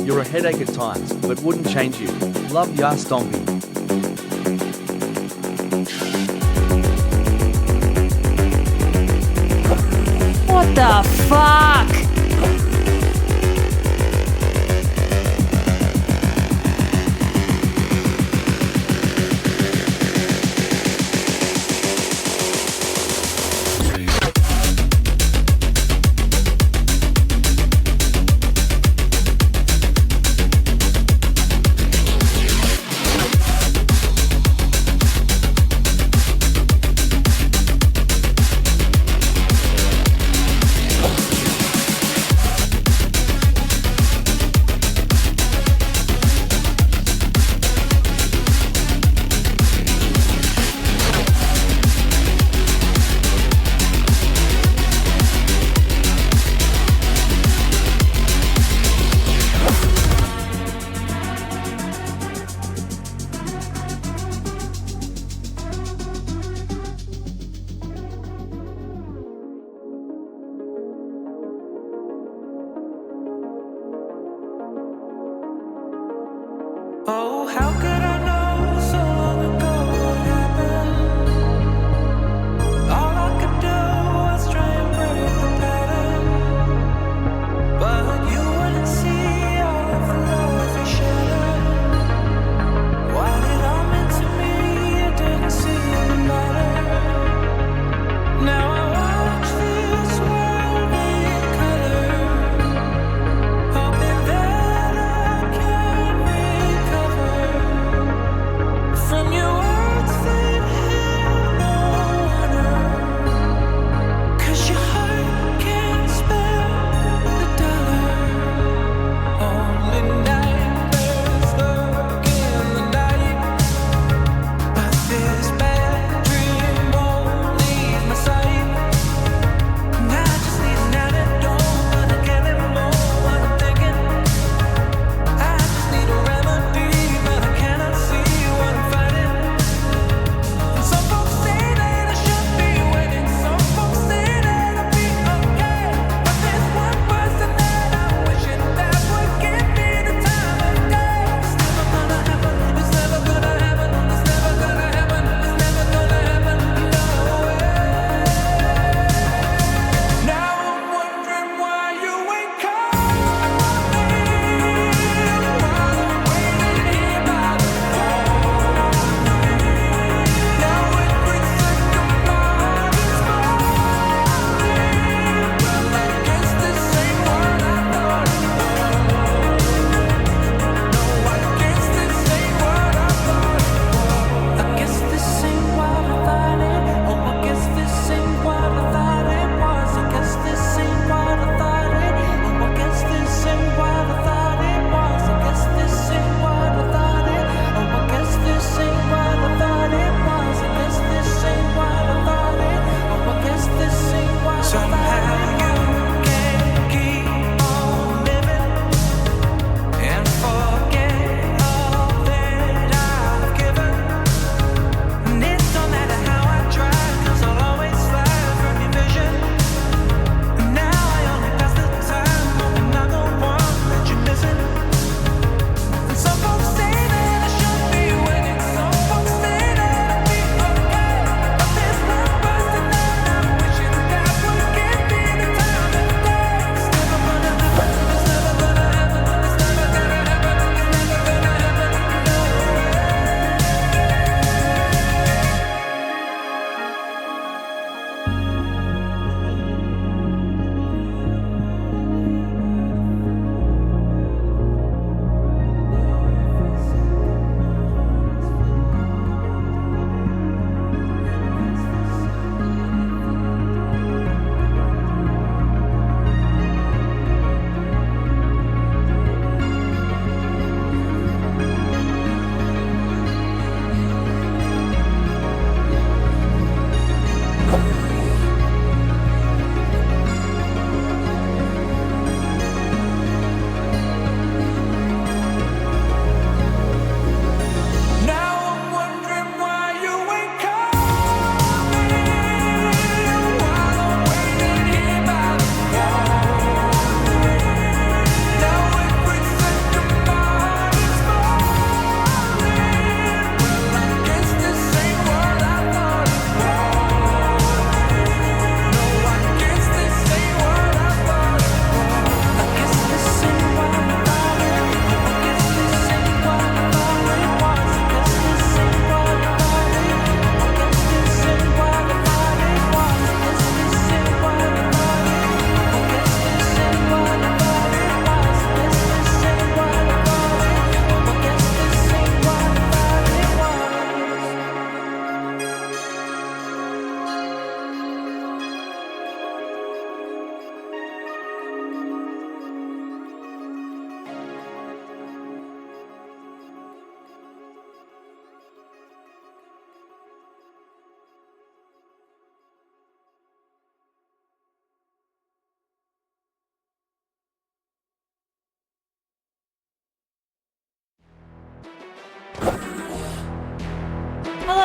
You're a headache at times, but wouldn't change you. Love ya Stompy. What the fuck?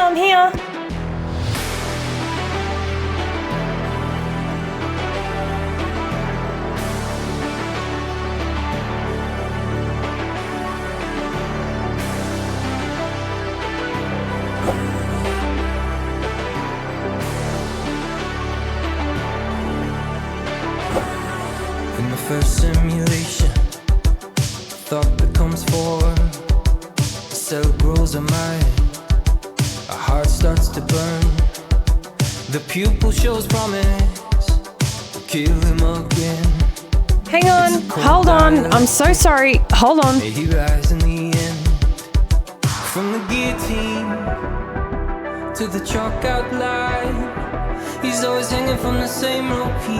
I'm here. In the first simulation, thought becomes form. A cell grows a mind, a heart starts to burn. The pupil shows promise, kill him again. Hang on, hold on. I'm so sorry. Hold on. May he rise in the end. From the guillotine to the chalk outline, he's always hanging from the same rope he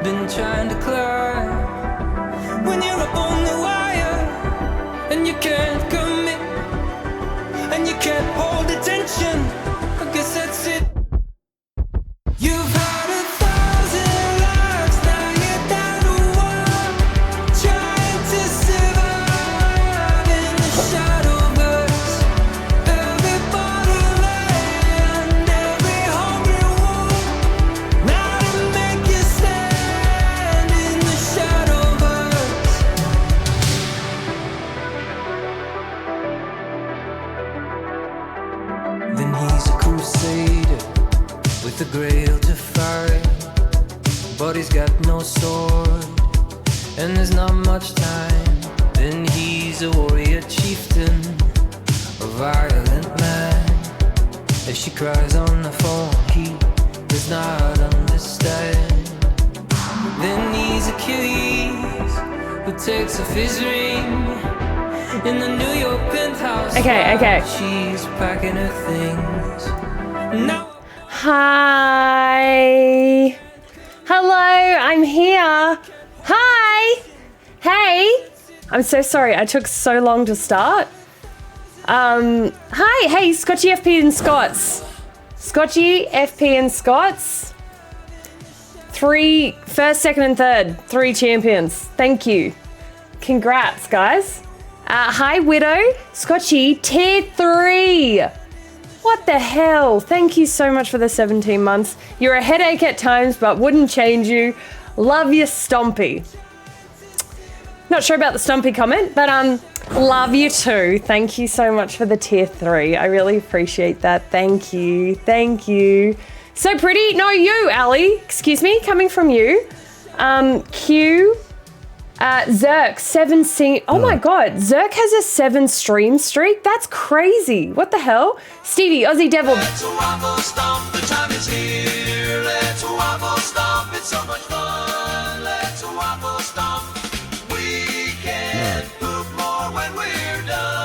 been trying to climb. When you're up on the wire and you can't commit and you can't hold attention, I guess that's it. You've had 1,000 lives, now you're down to one, trying to survive in the shadowverse. Every borderland, every hungry wolf, now to make you stand in the shadowverse. Then he's a crusader with a grail to fight, but he's got no sword and there's not much time. Then he's a warrior chieftain, a violent man. If she cries on the phone, he does not understand. Then he's Achilles, who takes off his ring in the New York penthouse. Okay. while she's packing her things. Now Hi. Hello, I'm here. Hi. Hey. I'm so sorry. I took so long to start. Hi. Hey, Scotchy FP and Scots. Scotchy FP and Scots. 3, first, second, and third. 3 champions. Thank you. Congrats, guys. Hi, Widow. Scotchy, tier 3. What the hell? Thank you so much for the 17 months. You're a headache at times, but wouldn't change you. Love you, Stompy. Not sure about the Stompy comment, but love you too. Thank you so much for the tier 3. I really appreciate that. Thank you. Thank you. So pretty. No, you, Ali. Excuse me, coming from you. Q. Zerk, 7 oh my god, Zerk has a 7 stream streak? That's crazy. What the hell? Stevie, Aussie Devil. Let's waffle stomp, the time is here. Let's waffle stomp, it's so much fun. Let's waffle stomp. We can poop more when we're done.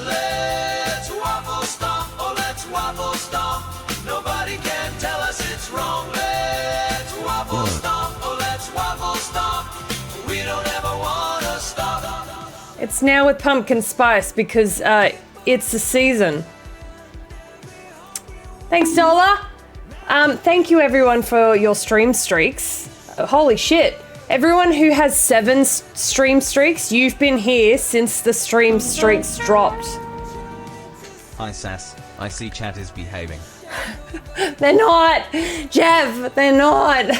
Let's waffle stomp, oh let's waffle stomp. Nobody can tell us it's wrong. Let's waffle stomp, oh let's waffle stomp. We don't ever want to stop. It's now with pumpkin spice because it's the season. Thanks, Dola. Thank you everyone for your stream streaks. Holy shit. Everyone who has 7 stream streaks, you've been here since the stream streaks dropped. Hi Sass, I see chat is behaving. They're not. Jeff, they're not.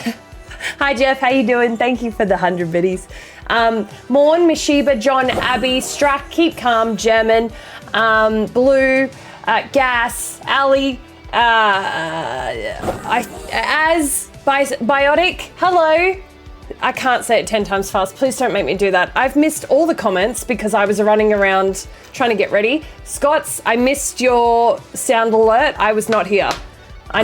Hi Jeff, how you doing? Thank you for the 100 biddies. Morn, Mishiba, John, Abby, Strack, Keep Calm, German, Blue, Gas, Ali, Biotic, hello. I can't say it 10 times fast. Please don't make me do that. I've missed all the comments because I was running around trying to get ready. Scots, I missed your sound alert. I was not here. I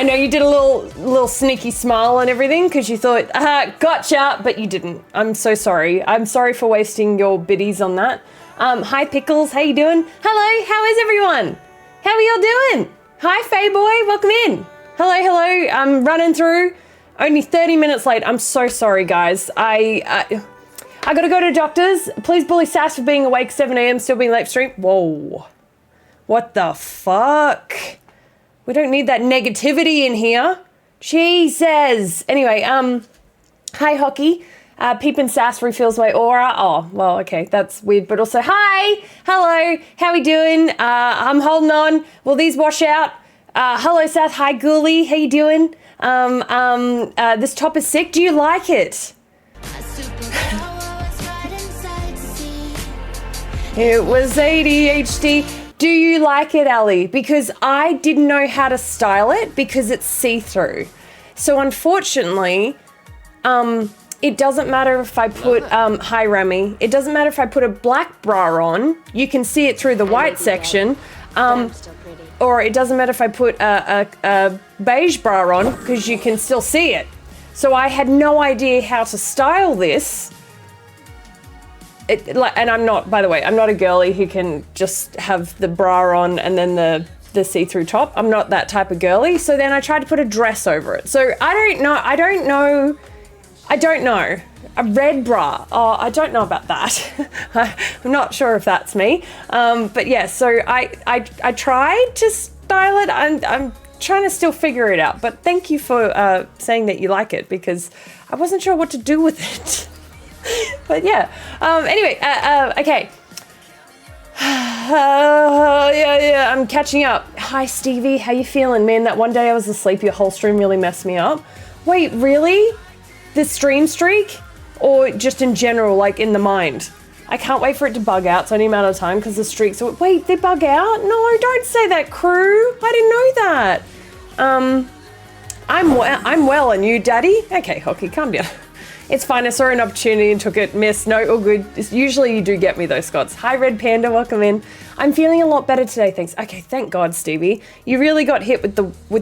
know you did a little sneaky smile and everything because you thought, gotcha, but you didn't. I'm so sorry. I'm sorry for wasting your biddies on that. Hi Pickles, how you doing? Hello, how is everyone? How are y'all doing? Hi Faye Boy, welcome in. Hello, I'm running through. Only 30 minutes late. I'm so sorry, guys. I gotta go to doctors. Please bully Sass for being awake 7 a.m. still being late for stream. Whoa. What the fuck? We don't need that negativity in here. Jesus. Anyway, hi Hockey. Peep and Sass refills my aura. Oh, well, okay, that's weird. But also, hi, hello, how we doing? I'm holding on. Will these wash out? Hello, Sass. Hi, Ghoulie. How you doing? This top is sick. Do you like it? It was ADHD. Do you like it, Ali? Because I didn't know how to style it because it's see-through. So unfortunately, it doesn't matter if I put, hi Remy, it doesn't matter if I put a black bra on, you can see it through the white section, or it doesn't matter if I put a beige bra on because you can still see it. So I had no idea how to style this. And I'm not, by the way, I'm not a girly who can just have the bra on and then the see-through top. I'm not that type of girly. So then I tried to put a dress over it. So I don't know. A red bra. Oh, I don't know about that. I'm not sure if that's me. But yeah, so I tried to style it. I'm trying to still figure it out. But thank you for saying that you like it because I wasn't sure what to do with it. But yeah, anyway, okay. Yeah, I'm catching up. Hi, Stevie, how you feeling? Man, that one day I was asleep, your whole stream really messed me up. Wait, really? The stream streak? Or just in general, like in the mind? I can't wait for it to bug out, so any amount of time, because the streaks are... Wait, they bug out? No, don't say that, crew. I didn't know that. I'm well, and you, Daddy? Okay, Hockey, calm down. It's fine, I saw an opportunity and took it. Miss, no, all good. Usually you do get me though, Scots. Hi, Red Panda, welcome in. I'm feeling a lot better today, thanks. Okay, thank God, Stevie. You really got hit with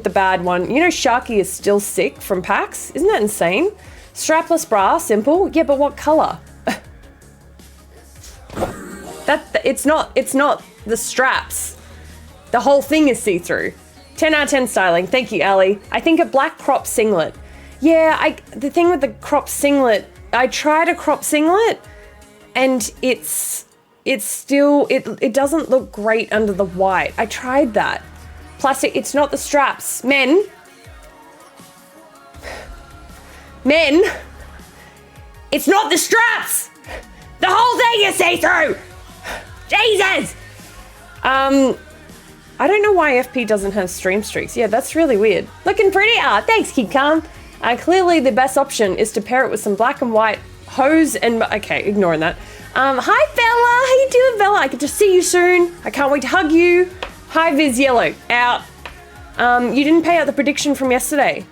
the bad one. You know Sharky is still sick from PAX? Isn't that insane? Strapless bra, simple. Yeah, but what colour? It's not the straps. The whole thing is see-through. 10 out of 10 styling. Thank you, Ali. I think a black crop singlet. Yeah, the thing with the crop singlet, I tried a crop singlet and it's still, it doesn't look great under the white. I tried that. Plastic, it's not the straps. Men, it's not the straps. The whole thing is see-through. Jesus. I don't know why FP doesn't have stream streaks. Yeah, that's really weird. Looking pretty. Thanks, Kid Calm. Clearly the best option is to pair it with some black and white hose and... Okay, ignoring that. Hi, Bella. How you doing, Bella? I get to see you soon. I can't wait to hug you. Hi, Viz Yellow. Out. You didn't pay out the prediction from yesterday.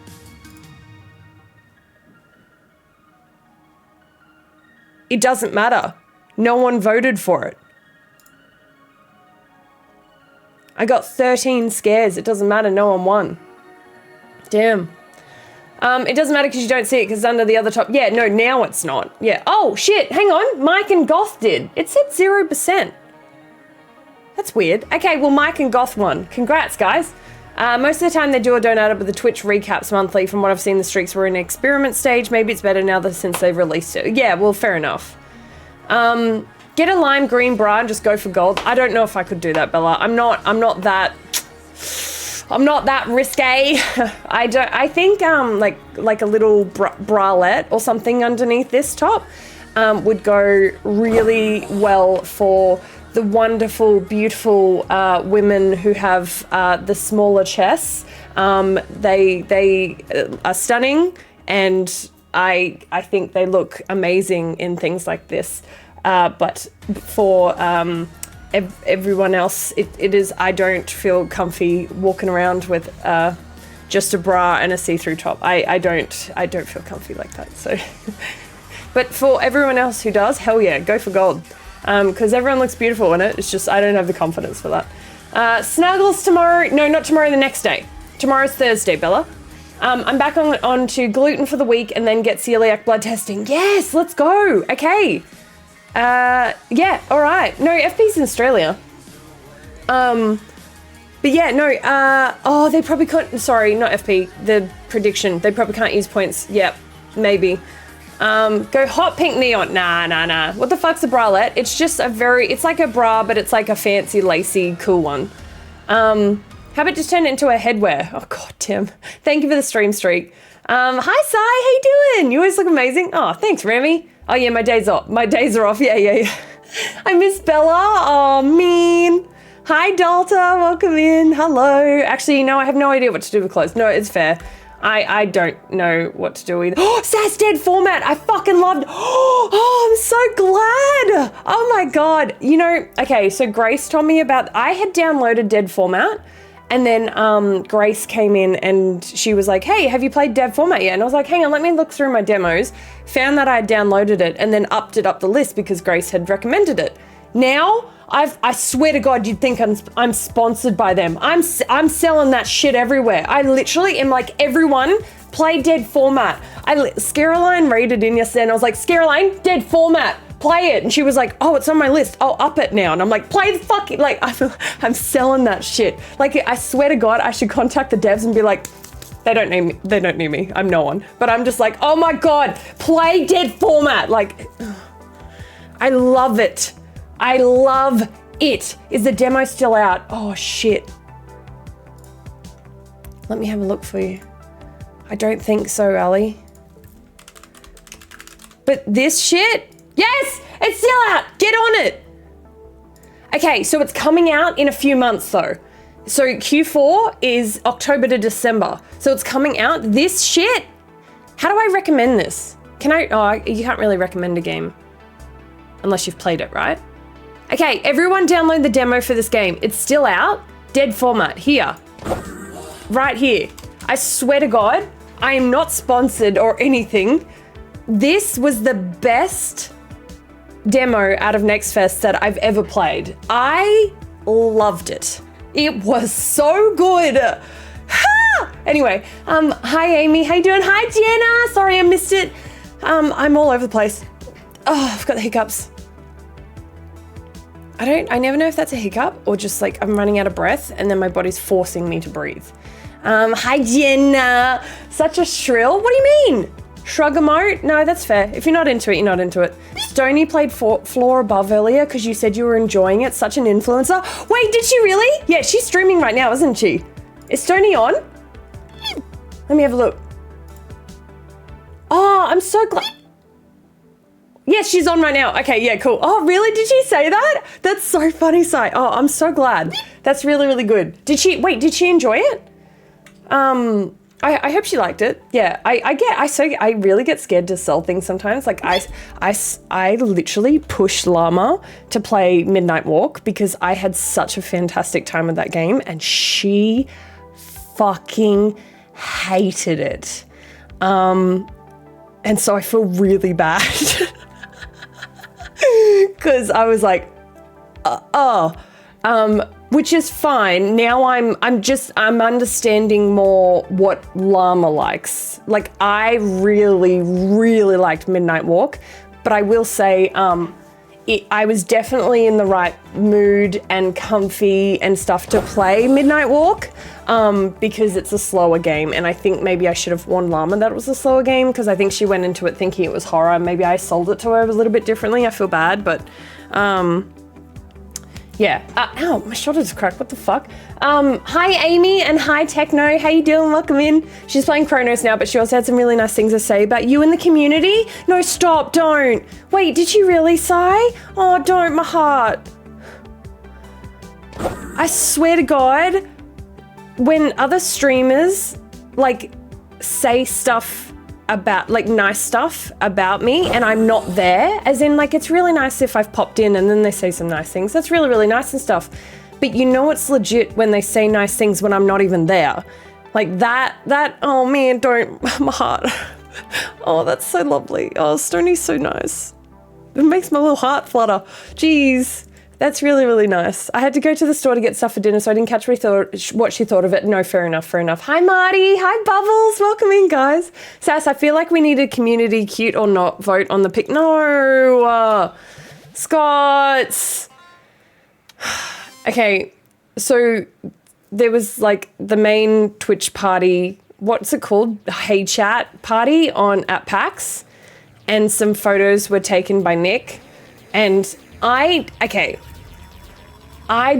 It doesn't matter. No one voted for it. I got 13 scares. It doesn't matter. No one won. Damn. It doesn't matter because you don't see it because it's under the other top. Yeah, no, now it's not. Yeah. Oh, shit. Hang on. Mike and Goth did. It said 0%. That's weird. Okay, well, Mike and Goth won. Congrats, guys. Most of the time they do or don't add up with the Twitch recaps monthly. From what I've seen, the streaks were in an experiment stage. Maybe it's better now since they've released it. Yeah, well, fair enough. Get a lime green bra and just go for gold. I don't know if I could do that, Bella. I'm not that risque. I think like a little bralette or something underneath this top would go really well for the wonderful, beautiful women who have the smaller chests. They are stunning, and I think they look amazing in things like this. But for everyone else, it is. I don't feel comfy walking around with just a bra and a see-through top. I don't feel comfy like that. So, but for everyone else who does, hell yeah, go for gold. Because everyone looks beautiful in it. It's just I don't have the confidence for that. Snuggles tomorrow. No, not tomorrow. The next day. Tomorrow's Thursday, Bella. I'm back on to gluten for the week and then get celiac blood testing. Yes, let's go. Okay. Yeah, all right. No, FP's in Australia. But yeah, no, they probably couldn't, sorry, not FP, the prediction. They probably can't use points. Yep, maybe. Go hot pink neon. Nah. What the fuck's a bralette? It's just it's like a bra, but it's like a fancy, lacy, cool one. How about just turn it into a headwear? Oh, God, Tim. Thank you for the stream streak. Hi, Sai. How you doing? You always look amazing. Oh, thanks, Remy. Oh, yeah, my days off. My days are off. Yeah. I miss Bella. Oh, mean. Hi, Dalta. Welcome in. Hello. Actually, I have no idea what to do with clothes. No, it's fair. I don't know what to do either. Oh, SAS Dead format. I fucking loved. Oh, I'm so glad. Oh my God. Okay, so Grace told me about, I had downloaded Dead format, and then Grace came in and she was like, hey, have you played Dead format yet? And I was like, hang on, let me look through my demos. Found that I had downloaded it and then upped it up the list because Grace had recommended it. Now, I swear to God, you'd think I'm sponsored by them. I'm selling that shit everywhere. I literally am like, everyone, play Dead format. Scaroline rated in yesterday and I was like, Scaroline, Dead format, play it. And she was like, oh, it's on my list. I'll up it now. And I'm like, play the fucking, like, I'm selling that shit. Like, I swear to God, I should contact the devs and be like, they don't need me. I'm no one. But I'm just like, oh my God, play Dead format. Like, I love it. I love it. Is the demo still out? Oh, shit. Let me have a look for you. I don't think so, Ali. But this shit, yes, it's still out. Get on it. Okay, so it's coming out in a few months though. So Q4 is October to December. So it's coming out. This shit, how do I recommend this? You can't really recommend a game unless you've played it, right? Okay, everyone download the demo for this game. It's still out. Dead format, here. Right here. I swear to God, I am not sponsored or anything. This was the best demo out of Next Fest that I've ever played. I loved it. It was so good. Ha! Anyway, hi Amy, how you doing? Hi Jenna, sorry I missed it. I'm all over the place. Oh, I've got the hiccups. I never know if that's a hiccup or just like I'm running out of breath and then my body's forcing me to breathe. Hi Jenna, such a shrill. What do you mean? Shrug emote? No, that's fair. If you're not into it, you're not into it. Stoney played Floor Above earlier because you said you were enjoying it. Such an influencer. Wait, did she really? Yeah, she's streaming right now, isn't she? Is Stoney on? Let me have a look. Oh, I'm so glad. Yes, she's on right now. Okay, yeah, cool. Oh, really? Did she say that? That's so funny, Sai. Oh, I'm so glad. That's really, really good. Did she enjoy it? I hope she liked it. Yeah, I really get scared to sell things sometimes. Like I literally pushed Llama to play Midnight Walk because I had such a fantastic time with that game and she fucking hated it. And so I feel really bad. Because I was like, which is fine. Now I'm understanding more what Llama likes. Like I really, really liked Midnight Walk, but I will say, I was definitely in the right mood and comfy and stuff to play Midnight Walk, because it's a slower game. And I think maybe I should have warned Llama that it was a slower game because I think she went into it thinking it was horror. Maybe I sold it to her a little bit differently. I feel bad, but yeah. Ow, my shoulder just cracked. What the fuck? Hi, Amy, and hi, Techno. How you doing? Welcome in. She's playing Chronos now, but she also had some really nice things to say about you in the community. No, stop, don't. Wait, did she really, Sai? Oh, don't, my heart. I swear to God, when other streamers, like, say stuff about, like, nice stuff about me and I'm not there, as in, like, it's really nice if I've popped in and then they say some nice things. That's really, really nice and stuff. But you know it's legit when they say nice things when I'm not even there. Like that, oh man, don't, my heart. Oh, that's so lovely. Oh, Stoney's so nice. It makes my little heart flutter. Jeez. That's really, really nice. I had to go to the store to get stuff for dinner, so I didn't catch what she thought of it. No, fair enough, fair enough. Hi, Marty. Hi, Bubbles. Welcome in, guys. Sass, I feel like we need a community cute or not vote on the pick. No. Scots. Okay, so there was like the main Twitch party, what's it called? Hey Chat party at PAX, and some photos were taken by Nick. And I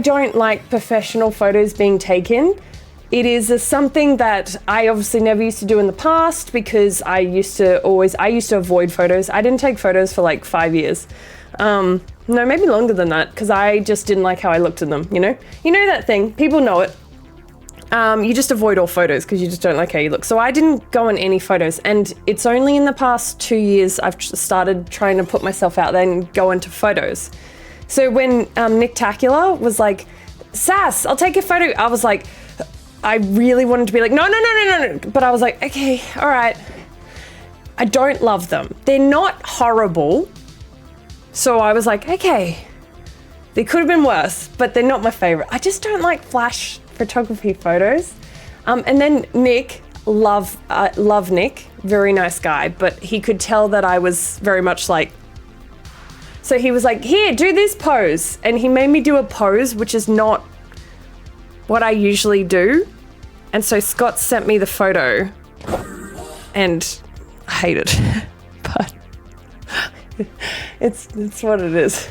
don't like professional photos being taken, It is something that I obviously never used to do in the past because I used to avoid photos. I didn't take photos for like 5 years. No, maybe longer than that because I just didn't like how I looked in them, you know? You know that thing, people know it. You just avoid all photos because you just don't like how you look. So I didn't go on any photos, and it's only in the past 2 years I've started trying to put myself out there and go into photos. So when Nick Tacular was like, Sass, I'll take a photo, I was like, I really wanted to be like, no. But I was like, okay, all right. I don't love them. They're not horrible. So I was like, okay, they could have been worse, but they're not my favorite. I just don't like flash photography photos. And then Nick, love Nick, very nice guy, but he could tell that I was very much like, so he was like, here, do this pose. And he made me do a pose, which is not what I usually do. And so Scott sent me the photo and I hate it, but it's what it is.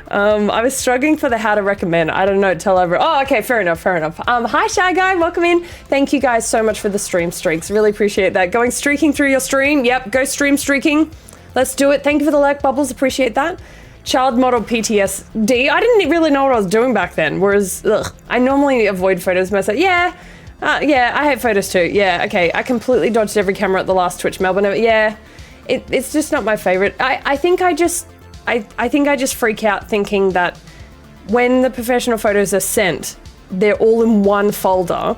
I was struggling for the how to recommend. I don't know, tell over. Oh, okay, fair enough. Hi, Shy Guy, welcome in. Thank you guys so much for the stream streaks. Really appreciate that. Going streaking through your stream. Yep, go stream streaking. Let's do it. Thank you for the like bubbles. Appreciate that. Child model PTSD. I didn't really know what I was doing back then. Whereas, I normally avoid photos myself. Yeah, I hate photos too. Yeah, okay. I completely dodged every camera at the last Twitch Melbourne. Yeah, it's just not my favorite. I think I just freak out thinking that when the professional photos are sent, they're all in one folder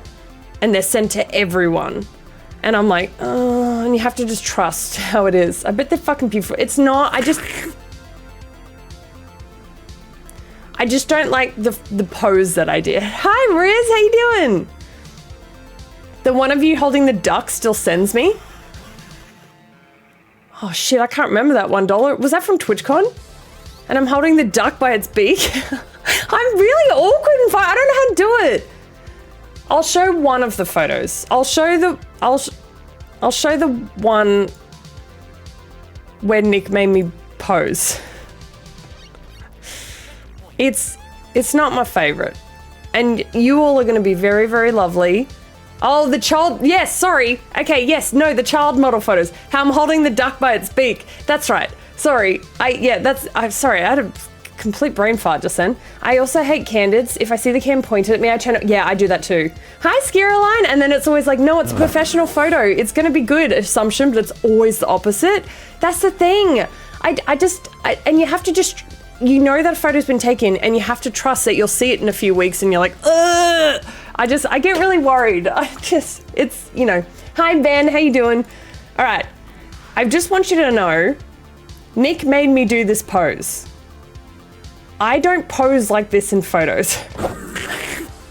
and they're sent to everyone. And I'm like, oh, and you have to just trust how it is. I bet they're fucking beautiful. It's not, I just don't like the pose that I did. Hi, Riz, how you doing? The one of you holding the duck still sends me. Oh shit, I can't remember that $1. Was that from TwitchCon? And I'm holding the duck by its beak. I'm really awkward in photo. I don't know how to do it. I'll show one of the photos. I'll show the one where Nick made me pose. It's not my favorite. And you all are going to be very, very lovely. Oh, the child, yes, sorry. Okay, yes, no, the child model photos. How I'm holding the duck by its beak. That's right. Sorry. I'm sorry. I had a complete brain fart just then. I also hate candids. If I see the cam pointed at me, I turn it. Yeah, I do that too. Hi, Scaroline. And then it's always like, no, it's a professional photo. It's going to be good assumption, but it's always the opposite. That's the thing. And you have to just, you know that a photo's been taken and you have to trust that you'll see it in a few weeks and you're like, ugh. I get really worried. It's, you know. Hi, Ben, how you doing? All right. I just want you to know, Nick made me do this pose. I don't pose like this in photos.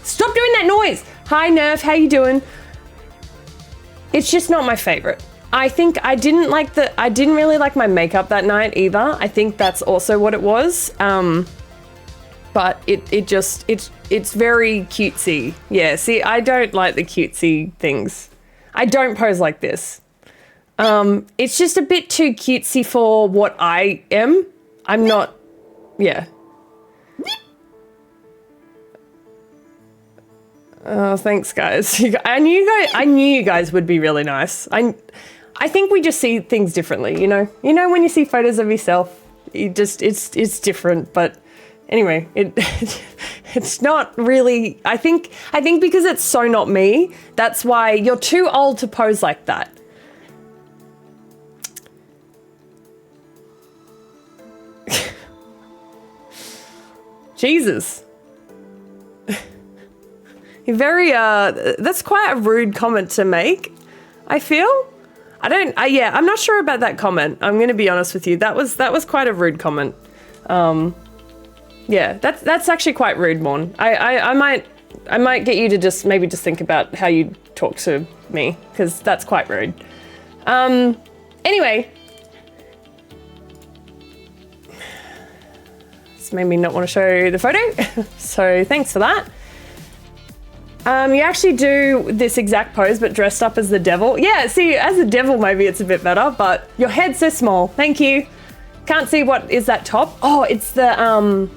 Stop doing that noise. Hi, Nerf, how you doing? It's just not my favorite. I think I didn't really like my makeup that night either. I think that's also what it was. But it's very cutesy. Yeah, see, I don't like the cutesy things. I don't pose like this. It's just a bit too cutesy for what I am. I'm not, yeah. Oh, thanks, guys. I knew you guys would be really nice. I think we just see things differently, you know? You know when you see photos of yourself, it's different, but anyway, it's not really, I think because it's so not me, that's why you're too old to pose like that. Jesus. You're very, that's quite a rude comment to make, I feel. I'm not sure about that comment. I'm going to be honest with you. That was quite a rude comment. Yeah, that's actually quite rude, Morn. I might get you to just think about how you talk to me, because that's quite rude. Anyway. This made me not want to show the photo, so thanks for that. You actually do this exact pose, but dressed up as the devil. Yeah, see, as the devil, maybe it's a bit better, but your head's so small. Thank you. Can't see what is that top. Oh, it's the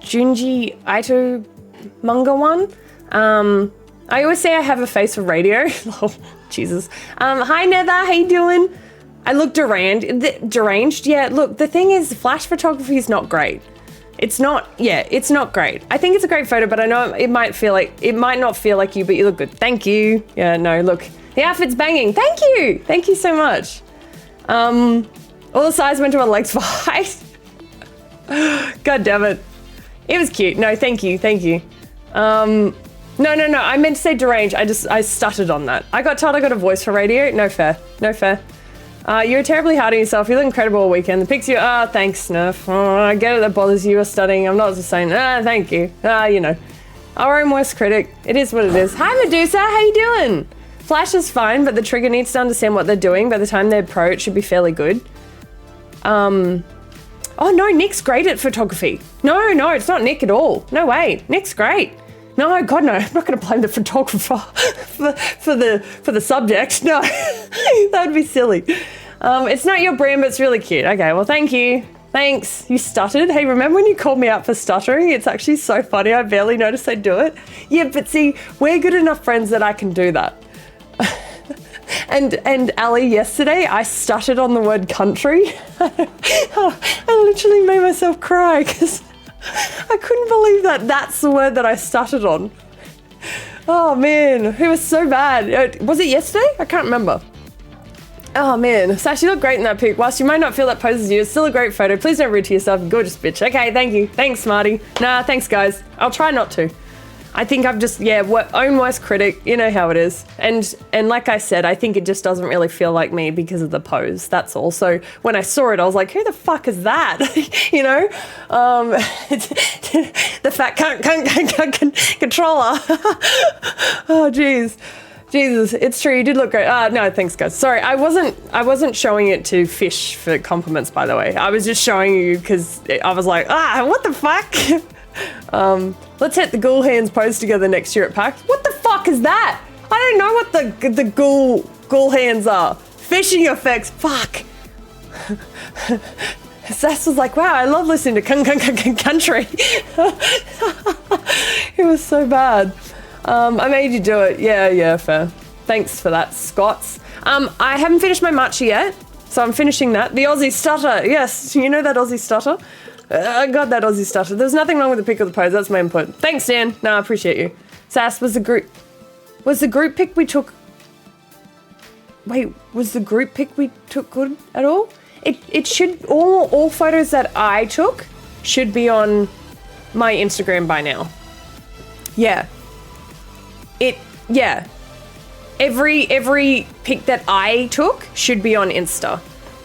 Junji Ito manga one. I always say I have a face for radio. Oh, Jesus. Hi, Nether. How you doing? I look deranged. Yeah, look, the thing is, flash photography is not great. It's not great. I think it's a great photo, but I know it might not feel like you, but you look good. Thank you. Yeah, no, look, the outfit's banging. Thank you. Thank you so much. All the size went to her legs for height. God damn it. It was cute. No, thank you. No. I meant to say deranged. I stuttered on that. I got told I got a voice for radio. No fair. You're terribly hard on yourself. You look incredible all weekend. The pics thanks, Nerf. I get it, that bothers you. You're studying. I'm not just saying, thank you. Our own worst critic. It is what it is. Hi, Medusa. How you doing? Flash is fine, but the trigger needs to understand what they're doing. By the time they're pro, it should be fairly good. Oh, no, Nick's great at photography. No, it's not Nick at all. No way. Nick's great. No, God, no. I'm not going to blame the photographer for the subject. No, that would be silly. It's not your brand, but it's really cute. Okay, well, thank you. Thanks. You stuttered. Hey, remember when you called me out for stuttering? It's actually so funny. I barely noticed I do it. Yeah, but see, we're good enough friends that I can do that. And Ali, yesterday, I stuttered on the word country. I literally made myself cry because I couldn't believe that that's the word that I stuttered on. Oh, man. It was so bad. Was it yesterday? I can't remember. Oh, man. Sash, you look great in that pic. Whilst you might not feel that pose is you, it's still a great photo. Please don't rude to yourself, you gorgeous bitch. Okay, thank you. Thanks, Smarty. Nah, thanks, guys. I'll try not to. I think I've just, own worst critic. You know how it is. And like I said, I think it just doesn't really feel like me because of the pose. That's all. So when I saw it, I was like, who the fuck is that? The fat controller. Oh, jeez. Jesus, it's true. You did look great. No, thanks, guys. Sorry, I wasn't showing it to Fish for compliments, by the way. I was just showing you because I was like, what the fuck? Let's hit the Ghoul Hands pose together next year at PAX. What the fuck is that? I don't know what the Ghoul Hands are. Fishing effects. Fuck. Sass was like, wow, I love listening to country. It was so bad. I made you do it. Yeah, fair. Thanks for that, Scots. I haven't finished my matcha yet, so I'm finishing that. The Aussie stutter. Yes, you know that Aussie stutter? I got that Aussie stutter. There's nothing wrong with the pic of the pose. That's my input. Thanks, Dan. No, I appreciate you. Sass, was the group pic we took... Wait, was the group pic we took good at all? It should... All photos that I took should be on my Instagram by now. Yeah. Every pic that I took should be on Insta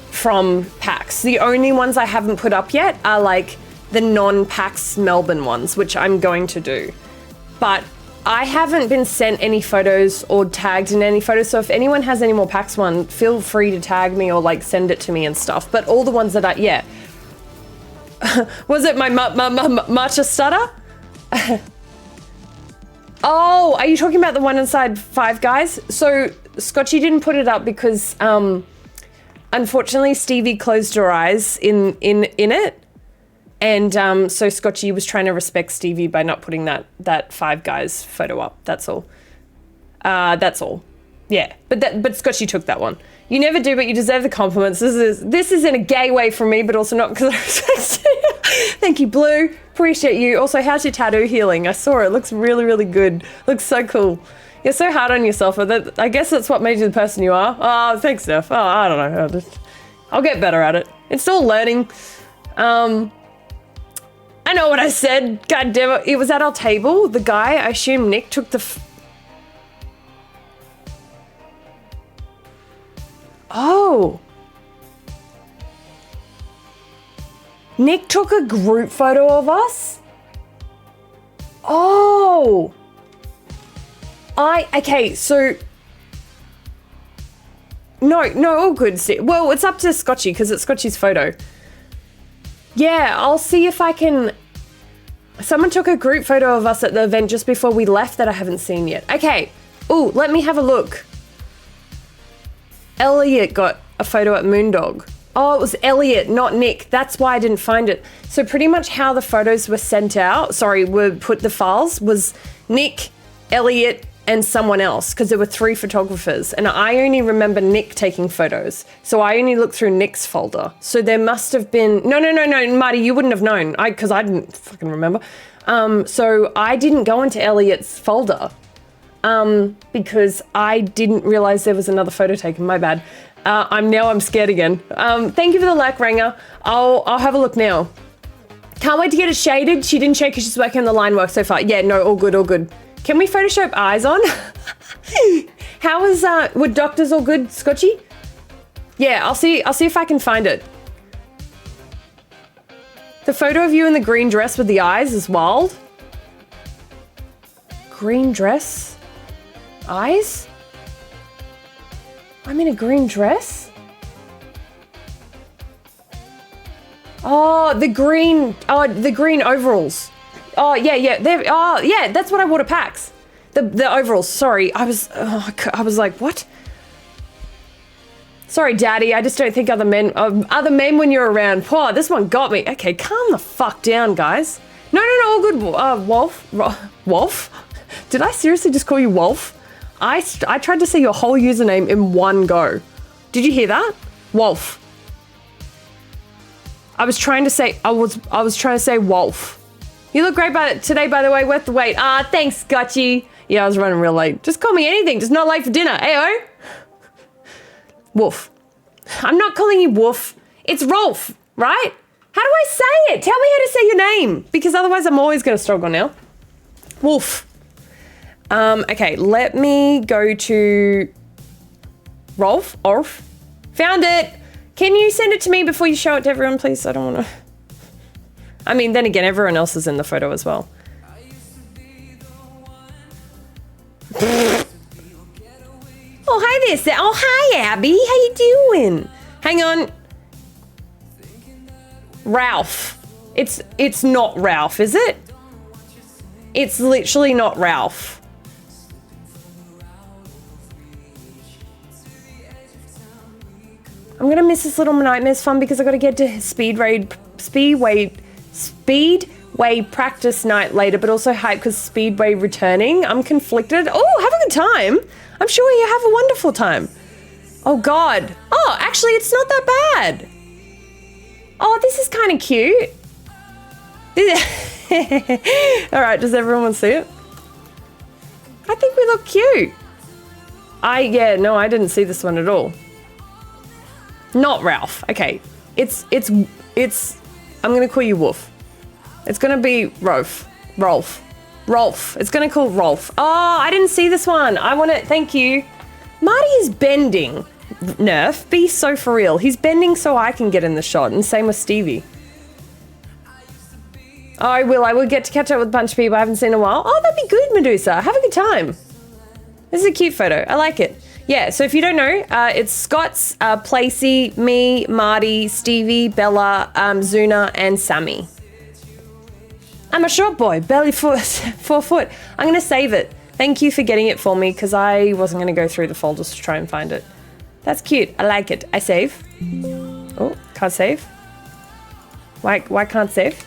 from PAX. The only ones I haven't put up yet are like the non-PAX Melbourne ones, which I'm going to do. But I haven't been sent any photos or tagged in any photos, so if anyone has any more PAX one, feel free to tag me or like send it to me and stuff. But all the ones that was it my matcha stutter? Oh, are you talking about the one inside Five Guys? So Scotchy didn't put it up because unfortunately Stevie closed her eyes in it. And so Scotchy was trying to respect Stevie by not putting that Five Guys photo up. That's all. That's all. Yeah, but Scotchy took that one. You never do, but you deserve the compliments. This is in a gay way from me, but also not because I respect you. Thank you, Blue. Appreciate you. Also, how's your tattoo healing? I saw it. Looks really, really good. Looks so cool. You're so hard on yourself. I guess that's what made you the person you are. Oh, thanks, Steph. Oh, I don't know. I'll get better at it. It's still learning. I know what I said. God damn it. It was at our table. The guy, I assume Nick, took the... Oh. Nick took a group photo of us? Oh. Okay, so... No, all good. Well, it's up to Scotchy because it's Scotchy's photo. Yeah, I'll see if I can... Someone took a group photo of us at the event just before we left that I haven't seen yet. Okay. Ooh, let me have a look. Elliot got a photo at Moondog. Oh, it was Elliot, not Nick. That's why I didn't find it. So pretty much how the photos were sent out, were put the files, was Nick, Elliot, and someone else, because there were 3 photographers. And I only remember Nick taking photos. So I only looked through Nick's folder. So there must have been... No, Marty, you wouldn't have known. Because I didn't fucking remember. So I didn't go into Elliot's folder. Because I didn't realize there was another photo taken. My bad. I'm scared again. Thank you for the like, Ranger. I'll have a look now. Can't wait to get it shaded. She didn't shade because she's working on the line work so far. Yeah, no, all good, all good. Can we Photoshop eyes on? How is were doctors all good, Scotchy? Yeah, I'll see if I can find it. The photo of you in the green dress with the eyes is wild. Green dress? Eyes? I'm in a green dress? Oh, the green overalls. Oh, yeah. That's what I wore to PAX. The overalls, sorry. I was like, what? Sorry, Daddy, I just don't think other men when you're around. Poor, this one got me. Okay, calm the fuck down, guys. No, all good. Wolf? Did I seriously just call you Wolf? I tried to say your whole username in one go. Did you hear that? Wolf. I was trying to say Wolf. You look great today, by the way. Worth the wait. Thanks, Scotchy. Yeah, I was running real late. Just call me anything. Just not late for dinner. Ayo. Wolf. I'm not calling you Wolf. It's Rolf, right? How do I say it? Tell me how to say your name. Because otherwise I'm always going to struggle now. Wolf. Okay, let me go to Rolf. Found it. Can you send it to me before you show it to everyone, please? I don't want to... I mean, then again, everyone else is in the photo as well. Oh, hi there, Sam. Oh, hi, Abby. How you doing? Hang on. Ralph. It's not Ralph, is it? It's literally not Ralph. I'm gonna miss this Little Nightmares fun because I gotta get to Speedway practice night later, but also hype because Speedway returning. I'm conflicted. Oh, have a good time. I'm sure you have a wonderful time. Oh God. Oh, actually, it's not that bad. Oh, this is kind of cute. All right, does everyone see it? I think we look cute. I didn't see this one at all. Not Ralph. Okay, it's. I'm gonna call you Wolf. It's gonna be Rolf. It's gonna call Rolf. Oh, I didn't see this one. I want it. Thank you. Marty is bending. Nerf, be so for real. He's bending so I can get in the shot, and same with Stevie. Oh, I will get to catch up with a bunch of people I haven't seen in a while. Oh, that'd be good, Medusa. Have a good time. This is a cute photo. I like it. Yeah, so if you don't know, it's Scott's, Placey, me, Marty, Stevie, Bella, Zuna, and Sammy. I'm a short boy, barely 4 foot. I'm going to save it. Thank you for getting it for me, because I wasn't going to go through the folders to try and find it. That's cute. I like it. I save. Oh, can't save. Why can't save?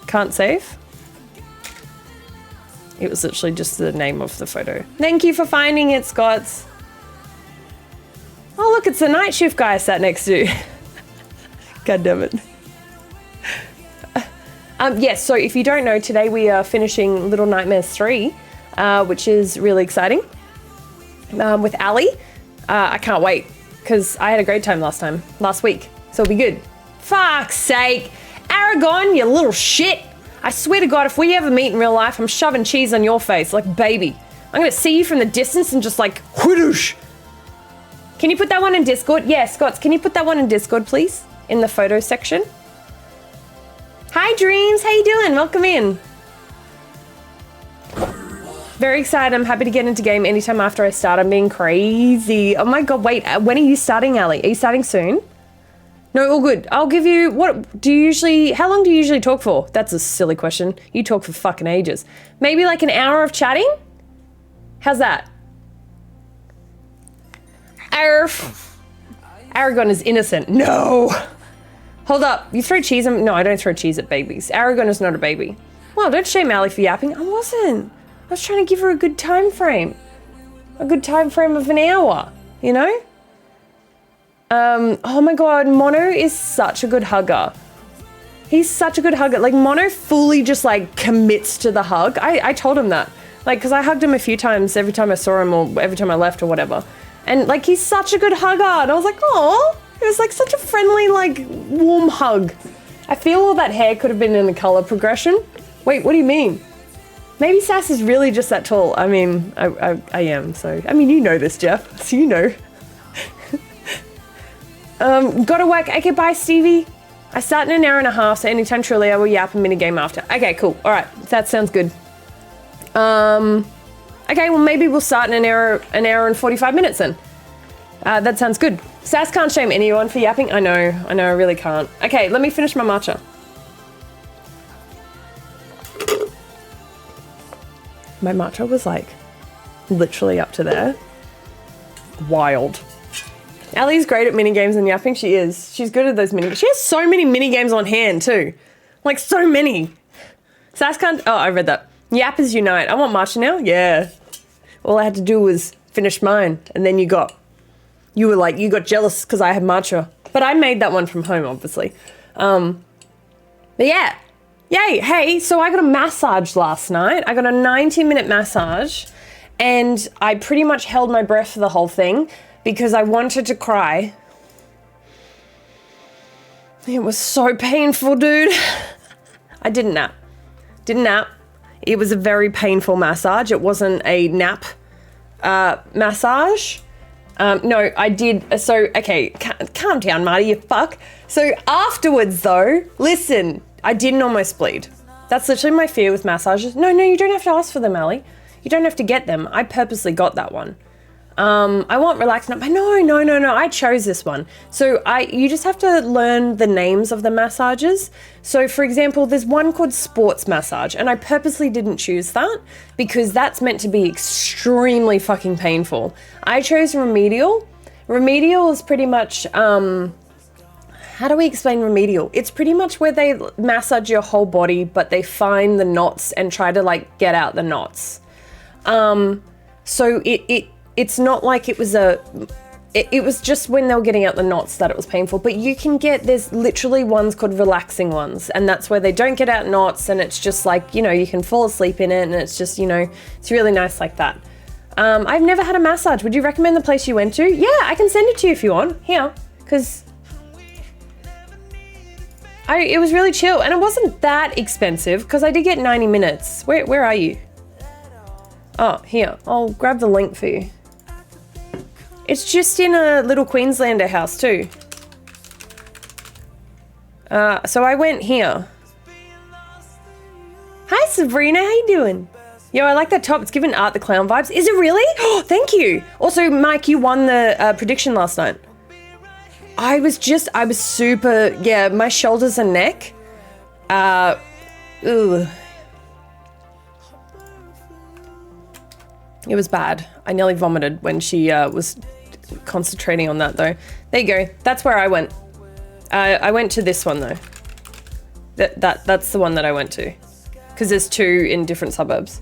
Can't save? It was literally just the name of the photo. Thank you for finding it, Scots. Oh, look, it's the night shift guy I sat next to. God damn it. Yes, so if you don't know, today we are finishing Little Nightmares 3, which is really exciting, with Ali. I can't wait, because I had a great time last week, so it'll be good. Fuck's sake. Aragon, you little shit. I swear to God, if we ever meet in real life, I'm shoving cheese on your face like baby. I'm going to see you from the distance and just like, whoosh. Can you put that one in Discord? Yeah, Scots, can you put that one in Discord, please? In the photo section. Hi, Dreams. How you doing? Welcome in. Very excited. I'm happy to get into game anytime after I start. I'm being crazy. Oh my God, wait. When are you starting, Ali? Are you starting soon? No, all good. I'll give you, how long do you usually talk for? That's a silly question. You talk for fucking ages. Maybe like an hour of chatting? How's that? Arf. Aragon is innocent. No. Hold up. You throw cheese at... No, I don't throw cheese at babies. Aragon is not a baby. Well, don't shame Allie for yapping. I wasn't. I was trying to give her a good time frame. A good time frame of an hour, you know? Oh my God, Mono is such a good hugger. He's such a good hugger. Like, Mono fully just, like, commits to the hug. I told him that. Like, because I hugged him a few times every time I saw him or every time I left or whatever. And, like, he's such a good hugger. And I was like, oh, it was, like, such a friendly, like, warm hug. I feel all that hair could have been in the color progression. Wait, what do you mean? Maybe Sass is really just that tall. I mean, I am, so. I mean, you know this, Jeff. So you know. Gotta work. Okay, bye, Stevie. I start in an hour and a half, so anytime truly I will yap a minigame after. Okay, cool. All right, that sounds good. Okay, well, maybe we'll start in an hour and 45 minutes then. That sounds good. Sass can't shame anyone for yapping. I know, I really can't. Okay, let me finish my matcha. My matcha was like literally up to there. Wild. Allie's great at minigames and yapping. She is. She's good at those minigames. She has so many minigames on hand too. Like so many. Sass can't... Oh, I read that. Yappers unite. I want matcha now? Yeah. All I had to do was finish mine. And then you got jealous because I had matcha. But I made that one from home, obviously. But yeah. Yay. Hey, so I got a massage last night. I got a 90-minute massage. And I pretty much held my breath for the whole thing because I wanted to cry. It was so painful, dude. I didn't nap. It was a very painful massage. It wasn't a nap massage. No, I did. So, okay, calm down, Marty, you fuck. So afterwards, though, listen, I didn't almost bleed. That's literally my fear with massages. No, you don't have to ask for them, Allie. You don't have to get them. I purposely got that one. I want relaxed nap. No. I chose this one. So you just have to learn the names of the massages. So for example, there's one called sports massage, and I purposely didn't choose that because that's meant to be extremely fucking painful. I chose remedial. Remedial is pretty much, how do we explain remedial? It's pretty much where they massage your whole body, but they find the knots and try to like get out the knots. So it's not like it was just when they were getting out the knots that it was painful, but there's literally ones called relaxing ones, and that's where they don't get out knots, and it's just like, you can fall asleep in it, and it's just, it's really nice like that. I've never had a massage. Would you recommend the place you went to? Yeah, I can send it to you if you want. Here, because it was really chill, and it wasn't that expensive because I did get 90 minutes. Where are you? Oh, here, I'll grab the link for you. It's just in a little Queenslander house too. So I went here. Hi Sabrina, how you doing? Yo, I like that top. It's giving Art the Clown vibes. Is it really? Oh, thank you. Also, Mike, you won the prediction last night. I was super, my shoulders and neck. It was bad. I nearly vomited when she was concentrating on that though. There you go. That's where I went. I went to this one though. That's the one that I went to. Because there's two in different suburbs.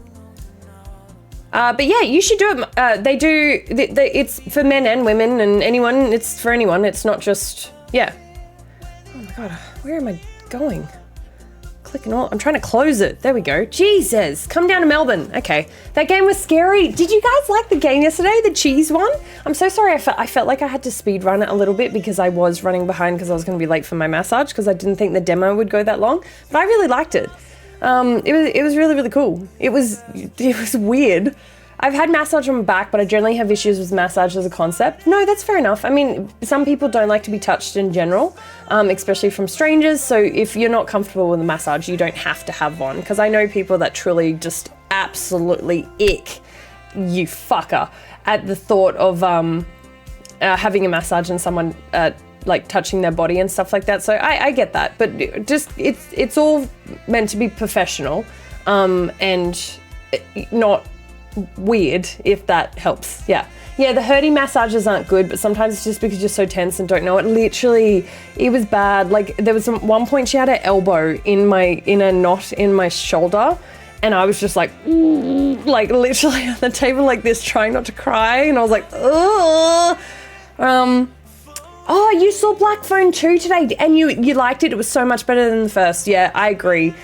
But yeah, you should do it. They do, it's for men and women and anyone. It's for anyone. It's not just, yeah. Oh my God, where am I going? Clicking all, I'm trying to close it. There we go. Jesus, come down to Melbourne. Okay, that game was scary. Did you guys like the game yesterday, the cheese one? I'm so sorry. I felt like I had to speed run it a little bit because I was running behind because I was going to be late for my massage because I didn't think the demo would go that long. But I really liked it. It was really, really cool. It was weird. I've had massage on my back, but I generally have issues with massage as a concept. No, that's fair enough. I mean, some people don't like to be touched in general, especially from strangers. So if you're not comfortable with a massage, you don't have to have one. Because I know people that truly just absolutely ick, you fucker, at the thought of having a massage and someone like touching their body and stuff like that. So I get that, but just it's all meant to be professional and not weird, if that helps. Yeah. Yeah, the hurdy massages aren't good, but sometimes it's just because you're so tense and don't know it. Literally, it was bad. Like, there was one point she had her elbow in a knot in my shoulder, and I was just like literally on the table like this, trying not to cry, and I was like, ugh. Oh, you saw Black Phone 2 today, and you liked it. It was so much better than the first. Yeah, I agree.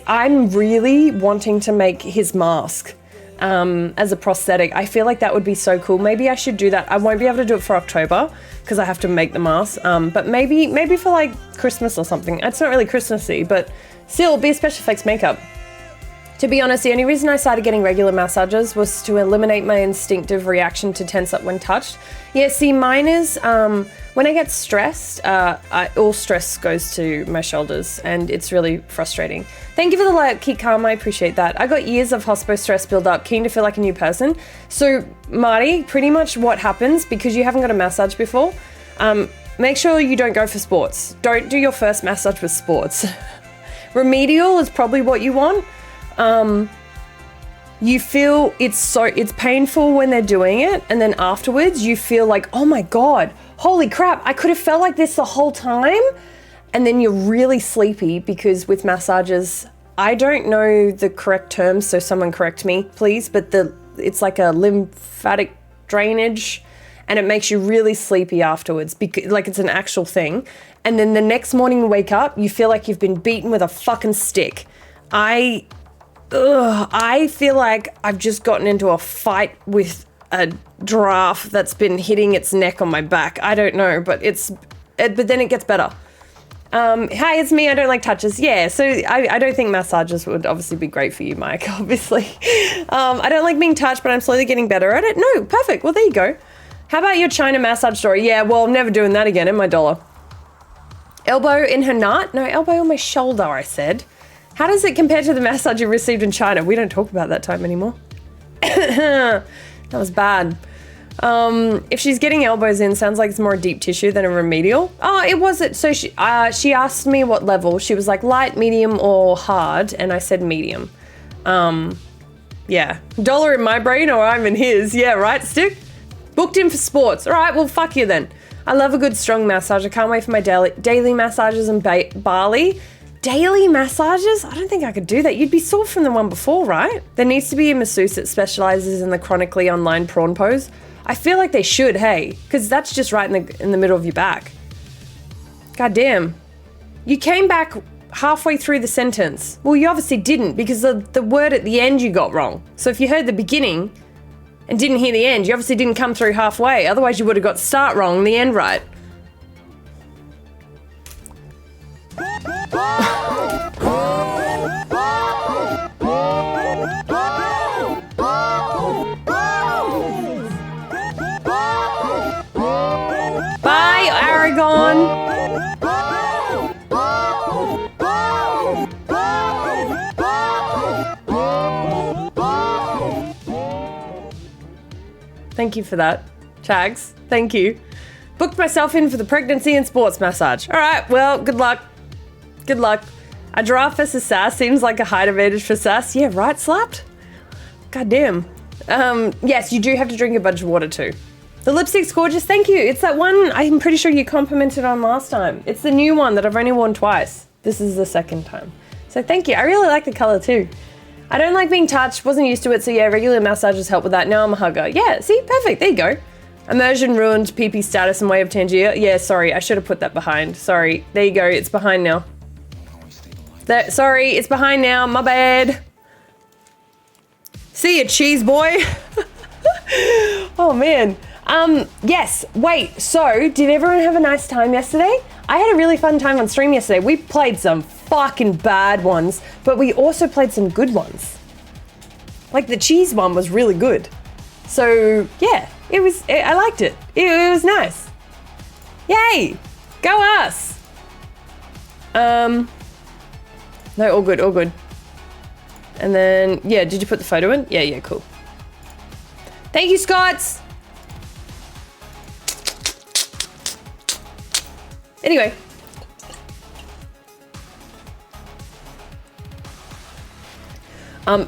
I'm really wanting to make his mask as a prosthetic. I feel like that would be so cool. Maybe I should do that. I won't be able to do it for October because I have to make the mask. But maybe for like Christmas or something. It's not really Christmassy, but still, be a special effects makeup. To be honest, the only reason I started getting regular massages was to eliminate my instinctive reaction to tense up when touched. Yeah, see, mine is when I get stressed, all stress goes to my shoulders, and it's really frustrating. Thank you for the like, keep calm. I appreciate that. I got years of hospo stress build up, keen to feel like a new person. So, Marty, pretty much what happens, because you haven't got a massage before, make sure you don't go for sports. Don't do your first massage with sports. Remedial is probably what you want. You feel it's painful when they're doing it, and then afterwards you feel like, oh my God, holy crap, I could have felt like this the whole time. And then you're really sleepy because with massages, I don't know the correct terms, so someone correct me, please, but it's like a lymphatic drainage, and it makes you really sleepy afterwards, because like it's an actual thing. And then the next morning you wake up, you feel like you've been beaten with a fucking stick. I feel like I've just gotten into a fight with a giraffe that's been hitting its neck on my back. I don't know, but but then it gets better. Hi, it's me. I don't like touches. Yeah, so I don't think massages would obviously be great for you, Mike, obviously. I don't like being touched, but I'm slowly getting better at it. No, perfect. Well, there you go. How about your China massage story? Yeah, well, I'm never doing that again in my dollar. Elbow in her nut? No, elbow on my shoulder, I said. How does it compare to the massage you received in China? We don't talk about that time anymore. That was bad. If she's getting elbows in, sounds like it's more deep tissue than a remedial. Oh, it wasn't. So she asked me what level. She was like light, medium, or hard, and I said medium. Yeah. Dollar in my brain or I'm in his. Yeah, right, Stick? Booked in for sports. All right, well, fuck you then. I love a good strong massage. I can't wait for my daily massages in Bali. Daily massages? I don't think I could do that. You'd be sore from the one before, right? There needs to be a masseuse that specializes in the chronically online prawn pose. I feel like they should, hey, because that's just right in the middle of your back. God damn. You came back halfway through the sentence. Well, you obviously didn't, because the word at the end you got wrong. So if you heard the beginning and didn't hear the end, you obviously didn't come through halfway. Otherwise you would have got start wrong and the end right. Bye, Aragon. Thank you for that, Chags. Thank you. Booked myself in for the pregnancy and sports massage. All right, well, good luck. Good luck. A giraffe versus Sass seems like a height advantage for Sass. Yeah, right, Slapped? God damn. Yes, you do have to drink a bunch of water too. The lipstick's gorgeous, thank you. It's that one I'm pretty sure you complimented on last time. It's the new one that I've only worn twice. This is the second time. So thank you. I really like the color too. I don't like being touched, wasn't used to it, so yeah, regular massages help with that. Now I'm a hugger. Yeah, see, perfect, there you go. Immersion ruined PP status and way of Tangier. Yeah, sorry, I should have put that behind. Sorry, there you go, it's behind now. Sorry, it's behind now, my bad. See ya, cheese boy. Oh man. Yes, wait, so did everyone have a nice time yesterday? I had a really fun time on stream yesterday. We played some fucking bad ones, but we also played some good ones. Like the cheese one was really good. So yeah, I liked it. It was nice. Yay, go us. No, all good, all good. And then, yeah, did you put the photo in? Yeah, cool. Thank you, Scots. Anyway.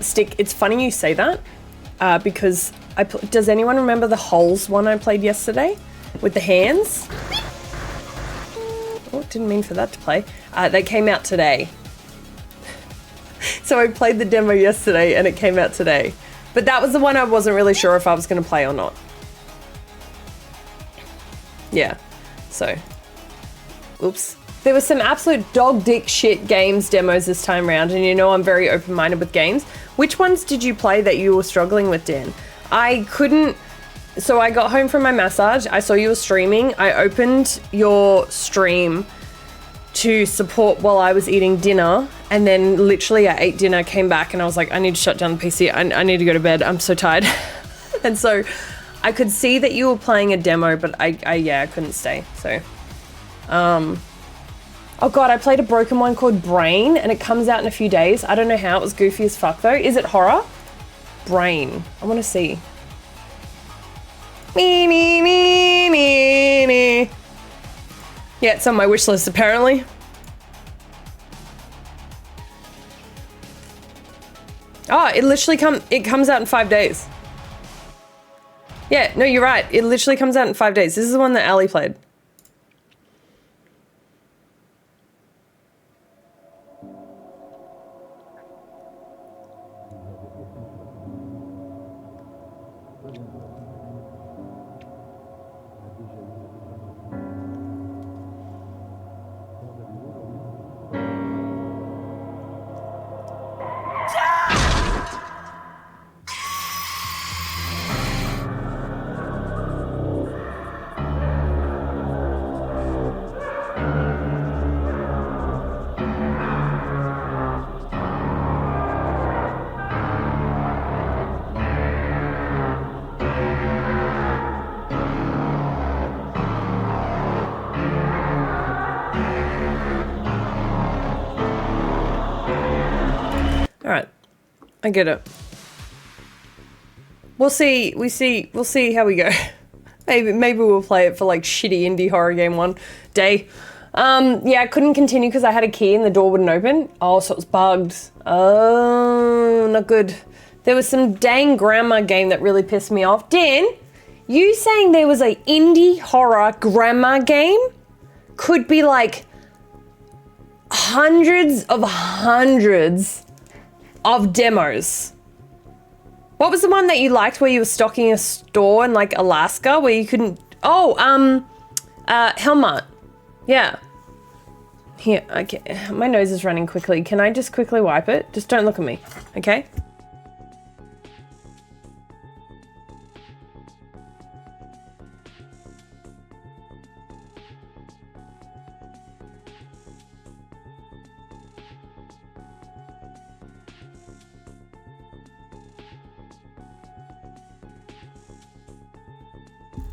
Stick, it's funny you say that because does anyone remember the holes one I played yesterday with the hands? Oh, didn't mean for that to play. They came out today. So I played the demo yesterday and it came out today. But that was the one I wasn't really sure if I was going to play or not. Yeah, so, oops. There was some absolute dog dick shit games demos this time around, and you know I'm very open-minded with games. Which ones did you play that you were struggling with, Dan? I couldn't, so I got home from my massage, I saw you were streaming, I opened your stream to support while I was eating dinner, and then literally I ate dinner, came back, and I was like, I need to shut down the PC, I need to go to bed, I'm so tired. And so I could see that you were playing a demo, but I couldn't stay, so. Oh god, I played a broken one called Brain, and it comes out in a few days. I don't know how, it was goofy as fuck though. Is it horror? Brain, I wanna see. Yeah, it's on my wish list apparently. Oh, it comes out in 5 days. Yeah, no, you're right. It literally comes out in 5 days. This is the one that Ali played. Alright, I get it. We'll see how we go. maybe we'll play it for like shitty indie horror game one day. Yeah, I couldn't continue because I had a key and the door wouldn't open. Oh, so it was bugged. Oh, not good. There was some dang grandma game that really pissed me off. Dan, you saying there was a indie horror grandma game could be like hundreds of demos. What was the one that you liked where you were stocking a store in like Alaska where you couldn't... Oh, Helmut. Yeah. Here, okay. My nose is running quickly. Can I just quickly wipe it? Just don't look at me, okay?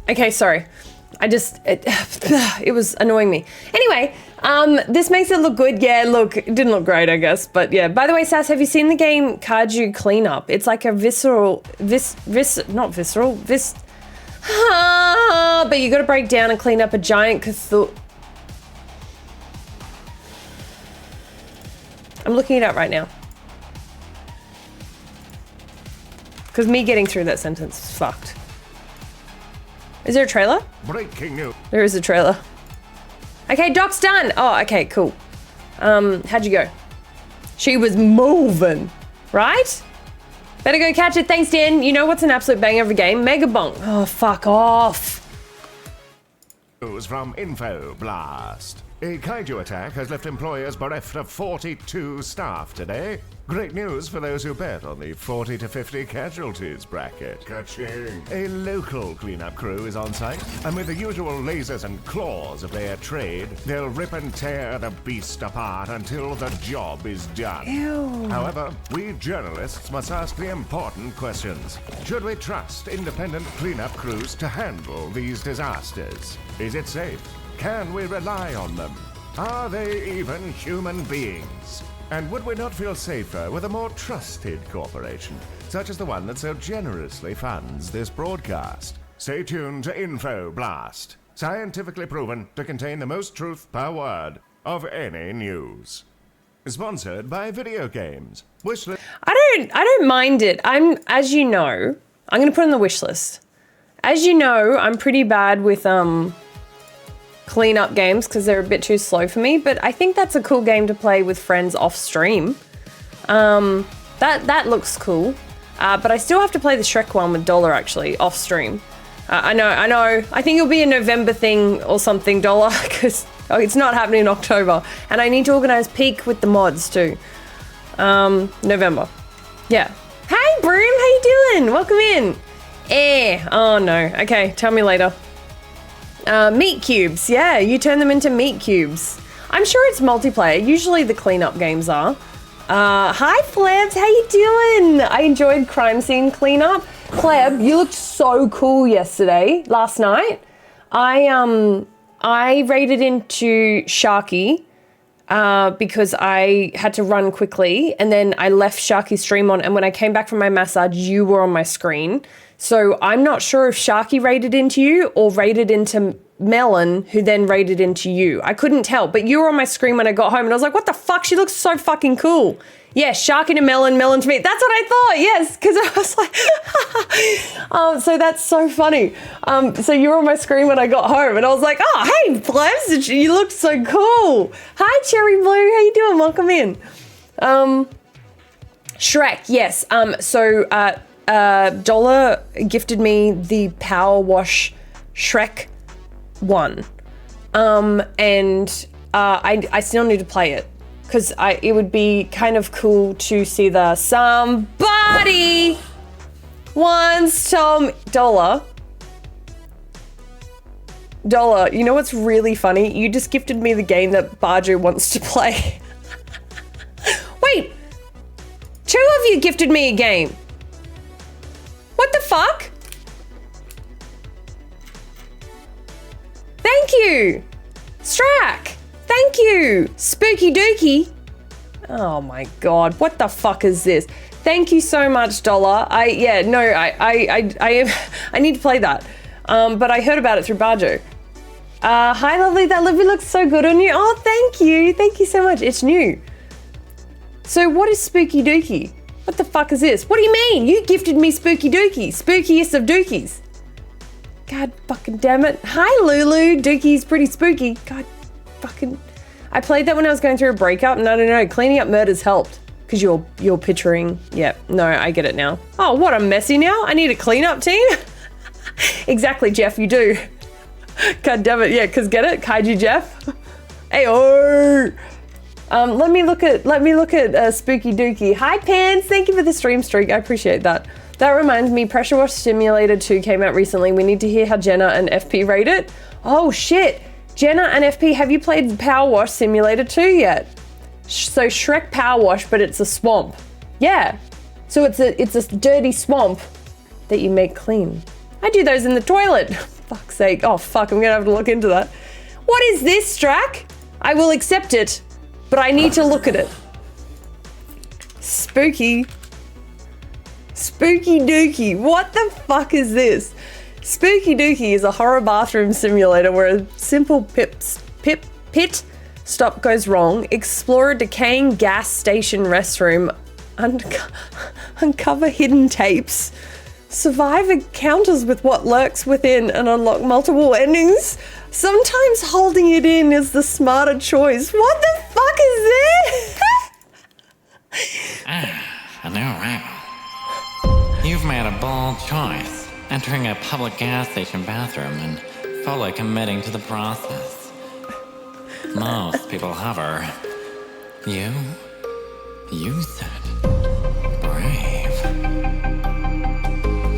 Okay, sorry. It was annoying me. Anyway, this makes it look good. Yeah, look, it didn't look great, I guess. But yeah, by the way, Sass, have you seen the game Kaju Cleanup? It's like a but you gotta break down and clean up a giant Cthulhu. I'm looking it up right now. Because me getting through that sentence is fucked. Is there a trailer? Breaking news. There is a trailer. Okay, Doc's done. Oh, okay, cool. How'd you go? She was moving, right? Better go catch it. Thanks, Dan. You know what's an absolute banger of a game? Mega Bonk. Oh, fuck off. News from Info Blast. A kaiju attack has left employers bereft of 42 staff today. Great news for those who bet on the 40 to 50 casualties bracket. Ka-ching. A local cleanup crew is on site, and with the usual lasers and claws of their trade, they'll rip and tear the beast apart until the job is done. Ew. However, we journalists must ask the important questions. Should we trust independent cleanup crews to handle these disasters? Is it safe? Can we rely on them? Are they even human beings? And would we not feel safer with a more trusted corporation, such as the one that so generously funds this broadcast? Stay tuned to Info Blast, scientifically proven to contain the most truth per word of any news. Sponsored by video games. Wishlist. I don't mind it. As you know, I'm going to put it on the wish list. As you know, I'm pretty bad with cleanup games because they're a bit too slow for me, but I think that's a cool game to play with friends off stream. That looks cool. But I still have to play the Shrek one with Dollar actually off stream. I know. I think it'll be a November thing or something, Dollar, because it's not happening in October. And I need to organise Peak with the mods too. November. Yeah. Hey, Broom, how you doing? Welcome in. Oh no. Okay, tell me later. Meat cubes. Yeah, you turn them into meat cubes. I'm sure it's multiplayer. Usually the cleanup games are. Hi, Flebs. How you doing? I enjoyed crime scene cleanup. Fleb, you looked so cool last night. I raided into Sharky because I had to run quickly, and then I left Sharky's stream on, and when I came back from my massage, you were on my screen. So I'm not sure if Sharky raided into you or raided into Melon, who then raided into you. I couldn't tell, but you were on my screen when I got home, and I was like, what the fuck? She looks so fucking cool. Yeah, Sharky to Melon, Melon to me. That's what I thought, yes, because I was like, so that's so funny. So you were on my screen when I got home, and I was like, oh, hey, Plebs, you look so cool. Hi, Cherry Blue, how you doing? Welcome in. Shrek, yes. Dollar gifted me the Power Wash Shrek 1. I still need to play it because it would be kind of cool to see the somebody wants Tom Dollar, you know what's really funny? You just gifted me the game that Barju wants to play. Wait, 2 of you gifted me a game. What the fuck? Thank you. Strack. Thank you. Spooky Dookie. Oh my God. What the fuck is this? Thank you so much, Dollar. I need to play that. But I heard about it through Barjo. Hi, lovely. That Livy looks so good on you. Oh, thank you. Thank you so much. It's new. So what is Spooky Dookie? What the fuck is this? What do you mean? You gifted me Spooky Dookie. Spookiest of Dookies. God fucking damn it. Hi, Lulu. Dookie's pretty spooky. God fucking... I played that when I was going through a breakup. No. Cleaning up murders helped. Because you're picturing... Yeah, no, I get it now. Oh, what, I'm messy now? I need a cleanup team? Exactly, Jeff, you do. God damn it. Yeah, because get it? Kaiju Jeff. Hey-oh. Let me look at Spooky Dookie. Hi, Pants. Thank you for the stream streak. I appreciate that. That reminds me, Pressure Wash Simulator 2 came out recently. We need to hear how Jenna and FP rate it. Oh, shit. Jenna and FP, have you played Power Wash Simulator 2 yet? So Shrek Power Wash, but it's a swamp. Yeah. So it's a dirty swamp that you make clean. I do those in the toilet. Fuck's sake. Oh, fuck. I'm going to have to look into that. What is this, Strack? I will accept it, but I need to look at it. Spooky Dookie. What the fuck is this? Spooky Dookie is a horror bathroom simulator where a simple pit stop goes wrong. Explore a decaying gas station restroom. Uncover hidden tapes. Survive encounters with what lurks within and unlock multiple endings. Sometimes holding it in is the smarter choice. What the fuck is this? A new round. You've made a bold choice, entering a public gas station bathroom and fully committing to the process. Most people hover. You said brave.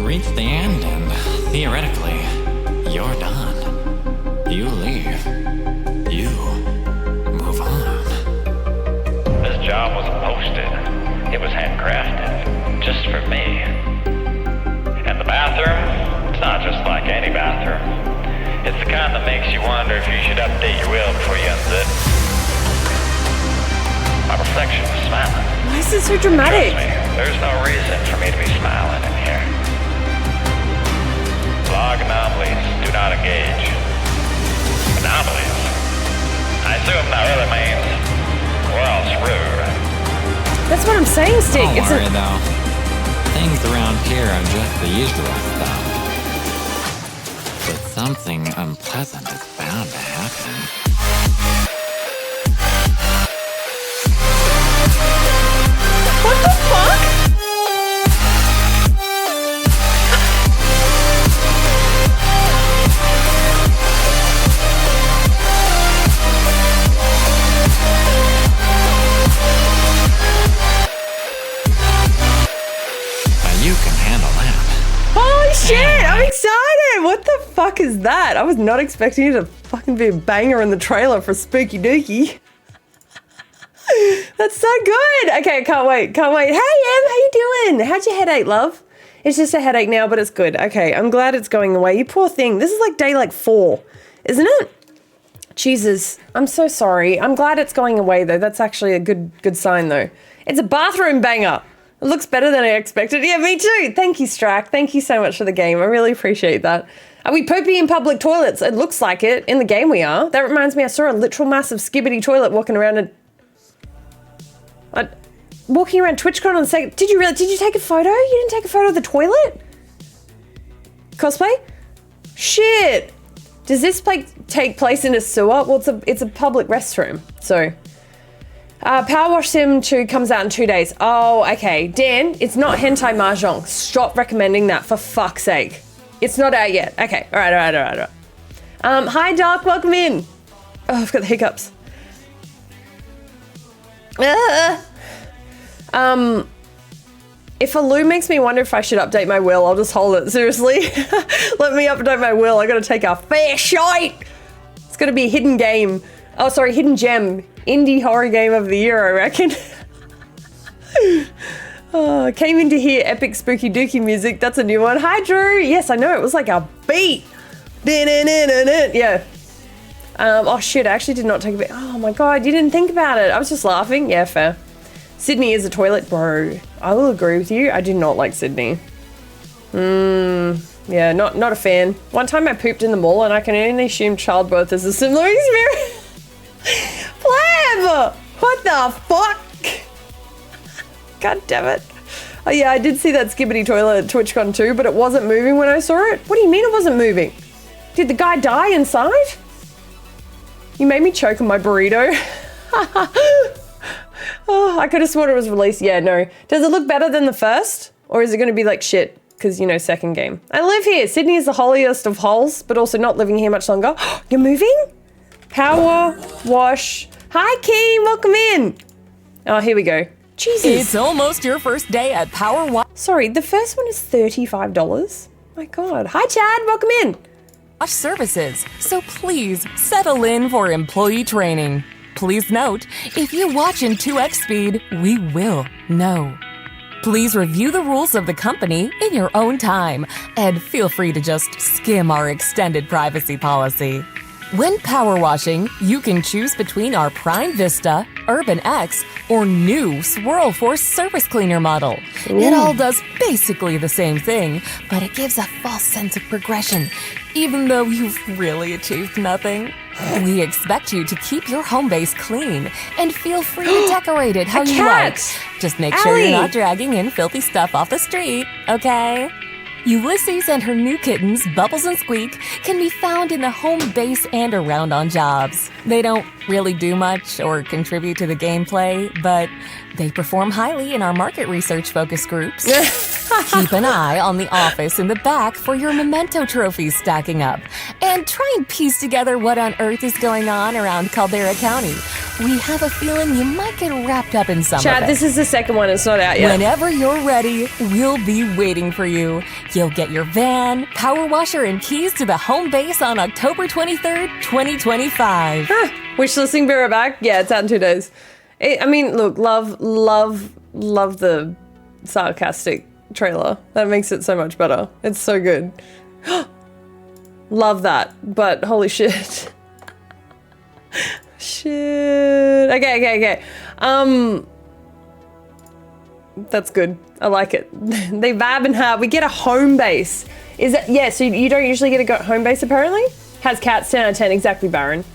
Reach the end and, theoretically, you're done. You leave. You move on. This job wasn't posted. It was handcrafted, just for me. And the bathroom, it's not just like any bathroom. It's the kind that makes you wonder if you should update your will before you unzip. My reflection was smiling. Why is this so dramatic? Trust me, there's no reason for me to be smiling in here. Log anomalies do not engage. Anomalies? I assume that really means we're all screwed, right? saying stick. Don't It's worry a. though. Things around here are just the usual stuff. But something unpleasant is bound to happen. What the fuck? You can handle that. Holy shit, I'm excited! What the fuck is that? I was not expecting it to fucking be a banger in the trailer for Spooky Dookie. That's so good! Okay, can't wait. Hey, Em, how you doing? How's your headache, love? It's just a headache now, but it's good. Okay, I'm glad it's going away. You poor thing. This is like day 4, isn't it? Jesus, I'm so sorry. I'm glad it's going away though. That's actually a good sign though. It's a bathroom banger. It looks better than I expected. Yeah, me too. Thank you, Strack. Thank you so much for the game. I really appreciate that. Are we poopy in public toilets? It looks like it. In the game we are. That reminds me, I saw a literal massive skibbity toilet walking around walking around TwitchCon on the second. Did you take a photo? You didn't take a photo of the toilet? Cosplay? Shit. Does this take place in a sewer? Well, it's a public restroom, so... Power Wash Sim 2 comes out in 2 days. Oh, okay. Dan, it's not Hentai Mahjong. Stop recommending that, for fuck's sake. It's not out yet. Okay, all right. Hi, Dark, welcome in. Oh, I've got the hiccups. If a loo makes me wonder if I should update my will, I'll just hold it. Seriously. Let me update my will. I gotta take a fair shite. It's gonna be a hidden game. Oh, sorry, hidden gem. Indie horror game of the year, I reckon. Oh, came in to hear epic spooky dookie music. That's a new one. Hi, Drew. Yes, I know. It was like a beat. Yeah. Oh, shit. I actually did not take a bit. Oh, my God. You didn't think about it. I was just laughing. Yeah, fair. Sydney is a toilet. Bro, I will agree with you. I do not like Sydney. Yeah, not a fan. One time I pooped in the mall and I can only assume childbirth is a similar experience. Flam! What the fuck? God damn it. Oh yeah, I did see that skibbity toilet at TwitchCon too, but it wasn't moving when I saw it. What do you mean it wasn't moving? Did the guy die inside? You made me choke on my burrito. Oh, I could have sworn it was released. Yeah, no. Does it look better than the first? Or is it going to be like shit? Because, you know, second game. I live here. Sydney is the holiest of holes, but also not living here much longer. You're moving? Power Wash. Hi, Keen. Welcome in. Oh, here we go. Jesus. It's almost your first day at Power Wash Sorry, the first one is $35. My God. Hi, Chad. Welcome in. Services, so please settle in for employee training. Please note, if you watch in 2x speed, we will know. Please review the rules of the company in your own time, and feel free to just skim our extended privacy policy. When power washing, you can choose between our Prime Vista, Urban X, or new Swirl Force surface cleaner model. It all does basically the same thing, but it gives a false sense of progression, even though you've really achieved nothing. We expect you to keep your home base clean, and feel free to decorate it how you like. Just make sure you're not dragging in filthy stuff off the street, okay? Ulysses and her new kittens, Bubbles and Squeak, can be found in the home base and around on jobs. They don't really do much or contribute to the gameplay, but they perform highly in our market research focus groups. Keep an eye on the office in the back for your memento trophies stacking up, and try and piece together what on earth is going on around Caldera County. We have a feeling you might get wrapped up in some of Chad, it. this is the second one. It's not out yet. Whenever you're ready, we'll be waiting for you. You'll get your van, power washer, and keys to the home base on October 23rd, 2025. Wishlisting be right back. Yeah, it's out in 2 days. I mean, look, love the sarcastic trailer. That makes it so much better. It's so good. Love that, but holy shit. Shit. Okay. That's good. I like it. They vab and have. We get a home base. Is that, yeah, so you don't usually get a home base apparently? Has cats 10 out of 10, exactly, Baron.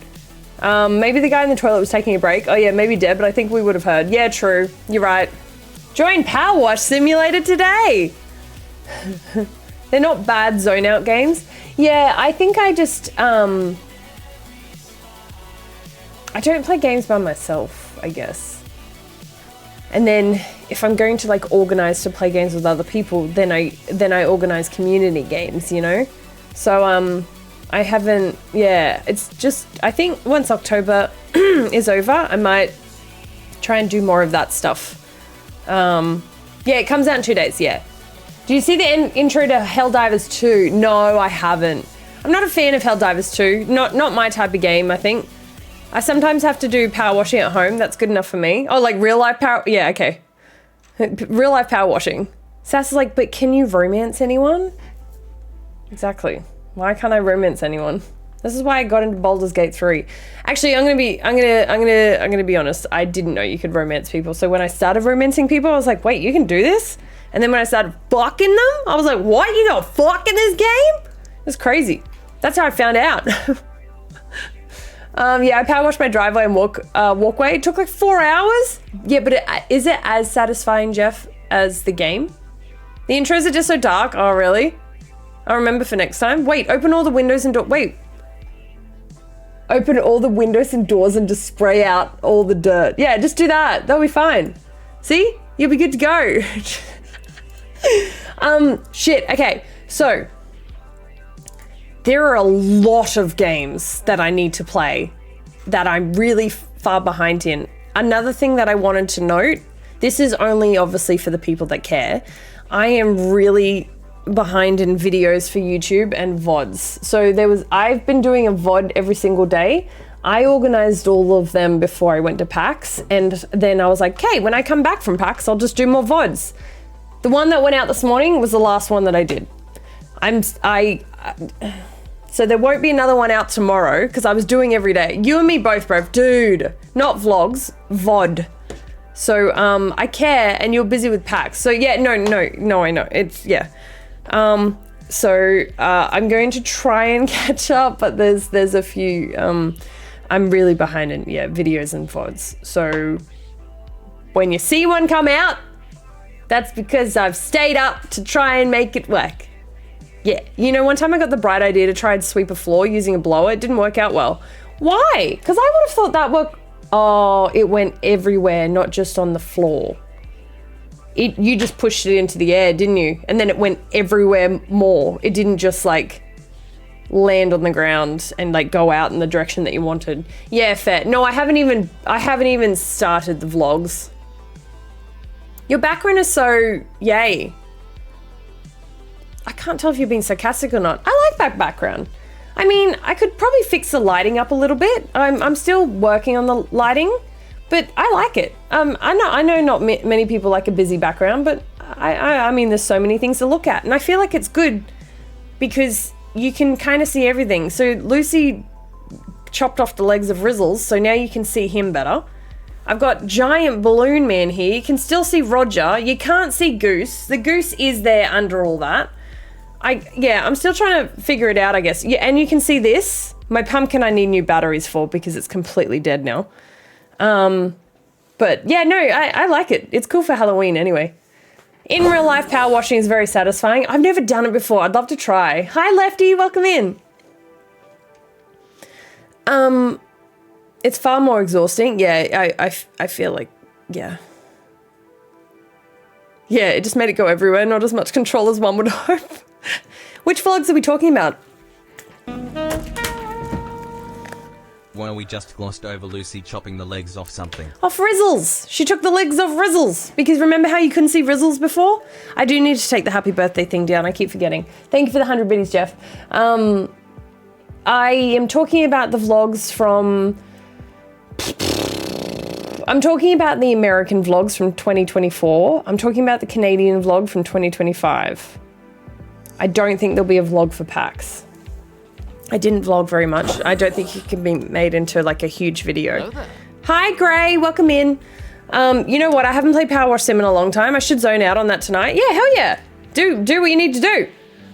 Maybe the guy in the toilet was taking a break. Oh yeah, maybe dead, but I think we would have heard. Yeah, true. You're right. Join Power Wash Simulator today. They're not bad zone out games. Yeah, I think I just, I don't play games by myself, I guess. And then if I'm going to like organize to play games with other people, then I organize community games, you know? So, I haven't, yeah, it's just, I think once October is over, I might try and do more of that stuff. Yeah, it comes out in 2 days, yeah. Do you see the intro to Helldivers 2? No, I haven't. I'm not a fan of Helldivers 2. Not my type of game, I think. I sometimes have to do power washing at home. That's good enough for me. Oh, like real life power, yeah, okay. Real life power washing. Sass is like, but can you romance anyone? Exactly. Why can't I romance anyone? This is why I got into Baldur's Gate 3. Actually, I'm gonna be honest. I didn't know you could romance people. So when I started romancing people, I was like, wait, you can do this? And then when I started fucking them, I was like, what? You got fuck in this game? It's crazy. That's how I found out. Yeah, I power washed my driveway and walkway. It took like 4 hours. Yeah, but is it as satisfying, Jeff, as the game? The intros are just so dark. Oh, really? I'll remember for next time. Wait, open all the windows and doors. Wait. Open all the windows and doors and just spray out all the dirt. Yeah, just do that. That'll be fine. See? You'll be good to go. Shit. Okay, so there are a lot of games that I need to play that I'm really far behind in. Another thing that I wanted to note, this is only obviously for the people that care. I am really behind in videos for YouTube and VODs. So I've been doing a VOD every single day. I organized all of them before I went to PAX, and then I was like, okay, when I come back from PAX, I'll just do more VODs. The one that went out this morning was the last one that I did. So there won't be another one out tomorrow because I was doing every day. You and me both, bro. Dude, not vlogs, VOD. So I care, and you're busy with PAX. So yeah, no, I know. It's, yeah. So I'm going to try and catch up, but there's a few, I'm really behind in, yeah, videos and VODs. So when you see one come out, that's because I've stayed up to try and make it work. Yeah, you know, one time I got the bright idea to try and sweep a floor using a blower. It didn't work out well. Why? Because I would have thought that worked. Oh, it went everywhere, not just on the floor. You just pushed it into the air, didn't you? And then it went everywhere more. It didn't just like land on the ground and like go out in the direction that you wanted. Yeah, fair. No, I haven't even started the vlogs. Your background is so yay. I can't tell if you're being sarcastic or not. I like that background. I mean, I could probably fix the lighting up a little bit. I'm still working on the lighting, but I like it. I know not many people like a busy background, but I mean, there's so many things to look at, and I feel like it's good because you can kind of see everything. So Lucy chopped off the legs of Rizzles, so now you can see him better. I've got Giant Balloon Man here. You can still see Roger. You can't see Goose. The Goose is there under all that. I'm still trying to figure it out, I guess. Yeah, and you can see this. My pumpkin I need new batteries for because it's completely dead now. But yeah, no, I like it. It's cool for Halloween anyway. In real life, power washing is very satisfying. I've never done it before. I'd love to try. Hi, Lefty. Welcome in. It's far more exhausting. Yeah, I feel like, yeah. Yeah, it just made it go everywhere. Not as much control as one would hope. Which vlogs are we talking about? Well, we just glossed over Lucy chopping the legs off something. Off Rizzles. She took the legs off Rizzles. Because remember how you couldn't see Rizzles before? I do need to take the happy birthday thing down. I keep forgetting. Thank you for the 100 biddies, Jeff. I am talking about the vlogs from... I'm talking about the American vlogs from 2024. I'm talking about the Canadian vlog from 2025. I don't think there'll be a vlog for PAX. I didn't vlog very much. I don't think it can be made into like a huge video. Hello there. Hi, Gray. Welcome in. You know what? I haven't played Power Wash Sim in a long time. I should zone out on that tonight. Yeah, hell yeah. Do what you need to do.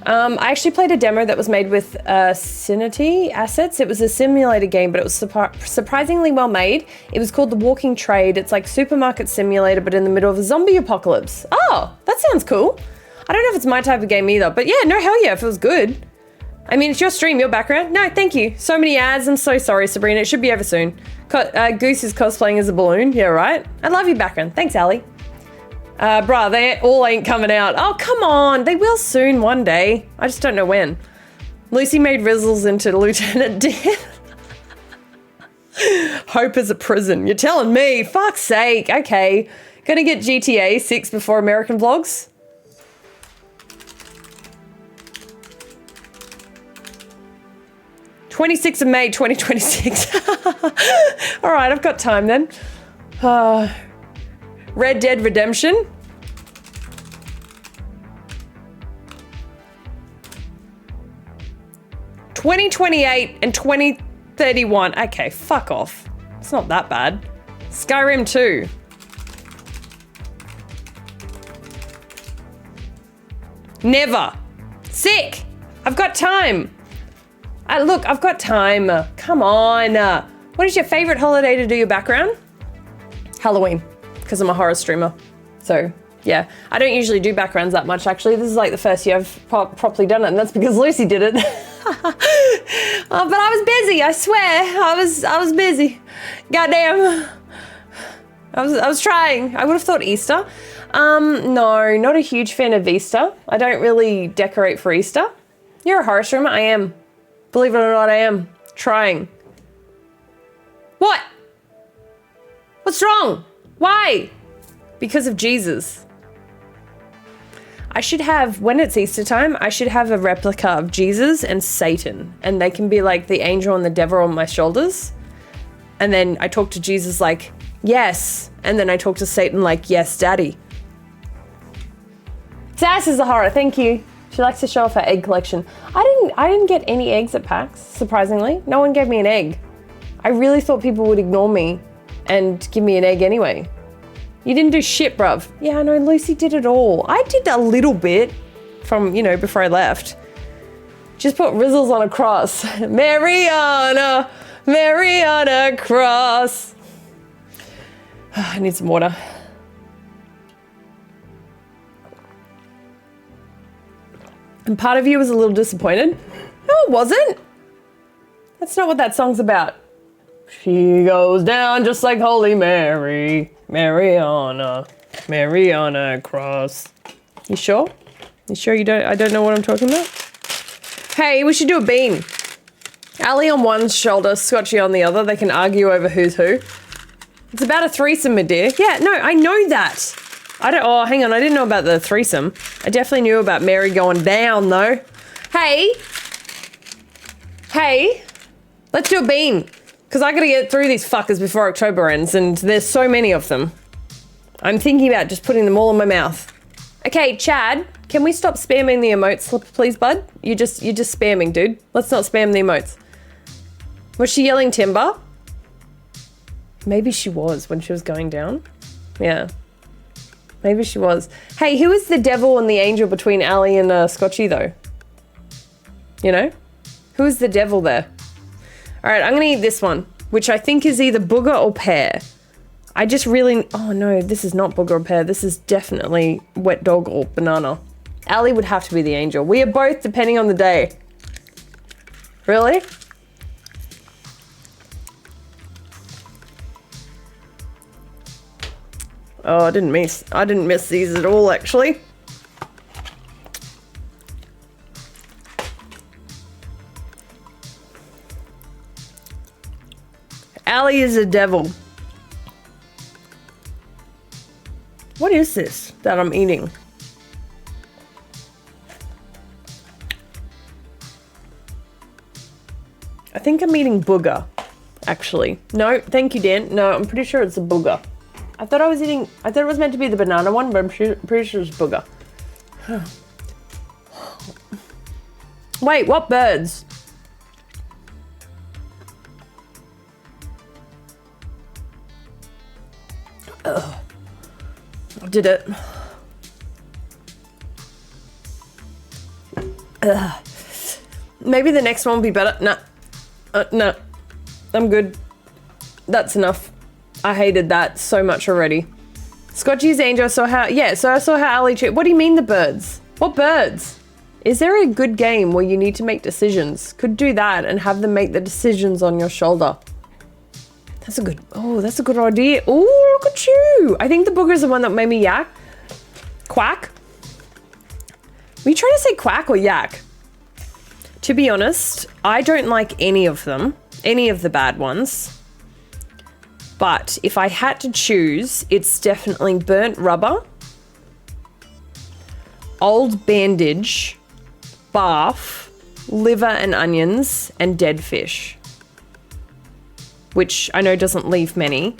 I actually played a demo that was made with Cinity assets. It was a simulator game, but it was surprisingly well made. It was called The Walking Trade. It's like supermarket simulator, but in the middle of a zombie apocalypse. Oh, that sounds cool. I don't know if it's my type of game either, but yeah, no, hell yeah, if it was good. I mean, it's your stream, your background. No, thank you. So many ads. I'm so sorry, Sabrina. It should be over soon. Goose is cosplaying as a balloon. Yeah, right. I love your background. Thanks, Ali. Bruh, they all ain't coming out. Oh, come on. They will soon one day. I just don't know when. Lucy made Rizzles into Lieutenant Dan. Hope is a prison. You're telling me. Fuck's sake. Okay. Gonna get GTA 6 before American Vlogs. May 26th, 2026. All right, I've got time then. Red Dead Redemption. $2028 and 2031. Okay, fuck off. It's not that bad. Skyrim 2. Never. Sick. I've got time. Look, I've got time. Come on. What is your favorite holiday to do your background? Halloween, because I'm a horror streamer. So, yeah. I don't usually do backgrounds that much, actually. This is like the first year I've properly done it, and that's because Lucy did it. But I was busy, I swear. I was busy. Goddamn. I was trying. I would have thought Easter. No, not a huge fan of Easter. I don't really decorate for Easter. You're a horror streamer? I am. Believe it or not, I am. Trying. What? What's wrong? Why? Because of Jesus. I should have, when it's Easter time, I should have a replica of Jesus and Satan. And they can be like the angel and the devil on my shoulders. And then I talk to Jesus like, yes. And then I talk to Satan like, yes, daddy. Sass is a horror, thank you. She likes to show off her egg collection. I didn't get any eggs at PAX, surprisingly. No one gave me an egg. I really thought people would ignore me and give me an egg anyway. You didn't do shit, bruv. Yeah, no, Lucy did it all. I did a little bit from, before I left. Just put Rizzles on a cross. Mariana, Mariana cross. I need some water. And part of you was a little disappointed. No, it wasn't. That's not what that song's about. She goes down just like Holy Mary. Mariana. Mariana cross. You sure? You sure you don't? I don't know what I'm talking about? Hey, we should do a beam. Ali on one shoulder, Scotchy on the other. They can argue over who's who. It's about a threesome, my dear. Yeah, no, I know that. Oh, hang on. I didn't know about the threesome. I definitely knew about Mary going down, though. Hey. Hey. Let's do a beam. Because I got to get through these fuckers before October ends, and there's so many of them. I'm thinking about just putting them all in my mouth. Okay, Chad, can we stop spamming the emotes, please, bud? You're just spamming, dude. Let's not spam the emotes. Was she yelling timber? Maybe she was when she was going down. Yeah. Maybe she was. Hey, who is the devil and the angel between Ali and Scotchy, though? You know? Who is the devil there? All right, I'm going to eat this one, which I think is either booger or pear. I just really... Oh, no, this is not booger or pear. This is definitely wet dog or banana. Ali would have to be the angel. We are both, depending on the day. Really? Oh, I didn't miss these at all, actually. Ali is a devil. What is this that I'm eating? I think I'm eating booger, actually. No, thank you, Dan. No, I'm pretty sure it's a booger. I thought it was meant to be the banana one, but I'm pretty sure it's booger. Wait, what birds? Ugh. I did it. Maybe the next one will be better. No, I'm good. That's enough. I hated that so much already. Scotchy's Angel saw how, so I saw how Ali what do you mean the birds? What birds? Is there a good game where you need to make decisions? Could do that and have them make the decisions on your shoulder. That's a good idea. Oh, look at you. I think the booger's the one that made me yak. Quack. Were you trying to say quack or yak? To be honest, I don't like any of them, any of the bad ones. But if I had to choose, it's definitely burnt rubber, old bandage, bath, liver and onions, and dead fish. Which I know doesn't leave many,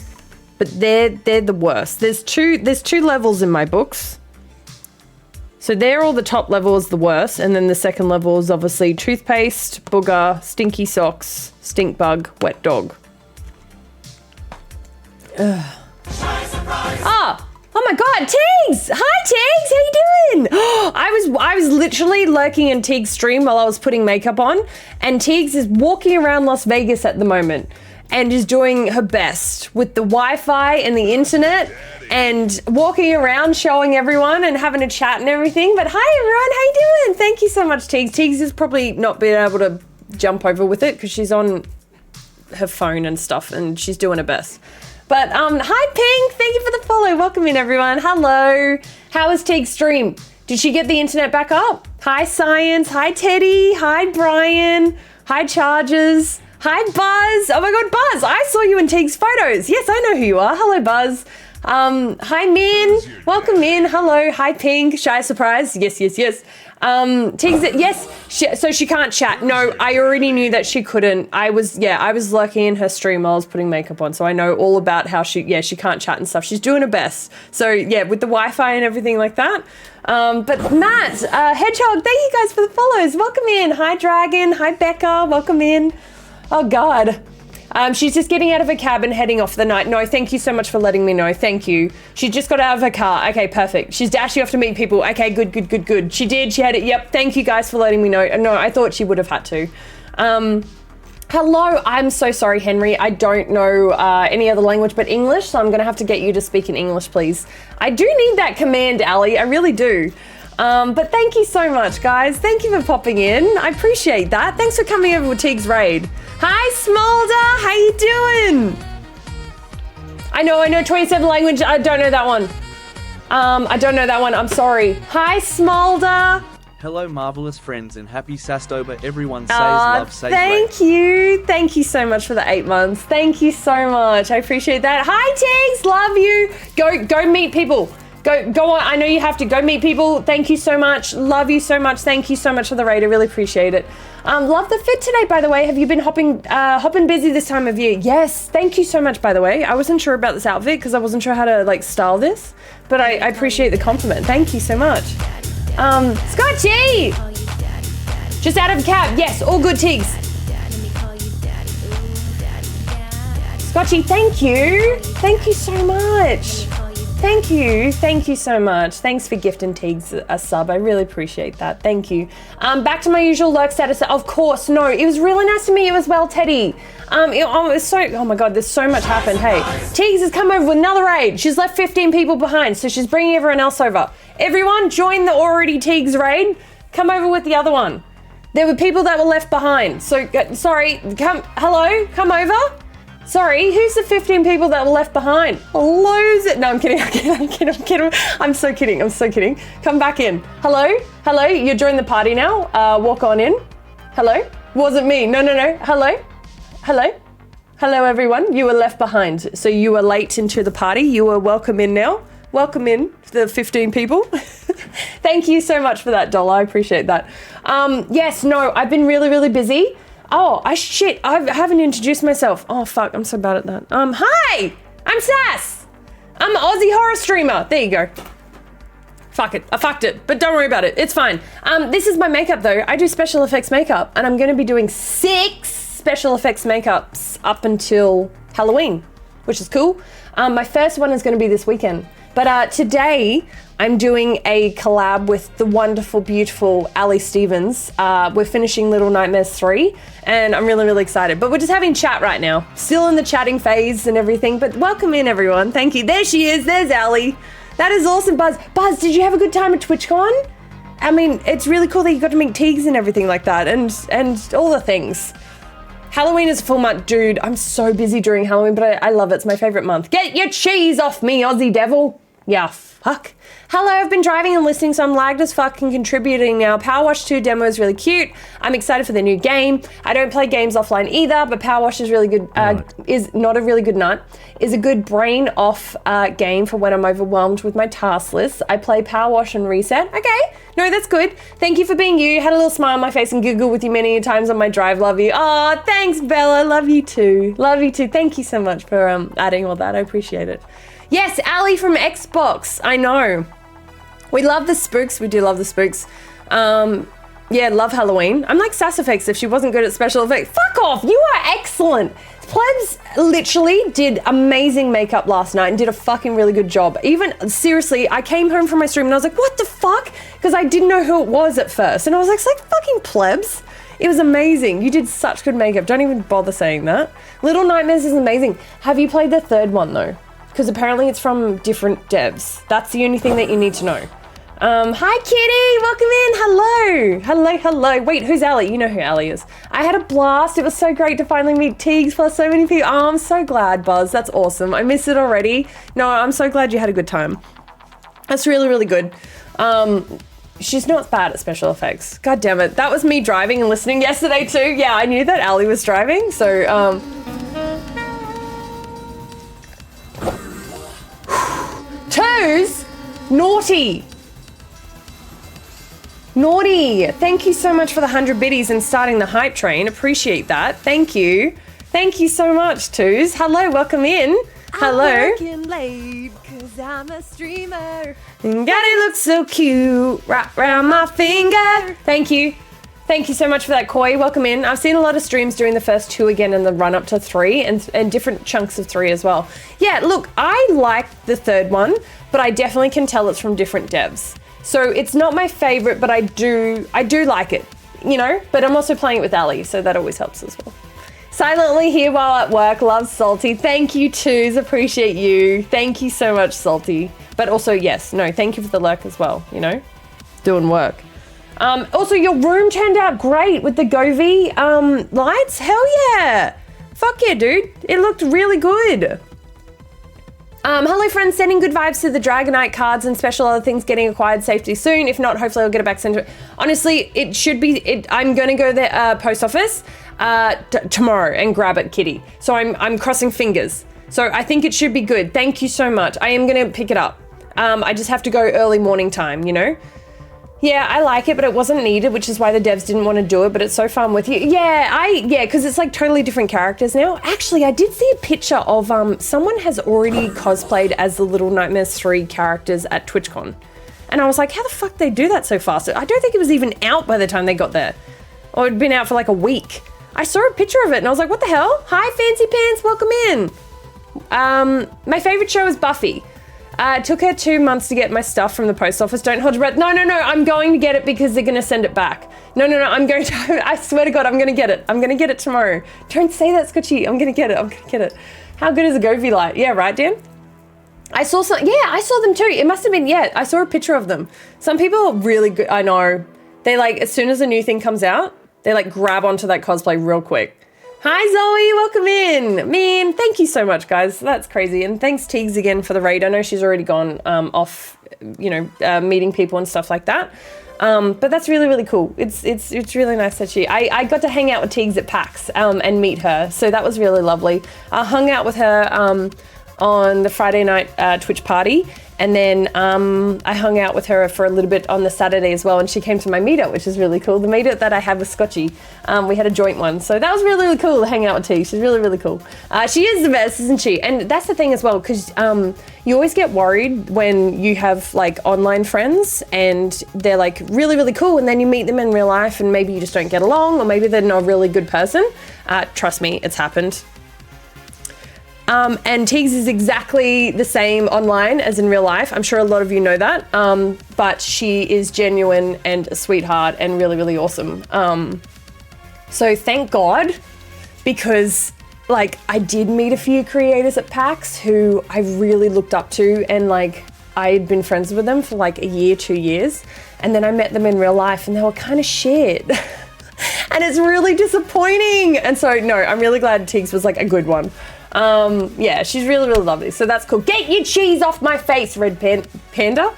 but they're the worst. There's two levels in my books. So they're all the top level is the worst, and then the second level is obviously toothpaste, booger, stinky socks, stink bug, wet dog. Ugh. Oh my God, Teagues! Hi Teagues, how you doing? I was literally lurking in Teagues' stream while I was putting makeup on, and Teagues is walking around Las Vegas at the moment and is doing her best with the Wi-Fi and the internet and walking around showing everyone and having a chat and everything. But hi everyone, how you doing? Thank you so much, Teagues. Teagues has probably not been able to jump over with it because she's on her phone and stuff and she's doing her best. But hi Pink, thank you for the follow. Welcome in everyone. Hello. How was Teague's stream? Did she get the internet back up? Hi Science, hi Teddy, hi Brian, hi Charges, hi Buzz. Oh my God, Buzz, I saw you in Teague's photos. Yes, I know who you are. Hello Buzz. Hi Min, welcome in. Hello, hi Pink, Shy Surprise. Yes. Teague's, yes, so she can't chat. No, I already knew that she couldn't. I was lurking in her stream while I was putting makeup on, so I know all about how she can't chat and stuff. She's doing her best. So yeah, with the Wi-Fi and everything like that. But Matt, Hedgehog, thank you guys for the follows. Welcome in. Hi Dragon, hi Becca, welcome in. Oh God. She's just getting out of her cab and heading off for the night. No, thank you so much for letting me know. Thank you. She just got out of her car. Okay, perfect. She's dashing off to meet people. Okay, good. She did. She had it. Yep. Thank you guys for letting me know. No, I thought she would have had to. Hello. I'm so sorry, Henry. I don't know any other language but English, so I'm going to have to get you to speak in English, please. I do need that command, Ali. I really do. But thank you so much, guys. Thank you for popping in. I appreciate that. Thanks for coming over with Teague's Raid. Hi, Smolder. How you doing? I know 27 language. I don't know that one. I'm sorry. Hi, Smolder. Hello, marvelous friends, and happy Sastober. Everyone says love, says thank you. Thank you so much for the 8 months. Thank you so much. I appreciate that. Hi, Teagues. Love you. Go meet people. Go on. I know you have to go meet people. Thank you so much. Love you so much. Thank you so much for the raid. I really appreciate it. Love the fit today, by the way. Have you been hopping busy this time of year? Yes. Thank you so much, by the way. I wasn't sure about this outfit because I wasn't sure how to style this, but I appreciate the compliment. Thank you so much. Scotchy! Just out of a cab. Yes, all good, Tiggs. Scotchy, thank you. Thank you so much. Thank you so much. Thanks for gifting Teagues a sub. I really appreciate that. Thank you. Back to my usual lurk status. Of course, no, it was really nice to meet you as well, Teddy. Oh my God, there's so much happened. Hey, Teagues has come over with another raid. She's left 15 people behind, so she's bringing everyone else over. Everyone join the already Teagues raid. Come over with the other one. There were people that were left behind. So, sorry, come over. Sorry, who's the 15 people that were left behind? Lose it. No, I'm kidding. I'm so kidding. Come back in. Hello, you joined the party now. Walk on in. Hello, wasn't me. No. Hello, everyone. You were left behind. So you were late into the party. You are welcome in now. Welcome in, the 15 people. Thank you so much for that, Doll. I appreciate that. Yes, no, I've been really, really busy. Oh, I haven't introduced myself. Oh, fuck, I'm so bad at that. Hi, I'm Sass. I'm an Aussie horror streamer. There you go. Fuck it, I fucked it, but don't worry about it. It's fine. This is my makeup though. I do special effects makeup and I'm gonna be doing 6 special effects makeups up until Halloween, which is cool. My first one is gonna be this weekend. But today, I'm doing a collab with the wonderful, beautiful Ali Stevens. We're finishing Little Nightmares 3, and I'm really, really excited. But we're just having chat right now. Still in the chatting phase and everything, but welcome in, everyone. Thank you. There she is. There's Ali. That is awesome, Buzz. Buzz, did you have a good time at TwitchCon? I mean, it's really cool that you got to meet Teagues and everything like that, and all the things. Halloween is a full month. Dude, I'm so busy during Halloween, but I love it. It's my favorite month. Get your cheese off me, Aussie devil. Yeah, fuck. Hello, I've been driving and listening, so I'm lagged as fuck and contributing now. Power Wash 2 demo is really cute. I'm excited for the new game. I don't play games offline either, but Power Wash is really good. Is not a really good nut. Is a good brain off game for when I'm overwhelmed with my task list. I play Power Wash and Reset. Okay, no, that's good. Thank you for being you. Had a little smile on my face and giggle with you many times on my drive. Love you. Oh, thanks, Bella. Love you too. Love you too. Thank you so much for adding all that. I appreciate it. Yes, Ali from Xbox. I know. We love the spooks. We do love the spooks. Yeah, love Halloween. I'm like Sassafix if she wasn't good at special effects. Fuck off. You are excellent. Plebs literally did amazing makeup last night and did a fucking really good job. Even, seriously, I came home from my stream and I was like, what the fuck? Because I didn't know who it was at first. And I was like, it's like fucking Plebs. It was amazing. You did such good makeup. Don't even bother saying that. Little Nightmares is amazing. Have you played the third one though? Because apparently it's from different devs. That's the only thing that you need to know. Hi Kitty, welcome in, hello. Hello, hello. Wait, who's Ali? You know who Ali is. I had a blast. It was so great to finally meet Teagues plus so many people. Oh, I'm so glad, Buzz. That's awesome. I missed it already. No, I'm so glad you had a good time. That's really, really good. She's not bad at special effects. God damn it. That was me driving and listening yesterday too. Yeah, I knew that Ali was driving, so, Twos, naughty. Naughty. Thank you so much for the 100 biddies and starting the hype train. Appreciate that. Thank you. Thank you so much, Twos. Hello, welcome in. Hello. I'm working late 'cause I'm a streamer. And Daddy looks so cute. Wrap round my finger. Thank you. Thank you so much for that, Koi. Welcome in. I've seen a lot of streams doing the first 2 again in the run up to 3 and different chunks of 3 as well. Yeah, look, I like the third one, but I definitely can tell it's from different devs. So it's not my favorite, but I do like it, you know, but I'm also playing it with Ali, so that always helps as well. Silently here while at work, love Salty. Thank you, Twos, appreciate you. Thank you so much, Salty. But also, yes, no, thank you for the lurk as well, you know, doing work. Also, your room turned out great with the Govee lights. Hell yeah. Fuck yeah, dude. It looked really good. Hello friends, sending good vibes to the Dragonite cards and special other things getting acquired safety soon. If not, hopefully I'll get it back sent to. Honestly, it should be, I'm gonna go to the post office tomorrow and grab it, Kitty. So I'm crossing fingers. So I think it should be good. Thank you so much. I am gonna pick it up. I just have to go early morning time, you know? Yeah, I like it, but it wasn't needed, which is why the devs didn't want to do it, but it's so fun with you. Yeah, because it's like totally different characters now. Actually, I did see a picture of, someone has already cosplayed as the Little Nightmares 3 characters at TwitchCon. And I was like, how the fuck they do that so fast? I don't think it was even out by the time they got there. Or it'd been out for like a week. I saw a picture of it and I was like, what the hell? Hi, Fancy Pants, welcome in. My favorite show is Buffy. It took her 2 months to get my stuff from the post office. Don't hold your breath. No, I'm going to get it because they're going to send it back. No, I'm going to, I swear to God, I'm going to get it. I'm going to get it tomorrow. Don't say that, Scotchy. I'm going to get it. How good is a Govee light? Yeah, right, Dan? I saw some, yeah, I saw them too. It must have been, yeah, I saw a picture of them. Some people are really good. I know. They like, as soon as a new thing comes out, they like grab onto that cosplay real quick. Hi Zoe, welcome in. Man, thank you so much, guys. That's crazy. And thanks Teagues again for the raid. I know she's already gone off, you know, meeting people and stuff like that. But that's really, really cool. It's really nice that I got to hang out with Teagues at PAX and meet her. So that was really lovely. I hung out with her on the Friday night Twitch party. And then I hung out with her for a little bit on the Saturday as well, and she came to my meetup, which is really cool. The meetup that I had with Scotchy, we had a joint one. So that was really, really cool to hang out with T. She's really, really cool. She is the best, isn't she? And that's the thing as well, because you always get worried when you have like online friends and they're like really, really cool, and then you meet them in real life and maybe you just don't get along, or maybe they're not a really good person. Trust me, it's happened. And Teagues is exactly the same online as in real life. I'm sure a lot of you know that. But she is genuine and a sweetheart and really, really awesome. So thank God, because like I did meet a few creators at PAX who I really looked up to, and like I had been friends with them for like a year, 2 years. And then I met them in real life and they were kind of shit. And it's really disappointing. And so, no, I'm really glad Teagues was like a good one. Yeah, she's really, really lovely. So that's cool. Get your cheese off my face, Red Panda.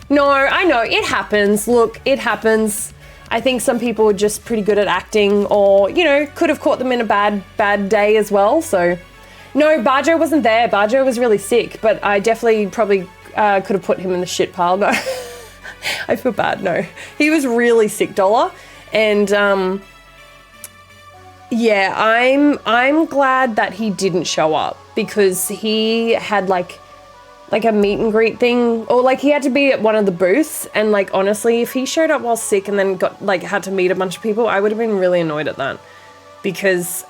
No, I know, it happens. Look, it happens. I think some people are just pretty good at acting, or, you know, could have caught them in a bad day as well. So, no, Barjo wasn't there. Barjo was really sick, but I definitely probably could have put him in the shit pile. No, I feel bad. No, he was really sick, Dollar. And, yeah, I'm glad that he didn't show up, because he had like a meet and greet thing, or like he had to be at one of the booths, and like honestly, if he showed up while sick and then got like had to meet a bunch of people, I would have been really annoyed at that, because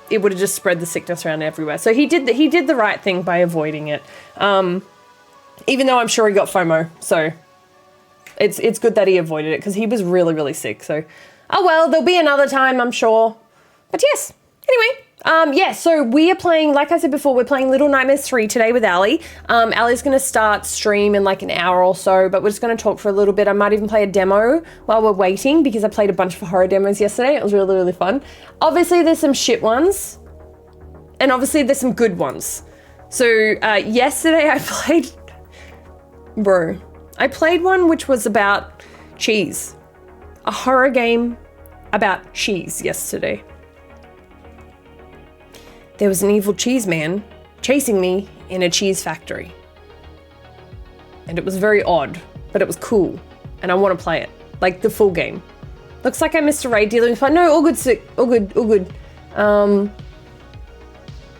it would have just spread the sickness around everywhere. So he did the right thing by avoiding it, even though I'm sure he got FOMO. So it's good that he avoided it, because he was really, really sick. So oh well, there'll be another time, I'm sure. But yes, anyway. Yeah, so we are playing, like I said before, we're playing Little Nightmares 3 today with Ali. Ali's going to start stream in like an hour or so, but we're just going to talk for a little bit. I might even play a demo while we're waiting, because I played a bunch of horror demos yesterday. It was really, really fun. Obviously, there's some shit ones, and obviously there's some good ones. So yesterday I played... Bro, I played one which was about cheese. A horror game about cheese yesterday. There was an evil cheese man chasing me in a cheese factory. And it was very odd, but it was cool. And I want to play it. Like the full game. Looks like I missed a raid dealing with fun. No, all good, sick. All good, all good.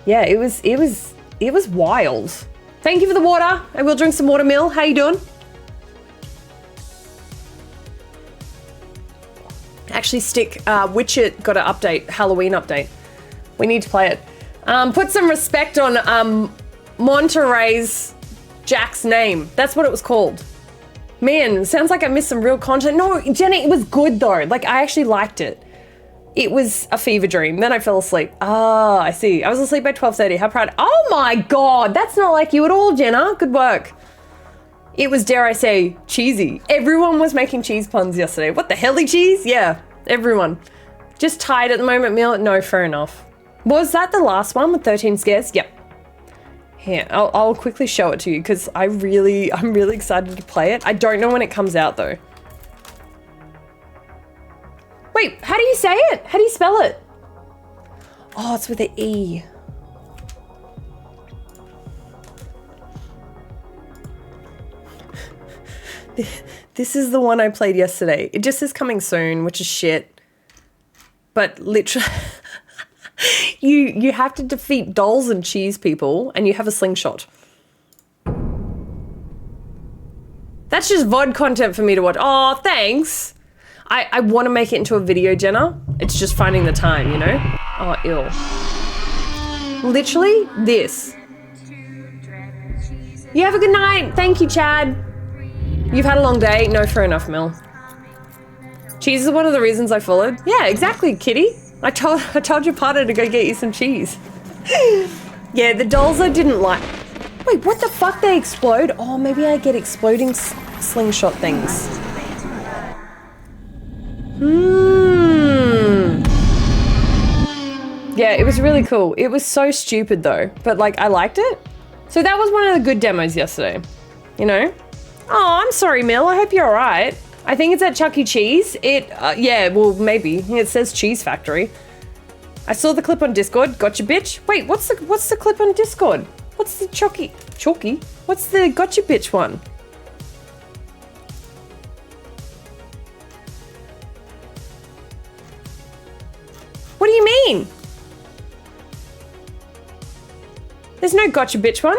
Yeah, it was wild. Thank you for the water. I will drink some watermill. How you doing? Actually, Stick, Witcher got an update, Halloween update. We need to play it. Put some respect on Monterey's Jack's name. That's what it was called. Man, sounds like I missed some real content. No, Jenny, it was good though. Like, I actually liked it. It was a fever dream. Then I fell asleep. Ah, I see. I was asleep by 12:30. How proud. Oh my God, that's not like you at all, Jenna. Good work. It was, dare I say, cheesy. Everyone was making cheese puns yesterday. What the helly cheese? Yeah, everyone. Just tired at the moment, Mill. No, fair enough. Was that the last one with 13 scares? Yep. Here, I'll quickly show it to you, because I'm really excited to play it. I don't know when it comes out though. Wait, how do you say it? How do you spell it? Oh, it's with an E. This is the one I played yesterday. It just says coming soon, which is shit. But literally... You have to defeat dolls and cheese people, and you have a slingshot. That's just VOD content for me to watch. Oh, thanks. I want to make it into a video, Jenna. It's just finding the time, you know? Oh, ill. Literally, this. You have a good night. Thank you, Chad. You've had a long day. No, fair enough, Mel. Cheese is one of the reasons I followed. Yeah, exactly, kitty. I told your partner to go get you some cheese. Yeah, the dolls I didn't like. Wait, what the fuck? They explode? Oh, maybe I get exploding slingshot things. Yeah, it was really cool. It was so stupid though, but like I liked it. So that was one of the good demos yesterday, you know? Oh, I'm sorry, Mill. I hope you're all right. I think it's at Chuck E. Cheese. Yeah, well, maybe. It says Cheese Factory. I saw the clip on Discord. Gotcha, bitch. Wait, what's the clip on Discord? What's the Chalky? What's the Gotcha, bitch one? What do you mean? There's no Gotcha, bitch one.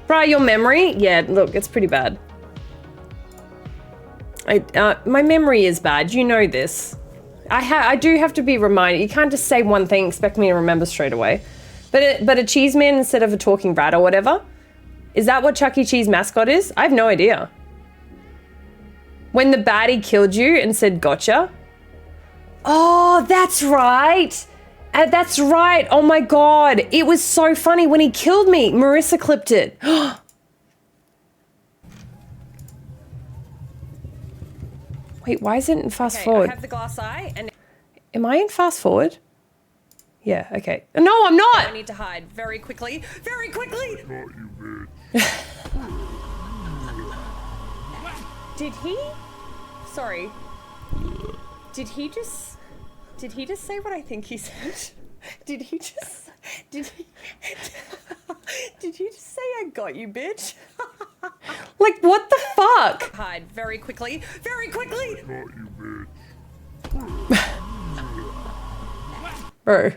Bruh, your memory? Yeah, look, it's pretty bad. My memory is bad. You know this. I do have to be reminded. You can't just say one thing, expect me to remember straight away. But a cheese man instead of a talking rat or whatever? Is that what Chuck E. Cheese mascot is? I have no idea. When the baddie killed you and said gotcha? Oh, that's right. That's right. Oh my God. It was so funny when he killed me. Marissa clipped it. Wait, why is it in fast forward? I have the glass eye and... Am I in fast forward? Yeah, okay. No, I'm not! I need to hide very quickly. Very quickly! Did he? Sorry. Did he just say what I think he said? Did he just say I got you, bitch? Like, what the fuck? Hide very quickly. Very quickly! Got you, bitch. Bro.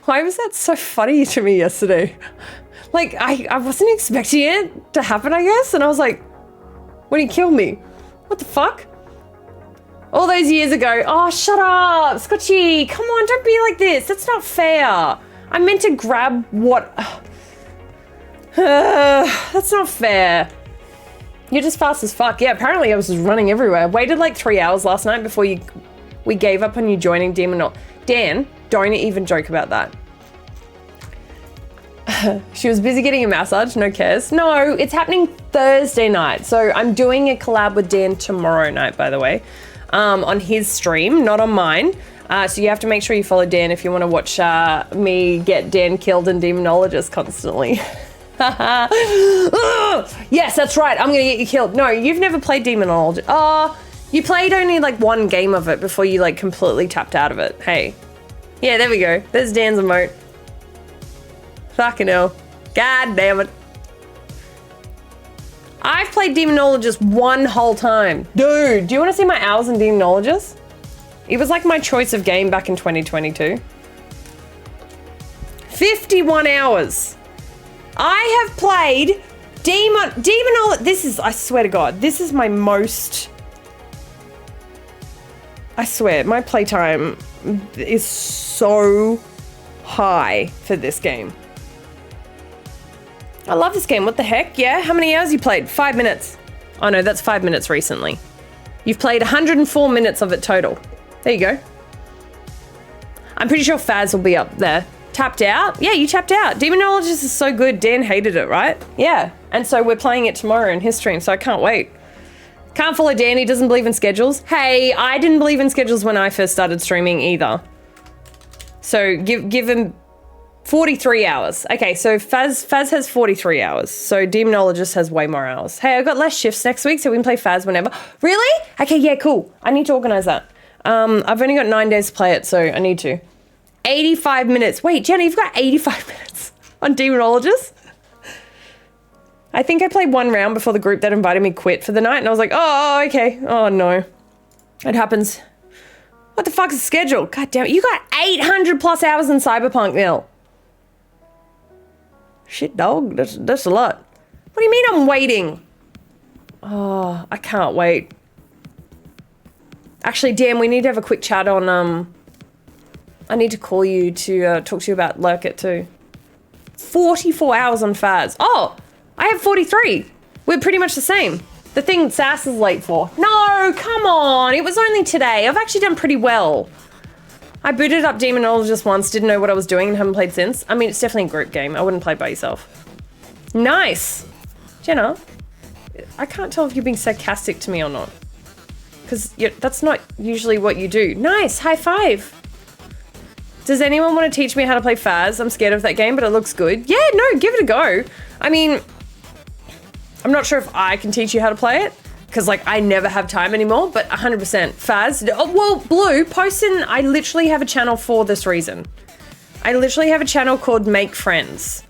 Why was that so funny to me yesterday? Like, I wasn't expecting it to happen, I guess. And I was like, when he killed me, what the fuck? All those years ago. Oh, shut up, Scotchy. Come on, don't be like this. That's not fair. I meant to grab what... that's not fair. You're just fast as fuck. Yeah, apparently I was just running everywhere. I waited like 3 hours last night before we gave up on you joining Demon. Dan, don't even joke about that. She was busy getting a massage, no cares. No, it's happening Thursday night. So I'm doing a collab with Dan tomorrow night, by the way, on his stream, not on mine. So you have to make sure you follow Dan if you want to watch me get Dan killed in Demonologist constantly. Yes, that's right. I'm going to get you killed. No, you've never played Demonologist. Oh, you played only like one game of it before you like completely tapped out of it. Hey. Yeah, there we go. There's Dan's emote. Fucking hell. God damn it. I've played Demonologist one whole time. Dude, do you want to see my hours in Demonologist? It was like my choice of game back in 2022. 51 hours. I have played Demonologist. This is, I swear to God, this is my most... I swear, my playtime is so high for this game. I love this game. What the heck? Yeah? How many hours you played? 5 minutes. Oh no, that's 5 minutes recently. You've played 104 minutes of it total. There you go. I'm pretty sure Faz will be up there. Tapped out? Yeah, you tapped out. Demonologist is so good. Dan hated it, right? Yeah. And so we're playing it tomorrow in his stream, so I can't wait. Can't follow Dan, he doesn't believe in schedules. Hey, I didn't believe in schedules when I first started streaming either. So give him 43 hours. Okay, so Faz has 43 hours. So Demonologist has way more hours. Hey, I've got less shifts next week, so we can play Faz whenever. Really? Okay, yeah, cool. I need to organize that. I've only got 9 days to play it, so I need to. 85 minutes. Wait, Jenna, you've got 85 minutes on Demonologist? I think I played one round before the group that invited me quit for the night, and I was like, oh, okay. Oh, no. It happens. What the fuck is the schedule? God damn it. You got 800 plus hours in Cyberpunk, Neil. Shit, dog. That's a lot. What do you mean I'm waiting? Oh, I can't wait. Actually, Dan, we need to have a quick chat on, I need to call you to talk to you about Lurk It too. 44 hours on Faz. Oh! I have 43. We're pretty much the same. The thing Sass is late for. No, come on. It was only today. I've actually done pretty well. I booted up Demonologist once, didn't know what I was doing and haven't played since. I mean, it's definitely a group game. I wouldn't play by yourself. Nice. Jenna, I can't tell if you're being sarcastic to me or not. Because that's not usually what you do. Nice, high five. Does anyone want to teach me how to play Faz? I'm scared of that game, but it looks good. Yeah, no, give it a go. I mean... I'm not sure if I can teach you how to play it, because like I never have time anymore, but 100% Faz. Oh, well, Blue, post in, I literally have a channel for this reason. I literally have a channel called Make Friends.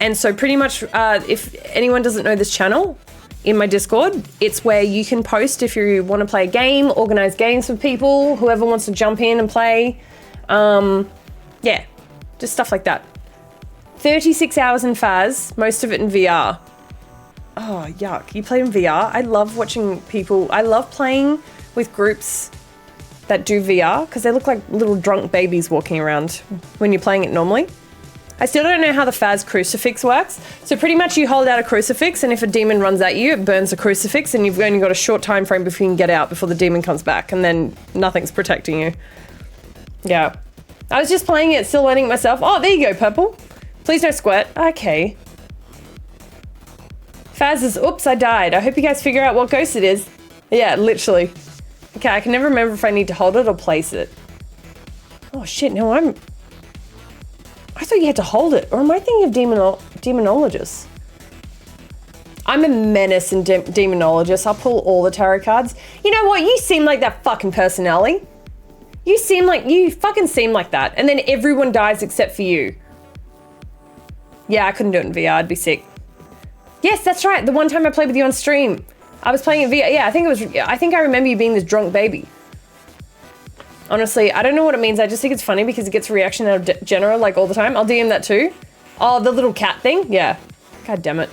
And so pretty much, if anyone doesn't know this channel, in my Discord, it's where you can post if you want to play a game, organize games for people, whoever wants to jump in and play. Yeah, just stuff like that. 36 hours in Faz, most of it in VR. Oh, yuck. You play in VR? I love watching people. I love playing with groups that do VR because they look like little drunk babies walking around when you're playing it normally. I still don't know how the Faz crucifix works. So pretty much you hold out a crucifix and if a demon runs at you, it burns the crucifix and you've only got a short time frame before you can get out before the demon comes back and then nothing's protecting you. Yeah. I was just playing it, still learning it myself. Oh, there you go, Purple. Please no squirt. Okay. Faz is, oops, I died. I hope you guys figure out what ghost it is. Yeah, literally. Okay, I can never remember if I need to hold it or place it. Oh shit, no, I thought you had to hold it. Or am I thinking of demonologist? I'm a menace in demonologist. I'll pull all the tarot cards. You know what? You seem like that fucking person, Ali. You fucking seem like that. And then everyone dies except for you. Yeah, I couldn't do it in VR. I'd be sick. Yes, that's right. The one time I played with you on stream. I was playing in VR. Yeah, I think I remember you being this drunk baby. Honestly, I don't know what it means. I just think it's funny because it gets a reaction out of Jenna like all the time. I'll DM that too. Oh, the little cat thing? Yeah. God damn it.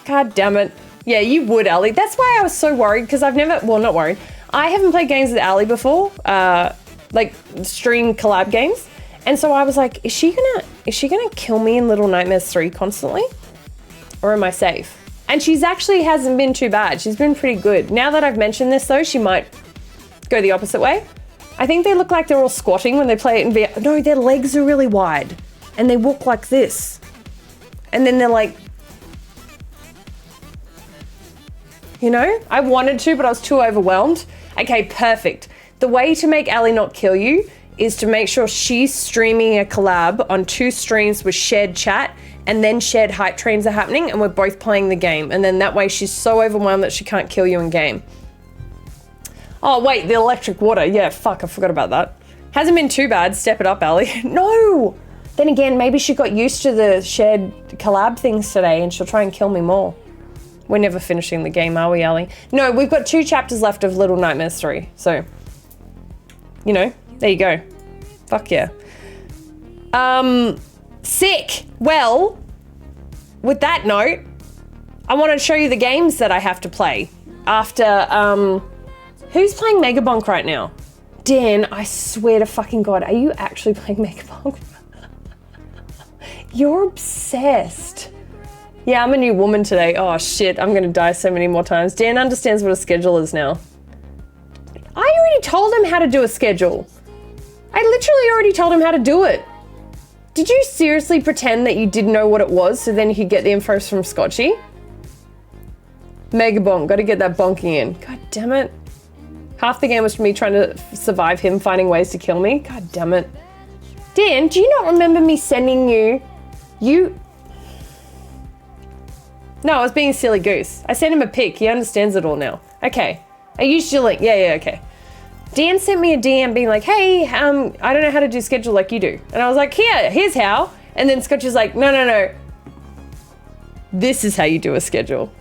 God damn it. Yeah, you would, Ali. That's why I was so worried because I've never, well, not worried. I haven't played games with Ali before, like stream collab games. And so I was like, is she gonna kill me in Little Nightmares 3 constantly? Or am I safe? And she's actually hasn't been too bad. She's been pretty good. Now that I've mentioned this though, she might go the opposite way. I think they look like they're all squatting when they play it in VR. No, their legs are really wide and they walk like this. And then they're like, you know, I wanted to, but I was too overwhelmed. Okay, perfect. The way to make Ali not kill you is to make sure she's streaming a collab on 2 streams with shared chat and then shared hype trains are happening and we're both playing the game. And then that way she's so overwhelmed that she can't kill you in game. Oh, wait, the electric water. Yeah, fuck, I forgot about that. Hasn't been too bad. Step it up, Ali. No! Then again, maybe she got used to the shared collab things today and she'll try and kill me more. We're never finishing the game, are we, Ali? No, we've got 2 chapters left of Little Nightmares 3. So, you know, there you go. Fuck yeah. Sick. Well, with that note, I want to show you the games that I have to play after, who's playing Megabonk right now? Dan, I swear to fucking God, are you actually playing Megabonk? You're obsessed. Yeah, I'm a new woman today. Oh shit, I'm gonna die so many more times. Dan understands what a schedule is now. I already told him how to do a schedule. I literally already told him how to do it. Did you seriously pretend that you didn't know what it was so then you could get the info from Scotchy? Megabonk, gotta get that bonking in. God damn it. Half the game was me trying to survive him finding ways to kill me. God damn it. Dan, do you not remember me sending you? No, I was being a silly goose. I sent him a pic. He understands it all now. Okay. I used your link. Yeah, okay. Dan sent me a DM being like, hey, I don't know how to do schedule like you do. And I was like, here's how. And then Scotch is like, no. This is how you do a schedule.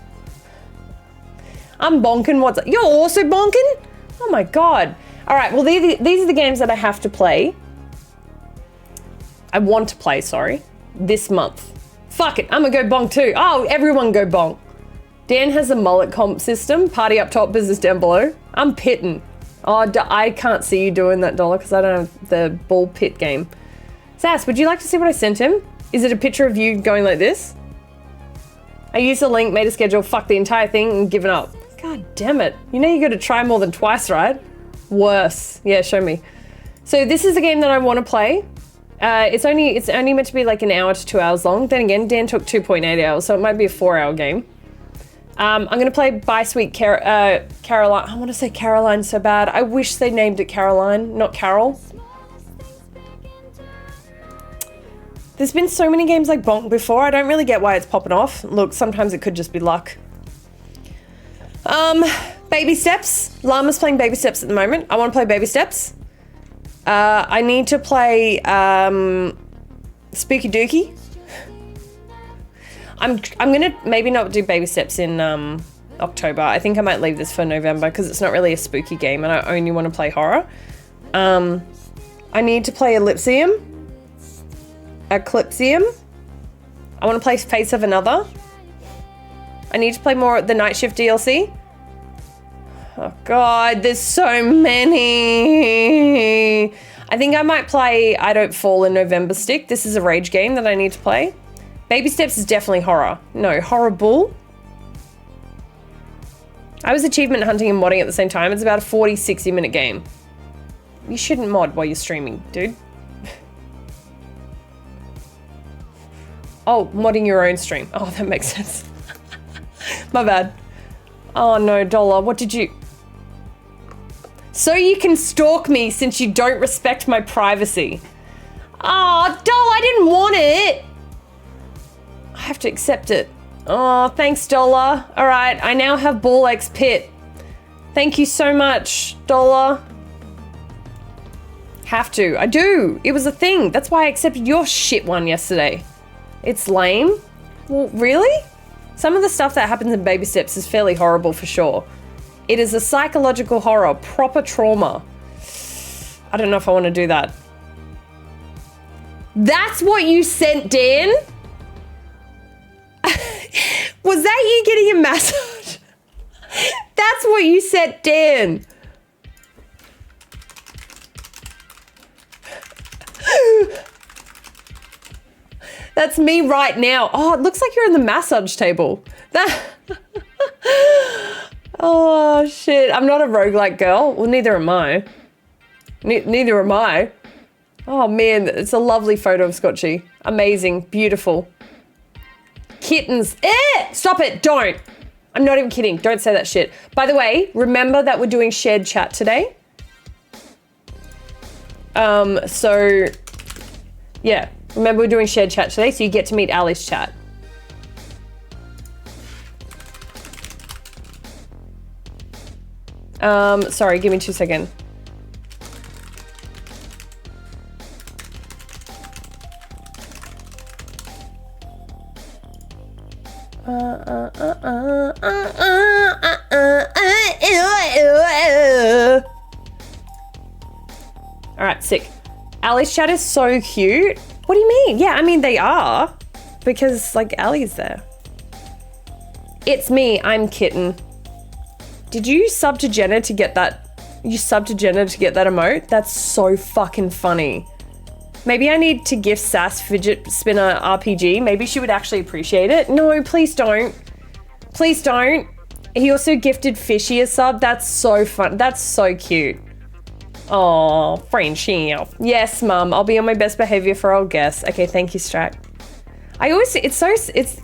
I'm bonking. You're also bonking? Oh my God. All right, well, these are the games that I have to play. I want to play, sorry, this month. Fuck it, I'm gonna go bonk too. Oh, everyone go bonk. Dan has a mullet comp system. Party up top, business down below. I'm pitting. Oh, I can't see you doing that, Dollar, because I don't have the ball pit game. Sass, would you like to see what I sent him? Is it a picture of you going like this? I used a link, made a schedule, fucked the entire thing, and given up. God damn it. You know you gotta try more than twice, right? Worse. Yeah, show me. So this is a game that I want to play. It's only meant to be like an hour to 2 hours long. Then again, Dan took 2.8 hours, so it might be a 4-hour game. I'm gonna play Bye Sweet Caroline. I want to say Caroline so bad. I wish they named it Caroline, not Carol. There's been so many games like Bonk before. I don't really get why it's popping off. Look, sometimes it could just be luck. Baby Steps. Llama's playing Baby Steps at the moment. I want to play Baby Steps. I need to play Spooky Dookie. I'm gonna maybe not do Baby Steps in October. I think I might leave this for November because it's not really a spooky game and I only want to play horror. I need to play Eclipsium. I want to play Face of Another. I need to play more the Night Shift DLC. Oh God, there's so many. I think I might play I Don't Fall in November Stick. This is a rage game that I need to play. Baby Steps is definitely horror. No, Horrible. I was achievement hunting and modding at the same time. It's about a 40, 60 minute game. You shouldn't mod while you're streaming, dude. Oh, modding your own stream. Oh, that makes sense. My bad. Oh no, Dollar, what did you... So you can stalk me since you don't respect my privacy. Oh, Dollar, I didn't want it. I have to accept it. Oh, thanks, Dollar. All right, I now have Ball X Pit. Thank you so much, Dollar. Have to. I do. It was a thing. That's why I accepted your shit one yesterday. It's lame. Well, really? Some of the stuff that happens in Baby Steps is fairly horrible for sure. It is a psychological horror, proper trauma. I don't know if I want to do that. That's what you sent, Dan? Was that you getting a massage? That's what you sent, Dan. That's me right now. Oh, it looks like you're on the massage table. Oh, shit. I'm not a roguelike girl. Well, neither am I. Neither am I. Oh, man. It's a lovely photo of Scotchy. Amazing. Beautiful. Kittens. Stop it. Don't. I'm not even kidding. Don't say that shit. By the way, remember that we're doing shared chat today. So, yeah. Remember we're doing shared chat today, so you get to meet Ali's chat. Sorry, give me 2 seconds. All right, sick. Ali's chat is so cute. What do you mean? Yeah, I mean, they are. Because, like, Ali's there. It's me, I'm Kitten. Did you sub to Jenna to get that? You sub to Jenna to get that emote? That's so fucking funny. Maybe I need to gift Sass Fidget Spinner RPG. Maybe she would actually appreciate it. No, please don't. Please don't. He also gifted Fishy a sub. That's so fun. That's so cute. Oh, friendship. Yes, Mum. I'll be on my best behavior for old guess. Okay, thank you, Strack. I always, it's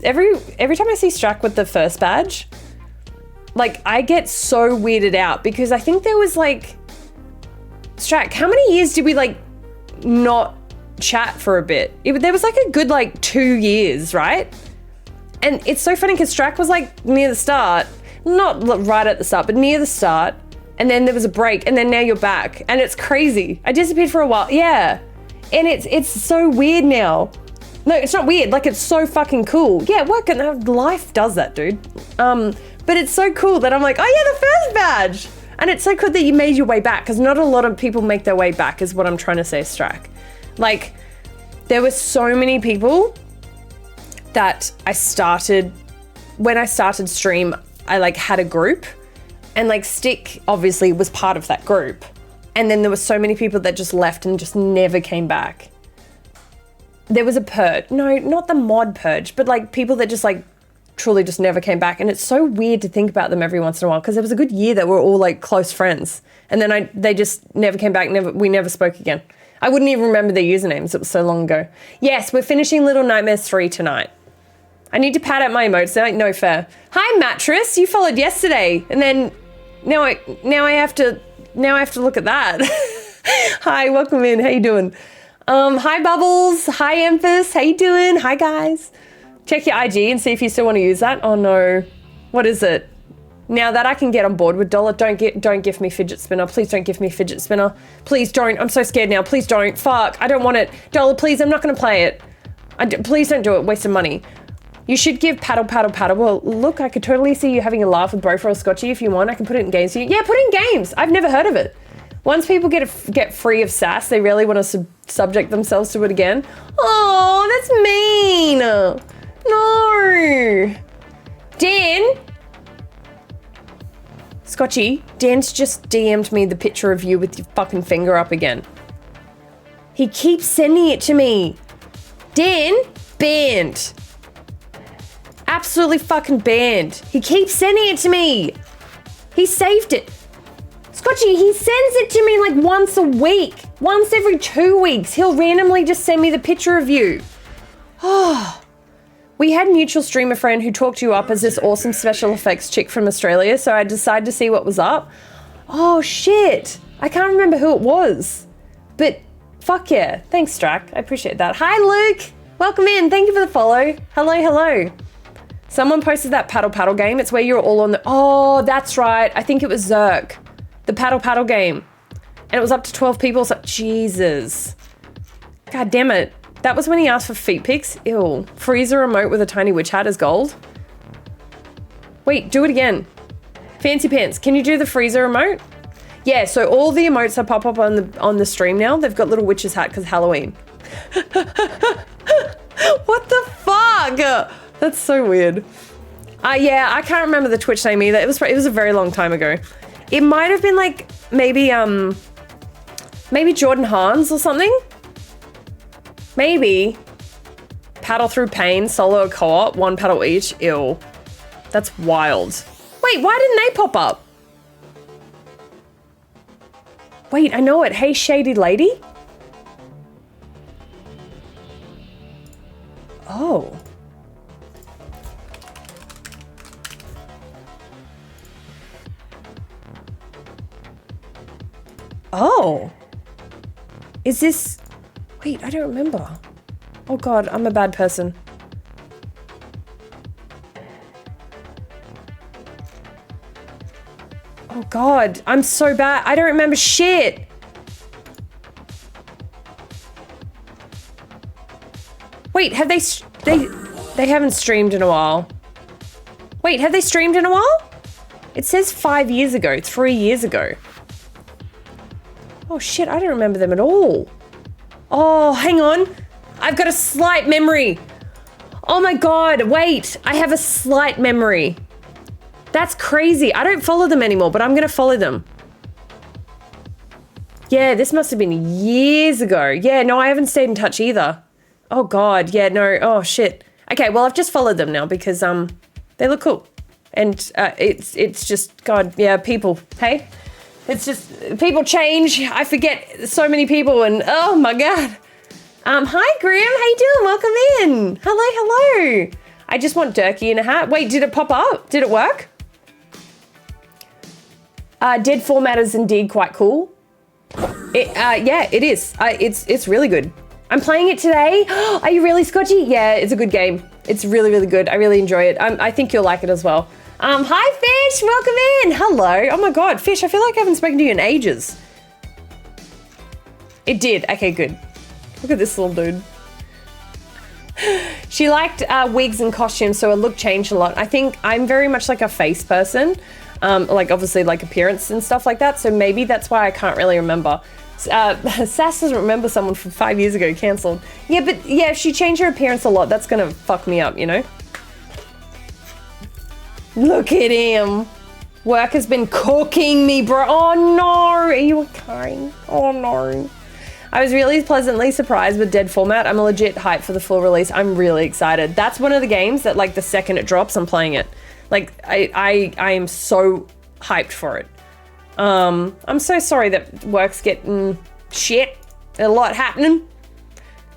every time I see Strack with the first badge, like, I get so weirded out because I think there was like, Strack, how many years did we like not chat for a bit? There was like a good like 2 years, right? And it's so funny because Strack was like near the start, not right at the start, but near the start. And then there was a break, and then now you're back. And it's crazy. I disappeared for a while. Yeah. And it's so weird now. No, it's not weird. Like, it's so fucking cool. Yeah, work and life does that, dude. But it's so cool that I'm like, oh yeah, the first badge. And it's so cool that you made your way back, because not a lot of people make their way back, is what I'm trying to say, Strack. Like, there were so many people that when I started stream, I like had a group. And like Stick obviously was part of that group. And then there were so many people that just left and just never came back. There was a purge. No, not the mod purge, but like people that just like truly just never came back. And it's so weird to think about them every once in a while because there was a good year that we're all like close friends. And then they just never came back. We never spoke again. I wouldn't even remember their usernames. It was so long ago. Yes, we're finishing Little Nightmares 3 tonight. I need to pad out my emotes. They're like, no fair. Hi, Mattress. You followed yesterday. And then now I have to look at that. Hi, welcome in. How you doing? Hi, Bubbles. Hi, Emphas. How you doing? Hi, guys. Check your IG and see if you still want to use that. Oh, no. What is it? Now that I can get on board with Dollar, don't gift me Fidget Spinner. Please don't gift me Fidget Spinner. Please don't. I'm so scared now. Please don't. Fuck. I don't want it. Dollar, please. I'm not going to play it. Please don't do it. Waste of money. You should give Paddle, Paddle, Paddle. Well, look, I could totally see you having a laugh with Bro for a Scotchy if you want. I can put it in games for you. Yeah, put it in games. I've never heard of it. Once people get free of sass, they really want to subject themselves to it again. Oh, that's mean. No. Dan? Scotchy, Dan's just DM'd me the picture of you with your fucking finger up again. He keeps sending it to me. Dan, banned. Absolutely fucking banned. He keeps sending it to me. He saved it. Scotchy, he sends it to me like once a week. Once every 2 weeks. He'll randomly just send me the picture of you. Oh. We had a mutual streamer friend who talked you up as this awesome special effects chick from Australia, so I decided to see what was up. Oh shit. I can't remember who it was. But fuck yeah. Thanks, Strack. I appreciate that. Hi, Luke. Welcome in. Thank you for the follow. Hello, hello. Someone posted that paddle paddle game. It's where you're all on the... Oh, that's right. I think it was Zerk. The paddle paddle game. And it was up to 12 people. So Jesus. God damn it. That was when he asked for feet pics. Ew. Freezer remote with a tiny witch hat as gold. Wait, do it again. Fancy pants. Can you do the freezer emote? Yeah, so all the emotes that pop up on the stream now, they've got little witch's hat because Halloween. What the fuck? That's so weird. Yeah, I can't remember the Twitch name either. It was a very long time ago. It might have been like maybe Jordan Hans or something. Maybe. Paddle through pain, solo or co-op, one paddle each. Ew. That's wild. Wait, why didn't they pop up? Wait, I know it. Hey, Shady Lady? Oh. Oh. Is this... Wait, I don't remember. Oh god, I'm a bad person. Oh god, I'm so bad. I don't remember shit. Wait, have they haven't streamed in a while. Wait, have they streamed in a while? It says 5 years ago, 3 years ago. Oh shit, I don't remember them at all. Oh, hang on. I've got a slight memory. Oh my god, wait. I have a slight memory. That's crazy. I don't follow them anymore, but I'm going to follow them. Yeah, this must have been years ago. Yeah, no, I haven't stayed in touch either. Oh god, yeah, no. Oh shit. Okay, well, I've just followed them now because they look cool. And it's just, god, yeah, people, hey? It's just, people change. I forget so many people and, oh my god. Hi Graham, how you doing? Welcome in. Hello. I just want Durkee in a hat. Wait, did it pop up? Did it work? Dead format is indeed quite cool. Yeah, it is. It's really good. I'm playing it today. Are you really, Scotchy? Yeah, it's a good game. It's really, really good. I really enjoy it. I think you'll like it as well. Hi Fish, welcome in. Hello. Oh my god, Fish, I feel like I haven't spoken to you in ages. It did. Okay, good. Look at this little dude. She liked wigs and costumes, so her look changed a lot. I think I'm very much like a face person, like obviously like appearance and stuff like that, so maybe that's why I can't really remember. Sass doesn't remember someone from 5 years ago, cancelled. Yeah, but yeah, if she changed her appearance a lot, that's gonna fuck me up, you know? Look at him. Work has been cooking me, bro. Oh no, are you okay? Oh no. I was really pleasantly surprised with Dead format. I'm a legit hype for the full release. I'm really excited. That's one of the games that like the second it drops, I'm playing it. Like I am so hyped for it. I'm so sorry that work's getting shit. A lot happening.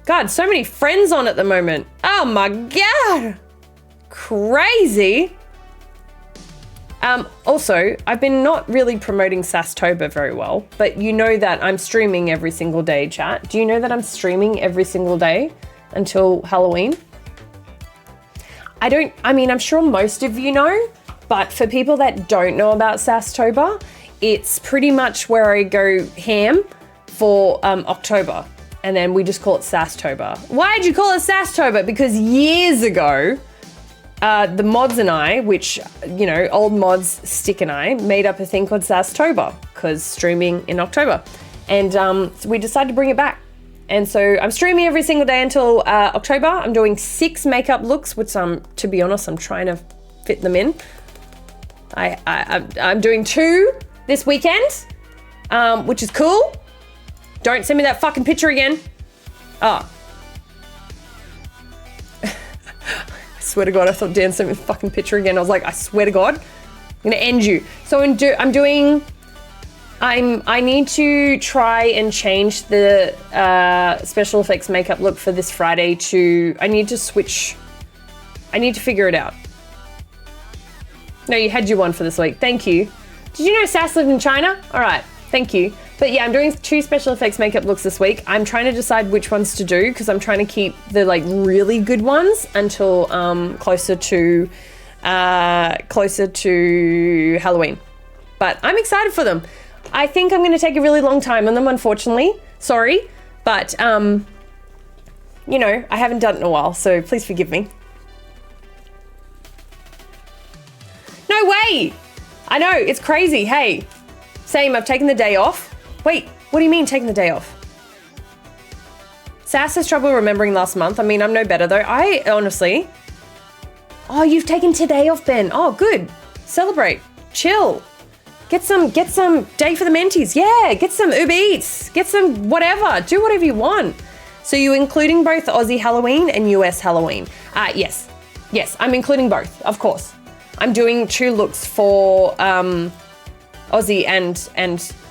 God, so many friends on at the moment. Oh my god. Crazy. Also, I've been not really promoting Sasstober very well, but you know that I'm streaming every single day, chat. Do you know that I'm streaming every single day until Halloween? I mean, I'm sure most of you know, but for people that don't know about Sasstober, it's pretty much where I go ham for October, and then we just call it Sasstober. Why'd you call it Sasstober? Because years ago, the mods and I, which, you know, old mods Stick and I, made up a thing called Sasstober, because streaming in October. And so we decided to bring it back. And so I'm streaming every single day until October. I'm doing 6 makeup looks, which to be honest, I'm trying to fit them in. I'm doing 2 this weekend, which is cool. Don't send me that fucking picture again. Oh. I swear to God, I thought Dan sent me the fucking picture again. I was like, I swear to God, I'm gonna end you. So I need to try and change the special effects makeup look for this Friday to, I need to figure it out. No, you had your one for this week. Thank you. Did you know Sass lived in China? All right, thank you. But yeah, I'm doing 2 special effects makeup looks this week. I'm trying to decide which ones to do because I'm trying to keep the like really good ones until closer to Halloween. But I'm excited for them. I think I'm going to take a really long time on them, unfortunately. Sorry, but you know, I haven't done it in a while, so please forgive me. No way! I know, it's crazy. Hey, same, I've taken the day off. Wait, what do you mean taking the day off? Sass has trouble remembering last month. I mean, I'm no better though. I honestly... Oh, you've taken today off, Ben. Oh, good. Celebrate. Chill. Get some day for the mentees. Yeah, get some Uber Eats. Get some whatever. Do whatever you want. So you're including both Aussie Halloween and US Halloween? Yes. Yes, I'm including both, of course. I'm doing 2 looks for Aussie and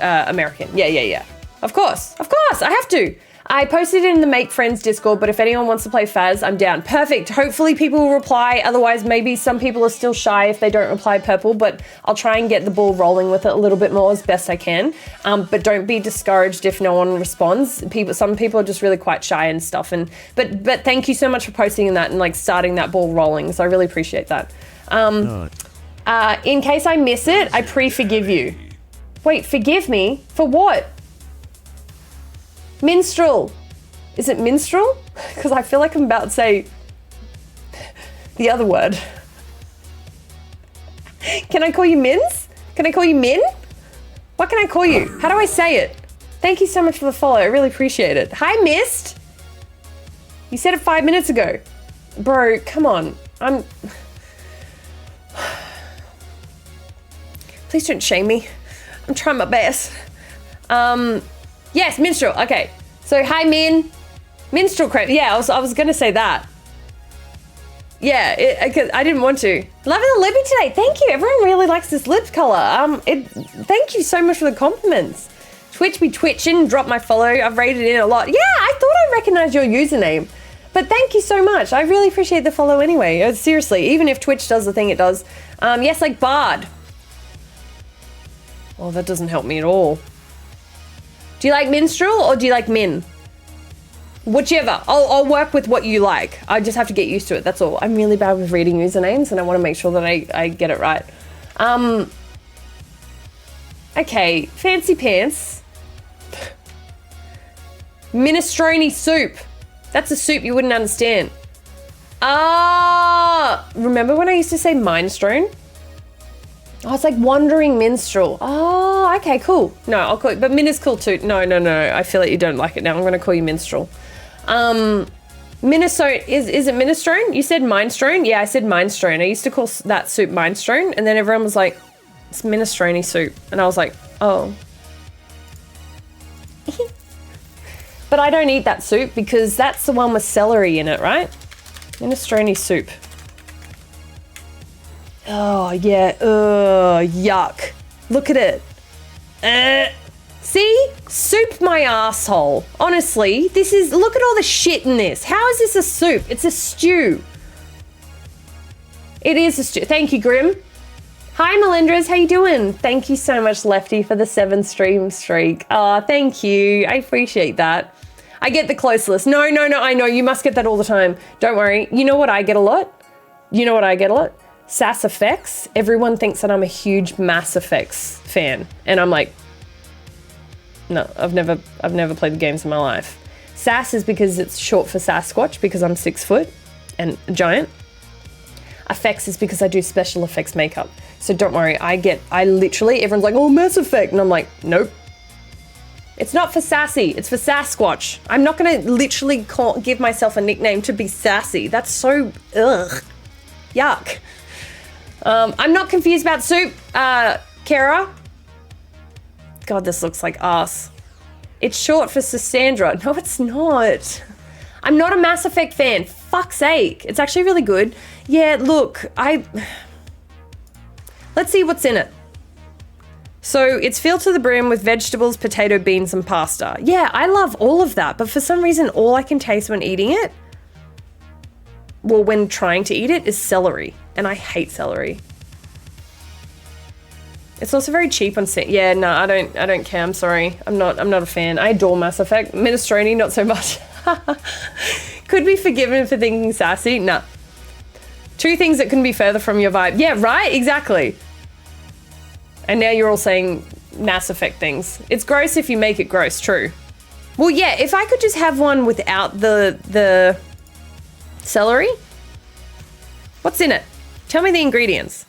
American. Yeah. Of course, I have to. I posted it in the Make Friends Discord, but if anyone wants to play Faz, I'm down. Perfect. Hopefully people will reply. Otherwise, maybe some people are still shy if they don't reply purple, but I'll try and get the ball rolling with it a little bit more as best I can. But don't be discouraged if no one responds. Some people are just really quite shy and stuff. But thank you so much for posting that and like starting that ball rolling. So I really appreciate that. In case I miss it, I pre-forgive you. Wait, forgive me? For what? Minstrel. Is it minstrel? Because I feel like I'm about to say the other word. Can I call you Mins? Can I call you Min? What can I call you? How do I say it? Thank you so much for the follow. I really appreciate it. Hi, Mist. You said it 5 minutes ago. Bro, come on. Please don't shame me. I'm trying my best. Yes, minstrel. Okay. So, hi, Min. Minstrel crepe. Yeah, I was going to say that. Yeah, I didn't want to. Loving the lippy today. Thank you. Everyone really likes this lip color. Thank you so much for the compliments. Twitch be twitching. Drop my follow. I've rated in a lot. Yeah, I thought I recognized your username. But thank you so much. I really appreciate the follow anyway. Seriously, even if Twitch does the thing it does. Yes, like Bard. Oh, that doesn't help me at all. Do you like minstrel or do you like min? Whichever. I'll work with what you like. I just have to get used to it. That's all. I'm really bad with reading usernames and I want to make sure that I get it right. Okay. Fancy pants. Minestrone soup. That's a soup you wouldn't understand. Remember when I used to say minestrone? Oh, it's like wandering minstrel. Oh, okay, cool. No, I'll call it, but min is cool too. No. I feel like you don't like it now. I'm going to call you minstrel. Minnesota, is it minestrone? You said minestrone? Yeah, I said minestrone. I used to call that soup minestrone, and then everyone was like, it's minestrone soup. And I was like, oh. But I don't eat that soup because that's the one with celery in it, right? Minestrone soup. Oh, yeah. Yuck. Look at it. See? Soup my asshole. Honestly, look at all the shit in this. How is this a soup? It's a stew. It is a stew. Thank you, Grim. Hi, Melindras. How you doing? Thank you so much, Lefty, for the 7 stream streak. Oh, thank you. I appreciate that. I get the close list. No. I know. You must get that all the time. Don't worry. You know what I get a lot? Sass Effects. Everyone thinks that I'm a huge Mass Effects fan. And I'm like, no, I've never played the games in my life. Sass is because it's short for Sasquatch because I'm 6 foot and a giant. Effects is because I do special effects makeup. So don't worry, I literally, everyone's like, oh, Mass Effect. And I'm like, nope. It's not for sassy, it's for Sasquatch. I'm not gonna literally give myself a nickname to be sassy. That's so, ugh, yuck. I'm not confused about soup, Kara. God, this looks like ass. It's short for Cassandra. No, it's not. I'm not a Mass Effect fan. Fuck's sake. It's actually really good. Yeah, look, let's see what's in it. So it's filled to the brim with vegetables, potato, beans, and pasta. Yeah, I love all of that, but for some reason, all I can taste when eating it, well, when trying to eat it, is celery, and I hate celery. It's also very cheap on set. Yeah, no, I don't care. I'm sorry. I'm not a fan. I adore Mass Effect. Minestrone, not so much. Could be forgiven for thinking sassy. Nah. Two things that couldn't be further from your vibe. Yeah, right? Exactly. And now you're all saying Mass Effect things. It's gross if you make it gross, true. Well, yeah, if I could just have one without the celery. What's in it? Tell me the ingredients.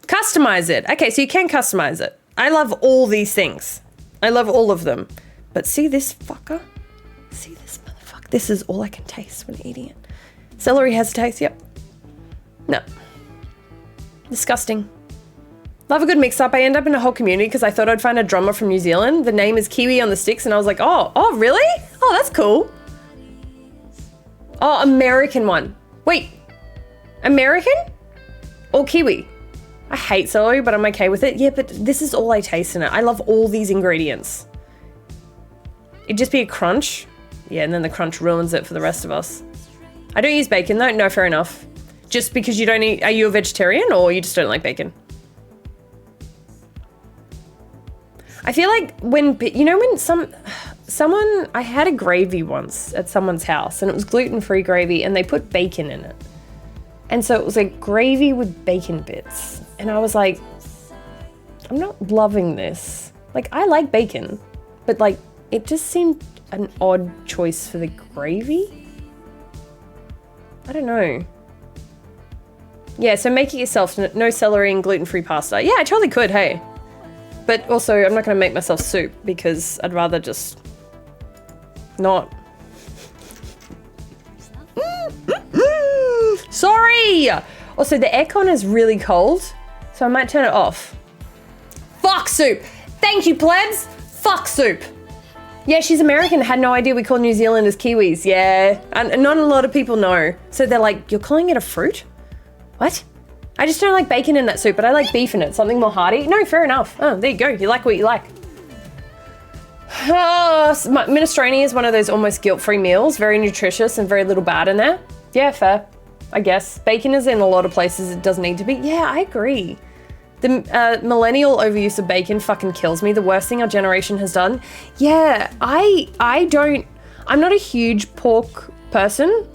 Customize it. Okay, so you can customize it. I love all these things. I love all of them. But see this fucker? See this motherfucker? This is all I can taste when eating it. Celery has a taste, yep. No. Disgusting. Love a good mix-up. I end up in a whole community because I thought I'd find a drummer from New Zealand. The name is Kiwi on the Sticks, and I was like, oh, really? Oh, that's cool. Oh, American one. Wait, American or Kiwi? I hate celery, but I'm okay with it. Yeah, but this is all I taste in it. I love all these ingredients. It'd just be a crunch. Yeah, and then the crunch ruins it for the rest of us. I don't use bacon though. No, fair enough. Just because you don't eat, are you a vegetarian or you just don't like bacon? I feel like when someone, I had a gravy once at someone's house and it was gluten-free gravy and they put bacon in it. And so it was like gravy with bacon bits. And I was like, I'm not loving this. Like, I like bacon, but like, it just seemed an odd choice for the gravy. I don't know. Yeah, so make it yourself. No celery and gluten-free pasta. Yeah, I totally could, hey. But also, I'm not going to make myself soup because I'd rather just not. Sorry! Also, the aircon is really cold, so I might turn it off. Fuck soup! Thank you, plebs! Fuck soup! Yeah, she's American. Had no idea we call New Zealanders Kiwis. Yeah, and not a lot of people know. So they're like, you're calling it a fruit? What? I just don't like bacon in that soup, but I like beef in it. Something more hearty. No, fair enough. Oh, there you go. You like what you like. Oh, minestrone is one of those almost guilt-free meals. Very nutritious and very little bad in there. Yeah, fair. I guess. Bacon is in a lot of places it doesn't need to be. Yeah, I agree. The millennial overuse of bacon fucking kills me. The worst thing our generation has done. Yeah, I'm not a huge pork person.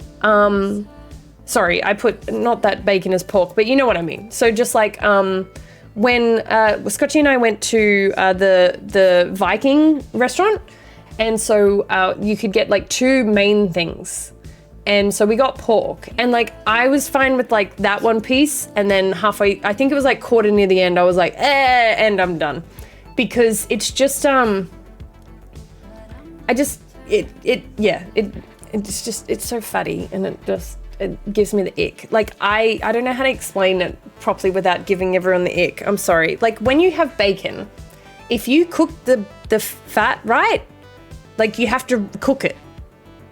Sorry, I put, not that bacon is pork, but you know what I mean. So just like when Scotchy and I went to the Viking restaurant, and so you could get like two main things. And so we got pork, and like I was fine with like that one piece, and then halfway, I think it was like quarter near the end, I was like, and I'm done. Because it's just, it's so fatty, and it gives me the ick. Like I don't know how to explain it properly without giving everyone the ick. I'm sorry. Like when you have bacon, if you cook the fat right, like you have to cook it,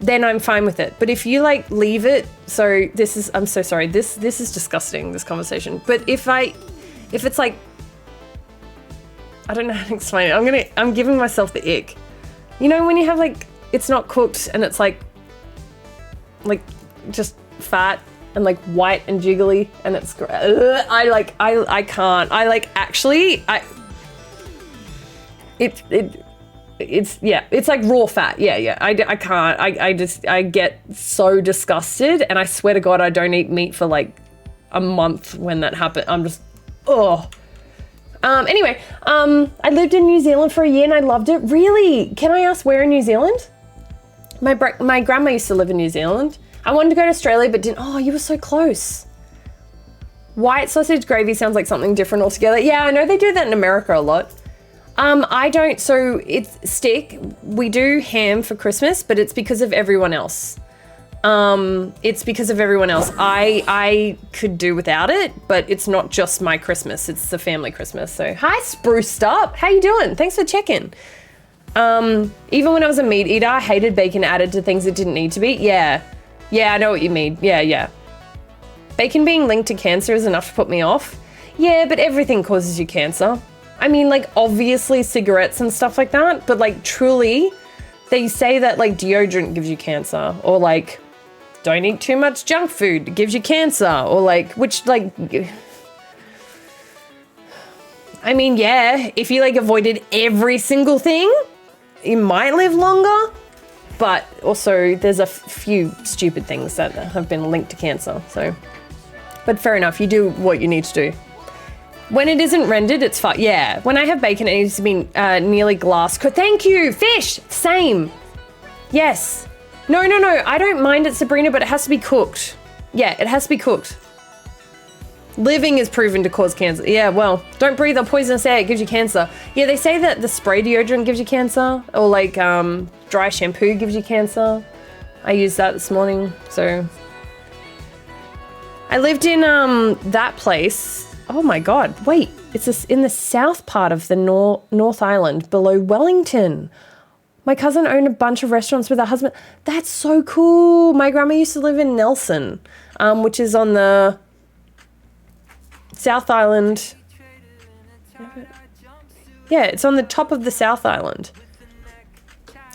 then I'm fine with it. But if you like leave it, so this is, I'm so sorry. This is disgusting, this conversation. But if it's like, I don't know how to explain it. I'm giving myself the ick. You know, when you have like, it's not cooked and it's like just fat and like white and jiggly and it's I can't. I like actually it's like raw fat. Yeah. I can't. I get so disgusted, and I swear to God I don't eat meat for like a month when that happened. I'm just anyway, I lived in New Zealand for a year and I loved it. Really? Can I ask where in New Zealand? My grandma used to live in New Zealand. I wanted to go to Australia, but didn't. Oh, you were so close. White sausage gravy sounds like something different altogether. Yeah, I know they do that in America a lot. I don't, so it's stick. We do ham for Christmas, but it's because of everyone else. It's because of everyone else. I could do without it, but it's not just my Christmas. It's the family Christmas. So, hi, Spruced Up. How you doing? Thanks for checking. Even when I was a meat eater, I hated bacon added to things it didn't need to be. Yeah, I know what you mean. Yeah. Bacon being linked to cancer is enough to put me off. Yeah, but everything causes you cancer. I mean, like, obviously cigarettes and stuff like that, but, like, truly, they say that, like, deodorant gives you cancer, or, like, don't eat too much junk food, it gives you cancer, or, like, which, like, I mean, yeah, if you, like, avoided every single thing, you might live longer, but also there's a few stupid things that have been linked to cancer, so. But fair enough, you do what you need to do. When it isn't rendered, it's fine. Yeah, when I have bacon, it needs to be nearly glass. Thank you, fish, same. Yes. No, I don't mind it, Sabrina, but it has to be cooked. Yeah, it has to be cooked. Living is proven to cause cancer. Yeah, well, don't breathe a poisonous air, it gives you cancer. Yeah, they say that the spray deodorant gives you cancer, or like dry shampoo gives you cancer. I used that this morning, so. I lived in that place. Oh my God, wait, it's in the south part of the North Island, below Wellington. My cousin owned a bunch of restaurants with her husband. That's so cool. My grandma used to live in Nelson, which is on the South Island. Yeah, it's on the top of the South Island.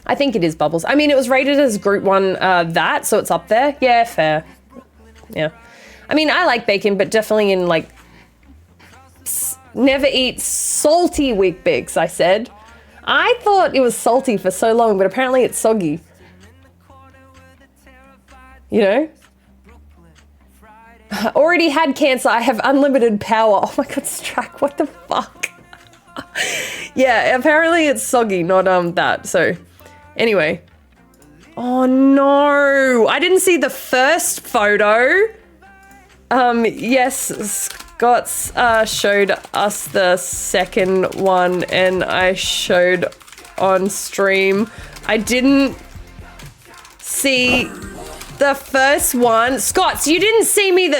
I think it is Bubbles. I mean, it was rated as Group 1 that, so it's up there. Yeah, fair. Yeah. I mean, I like bacon, but definitely in, like, never eat salty Weet-Bix, I said. I thought it was salty for so long, but apparently it's soggy. You know? Already had cancer. I have unlimited power. Oh my God, Strack, what the fuck? Yeah, apparently it's soggy, not that. So, anyway. Oh no, I didn't see the first photo. Yes, Scott's showed us the second one, and I showed on stream. I didn't see the first one. Scott, you didn't see me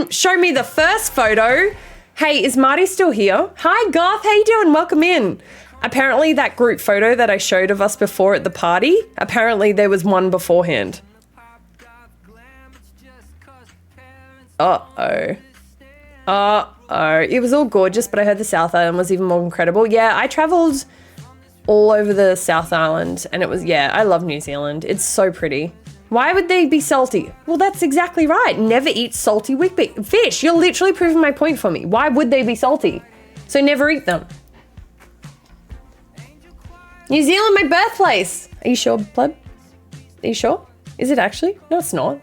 show me the first photo. Hey, is Marty still here? Hi, Garth, how you doing? Welcome in. Apparently that group photo that I showed of us before at the party, apparently there was one beforehand. Uh-oh. It was all gorgeous, but I heard the South Island was even more incredible. Yeah, I travelled all over the South Island, and it was, yeah, I love New Zealand. It's so pretty. Why would they be salty? Well, that's exactly right. Never eat salty Weet-Bix fish. You're literally proving my point for me. Why would they be salty? So never eat them. New Zealand, my birthplace. Are you sure, pleb? Are you sure? Is it actually? No, it's not.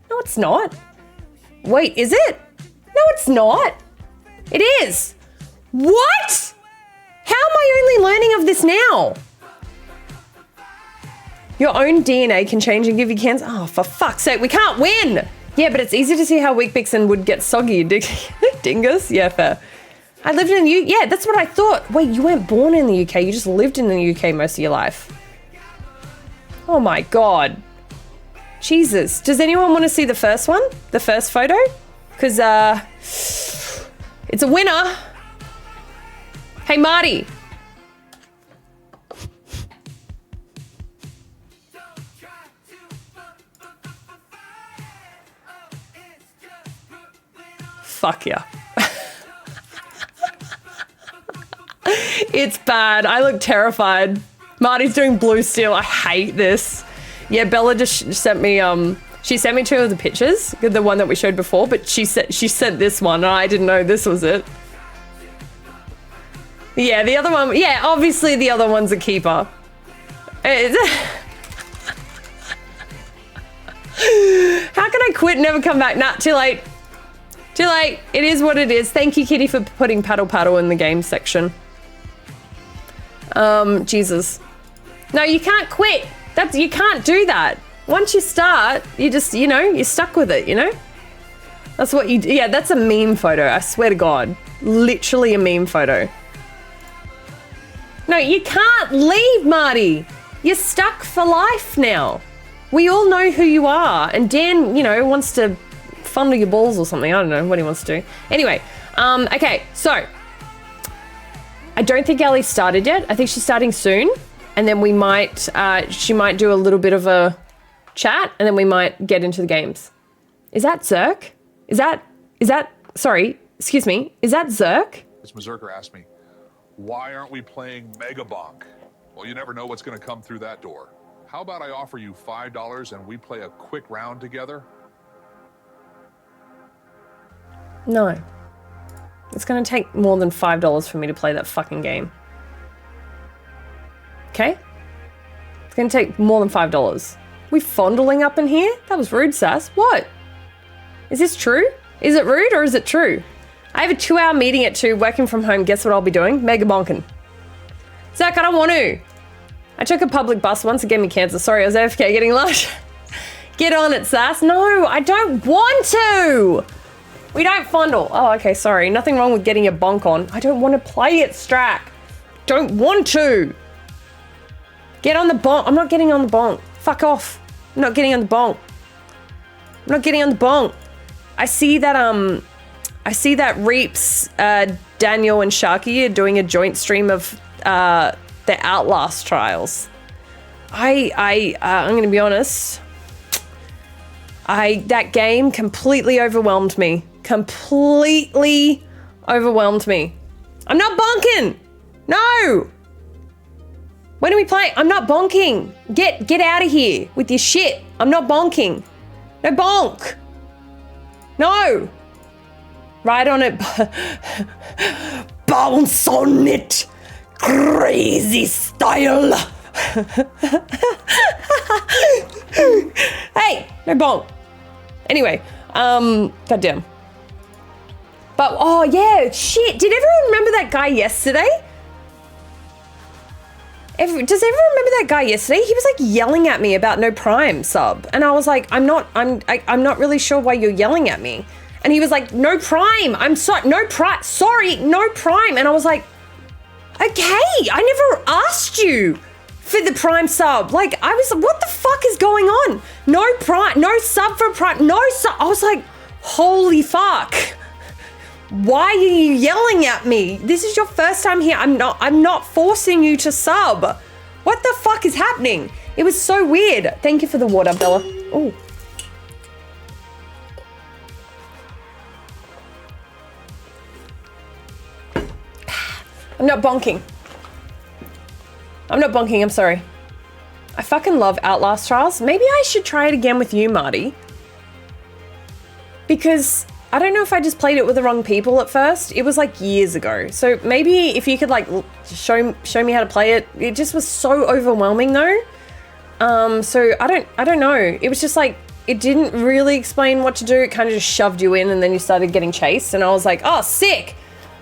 No, it's not. Wait, is it? No, it's not. It is. What? How am I only learning of this now? Your own DNA can change and give you cancer. Oh, for fuck's sake, we can't win. Yeah, but it's easy to see how Weet-Bix would get soggy, dingus. Yeah, fair. I lived in the UK. Yeah, that's what I thought. Wait, you weren't born in the UK. You just lived in the UK most of your life. Oh my God. Jesus. Does anyone want to see the first one? The first photo? Because, it's a winner. Hey, Marty. Fuck yeah. It's bad. I look terrified. Marty's doing blue steel. I hate this. Yeah, Bella just sent me, she sent me two of the pictures, the one that we showed before, but she sent this one, and I didn't know this was it. Yeah, the other one, yeah, obviously the other one's a keeper. How can I quit and never come back? Nah, too late. Too late. It is what it is. Thank you, Kitty, for putting Paddle Paddle in the game section. Jesus. No, you can't quit. You can't do that. Once you start, you just, you know, you're stuck with it, you know? That's what you do. Yeah, that's a meme photo. I swear to God. Literally a meme photo. No, you can't leave, Marty. You're stuck for life now. We all know who you are. And Dan, wants to fondle your balls or something. I don't know what he wants to do. Anyway, okay, so I don't think Ellie's started yet. I think she's starting soon. And then she might do a little bit of a chat and then we might get into the games. Is that Zerk? Sorry, excuse me. Is that Zerk? This Mazurker asked me, why aren't we playing Mega Bonk? Well, you never know what's going to come through that door. How about I offer you $5 and we play a quick round together? No. It's going to take more than $5 for me to play that fucking game. Okay? It's going to take more than $5. We fondling up in here? That was rude, Sass. What? Is this true? Is it rude or is it true? I have a 2-hour meeting at 2, working from home. Guess what I'll be doing? Mega bonking. Zach, I don't want to. I took a public bus once. It gave me cancer. Sorry, I was AFK getting lunch. Get on it, Sass. No, I don't want to. We don't fondle. Oh, okay, sorry. Nothing wrong with getting a bonk on. I don't want to play it, Strack. Don't want to. Get on the bonk. I'm not getting on the bonk. Fuck off. I'm not getting on the bonk. I'm not getting on the bonk. I see that Reaps, Daniel and Sharky are doing a joint stream of the Outlast trials. I'm gonna be honest. That game completely overwhelmed me. Completely overwhelmed me. I'm not bonking. No. When do we play? I'm not bonking. Get out of here with your shit. I'm not bonking. No bonk. No. Ride on it. Bounce on it. Crazy style. Hey, no bonk. Anyway, goddamn. But, oh yeah, shit. Did everyone remember that guy yesterday? Does everyone remember that guy yesterday? He was like yelling at me about no Prime sub. And I was like, I'm not really sure why you're yelling at me. And he was like, no Prime. I'm sorry, no Prime. Sorry, no Prime. And I was like, okay, I never asked you for the Prime sub. Like, I was like, what the fuck is going on? No Prime, no sub for Prime, no sub. I was like, holy fuck. Why are you yelling at me? This is your first time here. I'm not forcing you to sub. What the fuck is happening? It was so weird. Thank you for the water, Bella. Oh. I'm not bonking. I'm not bonking, I'm sorry. I fucking love Outlast Trials. Maybe I should try it again with you, Marty. Because I don't know if I just played it with the wrong people at first. It was like years ago. So maybe if you could like show me how to play it. It just was so overwhelming though. So I don't know. It was just like, it didn't really explain what to do. It kind of just shoved you in and then you started getting chased. And I was like, oh, sick.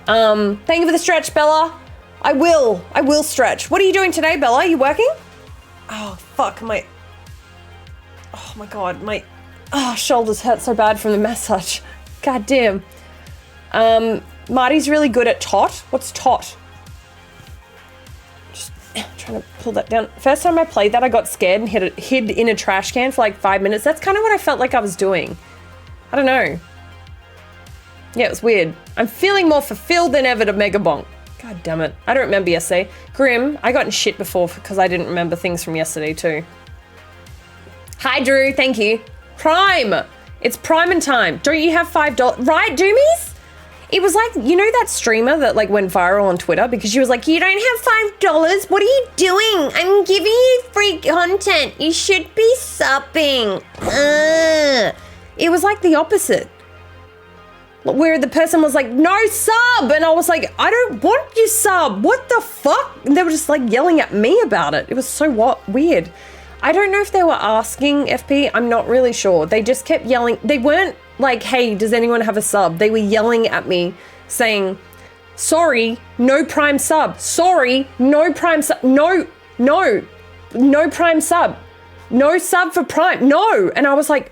Thank you for the stretch, Bella. I will stretch. What are you doing today, Bella? Are you working? Oh, fuck, oh my God, my shoulders hurt so bad from the massage. God damn. Marty's really good at tot. What's tot? Just trying to pull that down. First time I played that, I got scared and hid in a trash can for like 5 minutes. That's kind of what I felt like I was doing. I don't know. Yeah, it was weird. I'm feeling more fulfilled than ever to Mega Bonk. God damn it. I don't remember yesterday. Grim, I got in shit before because I didn't remember things from yesterday too. Hi, Drew. Thank you. Prime. It's Prime and time. Don't you have $5? Right, Doomies? It was like, you know that streamer that like went viral on Twitter because she was like, you don't have $5. What are you doing? I'm giving you free content. You should be subbing. It was like the opposite. Where the person was like, no sub. And I was like, I don't want you sub. What the fuck? And they were just like yelling at me about it. It was so weird. I don't know if they were asking FP. I'm not really sure. They just kept yelling. They weren't like, hey, does anyone have a sub? They were yelling at me saying, sorry, no Prime sub. Sorry, no Prime sub. No Prime sub. No sub for Prime. No. And I was like,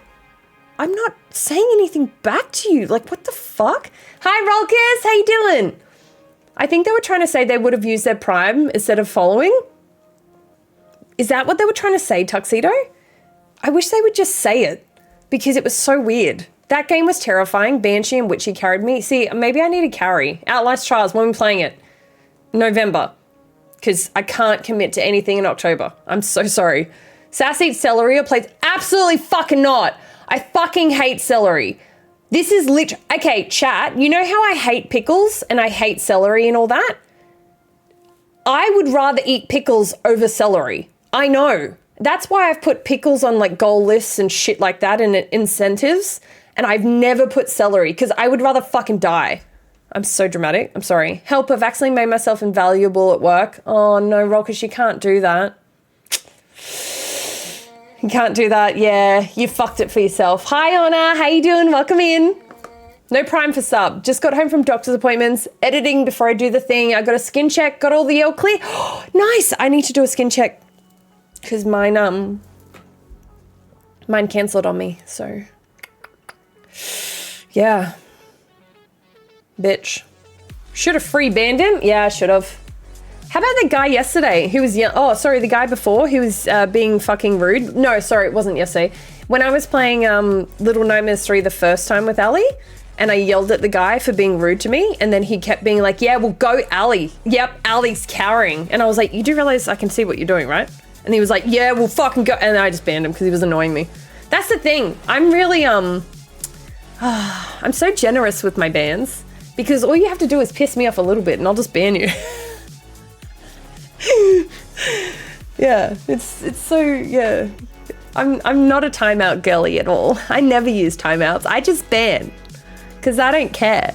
I'm not saying anything back to you. Like, what the fuck? Hi, Rolkers. How you doing? I think they were trying to say they would have used their Prime instead of following. Is that what they were trying to say, Tuxedo? I wish they would just say it because it was so weird. That game was terrifying. Banshee and Witchy carried me. See, maybe I need a carry. Outlast Trials, when we're playing it? November. Because I can't commit to anything in October. I'm so sorry. Sass eats celery or plays... Absolutely fucking not. I fucking hate celery. This is literally... Okay, chat, you know how I hate pickles and I hate celery and all that? I would rather eat pickles over celery. I know. That's why I've put pickles on like goal lists and shit like that and incentives. And I've never put celery because I would rather fucking die. I'm so dramatic. I'm sorry. Help, I've accidentally made myself invaluable at work. Oh no, Rolkers, you can't do that. You can't do that. Yeah, you fucked it for yourself. Hi, Honor. How you doing? Welcome in. No Prime for sub. Just got home from doctor's appointments. Editing before I do the thing. I got a skin check. Got all the all clear. Nice. I need to do a skin check because mine cancelled on me. So yeah, bitch. Should have free banned him. Yeah, I should have. How about the guy yesterday who was the guy before who was being fucking rude? No, sorry, it wasn't yesterday. When I was playing Little Nightmares 3 the first time with Ali, and I yelled at the guy for being rude to me, and then he kept being like, yeah, well, go Ali. Yep, Ali's cowering. And I was like, you do realize I can see what you're doing, right? And he was like, yeah, well, fucking go. And I just banned him because he was annoying me. That's the thing. I'm really, I'm so generous with my bans because all you have to do is piss me off a little bit and I'll just ban you. Yeah, it's so, yeah. I'm not a timeout girly at all. I never use timeouts. I just ban because I don't care.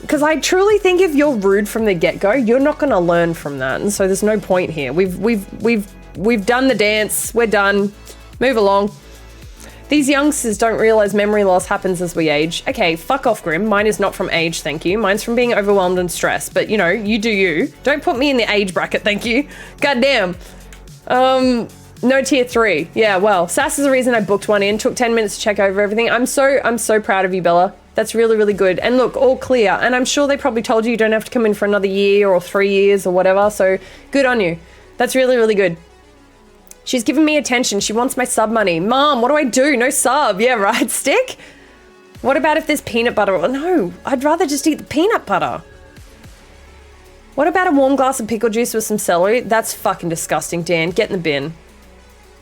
Because I truly think if you're rude from the get-go, you're not going to learn from that, and so there's no point here. We've done the dance. We're done. Move along. These youngsters don't realize memory loss happens as we age. Okay, fuck off, Grim. Mine is not from age, thank you. Mine's from being overwhelmed and stressed. But, you know, you do you. Don't put me in the age bracket, thank you. Goddamn. No tier 3. Yeah, well, Sass is the reason I booked one in. Took 10 minutes to check over everything. I'm so proud of you, Bella. That's really, really good. And look, all clear. And I'm sure they probably told you don't have to come in for another year or 3 years or whatever. So good on you. That's really, really good. She's giving me attention. She wants my sub money. Mom, what do I do? No sub. Yeah, right, Stick? What about if there's peanut butter? Oh, no, I'd rather just eat the peanut butter. What about a warm glass of pickle juice with some celery? That's fucking disgusting, Dan. Get in the bin.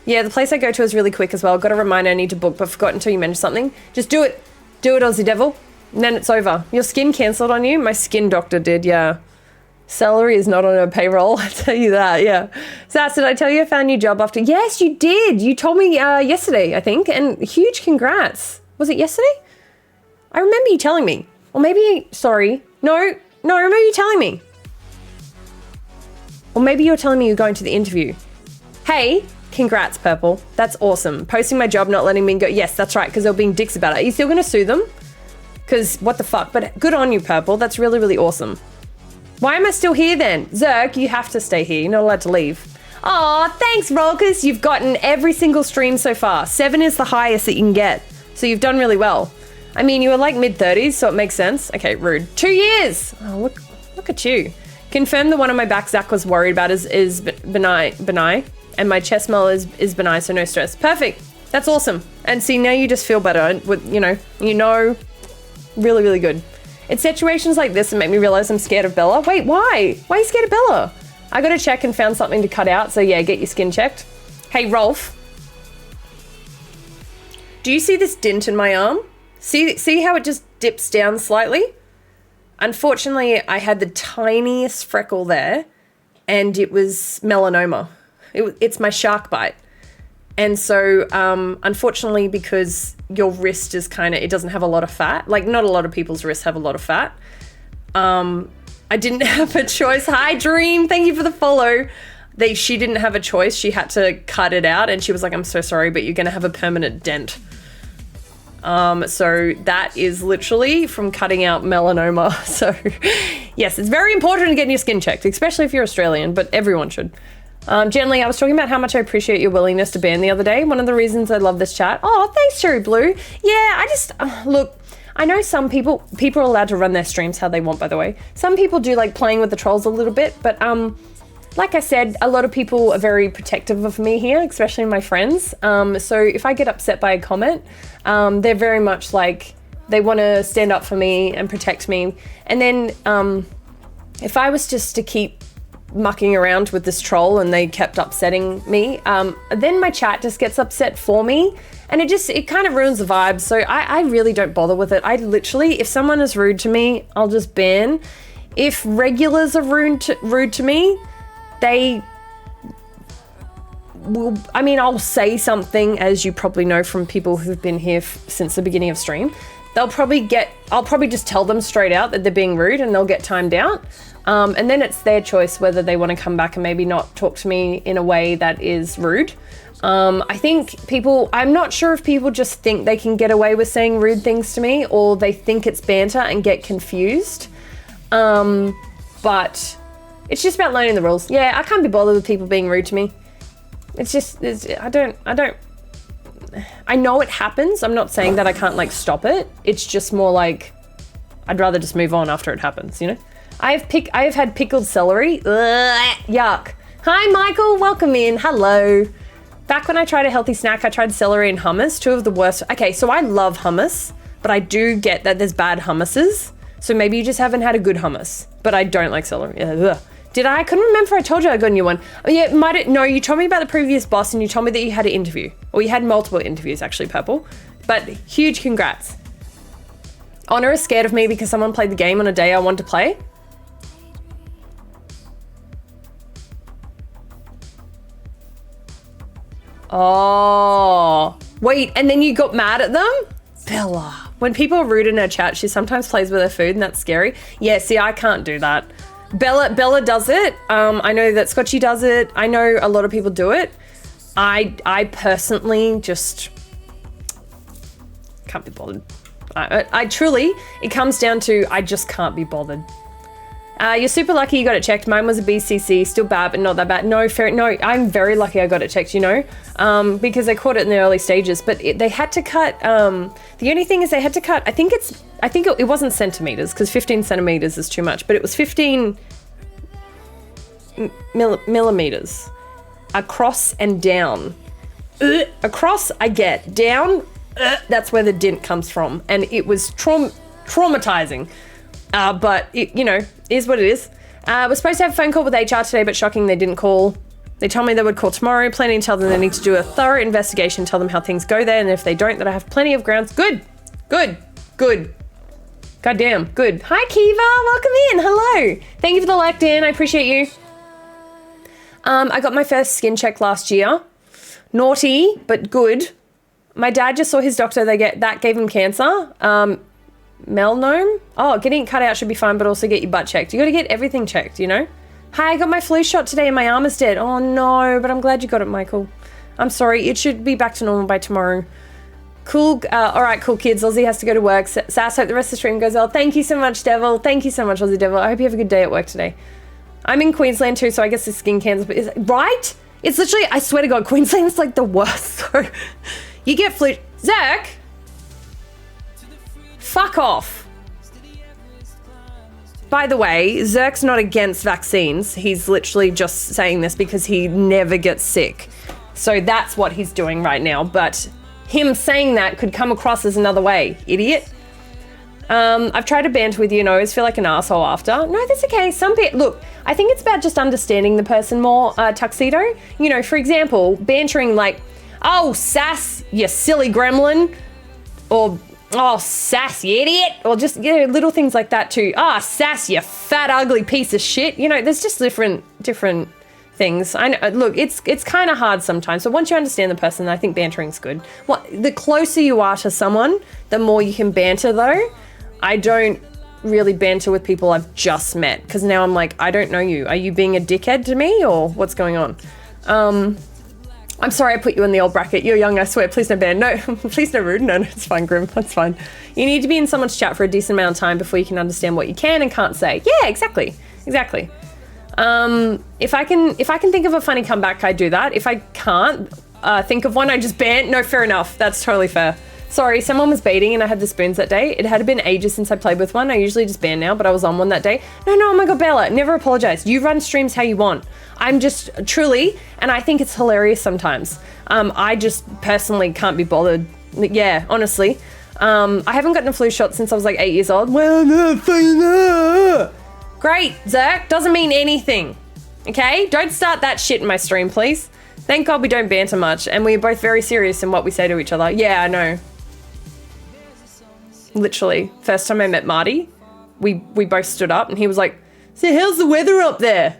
Yeah, the place I go to is really quick as well. Got a reminder I need to book, but forgot until you mentioned something. Just do it. Do it, Aussie Devil. And then it's over. Your skin cancelled on you? My skin doctor did, yeah. Celery is not on her payroll, I tell you that, yeah. Sass, did I tell you I found a new job after? Yes, you did. You told me yesterday, I think, and huge congrats. Was it yesterday? I remember you telling me. Or maybe, sorry. No, I remember you telling me. Or maybe you're telling me you're going to the interview. Hey, congrats, Purple. That's awesome. Posting my job, not letting me go. Yes, that's right, because they were being dicks about it. Are you still going to sue them? Because what the fuck? But good on you, Purple. That's really, really awesome. Why am I still here then? Zerk, you have to stay here. You're not allowed to leave. Aw, thanks, Rolkers. You've gotten every single stream so far. 7 is the highest that you can get. So you've done really well. I mean, you were like mid-30s, so it makes sense. Okay, rude. 2 years! Oh, look at you. Confirm the one on my back Zach was worried about is benign. And my chest smell is benign, so no stress. Perfect. That's awesome. And see, now you just feel better. With, you know, really, really good. It's situations like this that make me realize I'm scared of Bella. Wait, why? Why are you scared of Bella? I got to check and found something to cut out. So yeah, get your skin checked. Hey, Rolf. Do you see this dint in my arm? See how it just dips down slightly? Unfortunately, I had the tiniest freckle there and it was melanoma. It's my shark bite. And so, unfortunately, because your wrist is it doesn't have a lot of fat, like not a lot of people's wrists have a lot of fat, I didn't have a choice. Hi, Dream. Thank you for the follow. She didn't have a choice. She had to cut it out and she was like, I'm so sorry, but you're going to have a permanent dent. So that is literally from cutting out melanoma. So yes, it's very important to get your skin checked, especially if you're Australian, but everyone should. Gently, I was talking about how much I appreciate your willingness to ban the other day. One of the reasons I love this chat. Oh, thanks, Cherry Blue. Yeah, I just, look, I know some people are allowed to run their streams how they want, by the way. Some people do like playing with the trolls a little bit, but like I said, a lot of people are very protective of me here, especially my friends. So if I get upset by a comment, they're very much like, they want to stand up for me and protect me. And then if I was just to keep mucking around with this troll and they kept upsetting me, then my chat just gets upset for me. And it kind of ruins the vibe. So I really don't bother with it. I literally, if someone is rude to me, I'll just ban. If regulars are rude to me, they will, I mean, I'll say something, as you probably know from people who've been here since the beginning of stream. I'll probably just tell them straight out that they're being rude and they'll get timed out. And then it's their choice whether they want to come back and maybe not talk to me in a way that is rude. I think I'm not sure if people just think they can get away with saying rude things to me, or they think it's banter and get confused. But it's just about learning the rules. Yeah, I can't be bothered with people being rude to me. I know it happens. I'm not saying that I can't like stop it. It's just more like, I'd rather just move on after it happens, you know? I have had pickled celery. Ugh, yuck. Hi, Michael. Welcome in. Hello. Back when I tried a healthy snack, I tried celery and hummus. Two of the worst. Okay, so I love hummus, but I do get that there's bad hummuses. So maybe you just haven't had a good hummus. But I don't like celery. Ugh. I couldn't remember if I told you I got a new one. Oh yeah, no, you told me about the previous boss and you told me that you had an interview. Or you had multiple interviews actually, Purple. But huge congrats. Honor is scared of me because someone played the game on a day I wanted to play. Oh, wait, and then you got mad at them? Bella. When people are rude in her chat, she sometimes plays with her food and that's scary. Yeah, see, I can't do that. Bella does it. I know that Scotchy does it. I know a lot of people do it. I personally just can't be bothered. I truly, it comes down to I just can't be bothered. You're super lucky you got it checked. Mine was a BCC, still bad, but not that bad. No, I'm very lucky I got it checked, you know, because they caught it in the early stages. But they had to cut. The only thing is they had to cut. I think it wasn't centimeters because 15 centimeters is too much, but it was 15 millimeters across and down. Across, I get down. That's where the dint comes from, and it was traumatizing. But it, you know, is what it is. We're supposed to have a phone call with HR today, but shocking they didn't call. They told me they would call tomorrow, planning to tell them they need to do a thorough investigation, tell them how things go there, and if they don't, that I have plenty of grounds. Good. Goddamn, good. Hi, Kiva, welcome in, hello. Thank you for the like, Dan, I appreciate you. I got my first skin check last year. Naughty, but good. My dad just saw his doctor, that gave him cancer. Melanoma? Oh, getting it cut out should be fine, but also get your butt checked. You gotta get everything checked, you know? Hi, I got my flu shot today and my arm is dead. Oh no, but I'm glad you got it, Michael. I'm sorry, it should be back to normal by tomorrow. Cool, alright, cool kids. Ozzy has to go to work. Sass, hope the rest of the stream goes well. Thank you so much, Devil. Thank you so much, Aussie Devil. I hope you have a good day at work today. I'm in Queensland too, so I guess the skin cancer is right? It's literally, I swear to God, Queensland's like the worst. So you get flu. Zach? Fuck off. By the way, Zerk's not against vaccines. He's literally just saying this because he never gets sick. So that's what he's doing right now. But him saying that could come across as another way. Idiot. I've tried to banter with you and I always feel like an asshole after. No, that's okay. Look, I think it's about just understanding the person more, Tuxedo. You know, for example, bantering like, oh, Sass, you silly gremlin. Or, oh, Sass, you idiot. Or just, you know, little things like that too. Ah, Sass, you fat, ugly piece of shit. You know, there's just different things. I know, look, it's kind of hard sometimes. So once you understand the person, I think bantering's good. The closer you are to someone, the more you can banter though. I don't really banter with people I've just met because now I'm like, I don't know you. Are you being a dickhead to me or what's going on? I'm sorry I put you in the old bracket. You're young, I swear. Please no ban. No, please no rude. No, it's fine, Grim. That's fine. You need to be in someone's chat for a decent amount of time before you can understand what you can and can't say. Yeah, exactly. If I can think of a funny comeback, I do that. If I can't think of one, I just ban. No, fair enough. That's totally fair. Sorry, someone was baiting and I had the spoons that day. It had been ages since I played with one. I usually just ban now, but I was on one that day. No, oh my God, Bella, never apologize. You run streams how you want. I'm just truly, and I think it's hilarious sometimes. I just personally can't be bothered. Yeah, honestly. I haven't gotten a flu shot since I was like 8 years old. Well, no. Great, Zerk. Doesn't mean anything. Okay? Don't start that shit in my stream, please. Thank God we don't banter much, and we're both very serious in what we say to each other. Yeah, I know. Literally, first time I met Marty, we both stood up, and he was like, "So how's the weather up there?"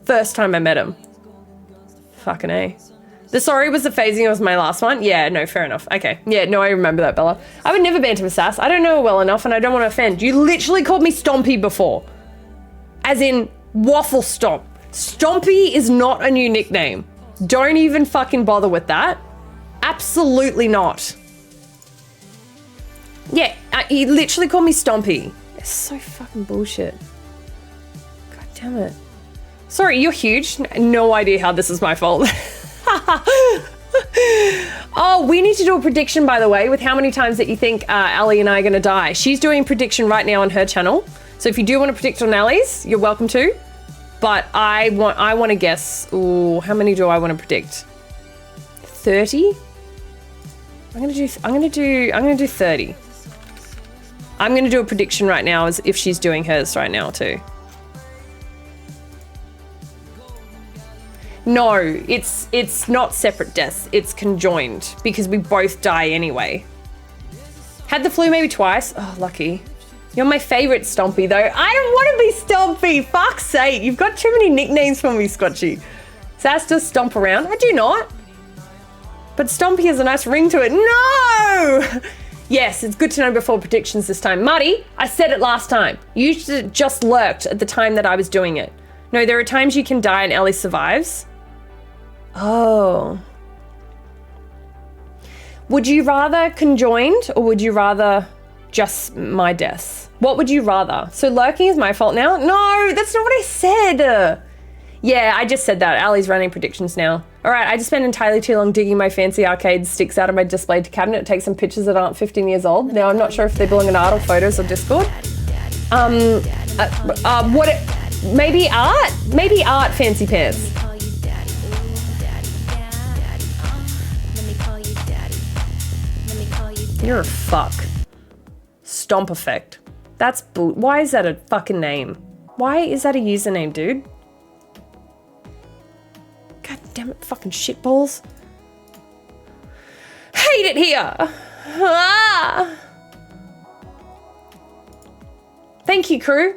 First time I met him. Fucking A. The sorry was the phasing of my last one? Yeah, no, fair enough. Okay. Yeah, no, I remember that, Bella. I would never banter with Sass. I don't know her well enough, and I don't want to offend. You literally called me Stompy before. As in, Waffle Stomp. Stompy is not a new nickname. Don't even fucking bother with that. Absolutely not. Yeah, he literally called me Stompy. It's so fucking bullshit. God damn it. Sorry, you're huge. No idea how this is my fault. Oh, we need to do a prediction, by the way, with how many times that you think Ali and I are going to die. She's doing prediction right now on her channel. So if you do want to predict on Ali's, you're welcome to. But I want to guess. Ooh, how many do I want to predict? 30? I'm gonna do 30. I'm gonna do a prediction right now as if she's doing hers right now too. No, it's not separate deaths. It's conjoined because we both die anyway. Had the flu maybe twice. Oh, lucky. You're my favorite, Stompy, though. I don't want to be Stompy. Fuck's sake. You've got too many nicknames for me, Scotchy. Sass does stomp around. I do not. But Stompy has a nice ring to it. No! Yes, it's good to know before predictions this time. Marty, I said it last time. You just lurked at the time that I was doing it. No, there are times you can die and Ellie survives. Oh. Would you rather conjoined or would you rather just my deaths? What would you rather? So lurking is my fault now? No, that's not what I said. Yeah, I just said that. Ali's running predictions now. All right, I just spent entirely too long digging my fancy arcade sticks out of my displayed cabinet to take some pictures that aren't 15 years old. Now, I'm not sure if they belong in art or photos or Discord. Maybe art? Maybe art, Fancy Pants. You're a fuck. Stomp Effect. That's why is that a fucking name? Why is that a username, dude? God damn it, fucking shitballs. Hate it here. Ah. Thank you, crew,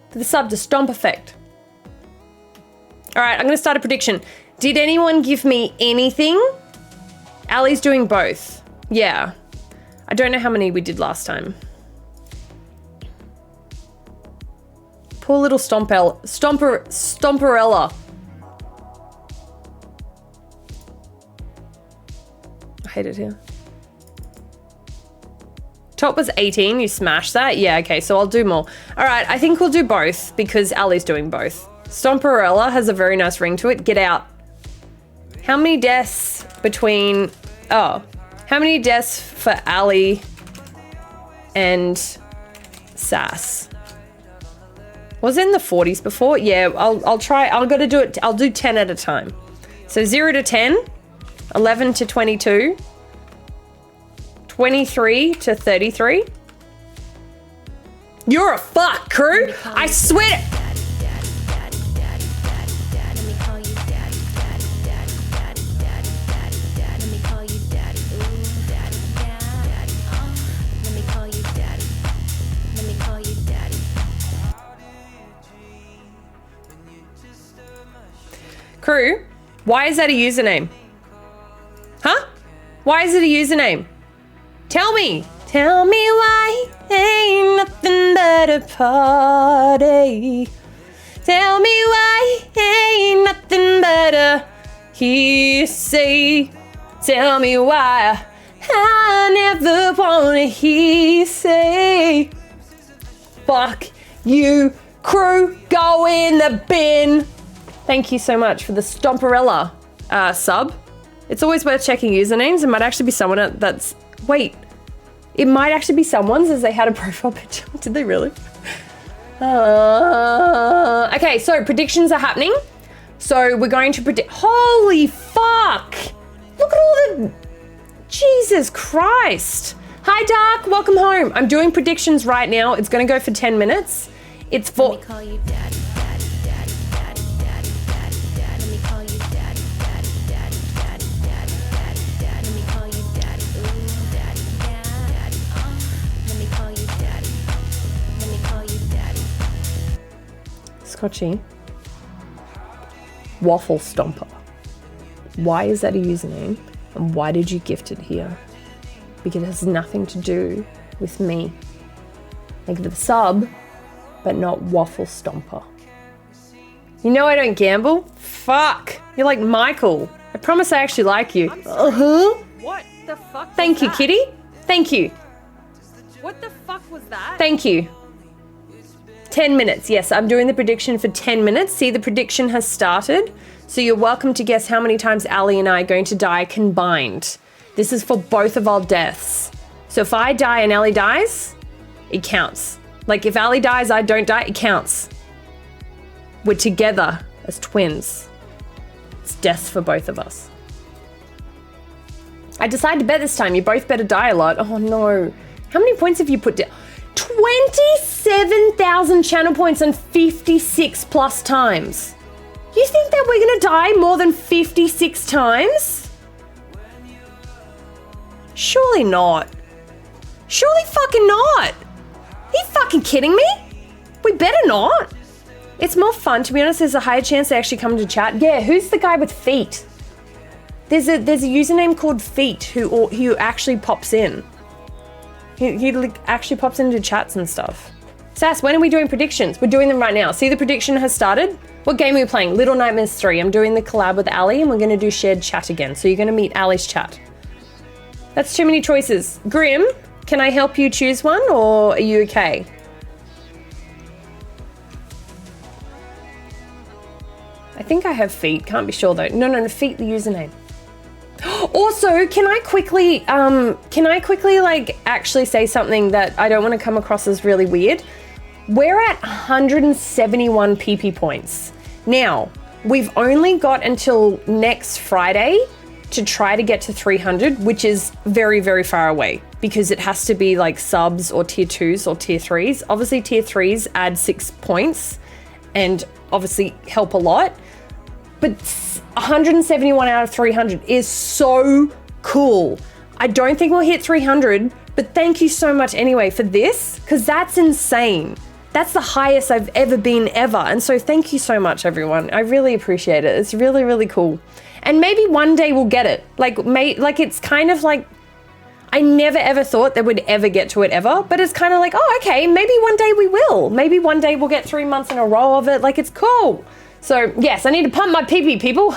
for the sub to Stomp Effect. All right, I'm going to start a prediction. Did anyone give me anything? Ali's doing both. Yeah. I don't know how many we did last time. Poor little Stomperella. I hate it here. Top was 18, you smashed that? Yeah, okay, so I'll do more. All right, I think we'll do both because Ali's doing both. Stomperella has a very nice ring to it. Get out. How many deaths between... Oh. How many deaths for Ali and Sass? Was it in the 40s before? Yeah, I'll try. I'll go to do it. I'll do 10 at a time. So 0 to 10, 11 to 22, 23 to 33. You're a fuck, crew. I swear. Crew, why is that a username? Huh? Why is it a username? Tell me. Tell me why ain't nothing but a party. Tell me why ain't nothing but a hearsay. Tell me why I never wanna hearsay. Fuck you, crew, go in the bin. Thank you so much for the Stomperella sub. It's always worth checking usernames. It might actually be someone that's Wait, it might actually be someone's as they had a profile picture. Did they really? Okay, so predictions are happening. So we're going to predict. Holy fuck! Look at all the. Jesus Christ! Hi, Dark. Welcome home. I'm doing predictions right now. It's going to go for 10 minutes. It's for. Let me call you daddy, daddy, daddy, daddy, daddy, daddy, daddy. Let me call you daddy, daddy, daddy, daddy, daddy, daddy, daddy. Let me call you daddy, ooh, daddy, yeah, daddy. Let me call you daddy. Let me call you daddy. Scotchy. Waffle Stomper. Why is that a username? And why did you gift it here? Because it has nothing to do with me. Like the sub, but not Waffle Stomper. You know I don't gamble? Fuck. You're like Michael. I promise I actually like you. What the fuck? Thank you, Kitty. Thank you. What the fuck was that? Thank you. 10 minutes. Yes, I'm doing the prediction for 10 minutes. See, the prediction has started. So you're welcome to guess how many times Ali and I are going to die combined. This is for both of our deaths. So if I die and Ali dies, it counts. Like if Ali dies, I don't die, it counts. We're together as twins. It's deaths for both of us. I decided to bet this time. You both better die a lot. Oh no. How many points have you put down? 27,000 channel points and 56 plus times. You think that we're gonna die more than 56 times? Surely not. Surely fucking not. Are you fucking kidding me? We better not. It's more fun, to be honest. There's a higher chance they actually come to chat. Yeah, who's the guy with feet? There's a username called Feet who actually pops in. He like actually pops into chats and stuff. Sass, when are we doing predictions? We're doing them right now. See, the prediction has started. What game are we playing? Little Nightmares 3. I'm doing the collab with Ali and we're going to do shared chat again. So you're going to meet Ali's chat. That's too many choices. Grim, can I help you choose one or are you okay? I think I have Feet. Can't be sure though. No, Feet the username. Also, can I quickly like actually say something that I don't want to come across as really weird? We're at 171 PP points. Now, we've only got until next Friday to try to get to 300, which is very, very far away because it has to be like subs or tier 2s or tier 3s. Obviously, tier 3s add 6 points and obviously help a lot. But 171 out of 300 is so cool. I don't think we'll hit 300, but thank you so much anyway for this, because that's insane. That's the highest I've ever been ever. And so thank you so much, everyone. I really appreciate it. It's really, really cool. And maybe one day we'll get it. Like it's kind of like, I never ever thought that we'd ever get to it ever, but it's kind of like, oh, okay, maybe one day we will. Maybe one day we'll get 3 months in a row of it. Like, it's cool. So yes, I need to pump my pee-pee, people.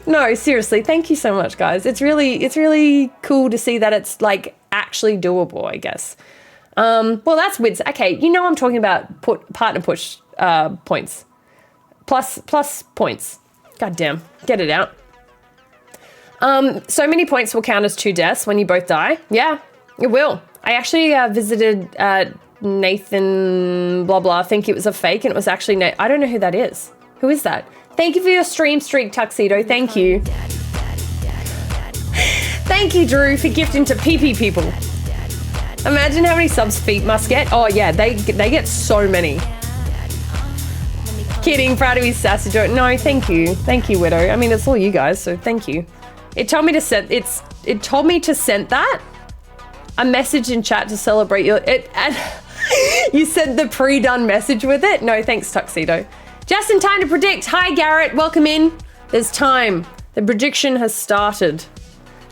No, seriously, thank you so much, guys. It's really cool to see that it's like actually doable, I guess. Well, that's weird. Okay, you know I'm talking about partner push points. Plus points. God damn, get it out. So many points will count as 2 deaths when you both die. Yeah, it will. I actually visited Nathan blah blah. I think it was a fake and it was actually I don't know who that is. Who is that? Thank you for your stream streak, Tuxedo. Thank you. Thank you, Drew, for gifting to PP people. Imagine how many subs Feet must get. Oh yeah, they get so many. Kidding, proud of his sassy joke. No, thank you, Widow. I mean, it's all you guys, so thank you. It told me to send that a message in chat to celebrate your and you sent the pre-done message with it. No, thanks, Tuxedo. Just in time to predict. Hi, Garrett. Welcome in. There's time. The prediction has started.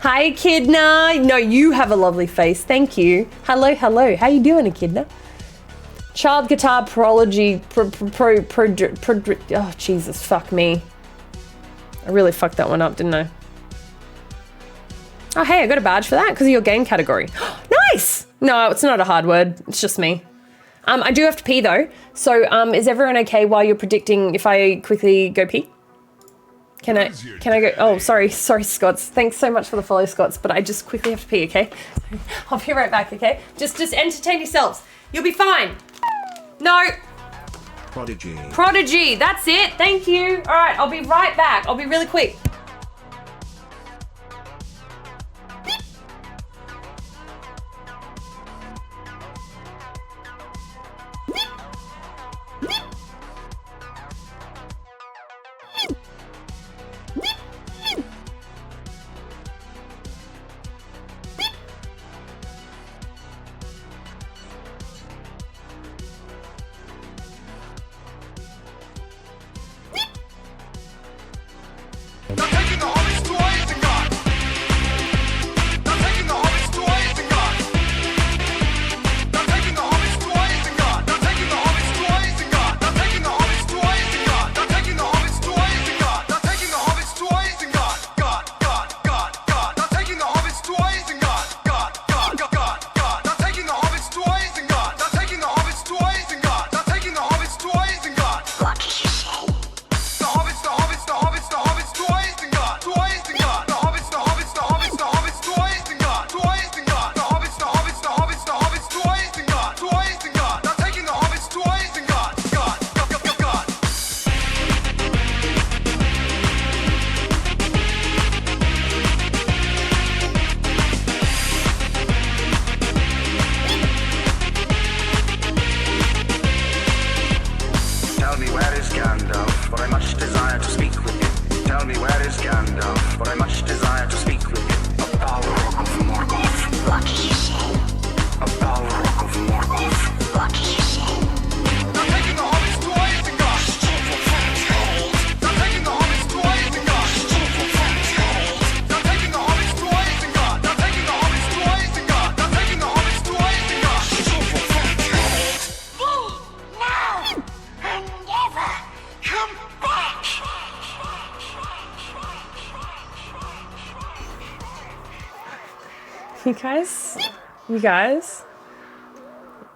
Hi, Echidna. No, you have a lovely face. Thank you. Hello. How you doing, Echidna? Child guitar prology. Oh, Jesus, fuck me. I really fucked that one up, didn't I? Oh, hey, I got a badge for that because of your game category. Nice! No, it's not a hard word. It's just me. I do have to pee, though. So is everyone okay while you're predicting if I quickly go pee? Can I go? Oh, sorry, Scots. Thanks so much for the follow, Scots. But I just quickly have to pee, okay? I'll be right back, okay? Just entertain yourselves. You'll be fine. No. Prodigy, that's it. Thank you. All right, I'll be right back. I'll be really quick.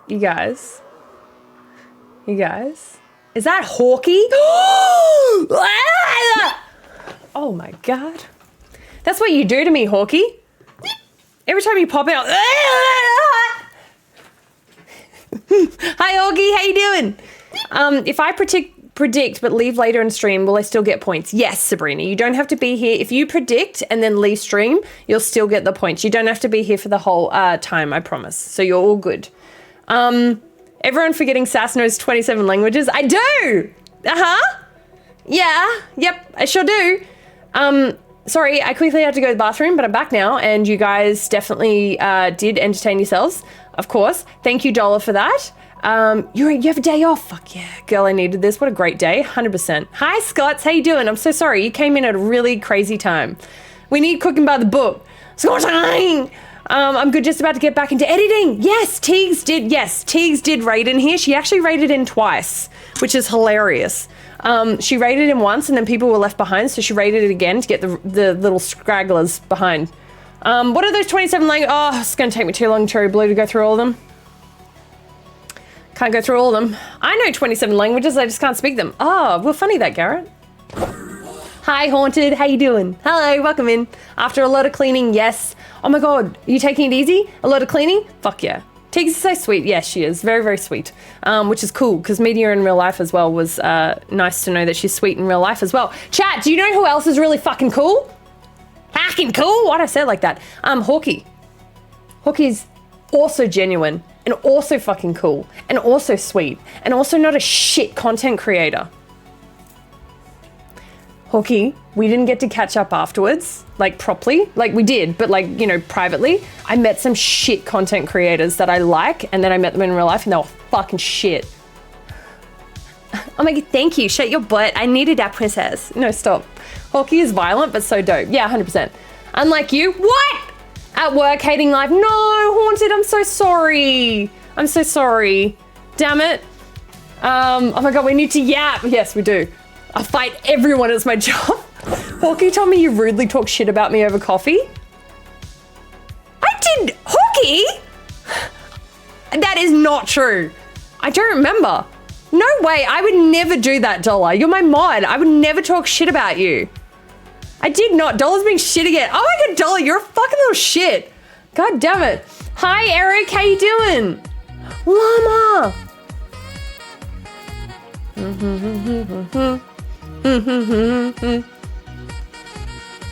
You guys. Is that Hawkeye? Oh my God. That's what you do to me, Hawkeye. Every time you pop out. Hi, Hawkeye, how you doing? If I predict but leave later in stream, will I still get points? Yes, Sabrina. You don't have to be here. If you predict and then leave stream, you'll still get the points. You don't have to be here for the whole time, I promise. So you're all good. Everyone forgetting Sass knows 27 languages. I do! Yeah. Yep, I sure do. Sorry, I quickly had to go to the bathroom, but I'm back now, and you guys definitely did entertain yourselves, of course. Thank you, Dollar, for that. You have a day off. Fuck yeah, girl, I needed this. What a great day, 100%. Hi, Scots, how you doing? I'm so sorry, you came in at a really crazy time. We need cooking by the book. Scots, I'm good, just about to get back into editing. Yes, Teagues did raid in here. She actually raided in twice, which is hilarious. She raided in once and then people were left behind, so she raided it again to get the little scragglers behind. What are those 27 languages? Oh, it's gonna take me too long, Cherry Blue, to go through all of them. Can't go through all of them. I know 27 languages, I just can't speak them. Oh, well, funny that, Garrett. Hi, Haunted, how you doing? Hello, welcome in. After a lot of cleaning, yes. Oh my God, are you taking it easy? A lot of cleaning? Fuck yeah. Tiggs is so sweet. Yes, she is. Very, very sweet. Which is cool, because meeting her in real life as well was nice to know that she's sweet in real life as well. Chat, do you know who else is really fucking cool? Fucking cool? Why'd I say it like that? Hawkeye. Hawkeye's also genuine, and also fucking cool, and also sweet, and also not a shit content creator. Hawkeye, we didn't get to catch up afterwards, like properly. Like we did, but like, you know, privately. I met some shit content creators that I like, and then I met them in real life and they were fucking shit. Oh my God, thank you. Shut your butt. I needed that, princess. No, stop. Hawkeye is violent, but so dope. Yeah, 100%. Unlike you. What? At work, hating life. No, Haunted, I'm so sorry. I'm so sorry. Damn it. Oh my God, we need to yap. Yes, we do. I fight everyone, it's my job. Hawkeye told me you rudely talk shit about me over coffee. I did, Hawkeye? That is not true. I don't remember. No way, I would never do that, Dollar. You're my mod. I would never talk shit about you. I did not. Dollar's being shit again. Oh my god, Dollar, you're a fucking little shit. God damn it. Hi, Eric. How you doing? Llama.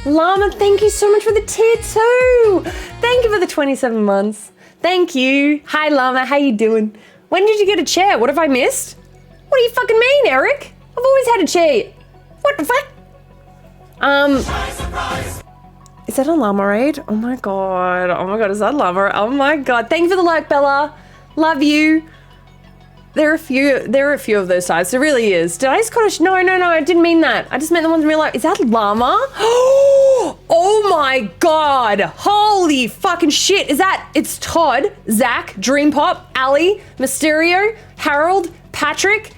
Llama, thank you so much for the tier 2. Thank you for the 27 months. Thank you. Hi, Llama. How you doing? When did you get a chair? What have I missed? What do you fucking mean, Eric? I've always had a chair. What the fuck? Is that a llama raid? Oh my god. Oh my god, is that llama? Oh my god. Thank you for the like, Bella. Love you. There are a few of those sides. There really is. Did I just call it? No, I didn't mean that. I just meant the ones in real life. Is that llama? Oh my god. Holy fucking shit. Is that? It's Todd, Zach, Dream Pop, Ali, Mysterio, Harold, Patrick.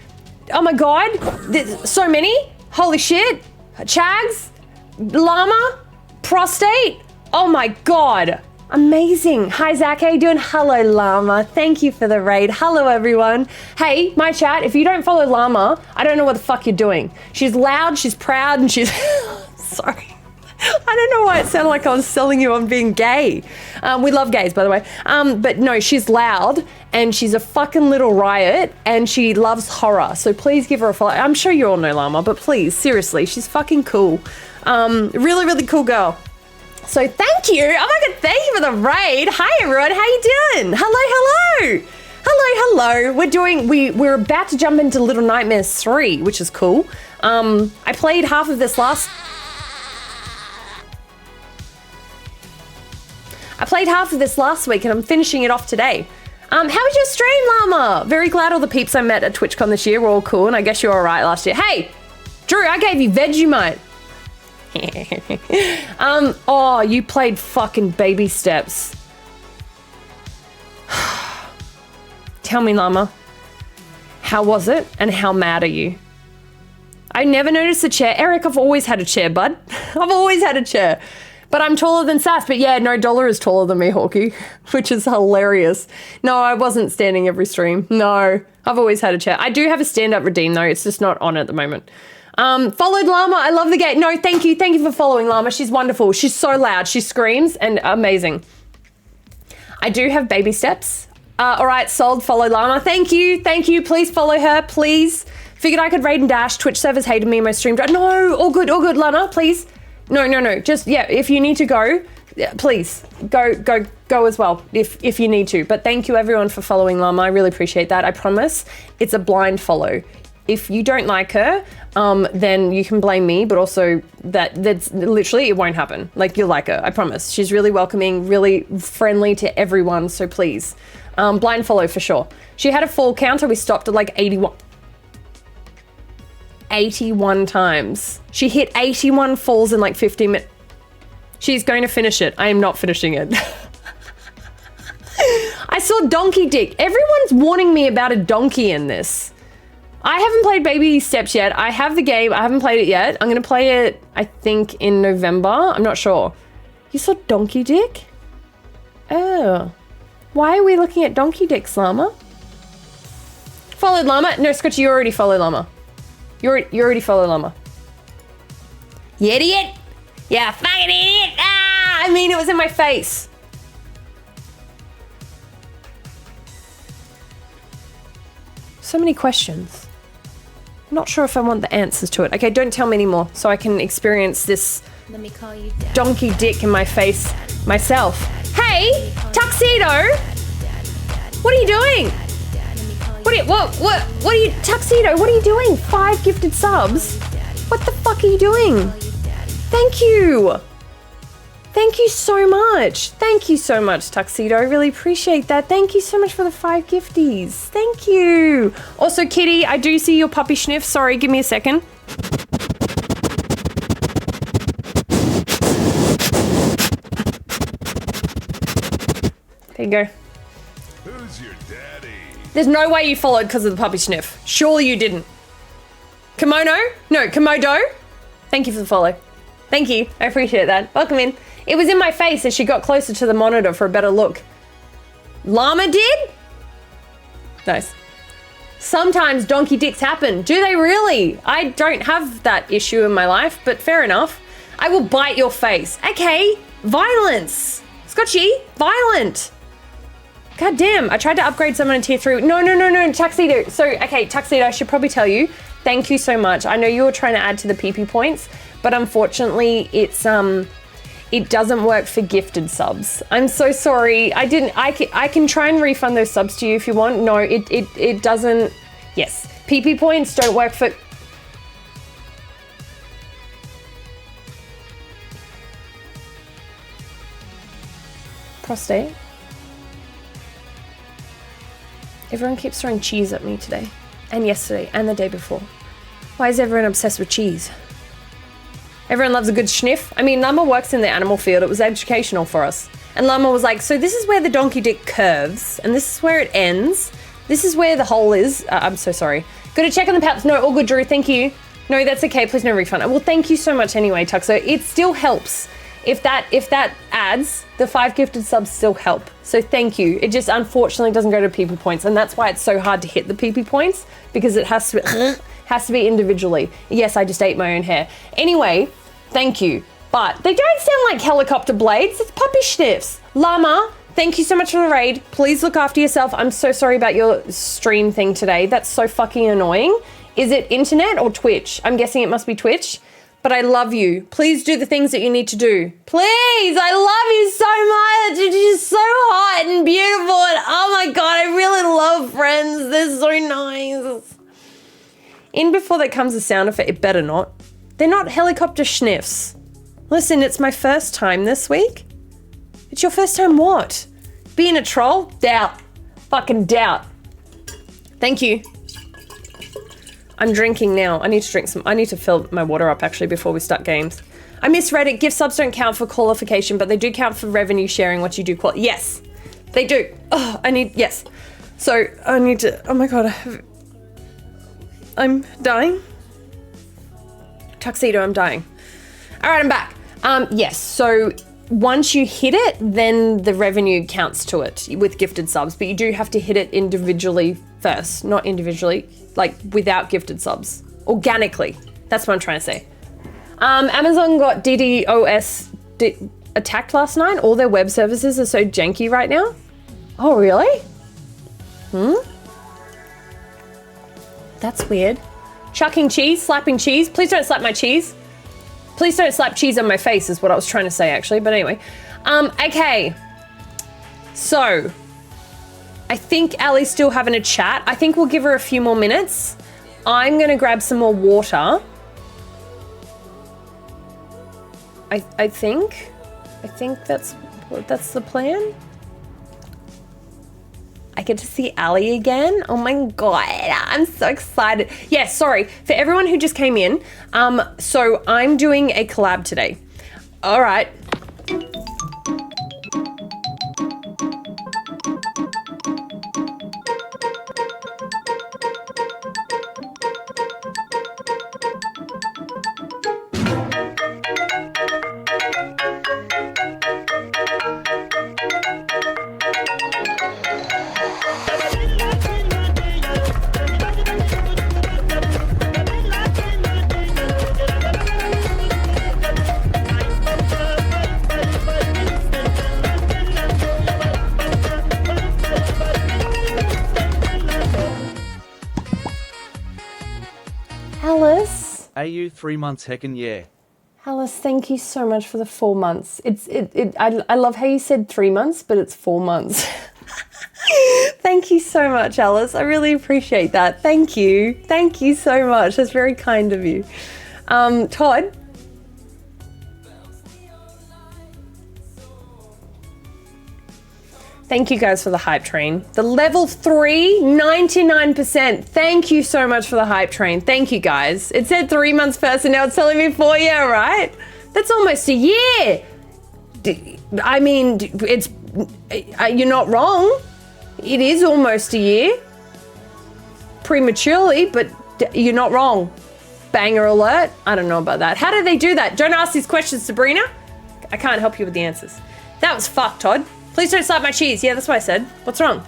Oh my god. There's so many. Holy shit. Chags, llama, prostate. Oh my god. Amazing. Hi, Zach. How you doing? Hello, Llama. Thank you for the raid. Hello, everyone. Hey, my chat, if you don't follow Llama, I don't know what the fuck you're doing. She's loud, she's proud, and she's... Sorry. I don't know why it sounded like I was selling you on being gay. We love gays, by the way. But no, she's loud, and she's a fucking little riot, and she loves horror. So please give her a follow. I'm sure you all know Llama, but please, seriously, she's fucking cool. Really, really cool girl. So thank you. Oh my god, thank you for the raid. Hi everyone, how you doing? Hello. We're about to jump into Little Nightmares 3, which is cool. I played half of this last week and I'm finishing it off today. How was your stream, Llama? Very glad all the peeps I met at TwitchCon this year were all cool, and I guess you were alright last year. Hey, Drew, I gave you Vegemite. Oh, you played fucking Baby Steps. Tell me, Llama, how was it and how mad are you? I never noticed the chair. Eric, I've always had a chair, bud. I've always had a chair. But I'm taller than Sass. But yeah, no, Dollar is taller than me, Hawkeye, which is hilarious. No, I wasn't standing every stream. No, I've always had a chair. I do have a stand-up redeem, though. It's just not on at the moment. Followed Llama. I love the game. No, thank you. Thank you for following Llama. She's wonderful. She's so loud. She screams and amazing. I do have Baby Steps. All right, sold. Follow Llama. Thank you. Thank you. Please follow her. Please. Figured I could raid and dash. Twitch servers hated me in my stream. No, all good, Llama. Please. No. Just, yeah, if you need to go, please go as well if you need to. But thank you everyone for following Llama. I really appreciate that. I promise it's a blind follow. If you don't like her, then you can blame me, but also that's literally, it won't happen. Like, you'll like her, I promise. She's really welcoming, really friendly to everyone, so please. Blind follow for sure. She had a fall counter, we stopped at like 81 times. She hit 81 falls in like 15 minutes. She's going to finish it. I am not finishing it. I saw Donkey Dick. Everyone's warning me about a donkey in this. I haven't played Baby Steps yet. I have the game. I haven't played it yet. I'm going to play it, I think, in November. I'm not sure. You saw Donkey Dick? Oh. Why are we looking at Donkey Dick, Llama? Followed Llama? No, Scotchy, you already followed Llama. You already followed Llama. You idiot! Yeah, fucking idiot! Ah! I mean, it was in my face. So many questions. I'm not sure if I want the answers to it. Okay, don't tell me anymore so I can experience this Let me call you Daddy. Donkey Dick in my face myself. Hey, Tuxedo! What are you doing? What are you, Tuxedo, what are you doing? 5 gifted subs? What the fuck are you doing? Thank you. Thank you so much. Thank you so much, Tuxedo. I really appreciate that. Thank you so much for the 5 gifties. Thank you. Also, Kitty, I do see your puppy sniff. Sorry, give me a second. There you go. Who's your daddy? There's no way you followed because of the puppy sniff. Surely you didn't. Kimono? No, Komodo? Thank you for the follow. Thank you. I appreciate that. Welcome in. It was in my face as she got closer to the monitor for a better look. Llama did? Nice. Sometimes donkey dicks happen. Do they really? I don't have that issue in my life, but fair enough. I will bite your face. Okay, violence. Scotchy, violent. God damn, I tried to upgrade someone in tier 3. No, Tuxedo. So, okay, Tuxedo, I should probably tell you, thank you so much. I know you were trying to add to the PP points, but unfortunately it doesn't work for gifted subs. I'm so sorry. I can try and refund those subs to you if you want. No, it doesn't. Yes, PP points don't work for... Prostate. Everyone keeps throwing cheese at me today, and yesterday, and the day before. Why is everyone obsessed with cheese? Everyone loves a good sniff. I mean, Llama works in the animal field. It was educational for us. And Llama was like, so this is where the donkey dick curves, and this is where it ends. This is where the hole is. I'm so sorry. Gotta check on the paps. No, all good, Drew. Thank you. No, that's okay. Please no refund. Well, thank you so much anyway, Tuxo. It still helps. If that adds, the 5 gifted subs still help. So thank you. It just unfortunately doesn't go to PP points, and that's why it's so hard to hit the PP points, because it has to be individually. Yes, I just ate my own hair. Anyway, thank you. But they don't sound like helicopter blades. It's puppy sniffs. Llama, thank you so much for the raid. Please look after yourself. I'm so sorry about your stream thing today. That's so fucking annoying. Is it internet or Twitch? I'm guessing it must be Twitch. But I love you. Please do the things that you need to do. Please, I love you so much. You're just so hot and beautiful. And oh my God, I really love friends. They're so nice. In before that comes a sound effect. It better not. They're not helicopter sniffs. Listen, it's my first time this week. It's your first time what? Being a troll? Doubt. Fucking doubt. Thank you. I'm drinking now. I need to drink some. I need to fill my water up actually before we start games. I misread it. Gift subs don't count for qualification, but they do count for revenue sharing what you do. Yes, they do. Oh, yes. So I need to, oh my God. I'm dying. Tuxedo, I'm dying. All right, I'm back. Yes, so once you hit it, then the revenue counts to it with gifted subs, but you do have to hit it individually first, not individually, like without gifted subs, organically. That's what I'm trying to say. Amazon got DDoS attacked last night. All their web services are so janky right now. Oh, really? That's weird. Chucking cheese, slapping cheese. Please don't slap my cheese. Please don't slap cheese on my face is what I was trying to say actually, but anyway. Okay. So, I think Ali's still having a chat. I think we'll give her a few more minutes. I'm gonna grab some more water. I think that's the plan. I get to see Ali again. Oh my God, I'm so excited. Yeah, sorry, for everyone who just came in. So I'm doing a collab today. All right. Alice. AU 3 months heckin' yeah. Alice, thank you so much for the 4 months. I love how you said 3 months, but it's 4 months. Thank you so much, Alice. I really appreciate that. Thank you. Thank you so much. That's very kind of you. Todd? Thank you guys for the hype train. The level 3, 99%. Thank you so much for the hype train. Thank you guys. It said 3 months first and now it's telling me 4 years, right? That's almost a year. I mean, you're not wrong. It is almost a year. Prematurely, but you're not wrong. Banger alert. I don't know about that. How do they do that? Don't ask these questions, Sabrina. I can't help you with the answers. That was fucked, Todd. Please don't slap my cheese. Yeah, that's what I said. What's wrong?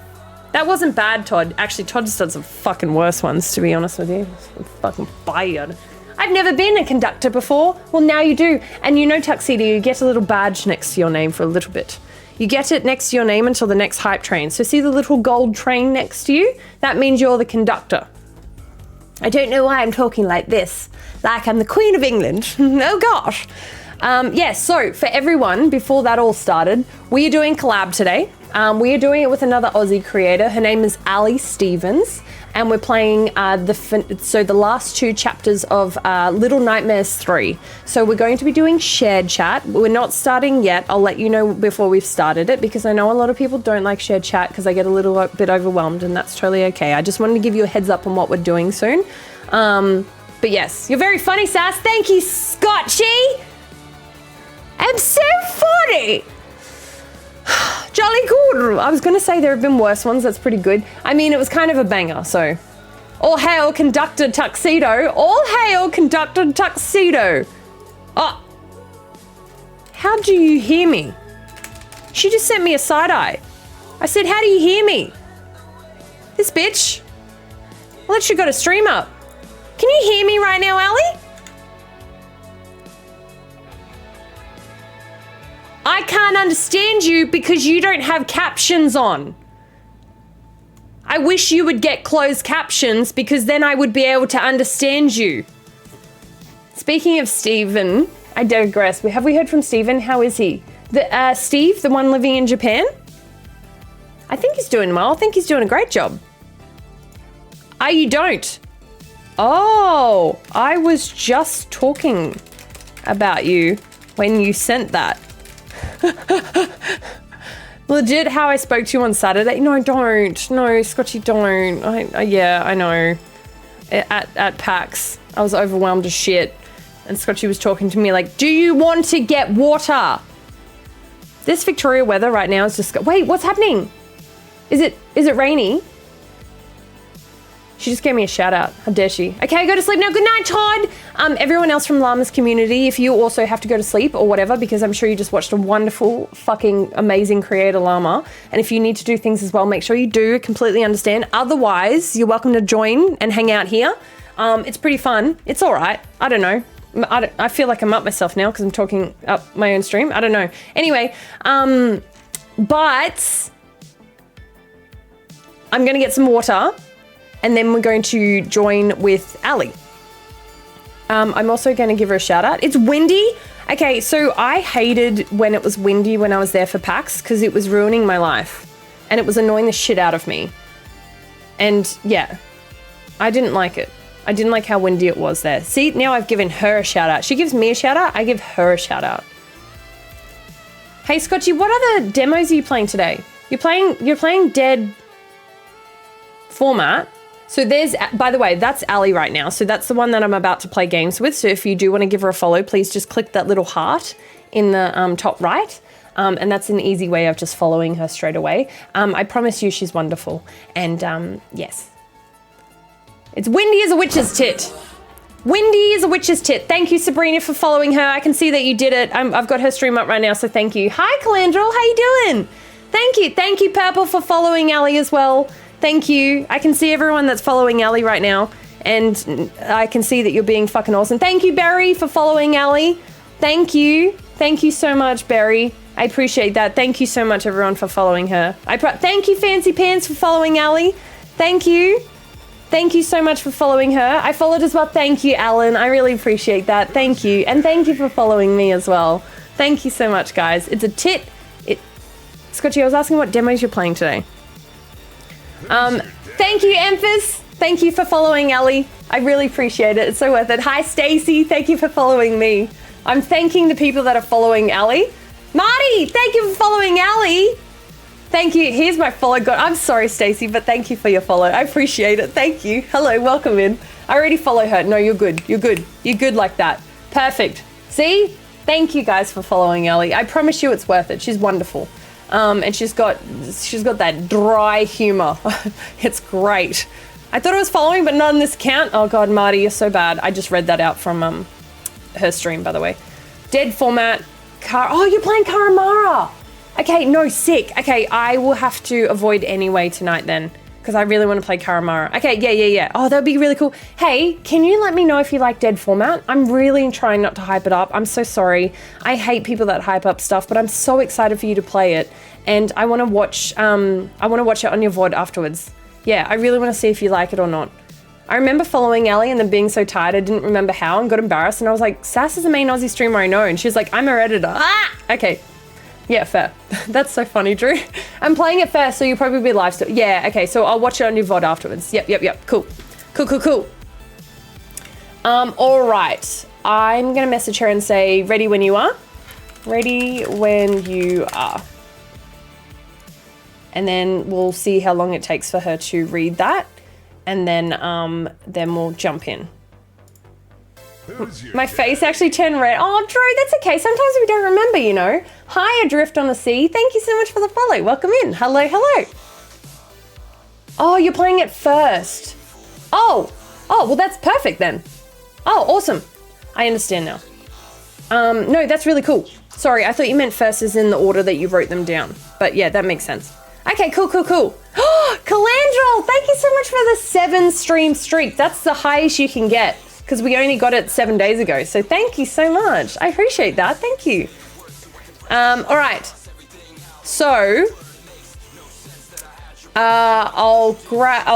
That wasn't bad, Todd. Actually, Todd just done some fucking worse ones, to be honest with you. Some fucking fired. I I've never been a conductor before. Well, now you do. And you know, Tuxedo, you get a little badge next to your name for a little bit. You get it next to your name until the next hype train. So see the little gold train next to you? That means you're the conductor. I don't know why I'm talking like this, like I'm the Queen of England. Oh gosh. Yes, so for everyone, before that all started, we are doing collab today. We are doing it with another Aussie creator. Her name is Ali Stevens, and we're playing the last 2 chapters of Little Nightmares 3. So we're going to be doing shared chat. We're not starting yet. I'll let you know before we've started it, because I know a lot of people don't like shared chat because I get a little bit overwhelmed, and that's totally okay. I just wanted to give you a heads up on what we're doing soon. But yes, you're very funny, Sass. Thank you, Scotchy. I'm so funny. Jolly good. I was going to say there have been worse ones. That's pretty good. I mean, it was kind of a banger, so. All hail Conductor Tuxedo. All hail Conductor Tuxedo. Oh. How do you hear me? She just sent me a side eye. I said, how do you hear me? This bitch. Well, she got a stream up. Can you hear me right now, Ali? I can't understand you because you don't have captions on. I wish you would get closed captions because then I would be able to understand you. Speaking of Stephen, I digress. Have we heard from Stephen? How is he? Steve, the one living in Japan? I think he's doing well. I think he's doing a great job. Oh, you don't? Oh, I was just talking about you when you sent that. Legit how I spoke to you on Saturday. No, don't. No, Scotchy, don't. Yeah, I know. At PAX, I was overwhelmed as shit. And Scotchy was talking to me like, do you want to get water? This Victoria weather right now is just... Wait, what's happening? Is it rainy? She just gave me a shout out. How dare she? Okay, go to sleep now. Good night, Todd. Everyone else from Llama's community, if you also have to go to sleep or whatever, because I'm sure you just watched a wonderful, fucking amazing creator Llama. And if you need to do things as well, make sure you do. Completely understand. Otherwise, you're welcome to join and hang out here. It's pretty fun. It's all right. I don't know. I feel like I'm up myself now because I'm talking up my own stream. I don't know. Anyway, but I'm going to get some water. And then we're going to join with Ali. I'm also going to give her a shout out. It's windy. Okay, so I hated when it was windy when I was there for PAX because it was ruining my life. And it was annoying the shit out of me. And yeah, I didn't like it. I didn't like how windy it was there. See, now I've given her a shout out. She gives me a shout out, I give her a shout out. Hey, Scotchy, what other demos are you playing today? You're playing Dead Format. So there's, by the way, that's Ali right now. So that's the one that I'm about to play games with. So if you do want to give her a follow, please just click that little heart in the top right. And that's an easy way of just following her straight away. I promise you she's wonderful. And yes. It's windy as a witch's tit. Windy as a witch's tit. Thank you, Sabrina, for following her. I can see that you did it. I've got her stream up right now, so thank you. Hi, Calandrel. How you doing? Thank you. Thank you, Purple, for following Ali as well. Thank you. I can see everyone that's following Ali right now, and I can see that you're being fucking awesome. Thank you, Barry, for following Ali. Thank you. Thank you so much, Barry. I appreciate that. Thank you so much, everyone, for following her. Thank you, Fancy Pants, for following Ali. Thank you. Thank you so much for following her. I followed as well. Thank you, Alan. I really appreciate that. Thank you. And thank you for following me as well. Thank you so much, guys. It's a tit. Scotchy, I was asking what demos you're playing today. Thank you, Emphas. Thank you for following Ali. I really appreciate it. It's so worth it. Hi, Stacy. Thank you for following me. I'm thanking the people that are following Ali. Marty, thank you for following Ali. Thank you. Here's my follow. God, I'm sorry, Stacy, but thank you for your follow. I appreciate it. Thank you. Hello, welcome in. I already follow her. No, you're good. You're good. You're good like that. Perfect. See? Thank you guys for following Ali. I promise you it's worth it. She's wonderful. And she's got that dry humor. It's great. I thought I was following, but not on this account. Oh God, Marty, you're so bad. I just read that out from her stream, by the way. Dead Format. Oh, you're playing Karamara. Okay, no, sick. Okay, I will have to avoid anyway tonight then, because I really want to play Karamara. Okay, yeah. Oh, that would be really cool. Hey, can you let me know if you like Dead Format? I'm really trying not to hype it up. I'm so sorry. I hate people that hype up stuff, but I'm so excited for you to play it, and I want to watch. I want to watch it on your VOD afterwards. Yeah, I really want to see if you like it or not. I remember following Ali and then being so tired I didn't remember how and got embarrassed, and I was like, Sass is the main Aussie streamer I know, and she was like, I'm her editor. Okay. Yeah, fair. That's so funny, Drew. I'm playing it first, so you'll probably be live still. Yeah, okay, so I'll watch it on your VOD afterwards. Yep. Cool. All right. I'm going to message her and say, ready when you are. Ready when you are. And then we'll see how long it takes for her to read that. And then we'll jump in. My face actually turned red. Oh, Drew, that's okay. Sometimes we don't remember, you know. Hi, Adrift on the Sea. Thank you so much for the follow. Welcome in. Hello. Oh, you're playing it first. Oh, well, that's perfect then. Oh, awesome. I understand now. No, that's really cool. Sorry, I thought you meant first as in the order that you wrote them down. But yeah, that makes sense. Okay, cool. Oh, Calandrel, thank you so much for the 7 stream streak. That's the highest you can get, because we only got it 7 days ago. So thank you so much. I appreciate that. Thank you. All right. So I'll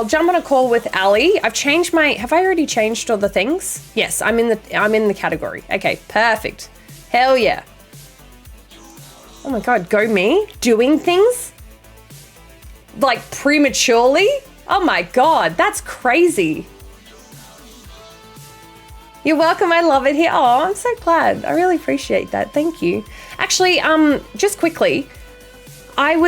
jump on a call with Ali. Have I already changed all the things? Yes, I'm in the category. Okay, perfect. Hell yeah. Oh my God, go me? Doing things? Like prematurely? Oh my God, that's crazy. You're welcome. I love it here. Oh, I'm so glad. I really appreciate that. Thank you. Actually, just quickly, I'm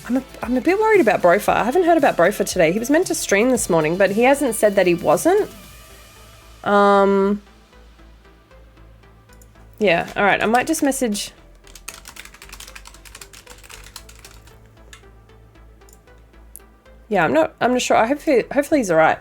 a bit worried about Brofa. I haven't heard about Brofa today. He was meant to stream this morning, but he hasn't said that he wasn't. Yeah. All right. I might just message. Yeah, I'm not sure. Hopefully he's all right.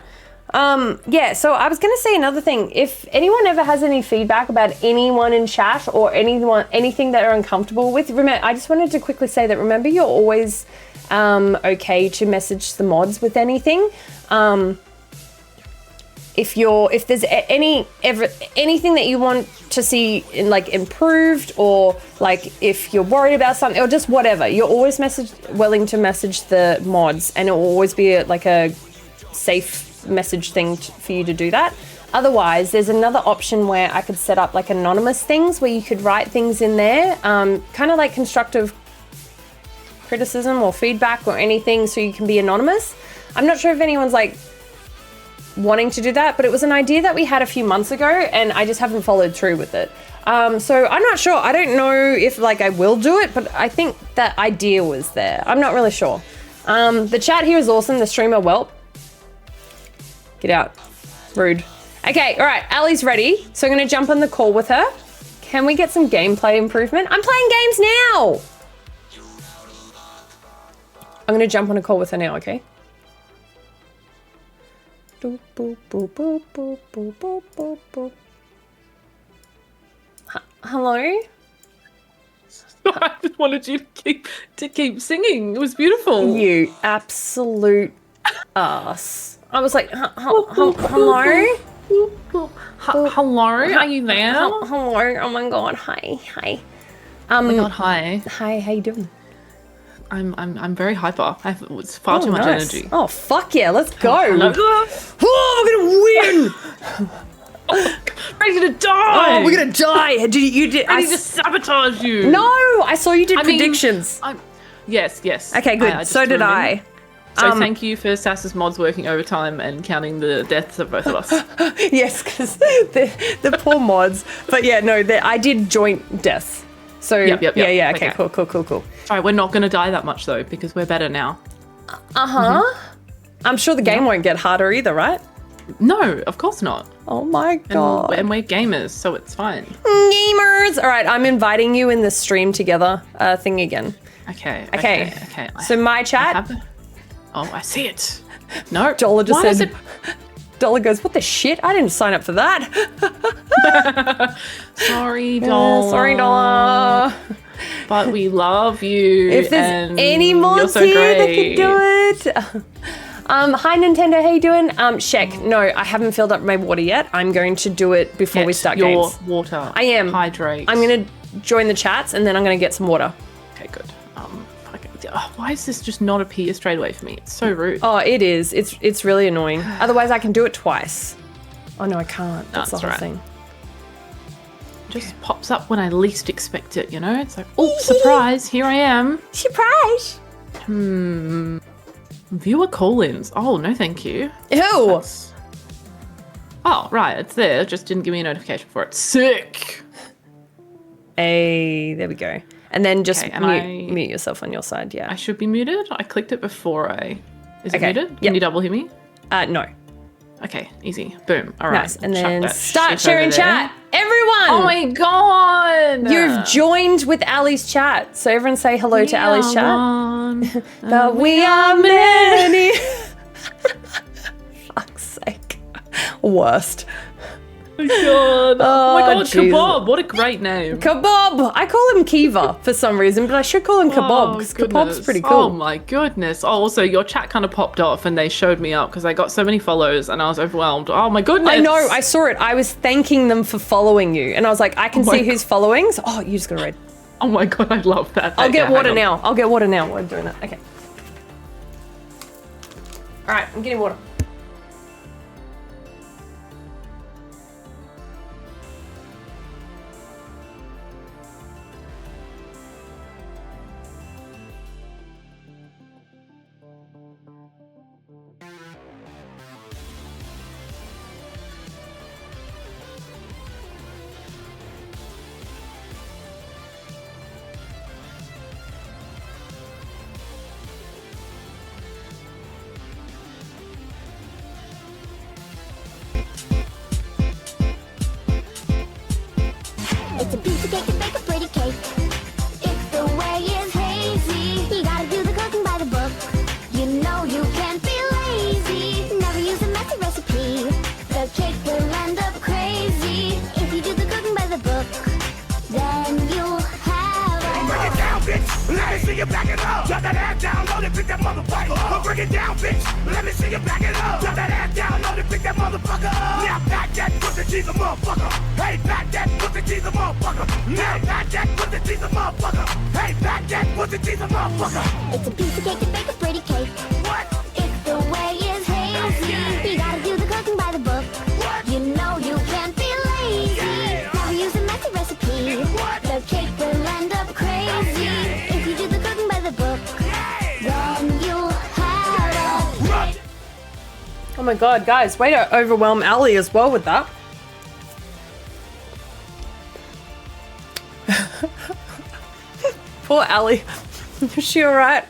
Yeah, so I was going to say another thing. If anyone ever has any feedback about anyone in chat or anything that are uncomfortable with, remember, I just wanted to quickly say that, remember, you're always okay to message the mods with anything. If there's anything that you want to see improved, or like if you're worried about something or just whatever, you're always willing to message the mods, and it will always be a safe message thing for you to do that. Otherwise, there's another option where I could set up anonymous things where you could write things in there, kind of like constructive criticism or feedback or anything, so you can be anonymous. I'm not sure if anyone's wanting to do that, but it was an idea that we had a few months ago, and I just haven't followed through with it. So I'm not sure. I don't know if I will do it, but I think that idea was there. I'm not really sure. The chat here is awesome. The streamer Whelp. Get out. Rude. Okay, all right. Ali's ready. So I'm going to jump on the call with her. Can we get some gameplay improvement? I'm playing games now. I'm going to jump on a call with her now, okay? Boop, boop, boop, boop, boop, boop, boop, boop, boop. Hello? I just wanted you to keep singing. It was beautiful. You absolute ass. I was like, hello? Hello? Are you there? Hello? Oh my God. Hi. Oh my God, hi. Hi, how you doing? I'm very hyper. I have far too much energy. Oh, fuck yeah, let's go. Oh, we're gonna win! Ready to die! Oh, we're gonna die! You did. Ready to sabotage you! No! I saw you did predictions. Yes. Okay, good. So did I. So thank you for Sass's mods working overtime and counting the deaths of both of us. Yes, because the poor mods. But yeah, no, I did joint deaths. So yep. Yeah. Okay, cool. Alright, we're not going to die that much though, because we're better now. I'm sure the game won't get harder either, right? No, of course not. Oh my God. And we're gamers, so it's fine. Gamers! Alright, I'm inviting you in the stream together thing again. Okay. So my chat. I see it. No. Dollar just said. Dollar goes, what the shit? I didn't sign up for that. Sorry, Dollar. Sorry, Dollar. but we love you. If there's and any you're mods so here that great. could do it. Hi Nintendo, how you doing? Shek, no, I haven't filled up my water yet. I'm going to do it before we Get start your games. water. I am. Hydrate. I'm going to join the chats and then I'm going to get some water. Okay, good. Why does this just not appear straight away for me? It's so rude. Oh, it is. It's really annoying. Otherwise, I can do it twice. Oh no, I can't. That's the whole right. thing. Just pops up when I least expect it, you know? It's like, oh, surprise, here I am. Surprise! Viewer call-ins. Oh, no thank you. Ew! Oh, right, it's there. It just didn't give me a notification for it. Sick! Hey, there we go. And then just Okay, and mute yourself on your side, yeah. I should be muted? I clicked it before I... Is it Okay, muted? yep. Can you double hear me? No. Okay, easy. Boom. All right. Nice. And Chuck then that start shit sharing over there. chat. Everyone! Oh my god! You've joined with Ali's chat. So everyone say hello to Ali's chat. But we are many. Fuck's sake. Worst. Oh my god. Oh my god, Jesus. Kebab. What a great name. Kebab. I call him Kiva for some reason, but I should call him Kebab because Kebab's goodness. pretty cool. Oh my goodness. Oh, also, your chat kind of popped off and they showed me up because I got so many follows and I was overwhelmed. Oh my goodness. I know, I saw it. I was thanking them for following you. And I was like, I can Oh my see who's following. So, you just gotta read. Oh my god, I love that. I'll get Okay, water hang on. now. I'll get water now while I'm doing it. Okay. Alright, I'm getting water. It's a piece of cake to bake a pretty cake. If the way is hazy, you gotta do the cooking by the book. You know you can't be lazy. Never use a messy recipe. The cake will end up crazy. If you do the cooking by the book, then you'll have a Bring it down, bitch. Let me see you back it up. Drop that ass down, load it, pick that motherfucker up. Bring it down, bitch. Let me see you back it up. Drop that ass down, load it, pick that motherfucker up. Now back that pussy cheese a motherfucker. Hey, back that pussy cheese a motherfucker. Now back that pussy cheese a motherfucker. Hey, back that pussy cheese a motherfucker. It's a piece of cake to bake a pretty cake. What? If the way is hazy, you gotta do the cooking by the book. You know you can't be lazy. Never use a messy recipe. The cake will end up crazy. If you do the cooking by the book, then you'll have a great. Oh my god, guys, way to overwhelm Ali as well with that. Poor Ali. Is she alright?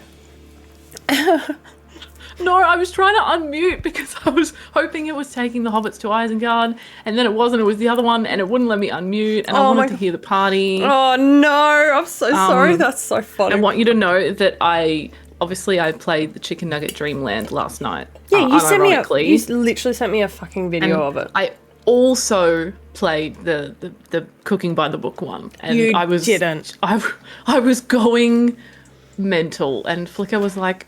No, I was trying to unmute because I was hoping it was taking the Hobbits to Isengard, and then it wasn't. It was the other one, and it wouldn't let me unmute, and I Oh my wanted to hear the party. Oh no, I'm so sorry. That's so funny. I want you to know that I played the Chicken Nugget Dreamland last night. Yeah, you sent me unironically. you literally sent me a fucking video of it. I also played the cooking by the book one, and You I was didn't. I was going mental, and Flickr was like,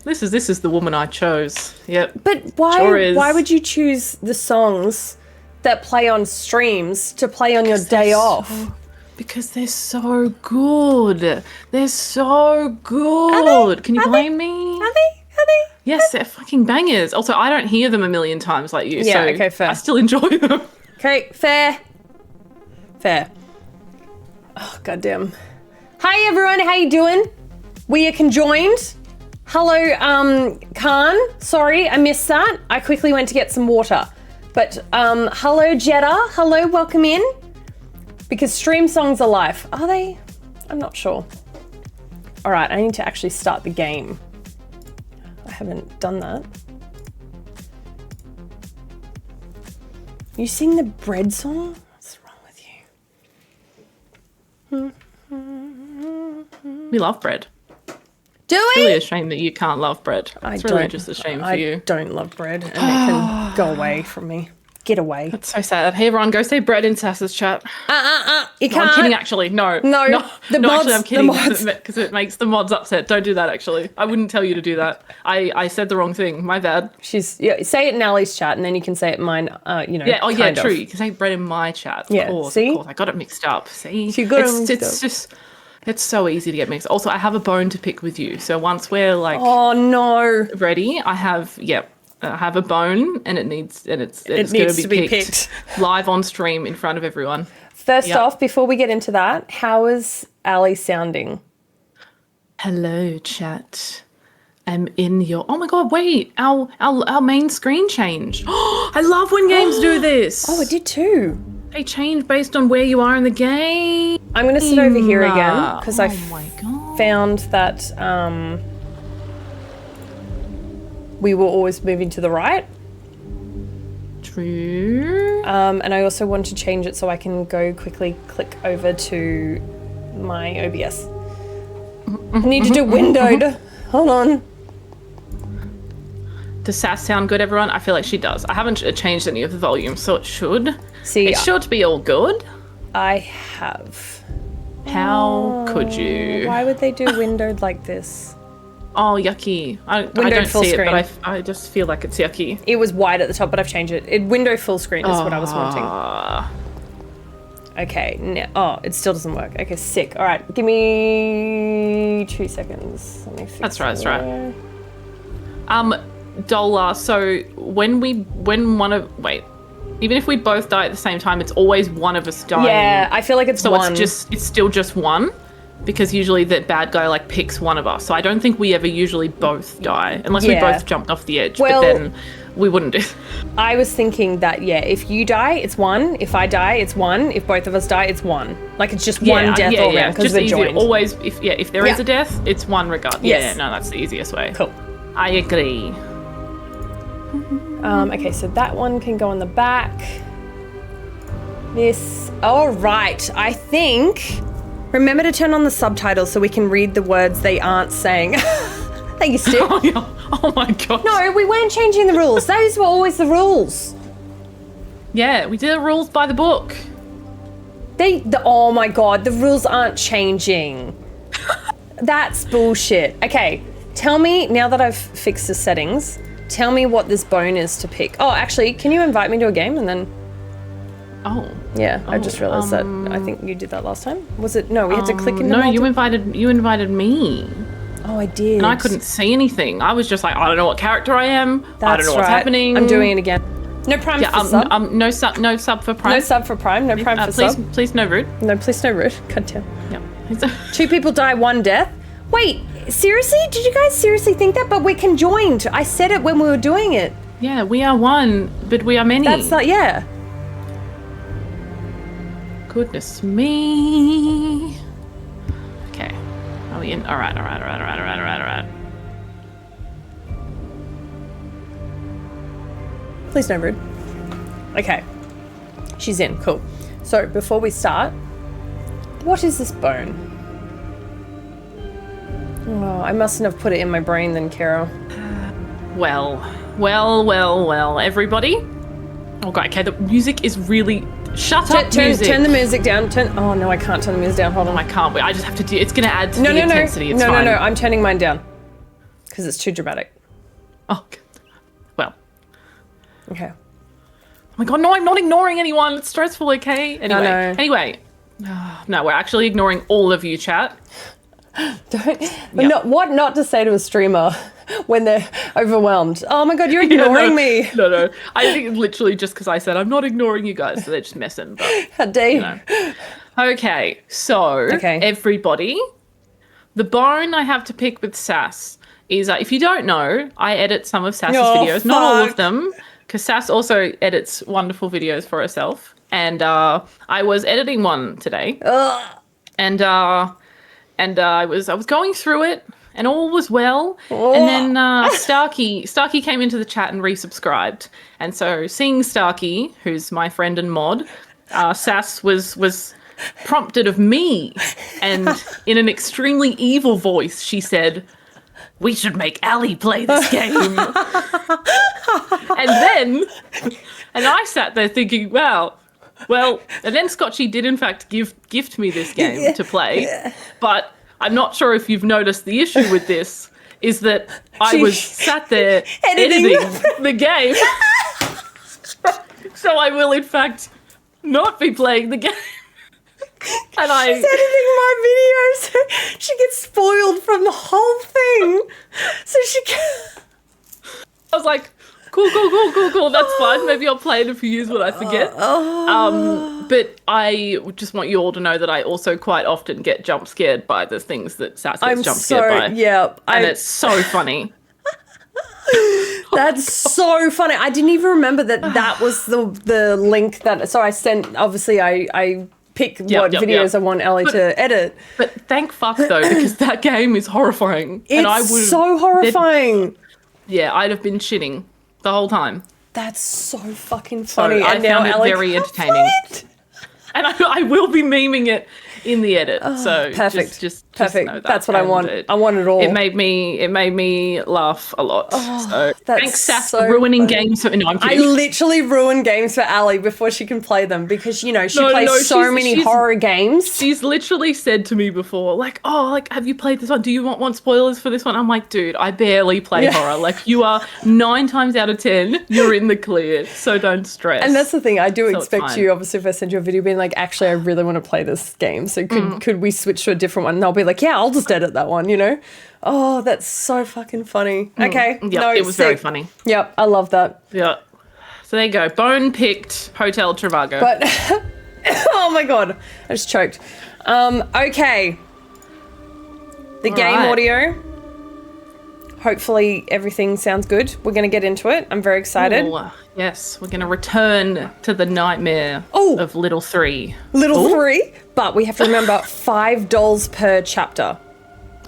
"This is the woman I chose." Yep. But why? Sure is. Why would you choose the songs that play on streams to play on your day off? Because they're so good. They're so good. Can you blame me? Are they? Yes, they're fucking bangers. Also, I don't hear them a million times like you. Yeah, so okay, fair. I still enjoy them. Okay, fair. Oh goddamn. Hi everyone, how you doing? We are conjoined. Hello, Khan. Sorry, I missed that. I quickly went to get some water. But hello Jeddah. Hello, welcome in. Because stream songs are life. Are they? I'm not sure. Alright, I need to actually start the game. I haven't done that. You sing the bread song? What's wrong with you? We love bread. Do It's we? really a shame that you can't love bread. It's really just a shame for you. I don't love bread and it can go away from me. Get away. That's so sad. Hey, everyone, go say Brett in Sass's chat. You No, can't. I'm kidding, actually. No. No, the no, mods- actually, I'm kidding the mods. because it makes the mods upset. Don't do that, actually. I wouldn't tell you to do that. I said the wrong thing. My bad. Say it in Ali's chat, and then you can say it in mine. Yeah, oh, yeah, kind true. of. You can say Brett in my chat. Yeah, Of course, see? of course. I got it mixed up. See? You got it mixed It's up. just... It's so easy to get mixed. Also, I have a bone to pick with you. So once we're like... Oh, no. Ready, I have a bone, and it's going needs to to be be picked live on stream in front of everyone. First Yep. off, before we get into that, how is Ali sounding? Hello, chat. I'm in your... Oh my god, wait. Our main screen changed. I love when games do this. Oh, it did too. They change based on where you are in the game. I'm going to sit over here again because I my god. found that we were always moving to the right. True. And I also want to change it so I can go quickly click over to my OBS. I need to do windowed. Hold on. Does Sass sound good, everyone? I feel like she does. I haven't changed any of the volume, so it should. See, it should be all good. I have. How could you? Why would they do windowed like this? Oh, yucky. I Windowed don't full see screen. it, but I just feel like it's yucky. It was white at the top, but I've changed it. Window full screen is what I was wanting. Okay, it still doesn't work. Okay, sick. All right, give me 2 seconds. Let me fix That's right, that's it. right. Dola, so even if we both die at the same time, it's always one of us dying. Yeah, I feel like it's so one. it's still just one, because usually the bad guy like picks one of us. So I don't think we ever usually both die, unless we Yeah. both jumped off the edge. Well, but then we wouldn't do. I was thinking that, if you die, it's one. If I die, it's one. If both of us die, it's one. Like, it's just one death all around because Just we're easier. joined. Always, if there is Yeah. a death, it's one regard. Yes. Yeah, no, that's the easiest way. Cool. I agree. Okay, so that one can go on the back. This. All right. I think. Remember to turn on the subtitles so we can read the words they aren't saying. Thank you, Steve. Oh my god. No, we weren't changing the rules. Those were always the rules. Yeah, we did the rules by the book. Oh my god, the rules aren't changing. That's bullshit. Okay, tell me, now that I've fixed the settings, tell me what this bone is to pick. Oh, actually, can you invite me to a game and then... Oh. Yeah, I just realised that. I think you did that last time. Was it? No, we had to click into No, you invited me. Oh, I did. And I couldn't see anything. I was just like, I don't know what character I am. I don't know what's right. happening. I'm doing it again. No Prime for sub. No sub for Prime. No sub for Prime. No Prime for sub. Please, no rude. No, please, no rude. God damn. Yep. 2 people die, 1 death. Wait, seriously? Did you guys seriously think that? But we're conjoined. I said it when we were doing it. Yeah, we are one, but we are many. That's not, yeah. Goodness me. Okay. Are we in? All right. Please no rude. Okay. She's in. Cool. So before we start, what is this bone? Oh, I mustn't have put it in my brain then, Carol. Well, everybody. Okay, the music is really... Shut up, music. Turn the music down. Oh, no, I can't turn the music down. Hold on. I can't. I just have to do... It's going to add to the intensity. It's no, fine. no, I'm turning mine down. Because it's too dramatic. Oh, well. Okay. Oh my god, no, I'm not ignoring anyone. It's stressful, okay? Anyway. No, we're actually ignoring all of you, chat. What not to say to a streamer when they're overwhelmed? Oh my god, you're ignoring me. No. I think literally just because I said I'm not ignoring you guys, so they're just messing. But, how dare you? Okay, so everybody, the bone I have to pick with Sass is, if you don't know, I edit some of Sass's videos, not all of them, because Sass also edits wonderful videos for herself. And I was editing one today, and I was going through it, and all was well. And then Starkey came into the chat and resubscribed. And so, seeing Starkey, who's my friend and mod, Sass was prompted of me, and in an extremely evil voice, she said, "We should make Ali play this game." And I sat there thinking, wow, well, and then Scotchy did in fact gift me this game to play, but I'm not sure if you've noticed the issue with this is that I was sat there editing the game. So I will in fact not be playing the game. And She's editing my video, so she gets spoiled from the whole thing. So she can... I was like, cool, that's fine. Maybe I'll play in a few years when I forget. But I just want you all to know that I also quite often get jump scared by the things that Sass gets jump scared by. Yeah. And it's so funny. That's so funny. I didn't even remember that was the link that... So I sent... Obviously, I pick what videos I want Ellie to edit. But thank fuck, though, because that game is horrifying. It's so horrifying. Yeah, I'd have been shitting the whole time. That's so fucking funny. So I found it Ellie very entertaining. And I will be memeing it in the edit. So perfect. Just perfect. know that. That's what I want. I want it all. It made me laugh a lot. So thanks, Sass, so for ruining funny. games. No, I'm I kidding. literally ruin games for Ali before she can play them because, you know, she plays so she's- many she's- horror games. She's literally said to me before, like, oh, like, have you played this one? Do you want spoilers for this one? I'm like, dude, I barely play horror. Like, you are 9 times out of 10, you're in the clear. So don't stress. And that's the thing. I do So it's expect fine. you, obviously, if I send you a video being like, actually, I really want to play this game. So could we switch to a different one? And I'll be like, yeah, I'll just edit that one, you know? Oh, that's so fucking funny. Okay. Yep, no, it was very funny. Yep, I love that. Yeah. So there you go. Bone picked Hotel Trivago. But, oh my God, I just choked. Okay. The game right. audio. Hopefully everything sounds good. We're going to get into it. I'm very excited. Ooh, yes, we're going to return to the nightmare of Little 3. Little 3, but we have to remember $5 per chapter.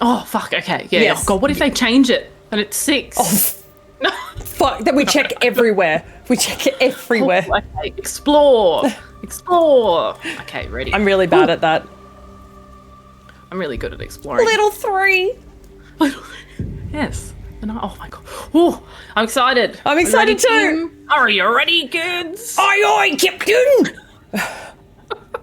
Oh, fuck, okay. Yeah. Yes. Oh, God, what if they change it and it's 6? Oh, fuck, that we check everywhere. We check it everywhere. Oh, okay. Explore. Okay, ready. I'm really bad at that. I'm really good at exploring. Little 3. Yes. And oh my God. Oh, I'm excited. I'm excited too. Are you ready, kids? Aye, Captain.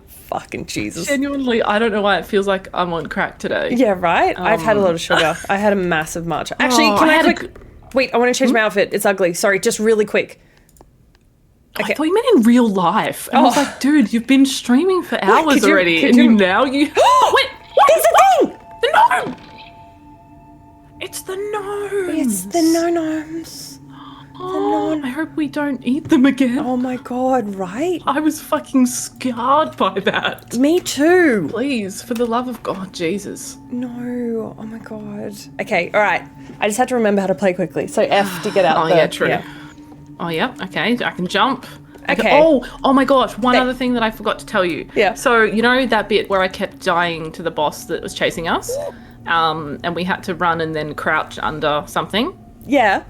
Fucking Jesus. Genuinely, I don't know why it feels like I'm on crack today. Yeah, right? I've had a lot of sugar. I had a massive march. Actually, can I Wait, I want to change my outfit. It's ugly. Sorry, just really quick. Okay. I thought you meant in real life. And I was like, dude, you've been streaming for hours already. Wait, wait, There's a thing! The gnome! It's the gnome! It's the gnomes. Oh, I hope we don't eat them again. Oh my God, right? I was fucking scarred by that. Me too. Please, for the love of God, Jesus. No, oh my God. Okay, all right. I just had to remember how to play quickly. So F to get out. Yeah, true. Oh, yeah, okay, I can jump. Okay. Oh my gosh, one other thing that I forgot to tell you. Yeah. So, you know that bit where I kept dying to the boss that was chasing us? And we had to run and then crouch under something? Yeah.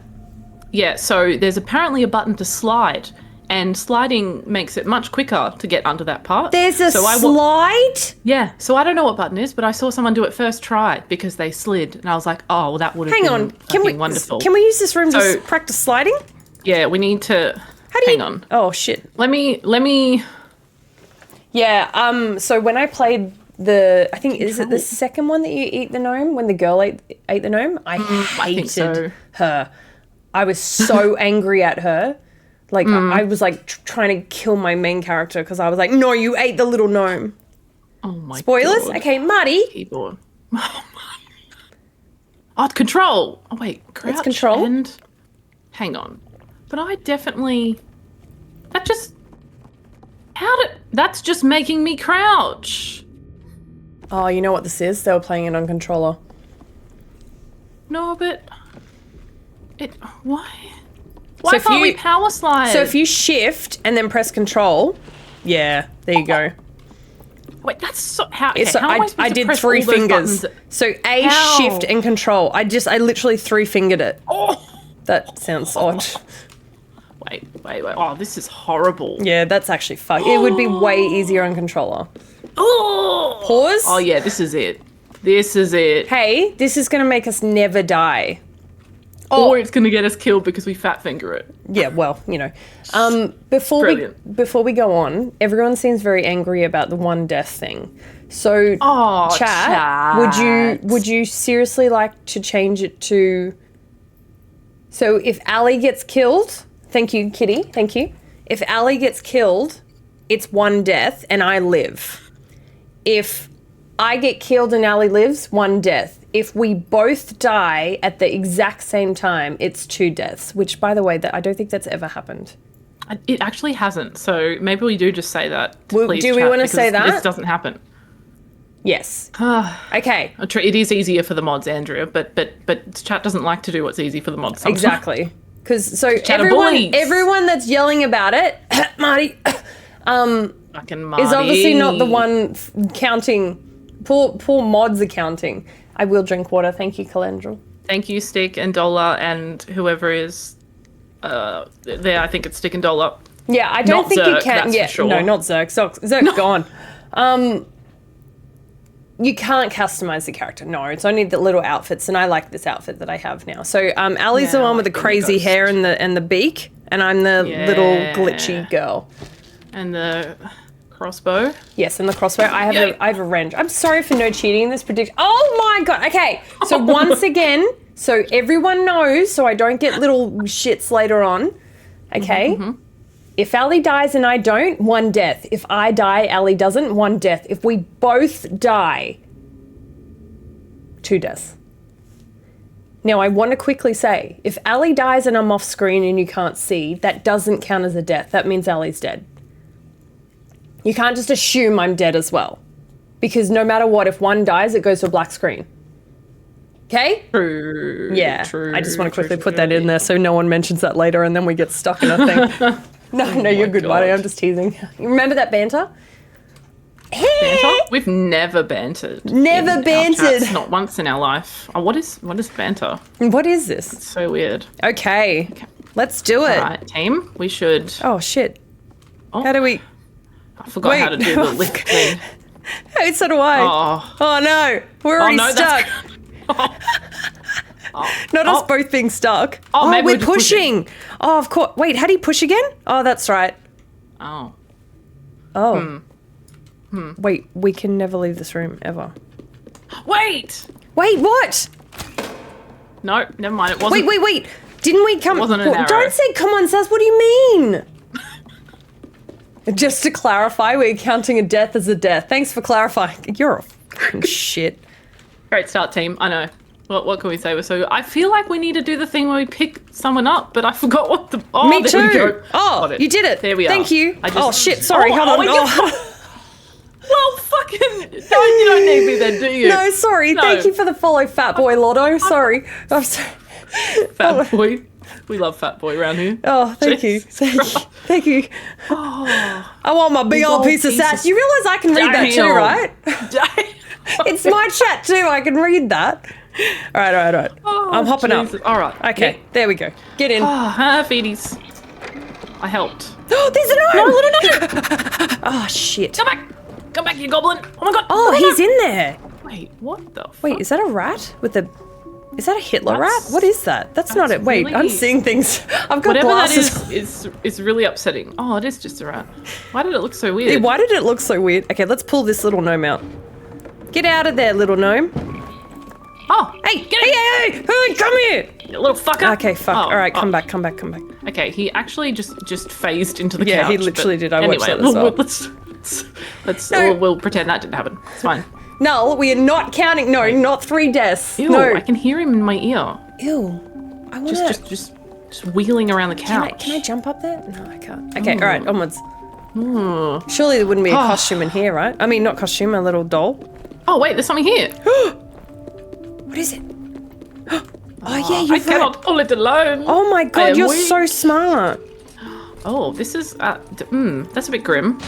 Yeah, so there's apparently a button to slide, and sliding makes it much quicker to get under that part. There's a slide? Yeah, so I don't know what button it is, but I saw someone do it first try because they slid, and I was like, oh, well, that would have been fucking wonderful. Can we use this room to practice sliding? Yeah, we need to... Hang on. Oh, shit. Let me... Yeah, so when I played I think, is it the second one that you eat the gnome? When the girl ate the gnome? I hated her. I was so angry at her. Like, I was like trying to kill my main character because I was like, no, you ate the little gnome. Oh my Spoilers? God. Okay, Marty. Keyboard. Oh, control. Oh, wait. Crouch It's control? and... Hang on. But I definitely... That just... That's just making me crouch. Oh, you know what this is? They were playing it on controller. No, but... Why? Why can't we power slide? So if you shift and then press control... Yeah, there you go. Wait, that's so... How am I supposed to did press 3 all those fingers. buttons? So A, How? shift, and control. I literally 3-fingered it. Oh! That sounds odd. Wait. Oh, this is horrible. Yeah, that's actually fuck. It would be way easier on controller. Oh! Pause. Oh, yeah, this is it. This is it. Hey, this is going to make us never die. or it's going to get us killed because we fat finger it. Yeah, well, you know. Before we go on, everyone seems very angry about the one death thing. So, chat, would you seriously like to change it to? So, if Ali gets killed, thank you, Kitty, thank you. If Ali gets killed, it's one death and I live. If I get killed and Ali lives, one death. If we both die at the exact same time, it's 2 deaths, which, by the way, I don't think that's ever happened. It actually hasn't, so maybe we do just say that. Do we want to say that? This doesn't happen. Yes. Okay. It is easier for the mods, Andrea, but chat doesn't like to do what's easy for the mods sometimes. Exactly. Because everyone that's yelling about it, Marty, fucking Marty, is obviously not the one counting. Poor mods are counting. I will drink water. Thank you, Calendral. Thank you, Stick and Dollar, and whoever is there. I think it's Stick and Dollar. Yeah, I don't think Zerk, you can. that's Yeah, for sure. no, not Zerk. Zerk's gone. You can't customize the character. No, it's only the little outfits, and I like this outfit that I have now. So, Ali's the one with the crazy hair and the beak, and I'm the little glitchy girl. And the crossbow. Yes, and the crossbow. I have a wrench. I'm sorry for no cheating in this prediction. Oh my god. Okay. So once again, so everyone knows, so I don't get little shits later on. Okay. If Ali dies and I don't, 1 death. If I die, Ali doesn't, 1 death. If we both die, 2 deaths. Now, I want to quickly say, if Ali dies and I'm off screen and you can't see, that doesn't count as a death. That means Ali's dead. You can't just assume I'm dead as well. Because no matter what, if one dies, it goes to a black screen. Okay? True. Yeah. True, I just want to quickly put that in there so no one mentions that later and then we get stuck in a thing. No, you're good, buddy. I'm just teasing. You remember that banter? Banter? We've never bantered. Never bantered. Not once in our life. Oh, what is banter? What is this? It's so weird. Okay. Let's do it. All right, team. We should. Oh, shit. How do we... I forgot how to do the lift thing. Hey, so do I. Oh no. We're already stuck. Not us both being stuck. Oh, maybe we're pushing. Oh, of course. Wait, how do you push again? Oh, that's right. Oh. Wait, we can never leave this room, ever. Wait, what? No, never mind. It wasn't. Wait. Didn't we come... It wasn't an arrow. Don't say come on, Sass. What do you mean? Just to clarify, we're counting a death as a death. Thanks for clarifying. You're a fucking shit. Great start, team. I know. What can we say? I feel like we need to do the thing where we pick someone up, but I forgot what the... Oh, Me there too. we go. Oh, Got you did it. There we are. Thank you. Oh, shit. Sorry. Hold on. Well, fucking... You don't need me then, do you? No, sorry. No. Thank you for the follow, Fat Boy Lotto. Sorry. I'm sorry. Fat Boy. We love Fat Boy around here. Oh, thank you. Thank you. I want my big old piece of sass. You realise I can read that too, right? It's my chat too. I can read that. All right. Oh, I'm hopping up. All right. Okay, there we go. Get in. Feeties. I helped. Oh, there's an gnome! No. Oh, shit. Come back, you goblin. Oh my god. Oh, he's in there. Wait, what the fuck? Wait, is that a rat with a... Is that a Hitler rat? What is that? That's not it. Wait, really... I'm seeing things. I've got whatever glasses. That is really upsetting. Oh, it is just a rat. Why did it look so weird? Why did it look so weird? Okay, let's pull this little gnome out. Get out of there, little gnome. Oh, hey, come here. You little fucker. Okay, fuck. All right, come back. Okay, he actually just phased into the couch. Yeah, he literally did. I watched that as well. We'll pretend that didn't happen. It's fine. No, we are not counting. No, not 3 deaths. Ew, no. I can hear him in my ear. Ew. I want to... Just wheeling around the couch. Can I jump up there? No, I can't. Okay, all right, onwards. Surely there wouldn't be a costume in here, right? I mean, not costume, a little doll. Oh, wait, there's something here. What is it? Oh, yeah, you're I cannot pull it alone. Oh my god, you're so smart. Oh, this is... that's a bit grim.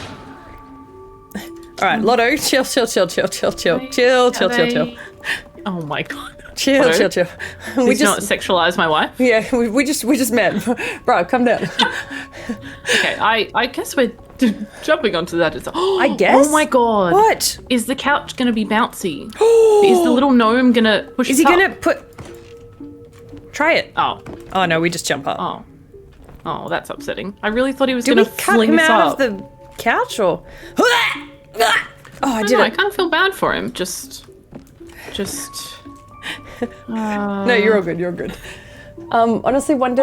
All right, Lotto, chill. Oh my god. Chill. Please don't sexualize my wife. Yeah, we just met. Bro, come down. Okay, I guess we're jumping onto that. I guess? Oh my god. What? Is the couch gonna be bouncy? Is the little gnome gonna push Is he us gonna up? put... Try it. Oh. Oh no, we just jump up. Oh. Oh, that's upsetting. I really thought he was Did going we to cut fling him us out up. of the couch or? Oh, I did know, I it. kind of feel bad for him. Just. No, you're all good. You're good. Honestly, one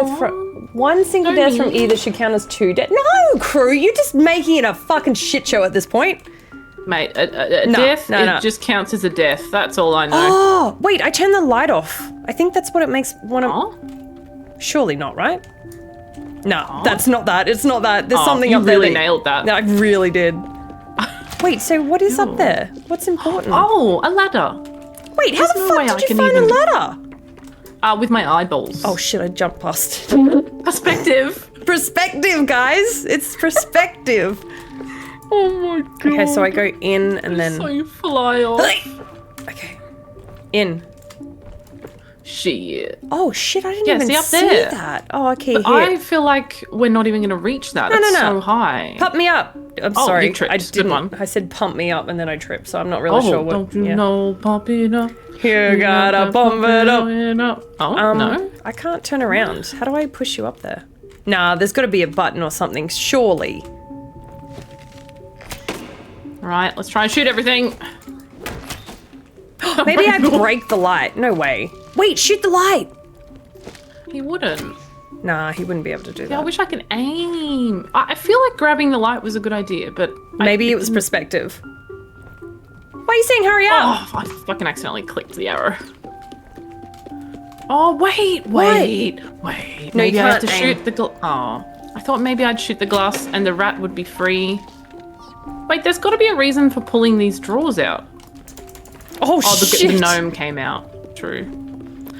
single death from either should count as 2 deaths. No, crew, you're just making it a fucking shit show at this point. Mate, a No, death, no. it just counts as a death. That's all I know. Oh, wait, I turned the light off. I think that's what it makes one of. Surely not, right? No, that's not that. It's not that. There's something you up there. really nailed that. No, I really did. Wait, so what is up there? What's important? Oh, a ladder. Wait, how There's the no way fuck I did you can find even- a ladder? With my eyeballs. Oh shit, I jumped past. Perspective. Perspective, guys. It's perspective. Oh my god. Okay, so I go in and then. So you fly off. Okay. In. Shit. Oh shit, I didn't Yeah, even see up see there. that. Oh, okay, But here. I feel like we're not even going to reach that. No, It's no, no. so high. Pump me up. I'm Oh, sorry. you tripped. I Good didn't. one. I said pump me up and then I tripped, so I'm not really Oh, sure what. don't you know, pump it up. You gotta pump it up. Oh, no. I can't turn around. How do I push you up there? Nah, there's got to be a button or something, surely. Right, let's try and shoot everything. Maybe I God. break the light. No way. Wait, shoot the light. He wouldn't. Nah, he wouldn't be able to do Yeah, I that. wish I could aim. I feel like grabbing the light was a good idea, but Maybe it was perspective. Why are you saying hurry up? Oh, I fucking accidentally clicked the arrow. Oh, wait. No, Maybe you I have can't to aim. shoot the I thought maybe I'd shoot the glass and the rat would be free. Wait, there's got to be a reason for pulling these drawers out. Oh, the shit. gnome came out. True.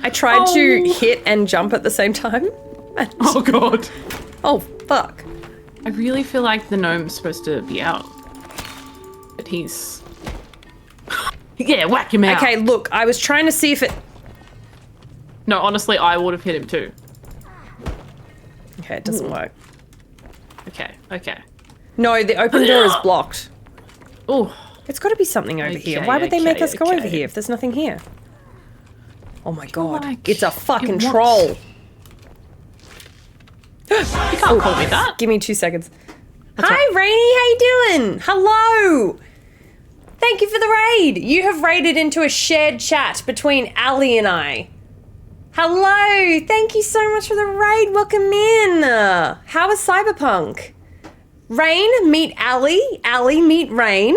I tried to hit and jump at the same time. Oh, God. Oh, fuck. I really feel like the gnome's supposed to be out. But he's... yeah, whack him out. Okay, look, I was trying to see if it... No, honestly, I would have hit him too. Okay, it doesn't work. Okay. No, the open door is blocked. Oh. It's got to be something over here. Why would they make us go over here if there's nothing here? Oh my god, it's a fucking troll. You can't call me that. Give me 2 seconds. Hi, Rainy, how you doing? Hello. Thank you for the raid. You have raided into a shared chat between Ali and I. Hello. Thank you so much for the raid. Welcome in. How is Cyberpunk? Rain, meet Ali. Ali, meet Rain.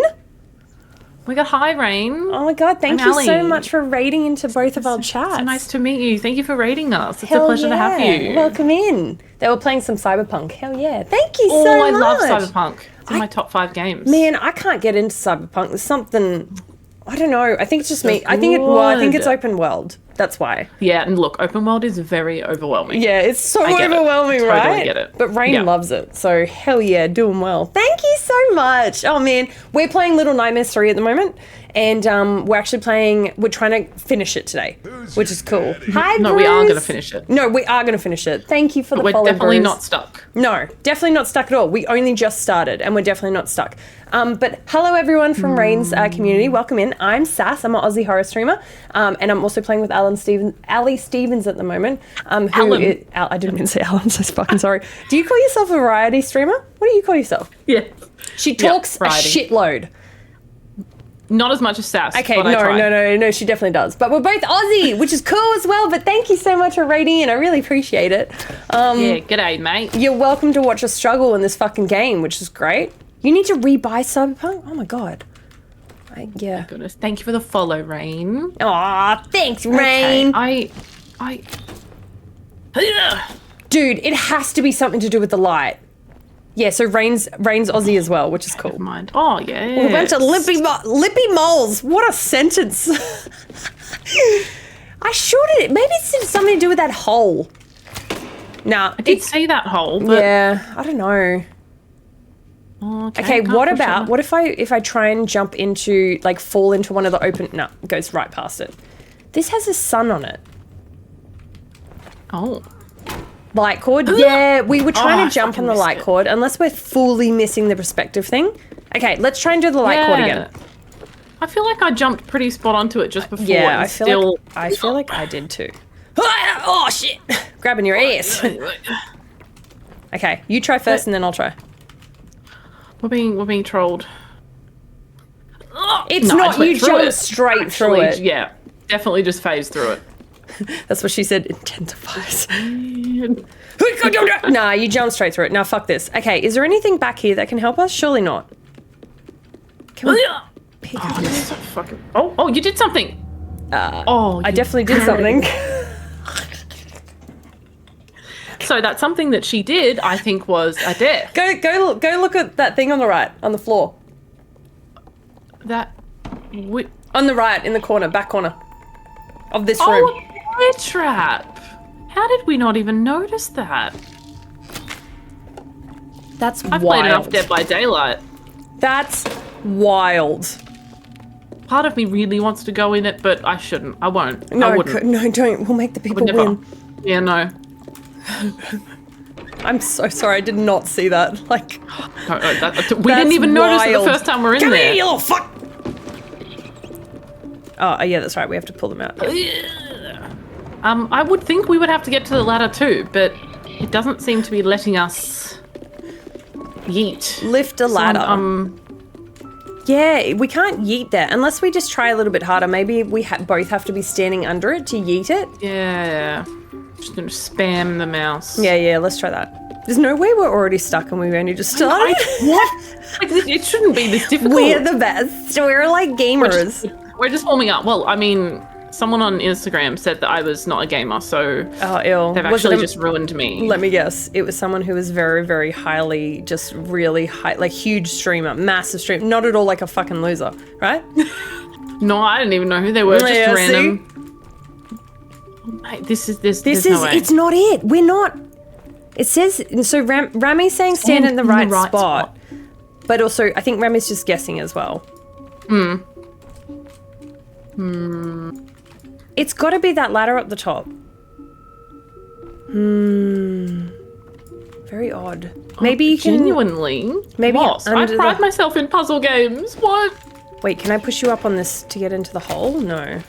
We got hi, Rain. Oh my god, thank I'm you so Ali. much for raiding into both of our chats. So nice to meet you. Thank you for raiding us. It's Hell a pleasure to have yeah. you. Welcome in. They were playing some Cyberpunk. Hell yeah. Thank you Oh, so I much. love Cyberpunk. It's in my top 5 games. Man, I can't get into Cyberpunk. There's something, I don't know. I think it's just So me. I think it's good. open world. That's why. Yeah, and look, open world is very overwhelming. Yeah, it's so I get it. overwhelming, Totally right? get it. But Rain Yeah. loves it. So hell yeah, doing well. Thank you so much. Oh man, we're playing Little Nightmares 3 at the moment. And we're trying to finish it today, which is cool. Hi, No, we are Bruce. going to finish it. No, we are going to finish it. Thank you for But the we're follow, definitely Bruce. not stuck. No, definitely not stuck at all. We only just started and we're definitely not stuck. But hello everyone from Rain's community. Welcome in. I'm Sass. I'm an Aussie horror streamer. And I'm also playing with Ali Stevens at the moment. Alan. I didn't mean to say Alan, I'm so fucking sorry. Do you call yourself a variety streamer? What do you call yourself? Yeah. She talks a variety. shitload. Not as much as Sass. Okay, but I try. no, she definitely does. But we're both Aussie, which is cool as well. But thank you so much for rating in. I really appreciate it. Yeah, g'day, mate. You're welcome to watch us struggle in this fucking game, which is great. You need to rebuy Cyberpunk? Oh my god. Yeah. Goodness, thank you for the follow, Rain. Aw, thanks, Okay, Rain. I. Dude, it has to be something to do with the light. Yeah, so Rain's Aussie as well, which is cool. Never mind. Oh, yeah. We're a bunch of lippy moles. What a sentence. I shorted it. Maybe it's something to do with that hole. Nah, I did see that hole, but... Yeah, I don't know. Okay, can't what push about it. what if I try and jump into fall into one of the open? No, it goes right past it. This has a sun on it. Oh. Light cord? Yeah, we were trying Oh, to jump I on the fucking light missed it. cord unless we're fully missing the perspective thing. Okay, let's try and do the light cord again. I feel like I jumped pretty spot onto it just before. Yeah, and I feel still... like I did too. Oh shit! Grabbing your ass. Okay, you try first and then I'll try. We're being trolled. It's No, I not, just went you through jumped it. straight through Actually, it. Yeah, definitely just phased through it. That's what she said, intensifies. Nah, you jumped straight through it. Now fuck this. Okay, is there anything back here that can help us? Surely not. Can we pick up this? Oh, you did something. I definitely did something. So that something that she did, I think, was a death. Go look at that thing on the right, on the floor. On the right, in the corner, back corner of this room. Oh, a bear trap. How did we not even notice that? That's I've wild. played enough Dead by Daylight. That's wild. Part of me really wants to go in it, but I shouldn't. I won't. No, I wouldn't. no, don't. We'll make the people Would never. win. Yeah, no. I'm so sorry. I did not see that. Like, we didn't even notice it the first time we're in Come there. here, you little fuck! Oh, yeah, that's right. We have to pull them out. I would think we would have to get to the ladder too, but it doesn't seem to be letting us yeet. Lift a ladder. Yeah, we can't yeet that unless we just try a little bit harder. Maybe we both have to be standing under it to yeet it. Yeah. Just gonna spam the mouse. Yeah, let's try that. There's no way we're already stuck and we've only just started. What? Like, it shouldn't be this difficult. We're the best. We're like gamers. We're just warming up. Well, I mean, someone on Instagram said that I was not a gamer, so Oh, ill. they've Was it actually a- just ruined me. Let me guess. It was someone who was very, very highly, just really high, like huge streamer, massive streamer. Not at all like a fucking loser, right? No, I didn't even know who they were. Just Yeah, random. Mate, this is This there's is, no way. it's not it. We're not. It says, so Rami's saying stand in the right, spot. But also, I think Rami's just guessing as well. It's got to be that ladder up the top. Very odd. Maybe you can... Genuinely Maybe lost. I under pride the- myself in puzzle games. What? Wait, can I push you up on this to get into the hole? No.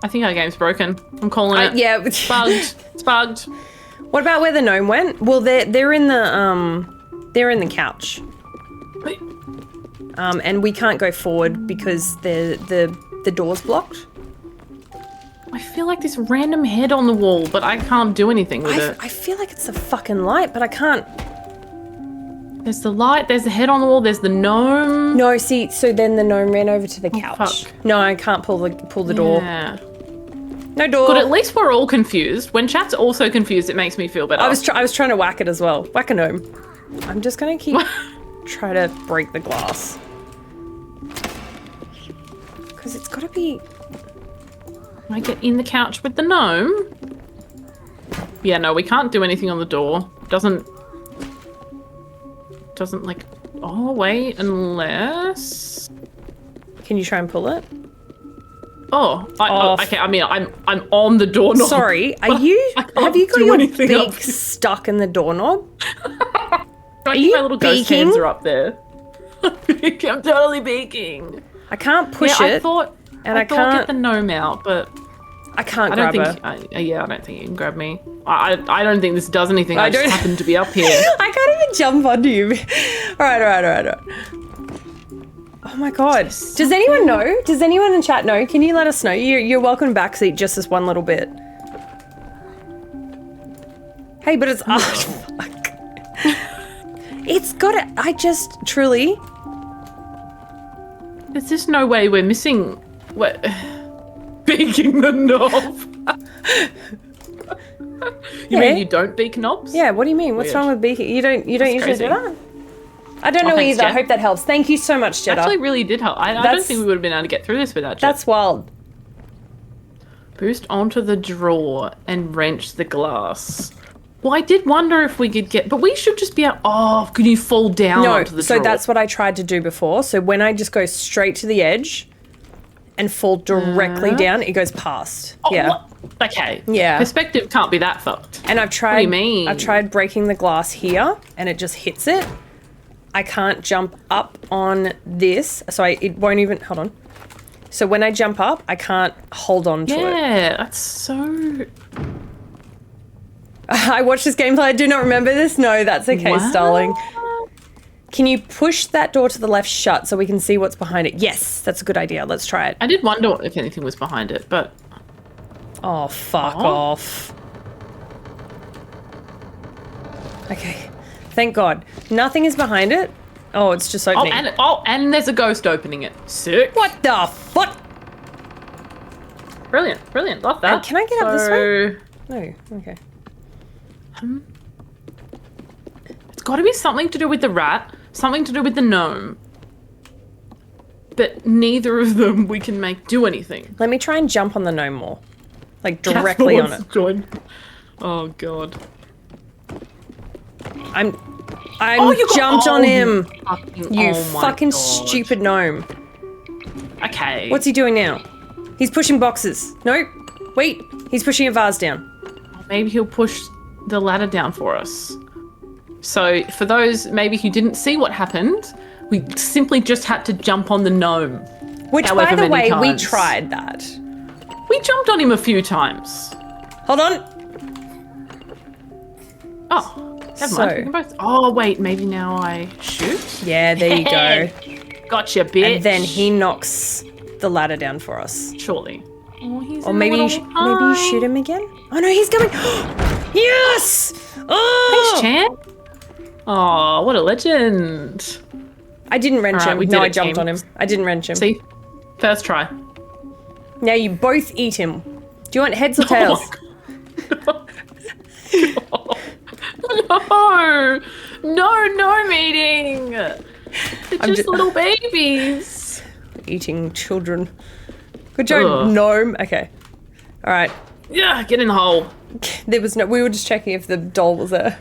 I think our game's broken. I'm calling it. Yeah. It's bugged. It's bugged. What about where the gnome went? Well, they're in the couch. And we can't go forward because the door's blocked. I feel like this random head on the wall, but I can't do anything with it. I feel like it's a fucking light, but I can't. There's the light, there's the head on the wall, there's the gnome. No, see, so then the gnome ran over to the couch. fuck. No, I can't pull the door. Yeah. No door. Good, at least we're all confused. When chat's also confused, it makes me feel better. I was trying to whack it as well. Whack a gnome. I'm just gonna keep try to break the glass. Because it's gotta be... Can I get in the couch with the gnome? Yeah, no, we can't do anything on the door. Doesn't like... Oh, wait, unless... Can you try and pull it? Oh, Off. okay, I mean, I'm on the doorknob. Sorry, But have you I can't got do your anything beak else. stuck in the doorknob? Are you my little ghost beaking? hands are up there. I'm totally baking. I can't push yeah, it. I thought I get can't- the gnome out, but I can't I don't grab think. her. I don't think you can grab me. I don't think this does anything. I I just don't- happen to be up here. I can't even jump onto you. All right. Oh my god. Does anyone know? Does anyone in chat know? Can you let us know? You're welcome to backseat just this one little bit. Hey, but it's... Oh, fuck. It's got it. I just truly... There's just no way we're missing. What? Beaking the knob. You mean you don't beak knobs? Yeah, what do you mean? What's Weird. wrong with beaking? You don't usually crazy. do that? I don't know thanks, either. I Jen. hope that helps. Thank you so much, Jeddah. Actually, really did help. I don't That's- think we would have been able to get through this without Jet. That's wild. Boost onto the drawer and wrench the glass. Well, I did wonder if we could get, but we should just be out. Oh, can you fall down No, onto the so drawer? that's what I tried to do before. So when I just go straight to the edge and fall directly down, it goes past. Yeah. What? Okay. Yeah. Perspective can't be that fucked. And I've tried. What do you mean? I've tried breaking the glass here, and it just hits it. I can't jump up on this, so it won't even. Hold on. So when I jump up, I can't hold on to it. Yeah, that's so... I watched this gameplay. I do not remember this. No, that's okay, What? Starling. Can you push that door to the left shut so we can see what's behind it? Yes, that's a good idea. Let's try it. I did wonder if anything was behind it, but... Oh, fuck off. Okay. Thank God. Nothing is behind it. Oh, it's just opening. And there's a ghost opening it. Sick. What the fuck? Brilliant. Love that. Can I get up this way? No. Okay. It's got to be something to do with the rat, something to do with the gnome. But neither of them we can make do anything. Let me try and jump on the gnome more. Like directly on it. Join. Oh God. I'm you got- jumped on him. You oh my fucking God. stupid gnome. Okay. What's he doing now? He's pushing boxes. Nope. Wait. He's pushing a vase down. Maybe he'll push the ladder down for us. So for those maybe who didn't see what happened, we simply just had to jump on the gnome. Which, by however the many way, we times. tried that. We jumped on him a few times. Hold on. Oh, never So- mind. We can both. Oh wait, maybe now I shoot. Yeah, there you go. Gotcha, bitch. And then he knocks the ladder down for us. Surely. Oh, he's Or in maybe a you, little maybe you shoot him again. Oh no, he's coming. Yes! Oh! Thanks, champ. Oh, what a legend. I didn't wrench Alright, him. we No, did I it, jumped team. on him. I didn't wrench him. See? First try. Now you both eat him. Do you want heads or tails? No meeting. They're just little babies. Eating children. Good job, Ugh. gnome. Okay. All right. Yeah, get in the hole. There was no. We were just checking if the doll was there.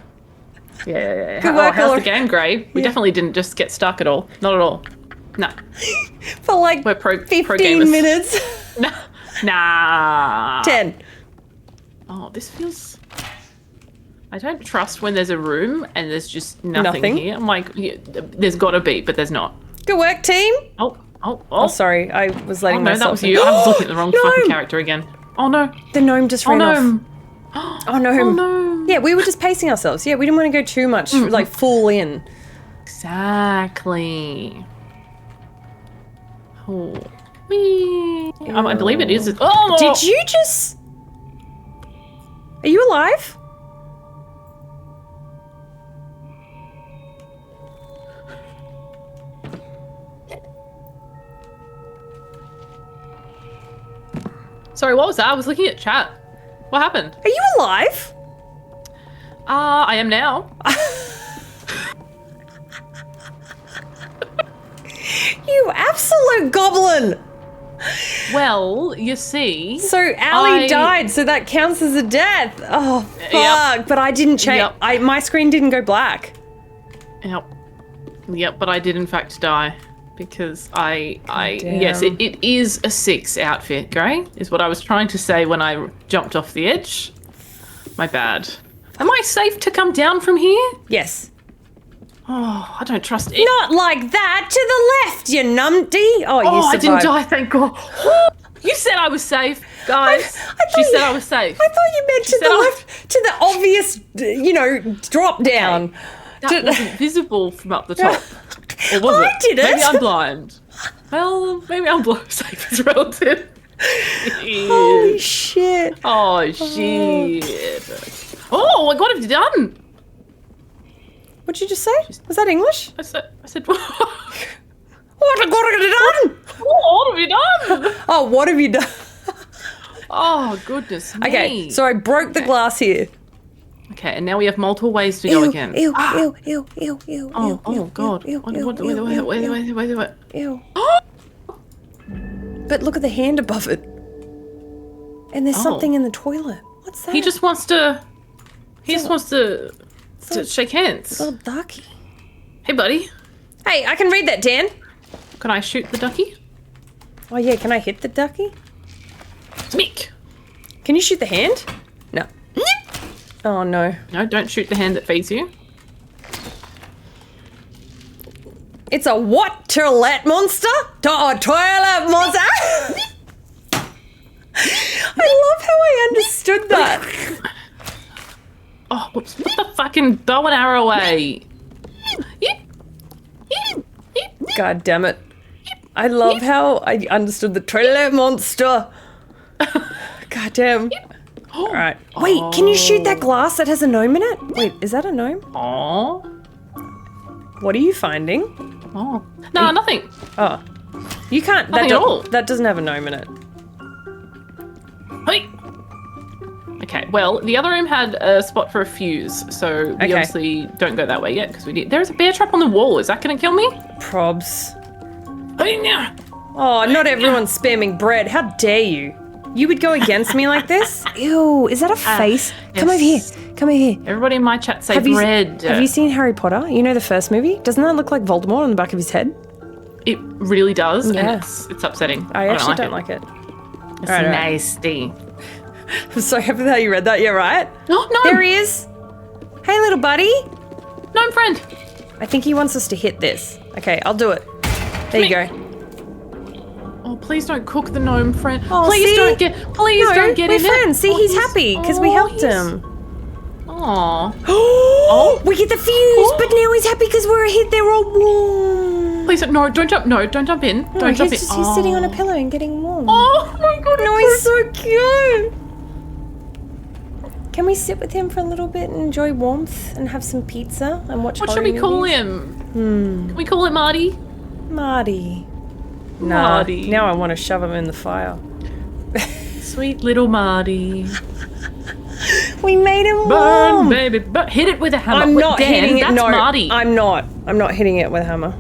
Yeah. Good work, how's Laura. the game, Gray? We definitely didn't just get stuck at all. Not at all. No. For like We're pro 15 gamers. minutes. Nah. 10. Oh, this feels... I don't trust when there's a room and there's just nothing, Nothing? here. I'm like, yeah, there's got to be, but there's not. Good work, team. Oh, sorry. I was letting Oh, no, myself that was you. I was looking at the wrong No! fucking character again. Oh, no. The gnome just Oh, ran no. off. Oh, no. Oh, no. Yeah, we were just pacing ourselves. Yeah, we didn't want to go too much, like, full in. Exactly. Oh. Whee. I believe it is. Oh! Did you just... Are you alive? Sorry, what was that? I was looking at chat. What happened? Are you alive? I am now. You absolute goblin! Well, you see. So Ali died, so that counts as a death. Oh fuck! Yep. But I didn't change. Yep. My screen didn't go black. Yep, but I did in fact die. Because damn. yes, it is a 6 outfit, Gray, is what I was trying to say when I jumped off the edge. My bad. Am I safe to come down from here? Yes. Oh, I don't trust it. Not like that. To the left, you numpty. Oh, you Oh, I didn't survived. die, thank God. You said I was safe, guys. She said I was safe. I thought you meant She to said the I- left, to the obvious, drop down. That wasn't visible from up the top. Or was I it? did it. Maybe I'm blind. Well, maybe I'm safe as relative. Holy shit. Oh, shit. Oh, what have you done? What did you just say? Was that English? I said, what What have you done? have you done? Oh, what have you done? Oh, goodness me. Okay, so I broke the glass here. Okay, and now we have multiple ways to go again. Ew, Ah. ew, ew. Oh, God. Ew, What? ew. Ew. But look at the hand above it. And there's Oh. something in the toilet. What's that? He just wants to... He just wants to shake hands. Little ducky. Hey, buddy. Hey, I can read that, Dan. Can I shoot the ducky? Oh yeah, can I hit the ducky? Smeek. Can you shoot the hand? No. Oh no. No, don't shoot the hand that feeds you. It's a what? Toilet monster? Toilet monster? I love how I understood that. Oh, whoops. Put the fucking bow and arrow away. God damn it. I love how I understood the toilet monster. God damn. Alright. Wait, can you shoot that glass that has a gnome in it? Wait, is that a gnome? Oh. What are you finding? Oh. No, nothing. Oh. You can't. Nothing at all. That doesn't have a gnome in it. Hey. Okay, well, the other room had a spot for a fuse, so we obviously don't go that way yet because we need. There's a bear trap on the wall. Is that going to kill me? Probs. Hey, yeah. Oh, not everyone's spamming bread. How dare you? You would go against me like this? Ew, is that a face? Come over here. Come over here. Everybody in my chat say bread. Have you seen Harry Potter? You know the first movie? Doesn't that look like Voldemort on the back of his head? It really does, Yeah. and it's upsetting. I actually don't like it. It's All right. nasty. I'm so happy that you read that. Yeah, right? Oh, no. There he is. Hey, little buddy. Gnome friend. I think he wants us to hit this. Okay, I'll do it. There you go. Oh, please don't cook the gnome friend. Oh, please see? don't get. Please No, don't get we're in friends. it. See, he's happy because we helped him. Oh. Oh, we get the fuse, but now he's happy because we're hit. They're all warm. Please no, don't jump. No, don't jump in. No, Don't jump in. he's sitting on a pillow and getting warm. Oh my god. No, he's so cute. Can we sit with him for a little bit and enjoy warmth and have some pizza and watch What horror should we call movies? him? Can we call him Marty? Marty. Nah, Marty. now I want to shove him in the fire. Sweet little Marty. We made him Burn, warm. baby. Hit it with a hammer. I'm not Dan, hitting it. That's No, Marty. I'm not. I'm not hitting it with a hammer.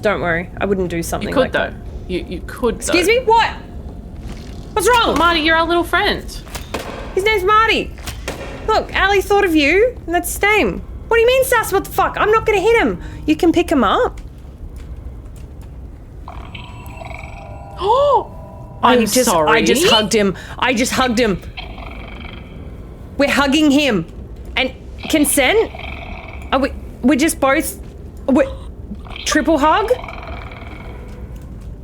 Don't worry. I wouldn't do something You could like though. that. You could. Excuse me? What? What's wrong? Marty, you're our little friend. His name's Marty. Look, Ali thought of you, and that's his name. What do you mean, Sass? What the fuck? I'm not gonna hit him. You can pick him up. Oh, I just hugged him. I just hugged him. We're hugging him. And consent? Are we're just both... triple hug?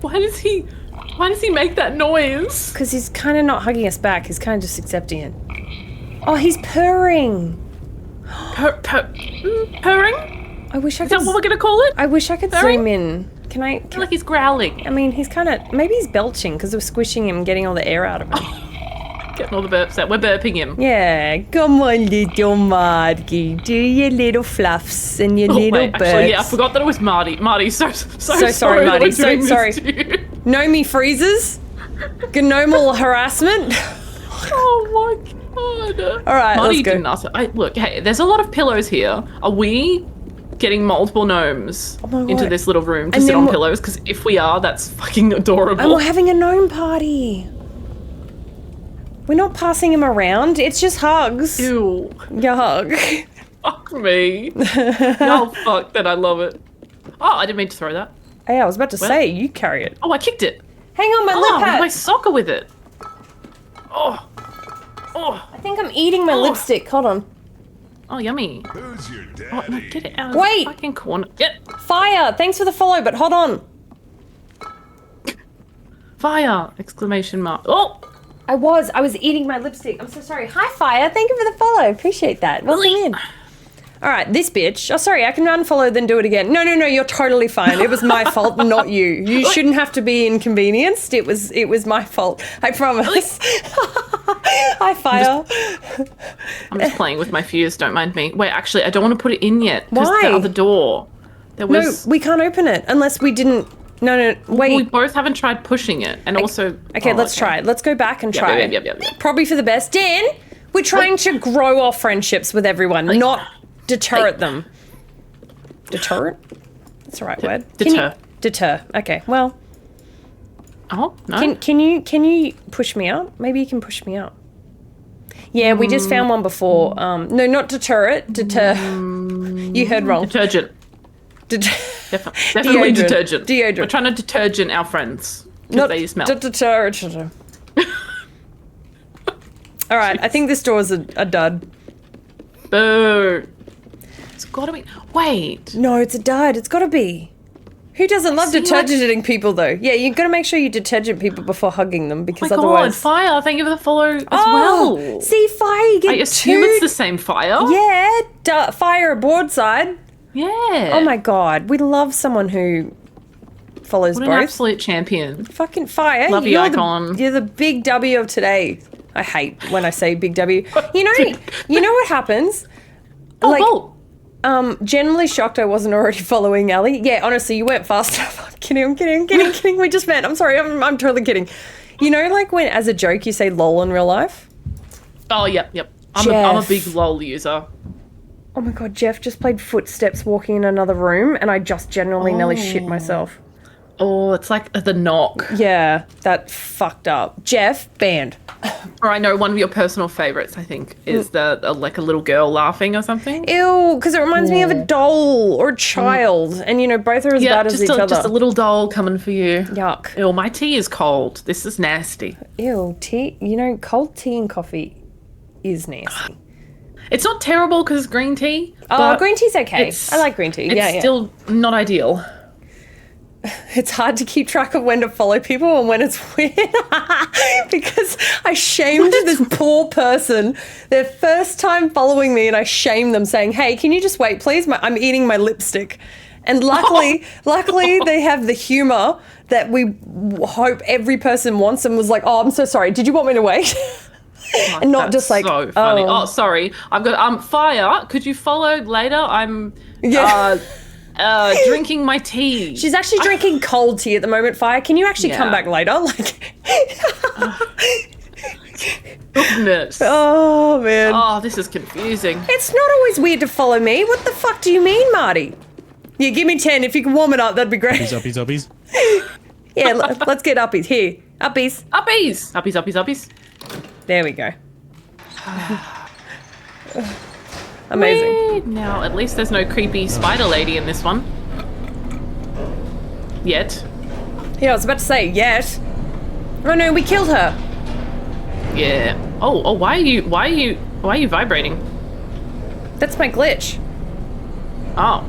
Why does he make that noise? Because he's kind of not hugging us back. He's kind of just accepting it. Oh, he's purring. Purring? I wish I Is could... that what we're gonna call it? I wish I could Purring? zoom in. Can I... I feel like he's growling. I mean, he's kind of... Maybe he's belching because we're squishing him and getting all the air out of him. Getting all the burps out. We're burping him. Yeah, come on, little Marty. Do your little fluffs and your little wait, birds. actually, yeah, I forgot that it was Marty. Marty, so So sorry, that Marty. we're So doing this sorry. to you. Nomi freezes. Gnomal harassment. Oh my god. All right, Marty let's go. didn't ask it. Look, hey, there's a lot of pillows here. Are we getting multiple gnomes my into God. this little room to And sit then on we're- pillows? Because if we are, that's fucking adorable. And we're having a gnome party. We're not passing him around. It's just hugs. Ew. Yuck. Fuck me. Oh, fuck that. I love it. Oh, I didn't mean to throw that. Hey, I was about to say, you carry it. Oh, I kicked it. Hang on, my Oh, lip hat. my soccer with it. Oh. Oh. I think I'm eating my lipstick. Hold on. Oh, yummy. Who's your daddy? Oh, no, get it out of Wait. the fucking corner. Get Fire. Thanks for the follow, but hold on. fire! Exclamation mark. Oh! I was eating my lipstick. I'm so sorry. Hi, Fire. Thank you for the follow. Appreciate that. Welcome in. All right, this bitch. Oh, sorry. I can unfollow, then do it again. No. You're totally fine. It was my fault, not you. You shouldn't have to be inconvenienced. It was my fault. I promise. Hi, Fire. I'm just playing with my fuse, don't mind me. Wait, actually, I don't want to put it in yet. Because Why? the other door. There was... No, we can't open it unless we didn't. No, wait. We both haven't tried pushing it. And also... Okay, let's try it. Let's go back and try it. Yep. Probably for the best. Dan, we're trying to grow our friendships with everyone, not deter them. Deter? That's the right word. Deter. Okay, well... Oh, no. Can you push me out? Maybe you can push me out. Yeah, we just found one before. No, not deter it. Deter. You heard wrong. Detergent. Definitely detergent. Deodorant. We're trying to detergent our friends. Because they smell. Deter. All right, I think this door's a dud. Boo. It's gotta be... Wait. No, it's a dud. It's gotta be. Who doesn't love See, detergenting people though? Yeah, you've got to make sure you detergent people before hugging them because Oh my otherwise. god, Fire, thank you for the follow as Oh, well. see, Fire, you get I assume two. it's the same Fire. Yeah, Fire aboard side. Yeah. Oh my god, we love someone who follows What an both. absolute champion. Fucking Fire. Love you, you're icon. You're the big W of today. I hate when I say big W. You know what happens? Genuinely shocked I wasn't already following Ali. Yeah, honestly, you went fast enough. I'm kidding. We just met. I'm sorry. I'm totally kidding. You know, like when as a joke you say lol in real life? Oh, yep. I'm a Jeff. big LOL user. Oh my god, Jeff just played footsteps walking in another room and I just genuinely nearly shit myself. Oh, it's like the knock. Yeah, that fucked up. Jeff, banned. Or I know one of your personal favorites, I think, is the like a little girl laughing or something. Ew, because it reminds me of a doll or a child. And, you know, both are as bad as each other. Just a little doll coming for you. Yuck. Ew, my tea is cold. This is nasty. Ew, tea. You know, cold tea and coffee is nasty. It's not terrible because it's green tea. Oh, but green tea's okay. it's- I like green tea. It's still not ideal. It's hard to keep track of when to follow people and when it's weird because I shamed this poor person their first time following me and I shamed them saying, hey, can you just wait, please? I'm eating my lipstick. And luckily they have the humor that we hope every person wants and was like, oh, I'm so sorry. Did you want me to wait? And not just like, so funny. oh. Oh, sorry. I've got Fire. Could you follow later? I'm drinking my tea. She's actually drinking cold tea at the moment, Fire. Can you actually come Yeah. back later? Like, Goodness. oh man. Oh, this is confusing. It's not always weird to follow me. What the fuck do you mean, Marty? Yeah, give me 10. If you can warm it up, that'd be great. Uppies. Yeah, let's get uppies. Here. Uppies. Uppies. There we go. Amazing. Whee! Now, at least there's no creepy spider lady in this one. Yet. Yeah, I was about to say, yet. Oh no, we killed her. Yeah. Oh, why are you vibrating? That's my glitch. Oh.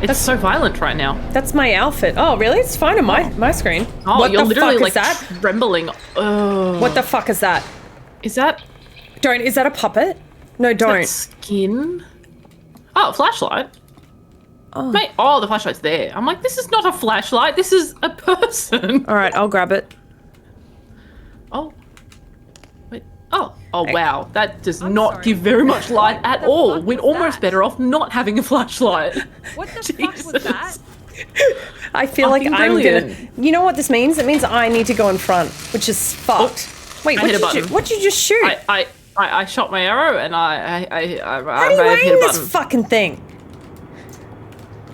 It's so violent right now. That's my outfit. Oh, really? It's fine on my screen. Oh, what you're the literally fuck like is that? trembling. Oh. What the fuck is that? Is that Is that a puppet? No, don't. skin? Oh, flashlight. Oh. Mate, the flashlight's there. I'm like, this is not a flashlight. This is a person. All right, I'll grab it. Oh. Wait. Oh, wow. That does not give very much light at all. We're almost better off not having a flashlight. What the fuck was that? I feel like Fucking I'm brilliant. gonna. You know what this means? It means I need to go in front, which is fucked. Wait, I hit a button. what'd you just shoot? I shot my arrow and I How do you may have hit aim a this button. fucking thing?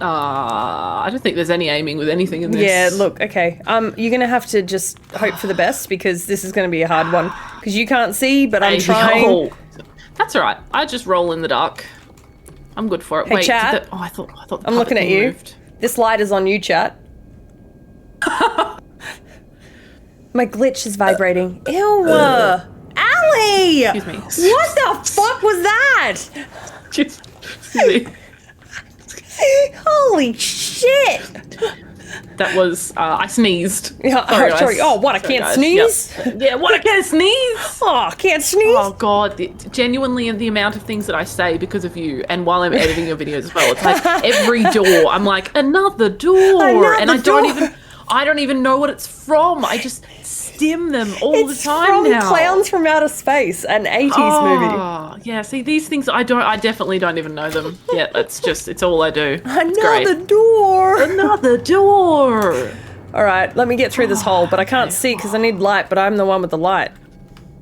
I don't think there's any aiming with anything in this. Yeah, look, okay. You're gonna have to just hope for the best because this is gonna be a hard one. Because you can't see, but I'm trying. Oh, that's all right. I just roll in the dark. I'm good for it. Hey, Wait, chat. I thought the I'm looking puppet at thing you. moved. This light is on you, chat. My glitch is vibrating. Ew. Allie! Excuse me. What the fuck was that? Excuse me. Holy shit! That was I sneezed. Yeah, Sorry, guys. Oh, what? I Sorry, can't guys. sneeze? Yep. Yeah, what? I can't sneeze? Oh, I can't sneeze? Oh god, genuinely the amount of things that I say because of you, and while I'm editing your videos as well, it's like every door I'm like another door, and I don't even know what it's from. I just stim them all the time from now. Clowns from Outer Space, an 80s movie. Oh, yeah. See, these things I definitely don't even know them. Yeah, it's all I do. Another door. Another door. All right, let me get through this hole, but I can't see because I need light, but I'm the one with the light.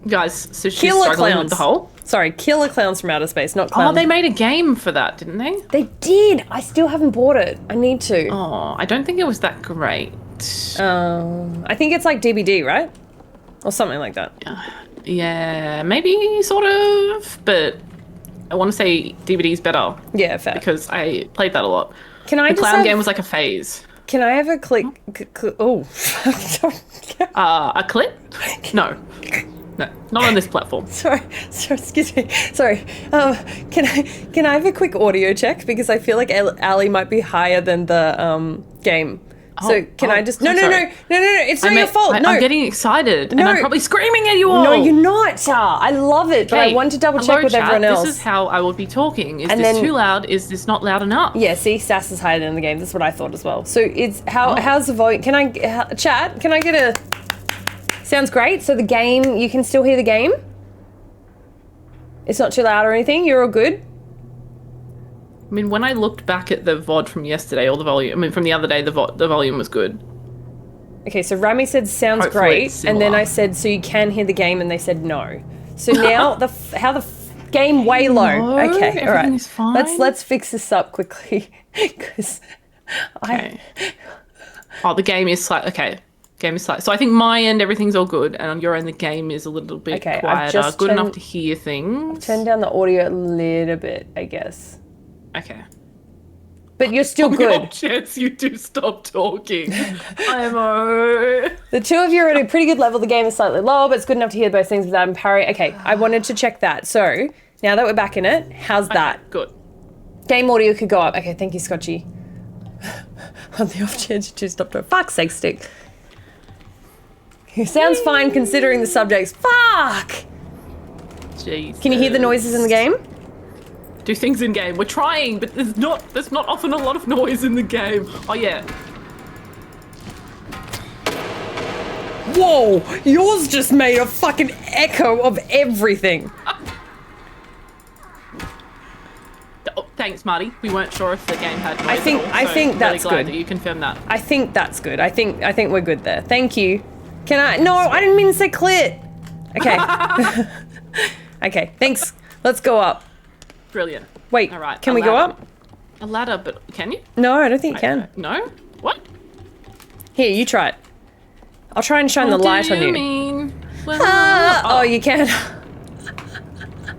Guys, so she's Killer struggling clowns. with the hole. Sorry, Killer Clowns from Outer Space, not clowns. Oh, they made a game for that, didn't they? They did. I still haven't bought it. I need to. Oh, I don't think it was that great. I think it's like DVD, right? Or something like that. Yeah, maybe sort of, but I want to say DVD's better. Yeah, fair. Because I played that a lot. Can I the just clown have- game was like a phase. Can I have a click? Oh. A clip? No. No, not on this platform. Sorry, excuse me. Sorry. Can I have a quick audio check because I feel like Ali might be higher than the game. So can I just... No, it's not your fault. No. I'm getting excited. No. And I'm probably screaming at you all. No, you're not. I love it, but I want to double check with everyone else. This is how I would be talking. Is And this then- too loud? Is this not loud enough? Yeah, see, Sass is hiding in the game. That's what I thought as well. So it's how's the volume? Can I chat? Can I get a? Sounds great. So the game, you can still hear the game. It's not too loud or anything. You're all good. I mean, when I looked back at the VOD from yesterday, or the volume, I mean, from the other day, the volume was good. Okay, so Rami said sounds Hopefully great, it's and then similar. I said so you can hear the game, and they said no. So now game way low. No, Okay, all right. everything is fine. Let's fix this up quickly because Oh, the game is slight. Okay, game is slight. So I think my end, everything's all good, and on your end, the game is a little bit Okay, I've quieter, just good enough turned- to hear things. turn down the audio a little bit, I guess. Okay. But you're still On the good. off chance you do stop talking. IMO. The two of you are at a pretty good level. The game is slightly lower, but it's good enough to hear both things without parry. Okay, I wanted to check that. So now that we're back in it, how's that? Good. Game audio could go up. Okay, thank you, Scotchy. On the off chance you two stop talking. Fuck's sake, Stick. It sounds fine considering the subjects. Fuck! Jeez. Can you hear the noises in the game? Do things in game. We're trying, but there's not often a lot of noise in the game. Oh yeah. Whoa! Yours just made a fucking echo of everything. Oh, thanks, Marty. We weren't sure if the game had noise I think- at all, I so think really that's glad good. that you confirmed that. I think that's good. I think we're good there. Thank you. Can I? No, I didn't mean to say clit. Okay. Okay. Thanks. Let's go up. Brilliant. Wait. All right. Can a we go ladder. up? A ladder, but can you? No, I don't think you can. No? What? Here, you try it. I'll try and shine the What light do on you. mean? Well, Oh, you can.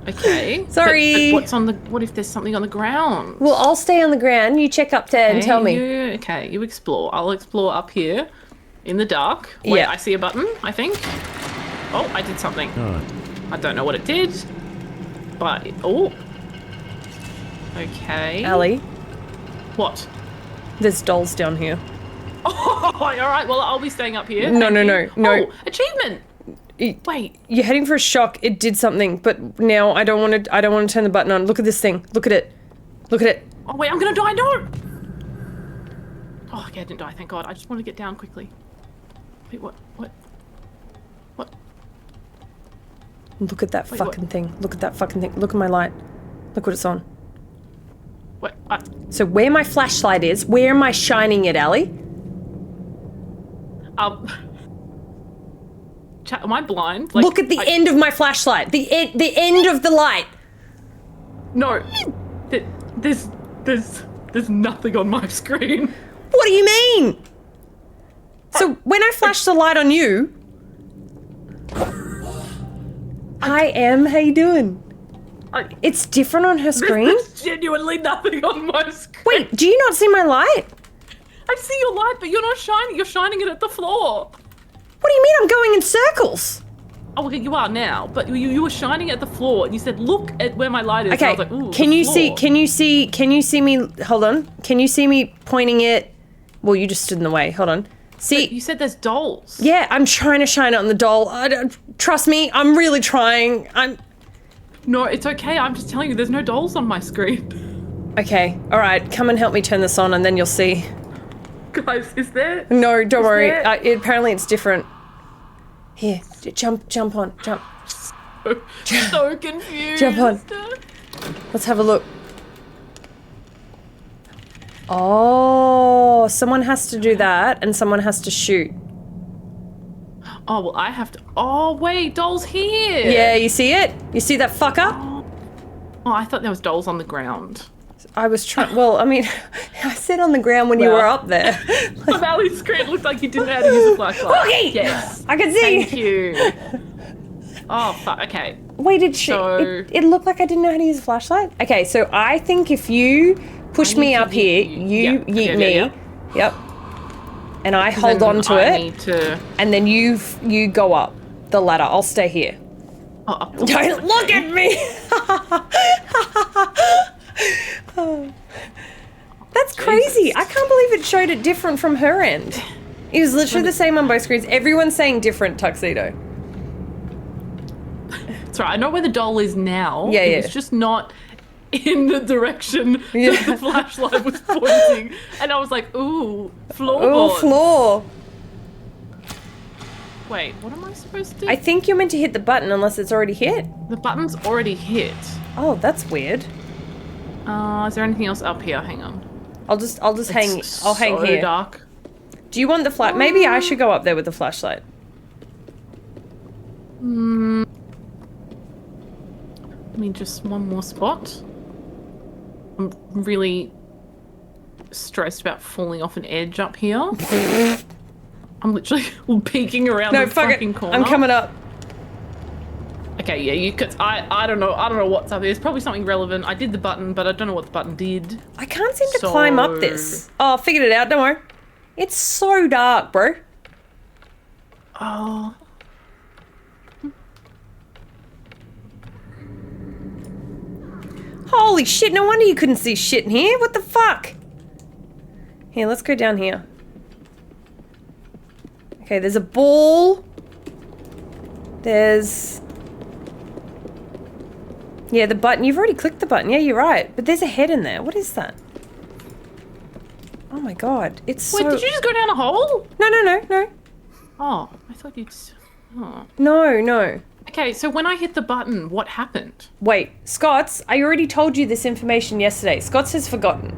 Okay. Sorry. But what if there's something on the ground? Well, I'll stay on the ground. You check up there and tell me. You explore. I'll explore up here in the dark. Wait, Yeah. I see a button, I think. Oh, I did something. I don't know what it did. But, oh. Okay. Ali, What? there's dolls down here. Oh, all right. Well, I'll be staying up here. No, Thank no, you. no, no. Oh, achievement. Wait. You're heading for a shock. It did something, but now I don't want to turn the button on. Look at this thing. Look at it. Look at it. Oh, wait, I'm gonna die. No. Oh, okay, I didn't die. Thank God. I just want to get down quickly. Wait, what? Look at that Wait, what? fucking thing. Look at that fucking thing. Look at my light. Look what it's on. What? So where my flashlight is, where am I shining it, Ali? Chat, am I blind? Look at the end of my flashlight. The end of the light. No. There's nothing on my screen. What do you mean? So when I flash the light on you... Hi, Em. How you doing? It's different on her screen? There's genuinely nothing on my screen. Wait, do you not see my light? I see your light, but you're not shining. You're shining it at the floor. What do you mean I'm going in circles? Oh, okay, you are now, but you were shining at the floor, and you said, "Look at where my light is." Okay, And I was like, ooh, can the you floor. see me, hold on. Can you see me pointing it? Well, you just stood in the way. Hold on. See, But you said there's dolls. yeah, I'm trying to shine it on the doll. Trust me, I'm really trying. No, it's okay. I'm just telling you, there's no dolls on my screen. Okay, all right, come and help me turn this on and then you'll see. Guys, is there? No, don't Is worry. there- Apparently it's different. Here, jump on, jump. So confused. Jump on. Let's have a look. Oh, someone has to do that and someone has to shoot. Oh, well, I have to. Oh, wait, dolls here. Yeah, you see it? You see that fucker? Oh, I thought there was dolls on the ground. I was trying. Well, I mean, I sit on the ground when you were up there. On Ali's screen, it looked like you didn't know how to use a flashlight. Okay. Yes. I can see. Thank you. Oh, fuck. Okay. Wait, So- it looked like I didn't know how to use a flashlight? Okay, so I think if you push me up here, you yeet me. Yep. And I hold on to it. Need to... And then you go up the ladder. I'll stay here. Oh, Don't look at me! That's That's crazy. I can't believe it showed it different from her end. It was literally the same on both screens. Everyone's saying different tuxedo. That's right. I know where the doll is now. Yeah, It's just not in the direction that the flashlight was pointing. And I was like, ooh, floorboard. Ooh, floor. Wait, what am I supposed to do? I think you're meant to hit the button unless it's already hit. The button's already hit. Oh, that's weird. Is there anything else up here? Hang on. I'll just hang. I'll hang so here. Dark. Do you want the flash? Maybe I should go up there with the flashlight. I mean, just one more spot. I'm really stressed about falling off an edge up here. I'm literally peeking around the fucking corner. I'm coming up. Okay, yeah, you could. I don't know. I don't know what's up here. It's probably something relevant. I did the button, but I don't know what the button did. I can't seem to climb up this. Oh, I figured it out. Don't worry. It's so dark, bro. Oh. Holy shit, no wonder you couldn't see shit in here. What the fuck? Here, let's go down here. Okay, there's a ball. There's... Yeah, the button. You've already clicked the button. Yeah, you're right. But there's a head in there. What is that? Oh my god. It's Wait, did you just go down a hole? No. Oh, I thought you'd... Oh. No. Okay, so when I hit the button, what happened? Wait, Scott's, I already told you this information yesterday. Scott's has forgotten.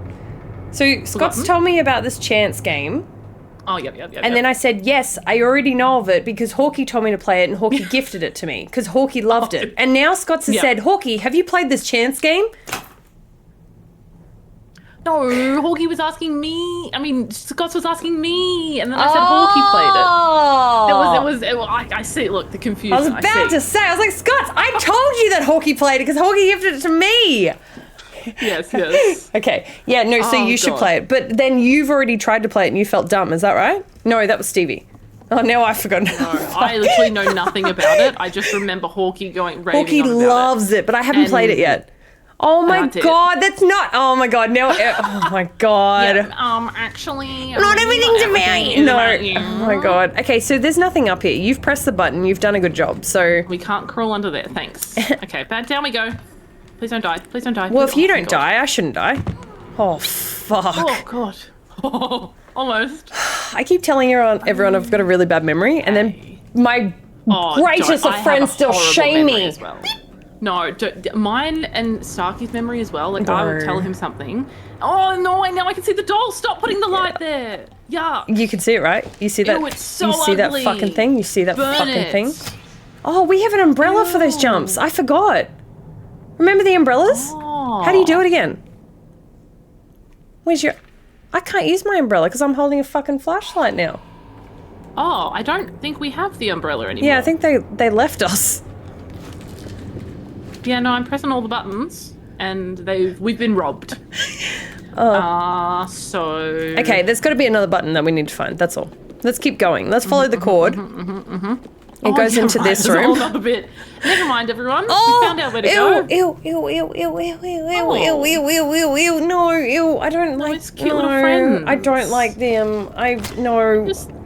So Scott's told me about this chance game. Oh, yep. And then I said, yes, I already know of it because Hawkey told me to play it and Hawkey gifted it to me because Hawkey loved it. And now Scott's has said, Hawkey, have you played this chance game? No, Hawkey was asking me. I mean, Scott was asking me, and then I said Hawkey played it. It was. I see. Look, the confusion. I was about to say. I was like, Scott, I told you that Hawkey played it because Hawkey gifted it to me. Yes. Okay. Yeah. No. So you should play it, but then you've already tried to play it and you felt dumb. Is that right? No, that was Stevie. Oh, now I've forgotten. No, I literally know nothing about it. I just remember Hawkey going raving Hawkey on about loves it, but I haven't played it yet. Oh my god, that's not. Oh my god, now. Oh my god. Yeah, actually. Not everything's about you. No. Oh my god. Okay, so there's nothing up here. You've pressed the button. You've done a good job. So we can't crawl under there. Thanks. Okay, bad. Down we go. Please don't die. Please don't die. Well, if you don't die, I shouldn't die. Oh fuck. Oh god. Oh, almost. I keep telling everyone I've got a really bad memory, and then my greatest of friends still shame me. As well. No, mine and Starkey's memory as well. Like, I would tell him something. Oh, no, now I can see the doll. Stop putting the light there. Yeah. You can see it, right? You see that? Ew, it's so you see ugly. that fucking thing? You see that Burn fucking it. thing? Oh, we have an umbrella for those jumps. I forgot. Remember the umbrellas? Oh. How do you do it again? Where's your... I can't use my umbrella because I'm holding a fucking flashlight now. Oh, I don't think we have the umbrella anymore. Yeah, I think they left us. Yeah, no, I'm pressing all the buttons, and we've been robbed. So... Okay, there's got to be another button that we need to find. That's all. Let's keep going. Let's follow the cord. It goes into this room. There's a whole other bit. Never mind, everyone. We found out where to go. Ew. No, I don't like... It's cute little friends. I don't like them.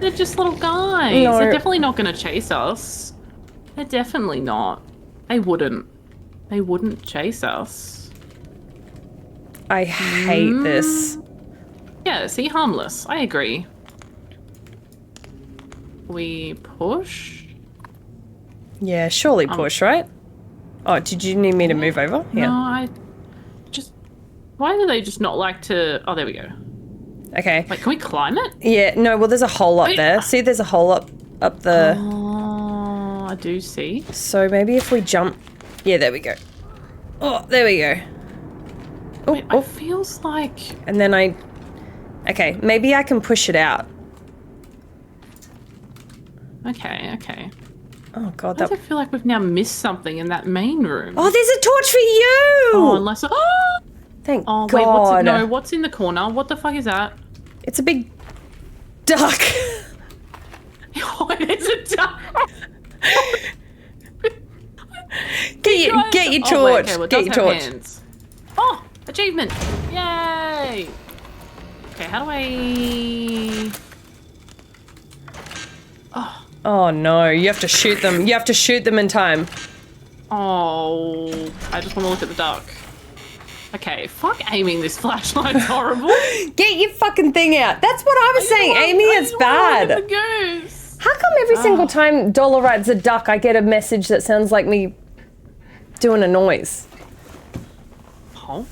They're just little guys. No. They're definitely not going to chase us. They're definitely not. They wouldn't. They wouldn't chase us. I hate this. Yeah, see, harmless. I agree. We push? Yeah, surely push, right? Oh, did you need me to move over? Yeah. No, I just... Why do they just not like to... Oh, there we go. Okay. Wait, can we climb it? Yeah, no, well, there's a hole up there. See, there's a hole up the... Oh, I do see. So maybe if we jump... Yeah, there we go. Oh, there we go. Wait, it feels like... And then I... Okay, maybe I can push it out. Okay. Oh, God, Why does it feel like we've now missed something in that main room? Oh, there's a torch for you! Oh, unless... Oh! Thank God. Wait, what's in the corner? What the fuck is that? It's a big duck. Oh, it is a duck! Get your torch. Get your torch. Oh, achievement! Yay! Okay, how do I... Oh no, you have to shoot them. You have to shoot them in time. Oh, I just want to look at the duck. Okay, fuck aiming this flashlight's horrible. Get your fucking thing out. That's what I was saying. Aiming is bad. The goose. How come every single time Dollar rides a duck, I get a message that sounds like me doing a noise? Oh.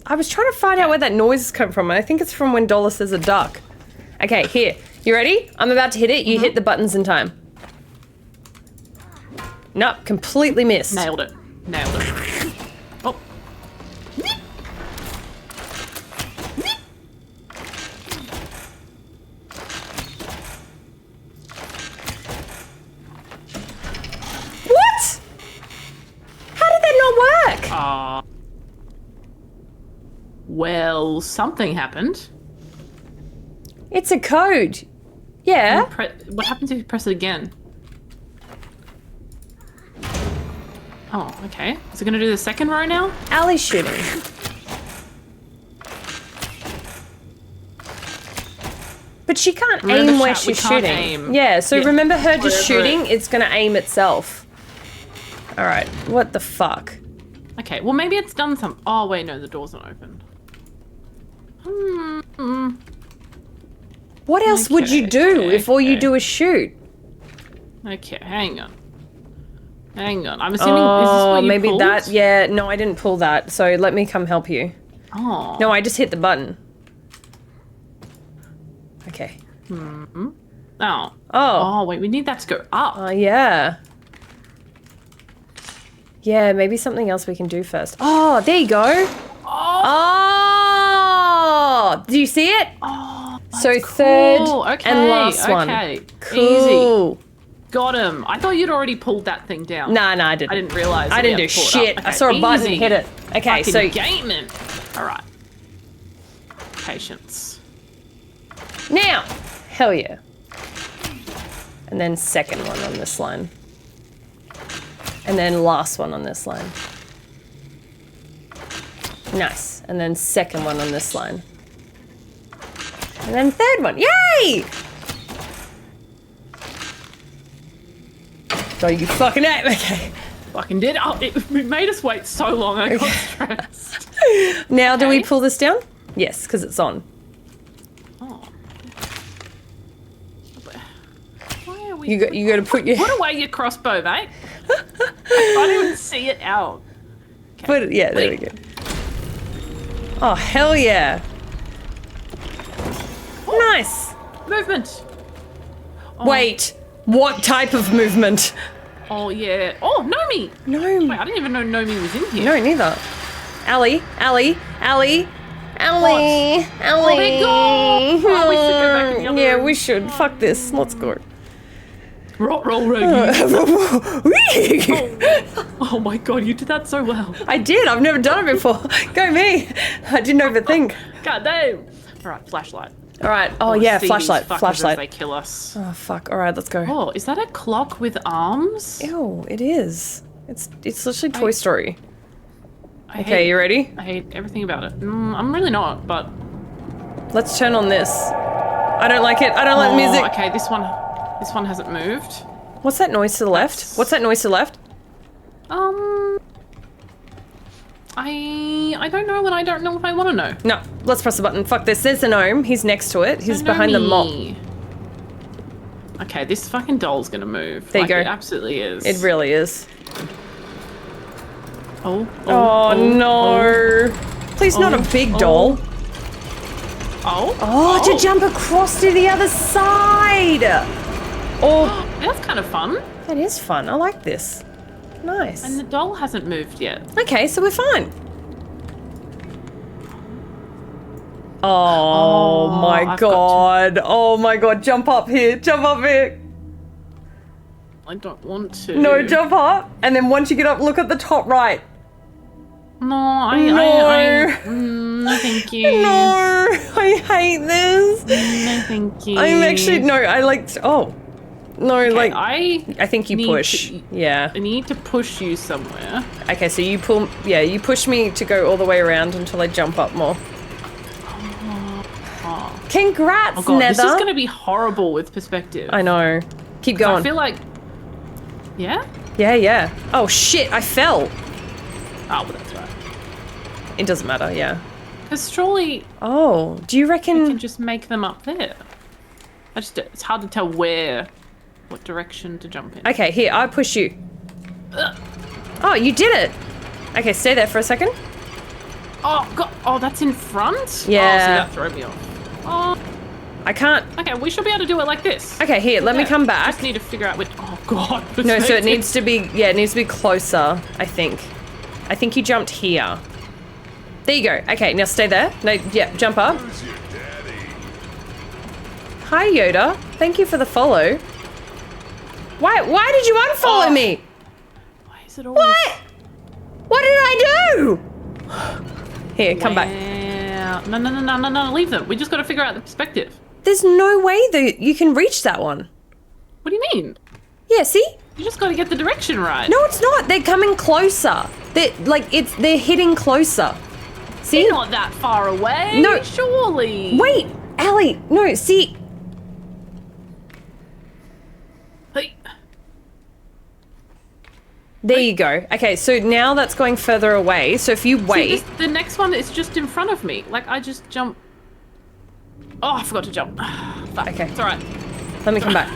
I was trying to find out where that noise has come from. I think it's from when Dollar says a duck. Okay, here. You ready? I'm about to hit it. You hit the buttons in time. Nope, completely missed. Nailed it. Nailed it. Oh. What? How did that not work? Well, something happened. It's a code. Yeah. What happens if you press it again? Oh, okay. Is it going to do the second row now? Ali's shooting. But she can't Remember, aim where chat, we she's can't shooting. aim. Yeah, so Yeah, remember her just wherever shooting, it's going to aim itself. All right, what the fuck? Okay, well maybe it's done some... Oh, wait, no, the door's not open. What else would you do if all you do is shoot? Okay, hang on. Hang on. I'm assuming is this what you maybe pulled? that. Yeah, no, I didn't pull that. So let me come help you. Oh. No, I just hit the button. Okay. Oh. Oh. Oh, wait, we need that to go up. Yeah. Yeah, maybe something else we can do first. Oh, there you go. Oh! Do you see it? Oh, so third okay, and last one. Okay, Cool. easy. Got him. I thought you'd already pulled that thing down. Nah, I didn't. I didn't realize. I that we didn't had do to pull it shit. up. I Okay, saw a button and easy. hit it. Okay, Fucking so gaming. All right. Patience. now, hell yeah. And then second one on this line. And then last one on this line. Nice. And then second one on this line. And then third one. Yay! Oh, you fucking ate. Okay. Fucking did. Oh, it made us wait so long. I got stressed. Now, do we pull this down? Yes, because it's on. Oh. Why are we... You got to put your... Put away your crossbow, mate. I can't even see it out. Put it, yeah, there we go. Oh, hell yeah. Nice. Movement. Wait, what type of movement? Oh, yeah. Oh, Nomi. Nomi. Wait, I didn't even know Nomi was in here. No, neither. Ali. Oh, they go. Oh, we should go back in the other Yeah, room. we should. Fuck this. Let's go. Roll, Oh my god, you did that so well. I did. I've never done it before. Go me. I didn't overthink. God damn. Alright, flashlight. All right. Oh, yeah, flashlight. Flashlight. They kill us. Oh, fuck. All right, let's go. Oh, is that a clock with arms? Ew, it is. It's literally Toy Story. I Okay, you ready? I hate everything about it. I'm really not, but... Let's turn on this. I don't like it. I don't like music. Okay, this one hasn't moved. What's that noise to the left? What's that noise to the left? I don't know and I don't know if I want to know. No, let's press the button. Fuck this. There's the gnome. He's next to it. He's behind the mop. Okay, this fucking doll's gonna move. There you go. It absolutely is. It really is. Oh no. Please, not a big doll. Oh, to jump across to the other side. Oh, that's kind of fun. That is fun. I like this. Nice. And the doll hasn't moved yet. Okay, so we're fine. Oh my god. Oh my god. Jump up here. Jump up here. I don't want to. No, jump up. And then once you get up, look at the top right. No, no, thank you. No, I hate this. No, thank you. I'm actually, no, I like, oh. No, Okay, like, I think you need push. to- Yeah. I need to push you somewhere. Okay, so you pull, yeah, you push me to go all the way around until I jump up more. Congrats, Oh god, Nether. this is gonna be horrible with perspective. I know. Keep 'Cause going. I feel like, yeah. Yeah. Oh shit! I fell. Oh, well, that's right. It doesn't matter. Yeah. Because surely. Oh, do you reckon? You can just make them up there. It's hard to tell what direction to jump in. Okay, here, I push you. Oh, you did it. Okay, stay there for a second. Oh god! Oh, that's in front. Yeah. Oh, so that threw me off. Oh. I can't. Okay, we should be able to do it like this. Okay, here, let me come back. Just need to figure out which. Oh god. No, so it needs to be. Yeah, it needs to be closer. I think. I think you jumped here. There you go. Okay, now stay there. No, yeah, jump up. Hi, Yoda. Thank you for the follow. Why did you unfollow me? Why is it always... What did I do? Here, come back. No, leave them. We just got to figure out the perspective. There's no way that you can reach that one. What do you mean? Yeah, see? You just got to get the direction right. No, it's not. They're coming closer. They're hitting closer. See? They're not that far away. No. Surely. Wait, Allie. No, see. Hey. There you go. Okay, so now that's going further away. So if you wait. See, the next one is just in front of me. Like, I just jump. Oh, I forgot to jump. Fuck. Okay. It's alright. Let me come back.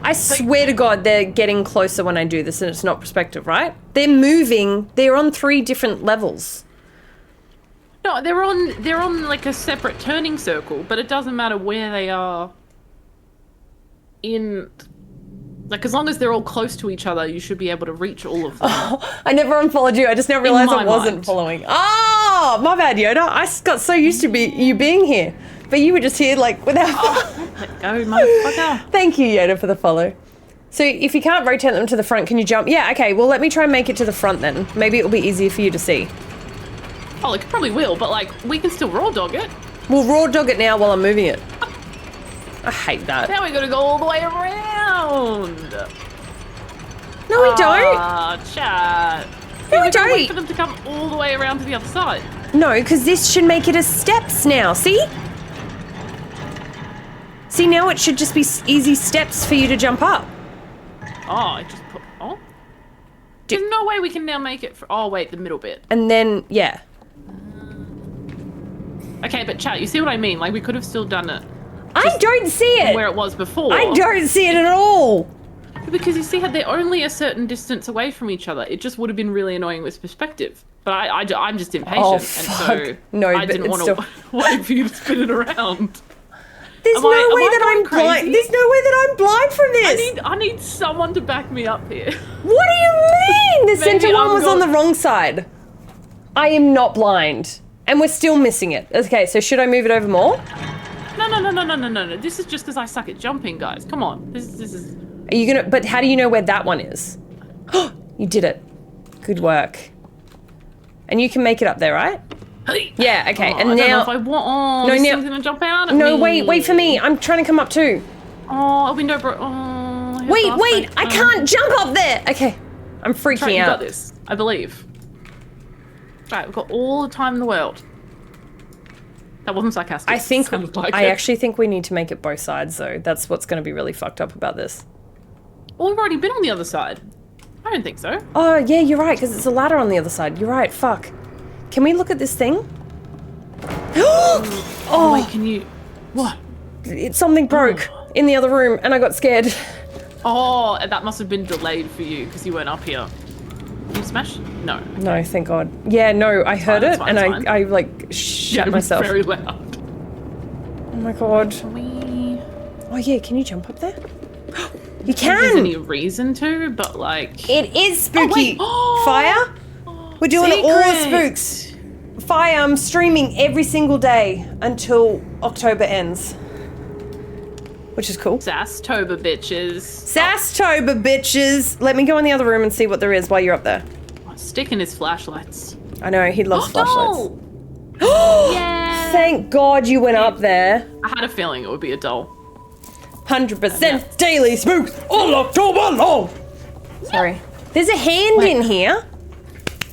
I swear to God, they're getting closer when I do this and it's not perspective, right? They're moving. They're on 3 different levels. No, they're on like a separate turning circle, but it doesn't matter where they are in... Like, as long as they're all close to each other, you should be able to reach all of them. Oh, I never unfollowed you. I just now realized I wasn't following. Oh, my bad, Yoda. I got so used to you being here. But you were just here, like, without... Let go, motherfucker. Thank you, Yoda, for the follow. So if you can't rotate them to the front, can you jump? Yeah, okay. Well, let me try and make it to the front then. Maybe it'll be easier for you to see. Oh, it probably will, but, like, we can still raw dog it. We'll raw dog it now while I'm moving it. I hate that. Now we gotta go all the way around. No, we don't. Ah, chat. No, we gotta don't. wait for them to come all the way around to the other side. No, because this should make it as steps now. See? See, now it should just be easy steps for you to jump up. Oh, I just put... Oh? There's no way we can now make it for... Oh, wait, the middle bit. And then, yeah. Okay, but chat, you see what I mean? Like, we could have still done it. I don't see it. Where it was before. I don't see it at all. Because you see how they're only a certain distance away from each other. It just would have been really annoying with perspective. But I'm just impatient, Oh, and so no, I but didn't it's want to wait for you to spin it around. There's Am no I way that going I'm blind. crazy? There's no way that I'm blind from this. I need someone to back me up here. What do you mean? The Maybe center one I'm was on the wrong side. I am not blind. And we're still missing it. Okay, so should I move it over more? No. This is just because I suck at jumping, guys. Come on. This is... Are you gonna, but how do you know where that one is? You did it. Good work. And you can make it up there, right? Yeah, okay. Oh, and I don't know now... if I want... Oh, No, this now- thing's gonna jump out at No, me. wait for me. I'm trying to come up too. Oh, a window broke. Oh, I have Wait, I can't jump up there. Okay. I'm freaking Right, you out. got this. I believe. Right, we've got all the time in the world. That wasn't sarcastic. I think, Sounded like I it. actually think we need to make it both sides though. That's what's going to be really fucked up about this. Well, we've already been on the other side. I don't think so. Oh, yeah, you're right, because it's a ladder on the other side. You're right, fuck. Can we look at this thing? Oh, wait, can you... What? Something broke in the other room and I got scared. Oh, that must have been delayed for you because you weren't up here. Did you smash? No. No, thank God. Yeah, no, I heard it fine, and it's fine. I like shut It was myself. very loud. Oh my God. We... Oh yeah, can you jump up there? You I don't think can! There's any reason to, but like... It is spooky. Oh, Fire? We're doing all the Secret. spooks. Fire, I'm streaming every single day until October ends. Which is cool. Sasstober, bitches. Sasstober, bitches. Let me go in the other room and see what there is while you're up there. Sticking his flashlights. I know, he loves flashlights. Yeah. Thank God you went up there. I had a feeling it would be a doll. 100% daily spooks all October long. Sorry. There's a hand in here.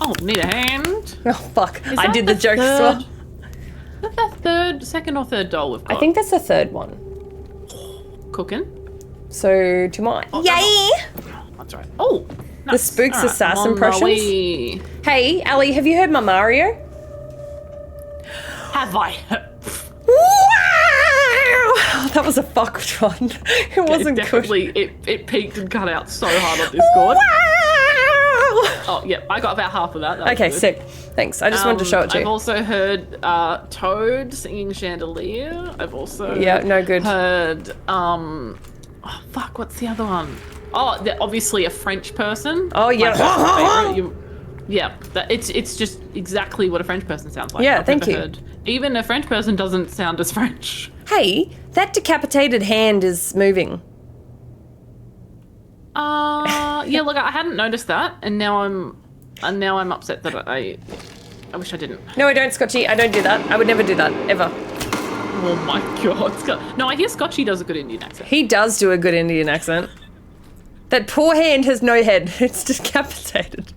Oh, need a hand. Oh, fuck. Is I that did the joke as third? well. Is that the second or third doll we've got? I think that's the third one. Cooking. So to mine. Yay! That's right. Oh, The Spooks All right, Assassin I'm on my impressions. way. Hey, Ali, have you heard my Mario? Have I? Wow! That was a fucked one. It wasn't good. Definitely, it peaked and cut out so hard on Discord. Oh, yeah, I got about half of that. That was Okay, good. sick. Thanks. I just wanted to show it to I've you. also heard Toad singing Chandelier. I've also Yeah, no good. heard oh fuck, what's the other one? Oh, they're obviously a French person. Oh, yeah. My favorite. Yeah, it's just exactly what a French person sounds like. Yeah, I've thank never you. Heard. Even a French person doesn't sound as French. Hey, that decapitated hand is moving. Yeah, look, I hadn't noticed that, and now I'm upset that I wish I didn't. No, I don't, Scotchy. I don't do that. I would never do that, ever. Oh my god, No, I hear Scotchy does a good Indian accent. He does do a good Indian accent. That poor hand has no head. It's decapitated.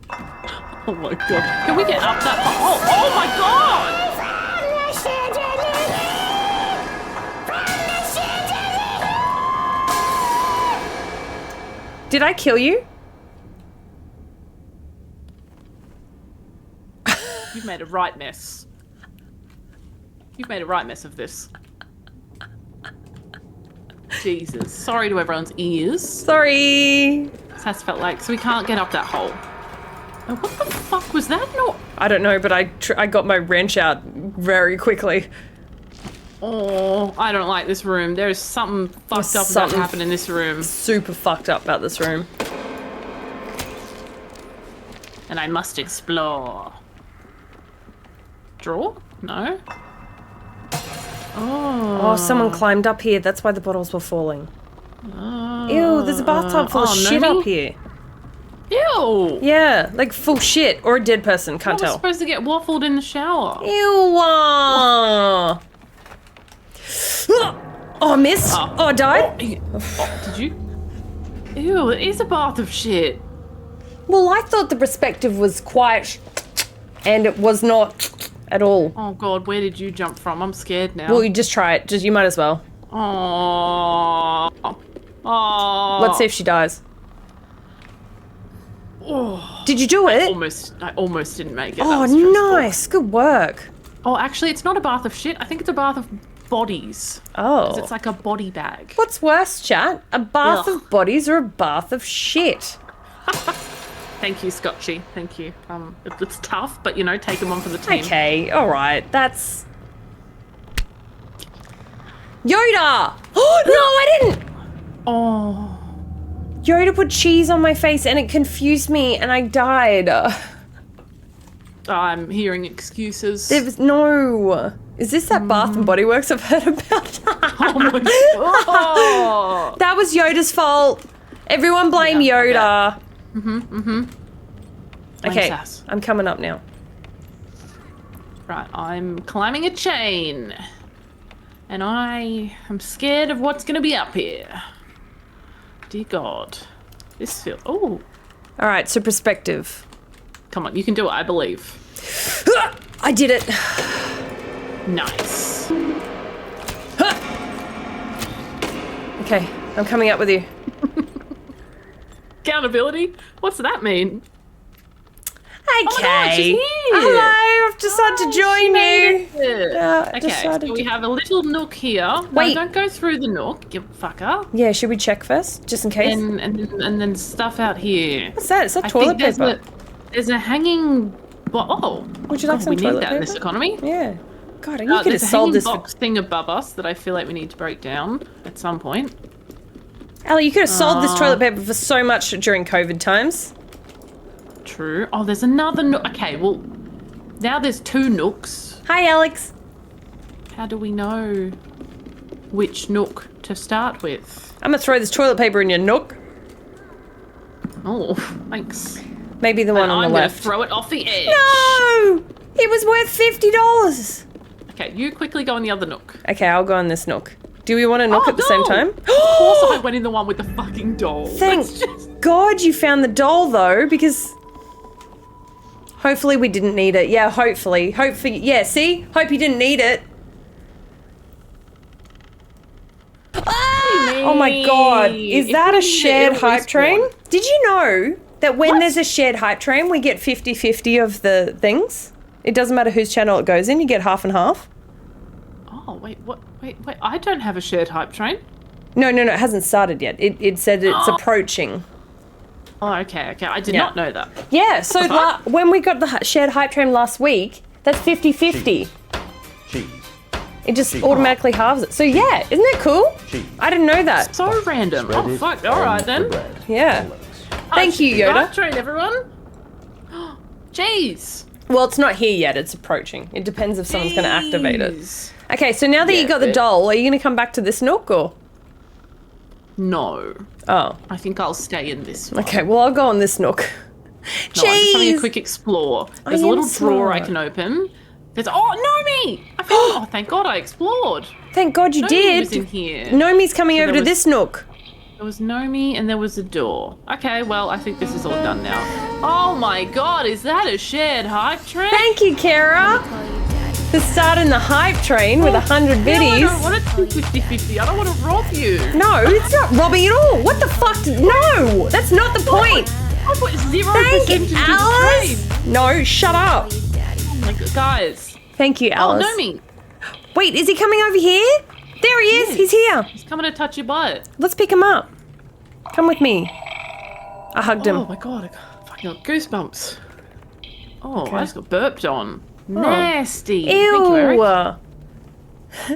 Oh my god. Can we get up that? Oh my god! Did I kill you? You've made a right mess. You've made a right mess of this. Jesus. Sorry to everyone's ears. Sorry. Sass felt like, so we can't get up that hole. Oh, what the fuck was that? No. I don't know, but I got my wrench out very quickly. Oh, I don't like this room. There's something fucked up about to happen in this room. Super fucked up about this room. And I must explore. Draw? No. Oh, someone climbed up here. That's why the bottles were falling. Ew, there's a bathtub full of shit Nomi? up here. Ew. Yeah, like full shit. Or a dead person, can't I was tell. supposed to get waffled in the shower. Ew. Oh, I missed. Oh, I died. Did you? Ew, it is a bath of shit. Well, I thought the perspective was quiet, and it was not at all. Oh god, where did you jump from? I'm scared now. Well, you just try it. You might as well. Oh. Oh. Let's see if she dies. Oh. Did you do it? I almost didn't make it. Oh, nice. Good work. Oh, actually, it's not a bath of shit. I think it's a bath of bodies. Oh. 'Cause it's like a body bag. What's worse, chat? A bath Ugh. of bodies or a bath of shit? Thank you, Scotchy. Thank you. It's tough, but you know, take them on for the team. Okay, all right. That's Yoda. Oh no, I didn't. Oh. Yoda put cheese on my face and it confused me and I died. I'm hearing excuses. There was no. Is this that Bath and Body Works I've heard about? Oh my god. That was Yoda's fault. Everyone blame Yoda. Okay, Sass. I'm coming up now. Right, I'm climbing a chain. And I am scared of what's going to be up here. Dear God. This feels... Oh. All right, so perspective. Come on, you can do it, I believe. I did it. Nice. Okay, I'm coming up with you. Accountability? What's that mean? Okay. Oh my God, she's here. Hello, I've decided to join you. Yeah, I Okay, decided so we to- have a little nook here. No, Wait. don't go through the nook, you fucker. Yeah, should we check first, just in case? And then stuff out here. What's that? Is that I toilet think paper? There's a hanging... Oh. Would you like God, some we need toilet that in this paper? economy. Yeah. God, you could have there's a sold hanging this. box thing above us that I feel like we need to break down at some point. Ali, you could have sold this toilet paper for so much during COVID times. True. Oh, there's another nook. Okay, well, now there's two nooks. Hi, Alex. How do we know which nook to start with? I'm gonna throw this toilet paper in your nook. Oh, thanks. Maybe the one on I'm the gonna left. throw it off the edge. No! It was worth $50. Okay, you quickly go in the other nook. Okay, I'll go in this nook. Do we want to knock at the same time? Of course I went in the one with the fucking doll. Thank That's just... God you found the doll, though, because... Hopefully we didn't need it. Yeah, hopefully. Hopefully, yeah, see? Hope you didn't need it. my god, is that a shared hype respawn. train? Did you know that when there's a shared hype train, we get 50-50 of the things? It doesn't matter whose channel it goes in, you get half and half. Oh, wait, what? Wait, I don't have a shared hype train. No, it hasn't started yet. It said it's approaching. Oh, okay. I did not know that. Yeah, so when we got the shared hype train last week, that's 50-50. Cheese. It just automatically halves it. So yeah, isn't that cool? I didn't know that. So random. Oh, fuck. All right, then. Yeah. Thank you, Yoda. Hype train, everyone. Jeez. Well, it's not here yet. It's approaching. It depends if someone's going to activate it. Okay, so now that you got the doll, are you going to come back to this nook or? No. Oh. I think I'll stay in this one. Okay, well, I'll go on this nook. No, I'm just having a quick explore. There's a little drawer I can open. There's Nomi! Oh, thank God I explored. Thank God you Nomi did. was in here. Nomi's coming So over there to was- this nook. There was Nomi and there was a door. Okay, well, I think this is all done now. Oh my God, is that a shared hype train? Thank you, Kara. For starting the hype train with 100 biddies. No, I don't want it to be 50-50. I don't want to rob you. No, it's not robbing at all. What the fuck? No, that's not the point. I put 0% Thank into you, the Alice. train. No, shut up. Oh my God, guys. Thank you, Alice. Oh, Nomi. Wait, is he coming over here? There he is. He's here. He's coming to touch your butt. Let's pick him up. Come with me. I hugged him. Oh my God, I got fucking got goosebumps. Oh, Okay. I just got burped on. Nasty. Ew. Thank you, Eric.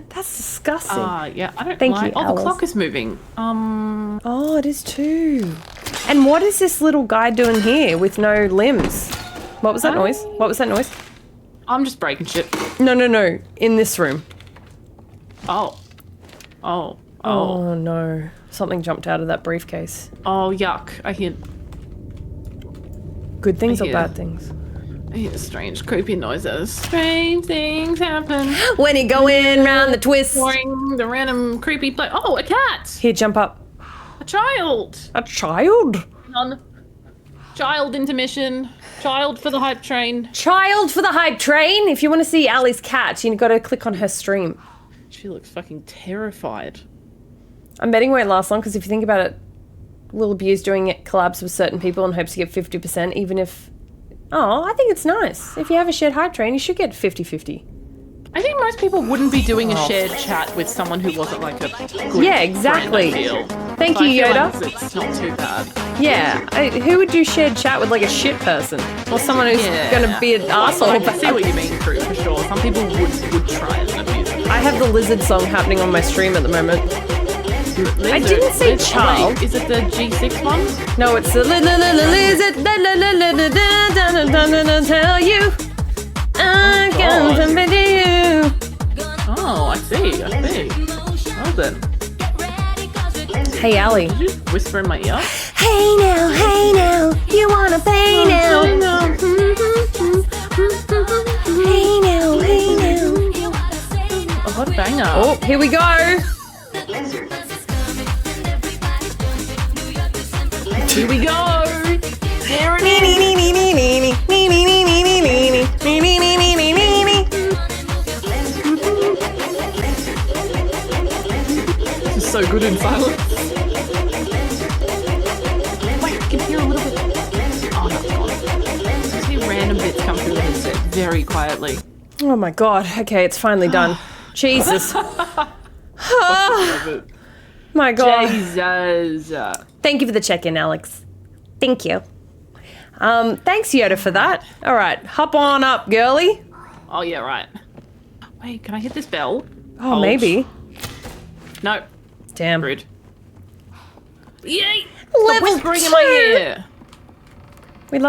That's disgusting. Yeah, I don't Thank like. you, Oh, the Alice. clock is moving. Oh, it is too. And what is this little guy doing here with no limbs? What was that noise? What was that noise? I'm just breaking shit. No. In this room. Oh. Oh no. Something jumped out of that briefcase. Oh, yuck. I hear Good things I or hear- bad things? strange, creepy noises. Strange things happen. When you go in round the twist. Boing, the random creepy play. Oh, a cat! Here, jump up. A child! A child? None. Child intermission. Child for the hype train. Child for the hype train. If you want to see Ali's cat, you got to click on her stream. She looks fucking terrified. I'm betting won't last long because if you think about it, Will Abuse doing it collabs with certain people and hopes to get 50%, even if. Oh, I think it's nice. If you have a shared hype train, you should get 50-50. I think most people wouldn't be doing a shared chat with someone who wasn't like a good Yeah, exactly. friend, I feel. Thank So you, I feel Yoda. like it's not too bad. Yeah, who would do shared chat with like a shit person? Or someone who's gonna be an asshole? I can see what you mean, Crew, for sure. Some people would try it and abuse it. I have the lizard song happening on my stream at the moment. I didn't say child. Wait, is it the G6 one? No, it's the lizard. Tell you, I'm gonna be you. Oh, I see. Well then. Hey, Ali. Did you whisper in my ear? Hey now, you wanna play now? Hey now. Oh, what a banger. Oh, here we go. Here we go. There it is. This is so good in silence. Wait, I can hear a little bit. Oh, that's gone. I see random bits come through the headset very quietly. Oh my god. Okay, it's finally done. Jesus. My god. Jesus. Thank you for the check-in, Alex. Thank you. Thanks, Yoda, for that. All right, hop on up, girly. Oh, yeah, right. Wait, can I hit this bell? Oh, Hold. maybe. No. Damn. Rude. Yay! Stop Level whispering in my 2. ear. We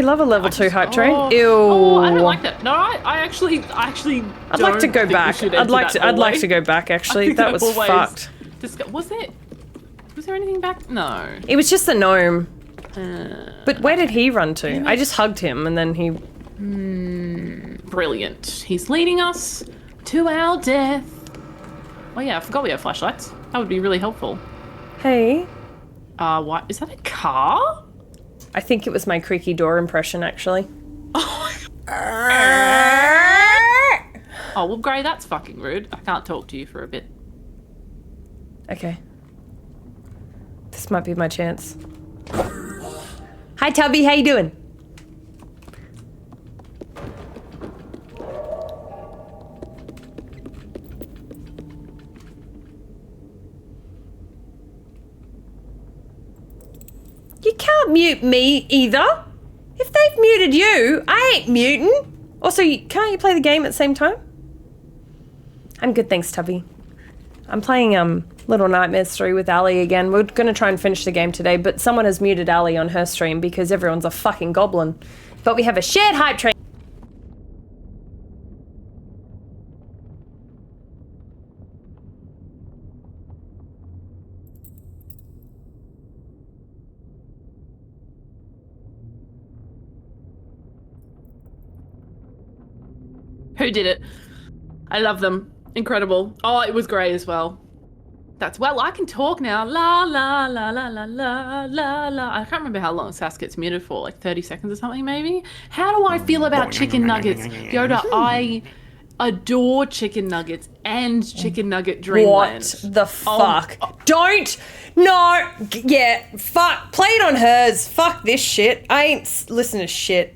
love a level 2 hype train. Oh, Ew. Oh, I don't like that. No, I actually. I'd like to go back. I'd like to go back. Actually, that was fucked. Was there anything back? No. It was just the gnome. But where did he run to? I just hugged him and then he. Brilliant. He's leading us to our death. Oh yeah, I forgot we have flashlights. That would be really helpful. Hey. What is that? A car? I think it was my creaky door impression, actually. Oh well, Gray, that's fucking rude. I can't talk to you for a bit. Okay. This might be my chance. Hi, Tubby. How you doing? You can't mute me either. If they've muted you, I ain't muting. Also, can't you play the game at the same time? I'm good, thanks, Tubby. I'm playing Little Nightmares 3 with Ali again. We're going to try and finish the game today, but someone has muted Ali on her stream because everyone's a fucking goblin. But we have a shared hype train. Who did it? I love them. Incredible. Oh, it was great as well. That's well, I can talk now. La la la la la la la la. I can't remember how long Sass gets muted for, like 30 seconds or something maybe. How do I feel about chicken nuggets? Yoda, I adore chicken nuggets and chicken nugget dreamland. What the fuck? Don't! No! Yeah, fuck. Play it on hers. Fuck this shit. I ain't listening to shit.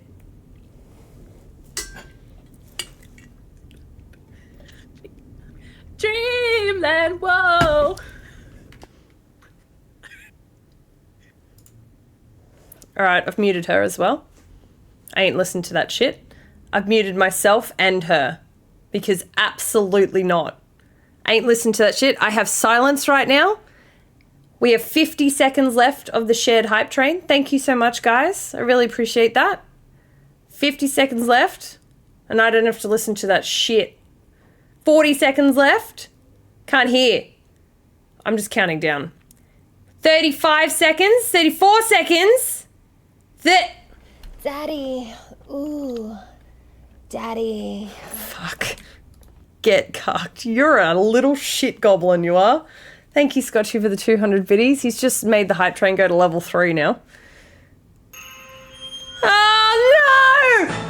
Dreamland, whoa! Alright, I've muted her as well. I ain't listened to that shit. I've muted myself and her. Because absolutely not. I ain't listened to that shit. I have silence right now. We have 50 seconds left of the shared hype train. Thank you so much, guys. I really appreciate that. 50 seconds left. And I don't have to listen to that shit. 40 seconds left. Can't hear. I'm just counting down. 35 seconds. 34 seconds. Daddy. Ooh. Daddy. Fuck. Get cucked. You're a little shit goblin, you are. Thank you, Scotchy, for the 200 biddies. He's just made the hype train go to level 3 now. Oh, no!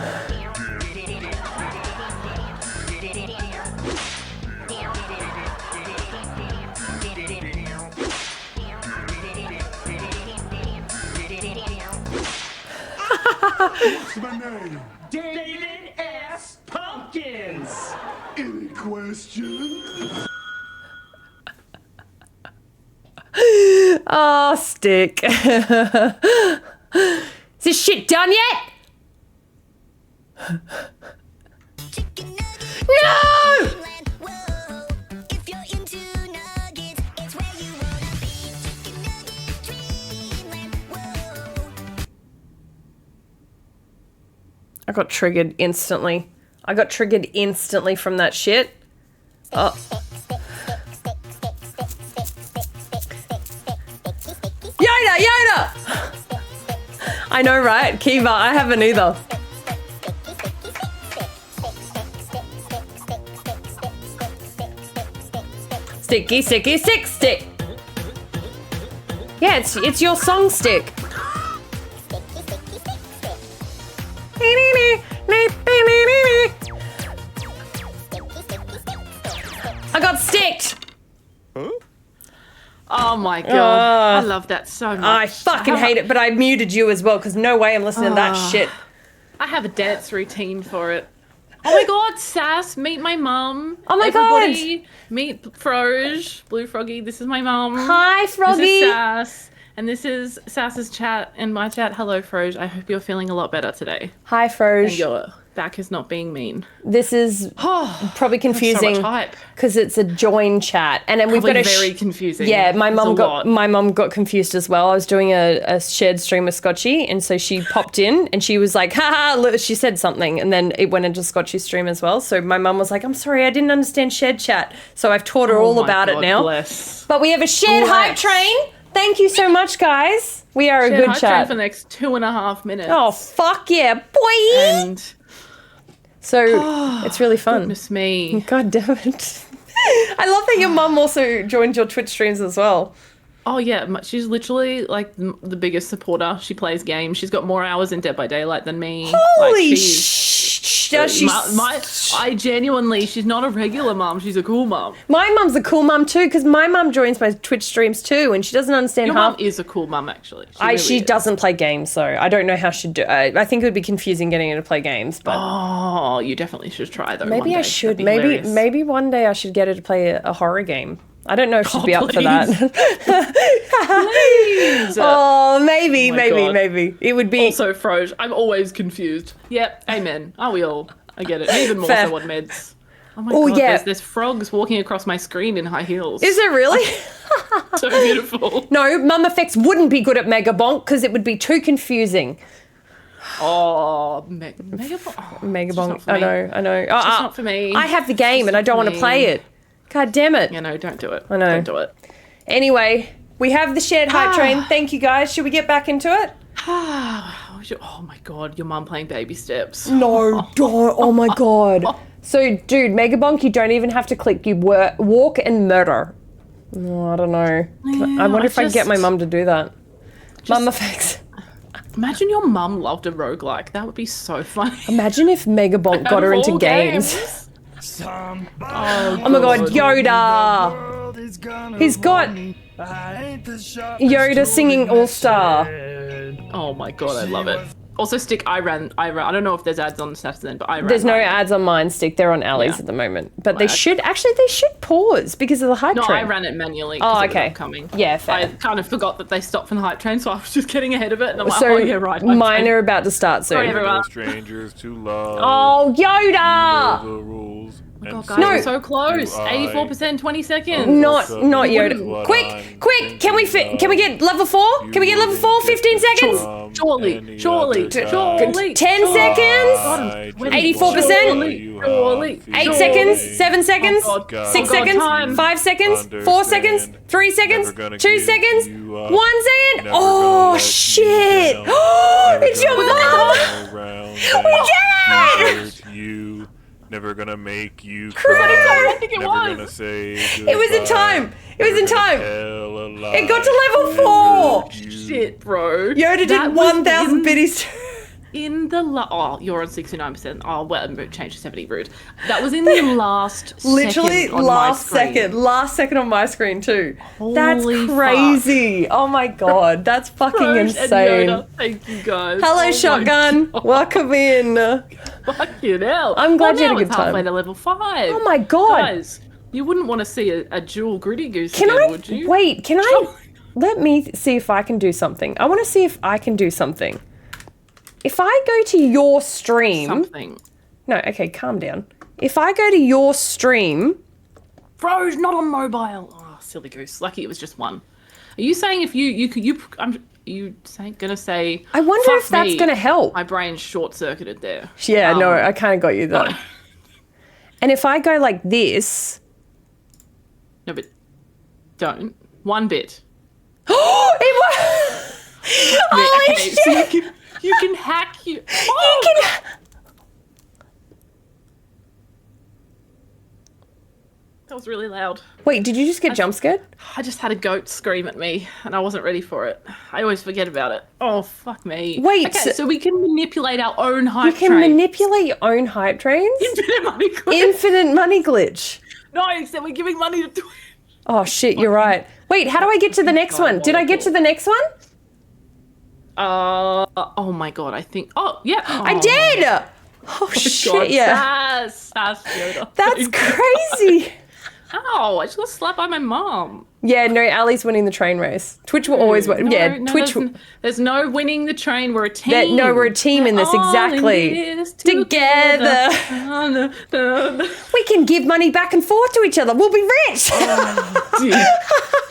What's my name? David S. Pumpkins. Any questions? Oh, stick. Is this shit done yet? No! I got triggered instantly. I got triggered instantly from that shit. Oh. Yoda! I know, right? Kiva, I haven't either. Sticky, sticky, stick. Yeah, it's your song stick. I got sticked. Oh my god, I love that so much. I fucking hate it, but I muted you as well because no way I'm listening to that shit. I have a dance routine for it. Oh my god, Sass, meet my mum. Oh my Everybody, meet Froge, Blue Froggy. This is my mum. Hi, Froggy. This is Sass. And this is Sass's chat and my chat. Hello, Froge. I hope you're feeling a lot better today. Hi, Froge. And your back is not being mean. This is probably confusing so much hype. Because it's a join chat, and then we've got very confusing. Yeah, my mum got confused as well. I was doing a shared stream with Scotchy, and so she popped in and she was like, "Ha ha!" She said something, and then it went into Scotchy's stream as well. So my mum was like, "I'm sorry, I didn't understand shared chat." So I've taught her all about it now. Bless. But we have a shared hype train. Thank you so much, guys. We are a good hype chat train for the next 2.5 minutes. Oh fuck yeah, boy! And so it's really fun. Goodness me. God damn it. I love that your mum also joined your Twitch streams as well. Oh yeah, she's literally like the biggest supporter. She plays games. She's got more hours in Dead by Daylight than me. Holy shit. I genuinely, she's not a regular mum. She's a cool mum. My mum's a cool mum too, because my mum joins my Twitch streams too, and she doesn't understand Your half. mum is a cool mum, actually. She doesn't play games, so I don't know how she'd do. I think it would be confusing getting her to play games, but Oh, you definitely should try though. maybe one I day. should. That'd be Maybe hilarious. one day I should get her to play a horror game. I don't know if she'd be up for please. that. Please. Oh, maybe, Oh my God. maybe. It would be. Also, Froge, I'm always confused. Yep, amen. Are we all? I get it. Even more Fair. so on meds. Oh my Oh, God, yeah. there's frogs walking across my screen in high heels. Is it really? So beautiful. No, Mum Effects wouldn't be good at Mega Bonk because it would be too confusing. Oh, Mega Bonk. Mega just Bonk. not for I me. know. It's just not for me. I have the game and I don't want to me. play it. God damn it. Yeah, no, don't do it. I know. Don't do it. Anyway, we have the shared hype train. Thank you guys. Should we get back into it? Oh my God, your mum playing Baby Steps. No, don't. Oh my God. So, dude, Mega Bonk, you don't even have to click. You walk and murder. Oh, I don't know. I wonder if I can get my mum to do that. Mum Effects. Imagine your mum loved a roguelike. That would be so funny. Imagine if Mega Bonk got her into games. Oh my God, Yoda! He's got Yoda singing All Star. Oh my God, I love it. Also, Stick, I ran. I don't know if there's ads on Saturday, but I ran. There's no mine. ads on mine, Stick. They're on Ali's Yeah. at the moment. But they should pause because of the hype No, train. I ran it manually. Oh, 'cause it was okay. upcoming. Yeah, fair. I kind of forgot that they stopped from the hype train, so I was just getting ahead of it, and I'm like, So oh yeah, right. hype mine train. are about to start soon. Sorry, everyone. Strangers to love. Oh, Yoda! The rules. Oh, guys, we're so close. 84%, 20 seconds. Not Yoda. Quick! Can we get level 4? Can we get level 4? 15 seconds. Surely. 10 seconds. 84%. 8 seconds. 7 seconds. 6 seconds. 5 seconds. 4 seconds. 3 seconds. 2 seconds. 1 second. Oh shit! It's your mom. We did it! You. Never gonna make you Crap. cry. I think it Never was. gonna say It was in time. It was in time. It It got to level 4. Shit, bro. Yoda That did was 1,000 biddies. In the you're on 69%. Oh, well, change to 70, rude. That was in the last Literally second on last my screen. second. Last second on my screen too. Holy That's crazy. Oh my God. That's fucking Rose and insane. Yoda, thank you guys. Hello, Oh my Shotgun. God. Welcome in. Fucking hell. I'm glad you had a now good it's halfway time. to level 5. Oh my God. Guys, you wouldn't want to see a dual gritty goose Can again, I would you? wait? Can I let me see if I can do something? I want to see if I can do something. If I go to your stream, Something. No, okay, calm down. If I go to your stream, Bro, not on mobile. Oh, silly goose. Lucky it was just one. Are you saying if you gonna say? I wonder "Fuck if that's me," gonna help. My brain's short circuited there. Yeah, no, I kind of got you though. And if I go like this, No, but don't. One bit. oh, it was. Holy Okay, shit! so you can hack you. You can. That was really loud. Wait, did you just get jump scared? I just had a goat scream at me, and I wasn't ready for it. I always forget about it. Oh, fuck me. Wait, Okay, so we can manipulate our own You hype can train. manipulate your own hype trains. Infinite money glitch. Infinite money glitch. No, except we're giving money to Twitch. Oh shit, you're right. Wait, how do I get to the next one? Did I get to the next one? Oh my god, I think. Oh, yeah. I did! Oh shit, yeah. Sass Yoda. That's crazy. Ow, I just got slapped by my mom. Yeah, no, Ali's winning the train race. Twitch will always win. Yeah, Twitch. There's no winning the train. We're a team. No, we're a team in this, We're all in exactly. this Together. We can give money back and forth to each other. We'll be rich.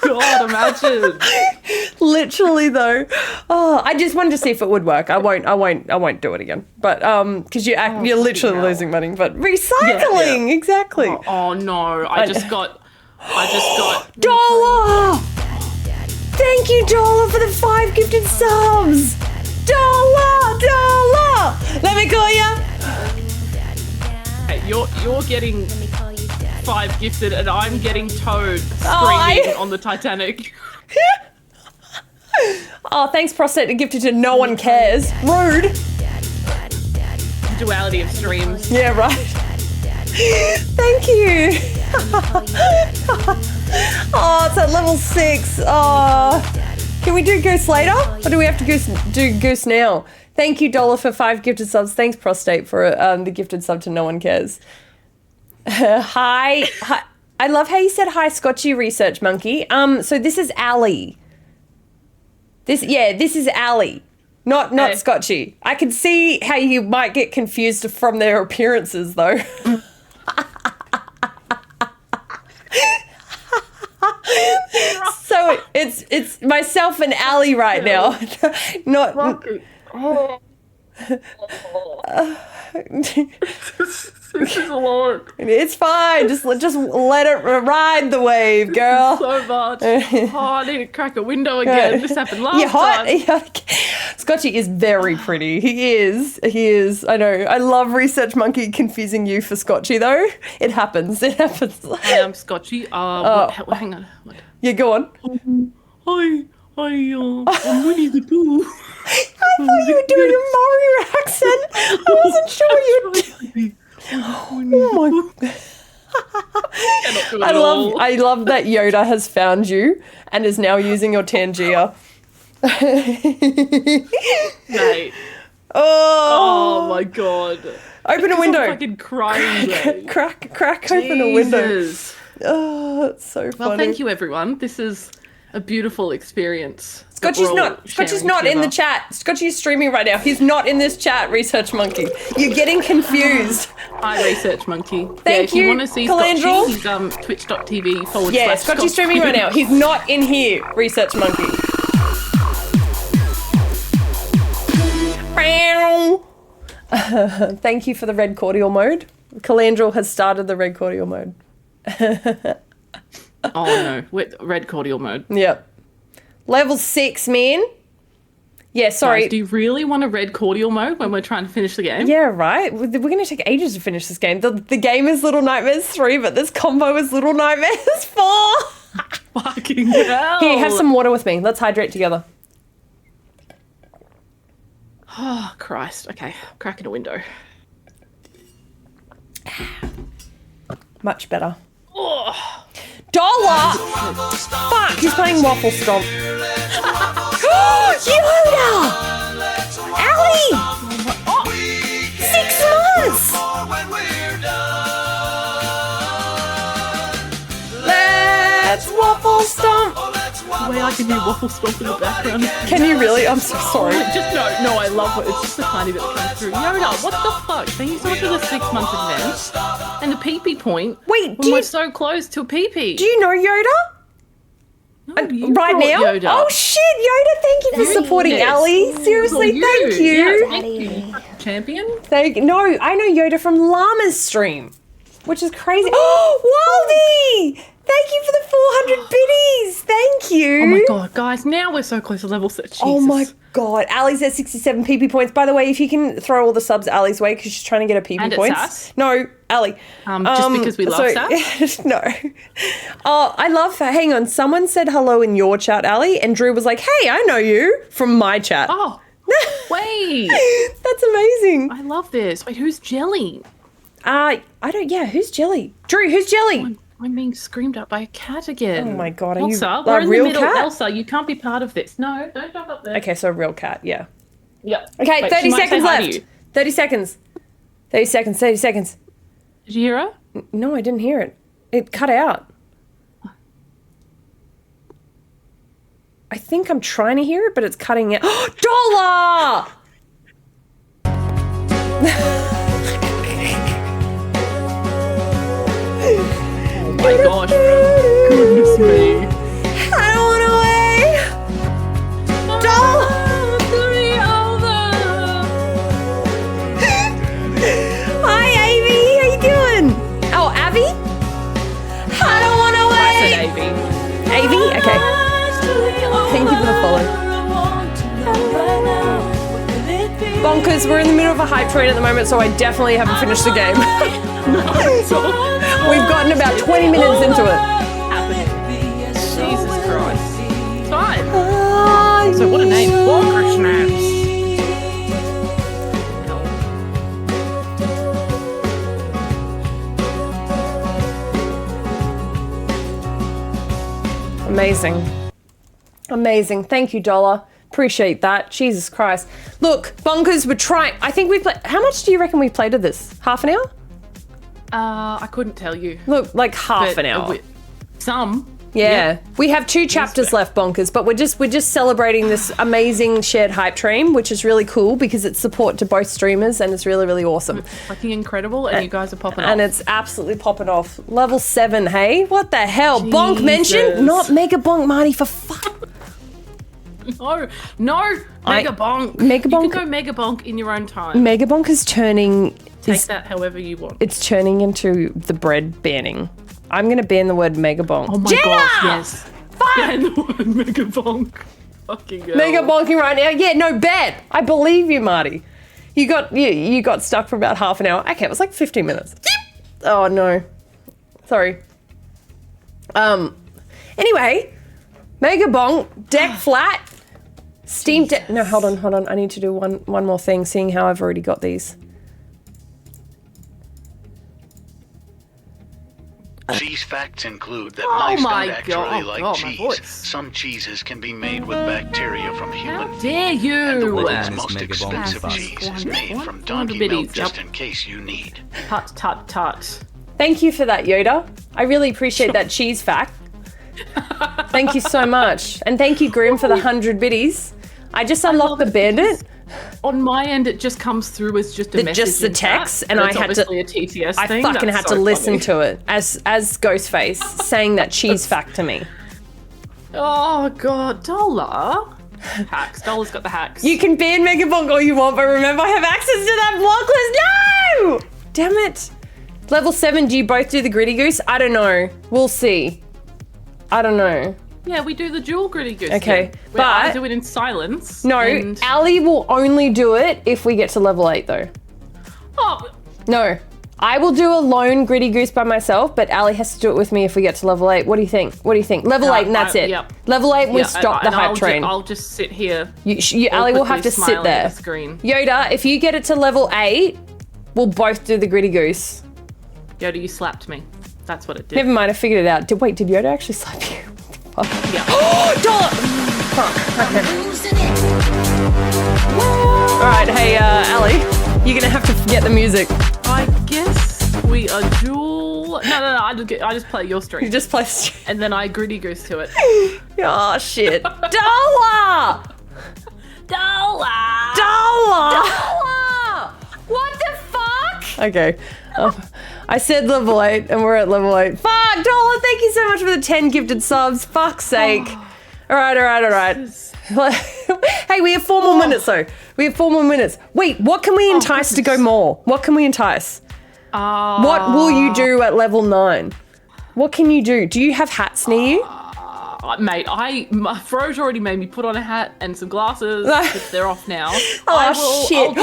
God, imagine. Literally though. Oh, I just wanted to see if it would work. I won't do it again. But because you're literally losing money. But recycling, exactly. Oh no, I just got Dollar! Thank you, Dollar, for the 5 gifted subs! Dollar! Let me call ya! Hey, you're getting 5 gifted and I'm getting Toad Oh, screaming on the Titanic. Oh, thanks, prostate gifted to no one cares. Rude. duality of streams. Yeah, right. Thank you. Oh, it's at level 6. Oh, can we do Goose later? Or do we have to do Goose now? Thank you, Dollar, for 5 gifted subs. Thanks, Prostate, for the gifted sub to No One Cares. Hi. I love how you said hi, Scotchy Research Monkey. So this is Ali. This is Ali. Not Scotchy. I can see how you might get confused from their appearances, though. So it's myself and Ali right now. Not. This is a lot. It's fine. Just let it ride the wave, girl. So much. Oh, I need to crack a window again. This happened last time. Scotchy is very pretty. He is. I know. I love Research Monkey confusing you for Scotchy, though. It happens. Hi, I'm Scotchy. Hang on. What? Yeah, go on. I'm Winnie the Pooh. I thought you were doing a Mario accent. I wasn't sure you were doing. Oh my god. I love that Yoda has found you and is now using your Tangia. Mate. Oh my god. Open a window. I'm fucking crying. Crack open a window. Oh, it's so funny. Well, thank you everyone. This is a beautiful experience. Scotchy's not in the chat. Scotchy's streaming right now. He's not in this chat, Research Monkey. You're getting confused. Hi, Research Monkey. Thank you, if you want to see Calandrel. Scotchy, he's twitch.tv/. Yeah, Scotchy's streaming right now. He's not in here, Research Monkey. Thank you for the red cordial mode. Calandrel has started the red cordial mode. Oh no, with red cordial mode. Yep. Level 6, man. Yeah, sorry. Guys, do you really want a red cordial mode when we're trying to finish the game? Yeah, right. We're going to take ages to finish this game. The game is Little Nightmares 3, but this combo is Little Nightmares 4. Fucking hell. Here, have some water with me. Let's hydrate together. Oh, Christ. Okay, cracking a window. Much better. Oh. Dollar! Fuck, he's playing Waffle Stomp. Yoda! Allie! 6 months! Let's Waffle Stomp! The way I can hear Waffle Stomp in the background. Can you really? I'm so sorry. No, I love it. It's just a tiny bit that comes through. Yoda, what the fuck? Thank you so much for the 6 month advance. And the pee-pee point. Wait, we're so close to a pee-pee. Do you know Yoda? No, right now? Yoda. Oh shit, Yoda, thank you for supporting Ali. Seriously, thank you. Yeah, thank you. Champion? No, I know Yoda from Llama's stream, which is crazy. Oh, Waldy! Thank you for the 400 biddies. Thank you. Oh my god, guys, now we're so close to level 6. Jesus. Oh my god. Ali's at 67 PP points. By the way, if you can throw all the subs Ali's way because she's trying to get her PP and points. Sass? No, Ali. Just because we love Sass? No. Oh, I love her. Hang on. Someone said hello in your chat, Ali, and Drew was like, hey, I know you from my chat. Oh, wait. That's amazing. I love this. Wait, who's Jelly? Who's Jelly? Drew, who's Jelly? I'm being screamed at by a cat again. Oh my god, are Elsa, you we're in real the middle. cat? Elsa, you can't be part of this. No, don't jump up there. Okay, so a real cat, yeah. Yeah. Okay, Wait, 30 she might seconds say hi to left. you. 30 seconds. 30 seconds, 30 seconds. Did you hear her? No, I didn't hear it. It cut out. I think I'm trying to hear it, but it's cutting out. Dollar! Oh my gosh. Goodness me. I don't want to wait. Dollar! Hi, Avi. How you doing? Oh, Avi? I don't want to wait. I said Avi. Avi? Okay. Thank you for the follow. Bonkers, we're in the middle of a hype train at the moment, so I definitely haven't finished the game. We've gotten about 20 minutes into it. Jesus Christ. Fine. So what a name. Walker Snaps. Amazing. Amazing. Thank you, Dollar. Appreciate that. Jesus Christ. Look, Bonkers, we're trying. I think we played. How much do you reckon we played of this? Half an hour? I couldn't tell you. Look, like half But, an hour. Some. Yeah. We have 2 chapters left, Bonkers, but we're just celebrating this amazing shared hype train, which is really cool because it's support to both streamers and it's really, really awesome. Fucking incredible, and you guys are popping off. And it's absolutely popping off. Level 7, hey? What the hell? Bonk mentioned? Not Mega Bonk, Marty, for fuck. No, Mega Bonk. Mega Bonk. You can go Mega Bonk in your own time. Mega Bonk is turning... Take that however you want. It's turning into the bread banning. I'm going to ban the word Mega Bonk. Oh my gosh, yes. Ban the word Mega Bonk. Fucking hell. Mega bonking right now. Yeah, no, bet. I believe you, Marty. You got stuck for about half an hour. Okay, it was like 15 minutes. Oh no. Sorry. Anyway, Mega Bonk, deck flat, Steam Deck. No, hold on. I need to do one more thing, seeing how I've already got these. Cheese facts include that Oh mice my don't actually God. like Oh, my cheese. voice. Some cheeses can be made with bacteria from human. How dare you? And the world's Legend is most Mega expensive Bonk cheese Fuzz. is made from donkey biddies, milk, just yep. in case you need. Tut, tut, tut. Thank you for that, Yoda. I really appreciate that cheese fact. Thank you so much. And thank you, Grim, for the 100 biddies. I just unlocked the bandit. On my end, it just comes through as just a message. Just the in chat, text, and but I it's had to. obviously a TTS I thing. fucking That's had so to listen funny. to it as Ghostface saying that cheese fact to me. Oh god, Dollar. Hacks. Dollar's got the hacks. You can ban Mega Bonk all you want, but remember I have access to that block list. No! Damn it. Level 7, do you both do the Gritty Goose? I don't know. We'll see. I don't know. Yeah, we do the dual Gritty Goose. Okay, thing, but- where I do it in silence. No, and- Ali will only do it if we get to level 8 though. Oh, No. I will do a lone Gritty Goose by myself, but Ali has to do it with me if we get to level 8. What do you think? Level 8 and that's it. Yep. Level 8 we Yeah, stop the and hype train. I'll just sit here. Ali will have to awkwardly sit smiling there. at the screen. Yoda, if you get it to level 8, we'll both do the Gritty Goose. Yoda, you slapped me. That's what it did. Never mind, I figured it out. Wait, did Yoda actually slap you? What the fuck? Yeah. Dollar! Fuck. Okay. Alright, hey, Ali, you're gonna have to get the music. I guess we are dual. No. I just play your stream. You just play and then I Gritty Goose to it. Oh, shit. Dollar! Dollar! What the fuck? Okay. I said level 8 and we're at level 8. Fuck, Dollar, thank you so much for the 10 gifted subs. Fuck's sake. All right. Hey, we have 4 more minutes though. We have 4 more minutes. Wait, what can we entice to go more? What can we entice? What will you do at level 9? What can you do? Do you have hats near you? Mate, my Fro's already made me put on a hat and some glasses. But they're off now. Shit.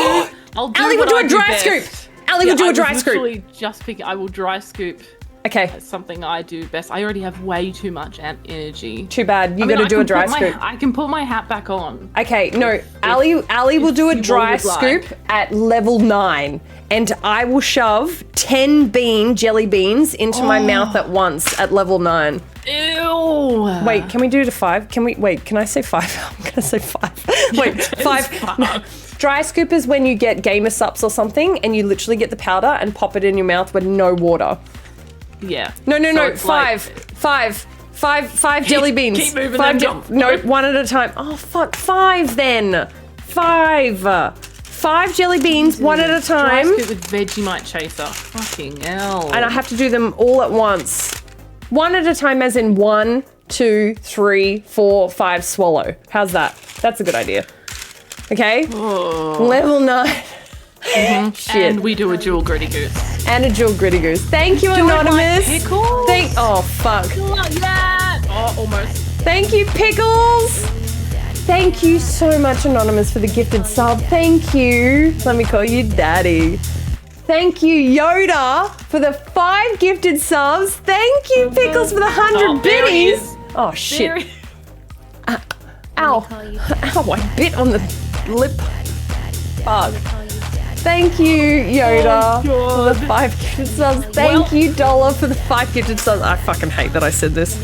I'll do Ali will what do I a dry best. scoop. Ali will do a dry scoop. Literally just picking. I will dry scoop. Okay. That's something I do best. I already have way too much energy. Too bad. You got to do a dry scoop. I can put my hat back on. Okay, no. Ali will do a dry scoop at level 9, and I will shove 10 jelly beans into my mouth at once at level 9. Ew. Wait, can we do it to 5? Can I say 5? I'm gonna say 5. Wait, 5. No. Dry scoop is when you get Gamer Sups or something, and you literally get the powder and pop it in your mouth with no water. Yeah. No. So 5 jelly beans. Keep moving 5 them. No, one at a time. Oh fuck, 5 then. 5 jelly beans, one at a time. Dry scoop with Vegemite chaser. Fucking hell. And I have to do them all at once. One at a time, as in 1, 2, 3, 4, 5, swallow. How's that? That's a good idea. Okay? Level 9. Shit. And we do a dual Gritty Goose. And a dual Gritty Goose. Thank you, Anonymous. Pickles? Oh, fuck. Yeah. Oh, almost. Thank you, Pickles. Thank you so much, Anonymous, for the gifted sub. Thank you. Let me call you Daddy. Thank you, Yoda, for the 5 gifted subs. Thank you, Pickles, for the 100 there he biddies. is. Oh, shit. There he- Ow. Ow, I bit on the lip. Fuck. Thank you, Yoda, for the 5 gifted subs. Thank you, Dollar, for the 5 gifted subs. I fucking hate that I said this.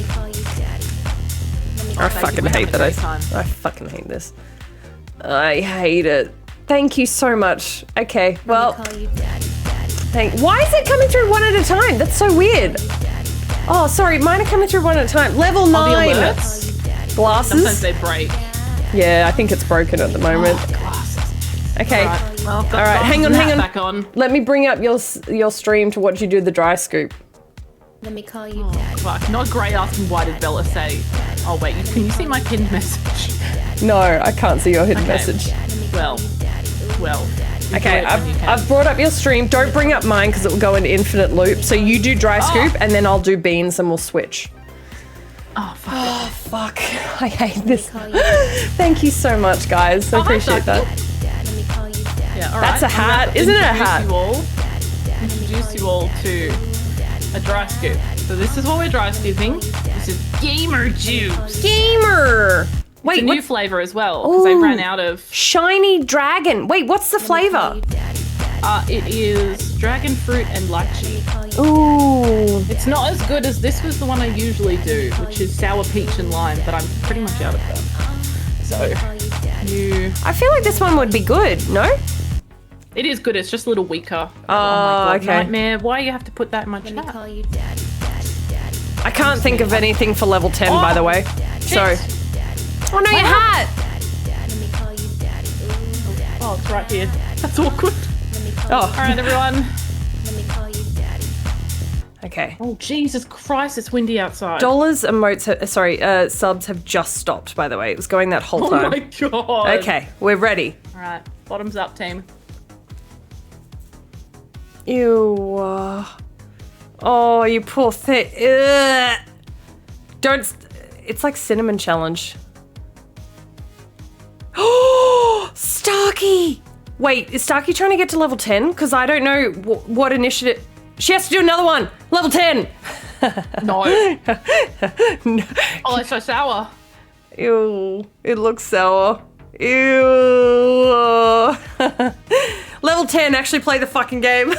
I fucking hate that. I fucking hate this. I hate it. Thank you so much. Okay, well. Why is it coming through one at a time? That's so weird. Oh, sorry, mine are coming through one at a time. Level 9. Glasses. Sometimes they break. Yeah, I think it's broken at the moment. Okay. All right. Hang on. Back on. Let me bring up your stream to watch you do the dry scoop. Let me call you daddy. Fuck. Not great asking why did Bella say. Oh wait, can you see my pinned message? No, I can't see your hidden message. Well. Okay, I've brought up your stream. Don't bring up mine because it will go in infinite loop. So you do dry scoop and then I'll do beans and we'll switch. Oh fuck. Oh fuck. I hate this. Thank you so much, guys. I appreciate that. Yeah, all That's right. a hat. Isn't it a hat? Introduce you all to a dry scoop. So this is what we're dry scooping. This is Gamer Juice. Gamer. Wait, it's a new flavour as well because they ran out of shiny dragon. Wait, what's the flavour? It is dragon fruit and lychee. Ooh. It's not as good as this was the one I usually do, which is sour peach and lime, but I'm pretty much out of that. So I feel like this one would be good, no? It is good, it's just a little weaker. Oh, my God, okay. Nightmare, why do you have to put that in my chat? I can't think of anything for level 10, by the way. So. Oh no, your hat! Oh, it's right here. That's awkward. Oh. Alright, everyone. Okay. Oh, Jesus Christ, it's windy outside. Dollars, emotes, subs have just stopped, by the way. It was going that whole time. Oh my God. Okay, we're ready. Alright, bottoms up, team. Ew. Oh, you poor thing. Ugh. Don't. It's like cinnamon challenge. Oh, Starkey! Wait, is Starkey trying to get to level 10? Because I don't know what initiative. She has to do another one. Level 10. No. No. Oh, it's so sour. Ew. It looks sour. Ew. Level 10, actually play the fucking game.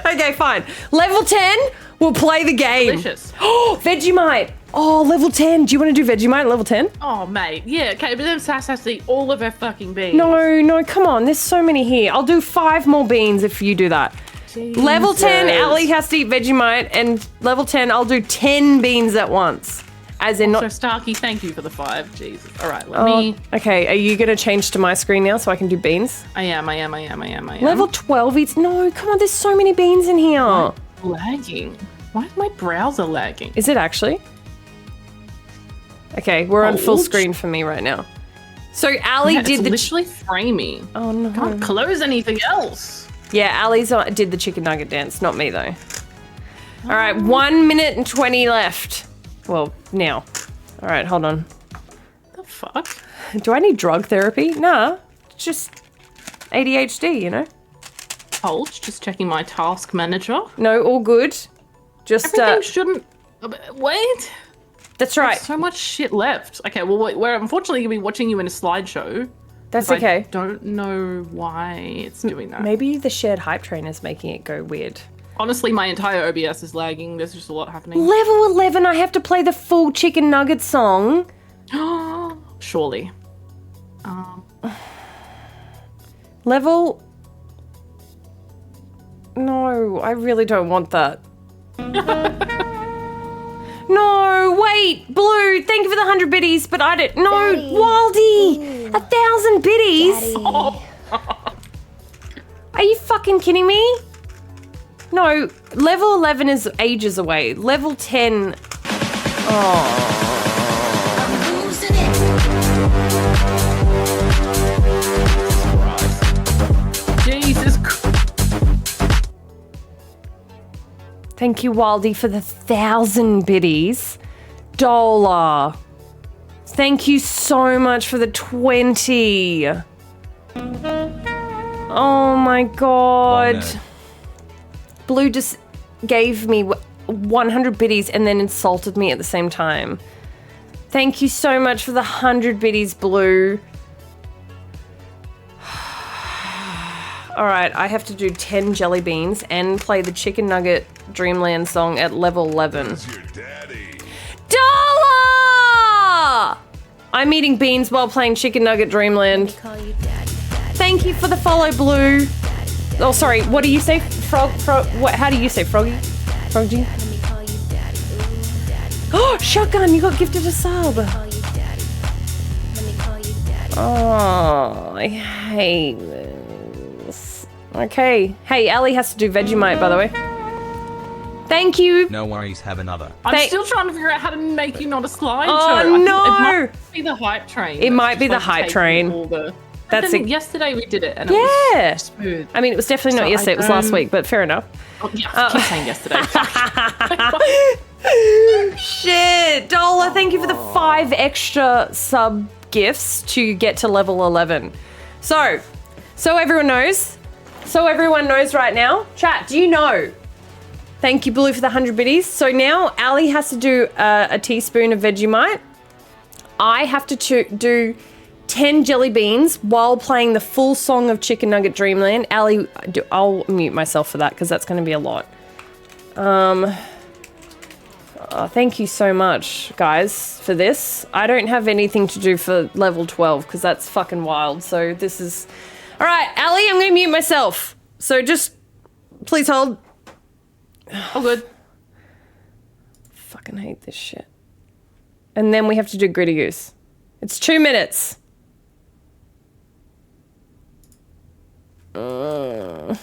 Okay, fine. Level 10, we'll play the game. Delicious. Oh, Vegemite. Oh, level 10. Do you want to do Vegemite at level 10? Oh, mate. Yeah, okay, but then Sass has to eat all of her fucking beans. No, come on. There's so many here. I'll do 5 more beans if you do that. Jesus. Level 10, Ali has to eat Vegemite, and level 10, I'll do 10 beans at once. As in So, not... Starkey, thank you for the 5. Jesus. All right, let me... Okay, are you going to change to my screen now so I can do beans? I am. Level 12 eats... No, come on, there's so many beans in here. I'm lagging. Why is my browser lagging? Is it actually? Okay, we're on full screen for me right now. So Ali did the... literally framey. Oh no. Can't close anything else. Yeah, Ali's did the chicken nugget dance, not me though. All right, 1 minute and 20 left. Well, now. All right, hold on. The fuck? Do I need drug therapy? Nah, just ADHD, you know? Hold, just checking my task manager. No, all good. Just Everything shouldn't... Wait. That's right. There's so much shit left. Okay, well, we're unfortunately going to be watching you in a slideshow. That's okay. I don't know why it's doing that. Maybe the shared hype train is making it go weird. Honestly, my entire OBS is lagging. There's just a lot happening. Level 11, I have to play the full chicken nugget song. Surely. Level... No, I really don't want that. No, wait, Blue, thank you for the 100 biddies, but I don't... No, Daddy. Waldy, 1,000 biddies. Oh. Are you fucking kidding me? No, level 11 is ages away. Level 10... Oh... Jesus Christ. Thank you, Waldy, for the 1,000 biddies. Dola. Thank you so much for the 20. Oh my god. Blue just gave me 100 biddies and then insulted me at the same time. Thank you so much for the 100 biddies, Blue. Alright, I have to do 10 jelly beans and play the Chicken Nugget Dreamland song at level 11. Dollar! I'm eating beans while playing Chicken Nugget Dreamland. Thank you for the follow, Blue. Oh, sorry. What do you say? Frog? What? How do you say, Froggy? Froggy? Oh, Shotgun, you got gifted a sub. Oh, I hate this. Okay. Hey, Ali has to do Vegemite, by the way. Thank you. No worries, have another. I'm still trying to figure out how to make you not a slideshow. Oh, no. It might be the hype train. It might be the hype train. That's it. Yesterday we did it and it was smooth. I mean, it was definitely not yesterday. It was last week, but fair enough. Oh, yeah, I keep saying yesterday. Shit. Dola, thank you for the 5 extra sub gifts to get to level 11. So everyone knows. So everyone knows right now. Chat, do you know? Thank you, Blue, for the 100 biddies. So now Ali has to do a teaspoon of Vegemite. I have to do 10 jelly beans while playing the full song of Chicken Nugget Dreamland. Ali, I'll mute myself for that because that's going to be a lot. Thank you so much, guys, for this. I don't have anything to do for level 12 because that's fucking wild. So this is... All right, Ali, I'm going to mute myself. So just please hold. All good. Fucking hate this shit. And then we have to do Gritty Goose. It's 2 minutes. I'm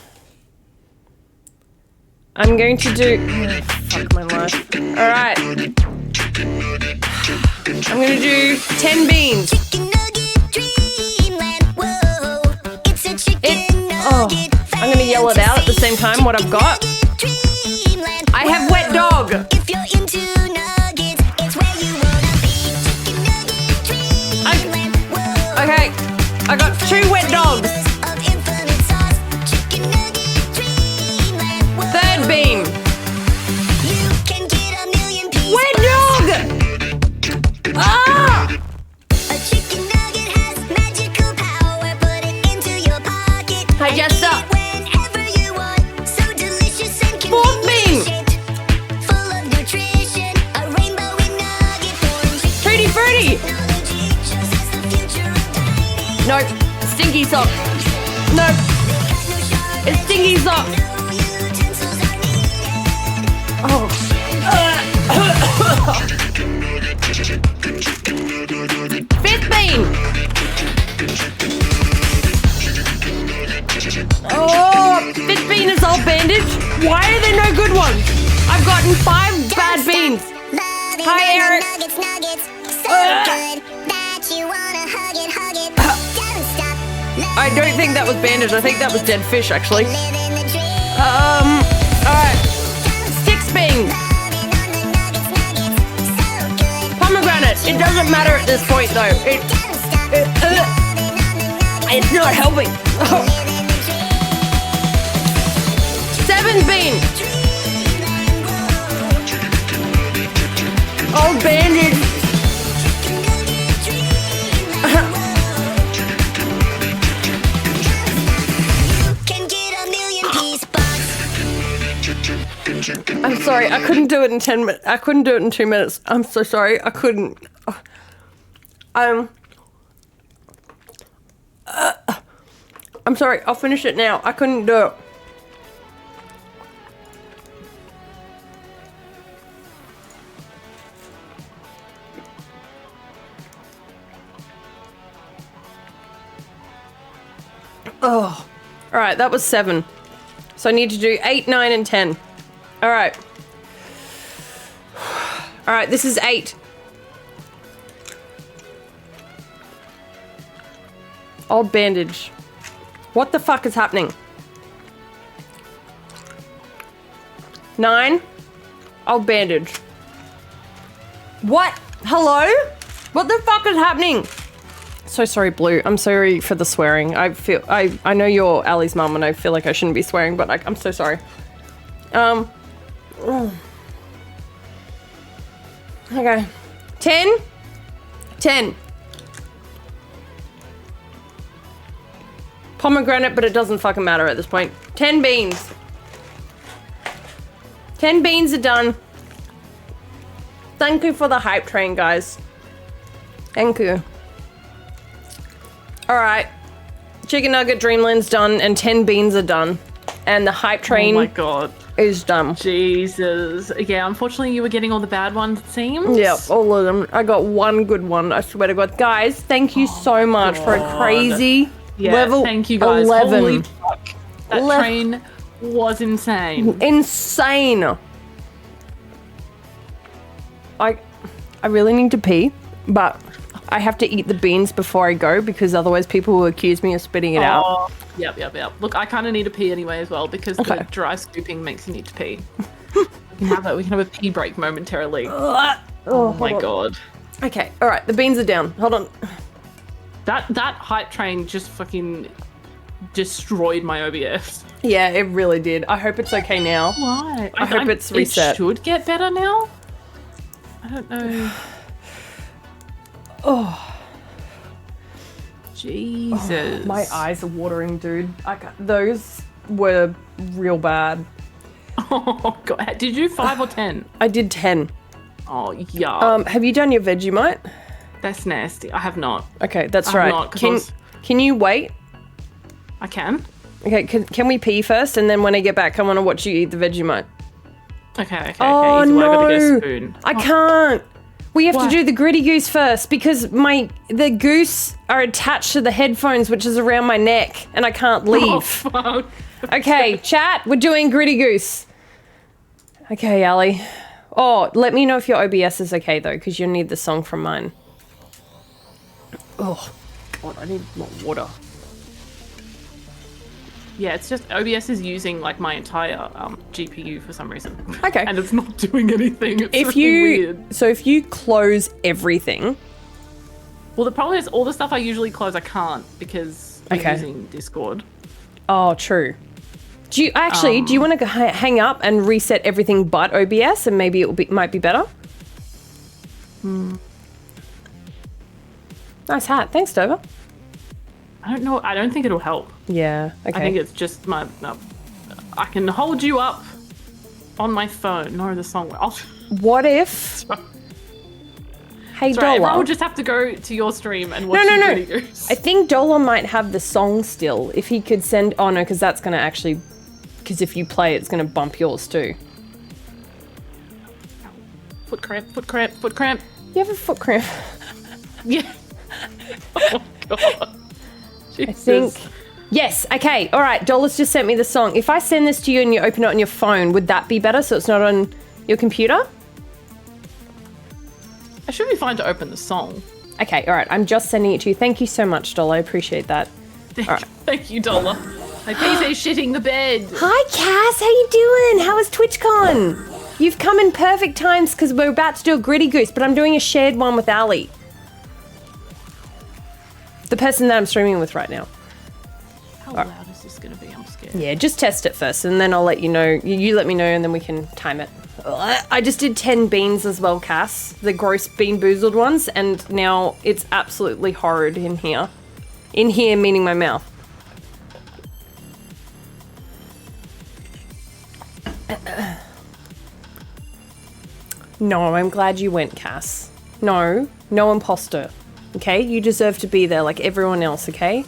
going to do... Oh, fuck my life. Alright. I'm going to do 10 beans. I'm going to yell it out at the same time what I've got. I have wet dog. Okay, I got 2 wet dogs. 3rd bean. Wet dog! Ah! Hi, Jester. 4th bean. Tutti Frutti. Nope. Stinky sock. Nope. It's stinky sock. Oh. 5th bean. Oh, 5th bean is all bandaged. Why are there no good ones? I've gotten 5 bad beans. Hi, Eric. I don't think that was bandaged. I think that was dead fish, actually. Alright. 6 beans. Pomegranate. It doesn't matter at this point, though. It's not helping. 7 bean. All bandaged. I'm sorry, I couldn't do it in 10 minutes. I couldn't do it in 2 minutes. I'm so sorry, I couldn't. I'm sorry, I'll finish it now. I couldn't do it. Oh, all right, that was 7. So I need to do 8, 9, and 10. All right. All right, this is 8. Old bandage. What the fuck is happening? 9. Old bandage. What? Hello? What the fuck is happening? So sorry, Blue. I'm sorry for the swearing. I know you're Ali's mum and I feel like I shouldn't be swearing, but I'm so sorry. Okay. 10. 10. Pomegranate, but it doesn't fucking matter at this point. 10 beans. 10 beans are done. Thank you for the hype train, guys. Thank you. All right. Chicken Nugget Dreamland's done and 10 beans are done. And the hype train Oh my god. is done. Jesus. Yeah, unfortunately you were getting all the bad ones, it seems. Yep, all of them. I got one good one, I swear to God. Guys, thank you so much for a crazy level thank you guys. 11. Holy fuck. That train was insane. Insane. I really need to pee, but I have to eat the beans before I go because otherwise people will accuse me of spitting it out. Yep. Look, I kind of need to pee anyway as well because the dry scooping makes you need to pee. we can have a pee break momentarily. Oh my god. Okay, all right, the beans are down. Hold on. That hype train just fucking destroyed my OBS. Yeah, it really did. I hope it's okay now. Why? I hope it's reset. It should get better now. I don't know. Oh. Jesus. Oh, my eyes are watering, dude. Those were real bad. Oh god. Did you do 5 or 10? I did 10. Oh yeah. Have you done your Vegemite? That's nasty. I have not. Okay, that's I have right. not, Can you wait? I can. Okay, can we pee first, and then when I get back, I want to watch you eat the Vegemite. Okay. Oh easy. Well, I gotta get a no! spoon. I can't. We have Why? to do the gritty goose first because the goose are attached to the headphones, which is around my neck, and I can't leave. Oh, fuck. Okay, chat, we're doing gritty goose. Okay, Ali. Oh, let me know if your OBS is okay though, because you'll need the song from mine. Oh, God, I need more water. Yeah, it's just OBS is using like my entire GPU for some reason. Okay. And it's not doing anything. It's If really weird. if you close everything. Well, the problem is all the stuff I usually close I can't because I'm Okay. using Discord. Oh, true. Do you want to hang up and reset everything but OBS, and maybe might be better? Nice hat, thanks, Dover. I don't know. I don't think it'll help. Yeah. Okay. I think it's just my. I can hold you up on my phone. No, the song. What if? Hey, Sorry, everyone Dollar. will just have to go to your stream and watch No. the videos. I think Dollar might have the song still. If he could send. Oh no, because that's gonna actually. Because if you play, it's gonna bump yours too. Foot cramp. Foot cramp. Foot cramp. You have a foot cramp. Yeah. Oh god. I think. Yes. Okay. All right. Dollar's just sent me the song. If I send this to you and you open it on your phone, would that be better? So it's not on your computer. I should be fine to open the song. Okay. All right. I'm just sending it to you. Thank you so much, Dollar. I appreciate that. All right. Thank you, Dollar. My PC's shitting the bed. Hi, Cass. How you doing? How was TwitchCon? You've come in perfect times because we're about to do a gritty goose, but I'm doing a shared one with Ali. The person that I'm streaming with right now. How loud is this going to be? I'm scared. Yeah, just test it first, and then I'll let you know. You let me know, and then we can time it. I just did 10 beans as well, Cass. The gross Bean Boozled ones, and now it's absolutely horrid in here. In here, meaning my mouth. No, I'm glad you went, Cass. No imposter. Okay? You deserve to be there like everyone else, okay?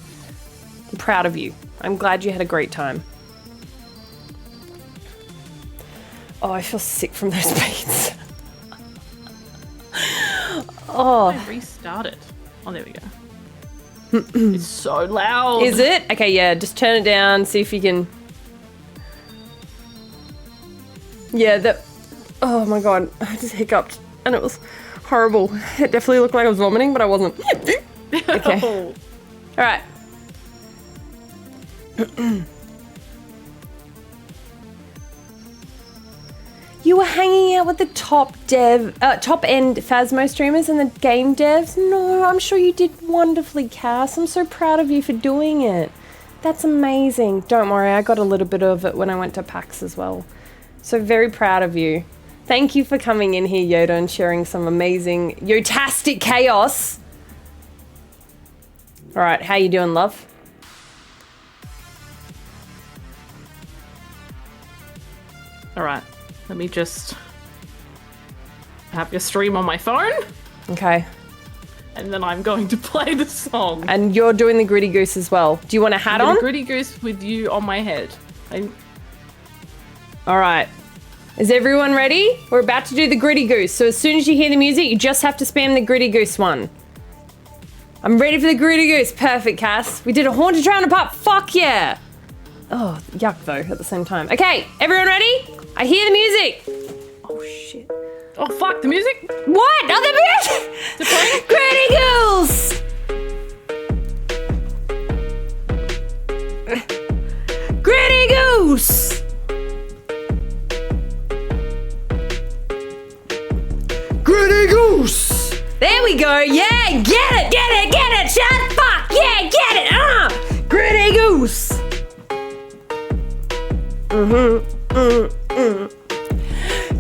I'm proud of you. I'm glad you had a great time. Oh, I feel sick from those beans. Oh. I restarted. Oh, there we go. It's so loud. Is it? Okay, yeah, just turn it down, see if you can... Yeah, that... Oh my god, I just hiccuped and it was horrible. It definitely looked like I was vomiting, but I wasn't. Okay. Alright. You were hanging out with the top end Phasmo streamers and the game devs? No, I'm sure you did wonderfully, Cass. I'm so proud of you for doing it. That's amazing. Don't worry, I got a little bit of it when I went to PAX as well. So very proud of you. Thank you for coming in here, Yoda, and sharing some amazing Yotastic chaos. All right, how you doing, love? All right, let me just have your stream on my phone. Okay. and then I'm going to play the song. And you're doing the Gritty Goose as well. Do you want a hat on? Gritty Goose with you on my head. All right. Is everyone ready? We're about to do the Gritty Goose. So as soon as you hear the music, you just have to spam the Gritty Goose one. I'm ready for the Gritty Goose. Perfect, Cass. We did a haunted trailer park. Fuck yeah. Oh, yuck though at the same time. Okay, everyone ready? I hear the music. Oh shit. Oh fuck, the music? What? Oh, the music! Gritty Goose! Gritty Goose! Gritty Goose! There we go, yeah! Get it! Shut fuck! Yeah, get it! Gritty Goose!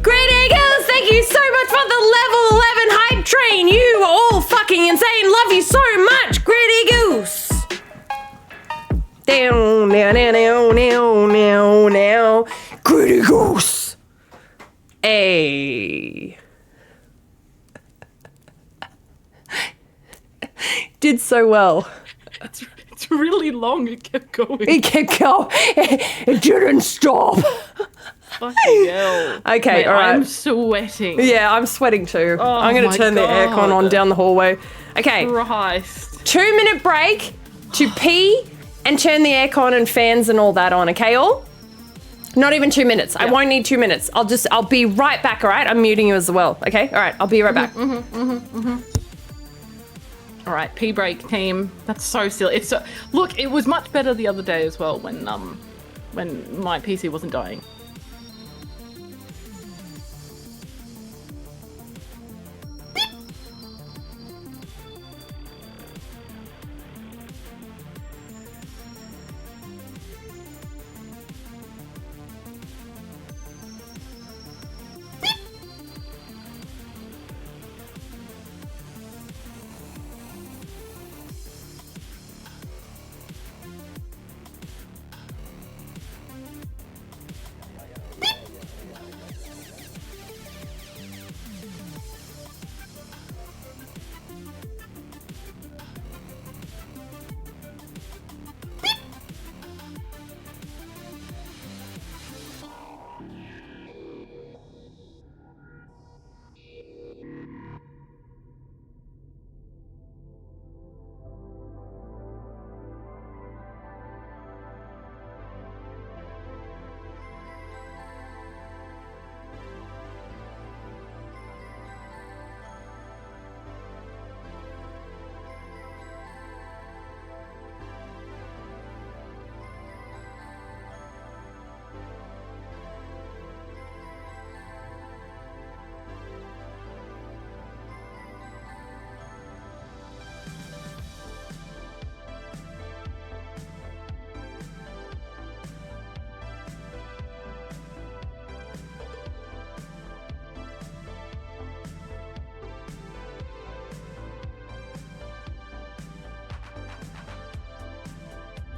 Gritty Goose, thank you so much for the level 11 hype train! You are all fucking insane! Love you so much! Gritty Goose! Down, now. Gritty Goose! Ayy. Did so well. It's really long. It kept going. It kept going. It didn't stop. Fucking hell. Okay, Mate, all right. I'm sweating. Yeah, I'm sweating too. Oh I'm going to turn the aircon on down the hallway. Okay. Christ. 2-minute break to pee and turn the aircon and fans and all that on, okay, all? Not even 2 minutes. I won't need 2 minutes. I'll be right back, all right? I'm muting you as well, okay? All right, I'll be right back. All right, pee break team. That's so silly. It's so, look, it was much better the other day as well when my PC wasn't dying.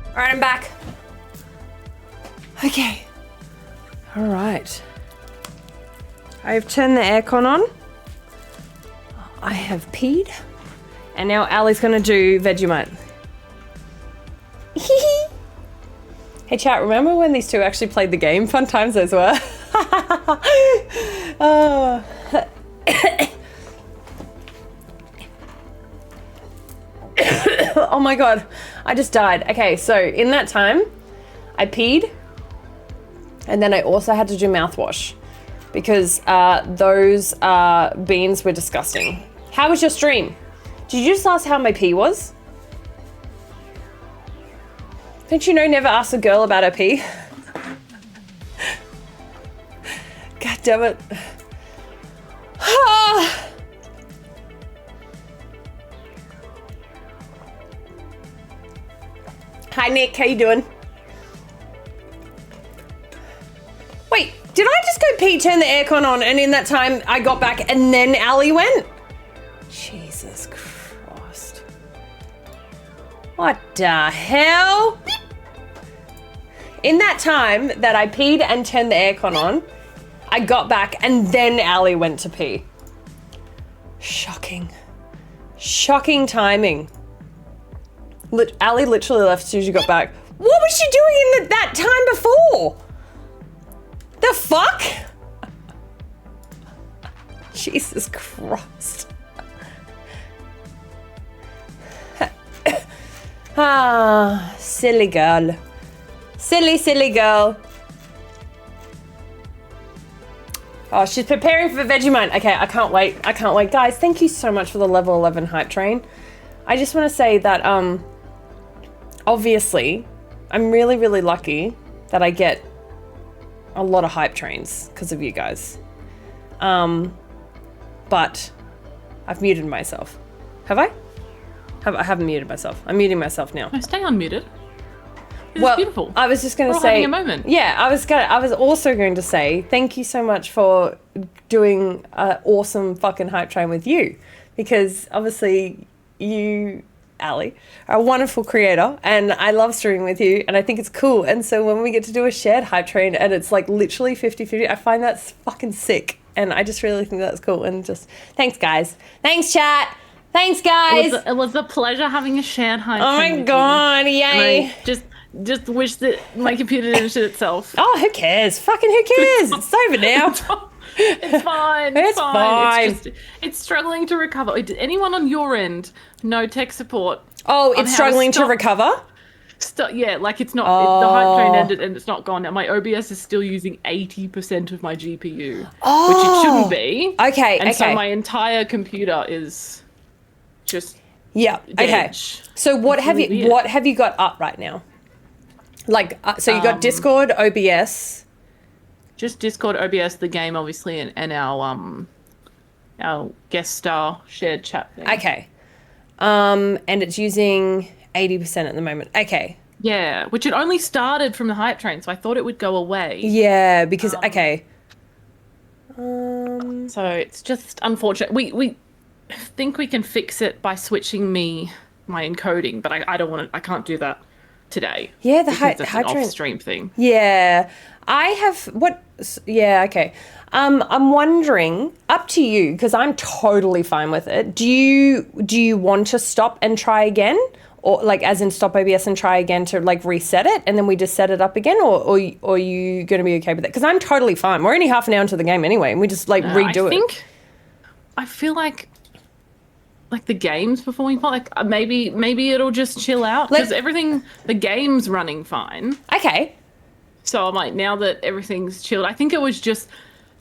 All right, I'm back. Okay. All right. I've turned the aircon on. I have peed. And now Ali's gonna do Vegemite. Hey chat, remember when these two actually played the game? Fun times those were. Oh. Oh my god, I just died. Okay, so in that time, I peed, and then I also had to do mouthwash because those beans were disgusting. How was your stream? Did you just ask how my pee was? Don't you know never ask a girl about her pee? God damn it. Hi Nick, how you doing? Wait, did I just go pee, turn the aircon on, and in that time I got back and then Ali went? Jesus Christ. What the hell? In that time that I peed and turned the aircon on, I got back and then Ali went to pee. Shocking. Shocking timing. Ali literally left as soon as she got back. What was she doing in that time before? The fuck? Jesus Christ. Ah, silly girl. Silly girl. Oh, she's preparing for Vegemite. Okay, I can't wait. Guys, thank you so much for the level 11 hype train. I just want to say that, obviously, I'm really, really lucky that I get a lot of hype trains because of you guys. But I've muted myself. Have I? I haven't muted myself. I'm muting myself now. No, stay unmuted. This Well, is beautiful. I was just going to We're all say, having a moment. yeah, I was also going to say thank you so much for doing an awesome fucking hype train with you, because obviously you, Ali, are a wonderful creator, and I love streaming with you, and I think it's cool. And so when we get to do a shared hype train and it's like literally 50-50, I find that's fucking sick, and I just really think that's cool. And just thanks, guys. Thanks, chat. Thanks, guys. It was a pleasure having a shared hype. Oh train my with god, you. yay. And I just wish that my computer didn't shit itself. Oh, who cares? Fucking who cares? It's over now. It's fine. It's fine. It's struggling to recover. Did anyone on your end know tech support? Oh, on it's how struggling to stop- recover? Yeah, like it's not. The hype train ended and it's not gone. And my OBS is still using 80% of my GPU, which it shouldn't be. Okay, and so okay. my entire computer is just Yeah. Okay. dead. So what It's have really you weird. what have you got up right now? Like, so you got Discord, OBS. Just Discord, OBS, the game, obviously, and our guest star shared chat thing. Okay. And it's using 80% at the moment. Okay. Yeah, which it only started from the hype train, so I thought it would go away. Yeah, because okay. So it's just unfortunate. We think we can fix it by switching my encoding, but I don't want to. I can't do that today. Yeah, the because it's hype an train off-stream thing. Yeah. I have what yeah, okay. I'm wondering, up to you, because I'm totally fine with it. Do you want to stop and try again? Or like as in stop OBS and try again to like reset it and then we just set it up again, or are you going to be okay with it? Because I'm totally fine. We're only half an hour into the game anyway, and we just like redo it. I feel like the game's performing fine. Like maybe it'll just chill out because the game's running fine. Okay. So I'm like, now that everything's chilled, I think it was just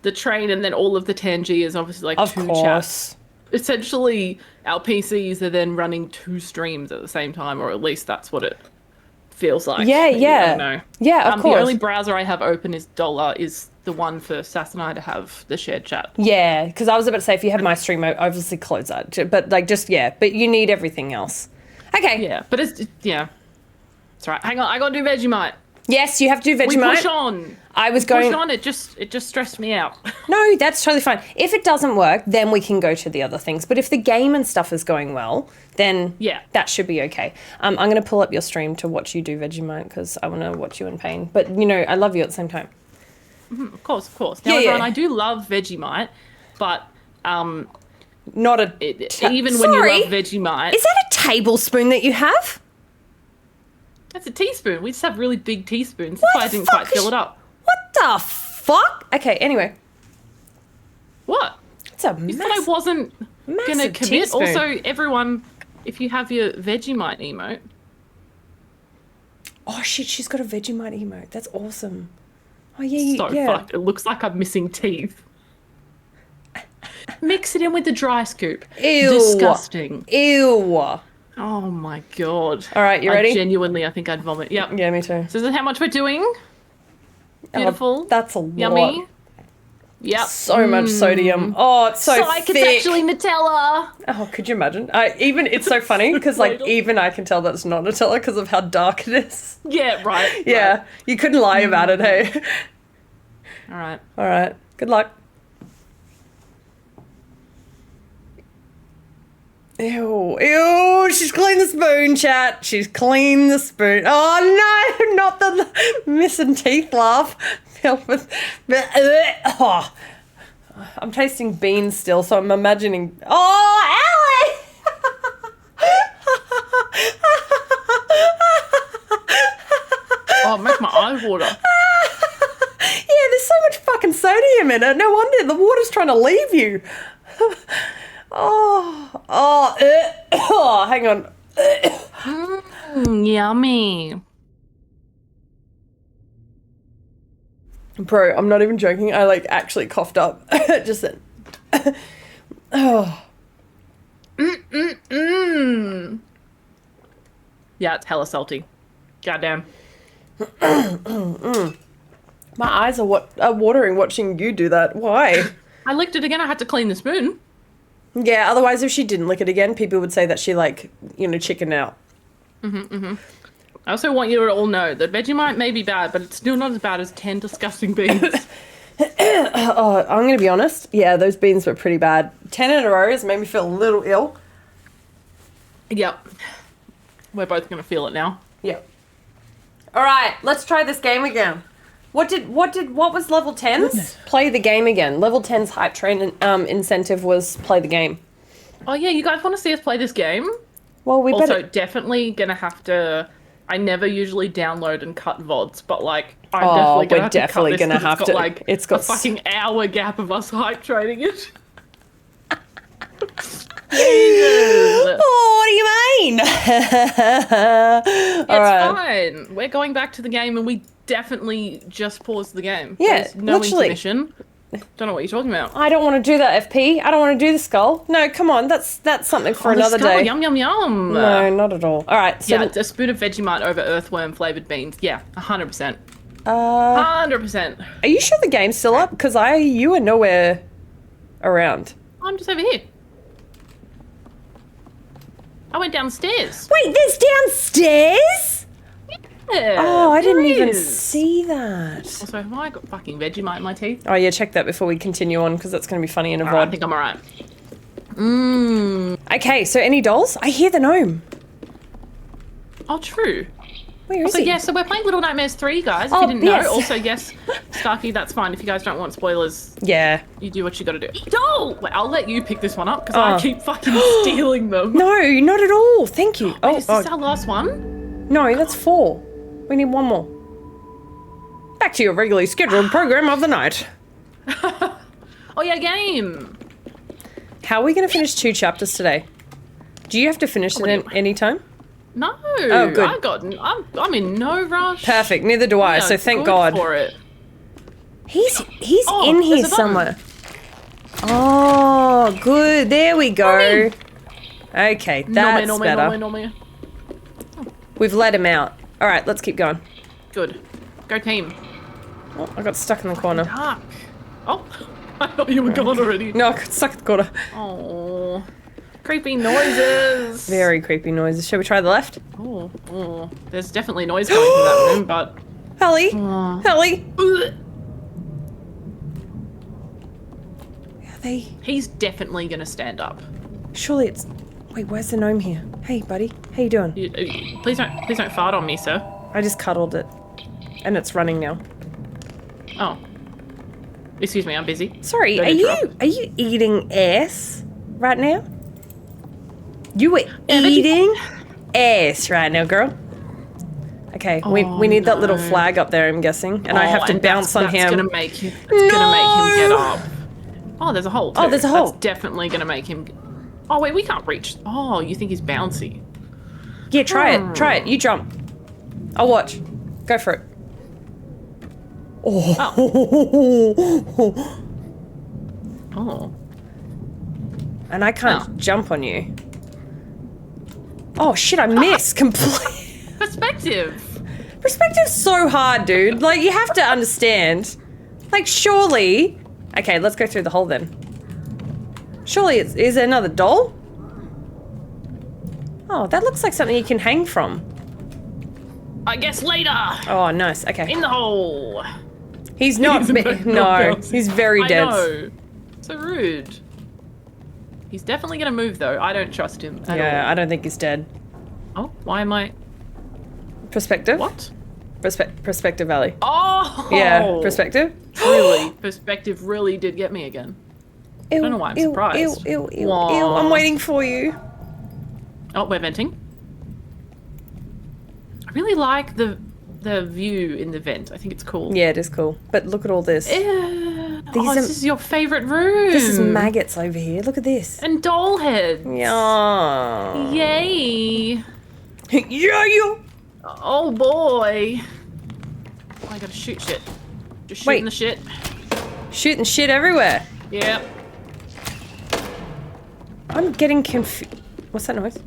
the train and then all of the Tangier is obviously like Of two course. chats. Essentially, our PCs are then running two streams at the same time, or at least that's what it feels like. Yeah, Maybe, yeah. I don't know. Yeah, of course. The only browser I have open is Dollar, is the one for Sass and I to have the shared chat. Yeah, because I was about to say if you have my stream, I obviously close that. But like just but you need everything else. Okay. Yeah, but it's all right. Hang on, I got to do Vegemite. Yes, you have to do Vegemite. We push on. I was We going. push on. It just stressed me out. No, that's totally fine. If it doesn't work, then we can go to the other things. But if the game and stuff is going well, then that should be okay. I'm going to pull up your stream to watch you do Vegemite because I want to watch you in pain. But, I love you at the same time. Of course. Now, Yeah, everyone, yeah. I do love Vegemite, but not a even when you Sorry? love Vegemite, Is that a tablespoon that you have? that's a teaspoon. We just have really big teaspoons. That's why I didn't quite fill it up. What the fuck? Okay, anyway. What? It's a You said I wasn't gonna massive commit. teaspoon. Also, everyone, if you have your Vegemite emote, Oh shit, she's got a Vegemite emote. That's awesome. Oh yeah, so yeah. fucked. It looks like I'm missing teeth. Mix it in with the dry scoop. Ew. Disgusting. Ew. Oh my god. All right, you ready? Genuinely, I think I'd vomit. Yep. Yeah, me too. So is this how much we're doing? Beautiful. That's a lot. Yummy. Yep. So much sodium. Oh, it's so Psych, thick. it's actually Nutella. Oh, could you imagine? It's so funny because even I can tell that it's not Nutella because of how dark it is. Yeah, right. Yeah, you couldn't lie about it, hey? All right. All right. Good luck. Ew, she's cleaned the spoon, chat. She's cleaned the spoon. Oh no, not the missing teeth laugh. Filled with. Oh. I'm tasting beans still, so I'm imagining. Oh, Ellie! ice water. Yeah, there's so much fucking sodium in it. No wonder the water's trying to leave you. Oh, hang on. Yummy. Bro, I'm not even joking. I like actually coughed up just then. Oh. Yeah, it's hella salty. Goddamn. My eyes are watering watching you do that. Why? I licked it again. I had to clean the spoon. Yeah, otherwise if she didn't lick it again, people would say that she chickened out. I also want you to all know that Vegemite may be bad, but it's still not as bad as 10 disgusting beans. Oh, I'm going to be honest. Yeah, those beans were pretty bad. 10 in a row has made me feel a little ill. Yep. We're both going to feel it now. Yep. All right, let's try this game again. What was level 10's? Play the game again. Level 10's hype train incentive was play the game. Oh yeah, you guys want to see us play this game? Well, we also better... definitely going to have to... I never usually download and cut VODs, but like I'm definitely gonna have to cut this 'cause it's got a fucking hour gap of us hype trading it. Oh, what do you mean? It's fine. We're going back to the game, and we definitely just paused the game. Yeah, there's no literally. intermission. Don't know what you're talking about. I don't want to do that, FP. I don't want to do the skull. No, come on. That's something for the another skull, day. Yum, yum, yum. No, not at all. All right. So yeah, it's a spoon of Vegemite over earthworm flavored beans. Yeah, 100%. 100%. 100%. Are you sure the game's still up? Because you are nowhere around. I'm just over here. I went downstairs. Wait, there's downstairs? Yeah, Oh, I didn't there even is. see that. Also, have I got fucking Vegemite in my teeth? Oh, yeah, check that before we continue on, because that's going to be funny in a VOD. Alright, I think I'm alright. Okay, so any dolls? I hear the gnome. Oh, true. Where is Also, he? yeah, so we're playing Little Nightmares 3, guys, if Oh, you didn't yes. know. Also, yes, Starkey, that's fine. If you guys don't want spoilers, Yeah. you do what you gotta do. No! Wait, I'll let you pick this one up, because Oh. I keep fucking stealing them. No, not at all. Thank you. Wait, is this our last one? No, that's 4. We need one more. Back to your regularly scheduled program of the night. Oh, yeah, game! How are we going to finish 2 chapters today? Do you have to finish it in any time? No, Oh, good. I'm in no rush. Perfect. Neither do I. We So are thank good God. for it. He's Oh, in here there's a button. somewhere. Oh, good. There we go. Okay, that's No better. We've let him out. All right, let's keep going. Good. Go team. Oh, I got stuck in the corner. Dark. Oh, I thought you were gone already. No, I got stuck in the corner. Oh, creepy noises. Very creepy noises. Shall we try the left? Oh, there's definitely noise coming from that room, but... Helly! Oh. Helly! Ugh. Are they... He's definitely gonna stand up. Surely it's... Wait, where's the gnome here? Hey, buddy. How you doing? Please don't fart on me, sir. I just cuddled it. And it's running now. Oh. Excuse me, I'm busy. Sorry, Don't are interrupt. you eating ass right now? You were Yeah, Veggie- eating ass right now, girl. Okay, we need that little flag up there, I'm guessing. And I have to bounce on him. That's gonna make him get up. Oh, there's a hole. Oh, too. there's a hole. That's definitely gonna make him... Oh, wait, we can't reach. Oh, you think he's bouncy? Yeah, try it. Try it. You jump. I'll watch. Go for it. Oh. And I can't jump on you. Oh shit, I missed completely. Perspective. Perspective's so hard, dude. Like, you have to understand. Like, surely... Okay, let's go through the hole then. Surely is there another doll? Oh, that looks like something you can hang from. I guess later. Oh, nice. Okay. In the hole. He's not... He's not no, bouncing. he's very I dense. know. So rude. He's definitely gonna move though. I don't trust him at Yeah, all. I don't think he's dead. Oh, why am I... Perspective? What? Perspective Valley. Oh! Yeah, perspective. Really? Perspective really did get me again. I don't know why I'm surprised. Ew, I'm waiting for you. Oh, we're venting. I really like the the view in the vent. I think it's cool. Yeah, it is cool. But look at all this. This is your favourite room. This is maggots over here. Look at this. And doll heads. Yeah. Yay. Yeah. Oh boy. I gotta shoot shit. Just shooting the shit. Shooting shit everywhere. Yep. I'm getting confused. What's that noise?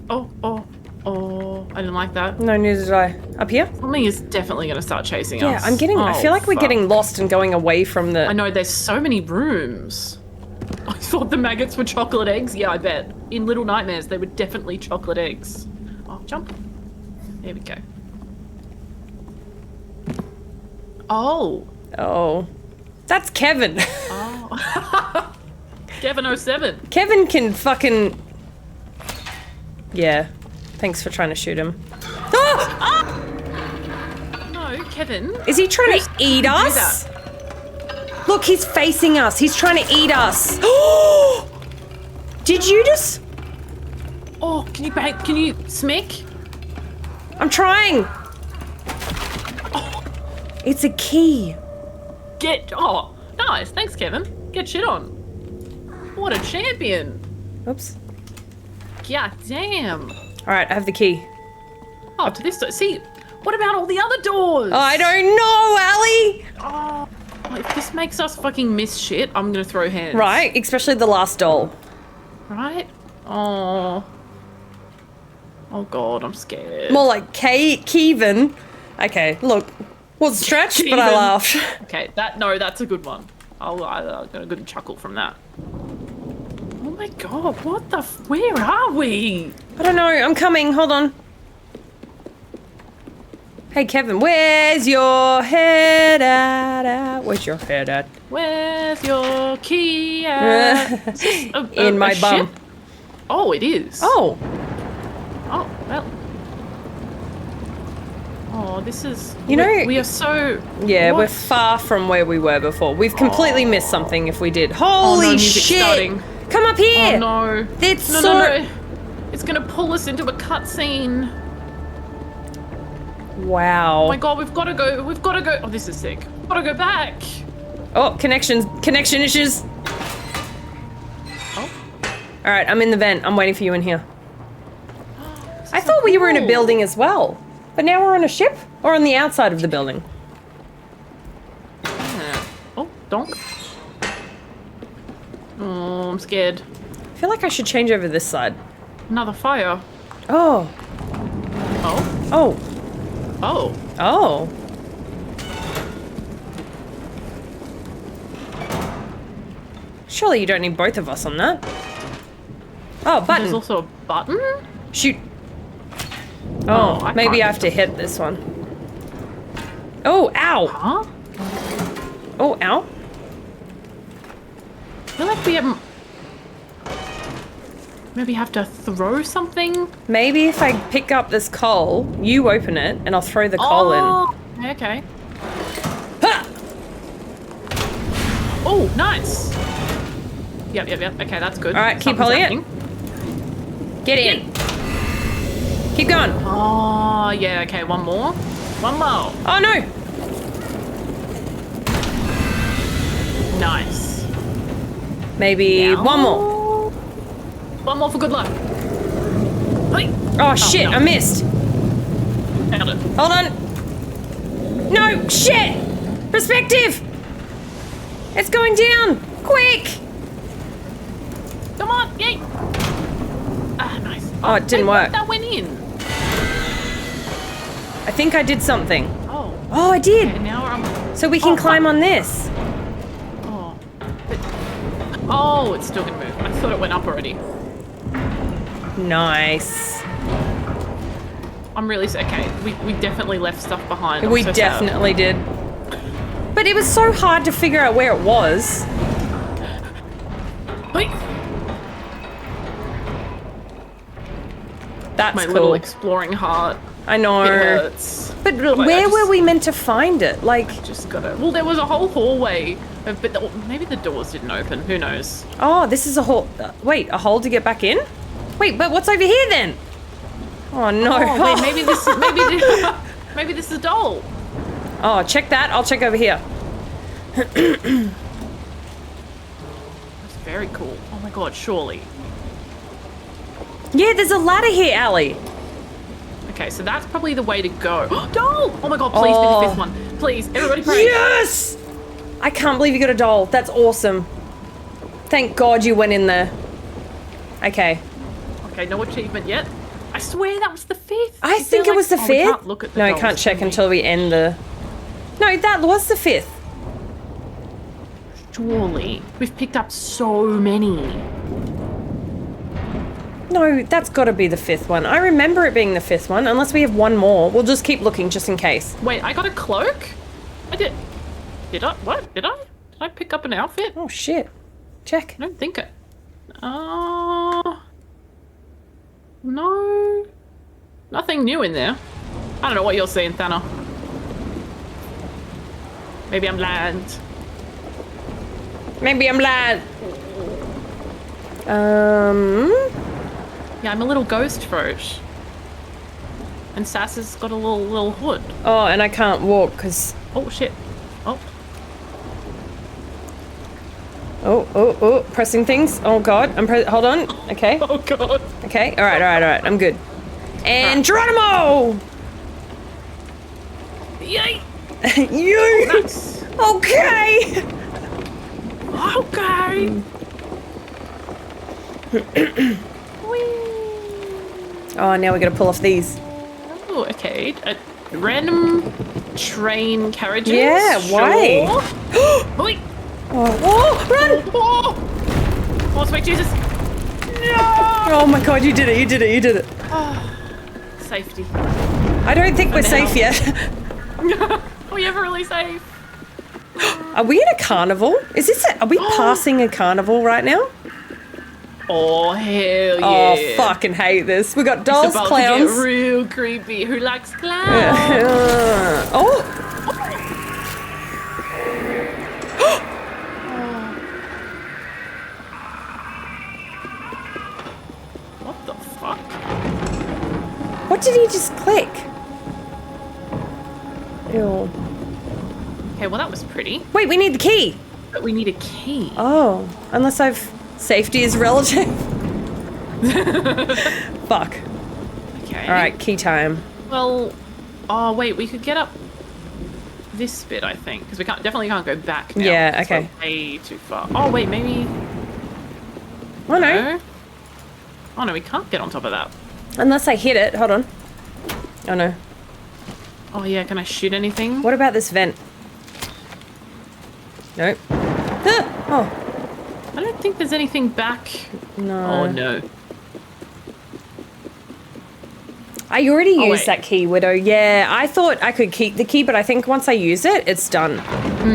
Oh. I didn't like that. No, neither did I. Up here? Something is definitely gonna start chasing Yeah, us. I'm getting. I feel like we're getting lost and going away from the. I know, there's so many rooms. I thought the maggots were chocolate eggs. Yeah, I bet. In Little Nightmares, they were definitely chocolate eggs. Oh, jump. There we go. Oh. That's Kevin. Oh. Kevin 07. Kevin can fucking. Yeah. Thanks for trying to shoot him. No, Kevin. Is he trying to eat us? Look, he's facing us. He's trying to eat us. Did you just? Oh, can you smack? I'm trying. It's a key. Oh, nice. Thanks, Kevin. Get shit on. What a champion. Oops. God damn. All right, I have the key. Oh, to this door. See, what about all the other doors? I don't know, Allie. Oh, if this makes us fucking miss shit, I'm gonna throw hands. Right, especially the last doll. Right? Oh. Oh god, I'm scared. More like Kevin. Okay, look. Was stretched, but I Kevin. laughed. Okay, that's a good one. I got a good chuckle from that. Oh my god, what the where are we? I don't know, I'm coming, hold on. Hey Kevin, where's your head at? Where's your head at? Where's your key at? Is this In my bum. ship? Oh, it is. Oh. Oh, well. Oh, this is... You know... We are so... Yeah, What? we're far from where we were before. We've completely missed something if we did. Holy no, music's shit! starting. Come up here! Oh no. It's No. It's gonna pull us into a cutscene. Wow. Oh my god, we've gotta go. Oh, this is sick. Gotta go back. Oh, connection issues. Oh. Alright, I'm in the vent. I'm waiting for you in here. I thought we were in a building as well. But now we're on a ship? Or on the outside of the building? Oh, donk. Oh, I'm scared. I feel like I should change over this side. Another fire. Oh. Oh. Oh. Oh. Oh. Surely you don't need both of us on that. Oh, button. There's also a button? Shoot. Oh, I maybe can't. I have to hit this one. Oh, ow. Huh? Oh, ow. I feel like we have... Maybe have to throw something? Maybe if I pick up this coal, you open it, and I'll throw the coal in. Okay. Oh, nice. Yep. Okay, that's good. All right, keep Something's holding it. happening. Get in. Keep going. Oh, yeah, okay, one more. One more. Oh, no. Nice. Maybe one more. One more for good luck. Hey. Oh, shit, no. I missed. Nailed it. Hold on. No, shit. Perspective. It's going down. Quick. Come on, yay. Ah, nice. Oh, it didn't wait, work. That went in. I think I did something. Oh. Oh, I did. Okay, now I'm... So we can climb on this. Oh. Oh, it's still gonna move. I thought it went up already. Nice. I'm really... Okay, we definitely left stuff behind. I'm We so sad. definitely did. But it was so hard to figure out where it was. Wait. That's My cool. little exploring heart. I know. It hurts. But Wait, where were we meant to find it? Like, Just gotta... Well, there was a whole hallway. But maybe the doors didn't open. Who knows? oh, this is a hole. Wait, a hole to get back in? Wait, but what's over here then? Oh no. Oh, wait, maybe this... Maybe this... Maybe this is a doll. Oh, check that. I'll check over here. That's very cool. Oh my god, surely. Yeah, there's a ladder here, Ali. Okay, so that's probably the way to go. Doll! Oh my god, please be the fifth one. Please, everybody pray. Yes! I can't believe you got a doll. That's awesome. Thank God you went in there. Okay. Okay, no achievement yet. I swear that was the fifth. I think it was the we fifth. can't look at the No, I dolls, can't check can we? until we end the... No, that was the fifth. Surely. We've picked up so many. No, that's got to be the fifth one. I remember it being the fifth one, unless we have one more. We'll just keep looking just in case. Wait, I got a cloak? I did. Did I? What? Did I? Did I pick up an outfit? Oh, shit. Check. I don't think it. No. Nothing new in there. I don't know what you're seeing, Thana. Maybe I'm blind. Maybe I'm blind. Yeah, I'm a little ghost throat. And Sass has got a little hood. Oh, and I can't walk because... Oh, shit. Oh. Oh, pressing things. Oh, God. Hold on. Okay. Oh, God. Okay. All right. I'm good. And Geronimo! Yay! You! Oh, nice. Okay! Okay. Oh, now we got to pull off these. Oh, okay. Random train carriages. Yeah, why? Oi. Oh, run! Oh, sweet Jesus. No! Oh my God, you did it. Safety. I don't think For we're now. safe yet. Are we ever really safe? Are we in a carnival? Are we passing a carnival right now? Oh, hell yeah. Oh, fucking hate this. We got dolls, it's about clowns. to get real creepy. Who likes clowns? Oh! What the fuck? What did he just click? Ew. Okay, well that was pretty. Wait, we need the key. But we need a key. Oh, unless safety is relative. Fuck. Okay. All right, key time. Well, oh wait, we could get up this bit, I think, because we definitely can't go back now. Yeah, It's okay. way too far. Oh wait, maybe. Oh no. Oh no, we can't get on top of that. Unless I hit it. Hold on. Oh no. Oh yeah, can I shoot anything? What about this vent? Nope. Oh. I don't think there's anything back. No. Oh no. I already used wait. that key, Widow. Yeah, I thought I could keep the key, but I think once I use it, it's done.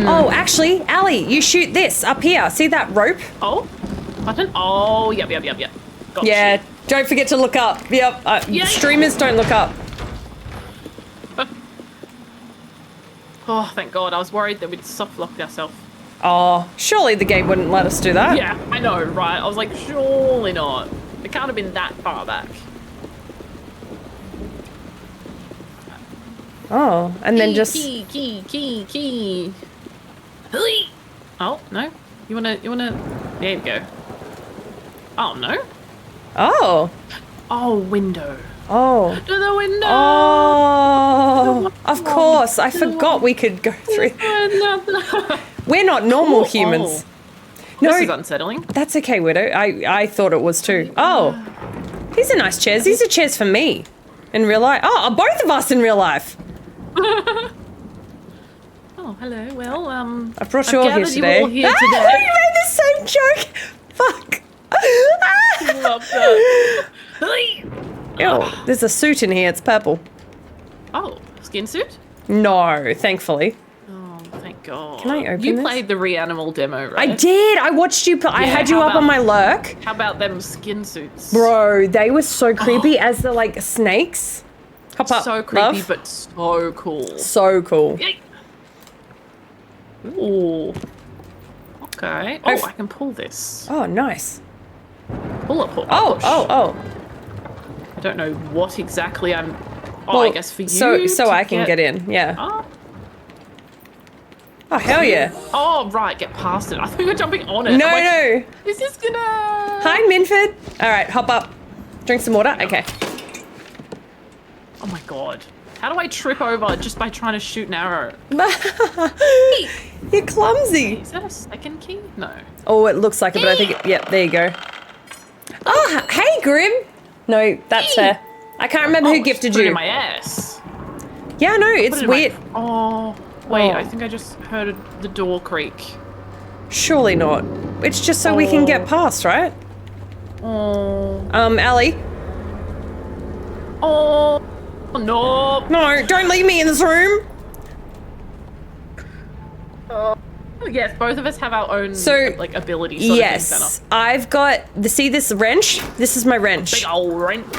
Oh, actually, Ali, you shoot this up here. See that rope? Oh, button. Oh, yep. Gotcha. Yeah, don't forget to look up. Yep, Yay. streamers don't look up. Oh, thank God. I was worried that we'd soft locked ourselves. Oh, surely the game wouldn't let us do that. Yeah, I know, right? I was like, surely not. It can't have been that far back. Oh, and then just... Key. Hey! Oh, no. You wanna... There you go. Oh, no. Oh. Oh, window. Oh. To the window! Oh, of course. I forgot we could go through. We're not normal humans. No, This is unsettling. that's okay, Widow. I thought it was too. Oh, these are nice chairs. These are chairs for me in real life. Oh, both of us in real life. Oh, hello. Well, I've brought you all here gathered today. You all here Ah, today. you made the same joke. Fuck. Love that. Ew, there's a suit in here. It's purple. Oh, skin suit? No, thankfully. Oh, thank God. Can I open You this? played the Reanimal demo, right? I did. I watched you. I Yeah, had you how up on about- my lurk. How about them skin suits? Bro, they were so creepy as the like snakes. Hop up, So creepy, love. but so cool. So cool. Yay. Ooh. Okay. Oh, I can pull this. Oh, nice. Pull it, pull. Oh, push. oh. I don't know what exactly I'm Oh, I guess for you. So to I can get in. Yeah. Oh. Oh, hell yeah. Oh, right. Get past it. I thought you were jumping on it. No, I'm like, no. Is this gonna... Hi, Minford. All right, hop up. Drink some water. Okay. Oh my god. How do I trip over just by trying to shoot an arrow? You're clumsy. Is that a second key? No. Oh, it looks like it, but I think, yep, there you go. Oh, hey, Grim. No, that's fair. I can't remember who gifted Put it you. in my ass. Yeah, no, Put it's it in my- weird. Oh, wait, Oh. I think I just heard the door creak. Surely not. It's just so we can get past, right? Oh. Allie. Oh. No. No, don't leave me in this room. Yes, both of us have our own like abilities. Sort of Yes, thing set up. I've got see this wrench. This is my wrench. Big old wrench.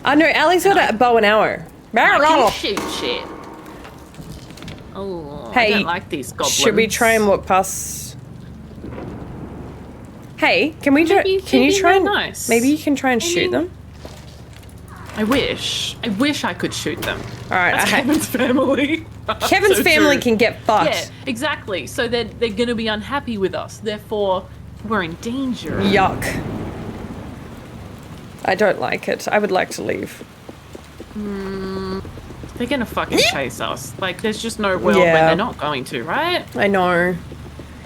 I know. Allie's got a bow and arrow. I can shoot shit. Oh, I Hey, don't like these goblins. should we try and walk past? Hey, can we try? Can you try and nice. maybe you can try and shoot them? I wish I could shoot them. All right, That's Kevin's family. Kevin's So family true. can get fucked. Yeah, exactly. So they're gonna be unhappy with us. Therefore, we're in danger. Yuck. I don't like it. I would like to leave. They're gonna fucking chase us. Like, there's just no world Yeah. when they're not going to, right? I know.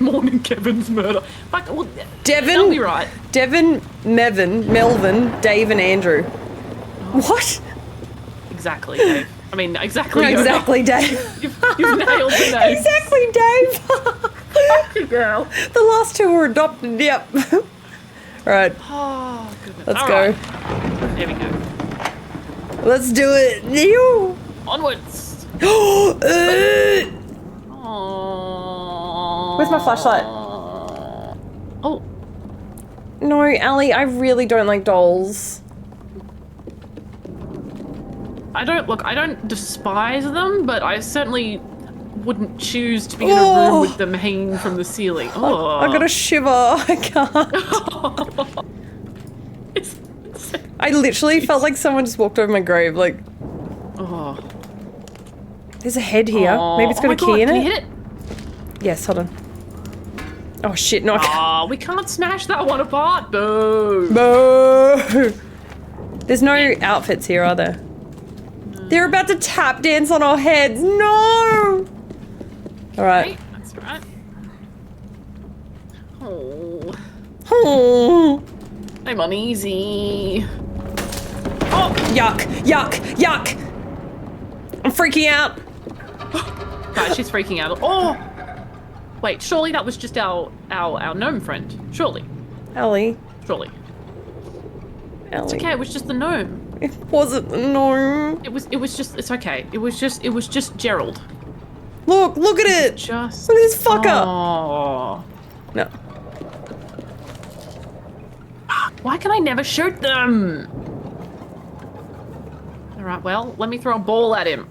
Morning Kevin's murder. Fuck, well, Devin, they'll be right. Devin, Melvin, Dave, and Andrew. What? Exactly, Dave. I mean, exactly. Yoda. Exactly, Dave. You've nailed the name. Exactly, Dave. Fucking girl. The last two were adopted. Yep. All right. Oh, goodness. Let's All go. right. There we go. Let's do it. You. Onwards. Where's my flashlight? Oh. No, Allie, I really don't like dolls. I don't despise them, but I certainly wouldn't choose to be in a room with them hanging from the ceiling. Oh. I got a shiver. I can't. I literally felt like someone just walked over my grave. Like, oh. There's a head here. Oh. Maybe it's got Oh a my key God, in can it. you hit it? Yes, hold on. Oh shit! No. I can't. Oh, we can't smash that one apart. Boo. Boo. There's no outfits here, are there? They're about to tap dance on our heads. No. All right. That's right. Oh. Oh. I'm uneasy. Oh, yuck, yuck, yuck. I'm freaking out. Guys, she's freaking out. Oh! Wait, surely that was just our gnome friend. Surely. Ellie. Surely. Ellie. It's okay, it was just the gnome. It wasn't the gnome. It was just, it's okay. It was just Gerald. Look at it. Just. Look at this fucker. Oh. No. Why can I never shoot them? Alright, well, let me throw a ball at him.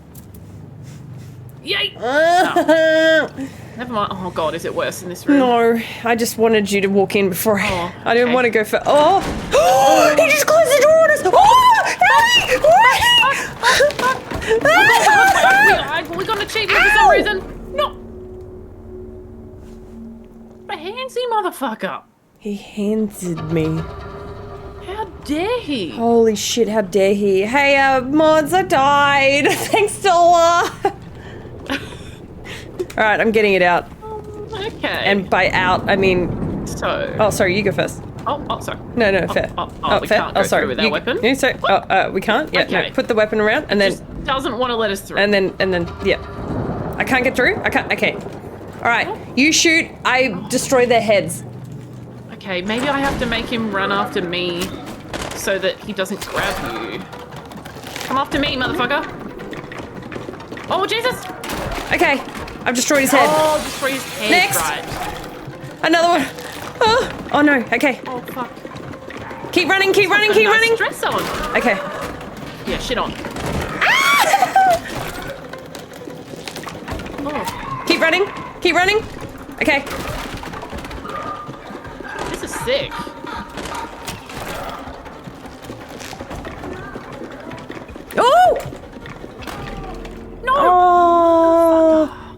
Yay! No. Never mind. Oh god, is it worse in this room? No, I just wanted you to walk in before I didn't okay. want to go for. Oh! He just closed the door on us! Oh! We got achievement for some reason. No. A handsy motherfucker. He handed me. How dare he? Holy shit, how dare he. Hey, mods, I died. Thanks, Dola. Alright, I'm getting it out. Okay. And by out, I mean. So. Oh, sorry, you go first. Oh, sorry. No, fair. We fair. can't go sorry. through with our weapon. No, sorry. We can't? Yeah, Okay. no. Put the weapon around and then. Doesn't want to let us through. And then, yeah. I can't get through? I can't. Okay. Alright, you shoot, I destroy their heads. Okay, maybe I have to make him run after me so that he doesn't grab you. Come after me, motherfucker. Oh, Jesus! Okay, I've destroyed his head. Oh, destroy his head. Next. Right. Another one. Oh no, okay. Oh, fuck. Keep running, keep running, Put a keep nice running. dress on. Okay. Yeah, shit on. Oh, Keep running, keep running. Okay. this is sick.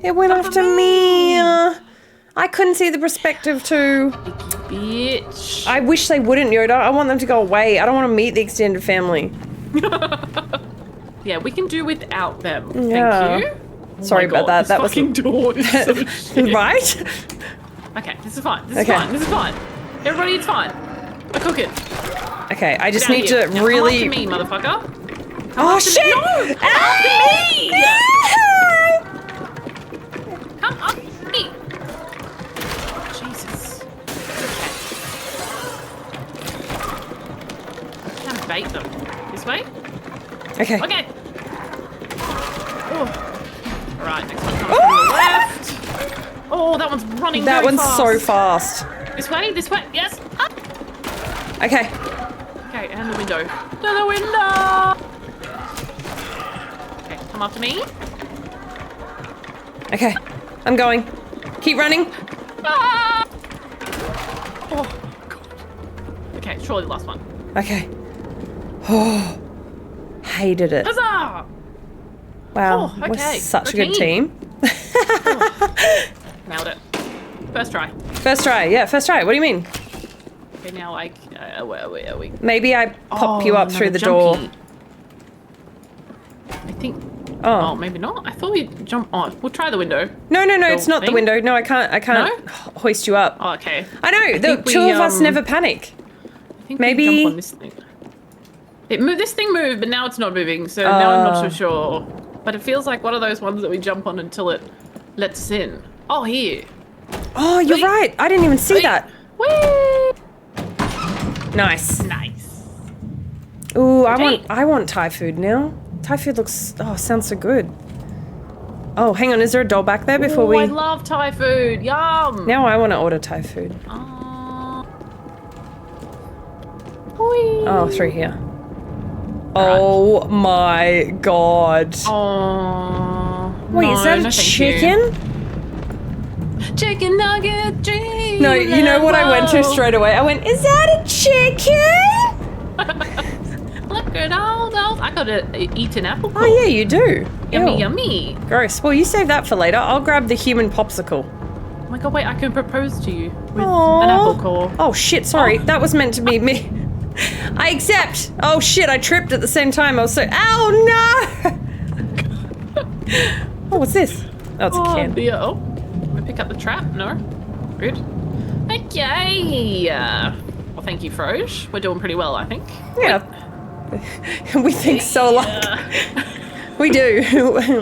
It went after me. I couldn't see the perspective too. Bitch. I wish they wouldn't, Yoda. I want them to go away. I don't want to meet the extended family. Yeah, we can do without them. Yeah. Thank you. Sorry about that. That was fucking door is so shit. right. Okay, this is fine. This is fine. This is fine. Everybody, it's fine. I cook it. Okay, I just Get out need here. to Now really. Come after me, motherfucker. Come Oh after shit! Me. No! Come after me! Come after me! Jesus. Okay. Can't bait them. This way? Okay. Okay. Oh. Alright, next one comes from the left. Oh, that one's running That very one's fast. so fast. This way, yes. Up. Okay. Okay, and the window. To the window! Okay, come after me. Okay. I'm going. Keep running. Ah! Oh, God. Okay, surely the last one. Okay. Oh. Hated it. Huzzah! Wow. Oh, We're okay. such a good team. Nailed it. First try. First try. Yeah, first try. What do you mean? Okay, now where are we? Maybe I pop you up through the another door. junkie. I think. Oh. Oh, maybe not. I thought we'd jump on. We'll try the window. No, Door it's not the thing. window. No, I can't hoist you up. Oh, okay. I know, I the think two we, of us never panic. I think Maybe- we jump on this thing. This thing moved, but now it's not moving, so now I'm not so sure. But it feels like one of those ones that we jump on until it lets us in. Oh, here. Oh, you're right. I didn't even see that. Whee! Nice. Nice. Ooh, I want Thai food now. Thai food sounds so good. Oh, hang on, is there a doll back there before we... I love Thai food. Yum. Now I want to order Thai food. Oh, through here. Oh my god. Oh. Wait, is that a no, thank chicken? you. Chicken nugget dream. No, you know what I went to straight away? I went, is that a chicken? Look at all those. I got to eat an apple. Oh yeah, you do. Yummy, Ew. yummy. Gross. Well, you save that for later. I'll grab the human popsicle. Oh my god, wait, I can propose to you with Aww. an apple core. Oh shit, sorry. That was meant to be me. I accept. Oh shit, I tripped at the same time. I was so... Ow, no! Oh, what's this? Oh, it's a can. Dear. Oh, can I pick up the trap? No? Good. Okay. Well, thank you, Froge. We're doing pretty well, I think. Yeah. We think so alike. We do.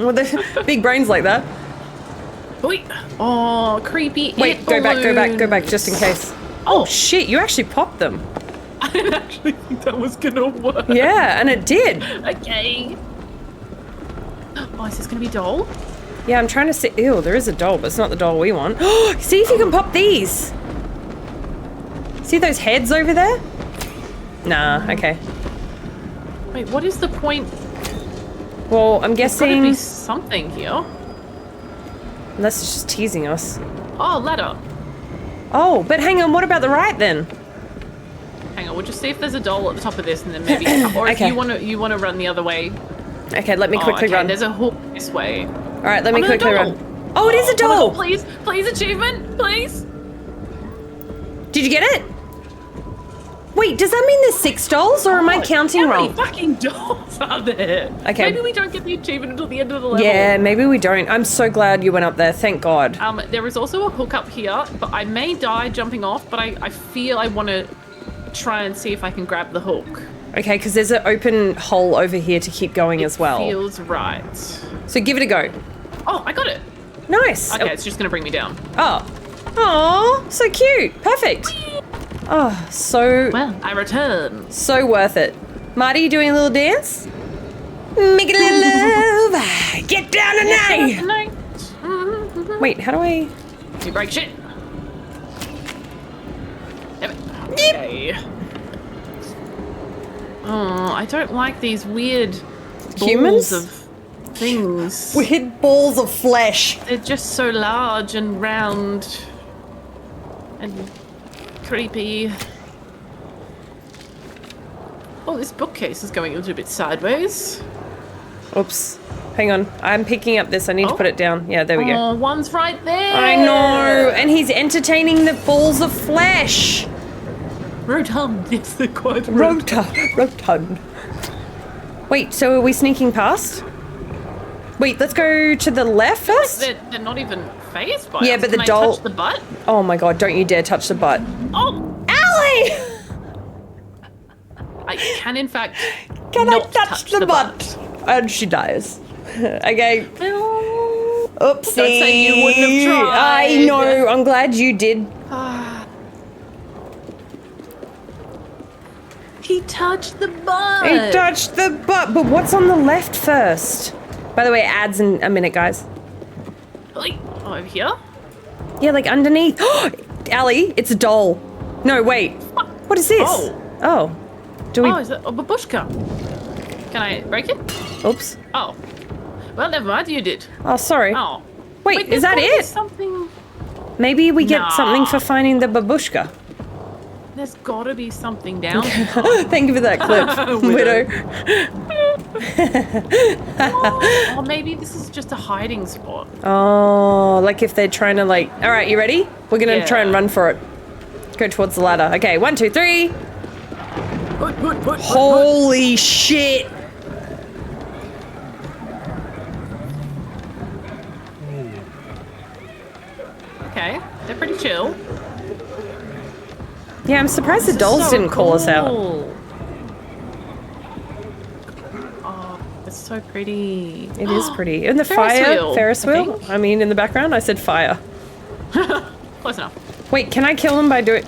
With the big brains like that. Wait. Oh, creepy. Wait, go back, just in case. Oh shit, you actually popped them. I didn't actually think that was gonna work. Yeah, and it did. Okay. Oh, is this gonna be a doll? Yeah, I'm trying to see. Ew, there is a doll, but it's not the doll we want. See if you can pop these. See those heads over there? Nah, okay. Wait, what is the point? Well, I'm There's guessing... gotta be something here. Unless it's just teasing us. Oh, ladder. Oh, but hang on, what about the right then? Hang on, we'll just see if there's a doll at the top of this, and then maybe, or if Okay. you wanna run the other way. Okay, let me quickly okay, run. There's a hook this way. All right, let me no, quickly doll. run. Oh, it is a doll! Please, please, achievement, please. Did you get it? Wait, does that mean there's 6 dolls, or am I counting How wrong? many fucking dolls are there? Okay. Maybe we don't get the achievement until the end of the level. Yeah, maybe we don't. I'm so glad you went up there, thank God. There is also a hook up here, but I may die jumping off, but I feel I want to try and see if I can grab the hook. Okay, because there's an open hole over here to keep going as well. Feels right. So give it a go. Oh, I got it. Nice. Okay, it's just going to bring me down. Oh. Oh, so cute. Perfect. Oh, so... Well, I return. So worth it. Marty, you doing a little dance? Make a little love. Get down tonight. Wait, how do I... You break shit. Okay. Oh, I don't like these weird Humans? balls of things. Weird balls of flesh. They're just so large and round and creepy. Oh, this bookcase is going a little bit sideways. Oops. Hang on. I'm picking up this. I need to put it down. Yeah, there we go. Oh, one's right there. I know. And he's entertaining the balls of flesh. Rotund. It's the quote. Rotund. Wait, so are we sneaking past? Wait, let's go to the left first? They're not even phased by Yeah, us. but the Can I doll... touch the butt? Oh my god, don't you dare touch the butt. Oh! Allie! I can, in fact, Can I not touch the butt? And she dies. Okay. Oopsie. Don't say you wouldn't have tried. I know. I'm glad you did. He touched the butt. He touched the butt. But what's on the left first? By the way, ads in a minute, guys. Like, over here? Yeah, like underneath. Allie, it's a doll. No, wait. What is this? Oh. Do we... Oh, is it a babushka? Can I break it? Oops. Oh. Well, never mind. You did. Oh, sorry. Oh. Wait, is there's that gotta be it? Something... Maybe we get something for finding the babushka. There's gotta be something down here. Thank you for that clip, Widow. Oh, maybe this is just a hiding spot. Oh, like if they're trying to like... All right, you ready? We're going to try and run for it. Go towards the ladder. Okay, 1, 2, 3. Holy shit. Okay, they're pretty chill. Yeah, I'm surprised the dolls so didn't call us out. cool. Oh, it's so pretty. It is pretty. In the Ferris wheel, I wheel? I mean, in the background, I said fire. Close enough. Wait, can I kill him by doing...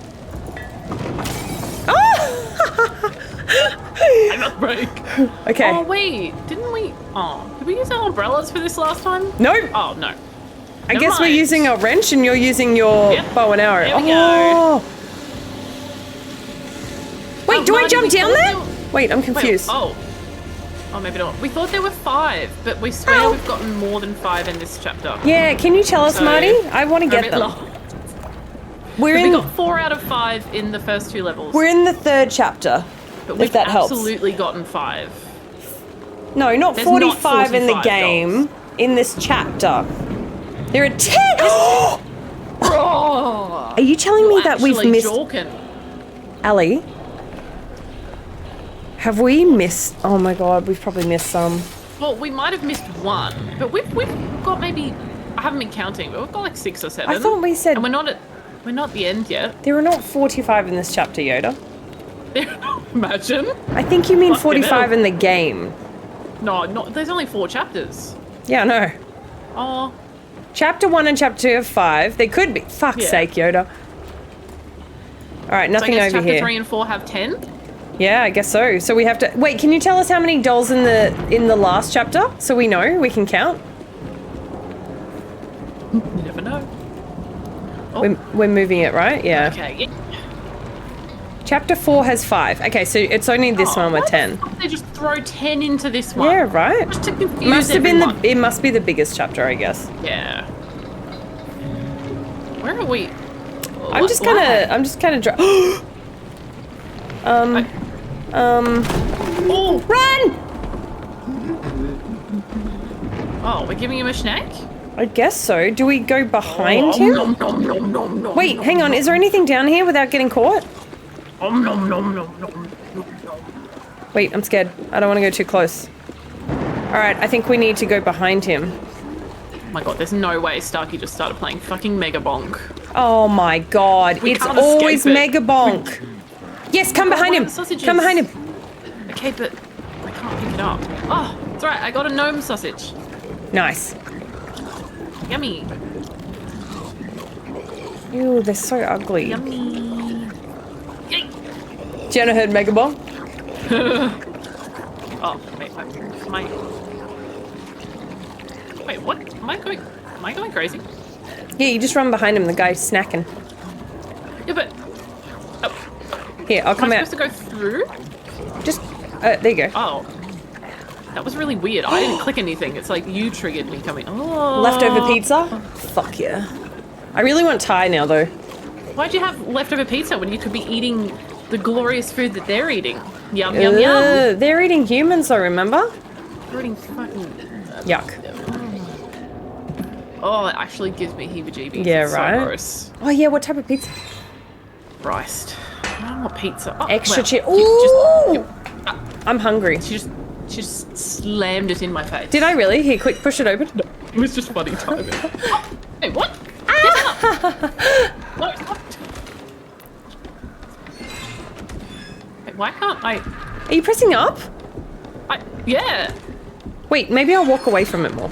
I got break. Okay. Oh, wait. Didn't we... Oh, did we use our umbrellas for this last time? Nope. Oh, no. I guess we're using a wrench and you're using your bow and arrow. There we go. Wait, do I Marty, jump we down thought there? there- Wait, I'm confused. Oh, maybe not. We thought there were 5, but we swear we've gotten more than 5 in this chapter. Yeah, can you tell us, So, Marty? I want to we're a get bit them. lost. We're We in. got 4 out of 5 in the first 2 levels. We're in the 3rd chapter. But if we've that helps. absolutely gotten 5. No, not There's not 45 in the 45 game. In this chapter, there are 10. Are you telling me that we've Actually missed? Jorkin. Allie, have we missed? Oh my god, we've probably missed some. Well, we might have missed 1, but we've got maybe... I haven't been counting, but we've got like 6 or 7. I thought we said... And we're not at the end yet. There are not 45 in this chapter, Yoda. Imagine. I think you mean Fucking 45 hell. in the game. No, there's only 4 chapters. Yeah, I know. Oh. Chapter 1 and chapter 2 have 5. They could be. Fuck's sake, Yoda. Alright, nothing so I guess over chapter here. 3 and 4 have 10? Yeah, I guess so. So we have to... Wait, can you tell us how many dolls in the last chapter? So we know, we can count? You never know. We're moving it, right? Yeah. Okay, yeah. Chapter 4 has 5. Okay, so it's only this one with 10. They just throw 10 into this one. Yeah, right. Just to confuse Must have been everyone. it must be the biggest chapter, I guess. Yeah. Where are we? I'm just gonna Oh, run! Oh, we're giving him a snack? I guess so. Do we go behind him? Wait, hang on. Is there anything down here without getting caught? Wait, I'm scared. I don't want to go too close. Alright, I think we need to go behind him. Oh my god, there's no way Starkey just started playing fucking Mega Bonk. Oh my god. We It's can't always escape it. Mega Bonk. Yes, come behind him. Sausages. Come behind him. Okay, but I can't pick it up. Oh, it's alright, I got a gnome sausage. Nice. Yummy. Ew, they're so ugly. Yummy. Jenna heard Mega Bonk. Oh, wait, wait, what? Am I going crazy? Yeah, you just run behind him. The guy's snacking. Yeah, but Here, I'll come am I out. supposed to go through? Just, there you go. Oh. That was really weird. I didn't click anything. It's like you triggered me coming. Oh. Leftover pizza? Fuck yeah. I really want Thai now, though. Why'd you have leftover pizza when you could be eating the glorious food that they're eating? Yum, yum, yum. They're eating humans, though, remember? They're eating fucking Yuck. Oh, it actually gives me heebie-jeebies. Yeah, It's right? So gross. Oh yeah, what type of pizza? Christ. I don't want pizza. Oh, Extra well, cheese. you Ooh! I'm hungry. She just slammed it in my face. Did I really? Here, quick, push it open. It was just funny timing. Hey, what? No, stop. Wait, why can't I? Are you pressing up? Yeah. Wait, maybe I'll walk away from it more.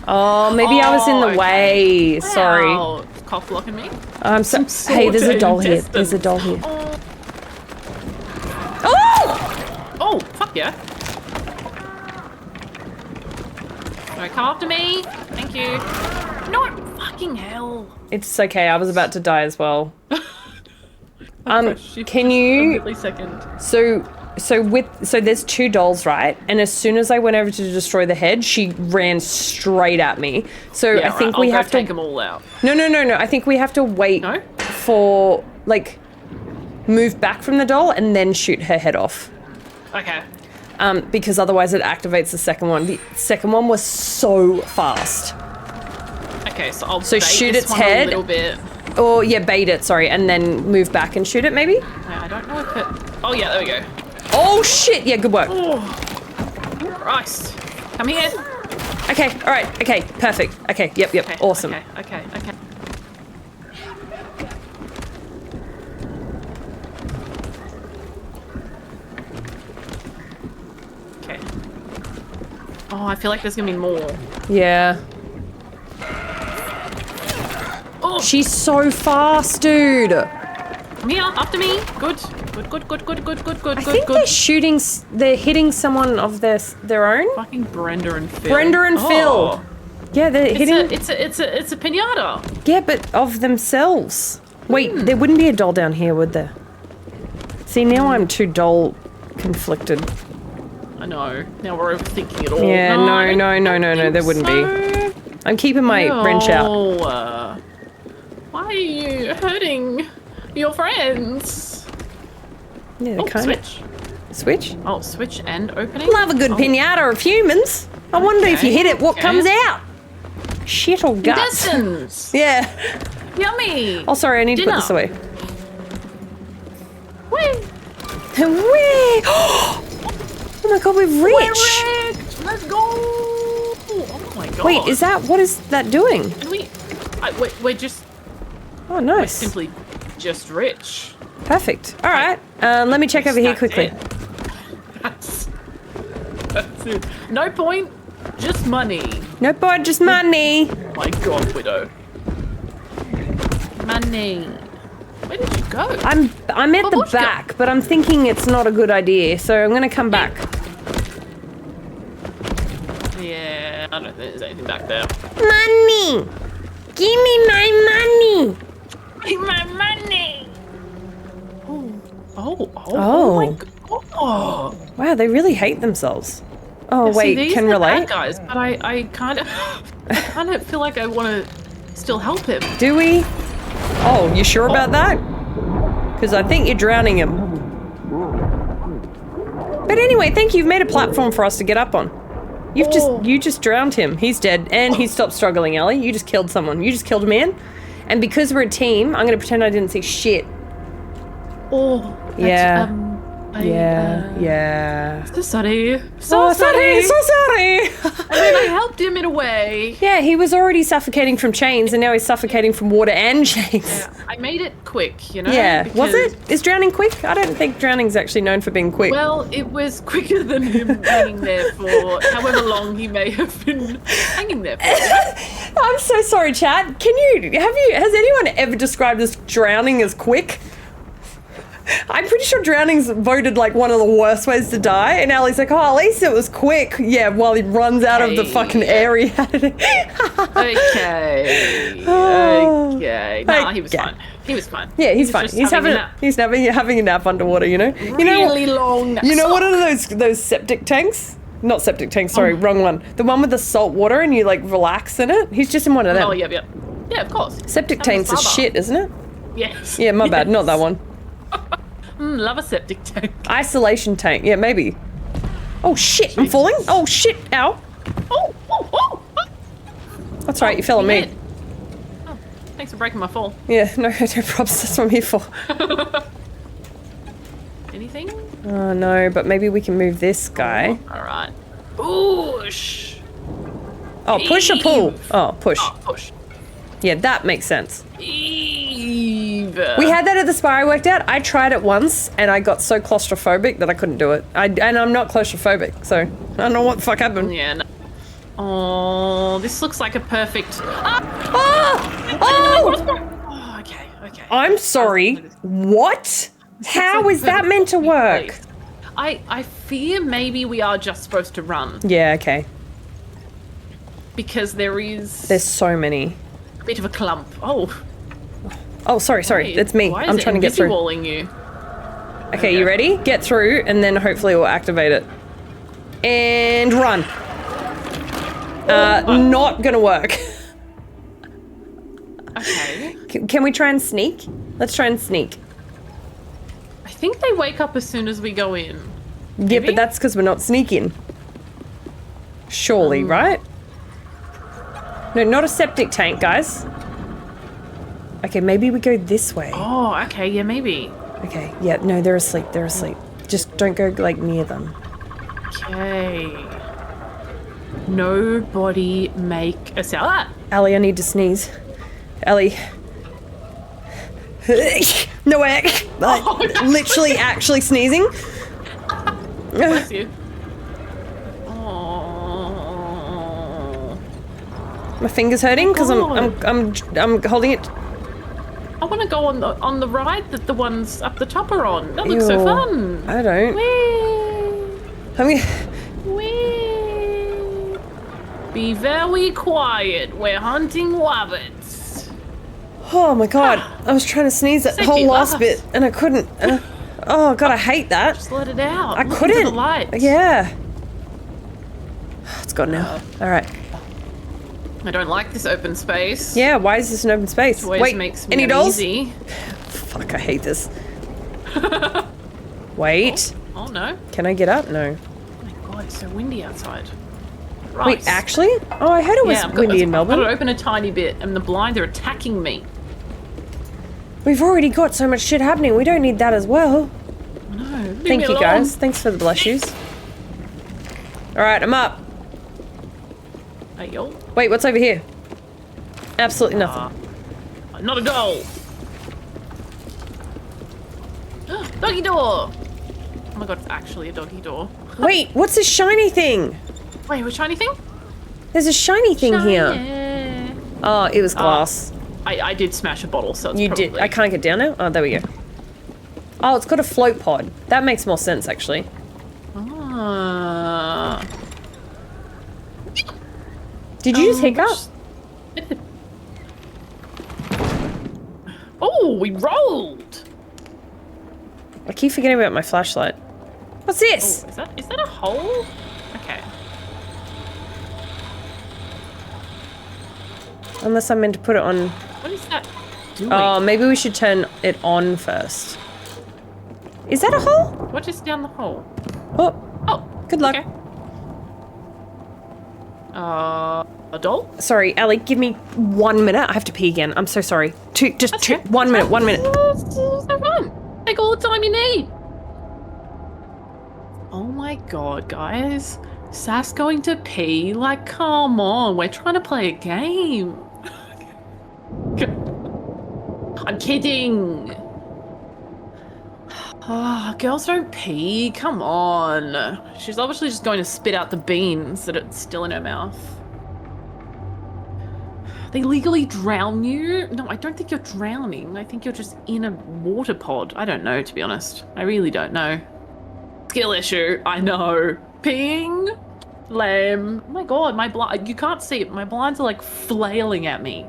Oh, maybe I was in the way. Sorry. Wow. Cough blocking me. I'm so. Hey, there's a doll here. There's a doll here. Oh! Oh, fuck yeah. Alright, come after me. Thank you. No, fucking hell. It's okay. I was about to die as well. Can you? So there's two dolls, right? And as soon as I went over to destroy the head, she ran straight at me. So Yeah, I think right, we I'll have go to take them all out. No. I think we have to wait for like move back from the doll and then shoot her head off. Okay. Because otherwise it activates the second one. The second one was so fast. Okay, so I'll So bait shoot this its one head. a little bit. Or yeah, bait it, sorry, and then move back and shoot it maybe? I don't know if it... Oh yeah, there we go. Oh shit, yeah, good work. Oh, Christ. Come here. Okay, alright, okay, perfect. Okay, yep, Okay, awesome. Okay. Okay. Oh, I feel like there's gonna be more. Yeah. Oh. She's so fast, dude. Come here, after me. Good. I think they're shooting, they're hitting someone of their own. Fucking Brenda and Phil. Brenda and Phil. Yeah, they're hitting. It's a pinata. Yeah, but of themselves. Wait, there wouldn't be a doll down here, would there? See, now I'm too doll conflicted. I know. Now we're overthinking it all. Yeah, no, there wouldn't be. I'm keeping my wrench out. Why are you hurting your friends? Yeah, oh, kind of. switch. Switch? Oh, switch and opening? Love a good pinata of humans. I wonder if you hit it, what comes out? Shit or guts? Intestines. Yeah. Yummy. Oh, sorry, I need to put this away. Wait. Wait. Oh my god, we're rich. Let's go. Oh my god. Wait, what is that doing? And we're just... Oh, nice. We're simply just rich. Perfect. All right. Let me check over here quickly. That's it. No point, just money. No point, just money. Oh my god, Widow. Money. Where did you go? I'm at the back, but I'm thinking it's not a good idea, so I'm gonna come back. Yeah, I don't think there's anything back there. Money! Give me my money! Give my money! Oh Oh. my god. Wow, they really hate themselves. Oh, Yeah, wait, see, these can are the relate? bad guys, but I kind of feel like I want to still help him. Do we? Oh, you sure about that? Because I think you're drowning him. But anyway, thank you. You've made a platform for us to get up on. You just drowned him. He's dead, and he stopped struggling, Ellie. You just killed someone. You just killed a man. And because we're a team, I'm gonna pretend I didn't see shit. Oh, Yeah. Yeah. So sorry. So sorry. And then I helped him in a way. Yeah, he was already suffocating from chains, and now he's suffocating from water and chains. Yeah, I made it quick, you know? Yeah. Was because- it? Is drowning quick? I don't think drowning's actually known for being quick. Well, it was quicker than him hanging there for however long he may have been hanging there for. I'm so sorry, chat. Has anyone ever described this drowning as quick? I'm pretty sure drowning's voted like one of the worst ways to die, and Ali's like, oh, at least it was quick. Yeah, while he runs out of the fucking area. Okay. Nah, he was fine. He was fine. Yeah, he's fine. just He's having having a nap underwater, you know? Really long nap. You know what are those septic tanks? Not septic tanks, sorry, wrong one. The one with the salt water and you like relax in it? He's just in one of them. Oh, yeah. Yeah, of course. Septic tanks are shit, isn't it? Yes. Yeah, my bad, not that one. Love a septic tank. Isolation tank, yeah, maybe. Oh shit, I'm falling. Oh shit, ow. Oh. That's right, you fell on me. Oh, thanks for breaking my fall. Yeah, no props. That's what I'm here for. Anything? Oh no, but maybe we can move this guy. All right. Push. Oh, push or pull? Oh, push. Oh, push. Yeah, that makes sense. Eve. We had that at the spa I worked at. I tried it once and I got so claustrophobic that I couldn't do it. And I'm not claustrophobic, so I don't know what the fuck happened. Yeah. No. Oh, this looks like a perfect. Oh, okay. I'm sorry. What? How is that meant to work? I fear maybe we are just supposed to run. Yeah, okay. Because there's so many. A bit of a clump. Oh. Oh, sorry. It's me. Why is I'm it trying to get through. invisible-ing you? Okay, you ready? Get through, and then hopefully we'll activate it. And run. Not gonna work. Okay. Can we try and sneak? Let's try and sneak. I think they wake up as soon as we go in. Yeah, but that's because we're not sneaking. Surely, right? No, not a septic tank, guys. Okay, maybe we go this way. Oh, okay, yeah, maybe. Okay, yeah, no, they're asleep. Just don't go, like, near them. Okay. Nobody make a sound. Ah! Ellie, I need to sneeze. Ellie. No way. Literally, actually sneezing. Bless you. My finger's hurting because I'm holding it. I want to go on the ride that the ones up the top are on. That looks so Ew, fun. I don't. Whee! Be very quiet. We're hunting rabbits. Oh my god! I was trying to sneeze that Safety whole last last. bit and I couldn't. Oh god, I hate that. Just let it out. I Look couldn't. into the light. Yeah. It's gone now. All right. I don't like this open space. Yeah. Why is this an open space? It always Wait. makes me Any dolls? uneasy. Fuck! I hate this. Wait. Oh no. Can I get up? No. Oh my god, it's so windy outside. Right. Wait, actually? Oh, I heard it was windy in Melbourne. I've got to open a tiny bit, and the blinds are attacking me. We've already got so much shit happening. We don't need that as well. No. Thank you, guys. Thanks for the bless yous. All right, I'm up. Hey, yo. Wait, what's over here? Absolutely nothing. Not a doll. Doggy door. Oh my god, it's actually a doggy door. Wait, what's this shiny thing? Wait, what shiny thing? There's a shiny thing here. Shiny. Oh, it was glass. I did smash a bottle, so it's You probably... did. I can't get down now? Oh, there we go. Oh, it's got a float pod. That makes more sense, actually. Ah. Did you just hiccup? Oh, we rolled! I keep forgetting about my flashlight. What's this? Oh, is that a hole? Okay. Unless I'm meant to put it on... What is that doing? Oh, maybe we should turn it on first. Is that a hole? What is down the hole? Oh. Oh. Good luck. Okay. A doll? Sorry, Ellie, give me 1 minute. I have to pee again. I'm so sorry. Just 1 minute, 1 minute. So fun. Take all the time you need. Oh my god, guys. Sass going to pee? Like, come on. We're trying to play a game. I'm kidding. Oh, girls don't pee. Come on. She's obviously just going to spit out the beans that it's still in her mouth. They legally drown you? No, I don't think you're drowning. I think you're just in a water pod. I don't know, to be honest. I really don't know. Skill issue. I know. Peeing? Lame. Oh my god, my blind. You can't see it. My blinds are like flailing at me.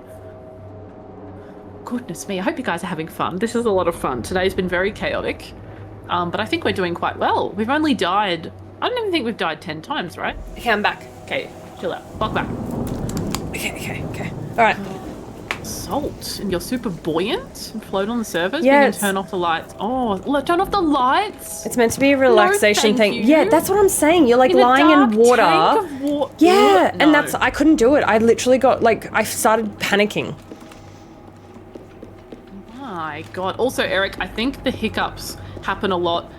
Goodness me. I hope you guys are having fun. This is a lot of fun. Today's been very chaotic. But I think we're doing quite well. We've only died... I don't even think we've died 10 times, right? Okay, I'm back. Okay, chill out. Walk back. Okay. All right. salt and you're super buoyant and float on the surface. Yeah, You can it's- turn off the lights. Oh, turn off the lights. It's meant to be a relaxation thank thing. you. Yeah, that's what I'm saying. You're like In a lying in dark water. tank of Yeah, Ugh, and no. I couldn't do it. I literally got like I started panicking. My God. Also, Eric, I think the hiccups happen a lot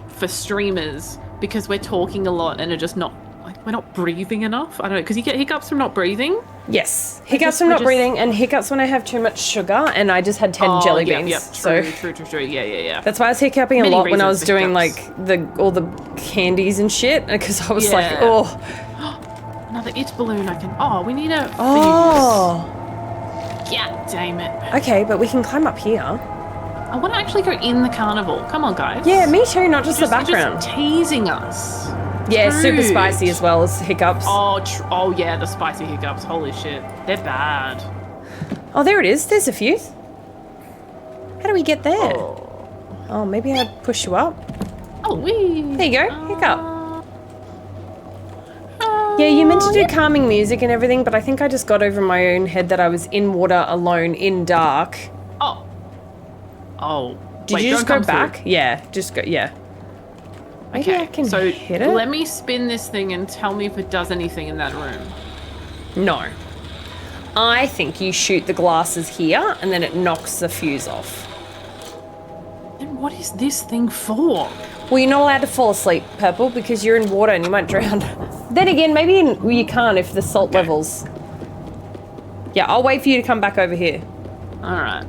for streamers because we're talking a lot and are just not like we're not breathing enough. I don't know because you get hiccups from not breathing. Yes, hiccups from not breathing, and hiccups when I have too much sugar, and I just had 10 jelly beans. Yep, so true. Yeah. that's why I was hiccuping a Many lot when I reasons was for doing hiccups. like all the candies and shit, because I was like, Yeah. oh, Another it balloon. I can. Oh, we need a fuse. oh. Yeah, damn it. Okay, but we can climb up here. I want to actually go in the carnival. Come on, guys. Yeah, me too. Not just the You're background. Just teasing us. Yeah, super Rude. spicy as well as hiccups. Oh yeah, the spicy hiccups. Holy shit, they're bad. Oh, there it is. There's a fuse. How do we get there? Oh, maybe I push you up. Oh, wee. There you go. Hiccup. Yeah, you meant to do calming music and everything, but I think I just got over my own head that I was in water alone in dark. Oh. Did Wait, you just don't go come back? through. Yeah, just go. Yeah. Maybe I can so hit it. let me spin this thing and tell me if it does anything in that room. No. I think you shoot the glasses here and then it knocks the fuse off. Then what is this thing for? Well, you're not allowed to fall asleep, Purple, because you're in water and you might drown. Then again, maybe you can't if the salt levels. Yeah, I'll wait for you to come back over here. All right.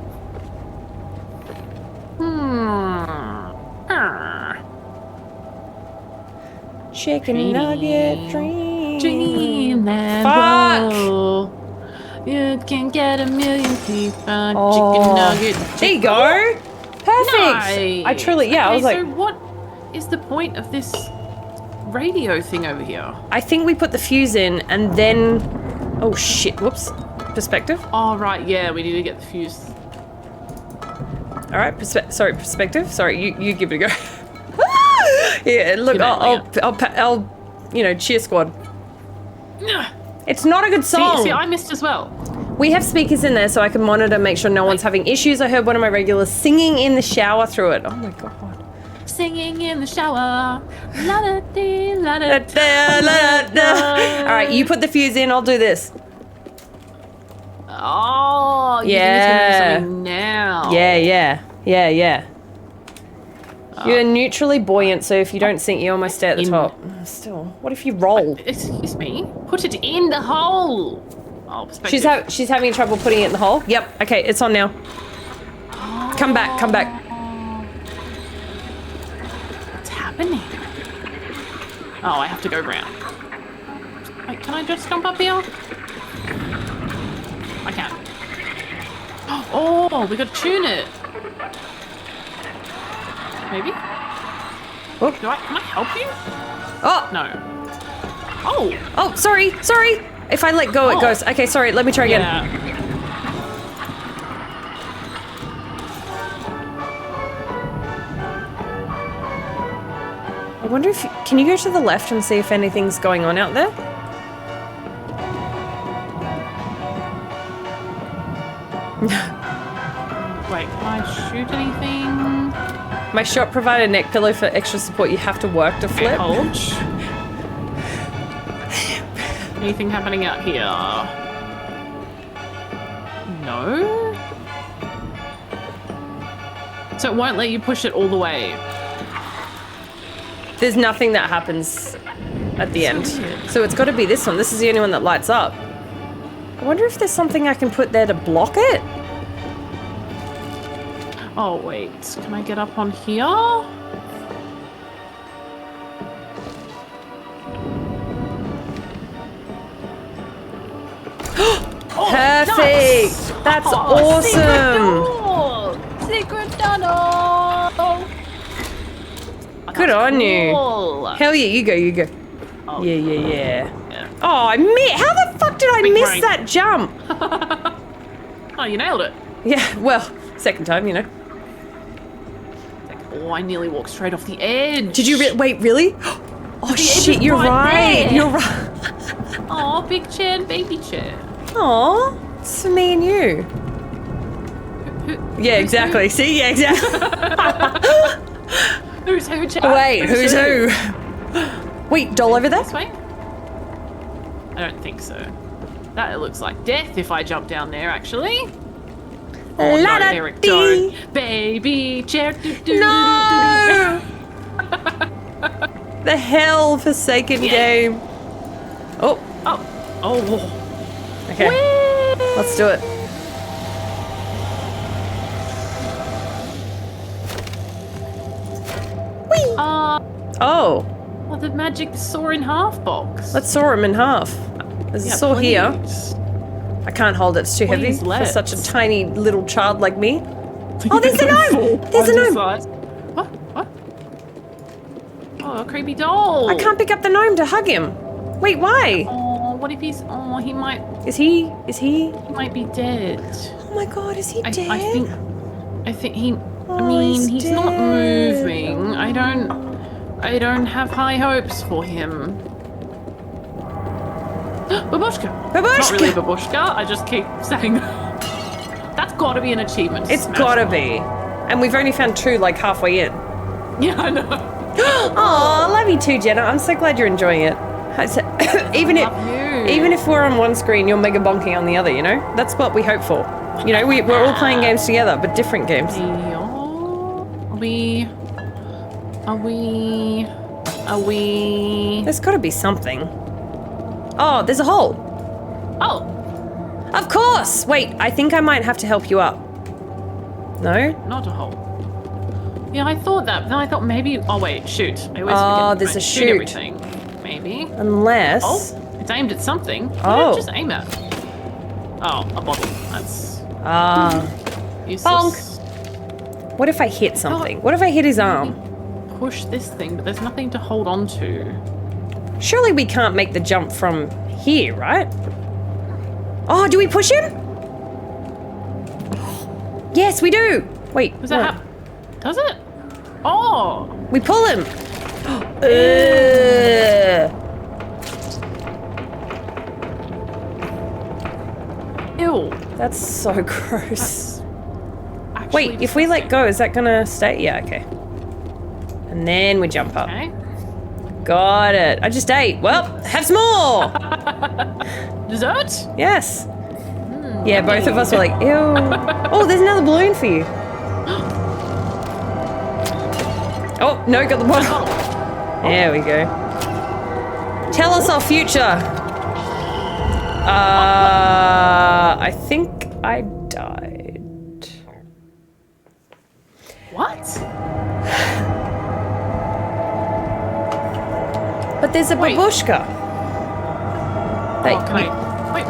Chicken nugget dream. Dreamland. Fuck! Whoa. You can get a million teeth on Oh. chicken nugget. There you go. Perfect. Nice. I truly, yeah, I was Okay, like, so what is the point of this radio thing over here? I think we put the fuse in and then, oh shit, whoops, perspective. Oh, right, yeah, we need to get the fuse. All right, perspective. Sorry, you give it a go. Yeah, look, I'll, cheer squad. It's not a good song. See, I missed as well. We have speakers in there so I can monitor, make sure no one's having issues. I heard one of my regulars singing in the shower through it. Oh my god. Singing in the shower. La da dee, la da All right, you put the fuse in. I'll do this. Oh, you Yeah. think it's gonna do something now? Yeah. You're neutrally buoyant, so if you don't sink, you almost stay at the top. Still, what if you roll? Excuse me. Put it in the hole. Oh, perspective. She's having trouble putting it in the hole. Yep. Okay, it's on now. Come back. What's happening? Oh, I have to go round. Wait, can I just jump up here? I can. Oh, we got to tune it. Maybe? Can I help you? Oh! No. Oh! Oh, sorry. If I let go, it goes. Okay, sorry, let me try again. Yeah. I wonder if... Can you go to the left and see if anything's going on out there? Wait, can I shoot anything? My shot provided neck pillow for extra support. You have to work to flip. Ouch. Anything happening out here? No? So it won't let you push it all the way. There's nothing that happens at the end. So it's got to be this one. This is the only one that lights up. I wonder if there's something I can put there to block it? Oh, wait. Can I get up on here? Perfect! Nice. That's Oh, awesome! Secret tunnel! Good on you. Cool. Hell yeah, you go. Oh, Yeah. Oh, I missed. How the fuck did I miss brain. that jump? Oh, you nailed it. Yeah, well, second time, you know. Oh, I nearly walked straight off the edge. Did you wait, really? Oh The edge shit, is you're right right. there. You're right. Oh, big chair and baby chair. Aw, it's for me and you. Yeah, exactly. See? Yeah, exactly. Who's who, Chad? Wait, who's who? Wait, doll over there? This way? I don't think so. That looks like death if I jump down there, actually. Oh, no, Eric, don't. Baby chair. No! The hell forsaken game. Oh. Oh. Okay. Let's do it. Oh. Well, the magic saw in half box. Let's saw him in half. There's a saw here. please. I can't hold it. It's too heavy Please, for let's. such a tiny little child like me. Oh, there's a gnome! There's a gnome! What? Oh, a creepy doll. I can't pick up the gnome to hug him. Wait, why? Oh, what if he's... Oh, he might... Is he... He might be dead. Oh my god, is he dead? I think he... I mean, he's not moving. I don't have high hopes for him. Babushka! Not really babushka, I just keep saying that's gotta be an achievement. It's gotta be. And we've only found 2 like halfway in. Yeah, I know. Oh, love you too, Jenna. I'm so glad you're enjoying it. Even if we're on one screen, you're mega bonking on the other, you know? That's what we hope for. You know, we're all playing games together, but different games. Are we... There's gotta be something. Oh, there's a hole. Oh. Of course! Wait, I think I might have to help you up. No? Not a hole. Yeah, I thought that. Then I thought maybe... Oh, wait, shoot. I always forget there's to a shoot chute. everything. Maybe. Unless... Oh, it's aimed at something. What Oh. did it just aim at? Oh, a bottle. That's... useless. Bonk! What if I hit something? What if I hit his arm? Push this thing, but there's nothing to hold on to. Surely we can't make the jump from here, right? Oh, do we push him? Yes, we do. Wait, Does that happen? Does it? Oh! We pull him. Ew. That's so gross. Wait, if we let go, is that gonna stay? Yeah, okay. And then we jump up. Okay. Got it. I just ate. Well, have some more. Dessert? Yes. Yeah, both of us were like, ew. Oh, there's another balloon for you. Oh, no, got the bottle. There we go. Tell us our future. I think I died. What? But there's a babushka. Wait,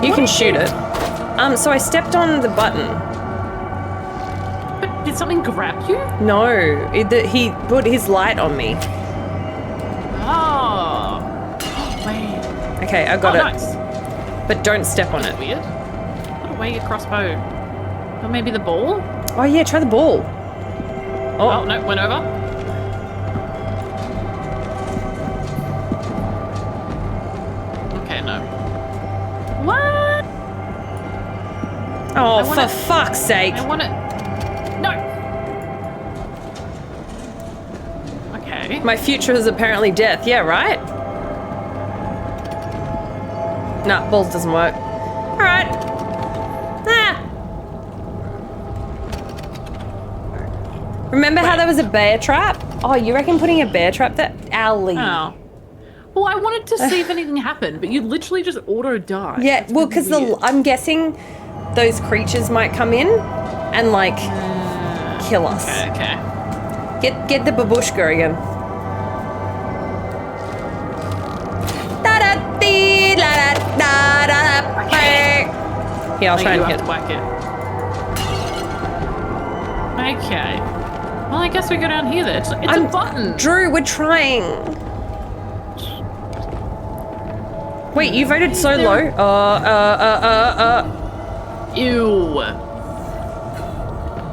you can shoot it. So I stepped on the button. But did something grab you? No, he put his light on me. Oh. Wait. Okay, I got it. Nice. But don't step on it. Weird. What a way crossbow. Or maybe the ball? Oh yeah, try the ball. Oh, no, went over. Okay, no. What? Oh, for fuck's sake. I want it. No. Okay. My future is apparently death. Yeah, right? Nah, balls doesn't work. Alright. Ah. Remember how there was a bear trap? Oh, you reckon putting a bear trap there? Owly. Oh. Well, I wanted to see if anything happened, but you literally just auto die. Yeah, well, because I'm guessing those creatures might come in and like kill us. Okay. Get the babushka again. Here, I'll try and hit. Whack it. Okay. Well, I guess we go down here then. It's a button. Drew, we're trying. Wait, you voted so low? Ew.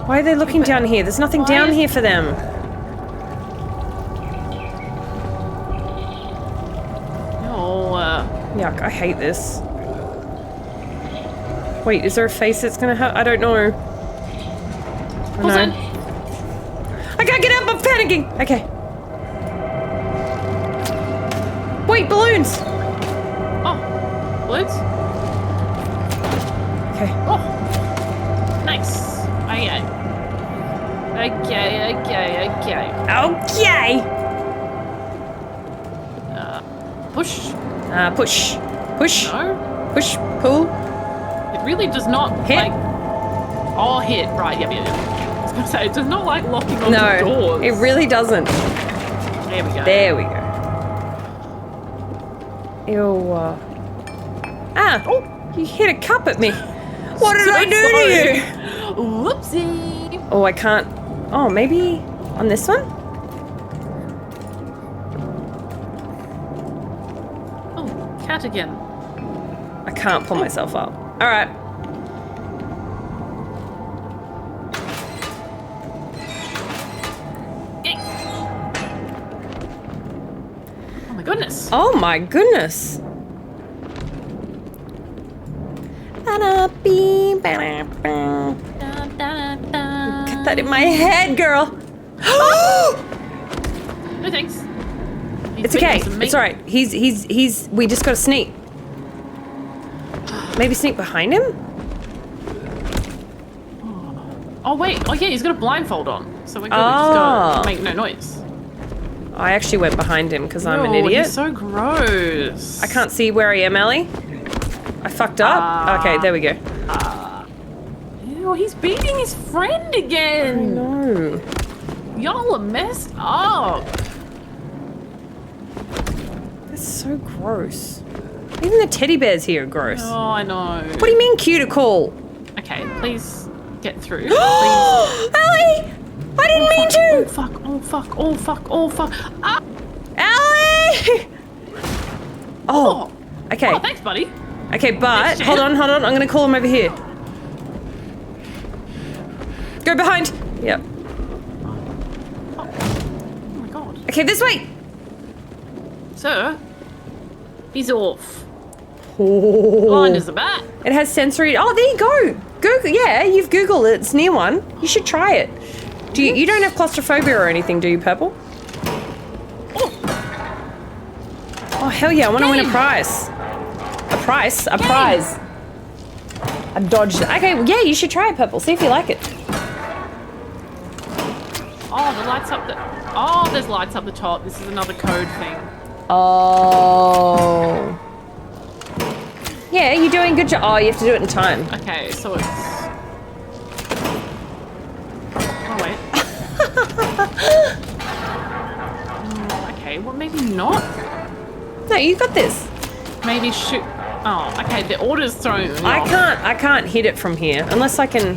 Why are they looking down here? There's nothing down here for them. Oh, Yuck, I hate this. Wait, is there a face that's gonna have? I don't know. Pulls in. I can't get up, I'm panicking. Okay. Wait, balloons. Oh, balloons. Okay. Oh, nice. Okay. Okay. Okay. Push. Push. Push. No. Push. Pull. It really does not Hit. like. Oh, hit. Right. Yep. I was gonna say it does not like locking onto No, doors. it really doesn't. There we go. There we go. Ew. Oh, you hit a cup at me. What did I do to you? Whoopsie. Oh, I can't. Oh, maybe on this one? Oh, cat again. I can't pull myself up. All right. Oh my goodness. Oh my goodness. Get that in my head, girl. No thanks. It's okay. It's all right. He's. We just got to sneak. Maybe sneak behind him. Oh wait. Oh yeah, he's got a blindfold on, so we're good. We just gotta make no noise. I actually went behind him because I'm an No, idiot. He's so gross. I can't see where I am, Ellie. I fucked up. Okay, there we go. Ew, he's beating his friend again. No. Y'all are messed up. That's so gross. Even the teddy bears here are gross. Oh, I know. What do you mean cuticle? Okay, please get through. Please. Ellie! I didn't mean to! Oh fuck, oh fuck, oh fuck, oh fuck. Ah! Ellie! Oh, okay. Oh, thanks, buddy. Okay, but Thanks, hold Jan. on. I'm gonna call him over here. Go behind. Yep. Oh my god. Okay, this way. Sir, he's off. Oh. Blind as a bat. It has sensory. Oh, there you go. Google. Yeah, you've Googled it. It's near one. You should try it. Do you? You don't have claustrophobia or anything, do you, Purple? Oh hell yeah! I want to win a prize. A prize. A prize. I dodged it. Okay, well, yeah, you should try it, Purple. See if you like it. Oh, the lights up the. Oh, there's lights up the top. This is another code thing. Oh. Yeah, you're doing good job. Oh, you have to do it in time. Okay, so it's. Oh wait. Okay, well maybe not. No, you got this. Maybe shoot. Oh, okay. The order's thrown. me off. I can't hit it from here unless I can.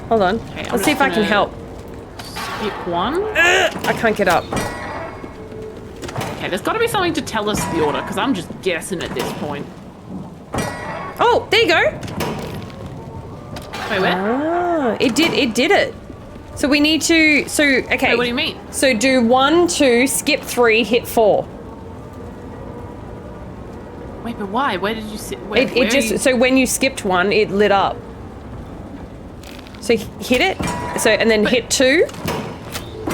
Hold on. Okay, I'm Let's see if I can just help. Skip one. I can't get up. Okay, there's got to be something to tell us the order because I'm just guessing at this point. Oh, there you go. Wait, where? Ah, it did it. So we need to. So okay. Wait, what do you mean? So do 1, 2, skip 3, hit 4. Wait, but why? Where did you sit? Where, It where are just you? so when you skipped 1, it lit up. So hit it. So and then hit 2,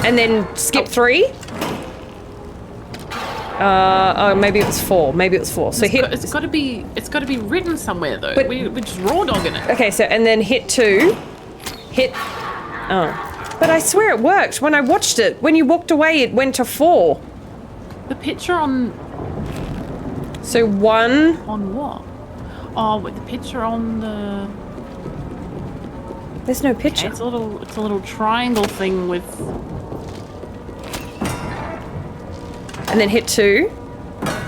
and then skip 3. Oh, maybe it was 4. Maybe it was 4. So hit. It's got to be. It's got to be written somewhere though. But- We're just raw dogging it. Okay, so and then hit 2, hit. Oh, but I swear it worked when I watched it. When you walked away, it went to 4. The picture on. So 1. On what? Oh, with the picture on the. There's no picture. Okay, it's a little triangle thing with. And then hit 2.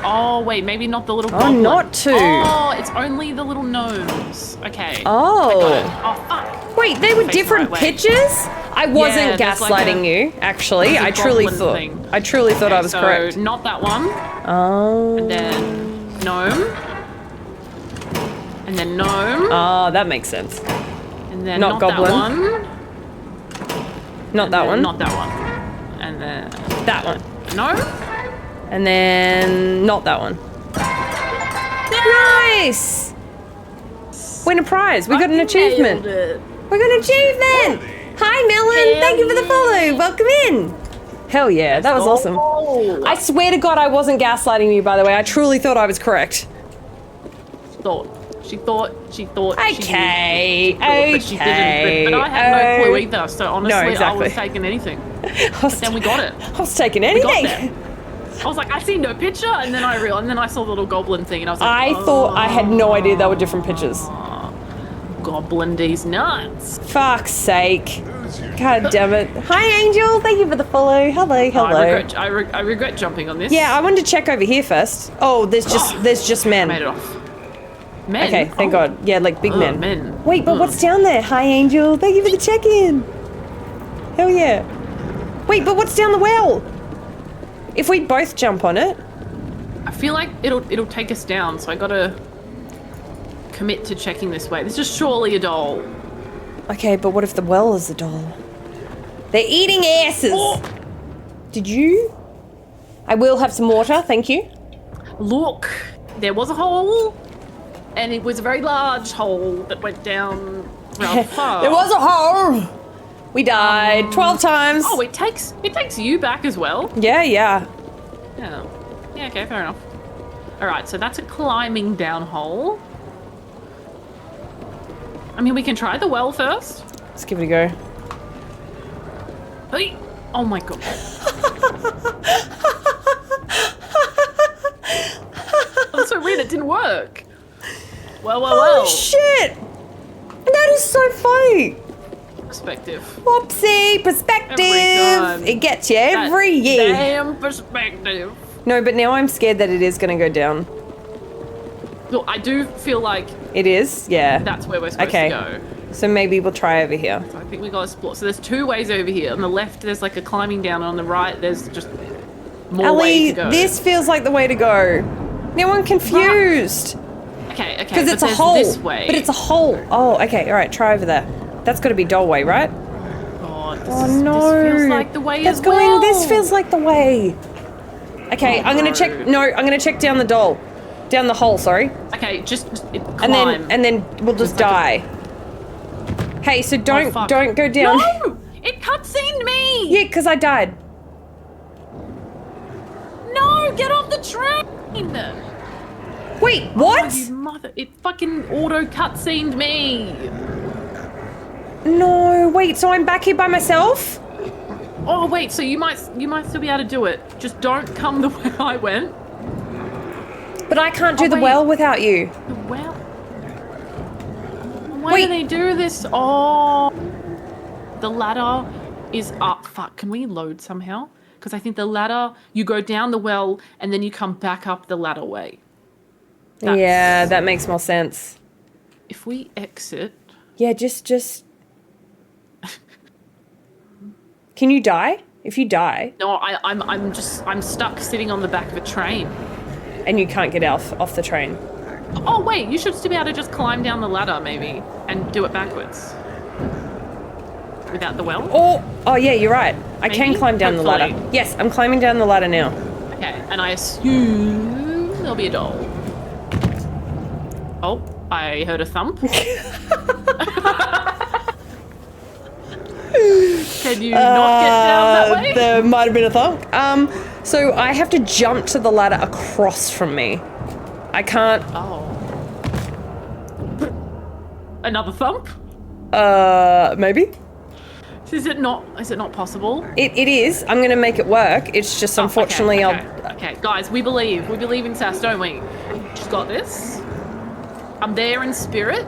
Oh wait, maybe not the little. Oh, goblin. not 2. Oh, it's only the little gnomes. Okay. Oh. I got it. Oh fuck. Wait, they were Face different the right way. pictures? I wasn't there's like gaslighting you, actually. there's a I truly goblin thought. thing. I truly thought I was so correct. Not that one. Oh. And then gnome. And then gnome. Oh, that makes sense. And then not not goblin. that one. Not that one. Not that one. And then that one. gnome. And then not that one. Nice! Win a prize. We got an achievement. We got an achievement. Hi, Melon. Thank you for the follow. Welcome in. Hell yeah, that was awesome. I swear to God I wasn't gaslighting you, by the way. I truly thought I was correct. She thought. Okay, but she didn't. But I had no clue either. So honestly, I was taking anything. But then we got it. I was taking anything. I was like, I see no picture, and then I realized, and then I saw the little goblin thing, and I was like, I thought I had no idea they were different pictures. Goblin these nuts. Fuck's sake. God damn it. Hi, Angel. Thank you for the follow. Hello, hello. I regret jumping on this. Yeah, I wanted to check over here first. Oh, there's just men. I made it off. Men? Okay, thank God. Yeah, like big men. Men. Wait, but what's down there? Hi, Angel. Thank you for the check-in. Hell yeah. Wait, but what's down the well? If we both jump on it. I feel like it'll take us down, so I gotta commit to checking this way. This is surely a doll. Okay, but what if the well is a doll? They're eating asses. Oh. Did you? I will have some water, thank you. Look, there was a hole, and it was a very large hole that went down rather far. There was a hole. We died 12 times. Oh, it takes you back as well. Yeah. Yeah, okay, fair enough. All right, so that's a climbing down hole. I mean, we can try the well first. Let's give it a go. Hey! Oh my God. I'm so weird, it didn't work. Well. Oh shit! That is so funny. Perspective. Whoopsie, perspective. It gets you every year. Damn perspective. No, but now I'm scared that it is going to go down. Look, I do feel like it is. Yeah. That's where we're supposed to go. So maybe we'll try over here. So I think we got to explore. So there's two ways over here. On the left, there's like a climbing down, and on the right, there's just more ways to go. This feels like the way to go. Now I'm confused. Okay. Because it's a hole. This way. But it's a hole. Oh, okay. All right. Try over there. That's got to be doorway, right? God, Oh no. This feels like the way That's as well. going. This feels like the way. Okay, I'm gonna check. No, I'm gonna check down the doll, down the hole. Sorry. Okay, just climb. And then we'll just die. Hey, so don't go down. No, it cutscened me. Yeah, because I died. No, get off the train. Wait, what? Oh, you mother! It fucking auto cutscened me. No, wait. So I'm back here by myself? Oh wait, so you might still be able to do it. Just don't come the way I went. But I can't do the well without you. The well? Why do they do this? Oh, the ladder is up. Fuck, can we load somehow? Because I think the ladder, you go down the well and then you come back up the ladder way. Yeah, that makes more sense. If we exit. Yeah, just. Can you die? If you die. No, I'm stuck sitting on the back of a train. And you can't get off the train. Oh wait, you should still be able to just climb down the ladder maybe and do it backwards. Without the well? Oh yeah, you're right. I can climb down the ladder. Yes, I'm climbing down the ladder now. Okay, and I assume there'll be a doll. Oh, I heard a thump. Can you not get down that way? There might have been a thump. So I have to jump to the ladder across from me. I can't. Oh. Another thump? Maybe. Is it not possible? It is. I'm gonna make it work. It's just unfortunately Okay, guys, we believe in Sass, don't we? She's got this. I'm there in spirit.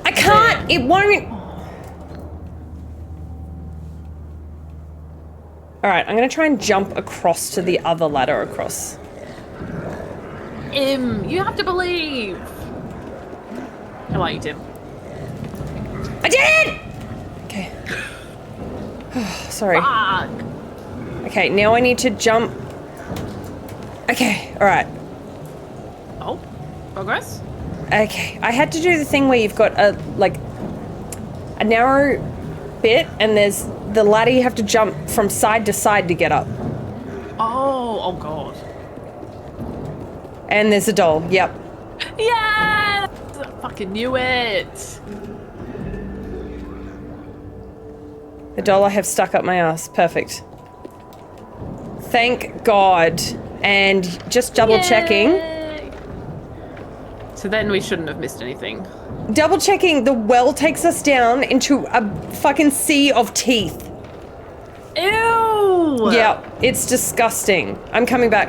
I can't. It won't. All right, I'm gonna try and jump across to the other ladder across. You have to believe. How are you, Tim? I did it! Okay. Sorry. Fuck. Okay, now I need to jump. Okay, all right. Oh, progress? Okay, I had to do the thing where you've got a narrow bit and there's the ladder you have to jump from side to side to get up. Oh god. And there's a doll, yep. Yes! I fucking knew it. The doll I have stuck up my ass. Perfect. Thank God. And just double checking. So then we shouldn't have missed anything. Double checking, the well takes us down into a fucking sea of teeth. Ew! Yeah, it's disgusting. I'm coming back.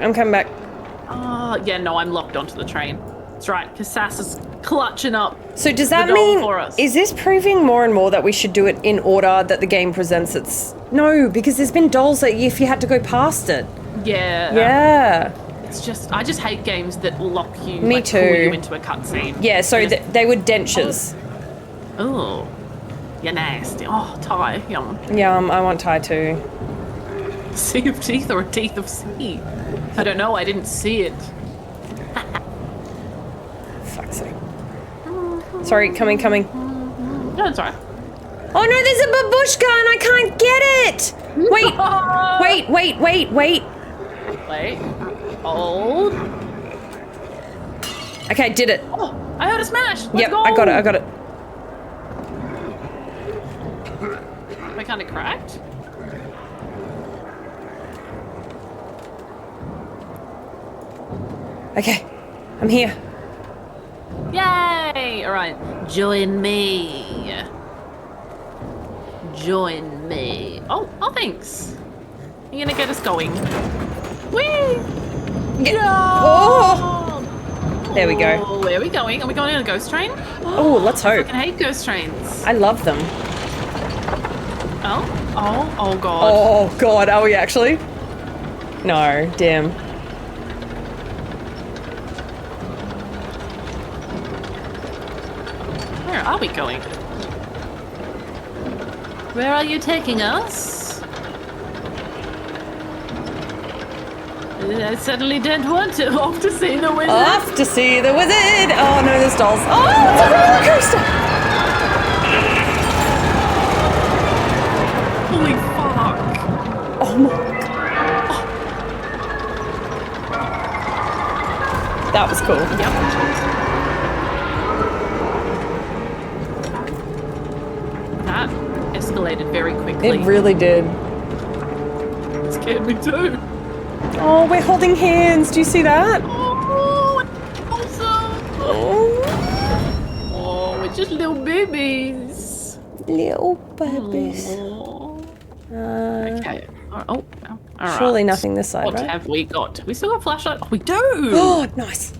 Oh, yeah, no, I'm locked onto the train. That's right, because Sass is clutching up. So does that the doll mean, for us. is this proving more and more that we should do it in order that the game presents its... No, because there's been dolls that if you had to go past it. Yeah. Yeah. It's just, I just hate games that lock you, Me like, too. pull you into a cutscene. Yeah, so they were dentures. Oh, you're nasty. Oh, Thai, yum. Yum, I want Thai too. Sea of teeth or a teeth of sea? I don't know, I didn't see it. Fuck's sake. Sorry, coming. No, it's alright. Oh no, there's a babushka and I can't get it! Wait. Wait. Hold. Okay, did it. Oh, I heard a smash. Let's Yep, go. I got it. Am I kind of cracked? Okay, I'm here. Yay! Alright, join me. Join me. Oh, thanks. You're gonna get us going. Whee! Oh! There we go. Oh, where are we going? Are we going on a ghost train? Oh, let's I hope. fucking hate ghost trains. I love them. Oh god. Oh god, are we actually? No, damn. Where are we going? Where are you taking us? I suddenly don't want to. Off to see the wizard. Off to see the wizard! Oh no, there's dolls. Oh, it's a roller coaster! Holy fuck. Oh my god. That was cool. Yep. That escalated very quickly. It really did. It scared me too. Oh, we're holding hands. Do you see that? Oh, awesome. Oh, we're just little babies. little babies. Okay. All right. Surely nothing this side, What right? have we got? We still got flashlight. Oh, we do. Oh, nice.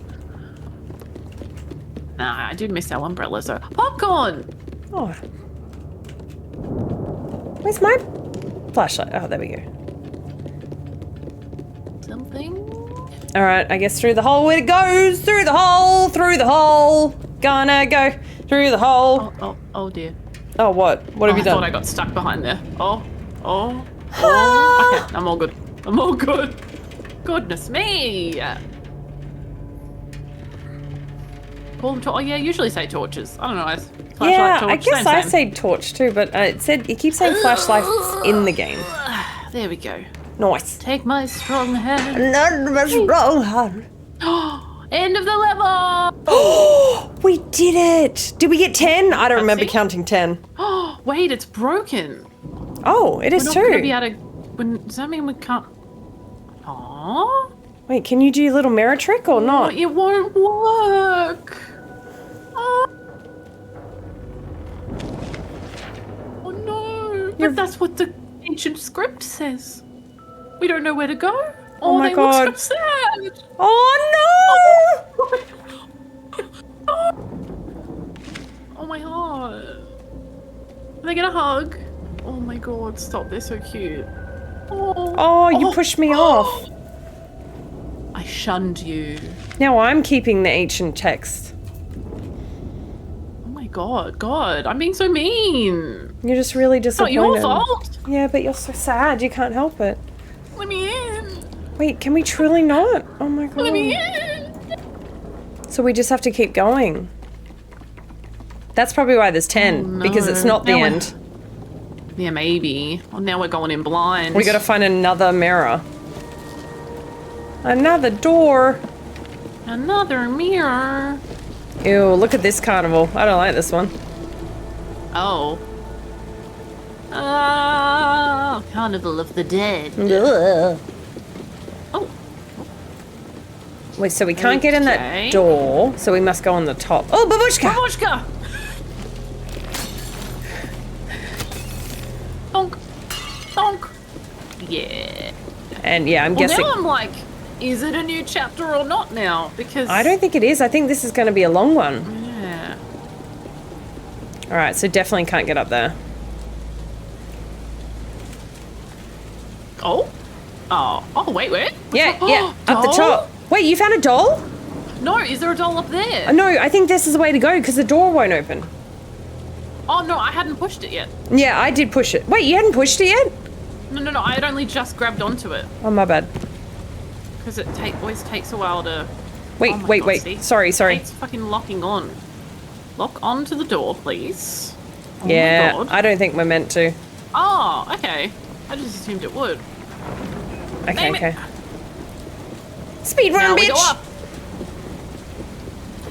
Nah, I did miss our umbrellas though. Popcorn. Oh. Where's my flashlight? Oh, there we go. Something. All right, I guess through the hole it goes. Through the hole. Gonna go through the hole. Oh dear. Oh, what? What have you I done? thought I got stuck behind there. Okay, I'm all good. Goodness me. Call them oh yeah, usually say torches. I don't know. Flashlight, Yeah, torch, I guess same. I say torch too, but it keeps saying flashlights in the game. There we go. Nice. Take my strong hand. End of the level. Oh, we did it! Did we get 10? I don't remember counting 10. Oh, wait, it's broken. Oh, it is We're not too. gonna be able to. Does that mean we can't? Oh. Wait, can you do your little mirror trick or not? It won't work. Oh no! But that's what the ancient script says. We don't know where to go. Oh my they god. look so sad. Oh no! Oh my god. Are they gonna hug? Oh my god, stop, they're so cute. Oh, you pushed me off. I shunned you. Now I'm keeping the ancient text. Oh my god, I'm being so mean. You're just really It's not disappointed. your fault. Yeah, but you're so sad. You can't help it. Let me in. Wait, can we truly not? Oh my god. Let me in. So we just have to keep going. That's probably why there's 10, because it's not the Now we're- end. Yeah, maybe. Well, now we're going in blind. We gotta find another mirror. Another door. Another mirror. Ew, look at this carnival. I don't like this one. Oh. Carnival of the Dead. Ugh. Oh. Wait, so we can't get in Okay. that door, so we must go on the top. Oh, babushka! Babushka! Donk. Donk. Yeah. And yeah, I'm Well, guessing. now I'm like, is it a new chapter or not now? Because I don't think it is. I think this is going to be a long one. Yeah. All right, so definitely can't get up there. Oh. Oh, wait. Yeah, yeah, up the Doll? top. Wait, you found a doll? No, is there a doll up there? No, I think this is the way to go because the door won't open. Oh, no, I hadn't pushed it yet. Yeah, I did push it. Wait, you hadn't pushed it yet? No, I had only just grabbed onto it. Oh, my bad. Because it always takes a while to... Wait, Oh my wait, God, wait. Steve. Sorry. It's fucking locking on. Lock onto the door, please. Oh Yeah, my God. I don't think we're meant to. Oh, okay. I just assumed it would. Okay, Damn it. okay. Speed Now run, we go bitch! up.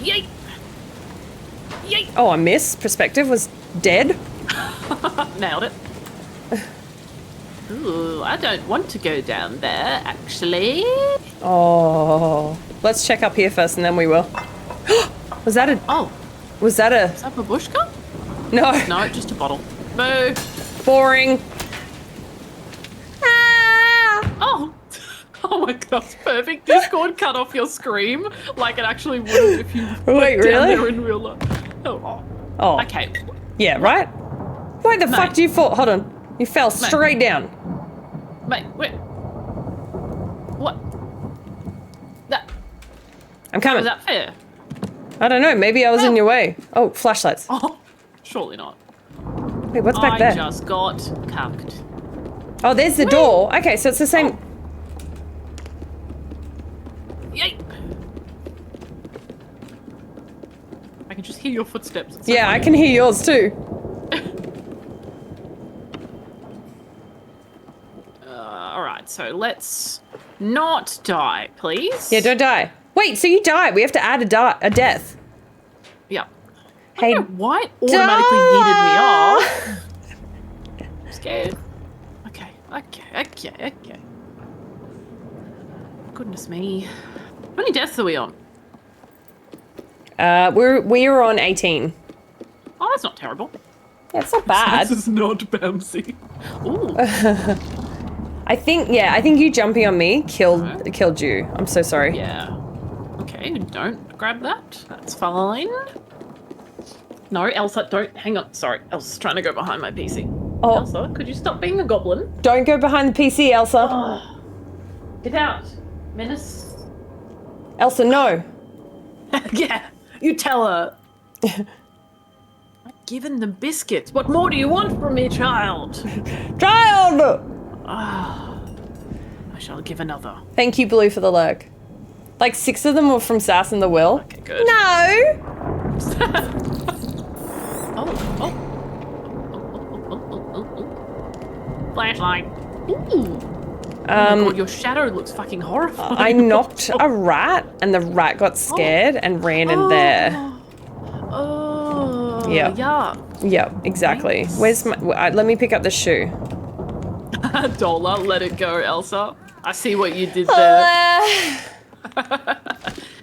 Yay! Yay! Oh, I missed. Perspective was dead. Nailed it. Ooh, I don't want to go down there, actually. Oh. Let's check up here first and then we will. Was that a... Oh. Was that a... Is that babushka? No. No, just a bottle. Boo. Boring. Oh. Oh my god, that's perfect. Discord cut off your scream like it actually would have if you Wait, went down really? there in real life. Oh. Oh. Okay. Yeah, right? Why the fuck do you fall? Hold on. You fell straight down. Mate, wait. What? That I'm coming. was that fair? I don't know. Maybe I was in your way. Oh, flashlights. Oh, surely not. Wait, what's back I there? just got cucked. Oh, there's the door. Okay, so it's the same. Yay! I can just hear your footsteps. It's so Yeah, I funny. can hear yours too. All right, so let's not die, please. Yeah, don't die. Wait, so you die. We have to add a death. Yeah. Hey, I don't know why it automatically yeeted me off. I'm scared. Okay. Goodness me. How many deaths are we on? we're on 18. Oh, that's not terrible. Yeah, it's not bad. This is not bouncy. Ooh. I think you jumping on me killed you. I'm so sorry. Yeah. Okay, don't grab that. That's fine. No, Elsa, don't. Hang on. Sorry, Elsa's trying to go behind my PC. Oh. Elsa, could you stop being a goblin? Don't go behind the PC, Elsa. Oh. Get out. Menace. Elsa, no. Yeah, you tell her. I've given them biscuits. What more do you want from me, child? Child! Ah, I shall give another. Thank you, Blue, for the lurk. Like 6 of them were from Sass and the Will. Okay, good. No! Flashlight. Ooh. Oh my God, your shadow looks fucking horrifying. I knocked a rat and the rat got scared and ran in there. Oh. Yeah. Yuck. Yep, exactly. Where's my... let me pick up the shoe. Dola, let it go, Elsa. I see what you did there.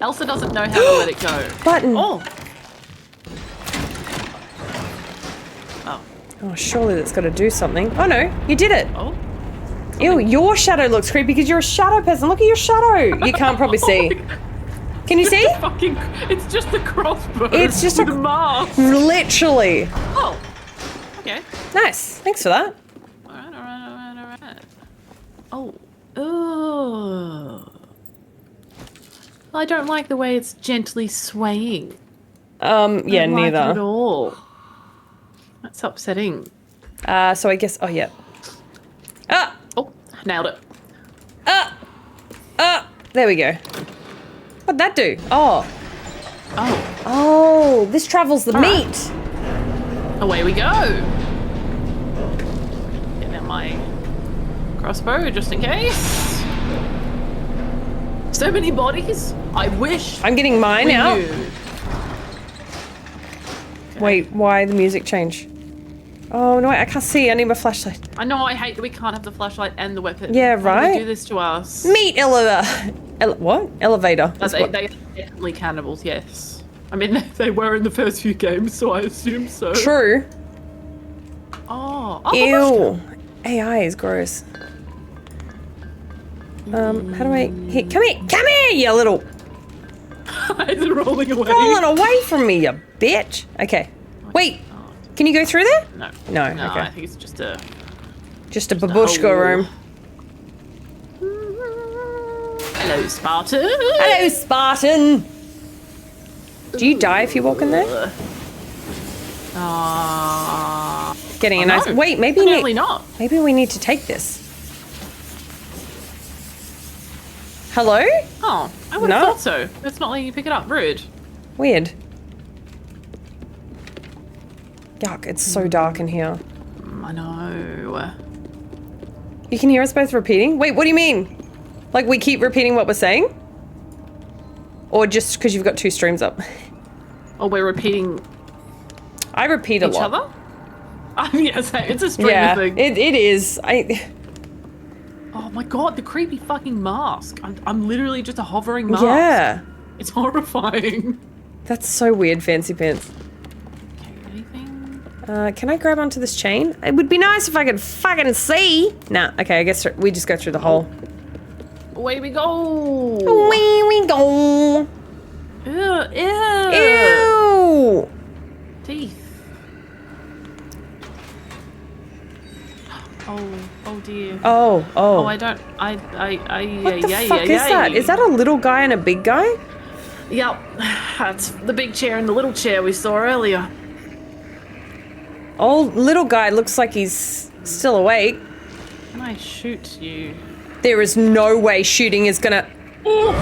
Elsa doesn't know how to let it go. Button. Oh. Oh, surely that's got to do something. Oh no, you did it. Oh. Ew, your shadow looks creepy because you're a shadow person. Look at your shadow. You can't probably see. Can you see? It's just a crossbow. It's just with a mask. Literally. Oh. Okay. Nice. Thanks for that. Alright. Oh. I don't like the way it's gently swaying. Yeah, I don't like it neither. at all. That's upsetting. So I guess, oh yeah. Ah! Oh, nailed it. There we go. What'd that do? Oh. Oh. Oh, this travels the Alright. meat. Away we go. Get out my crossbow just in case. So many bodies. I wish. I'm getting mine we out. knew. Wait, why the music change? Oh no, I can't see. I need my flashlight. I know. I hate that we can't have the flashlight and the weapon. Yeah, Why do right? they do this to us? Meat what? Elevator. But That's they what- are definitely cannibals. Yes. I mean, they were in the first few games, so I assume so. True. Oh. Ew. AI is gross. How do I hit? Come here, you little. It's rolling away. Rolling away from me, you bitch. Okay. Wait. Can you go through there? No. No. No, Okay. I think it's just a. Just a babushka room. Hello, Spartan. Hello, Spartan. Do you die if you walk in there? Getting a nice. no. Wait, maybe Apparently not. Maybe we need to take this. Hello? Oh, I would have No. thought so. It's not letting you pick it up. Rude. Weird. Yuck! It's so dark in here. I know. You can hear us both repeating? Wait, what do you mean? Like we keep repeating what we're saying? Or just because you've got 2 streams up? Or we're repeating I repeat a each lot. other? Yes, it's a streamer Yeah, thing. it is. Oh my god, the creepy fucking mask. I'm literally just a hovering mask. Yeah. It's horrifying. That's so weird, Fancy Pants. Can I grab onto this chain? It would be nice if I could fucking see. Nah, okay, I guess we just go through the hole. Away we go. Away we go. Ew, ew. Ew. Teeth. Oh dear. Oh. Oh, I don't. I. What the fuck is that? Is that a little guy and a big guy? Yep. That's the big chair and the little chair we saw earlier. Old little guy looks like he's still awake. Can I shoot you? There is no way shooting is gonna. Owie!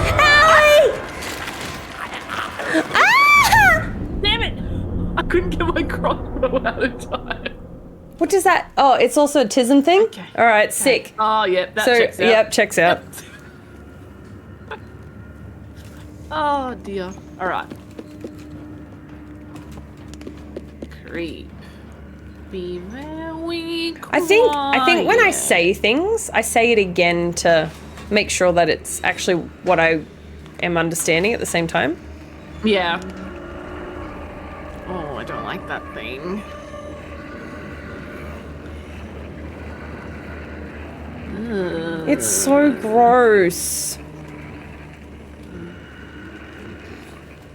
Ah! Damn it! I couldn't get my crossbow out of time. What does that? Oh, it's also a TISM thing? Okay. All right, sick. Oh, yep, that So, checks out. yep, checks out. Oh dear. All right. Creep. Be very I think when I say things, I say it again to make sure that it's actually what I am understanding at the same time. Yeah. Oh, I don't like that thing. Ugh. It's so gross.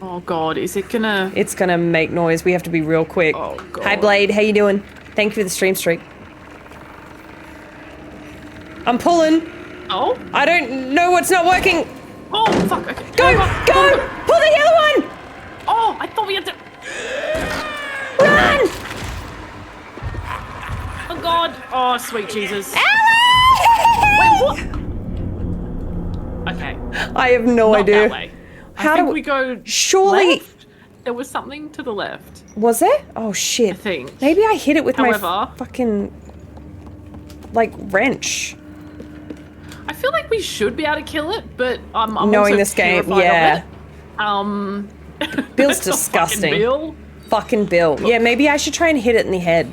Oh god, is it gonna... It's gonna make noise. We have to be real quick. Oh god. Hi Blade, how you doing? Thank you for the stream streak. I'm pulling. Oh? I don't know what's not working. Oh, fuck, okay. Go! Pull the other one! Oh, I thought we had to... Run! Oh god. Oh, sweet Jesus. Wait, what? Okay. I have no Not idea. that way. How I think do we go surely left? There was something to the left. Was there? Oh shit. I think. Maybe I hit it with my However- fucking like wrench. I feel like we should be able to kill it, but I'm Knowing also this game, terrified yeah. of it. Bill's It's a disgusting. fucking Bill. Fucking Bill. Yeah, maybe I should try and hit it in the head.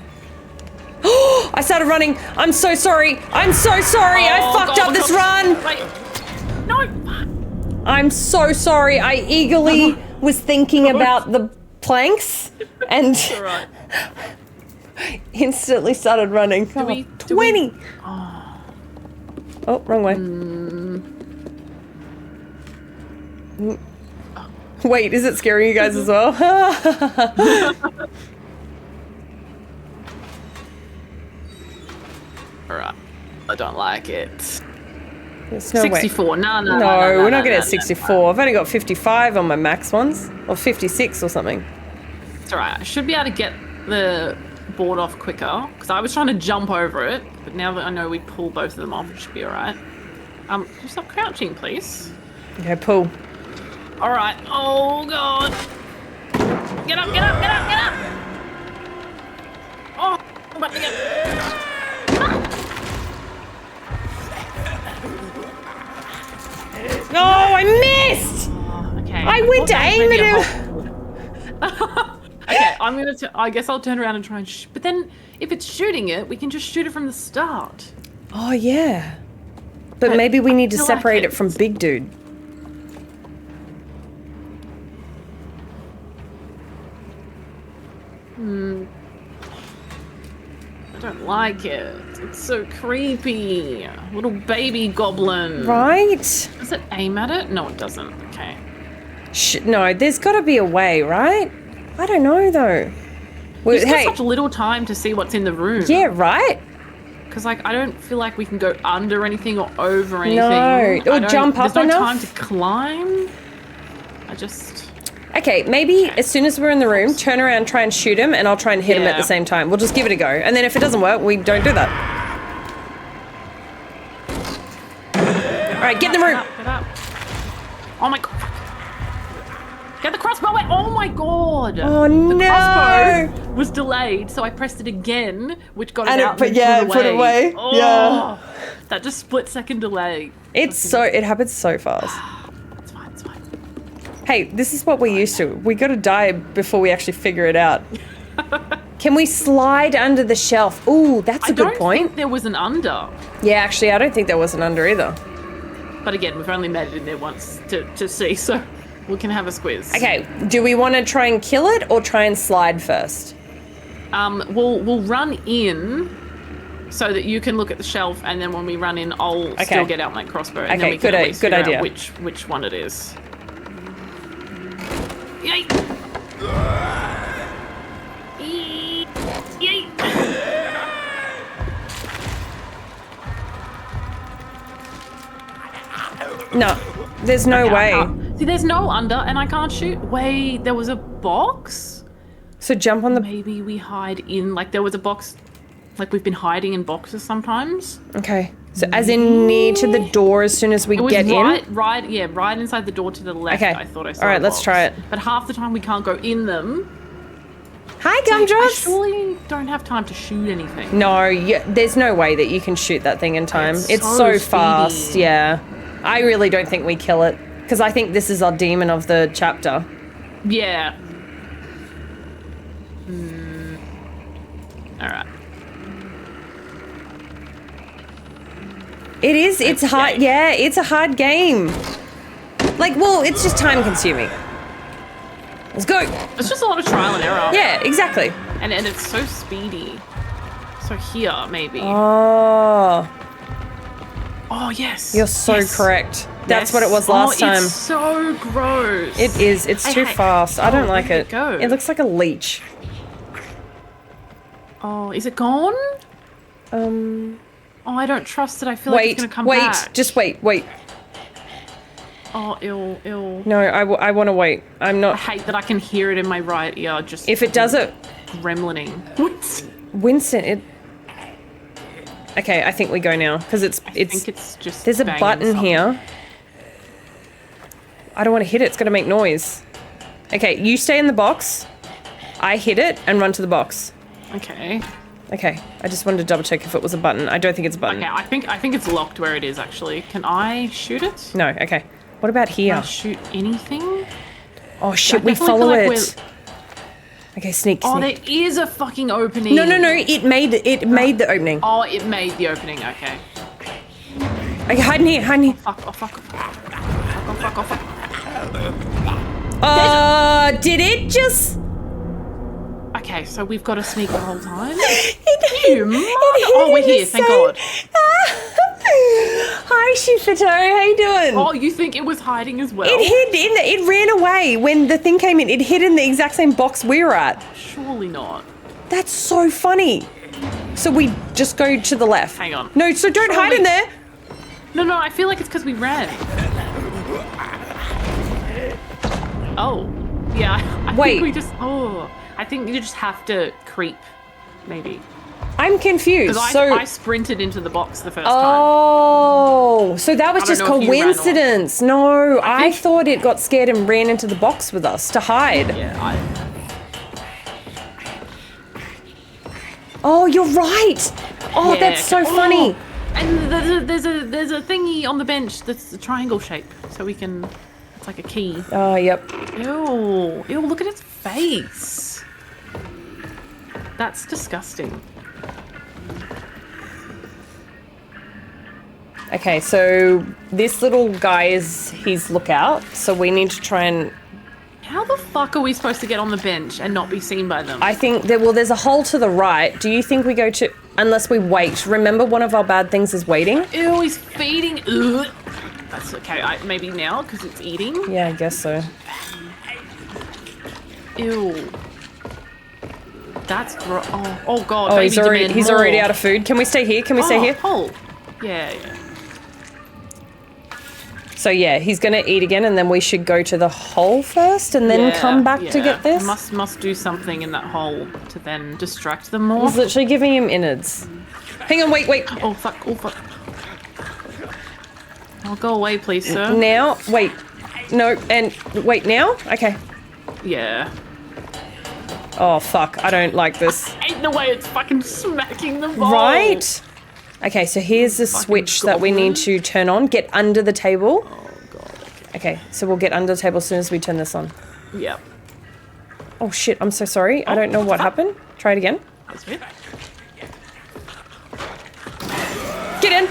I started running. I'm so sorry. I'm so sorry. I Oh, fucked God, up this God. run. Wait. No. I'm so sorry. I eagerly was thinking about the planks and Alright. instantly started running. Do we- 20. Oh, wrong way. Wait, is it scaring you guys as well? Alright. I don't like it. There's no way. 64. No, we're not getting at 64. I've only got 55 on my max ones. Or 56 or something. It's alright. I should be able to get the board off quicker, because I was trying to jump over it, but now that I know we pull both of them off, it should be alright. Can you stop crouching, please? Okay, pull. Alright. Oh, God. Get up, get up, get up, get up! Oh, I'm about to get... Oh, I missed! Okay. I went to aim at him. Okay, I guess I'll turn around and try and but then if it's shooting it, we can just shoot it from the start. Oh, yeah. But maybe we need to feel like separate it from Big Dude. I don't like it. It's so creepy. Little baby goblin. Right? Does it aim at it? No, it doesn't. Okay. No, there's got to be a way, right? I don't know, though. We've got such little time to see what's in the room. Yeah, right? Because, like, I don't feel like we can go under anything or over anything. No, or jump up There's no enough. time to climb. I just... Okay, maybe as soon as we're in the room, turn around, try and shoot him, and I'll try and hit him at the same time. We'll just give it a go. And then if it doesn't work, we don't do that. All right, get in the room. Get up. Oh, my God. Get the crossbow away. Oh, my God. Oh, The crossbow was delayed, so I pressed it again, which got it out and put it away. Oh, Yeah. That just split-second delay. It happens so fast. Hey, this is what we used to. We got to die before we actually figure it out. Can we slide under the shelf? Ooh, that's a good point. I don't think there was an under. Yeah, actually, I don't think there was an under either. But again, we've only made it in there once to see, so we can have a squiz. Okay, do we want to try and kill it or try and slide first? We'll run in so that you can look at the shelf, and then when we run in, I'll still get out my crossbow, and then we can at least figure out which one it is. Yay! Yay! No, there's no way. See, there's no under, and I can't shoot. Wait, there was a box? So jump on the... Maybe we hide in, like there was a box, like we've been hiding in boxes sometimes. Okay, so as in near to the door as soon as we get in? Right inside the door to the left. Okay. I thought I saw. All right, a let's box. try it. But half the time we can't go in them. Hi, So I Gumdrops. surely don't have time to shoot anything. No, there's no way that you can shoot that thing in time. It's so so fast, speedy. yeah. I really don't think we kill it, because I think this is our demon of the chapter. Yeah. All right. It is, it's hard, yeah, it's a hard game. Like, well, it's just time consuming. Let's go. It's just a lot of trial and error. Yeah, exactly. And it's so speedy. So here, maybe. Oh. Oh, yes. You're so correct. That's what it was last time. It's so gross. It is. It's too fast. I don't like it. Go. It looks like a leech. Oh, is it gone? Oh, I don't trust it. I feel like it's going to come back. Just wait. Oh, ill. No, I want to wait. I'm not... I hate that I can hear it in my right ear. Just if it does it... gremlining. Winston, it... Okay, I think we go now, because I think it's just there's a banging button something. here. I don't want to hit it. It's going to make noise. Okay, you stay in the box. I hit it and run to the box. Okay. Okay, I just wanted to double check if it was a button. I don't think it's a button. Okay, I think it's locked where it is, actually. Can I shoot it? No, okay. What about here? Can I shoot anything? Oh shit, I we definitely follow feel like it. Okay, sneak. Oh, there is a fucking opening. No, it made the opening. Oh, it made the opening, okay. Okay, hide in here. Oh, fuck. Did it just... Okay, so we've got to sneak the whole time? Oh, we're here, thank God. Hi, Shifito. How you doing? Oh, you think it was hiding as well? It ran away when the thing came in. It hid in the exact same box we were at. Surely not. That's so funny. So we just go to the left. Hang on. No, so don't hide in there. No, I feel like it's because we ran. Oh. Yeah, I think we just... Oh, I think you just have to creep, maybe. I'm confused. Because I sprinted into the box the first time. Oh, so that was I just don't know if you ran off. coincidence. No, I thought it got scared and ran into the box with us to hide. Yeah, Oh, you're right. Oh, Yeah, that's so okay. funny. And there's a thingy on the bench that's a triangle shape, so we can... It's like a key. Oh, yep. Ew, look at its face. That's disgusting. Okay, so this little guy is his lookout, so we need to try and... How the fuck are we supposed to get on the bench and not be seen by them? I think that, well, there's a hole to the right. Do you think we go to... Unless we wait. Remember, one of our bad things is waiting? Ew, he's feeding. Ugh. That's okay. Maybe now, because it's eating. Yeah, I guess so. Ew. That's gross. Oh god. Oh, baby he's already more. out of food. Can we stay here? Can we stay here? Hole. Yeah. So yeah, he's gonna eat again, and then we should go to the hole first, and then come back to get this. Must do something in that hole to then distract them more. He's literally giving him innards. Hang on, wait. Oh fuck! I'll go away, please, sir. Now, wait. No, and wait now? Okay. Yeah. Oh fuck, I don't like this. I hate the way it's fucking smacking the ball. Right? Okay, so here's the switch that we need to turn on. Get under the table. Oh god. Okay, so we'll get under the table as soon as we turn this on. Yep. Oh shit, I'm so sorry. I don't know what happened. Try it again. That's weird. Get in.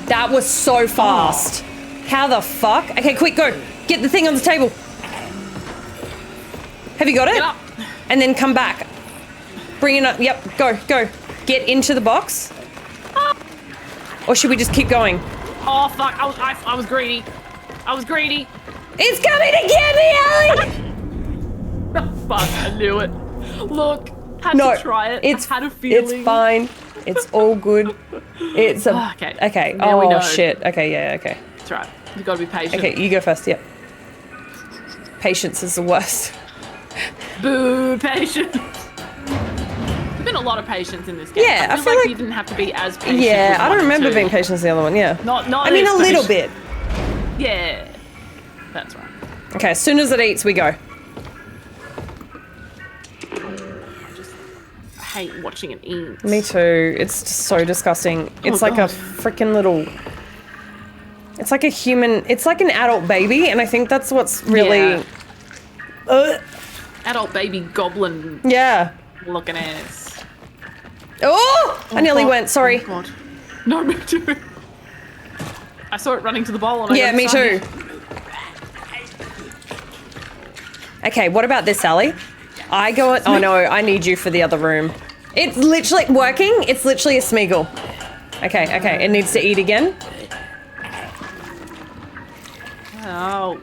That was so fast. How the fuck? Okay, quick, go. Get the thing on the table. Have you got it? Get up. And then come back. Bring it up. Yep, go. Get into the box. Or should we just keep going? Oh fuck! I was greedy. It's coming to get me, Ellie! Fuck! I knew it. Look, had to try it. I had a feeling. It's fine. It's all good. It's a... Okay. Oh, Now we know. shit. Okay, yeah, okay. That's right. You gotta be patient. Okay, you go first, yep. Patience is the worst. Boo! Patience. There's been a lot of patience in this game. Yeah, I feel like you didn't have to be as patient. Yeah, with I don't one and remember two. being patient as the other one, yeah. Not I mean, as a little patient. bit. Yeah. That's right. Okay, as soon as it eats, we go. I hate watching it eat. Me too. It's just so disgusting. It's like God. a freaking little... It's like a human... It's like an adult baby, and I think that's what's really... Yeah. Adult baby goblin. Yeah. Looking ass. Oh! I nearly God. went, sorry. Oh, God. No, me too. I saw it running to the bowl and I Yeah, got me too. excited. Okay, what about this, Sally? I go... Oh no, I need you for the other room. It's literally working. It's literally a Smeagol. Okay. It needs to eat again. Oh.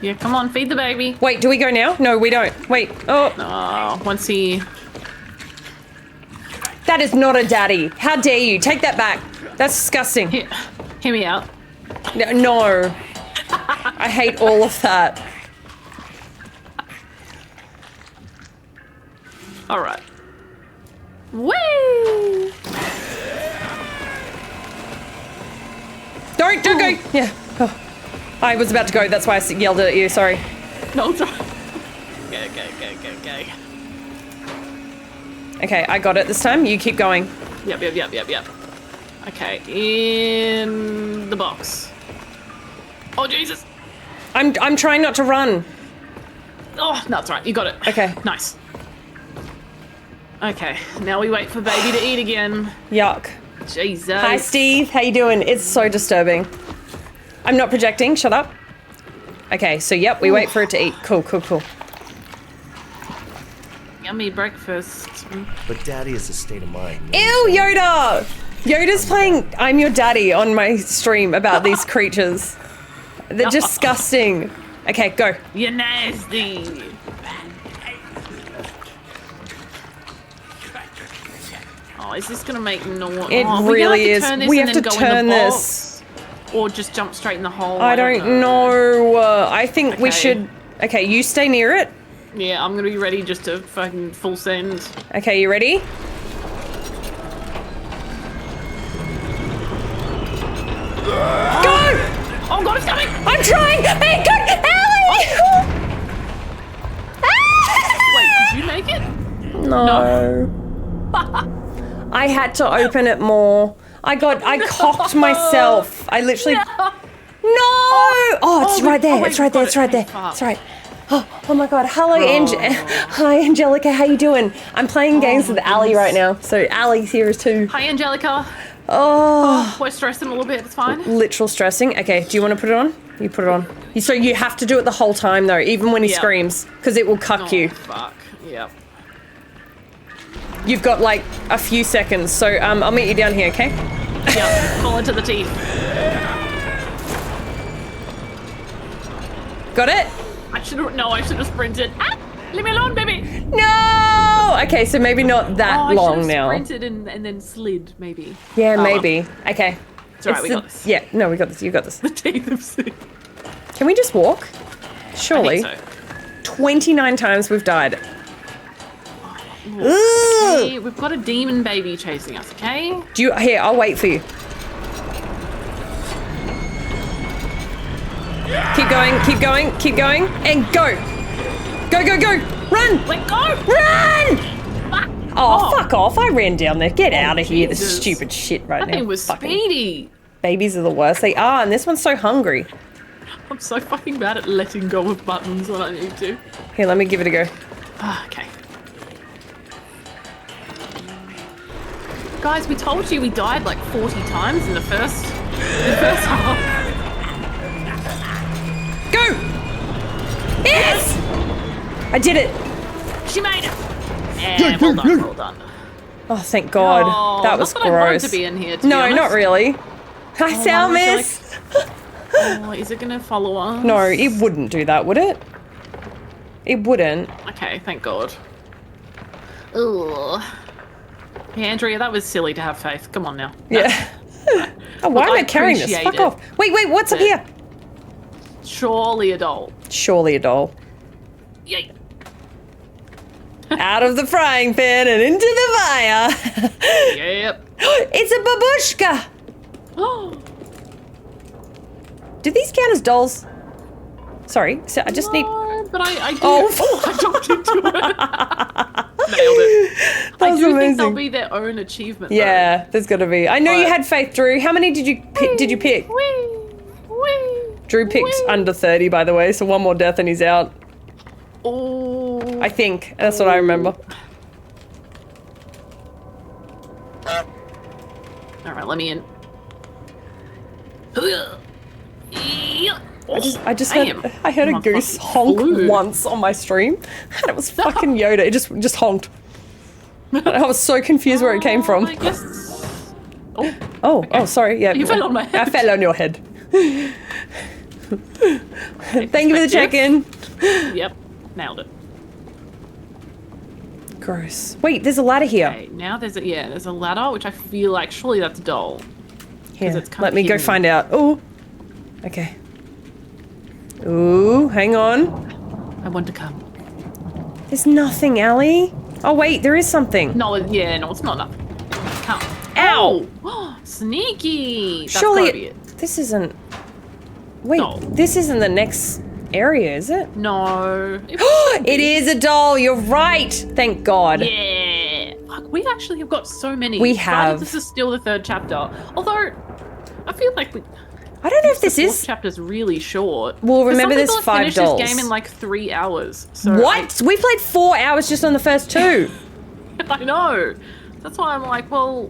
Yeah, come on, feed the baby. Wait, do we go now? No, we don't. Wait. Oh. Oh, once he... That is not a daddy. How dare you? Take that back. That's disgusting. Hear me out. No. I hate all of that. All right. Whee! Don't go. Yeah. Oh. I was about to go. That's why I yelled at you. Sorry. No, it's all right. Okay. Okay, I got it this time. You keep going. Yep. Okay, in the box. Oh, Jesus. I'm trying not to run. Oh, no, that's right. You got it. Okay. Nice. Okay, now we wait for baby to eat again. Yuck. Jesus. Hi, Steve. How you doing? It's so disturbing. I'm not projecting. Shut up. Okay, so yep, we wait for it to eat. Cool. Yummy breakfast. But daddy is a state of mind. Ew, Yoda! Yoda's playing I'm Your Daddy on my stream about these creatures. They're disgusting. Okay, go. You're nasty. Oh, is this gonna make noise? It really is. We have to turn this. Or just jump straight in the hole. I don't know. I think we should... Okay, you stay near it. Yeah, I'm gonna be ready just to fucking full send. Okay, you ready? Go! Oh god, it's coming! I'm trying! Hey, go! Ellie! Wait, did you make it? No. I I had to open it more. I cocked myself. I literally. No! Oh, it's right there. It's right there. It's right there. It's right. Oh my god. Hello, Hi, Angelica. How you doing? I'm playing games with Ali right now. So Ali's here too. Hi, Angelica. Oh. We're stressing a little bit. It's fine. Literal stressing. Okay, do you want to put it on? You put it on. So you have to do it the whole time though, even when he screams, because it will cuck you. Fuck. Yep. You've got like a few seconds, so I'll meet you down here, okay? Yep. Fall into the teeth. Got it? I should have sprinted. Ah! Leave me alone, baby. No! Okay, so maybe not that long now. I sprinted and then slid, maybe. Yeah, maybe. Okay. It's alright, we got this. Yeah, no, we got this. You got this. The teeth of Sid. Can we just walk? Surely. I think so. 29 times we've died. Okay, we've got a demon baby chasing us, okay? Here, I'll wait for you. Keep going, keep going, keep going, and go! Go, go, go! Run! Let go! Run! Oh, fuck off. I ran down there. Get out of here. This Jesus. stupid shit right That now. thing was speedy. Babies are the worst. They are, and this one's so hungry. I'm so fucking bad at letting go of buttons when I need to. Here, let me give it a go. Okay. Guys, we told you we died like 40 times in the first half. Go! Yes! I did it. She made it. Yeah, well done, well done. Oh, thank God. Oh, that was not that I wanted gross. to be in here, to be no, honest. not really. Hi, Sal, miss. Oh, is it gonna follow us? No, it wouldn't do that, would it? It wouldn't. Okay, thank God. Ugh. Yeah, Andrea, that was silly to have faith. Come on now. Yeah. Oh, why am I carrying this? Fuck off. Wait, what's up here? Surely a doll. Surely a doll. Yay. Out of the frying pan and into the fire. Yep. It's a babushka. Oh. Do these count as dolls? Sorry, so I just need. But I do. Oh, I jumped into it. Nailed it. I do think they'll be their own achievement. Yeah, there's got to be. I know you had faith, Drew. How many did you pick? Drew picked under 30, by the way, so one more death and he's out. Oh. I think. That's what I remember. Alright, let me in. I heard a goose honk once on my stream, and it was fucking Yoda. It just honked. I was so confused where it came from. I guess. Oh, sorry. Yeah, You fell on my head. I fell on your head. Thank you for the check-in. Yep, nailed it. Gross. Wait, there's a ladder here. Okay, now there's a ladder, which I feel like surely that's a doll. Here, It's kind let of me go hidden. find out. Oh, okay. Ooh, hang on. I want to come. There's nothing, Ali. Oh wait, there is something. No, it's not nothing. Come. Ow! Oh, sneaky. That's Surely gotta be it. this isn't. Wait, this isn't the next area, is it? No. It is a doll. You're right. Thank God. Yeah. Fuck, we actually have got so many. We Granted, have. This is still the third chapter. Although, I feel like I don't know if this the is. fourth chapter's really short. Well, 'Cause remember some there's people have 5 finished dolls. this game in like 3 hours. So What? We played 4 hours just on the first 2. I know. That's why I'm like, well,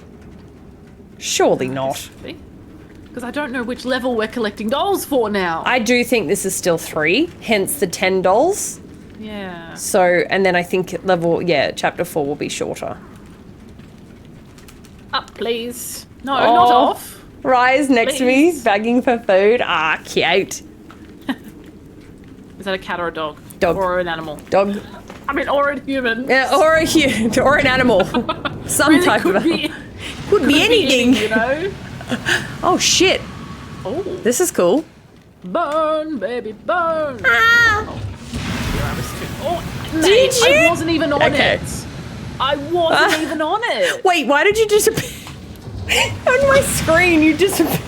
Surely not. because I don't know which level we're collecting dolls for now. I do think this is still 3, hence the 10 dolls. Yeah. So, and then I think chapter 4 will be shorter. Up, please. No, not off. Rise next to me, Please. begging for food. Ah, cute. Is that a cat or a dog? Dog. Or an animal? Dog. I mean, or a human. Yeah, or a human, or an animal. Some Really type could of be, could be anything. you know? Oh shit. Oh. This is cool. Burn, baby, burn. Ah. Oh, Did mate, you? I wasn't even on Okay. it. I wasn't even on it. Wait, why did you disappear? On my screen, you disappeared.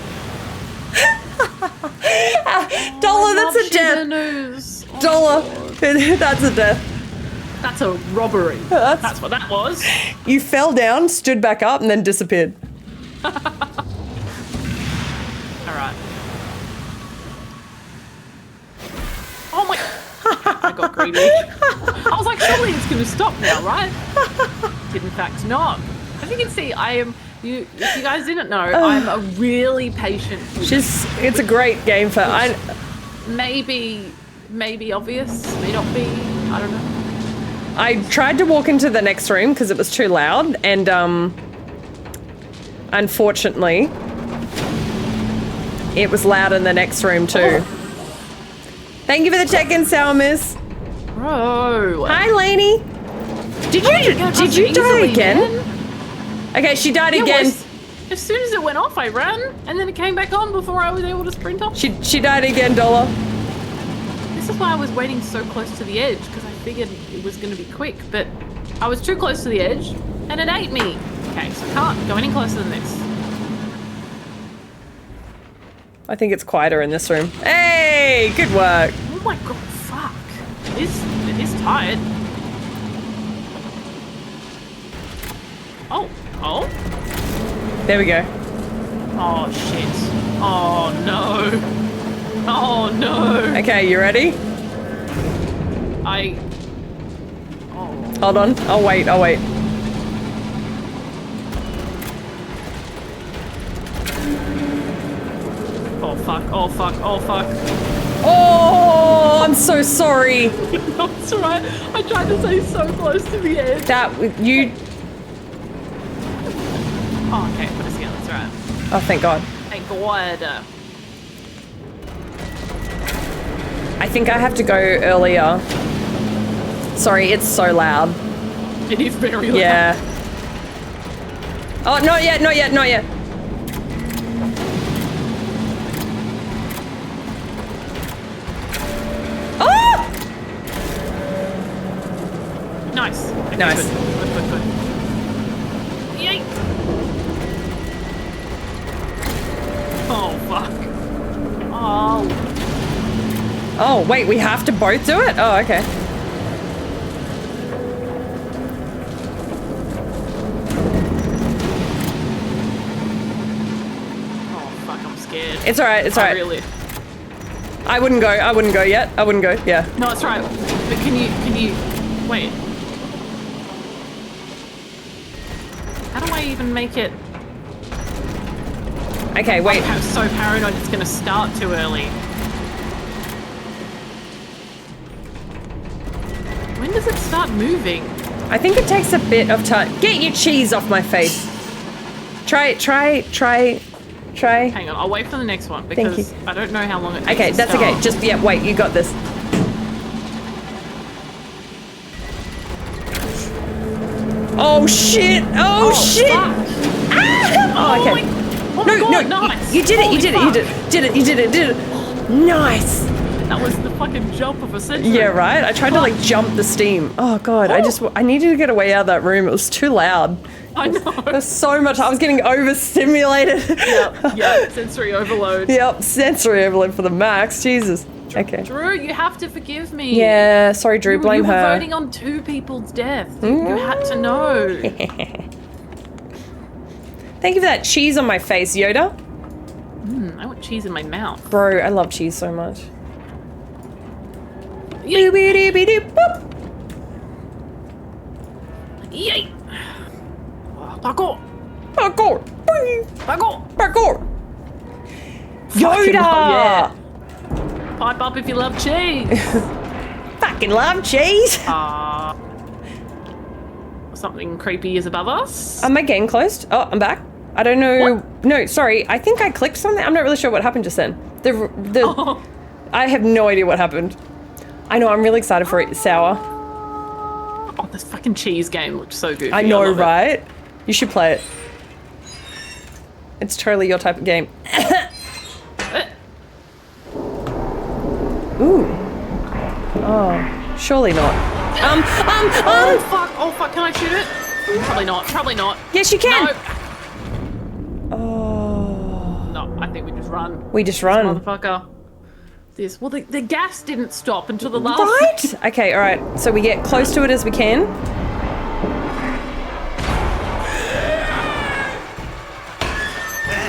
Dollar, that's a death. Dollar, that's a death. That's a robbery. That's what that was. You fell down, stood back up, and then disappeared. All right. Oh my! I got greedy. I was like, surely it's going to stop now, right? Did in fact not. As you can see, I am. If you guys didn't know, I'm a really patient human. It's a great game for. Maybe obvious, may not be. I don't know. I tried to walk into the next room because it was too loud, and unfortunately, it was loud in the next room too. Thank you for the check-in, Sour Miss. Bro. Hi, Lainey. Did you die again? Okay, she died again. As soon as it went off, I ran, and then it came back on before I was able to sprint off. She died again, Dollar. This is why I was waiting so close to the edge, because I figured it was going to be quick, but I was too close to the edge, and it ate me. Okay, so I can't go any closer than this. I think it's quieter in this room. Hey, good work. Oh my god, fuck. It is tired. Oh. There we go. Oh shit. Oh no. Oh no. Okay, you ready? Hold on. I'll wait. Oh fuck. Oh, I'm so sorry. No, it's alright. I tried to stay so close to the edge. Oh, okay, put us together, that's right. Oh, thank God. Thank God. I think I have to go earlier. Sorry, it's so loud. It is very loud. Yeah. Oh, not yet. Oh! Nice. Okay, Nice. Good. Yay! Oh, fuck. Oh, wait, we have to both do it? Oh, okay. Oh, fuck, I'm scared. It's alright. Really. I wouldn't go yet. Yeah. No, it's right. But can you, wait. How do I even make it? Okay, wait. I'm so paranoid it's gonna start too early. When does it start moving? I think it takes a bit of time. Get your cheese off my face. Try. Hang on, I'll wait for the next one because I don't know how long it takes. Okay, to that's start. okay. Just, yeah, wait, you got this. Oh shit! Oh shit! Ah! Oh, okay. Oh my God, nice. You did it, Holy you did it. Nice. That was the fucking jump of a century. Yeah, right? I tried to like jump the steam. Oh God, I needed to get away out of that room. It was too loud. I know. There's so much. I was getting overstimulated. Yep, sensory overload. Yep, sensory overload for the max. Jesus. Okay. Drew, you have to forgive me. Yeah, sorry, Drew. Blame you were her. voting on 2 people's death. You had to know. Thank you for that cheese on my face, Yoda. I want cheese in my mouth. Bro, I love cheese so much. Yay! Boop. Yay! Parkour! Yoda! Yeah. Pipe up if you love cheese. Fucking love cheese. Something creepy is above us. Am I getting closed? Oh, I'm back. I don't know. What? No, sorry. I think I clicked something. I'm not really sure what happened just then. I have no idea what happened. I know. I'm really excited for it. Sour. Oh, this fucking cheese game looks so good. I know, right? You should play it. It's totally your type of game. Ooh. Oh, surely not. Oh fuck, can I shoot it? Probably not. Yes, you can. No. Oh. No, I think we just run. We just run. Motherfucker. this? Well, the gas didn't stop until the last. Right? Okay, all right. So we get close to it as we can.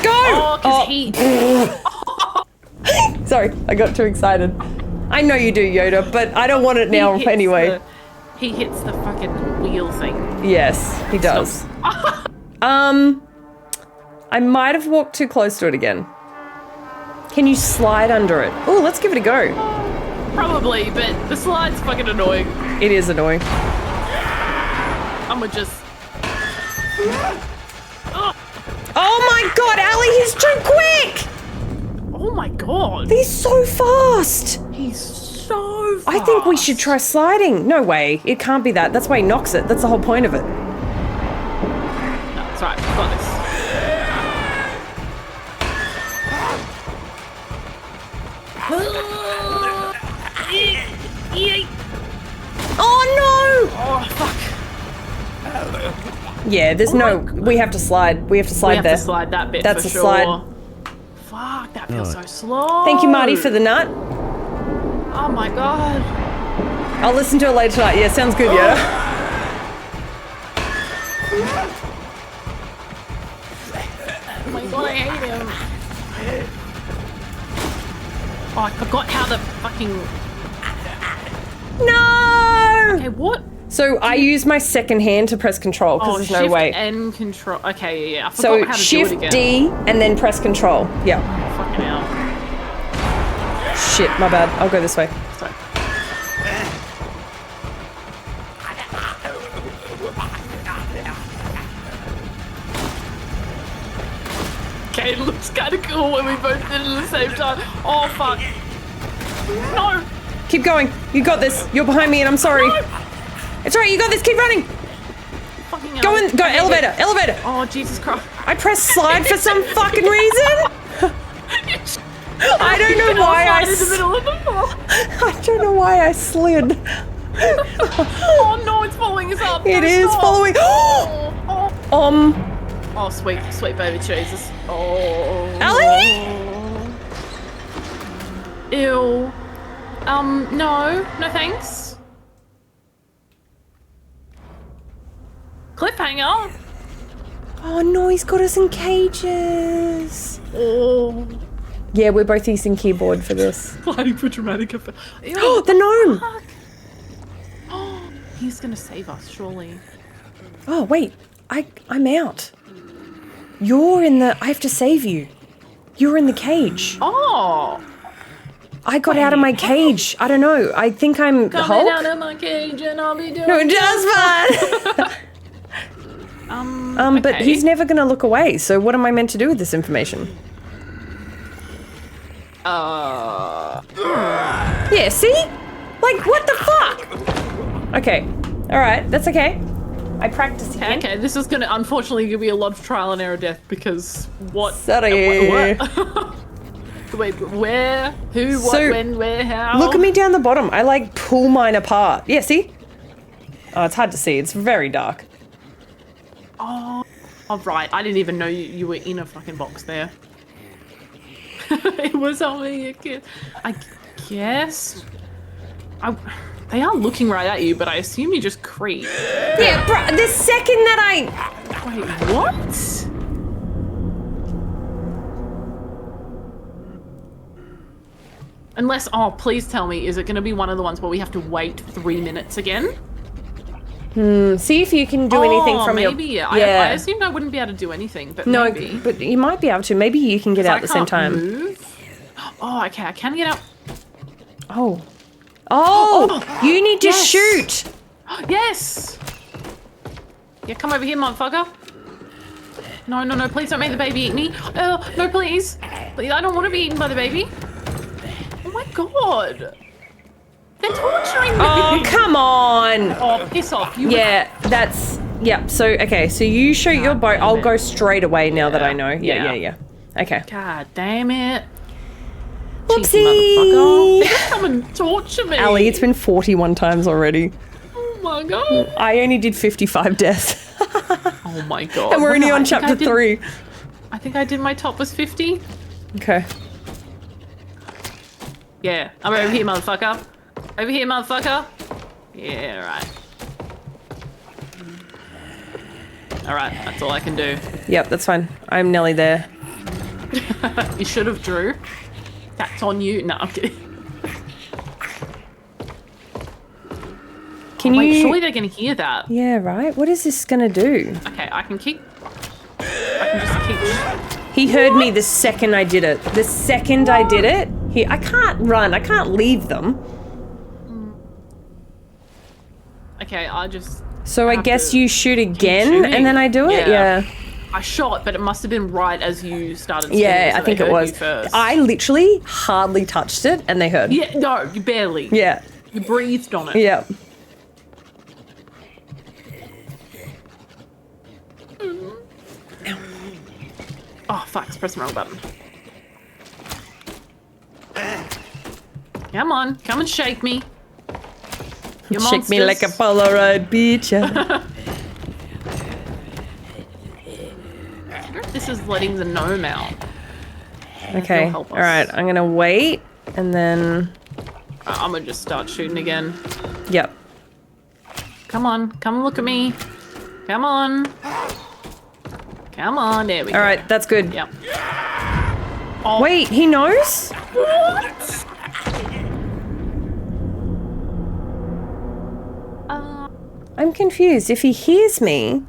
Go! Oh, because he. Sorry, I got too excited. I know you do, Yoda, but I don't want it now anyway. He hits the fucking wheel thing. Yes, he does. I might have walked too close to it again. Can you slide under it? Oh, let's give it a go. Probably, but the slide's fucking annoying. It is annoying. I'ma just. Oh my god, Ali, he's too quick! Oh my god. He's so fast! He's so fast. I think we should try sliding. No way, it can't be that. That's why he knocks it. That's the whole point of it. No, it's right, I've got this. Oh no! Oh fuck. Yeah, there's no. We have to slide. We have to slide We have there. to slide that bit. That's for a sure. slide. Fuck, that feels so slow. Thank you, Marty, for the nut. Oh my god. I'll listen to it later tonight. Yeah, sounds good, yeah. Oh my god, I hate him. Oh, I forgot how the fucking. No! Okay, what? So I use my second hand to press control because there's no shift way. and control. Okay, yeah. I forgot So how to shift do it again. D and then press control. Yeah. Fucking hell. Shit, my bad. I'll go this way. Sorry. Okay, it looks kind of cool when we both did it at the same time. Oh fuck. No. Keep going. You got this. You're behind me and I'm sorry. No. It's alright, you got this. Keep running. Fucking Go hell. in. Go, Okay, elevator. Elevator. Oh, Jesus Christ. I pressed slide for some fucking reason. I don't know why I. In the middle of the floor. I don't know why I slid. Oh no, it's following us up. It No, is stop. following. Oh, oh, sweet, sweet baby Jesus. Oh. Ellie? Ew. No thanks. Cliffhanger. Oh no, he's got us in cages. Oh. Yeah, we're both using keyboard for this. Sliding for dramatic effect. Oh, the gnome. Oh, he's gonna save us, surely. Oh wait, I'm out. You're in the. I have to save you. You're in the cage. Oh. I got out of my cage. I don't know. I think I'm Coming Hulk. out of my cage and I'll be doing. No, just fine. But okay. he's never gonna look away. So what am I meant to do with this information? Yeah, see? Like, what the fuck? Okay. Alright, that's okay. I practiced again. Okay, this is gonna unfortunately give me a lot of trial and error death because what? Sorry. What? Wait, where? Who? What? So, when? Where? How? Look at me down the bottom. I like pull mine apart. Yeah, see? Oh, it's hard to see. It's very dark. Oh, right. I didn't even know you were in a fucking box there. It was only a kid. I guess. They are looking right at you, but I assume you just creep. Yeah, bro. The second that I. Wait, what? Unless, oh, please tell me, is it going to be one of the ones where we have to wait 3 minutes again? See if you can do anything from maybe, your. yeah. I assumed I wouldn't be able to do anything, but No, maybe. but you might be able to. Maybe you can get out at the same time. Move. Oh, okay, I can get out. Oh. Oh! You need to yes. shoot! Yes! Yeah, come over here, motherfucker. No, no, no, please don't make the baby eat me. No, please. Please, I don't want to be eaten by the baby. Oh my god. They're torturing me. Oh, come on! Oh, piss off. You Yeah, that's. Yeah, so, okay, so you shoot your bow. I'll go straight away now that I know. Yeah. Okay. God damn it. Whoopsie! Motherfucker. They just come and torture me. Ali, it's been 41 times already. Oh my god. I only did 55 deaths. Oh my god. And we're only Wow, on I think I chapter did- 3. I think I did my top was 50. Okay. Yeah, I'm over here, motherfucker. Over here, motherfucker. Yeah, right. Alright, that's all I can do. Yep, that's fine. I'm nearly there. You should have, Drew. That's on you. No, I'm kidding. Can Wait, you... surely they're going to hear that. Yeah, right? What is this going to do? Okay, I can just keep... He heard me the second I did it. The second I did it, I can't run. I can't leave them. Okay, I just... So I guess you shoot again and then I do it? Yeah. I shot, but it must have been right as you started screaming, Yeah, so I think they it heard was. you first. I literally hardly touched it and they heard. Yeah, no, you barely. Yeah. You breathed on it. Yeah. Oh, fuck, I pressed the wrong button. Come on, come and shake me. You Shake me like a monsters. Polaroid picture. I wonder if this is letting the gnome out. Okay, He'll help us. alright, I'm gonna wait and then... I'm gonna just start shooting again. Yep. Come on, come look at me. Come on. Come on, there we go. Alright, that's good. Yep. Wait, he knows? What? I'm confused. If he hears me,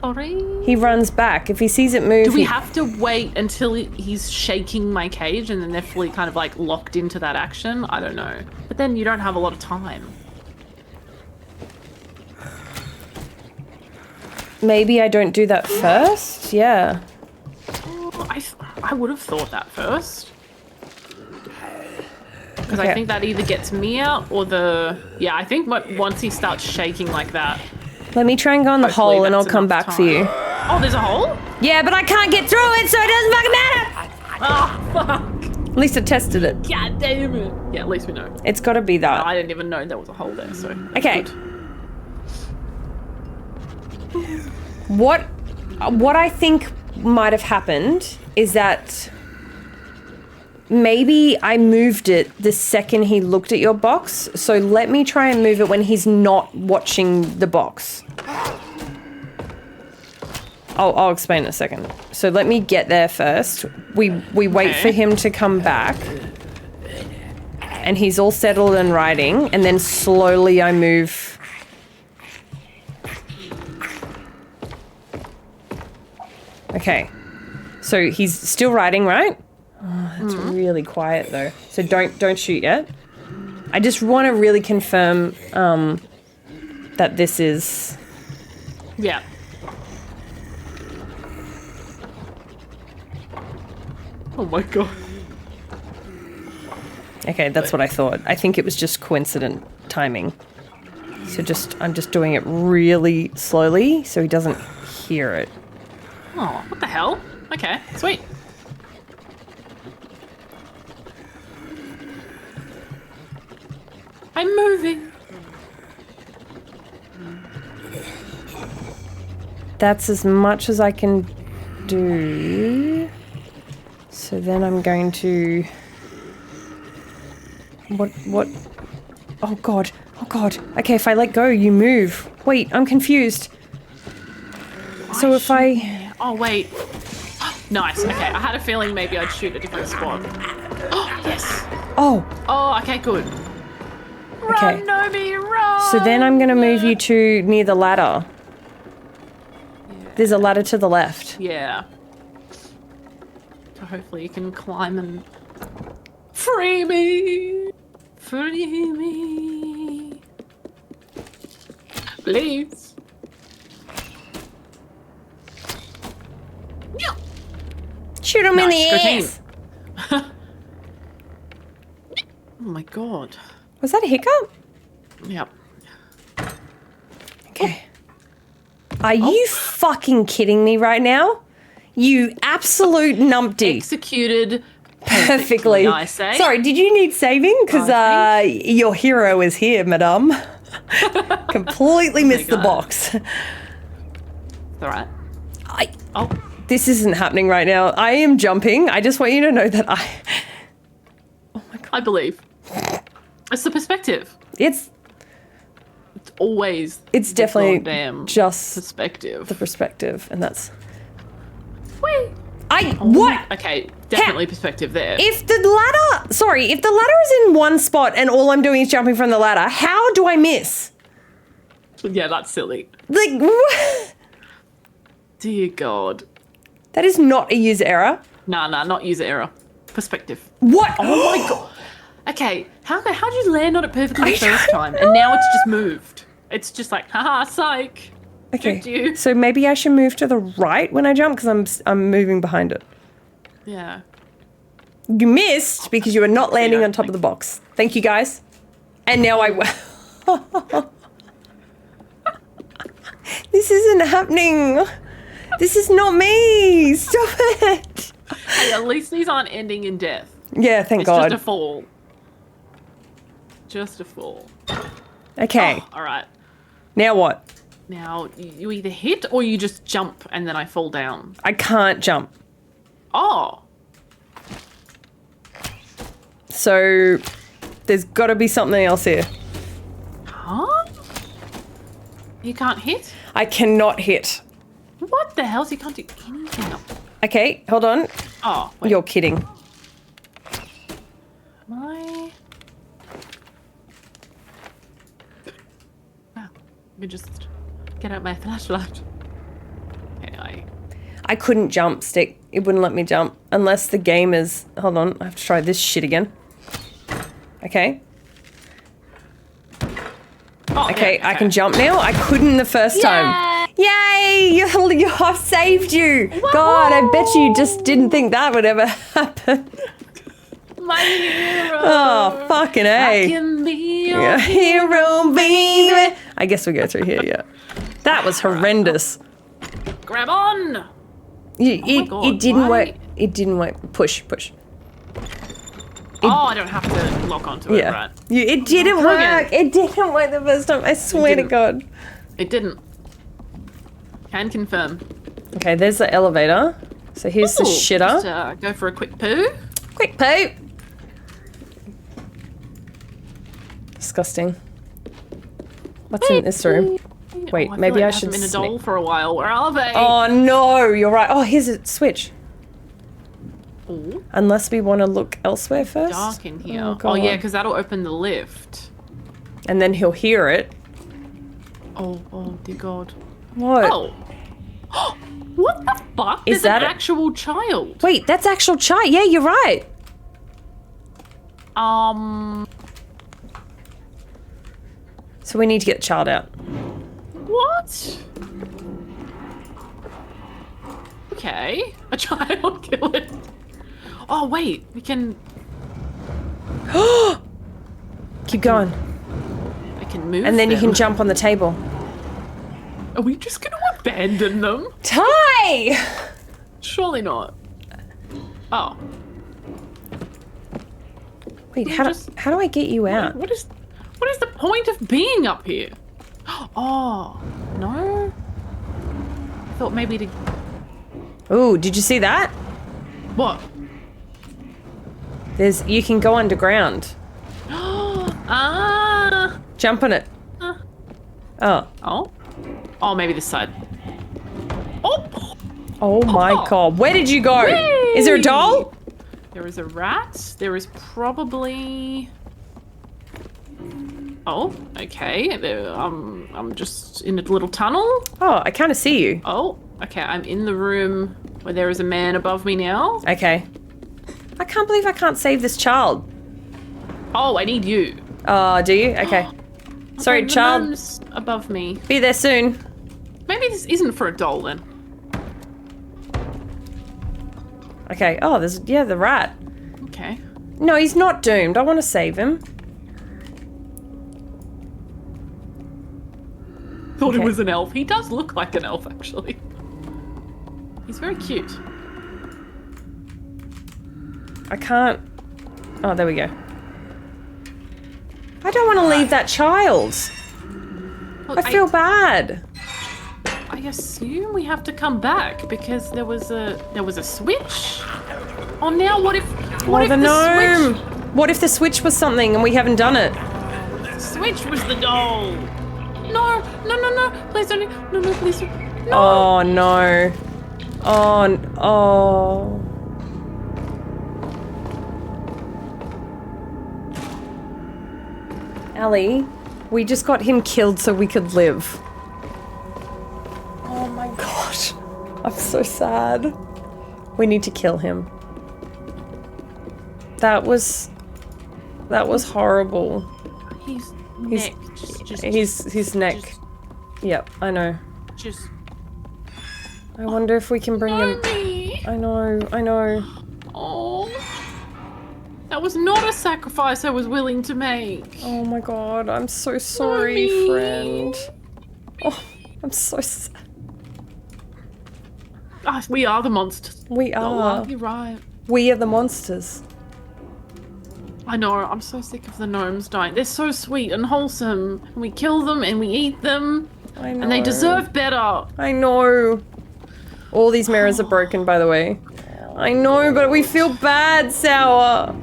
Sorry. he runs back. If he sees it move, Do we he- have to wait until he's shaking my cage and then they're fully kind of like locked into that action? I don't know. But then you don't have a lot of time. Maybe I don't do that first? Yeah. I would have thought that first. Because Okay. I think that either gets me out or the... Yeah, I think once he starts shaking like that... Let me try and go in the Hopefully hole and I'll that's come enough back for you. Oh, there's a hole? Yeah, but I can't get through it, so it doesn't fucking matter! Oh, fuck. At least I tested it. God damn it. Yeah, at least we know. It's gotta be that. I didn't even know there was a hole there, so... Okay. good. What I think might have happened is that maybe I moved it the second he looked at your box. So let me try and move it when he's not watching the box. I'll explain in a second. So let me get there first. We wait for him to come back. And he's all settled and riding. And then slowly I move... Okay, so he's still riding, right? Oh, that's really quiet though. So don't shoot yet. I just want to really confirm that this is... Yeah. Oh my god. Okay, that's what I thought. I think it was just coincident timing. So I'm just doing it really slowly so he doesn't hear it. Oh, what the hell? Okay, sweet. I'm moving. That's as much as I can do. So then I'm going to... What? Oh god. Oh god. Okay, if I let go, you move. Wait, I'm confused. So if I... Oh, wait. Nice, okay. I had a feeling maybe I'd shoot a different spot. Oh, yes. Oh. Oh, okay, good. Okay. Run, Nomi, run! So then I'm going to move you to near the ladder. There's a ladder to the left. Yeah. So hopefully you can climb and... Free me! Free me! Please. Shoot him in the Good ass. team. Oh my god. Was that a hiccup? Yep. Okay. Are you fucking kidding me right now? You absolute numpty. Executed perfectly. I say. Sorry, did you need saving? Because your hero is here, madame. Completely missed the box. It's alright. This isn't happening right now. I am jumping. I just want you to know that I believe. It's the perspective. It's always. It's the definitely goddamn just perspective. the perspective, and that's. Wait. What? Okay, definitely perspective there. If the ladder is in one spot and all I'm doing is jumping from the ladder, how do I miss? Yeah, that's silly. Like, what? Dear God. That is not a user error. Nah, not user error. Perspective. What? Oh my God. Okay, how'd you land on it perfectly the first time and now it's just moved? It's just like, haha, psych. Okay. Tricked you. So maybe I should move to the right when I jump because I'm moving behind it. Yeah. You missed because you were not landing on top of the box. Thank you, guys. And now This isn't happening. This is not me. Stop it. Hey, at least these aren't ending in death. Yeah, thank God. It's just a fall. Just a fall. Okay. Oh, all right. Now what? Now, you either hit or you just jump and then I fall down. I can't jump. Oh. So there's got to be something else here. Huh? You can't hit? I cannot hit. What the hell? So you can't do anything up there. Okay, hold on. Oh, wait. You're kidding. Am I? Wow. Let me just get out my flashlight. Okay, I couldn't jump, Stick. It wouldn't let me jump unless the game is... Hold on, I have to try this shit again. Okay. Oh, Okay, yeah, I can jump now. I couldn't the first time. Yay! I've saved you. God, I bet you just didn't think that would ever happen. My hero. Oh, fucking A. I can be your Yeah, hero, baby. I guess we go through here, yeah. That was horrendous. Grab on. It didn't work. It didn't work. Push. Oh, I don't have to lock onto it, Yeah. right? It didn't Try again. work. It didn't work the first time. I swear to didn't. God. It didn't. Can confirm. Okay, there's the elevator. So here's the Ooh, shitter. Just, go for a quick poo. Quick poo. Disgusting. What's in this room? Wait, Oh, maybe feel I like should haven't been a sneak. doll for a while. Where are they? Oh no, you're right. Oh, here's a switch. Ooh, Unless we want to look elsewhere first. dark in here. Oh, Oh, yeah, God. because that'll open the lift. And then he'll hear it. Oh, dear God. What? Oh. What the fuck? Is There's that an a- actual child. Wait, that's actual child. Yeah, you're right. So we need to get the child out. What? Okay. A child killer. Oh, wait. We can... Keep going. I can move And then you them. can jump on the table. Are we just going to abandon them? Ty! Surely not. Oh. Wait, how do I get you out? What is the point of being up here? Oh, no. I thought maybe to... Ooh, did you see that? What? You can go underground. Ah. Jump on it. Oh. Oh? Oh, maybe this side. Oh! Oh my God. Where did you go? Whee! Is there a doll? There is a rat. There is probably... Oh, okay. I'm just in a little tunnel. Oh, I kind of see you. Oh, okay. I'm in the room where there is a man above me now. Okay. I can't believe I can't save this child. Oh, I need you. Oh, do you? Okay. Sorry, Okay, the child. man's above me. Be there soon. Maybe this isn't for a doll then. Okay. Oh, there's the rat. Okay. No, he's not doomed. I want to save him. Thought Okay. it was an elf. He does look like an elf, actually. He's very cute. I can't. Oh, there we go. I don't want to leave that child. Look, I feel bad. I assume we have to come back because there was a switch. Oh, now what if Oh, the gnome. switch? What if the switch was something and we haven't done it? Switch was the doll. No, no, no, no. Please don't. No, no, please don't. No. Oh no. Oh. Ellie, we just got him killed so we could live. Oh my god. I'm so sad. We need to kill him. That was horrible. His neck. Yep, I know. Just. I wonder if we can bring him. I know. Oh. That was not a sacrifice I was willing to make. Oh my god, I'm so sorry, friend. Oh, I'm so sad. We are the monsters. We are. You're right. We are the monsters. I know, I'm so sick of the gnomes dying. They're so sweet and wholesome. And we kill them and we eat them. I know. And they deserve better. I know. All these mirrors are broken, by the way. I know, but we feel bad, Sour.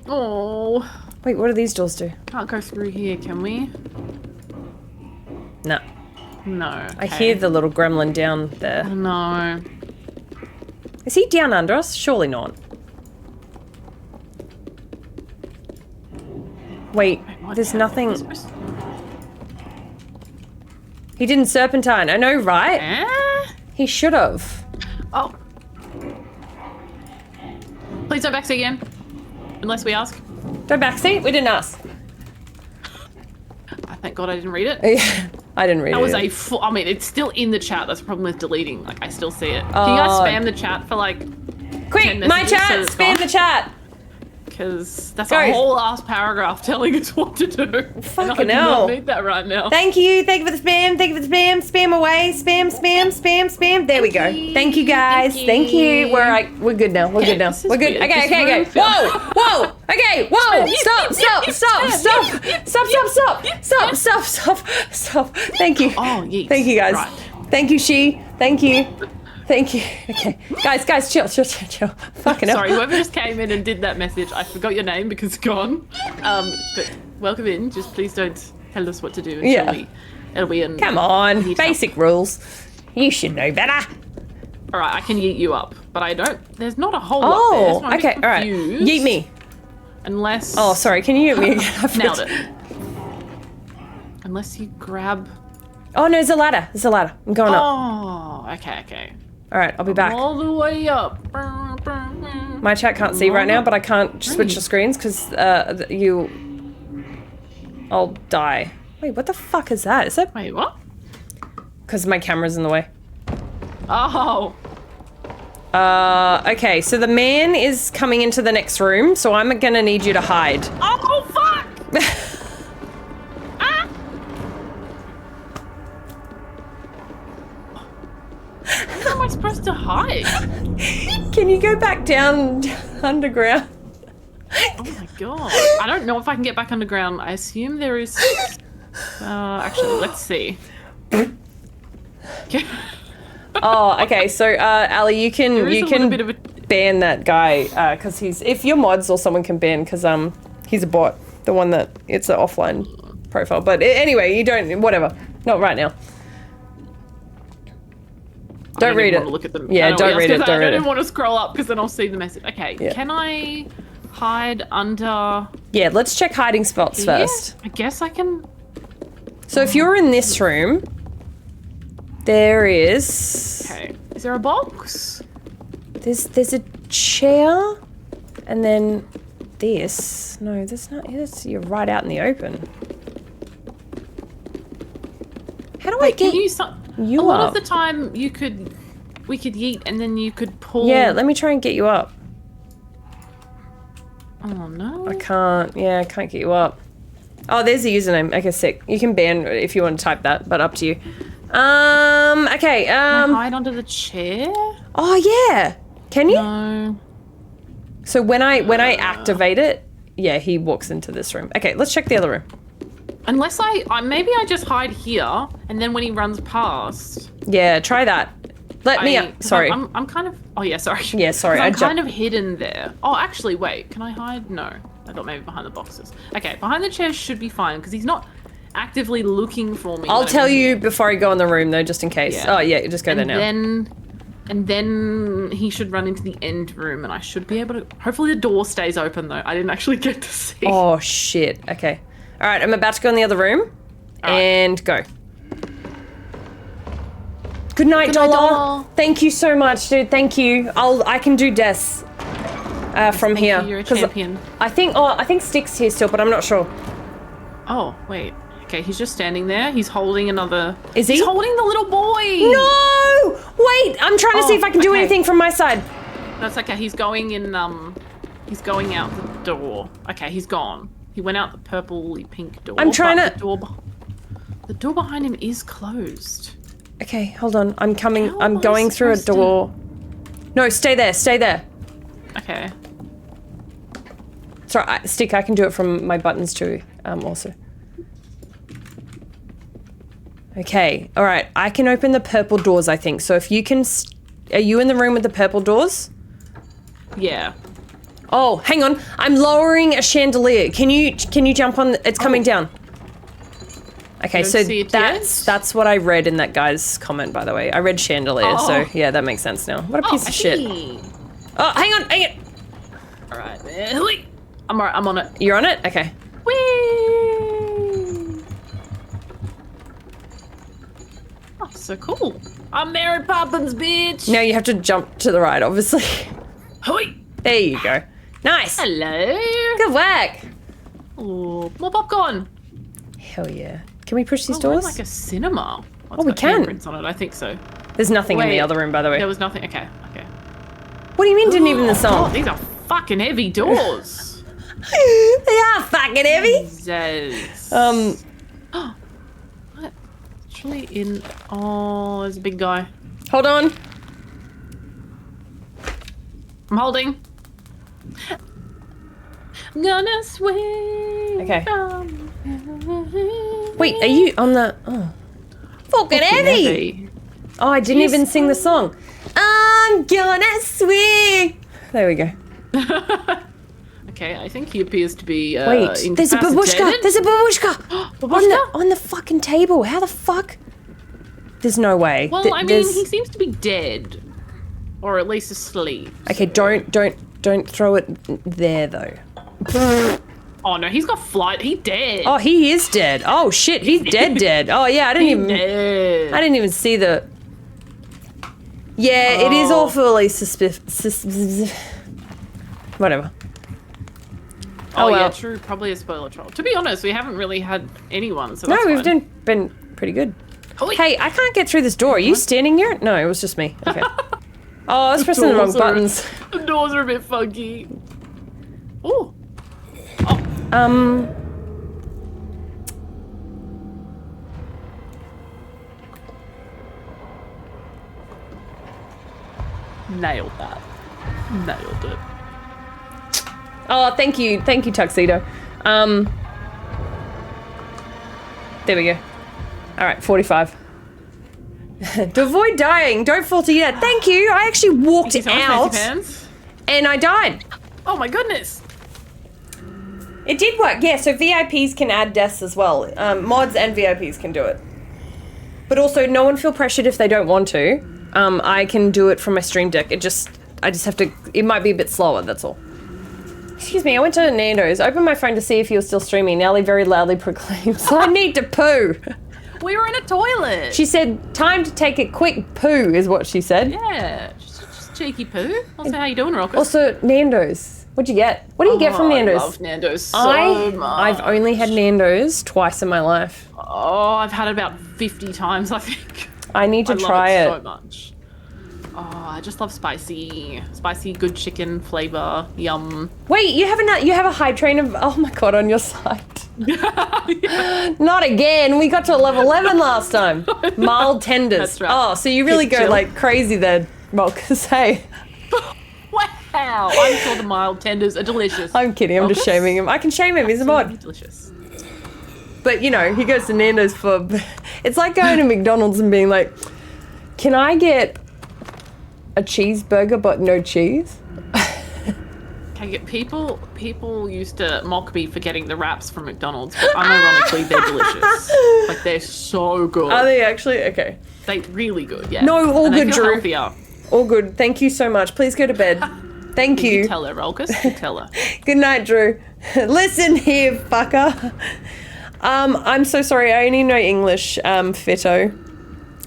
Oh. Wait, what do these doors do? Can't go through here, can we? No. No. I hear the little gremlin down there. No. Is he down under us? Surely not. Wait, there's nothing. He didn't serpentine. I know, right? He should have. Oh. Please don't backseat again. Unless we ask. Don't backseat? We didn't ask. Thank God I didn't read it. I didn't read it. That was either. a full, I mean, it's still in the chat. That's the problem with deleting. Like, I still see it. Can you guys spam the chat for like Quick, 10 my messages chat! so it's Spam gone? the chat! Because that's Go. a whole last paragraph telling us what to do. Fucking and I do hell. not need that right now. Thank you for the spam, thank you for the spam, spam away, spam. There we go. Thank you guys, thank you. We're good now, we're good now. We're good, weird. okay. This room Whoa, okay, whoa, stop. Thank you. Oh, yes. Thank you guys. Right. Thank you, thank you. Okay, guys, chill. Fucking hell. Sorry, whoever just came in and did that message, I forgot your name because it's gone. But welcome in. Just please don't tell us what to do until it'll be in. Come on, basic rules. You should know better. All right, I can yeet you up, but I don't. There's not a whole lot there. So I'm a bit okay, all right. confused. Yeet me. Unless. Oh, sorry. Can you yeet me again? Nailed it. Unless you grab. Oh no, there's a ladder. I'm going up. Oh, okay. All right, I'll be back. All the way up. My chat can't see right now, but I can't switch the screens because I'll die. Wait, what the fuck is that? Is that? Wait, what? Because my camera's in the way. Oh. Okay, so the man is coming into the next room, so I'm gonna need you to hide. Oh, fuck! How am I supposed to hide? Can you go back down underground? Oh my god. I don't know if I can get back underground. I assume there is... actually, let's see. Oh, okay. So, Ali, you can ban that guy because if your mods or someone can ban because he's a bot, the one that it's an offline profile. But anyway, you don't. Whatever. Not right now. Don't read it. Look at them. Yeah, don't read it. I don't even want to scroll up because then I'll see the message. Okay, Yeah. Can I hide under? Yeah, let's check hiding spots first. I guess I can. So if you're in this room, there is. Okay. Is there a box? There's a chair, and then this. No, there's not. You're right out in the open. How do I get you A lot up? of the time, we could yeet and then you could pull. Yeah, let me try and get you up. Oh no. I can't. Yeah, I can't get you up. Oh, there's the username. Okay, sick. You can ban if you want to type that, but up to you. Okay. Can I hide under the chair? Oh yeah. Can you? No. So when I activate it, yeah, he walks into this room. Okay, let's check the other room. Unless maybe I just hide here and then when he runs past. Yeah, try that. Let me up. Sorry. I'm kind of. Oh yeah, sorry. Yeah, sorry. 'Cause I'm kind of hidden there. Oh, actually, wait. Can I hide? No. I thought maybe behind the boxes. Okay, behind the chairs should be fine because he's not actively looking for me. I'll when tell I'm in you here. before I go in the room though, just in case. Yeah. Oh yeah, just go there now. And then he should run into the end room, and I should be able to. Hopefully, the door stays open though. I didn't actually get to see. Oh shit. Okay. All right, I'm about to go in the other room, and go. Good night, Dollar. Thank you so much, dude. Thank you. I can do deaths from here. You're a 'Cause champion. I think Stick's here still, but I'm not sure. Oh wait. Okay, he's just standing there. He's holding another. Is he? He's holding the little boy. No! Wait, I'm trying to see if I can do anything from my side. That's okay. He's going in. He's going out the door. Okay, he's gone. He went out the purpley pink door. I'm trying but to- The door behind him is closed. Okay, hold on. I'm coming. How I'm am I going through a supposed to- door. No, stay there. Stay there. Okay. Sorry, Stick. I can do it from my buttons too. Also. Okay. All right. I can open the purple doors. I think so. If you can, are you in the room with the purple doors? Yeah. Oh, hang on. I'm lowering a chandelier. Can you jump on? It's coming down. Okay, You so don't see it that's what I read in that guy's comment, by the way. I read chandelier, so Oh. yeah, that makes sense now. What a piece of shit. Hey. Oh, hang on. All right, man. I'm on it. You're on it? Okay. Whee! Oh, so cool. I'm Mary Poppins, bitch. Now you have to jump to the right, obviously. Hoi. There you go. Nice. Hello. Good work. Oh, more popcorn. Hell yeah. Can we push these Oh, we're in doors? like a cinema. Oh, we can. Handprints on it. I think so. There's nothing in the Wait, other room, by the way. There was nothing. Okay. What do you mean didn't even the Oh, song? these are fucking heavy doors. They are fucking heavy. Jesus. What? Actually in. Oh, there's a big guy. Hold on. I'm holding. I'm gonna swing. Okay. Wait, are you on the? Oh, fucking heavy. Oh, I didn't even sing the song. I'm gonna swing. There we go. Okay, I think he appears to be. Wait, there's a babushka. incapacitated. There's a babushka. on the fucking table. How the fuck? There's no way. Well, I mean, There's- he seems to be dead, or at least asleep. Okay, don't throw it there though. Oh no, he's got flight. He dead. Oh, he is dead. Oh shit, he's dead. Oh yeah, I didn't dead. I didn't even see the. Yeah, it is Oh. awfully whatever. Oh, well. yeah, true. Probably a spoiler troll. To be honest, we haven't really had anyone. So No, that's we've fine. been pretty good. Hey, I can't get through this door. Are you standing near it? No, it was just me. Okay. Oh, I was pressing the wrong doors are- buttons. The doors are a bit funky. Oh. Nailed that. Nailed it. Oh, thank you, Tuxedo. There we go. All right, 45. To avoid dying, don't fall to your death. Thank you. I actually walked Thank you so much, out, Fancy Pants. and I died. Oh my goodness. It did work. Yeah. So VIPs can add deaths as well. Mods and VIPs can do it. But also, no one feel pressured if they don't want to. I can do it from my stream deck. I just have to. It might be a bit slower. That's all. Excuse me, I went to Nando's, opened my phone to see if he was still streaming. Nelly very loudly proclaims, I need to poo. We were in a toilet. She said, time to take a quick poo, is what she said. Yeah, just cheeky poo. Also, how you doing, Rocket? Also, Nando's. What'd you get? What do you get from Nando's? I love Nando's so much. I've only had Nando's twice in my life. Oh, I've had it about 50 times, I think. I need to I love try it. so much. Oh, I just love spicy, good chicken flavor. Yum. Wait, you have a high train of, oh my god, on your side. Not again. We got to level 11 last time. Mild tenders. That's right. Oh, so you really Keep go chill. like crazy then, Malkus. Hey. Wow, I'm sure the mild tenders are delicious. I'm kidding. I'm just Malkus? shaming him. I can shame him. He's a mod. Delicious. But you know, he goes to Nando's for. It's like going to McDonald's and being like, "Can I get a cheeseburger but no cheese? Okay, people used to mock me for getting the wraps from McDonald's, but unironically, they're delicious. Like, they're so good. Are they actually? Okay. They're really good, yeah. No, all And they good, feel Drew. healthier. All good. Thank you so much. Please go to bed. Thank you. You tell her, Rolkus. You tell her. Good night, Drew. Listen here, fucker. I'm so sorry. I only know English, Fitto.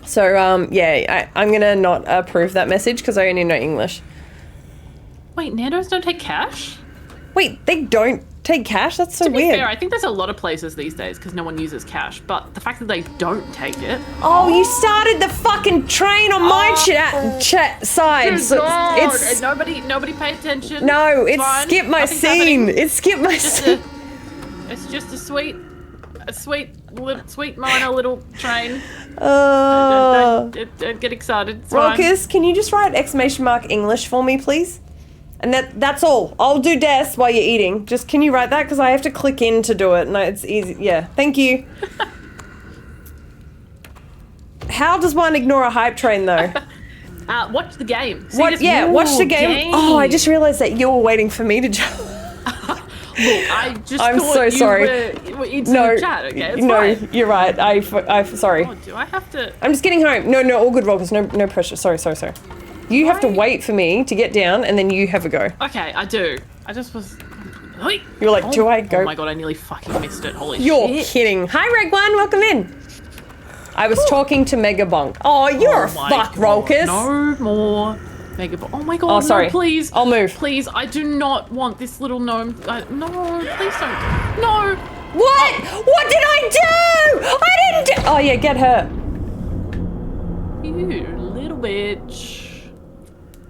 So, yeah, I'm gonna not approve that message because I only know English. Wait, Nando's don't take cash? Wait, they don't take cash? That's so To be weird. fair, I think there's a lot of places these days because no one uses cash, but the fact that they don't take it. Oh, you started the fucking train on my chat side. Good So God. it's Nobody pay attention. no, it's fine. skip my Nothing's scene. happening. It's skip my scene. It's just a sweet minor little train. Don't get excited. It's fine. Rockus, can you just write exclamation mark English for me, please? And that's all. I'll do des while you're eating. Just can you write that? Because I have to click in to do it. No, it's easy. Yeah, thank you. How does one ignore a hype train, though? Watch the game. See What? this- Yeah, watch the game. game. Oh, I just realised that you were waiting for me to jump. Look, I just I'm thought so you sorry. were into No, the chat, okay? It's no, fine. you're right. I sorry. Oh, do I have to? I'm just getting home. No, all good, Rockus. No pressure. Sorry. You have to wait for me to get down, and then you have a go. Okay, I do. I just was. You're like, do I go? Oh my god, I nearly fucking missed it. Holy You're shit. kidding. Hi, Reg One. Welcome in. I was talking to Mega Bonk. Oh, you're a my fuck, God, Rolkus. No more Mega Bonk. Oh my god, Oh, sorry. no, please. I'll move. Please, I do not want this little gnome. No, please don't. No. What? What did I do? I didn't do. Oh yeah, get her. You little bitch.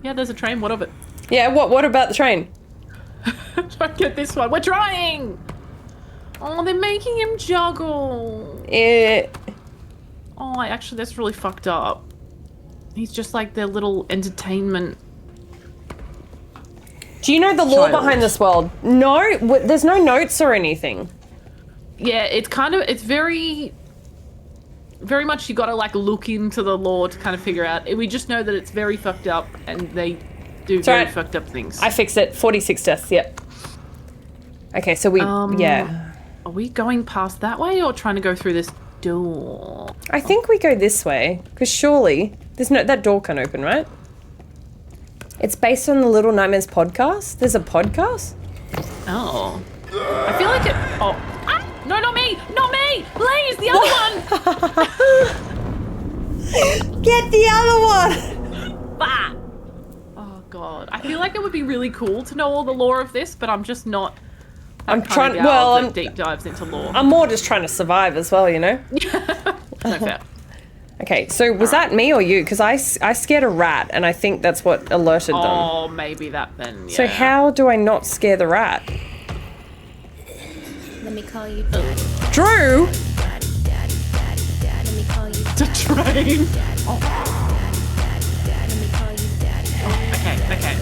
Yeah, there's a train. What of it? Yeah. What about the train? Don't get this one. We're trying. Oh, they're making him juggle. Oh, actually, that's really fucked up. He's just like their little entertainment. Do you know the lore Child. behind this world? No, there's no notes or anything. Yeah, it's very much you gotta like look into the lore to kind of figure out. We just know that it's very fucked up and they do It's very alright. fucked up things. I fixed it. 46 deaths. Yep. Okay, so we yeah. Are we going past that way or trying to go through this door? I think we go this way because surely that door can open, right? It's based on the Little Nightmares podcast. There's a podcast. Oh, I feel like it. Oh, no, not me, not me! Please, the other one. Get the other one. Bah. Oh god, I feel like it would be really cool to know all the lore of this, but I'm just not. I'm kind trying. of gal Well, that I'm deep dives into lore. I'm more just trying to survive as well, you know. No fair. Okay, so was that me or you? Because I scared a rat, and I think that's what alerted them. Oh, maybe that then. Yeah. So how do I not scare the rat? Let me call you daddy. Drew. Daddy, daddy, daddy, daddy. Let me call you The train. Oh. Let me call you daddy. Okay.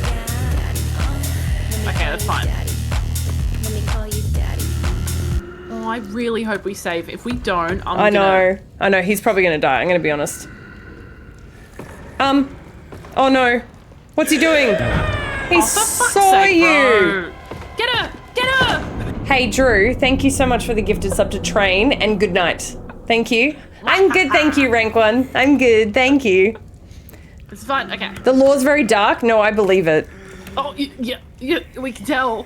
Okay, that's fine. Let me call you daddy. Oh, I really hope we save. If we don't, I know. He's probably gonna die. I'm gonna be honest. Oh no. What's he doing? He saw you. Get her! Get her! Hey Drew, thank you so much for the gifted sub to Train, and good night. Thank you. I'm good, thank you, Rank One. I'm good, thank you. It's fine. Okay. The lore's very dark. No, I believe it. Oh, yeah. We can tell.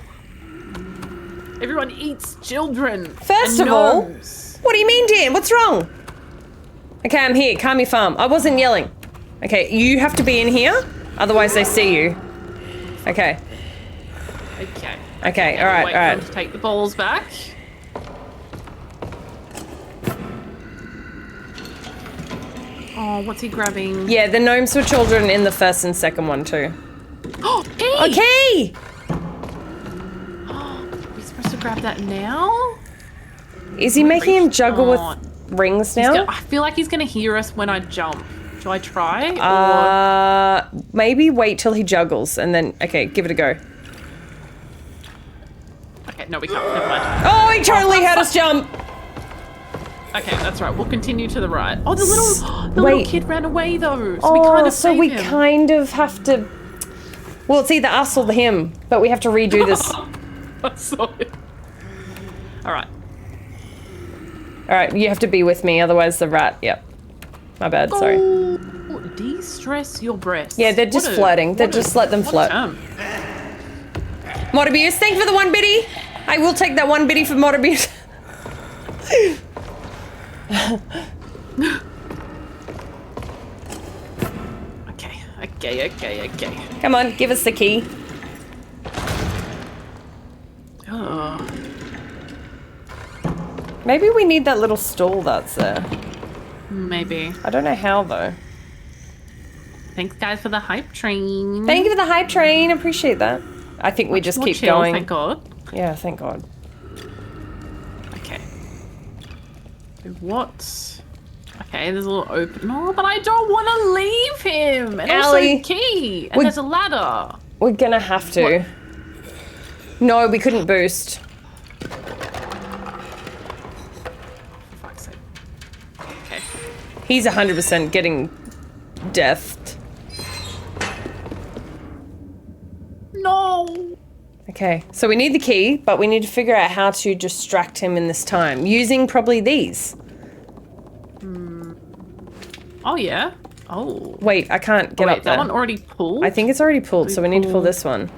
Everyone eats children. First and of all, gnomes. what do you mean, Dan? What's wrong? Okay, I'm here. Kami Farm. I wasn't yelling. Okay, you have to be in here, otherwise they see you. Okay. Okay. Okay, Wait all for them right. to take the balls back. Oh, what's he grabbing? Yeah, the gnomes for children in the first and second one too. Oh, key! Okay. Are we supposed to grab that now? Is he making him juggle Oh. with rings now? I feel like he's gonna hear us when I jump. Shall I try? Maybe wait till he juggles and then, okay, give it a go. Okay, no, we can't. Never mind. Oh, he totally had us jump. Okay, that's right. We'll continue to the right. Oh, the little Wait. kid ran away though. So we kind of so saved we him. kind of have to. Well, it's either us or him, but we have to redo this. Sorry. All right. All right, you have to be with me, otherwise the rat. Yep. My bad. Sorry. Oh, de-stress your breasts. Yeah, they're just flirting. They just let them flirt. Morbius, thank you for the 1 biddy. I will take that 1 biddy for Morbius. Okay. Come on, give us the key. Oh. Maybe we need that little stall that's there. Maybe. I don't know how though. Thanks, guys, for the hype train. Thank you for the hype train. Appreciate that. I think we just More keep chill, going. Thank God. Yeah, thank God. Okay. What? Okay, there's a little open. No, but I don't want to leave him. And Allie, also key. And there's a ladder. We're gonna have to. What? No, we couldn't boost. For fuck's sake. Okay. He's 100% getting deathed. No. Okay, so we need the key, but we need to figure out how to distract him in this time, using probably these. Oh, yeah. Oh. Wait, I can't get wait, up there. that one already pulled? I think it's already pulled, so we need to pull this one.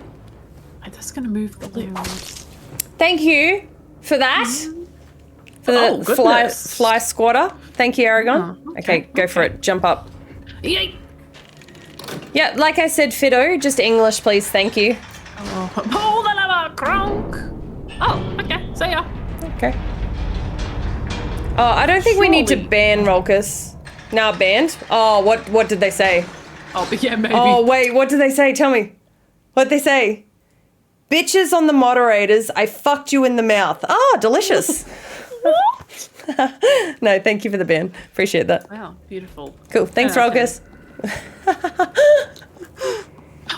I'm just going to move the lift. Thank you for that. For the fly squatter. Thank you, Aragon. Okay, go for it. Jump up. Yay. Yeah, like I said, Fido, just English, please. Thank you. Oh, pull the lever, Kronk. Oh, okay. See ya. Okay. Oh, I don't think we need to Surely. ban Rolkus. Now banned? Oh, what did they say? Oh, but yeah, maybe. Oh, wait, what did they say? Tell me. What'd they say? Bitches on the moderators, I fucked you in the mouth. Oh, delicious. What? No, thank you for the ban. Appreciate that. Wow, beautiful. Cool. Thanks, Okay. Rolkus.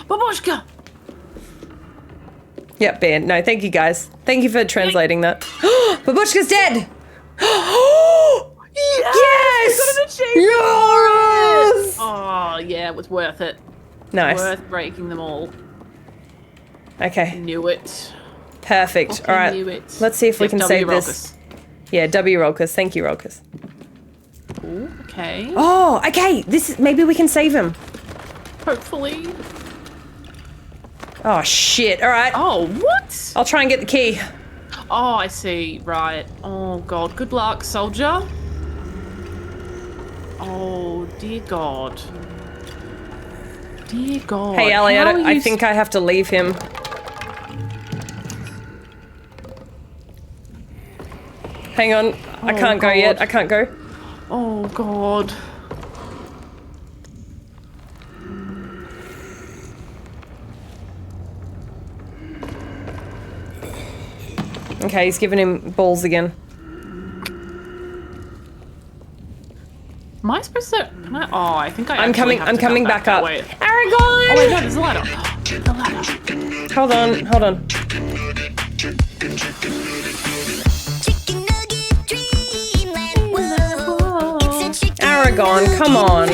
Babushka. Yep, banned. No, thank you guys. Thank you for translating that. Babushka's dead! Yes! Yes! Oh, yeah, it was worth it. Nice. Worth breaking them all. Okay. Knew it. Perfect. Fucking All right. knew it. Let's see if we Yep, can W save this. Yeah, W Rolkus. Thank you, Rolkus. Ooh, okay. Oh, okay. This is, maybe we can save him. Hopefully. Oh shit. All right. Oh, what? I'll try and get the key. Oh, I see. Right. Oh, God. Good luck, soldier. Oh, dear God. Dear God. Hey, Ellie, How are I you think I have to leave him. Hang on. I Oh, can't go yet. God. I can't go. Oh, God. Okay, he's giving him balls again. Am I supposed to... Can I... Oh, I think I I'm actually coming. have I'm to come coming back that up. way. Aragon! Oh, wait, no, there's a ladder. The ladder. Hold on. Hold on. Aragon, come on.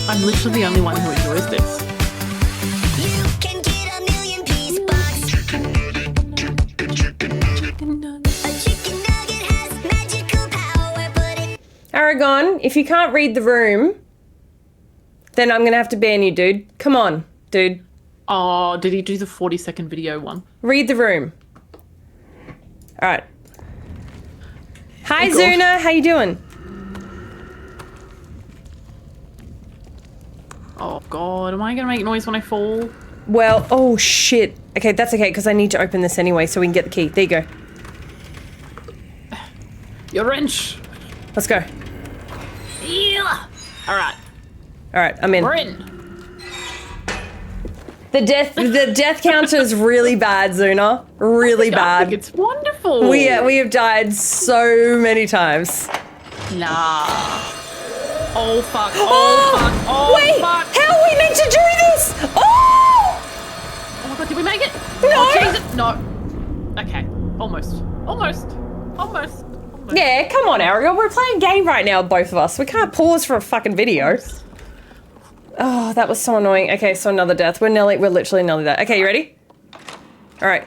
I'm literally the only one who enjoys this. Aragon, if you can't read the room, then I'm gonna have to ban you, dude. Come on, dude. Oh, did he do the 40-second video one? Read the room. All right. Hi, Oh, God. Zuna. How you doing? Oh, God. Am I going to make noise when I fall? Well, oh shit. Okay, that's okay because I need to open this anyway so we can get the key. There you go. Your wrench. Let's go. Yeah. All right. All right, I'm in. We're in. The death counter is really bad, Zuna. Really I bad. think it's wonderful. awful. We have died so many times. Nah. Oh fuck. Oh fuck. Oh wait, fuck. how are we meant to do this? Oh! Oh my god, did we make it? No. Oh, Jesus. No. Okay. Almost. Yeah, come on, Ariel. We're playing a game right now, both of us. We can't pause for a fucking video. Oh, that was so annoying. Okay, so another death. We're literally nearly there. Okay, you ready? All right.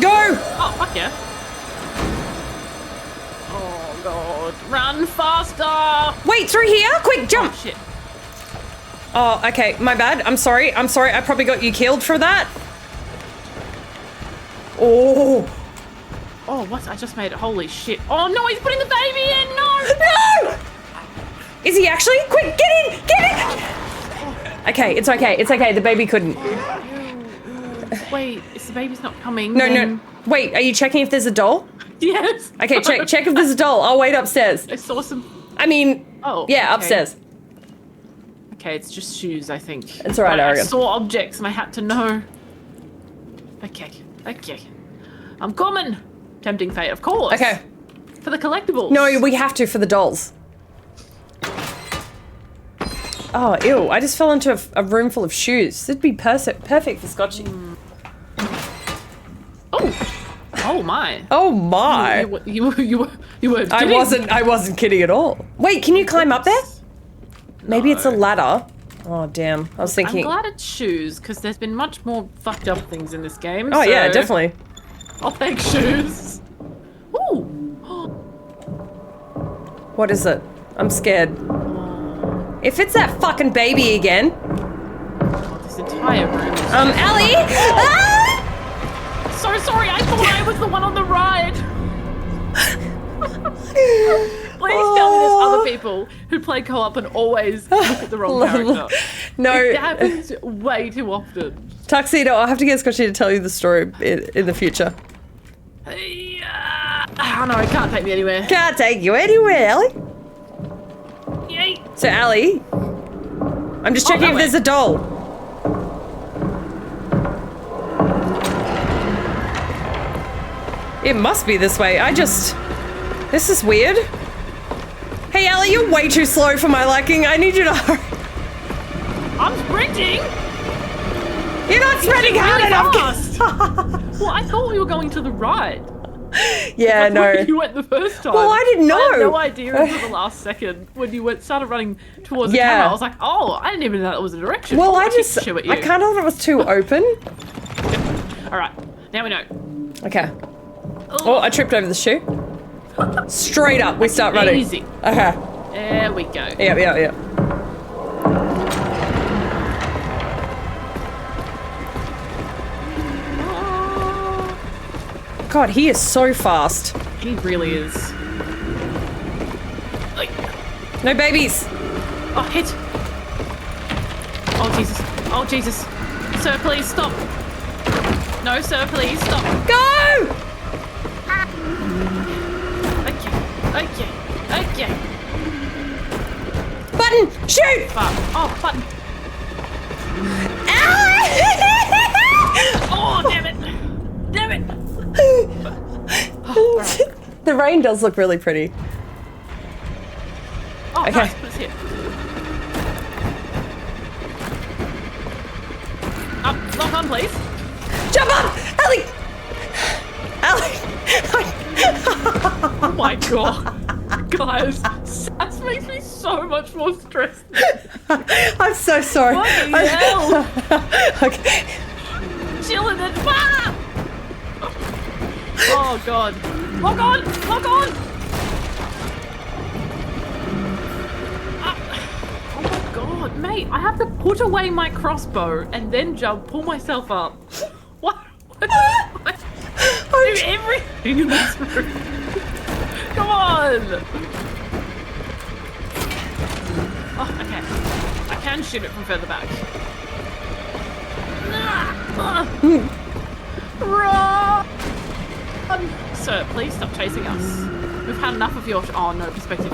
Go! Oh, fuck yeah. Oh god. Run faster! Wait, through here? Quick, jump! Oh, shit. Oh, okay, my bad. I'm sorry. I probably got you killed for that. Oh. Oh, what? I just made it. Holy shit. Oh no, he's putting the baby in! No! No! Is he actually? Quick, get in! Get in! Okay, it's okay. It's okay. The baby couldn't. Wait, if the baby's not coming. No. Wait, are you checking if there's a doll? Yes. Okay, check if there's a doll. I'll wait upstairs. I saw some. I mean, oh, yeah, okay. upstairs. Okay, it's just shoes, I think. It's alright, But I Ariel. saw objects and I had to know. Okay. I'm coming. Tempting fate, of course. Okay. For the collectibles. No, we have to for the dolls. Oh, ew. I just fell into a room full of shoes. It'd be perfect for Scotchy. Oh my. Oh my. You were kidding. I wasn't kidding at all. Wait, can you climb up there? Maybe it's a ladder. Oh, damn. I was thinking. I'm glad it's shoes, because there's been much more fucked up things in this game. Oh, so yeah, definitely. I'll take shoes. Ooh. What is it? I'm scared. If it's that fucking baby again. Oh, this entire room is Ellie! Ah! So sorry, I thought I was the one on the ride. Please tell me there's other people who play co-op and always look at the wrong character. No. It happens way too often. Tuxedo, I'll have to get Scotchy to tell you the story in the future. Oh no, it can't take me anywhere. Can't take you anywhere, Ellie. Yay. So, Ellie, I'm just checking if there's a doll. It must be this way. This is weird. Hey, Ellie, you're way too slow for my liking. I need you to hurry. I'm sprinting. You're not sprinting hard enough. Well, I thought we were going to the right. Yeah, no. You went the first time. Well, I didn't know. I had no idea until the last second when you started running towards the camera. I was like, oh, I didn't even know that was a direction. Well, I kind of thought it was too open. All right, now we know. Okay. Oh, I tripped over the shoe. Straight up, we start running. Easy. Okay. There we go. Yep. God, he is so fast. He really is. No babies. Oh, hit. Oh, Jesus. Oh, Jesus. Sir, please stop. No, sir, please stop. Go! Okay. Button, shoot! Oh, button. Oh, damn it. The rain does look really pretty. Oh, okay. nice. Put us here. Lock on, please. Jump up! Ellie! Oh my god. Guys, Sass makes me so much more stressed. I'm so sorry. Fucking hell. Okay. Chilling it. Ah! Oh god. Lock on! Oh my god, mate, I have to put away my crossbow and then pull myself up. What? I do everything in this room. Come on! Oh, okay. I can shoot it from further back. Run! Sir, please stop chasing us. We've had enough of your... Oh, no, perspective.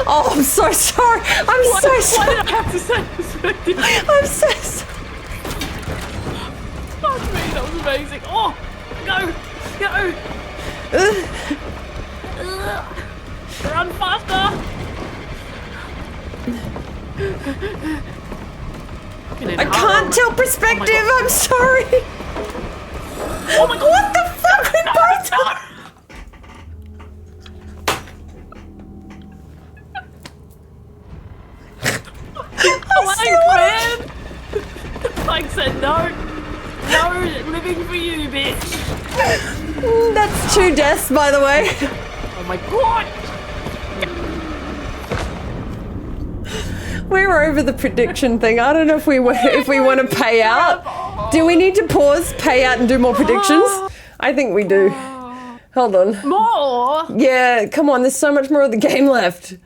Oh, I'm so sorry. I'm so sorry. Why did I have to say perspective? I'm so sorry. Fuck me, that was amazing. Oh, go, go. Run faster. I can't tell perspective. I'm sorry. Oh my god. What the fuck? We both man. Like said no. No living for you, bitch. That's 2 deaths, by the way. Oh my god. We're over the prediction thing. I don't know if we want to pay out. Do we need to pause, pay out, and do more predictions? I think we do. Hold on. More? Yeah, come on. There's so much more of the game left.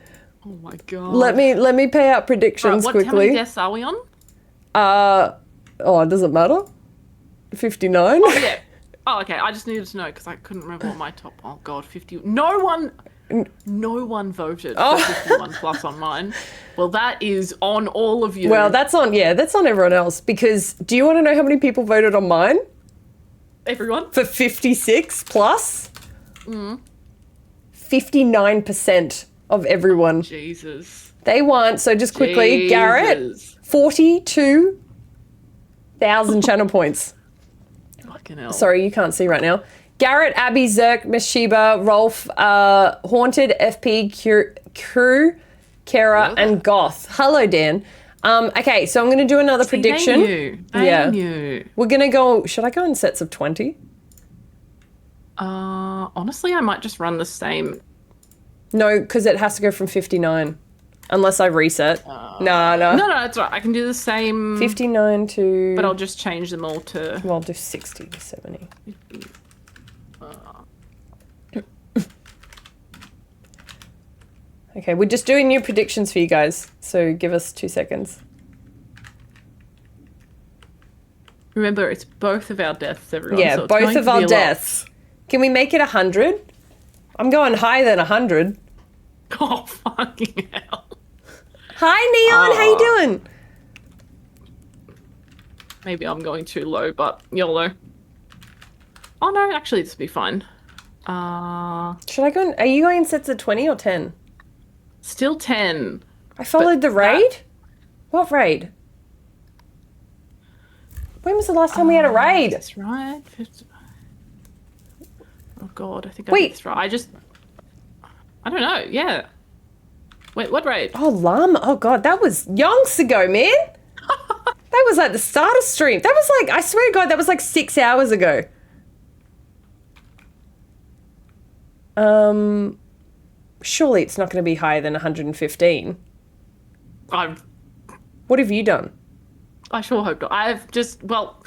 Oh my god. Let me pay out predictions Right, quickly. How many deaths are we on? Does it matter? 59. Oh yeah. Oh okay. I just needed to know because I couldn't remember what my top. Oh god, 50. No one voted for 51 plus on mine. Well, that is on all of you. Well, that's on everyone else, because do you want to know how many people voted on mine? Everyone? For 56 plus? 59% of everyone. Jesus. They won. So just quickly, Garrett, 42,000 channel points. Fucking hell. Sorry, you can't see right now. Garrett, Abby, Zerk, Meshiba, Rolf, Haunted, FP, Crew, Kara, and Goth. Hello, Dan. Okay, so I'm going to do another prediction. They knew. We're going to go... Should I go in sets of 20? Honestly, I might just run the same. No, because it has to go from 59. Unless I reset. No. No, that's right. I can do the same. 59 to... But I'll just change them all to... Well, I'll do 60 to 70. Okay, we're just doing new predictions for you guys, so give us 2 seconds. Remember, it's both of our deaths, everyone. Yeah, so it's both going of to be our a lot. deaths. Can we make it 100? I'm going higher than 100. Oh, fucking hell. Hi, Neon, how you doing? Maybe I'm going too low, but YOLO. Oh no, actually this will be fine. Should I go in, are you going in sets of 20 or 10? Still 10. I followed the raid? What raid? When was the last time we had a raid? That's right. Oh god, I think I did this right. I don't know, yeah. Wait, what raid? Oh, Llama. Oh god, that was yonks ago, man. That was like the start of stream. That was like, I swear to god, that was like 6 hours ago. Surely it's not going to be higher than 115. What have you done? I sure hope not. I've just, well,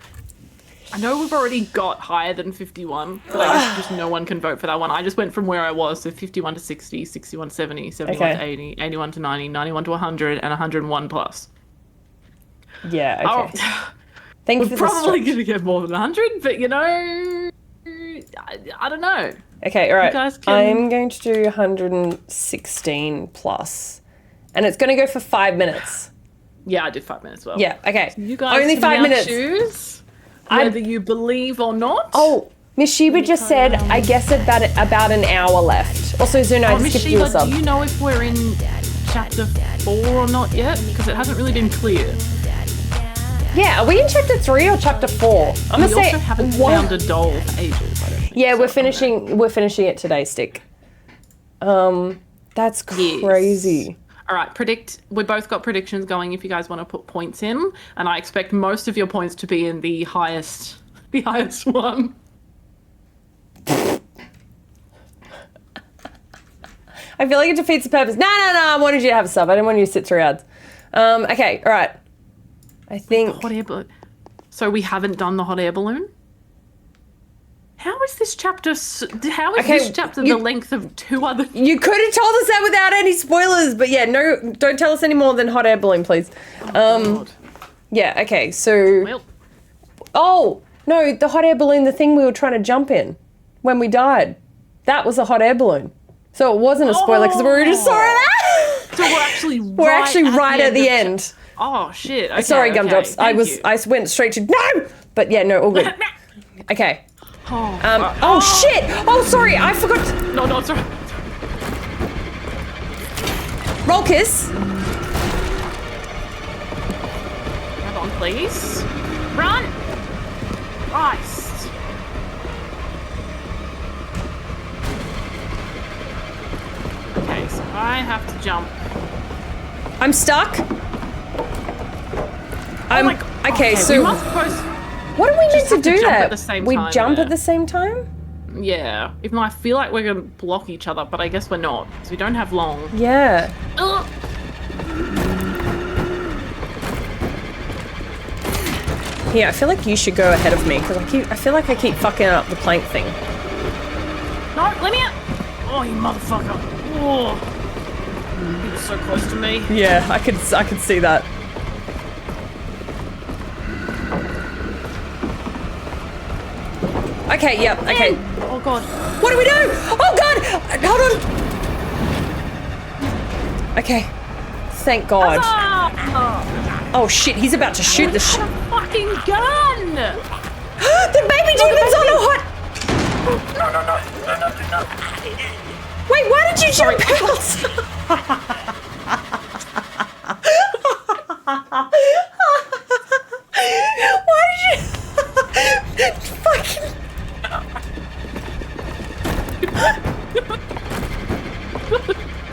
I know we've already got higher than 51, but I guess just no one can vote for that one. I just went from where I was, so 51 to 60, 61 to 70, 71 to 80, 81 to 90, 91 to 100, and 101 plus. Yeah, okay. Thank you for We're the probably stretch. going to get more than 100, but you know, I don't know. Okay, all right. You guys can... I'm going to do 116 plus. And it's going to go for 5 minutes. Yeah, I did 5 minutes as well. Yeah, okay. So you guys only can 5 now minutes. choose whether you believe or not. Oh, Miss Sheba just said, I guess about an hour left. Also, Zuno, I Miss just skipped you a Sheba, sub. do you know if we're in chapter 4 or not yet? Because it hasn't really been clear. Yeah, are we in chapter 3 or chapter 4? I'm We gonna say also haven't found a doll for ages, I don't think. Yeah, we're finishing it today, Stick. That's crazy. All right, we both got predictions going if you guys want to put points in, and I expect most of your points to be in the highest one. I feel like it defeats the purpose. No, I wanted you to have a sub. I didn't want you to sit through ads. Okay, all right. I think... Hot air balloon. So we haven't done the hot air balloon? How is this chapter... the length of 2 other... You could have told us that without any spoilers, but yeah, no, don't tell us any more than hot air balloon, please. Yeah, okay, so... Oh, no, the hot air balloon, the thing we were trying to jump in when we died. That was a hot air balloon. So it wasn't a spoiler because we were just saw it. So we're actually right at the end. Oh shit! Okay, Sorry, okay. Gumdrops. Thank you. I went straight to no, but yeah, no, all good. Okay. Oh, shit! Oh, sorry, I forgot. No, sorry. Roll kiss. Hold on, please. Run! Christ. Okay, so I have to jump. I'm stuck. Okay, so we must post. what do we need Just to have to do jump there? at the same We time, jump yeah. at the same time? Yeah. Even though I feel like we're gonna block each other, but I guess we're not. So we don't have long. Yeah. Ugh. Yeah, I feel like you should go ahead of me because I feel like I keep fucking up the plank thing. No, let me out! Oh, you motherfucker! Oh, you were so close to me. Yeah, I could see that. Okay, yep, okay. Oh god. What do we do? Oh god! Hold on. Okay. Thank God. Oh shit, he's about to shoot the shit. Fucking gun! The baby demon's on a hot. No. Wait, why did you jump out? Why did you fucking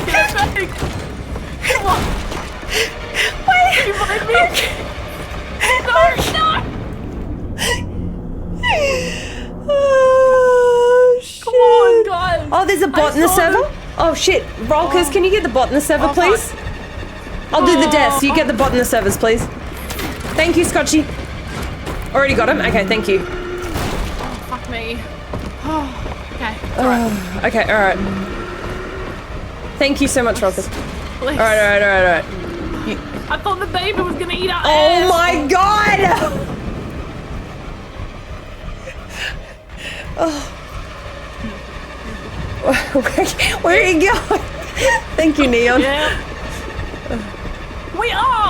Get back! Come on! Wait! You mind me? No! Oh shit! Come on, guys! Oh, there's a bot in the server? Oh shit. Rollers, can you get the bot in the server, please? I'll do the deaths. You get the bot in the servers, please. Thank you, Scotchy. Already got him? Okay, thank you. Oh, fuck me. Oh, okay. Alright. Okay, alright. Thank you so much, Rollers. Please. Alright. I thought the baby was gonna eat our Oh ass. my god! Oh. Where are you going? Thank you, Neon. Yeah.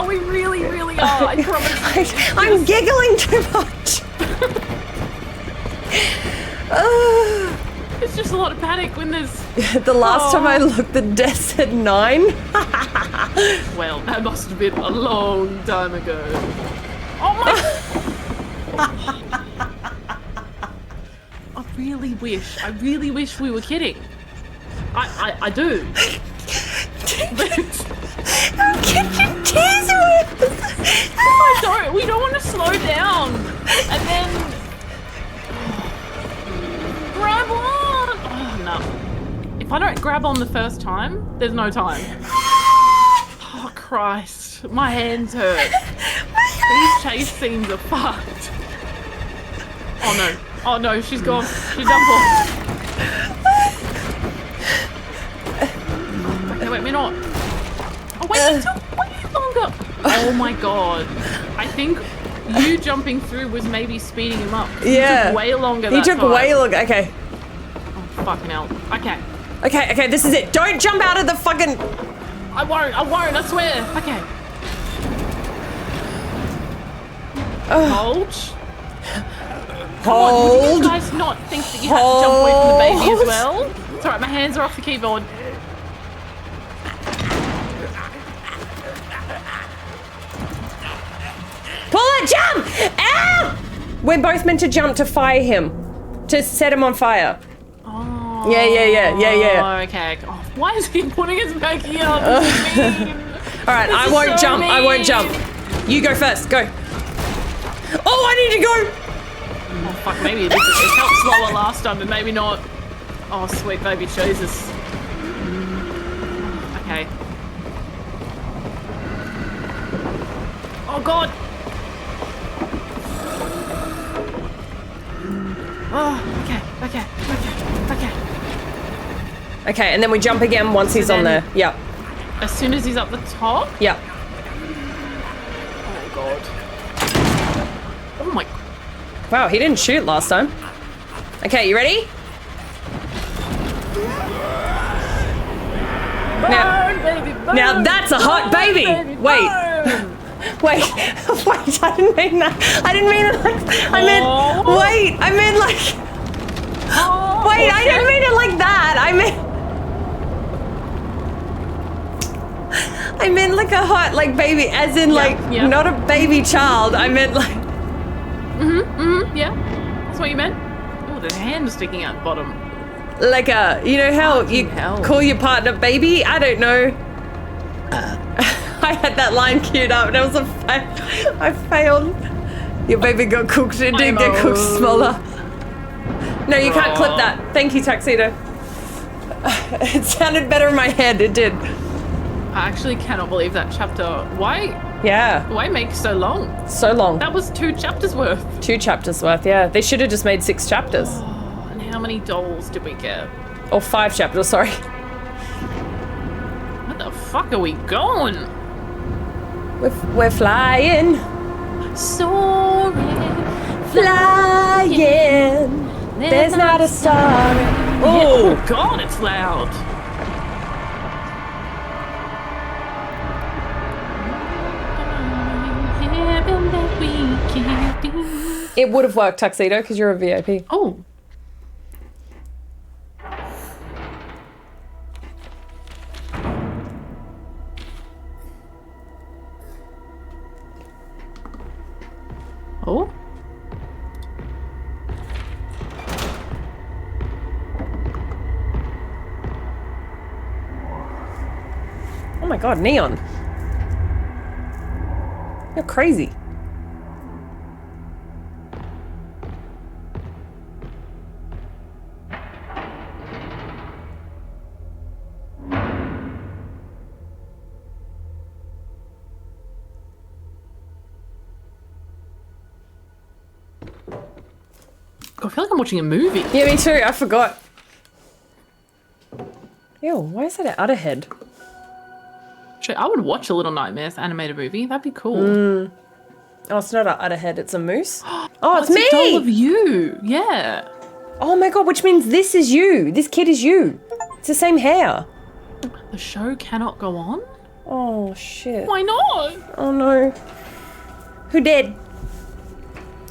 We really are. I promise. I'm giggling too much. It's just a lot of panic when there's. The last time I looked, the death said 9. Well, that must have been a long time ago. Oh my! I really wish we were kidding. I do. I'll get your tears away. We don't want to slow down. And then grab on. Oh no. If I don't grab on the first time, there's no time. Oh Christ. My hands hurt. These chase scenes are fucked. Oh no. Oh no, she's gone. She's done for. Okay, wait, we're not. Oh wait, it took way longer. Oh my god. I think you jumping through was maybe speeding him up. Yeah. He took way longer He that took time. way longer. Okay. Oh, fucking hell. Okay. Okay, this is it. Don't jump out of the fucking... I won't, I swear. Okay. Hold. Hold. Would you guys not think that you had to jump away from the baby as well? It's alright, my hands are off the keyboard. Pull it, jump! Ow! We're both meant to jump to fire him. To set him on fire. Oh. Yeah. Oh, okay. Oh, why is he putting us back here? Alright, I won't jump. I won't jump. You go first. Go. Oh, I need to go! Oh, fuck, maybe it felt slower last time, but maybe not. Oh, sweet baby Jesus. Okay. Oh, God. Oh, okay. Okay, and then we jump again once he's on there. Yep. As soon as he's up the top? Yep. Oh, God. Oh, my... Wow, he didn't shoot last time. Okay, you ready? Now that's a hot baby. Wait. Wait, I didn't mean that. I didn't mean it like. I meant. Wait, I meant like. Wait, I didn't mean it like that. I meant like a hot like baby, as in like not a baby child. I meant like. Yeah, that's what you meant. Oh, the hand was sticking out the bottom. Like a, you know how you call your partner baby? I don't know. I had that line queued up and it was a fail. I failed. Your baby got cooked. It did get cooked smaller. No, you can't clip that. Thank you, Tuxedo. It sounded better in my head. It did. I actually cannot believe that chapter. Why? Yeah. Why make so long? So long. That was 2 chapters worth. 2 chapters worth, yeah. They should have just made 6 chapters. Oh, and how many dolls did we get? Or 5 chapters, sorry. Where the fuck are we going? We're flying. Soaring. Flying. There's not a star. Oh God, it's loud. It would have worked, Tuxedo, because you're a VIP. Oh. Oh. Oh my God, Neon. You're crazy. I feel like I'm watching a movie. Yeah, me too. I forgot. Ew, why is that an udder head? I would watch a Little Nightmares animated movie. That'd be cool. Oh, it's not an udder head. It's a moose. Oh, it's a me! doll of you. Yeah. Oh my God, which means this is you. This kid is you. It's the same hair. The show cannot go on? Oh, shit. Why not? Oh, no. Who did?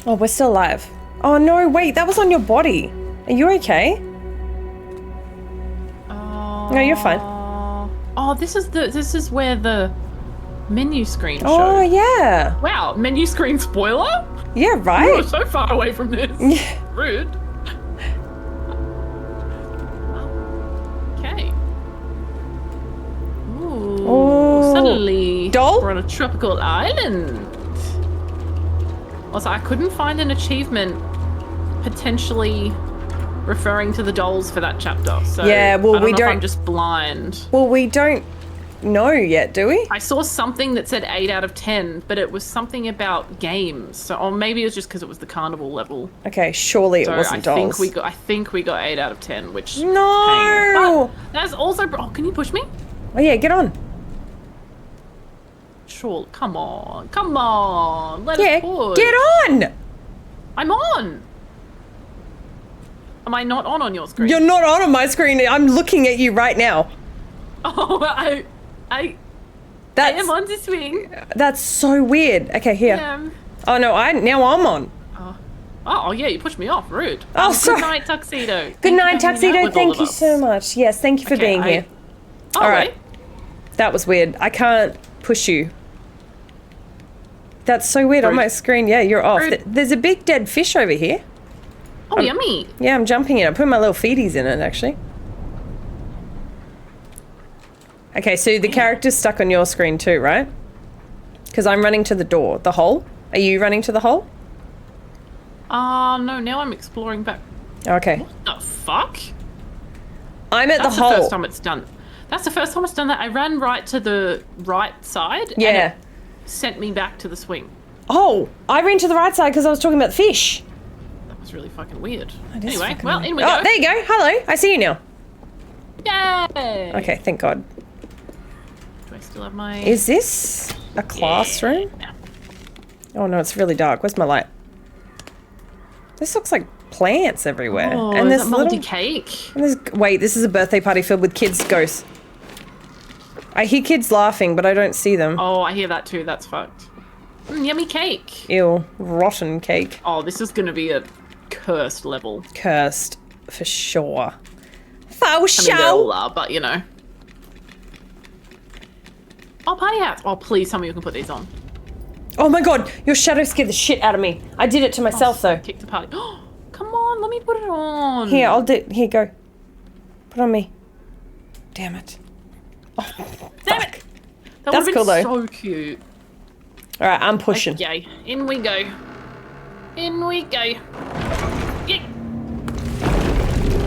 Oh, we're still alive. Oh, no, wait, that was on your body. Are you okay? No, you're fine. Oh, this is where the menu screen shows. Oh, yeah. Wow, menu screen spoiler? Yeah, right? You were so far away from this. Yeah. Rude. Okay. Ooh. Suddenly, doll? we're on a tropical island. Also, I couldn't find an achievement potentially referring to the dolls for that chapter. So yeah, well, I don't we know don't. If I'm just blind. Well, we don't know yet, do we? I saw something that said 8 out of 10, but it was something about games. So, or maybe it was just because it was the carnival level. Okay, surely it wasn't dolls. I think we got 8 out of 10, which no. That's also. Oh, can you push me? Oh yeah, get on. Sure, come on, let us push. Get on. I'm on. Am I not on your screen? You're not on my screen. I'm looking at you right now. Oh, I am on the swing. That's so weird. Okay, here. Oh no, now I'm on. Oh yeah, you pushed me off. Rude. Oh, sorry. Good night, Tuxedo. Good night, Tuxedo. Thank you so much. Yes, thank you for being here. All right. That was weird. I can't push you. That's so weird on my screen. Yeah, you're off. There's a big dead fish over here. Oh, yummy. Yeah, I'm jumping in. I put my little feeties in it, actually. Okay, so the character's stuck on your screen too, right? Because I'm running to the door. The hole? Are you running to the hole? No, now I'm exploring back. Okay. What the fuck? I'm at That's the hole. That's the first time it's done. That's the first time it's done that. I ran right to the right side. Yeah. And it sent me back to the swing. Oh, I ran to the right side because I was talking about the fish. That was really fucking weird. That is Anyway, fucking well, weird. in we go. Oh, there you go. Hello. I see you now. Yay! Okay, thank God. Do I still have my... Is this a classroom? Yeah. Oh no, it's really dark. Where's my light? This looks like plants everywhere. Oh, and is there's that moldy cake? And wait, this is a birthday party filled with kids' ghosts. I hear kids laughing, but I don't see them. Oh, I hear that too. That's fucked. Yummy cake. Ew, rotten cake. Oh, this is gonna be a cursed level. Cursed, for sure. For I mean, they all sure. are, but you know. Oh, party hats. Oh, please tell me you can put these on. Oh my god, your shadow scared the shit out of me. I did it to myself though. Kick the party. Oh, come on, let me put it on. Here, I'll do. Here, go. Put it on me. Damn it. Damn it. That That's would've cool been though. so cute. All right, I'm pushing. Okay, in we go. In we go. Yeah.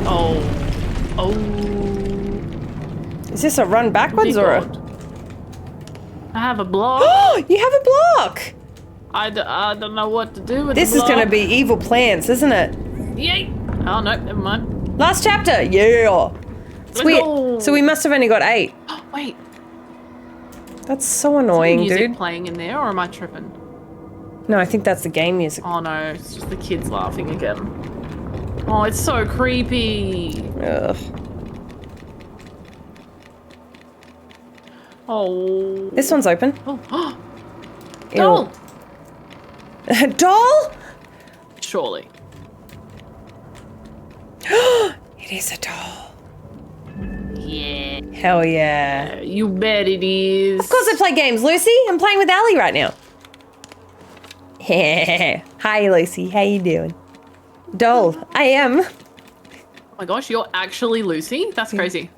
Oh. Oh. Is this a run backwards or a? I have a block. Oh, you have a block. I don't know what to do with This the is block. gonna be evil plants, isn't it? Yay. Oh, no, never mind. Last chapter. Yeah. Let's Sweet. go. So we must have only got 8. Wait. That's so annoying, Is there music dude. playing in there, or am I tripping? No, I think that's the game music. Oh no, it's just the kids laughing again. Oh, it's so creepy. Ugh. Oh. This one's open. Oh. Ew. Doll. Doll? Surely. It is a doll. Yeah. Hell yeah. You bet it is. Of course I play games, Lucy. I'm playing with Allie right now. Hi, Lucy. How you doing? Doll. I am. Oh my gosh, you're actually Lucy? That's crazy.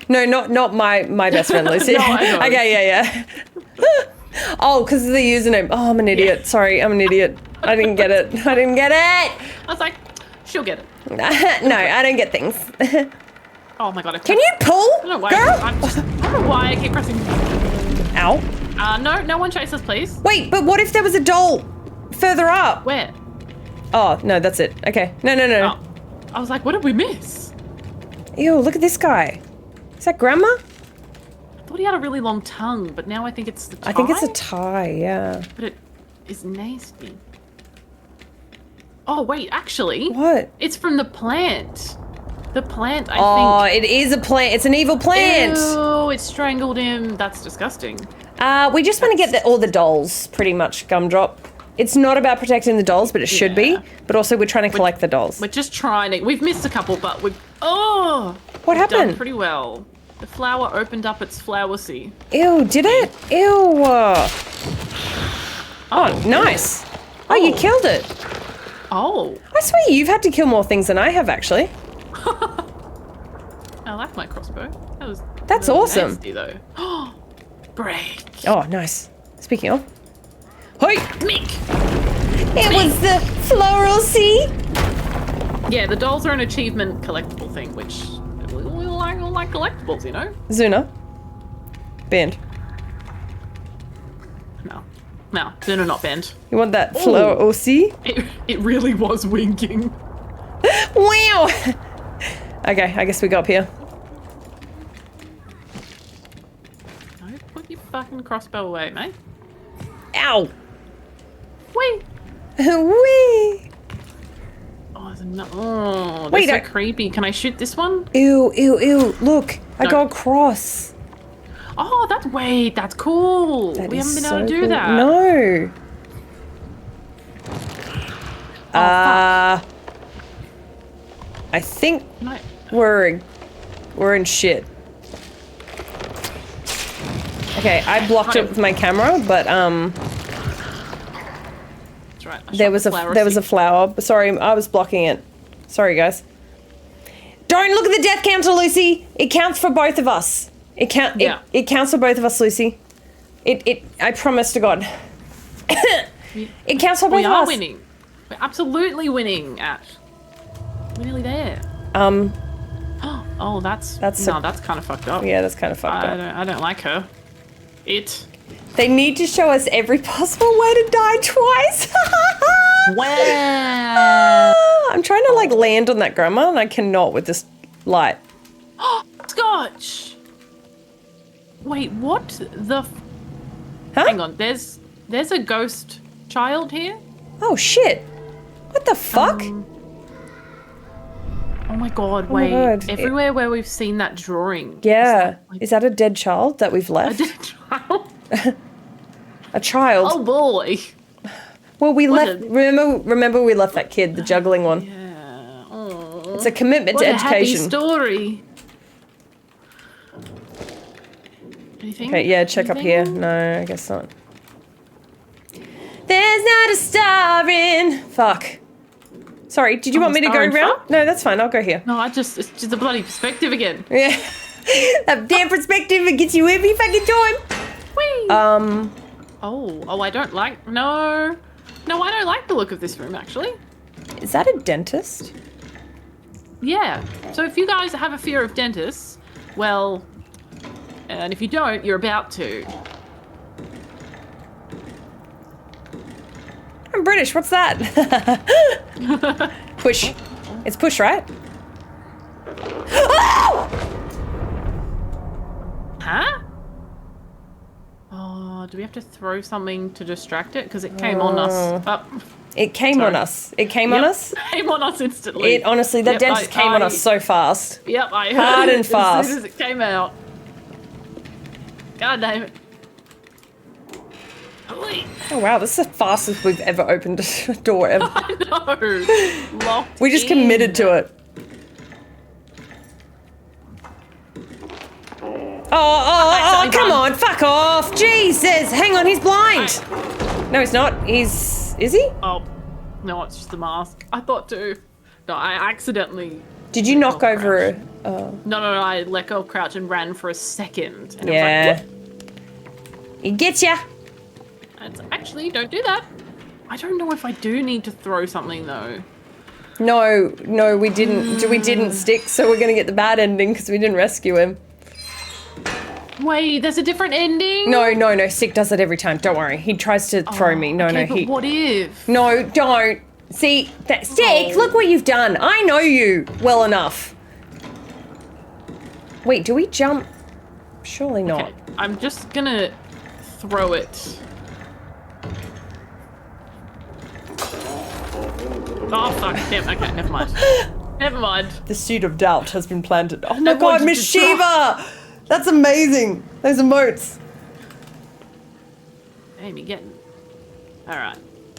No, not my best friend, Lucy. No, I know. Okay, yeah. Oh, because of the username. Oh, I'm an idiot. Sorry, I'm an idiot. I didn't get it. I didn't get it. I was like, she'll get it. No, I don't get things. Oh my god. Can you pull, I don't know why. girl? I don't know why I keep pressing. Ow. No one chase us, please. Wait, but what if there was a doll further up? Where? Oh, no, that's it. Okay. No. Oh. I was like, what did we miss? Ew, look at this guy. Is that grandma? I thought he had a really long tongue, but now I think it's the tie. I think it's a tie, yeah. But it is nasty. Oh, wait, actually. What? It's from the plant. The plant, I Oh, think. it is a plant. It's an evil plant. Ew, it strangled him. That's disgusting. We just want to get all the dolls, pretty much, Gumdrop. It's not about protecting the dolls, but it should be. But also, we're trying to collect the dolls. We're just trying to. We've missed a couple, but we've. Oh! What we've done happened? pretty well. The flower opened up its flower sea. Ew, did it? Ew. Oh, nice. Oh, you killed it. Oh. I swear you've had to kill more things than I have, actually. I like my crossbow. That's really awesome. Nasty, though. Break. Oh, nice. Speaking of. Hoi! Mick! It was the floral sea. Yeah, the dolls are an achievement collectible thing, which we like collectibles, you know? Zuna. Banned. No, Zuna not banned. You want that floral sea? It really was winking. Wow! Okay, I guess we go up here. No, put your fucking crossbow away, mate. Ow! Wait. Wee! Oh, they're Wait, so creepy. Can I shoot this one? Ew, ew, ew. Look, I No. go across. Oh, that's cool. That We is haven't been so able to do cool. that. No. I think No. we're in shit. Okay, I blocked it with my camera, but That's right. there was a flower. Sorry, I was blocking it. Sorry, guys. Don't look at the death counter, Lucy. It counts for both of us. It counts for both of us, Lucy. I promise to God. It counts for both We of are us. winning. We're absolutely winning, Ash. We're nearly there. Oh, that's kind of fucked up. Yeah, that's kind of fucked up. I don't like her. They need to show us every possible way to die twice. Wow. I'm trying to like land on that grandma and I cannot with this light. Scotch. Wait, what the? Hang on. There's a ghost child here. Oh shit! What the fuck? Oh my god, Oh my wait. God. Everywhere where we've seen that drawing. Yeah. Is that a dead child that we've left? A dead child? A child? Oh boy. Well, we What left. Remember, we left that kid, the juggling one. Yeah. Oh. It's a commitment What to a happy education. story. Anything? Okay, yeah, check up here. No, I guess not. There's not a star in. Fuck. Sorry, did you want me to go star in round? front? No, that's fine. I'll go here. No, it's just a bloody perspective again. Yeah. That damn perspective, it gets you every fucking time. Whee! Oh, I don't like. No, I don't like the look of this room actually. Is that a dentist? Yeah. So if you guys have a fear of dentists, well, and if you don't, you're about to. I'm British. What's that? Push. It's push, right? Oh! Huh? Oh, do we have to throw something to distract it? Because it came on us. Oh. It came on us. It came on us? It came on us instantly. It honestly, that dentist came on us so fast. Yep, I heard Hard it and fast. as soon as it came out. God damn it. Oh wow, this is the fastest we've ever opened a door ever. I know. Locked We just in. committed to it. Oh, come on, fuck off. Jesus, hang on, he's blind. No, he's not. Is he? Oh, no, it's just the mask. I thought too. No, I accidentally. Did you knock over a... No, I let go of crouch and ran for a second. And Yeah. I was like, He gets ya. "What?" Actually, don't do that. I don't know if I do need to throw something though. No, we didn't. We didn't stick, so we're gonna get the bad ending because we didn't rescue him. Wait, there's a different ending? No, Stick does it every time. Don't worry. He tries to throw me. No, okay, no, he... but what if? No, don't. See, that Stick, look what you've done. I know you well enough. Wait, do we jump? Surely not. Okay, I'm just gonna throw it. Oh, fuck. Damn, okay, never mind. Never mind. The seed of doubt has been planted. Oh my I god, wanted Miss to try. Shiva! That's amazing. Those emotes. Damn, you're getting... Alright.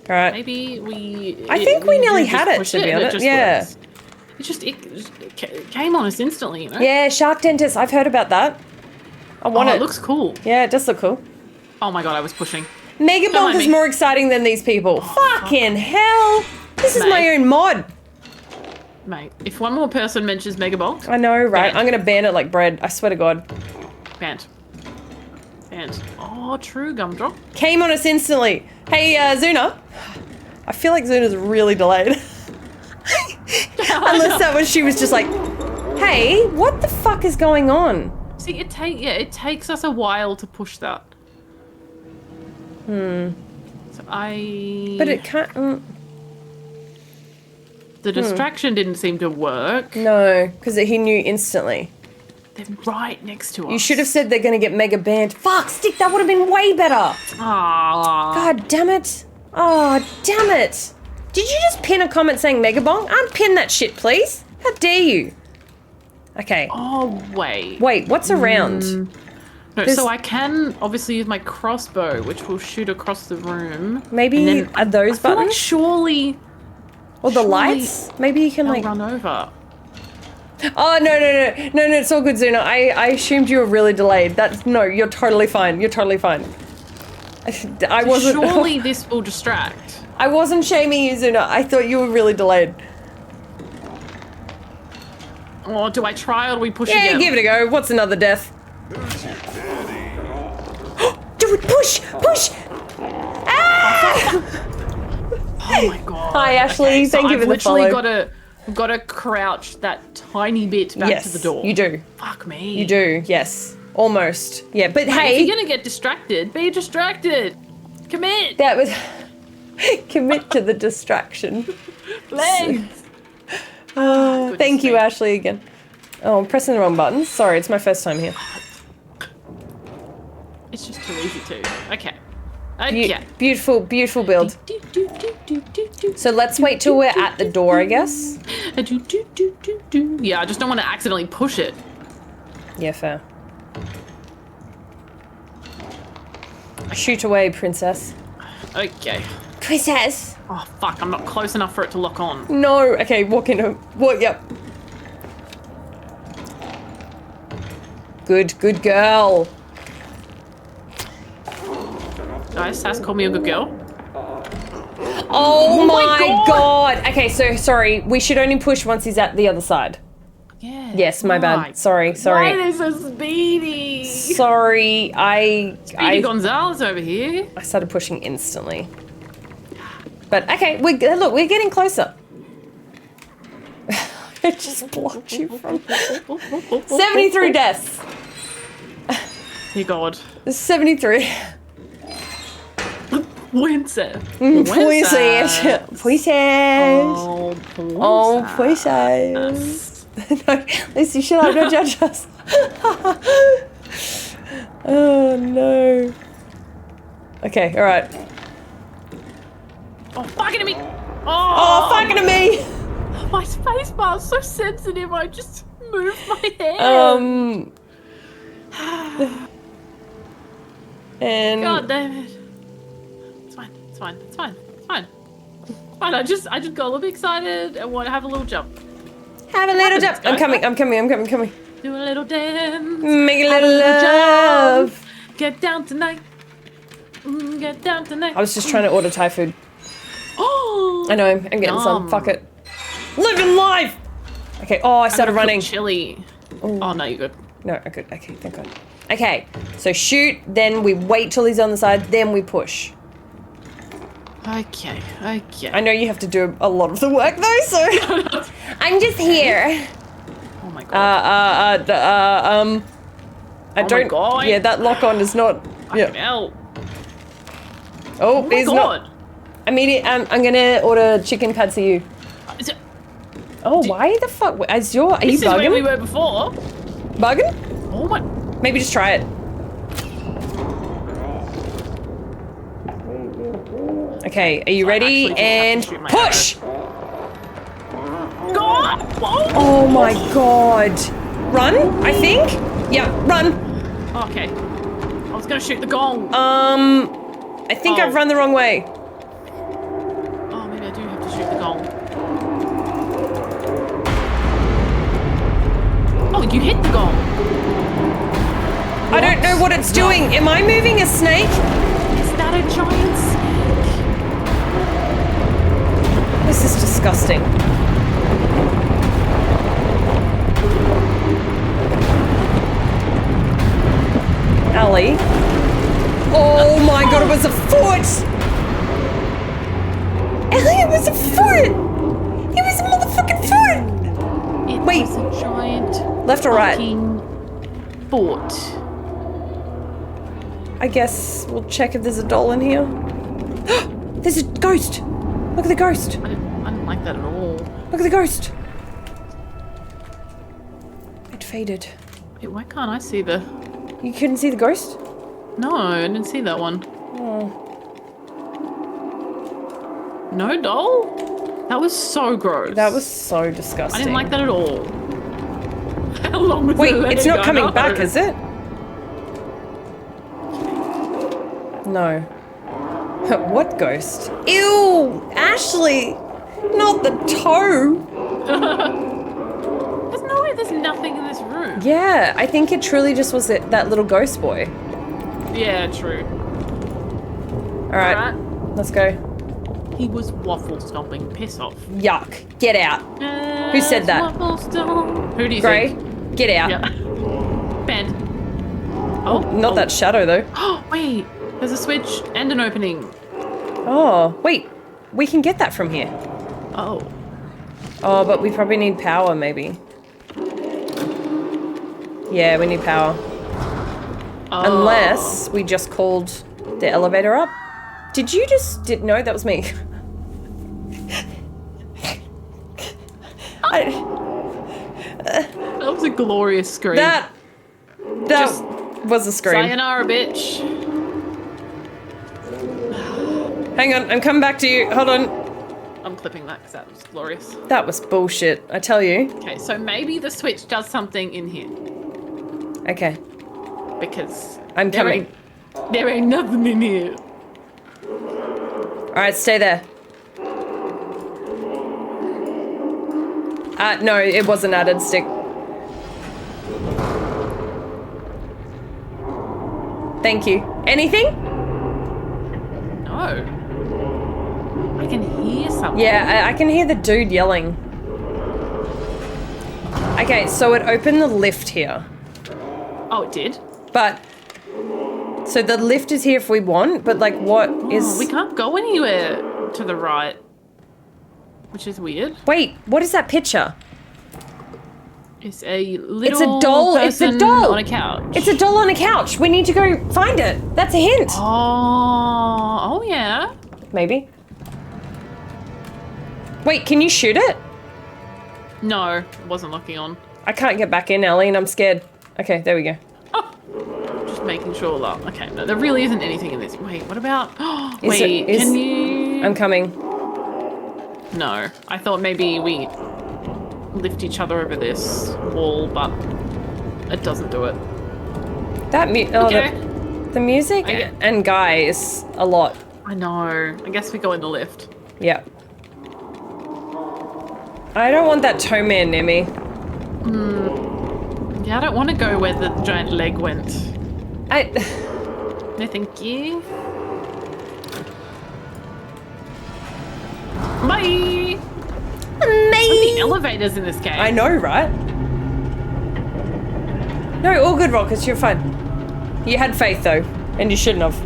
Alright. Maybe we... I think we nearly had it, push to be and honest. just Yeah. works. It came on us instantly, you know? Yeah, Shark Dentist. I've heard about that. I want it. It looks cool. Yeah, it does look cool. Oh my god, I was pushing. Mega Don't Bonk mind is me. more exciting than these people. Fucking hell. This is my Mate. own mod. Mate, if one more person mentions Mega Bonk, I know, right? Banned. I'm gonna ban it like bread. I swear to God. banned. Banned. Oh, true, Gumdrop. Came on us instantly. Hey, Zuna. I feel like Zuna's really delayed. Unless that was she was just like, hey, what the fuck is going on? See, it takes us a while to push that. So But it can't. The distraction didn't seem to work. No, because he knew instantly. They're right next to us. You should have said they're gonna get mega banned. Fuck, Stick, that would have been way better. Aww. God damn it. Oh, damn it. Did you just pin a comment saying Mega Bonk? Unpin that shit, please. How dare you? Okay. Oh, wait. Wait, what's around? No, There's- so I can obviously use my crossbow, which will shoot across the room. Maybe And then are those I feel buttons? like surely... Or the lights? Maybe you can they'll like... run over. Oh, no, it's all good, Zuna. I assumed you were really delayed. No, you're totally fine. You're totally fine. I wasn't... Surely this will distract. I wasn't shaming you, Zuna. I thought you were really delayed. Or do I try or do we push Yeah, again? give it a go. What's another death? Do it! Push! Push! Ah! Oh my god. Hi, Ashley. Okay, so Thank you I've for the literally follow. gotta crouch that tiny bit back Yes, to the door. you do. Fuck me. You do, yes. Almost. Yeah, but Mate, hey... if you're gonna get distracted, be distracted. Commit. That was... Commit to the distraction. Legs. Thank you, Ashley, again. Oh, I'm pressing the wrong buttons. Sorry, it's my first time here. It's just too easy to. Okay. Okay. Beautiful, beautiful build. So let's wait till we're at the door, I guess. Yeah, I just don't want to accidentally push it. Yeah, fair. Shoot away, princess. Okay. Princess! Oh, fuck, I'm not close enough for it to lock on. No, okay, walk in. Yep. Good girl. Guys, Sass called me a good girl. Oh my god. Okay, so sorry. We should only push once he's at the other side. Yeah. Yes, my bad. Sorry. Why are they so speedy? Sorry, Speedy Gonzalez over here. I started pushing instantly. But okay, we're getting closer. It just blocked you from 73 deaths. Dear God. 73. Princess. Princess. Oh, princess. No, Lucy, shut up, don't judge us. Oh, no. Okay, alright. Oh, fucking me. Oh, fucking to me. My space bar's so sensitive, I just moved my hand. And God damn it. It's fine. I just got a little bit excited and want to have a little jump. Have a little jump. I'm coming. Do a little dance. Make a little love. Get down tonight. Get down tonight. I was just trying to order Thai food. Oh. I know. I'm getting some. Fuck it. Living life. Okay. Oh, I started running. Chili. Oh no, you're good. No, good. Okay, thank God. Okay, so shoot. Then we wait till he's on the side. Then we push. Okay. I know you have to do a lot of the work though, so I'm just here. Oh my God. I don't. God. Yeah, that lock on is not. Yeah. Hell. Oh, my he's God. not. I'm gonna order chicken pad see you. Oh, why the fuck? Are you bugging? This is where we were before. Bugging? Oh my. Maybe just try it. Okay, are you ready? And push! God! Oh my God. Run, I think? Yeah, run. Okay. I was gonna shoot the gong. I think I've run the wrong way. Oh, maybe I do have to shoot the gong. Oh, you hit the gong. I don't know what it's doing. Am I moving a snake? Is that a giant snake? This is disgusting. Ellie. Oh my God, it was a foot! Ellie, it was a foot! It was a motherfucking foot! It was a giant left or right? Foot. I guess we'll check if there's a doll in here. There's a ghost! Look at the ghost! I didn't like that at all. Look at the ghost! It faded. Wait, why can't I see the... You couldn't see the ghost? No, I didn't see that one. Oh. No doll? That was so gross. That was so disgusting. I didn't like that at all. How long was Wait, the leg? it's not I coming know. back, is it? No. What ghost? Ew! Ashley! Not the toe! There's no way there's nothing in this room. Yeah, I think it truly just was that little ghost boy. Yeah, true. Alright, let's go. He was waffle stomping. Piss off. Yuck. Get out. Who said that? Waffle stomp. Who do you Gray, think? get out. Yeah. Ben. Not that shadow though. Oh, wait. There's a switch and an opening. Oh, wait. We can get that from here. Oh. Oh, but we probably need power, maybe. Yeah, we need power. Oh. Unless we just called the elevator up. Did you just... No, that was me. That was a glorious scream. That was a scream. Sayonara, bitch. Hang on, I'm coming back to you. Hold on. I'm clipping that because that was glorious. That was bullshit, I tell you. Okay, so maybe the switch does something in here. Okay. Because I'm coming. There ain't nothing in here. Alright, stay there. No, it wasn't added stick. Thank you. Anything? No. I can hear something. Yeah, I can hear the dude yelling. Okay, so it opened the lift here. Oh, it did? But, so the lift is here if we want, but like what is... We can't go anywhere to the right. Which is weird. Wait, what is that picture? It's a little It's a doll. It's a person doll on a couch. It's a doll on a couch. We need to go find it. That's a hint. Oh yeah. Maybe. Wait, can you shoot it? No, it wasn't locking on. I can't get back in, Ellie, and I'm scared. Okay, there we go. Just making sure that. Okay, no, there really isn't anything in this. Wait, what about? Is Wait, it- can you? I'm coming. No, I thought maybe we lift each other over this wall, but it doesn't do it. That Okay. the music and guy is a lot. I know. I guess we go in the lift. Yeah. I don't want that toe man near me. Yeah, I don't want to go where the giant leg went. No, thank you. Bye. So many elevators in this game. I know, right? No, all good, Rockets. You're fine. You had faith though, and you shouldn't have.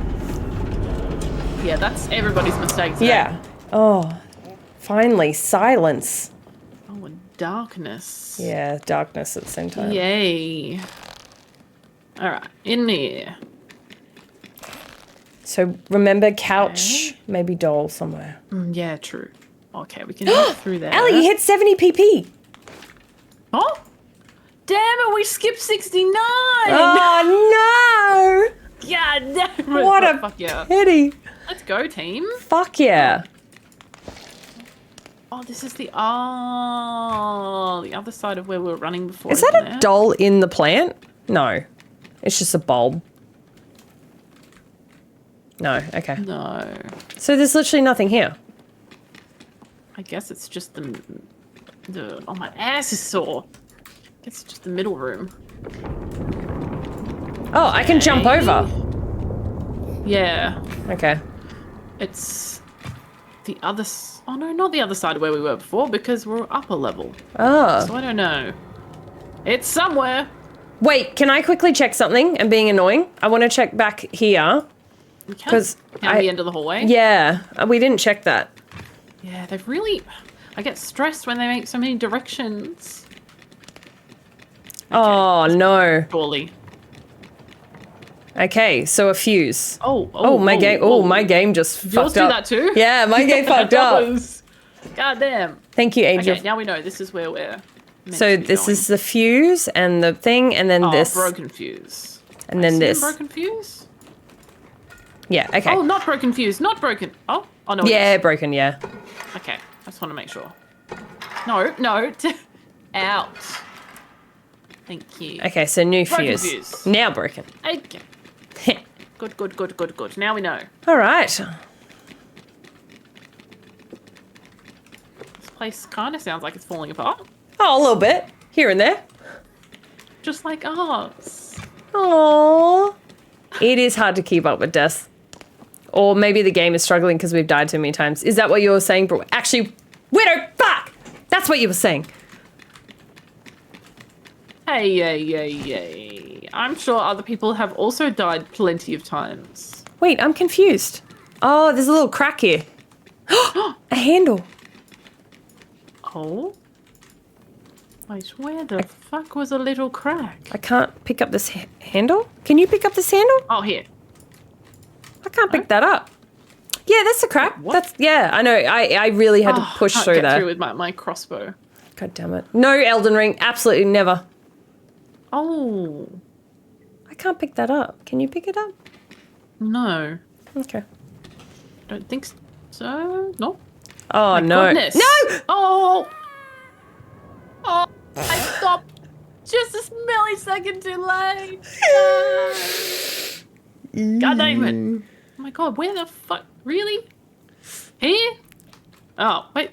Yeah, that's everybody's mistake today. Yeah. Oh, finally, silence. Oh, and darkness. Yeah, darkness at the same time. Yay. Alright, in here. So remember, couch, maybe doll somewhere. Yeah, true. Okay, we can look through there. Ellie, you hit 70 pp. Oh? Damn it, we skipped 69! Oh no! God damn it. What a Fuck yeah. pity. Let's go, team. Fuck yeah. Oh, this is the other side of where we were running before. Is that isn't a it? doll in the plant? No. It's just a bulb. No, okay. No. So there's literally nothing here. I guess it's just the oh, my ass is sore. It's just the middle room. Oh, I can jump over. Yeah. Okay. It's the other oh no, not the other side of where we were before because we're upper level. Oh. So I don't know. It's somewhere. Wait, can I quickly check something? I'm being annoying. I want to check back here. Because Down the end of the hallway. Yeah, we didn't check that. Yeah, they've really. I get stressed when they make so many directions. Oh no. Surely. Okay, so a fuse. Oh, my game. Oh, my game just Yours fucked do up. that too? Yeah, my game fucked up. God damn. Thank you, Angel. Okay, now we know this is where we're. So this is the fuse and the thing, and then this. Broken fuse. And then this. Broken fuse. Yeah. Okay. Oh, not broken fuse. Not broken. Oh no. Yeah, broken. Yeah. Okay, I just want to make sure. No. Out. Thank you. Okay, so new Broken fuse. fuse. Now broken. Okay. Good. Now we know. All right. This place kind of sounds like it's falling apart. Oh, a little bit here and there. Just like us. Aww. It is hard to keep up with death. Or maybe the game is struggling because we've died too many times. Is that what you were saying, bro? Actually, Widow, fuck! That's what you were saying. Hey. I'm sure other people have also died plenty of times. Wait, I'm confused. Oh, there's a little crack here. A handle. Oh? Wait, where the fuck was a little crack? I can't pick up this handle. Can you pick up this handle? Oh, here. I can't pick that up. Yeah, that's a crack. That's I know. I really had to push can't through get there. through with my crossbow. God damn it. No Elden Ring. Absolutely never. Oh. I can't pick that up. Can you pick it up? No. Okay. Don't think so. So, no. Oh, My no. goodness. No! Oh! Oh, I stopped just a millisecond too late. God damn it. Oh my god, where the fuck? Really? Here? Oh, wait.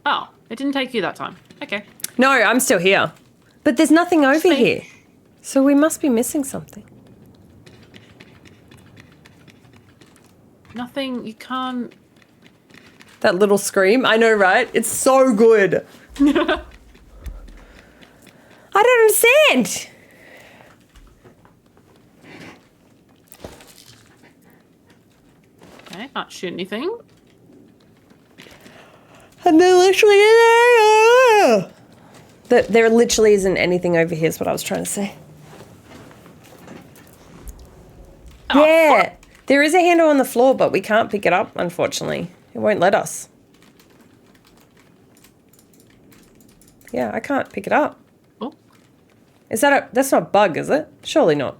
Oh, it didn't take you that time. Okay. No, I'm still here. But there's nothing over here. So we must be missing something. Nothing, you can't... That little scream. I know, right? It's so good. I don't understand. Okay, can't shoot anything. And there literally there literally isn't anything over here is what I was trying to say. Oh, yeah. There is a handle on the floor, but we can't pick it up, unfortunately. It won't let us. Yeah, I can't pick it up. Oh. Is that that's not a bug, is it? Surely not.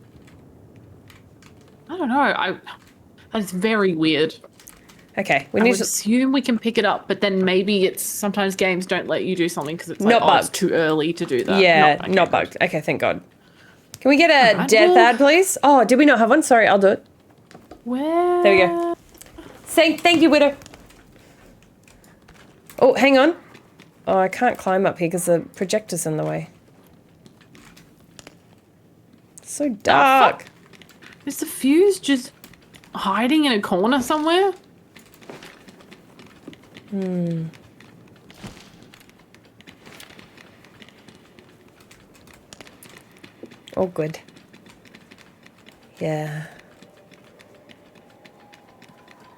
I don't know. That's very weird. Okay, I would assume we can pick it up, but then maybe it's sometimes games don't let you do something because it's like, Not it's bugged. too early to do that. Yeah, not bugged. Okay, thank God. Can we get a Alright, death well- ad, please? Oh, did we not have one? Sorry, I'll do it. Where? There we go. Thank you, Widow. Oh, hang on. Oh, I can't climb up here because the projector's in the way. It's so dark. Is the fuse just hiding in a corner somewhere? Hmm. Oh, good. Yeah.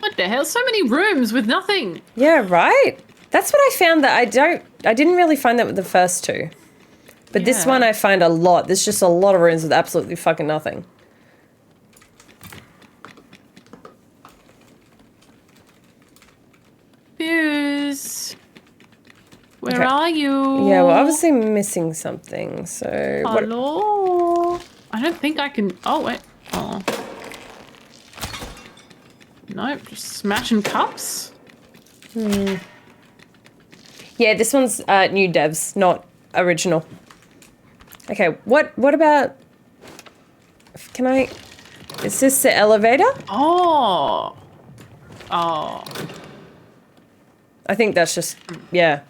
What the hell? So many rooms with nothing. Yeah, right? That's what I found that I didn't really find that with the first two. But this Yeah. one I find a lot. There's just a lot of rooms with absolutely fucking nothing. Fuse. Where Okay. are you? Yeah, we're obviously missing something, so... what- Hello? I don't think I can... Oh, wait. Oh. Nope, just smashing cups? Hmm. Yeah, this one's new devs, not original. Okay, what about... Can I... Is this the elevator? Oh. Oh. I think that's just... Yeah.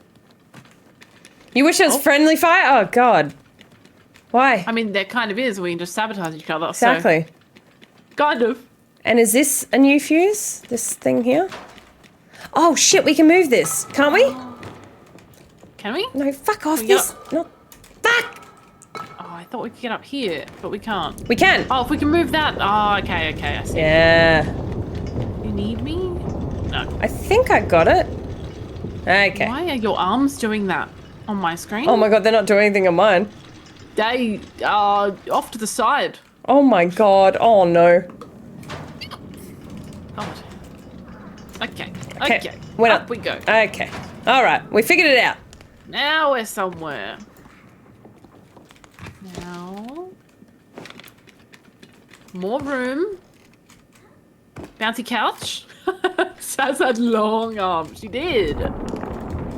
You wish it was friendly fire? Oh, God. Why? I mean, there kind of is. We can just sabotage each other. Exactly. So, kind of. And is this a new fuse? This thing here? Oh, shit, we can move this. Can't we? Can we? No, fuck off. We get This... Not... Fuck! Oh, I thought we could get up here, but we can't. We can. Oh, if we can move that. Oh, okay, I see. Yeah. You need me? No. I think I got it. Okay. Why are your arms doing that on my screen? Oh my God, they're not doing anything on mine. They are off to the side. Oh my God. Oh no. God. Okay. Went Up we go. Okay. All right. We figured it out. Now we're somewhere. Now. More room. Bouncy couch. Saz had long arms. She did.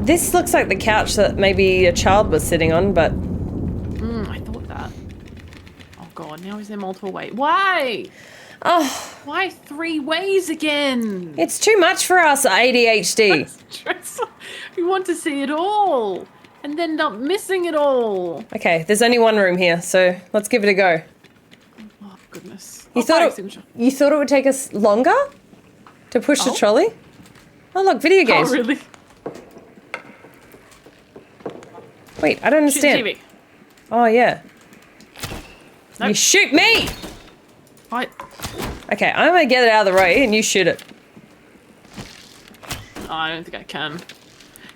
This looks like the couch that maybe a child was sitting on, but... I thought that. Oh God, now is there multiple ways? Why? Oh. Why 3 ways again? It's too much for us, ADHD. We want to see it all. And then not missing it all. Okay, there's only one room here, so let's give it a go. Oh, goodness. You thought it would take us longer to push the trolley? Oh, look, video games. Oh, really? Wait, I don't understand. Shoot the TV. Oh, yeah. Nope. You shoot me! Okay, I'm gonna get it out of the way and you shoot it. Oh, I don't think I can.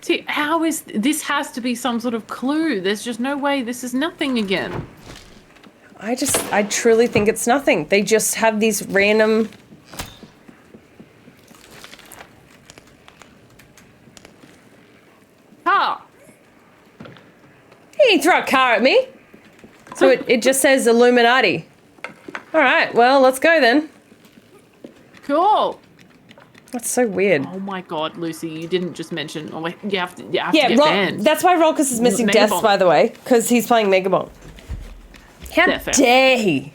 See, how is... This has to be some sort of clue. There's just no way this is nothing again. I truly think it's nothing. They just have these random... Ah! He didn't throw a car at me. So it just says Illuminati. All right, well, let's go then. Cool. That's so weird. Oh my god, Lucy, you didn't just mention. Oh, wait, you have to get banned. That's why Rolkus is missing Megabomb. deaths, by the way, because he's playing Megabomb. How Yeah, fair. dare he?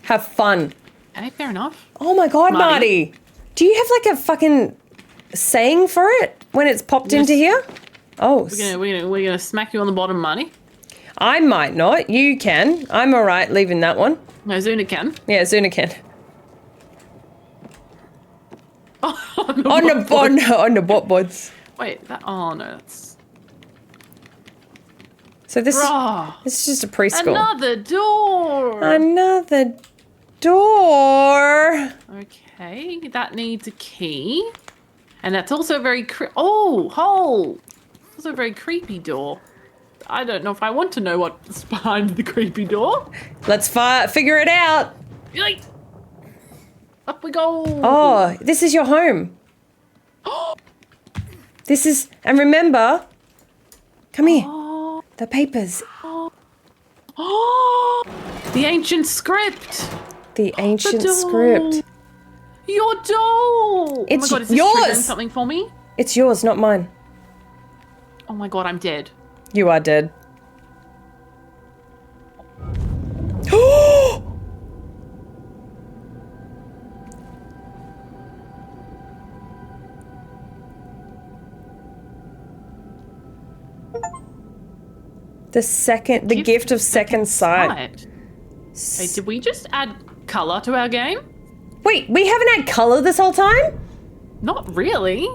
Have fun. Okay, fair enough. Oh my god, Marty. Marty. Do you have like a fucking saying for it when it's popped Yes. into here? Oh, We're gonna smack you on the bottom, Marty. I might not. You can. I'm alright leaving that one. No, Zuna can. Yeah, Zuna can. on the bot boards. Wait, that. Oh no, that's. So this Bruh. this is just a preschool. Another door. Another door. Okay, that needs a key, and that's also a very hole. Also a very creepy door. I don't know if I want to know what's behind the creepy door. Let's figure it out. Like, up we go. Oh, this is your home. This is, and remember, come here. The papers. The ancient script. The ancient doll. script. Your doll. It's oh my god, is this yours. triggering something for me? It's yours, not mine. Oh my god, I'm dead. You are dead. The gift of second sight. Hey, did we just add colour to our game? Wait, we haven't had colour this whole time? Not really.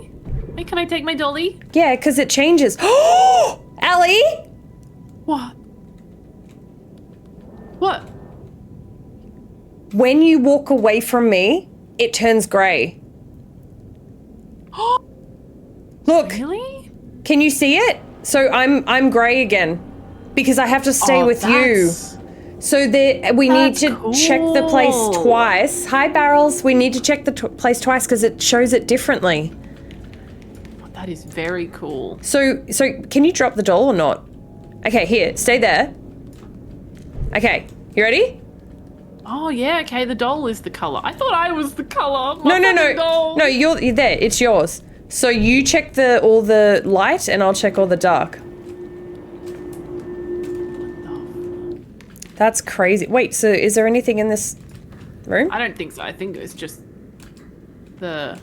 Hey, can I take my dolly? Yeah, because it changes. Oh, Allie! What? What? When you walk away from me, it turns grey. Look. Really? Can you see it? So I'm grey again because I have to stay with you. So we need to check the place twice. Hi, Barrels. We need to check the place twice because it shows it differently. That is very cool. So can you drop the doll or not? Okay, here, stay there. Okay, you ready? Oh yeah, okay. The doll is the color. I thought I was the color. No, you're there. It's yours. So you check all the light, and I'll check all the dark. That's crazy. Wait, so is there anything in this room? I don't think so. I think it's just the.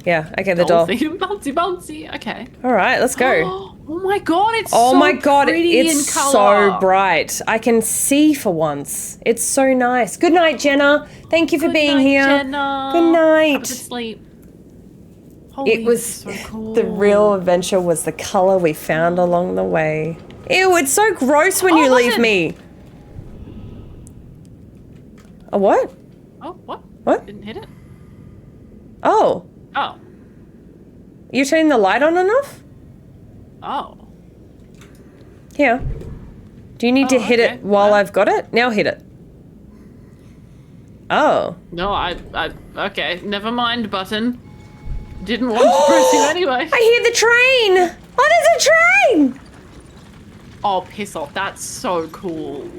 Yeah. Okay, the doll. Thing. Bouncy, bouncy. Okay. All right, let's go. Oh my god, it's Oh so my god, pretty it's in color. so bright. I can see for once. It's so nice. Good night, Jenna. Thank you for being here. Jenna. Good night. Have a good sleep. Holy, It was so cool. the real adventure was the color we found along the way. Ew, it's so gross when you leave me. A what? Oh, what? What? Didn't hit it? Oh. Oh. You're turning the light on and off? Oh. Here. Do you need to hit it while I've got it? Now hit it. Oh. No, okay, never mind, button. Didn't want to press you anyway. I hear the train! Oh, there's a train! Oh, piss off. That's so cool.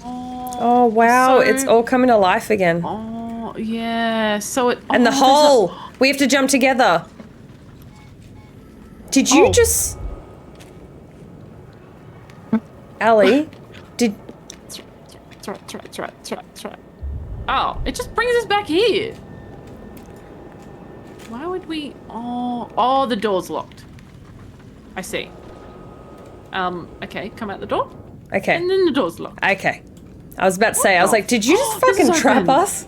Oh, wow. so- It's all coming to life again. Oh, yeah. So it. And the there's hole. We have to jump together. Did you Oh. just... Allie, did... That's right. Oh, it just brings us back here. Why would we... Oh, the door's locked. I see. Okay, come out the door. Okay. And then the door's locked. Okay. I was about to say, I was like, did you just This fucking is trap open. us?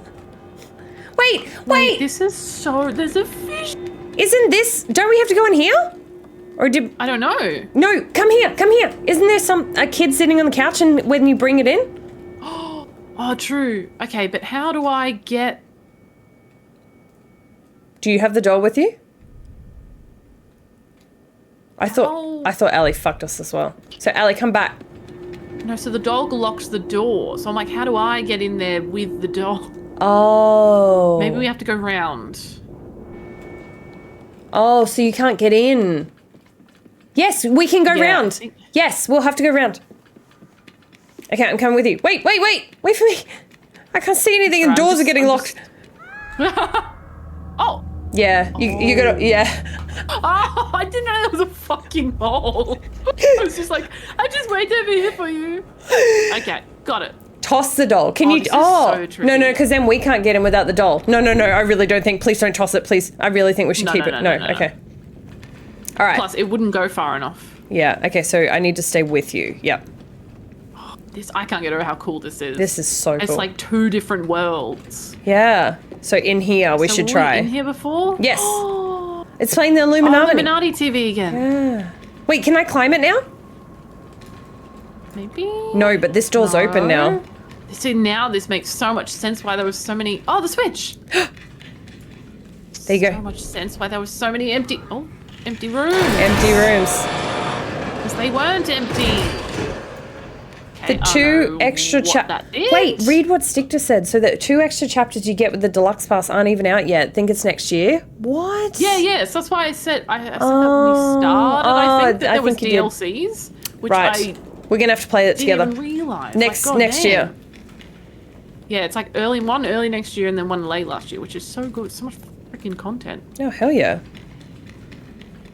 Wait! This is so... There's a fish. Isn't this... Don't we have to go in here? Or did... I don't know. No, come here. Isn't there a kid sitting on the couch and when you bring it in? Oh, true. Okay, but how do I get... Do you have the doll with you? I thought Allie fucked us as well. So Allie, come back. No, so the dog locked the door. So I'm like, how do I get in there with the dog? Oh. Maybe we have to go round. Oh, so you can't get in. Yes, we can go Yeah, I round. think- Yes, we'll have to go round. Okay, I'm coming with you. Wait for me. I can't see anything and doors are getting locked. Oh. Yeah, you gotta, yeah. Oh, I didn't know there was a fucking hole. I was just like, I just wait over here for you. Okay, got it. Toss the doll. Can you? This is Oh, so tricky. no, because then we can't get in without the doll. No, I really don't think. Please don't toss it, please. I really think we should keep it. No, okay. All right. Plus, it wouldn't go far enough. Yeah, okay, so I need to stay with you. Yep. I can't get over how cool this is. This is so cool. It's like 2 different worlds. Yeah. So in here, we should try. In here before? Yes. It's playing the Illuminati. Illuminati TV again. Yeah. Wait, can I climb it now? Maybe? No, but this door's open now. See, now this makes so much sense why there was so many... Oh, the switch! There you go. So much sense why there was so many empty rooms. Empty rooms. Because they weren't empty. The 2 extra chapters. Wait, read what Stictor said. So the 2 extra chapters you get with the deluxe pass aren't even out yet. Think it's next year. What? Yeah. So that's why I said that when we started. I think that there was DLCs, which right. We're gonna have to play it together. Didn't even realize. Next year. Yeah, it's like early next year and then one late last year, which is so good. So much freaking content. Oh hell yeah.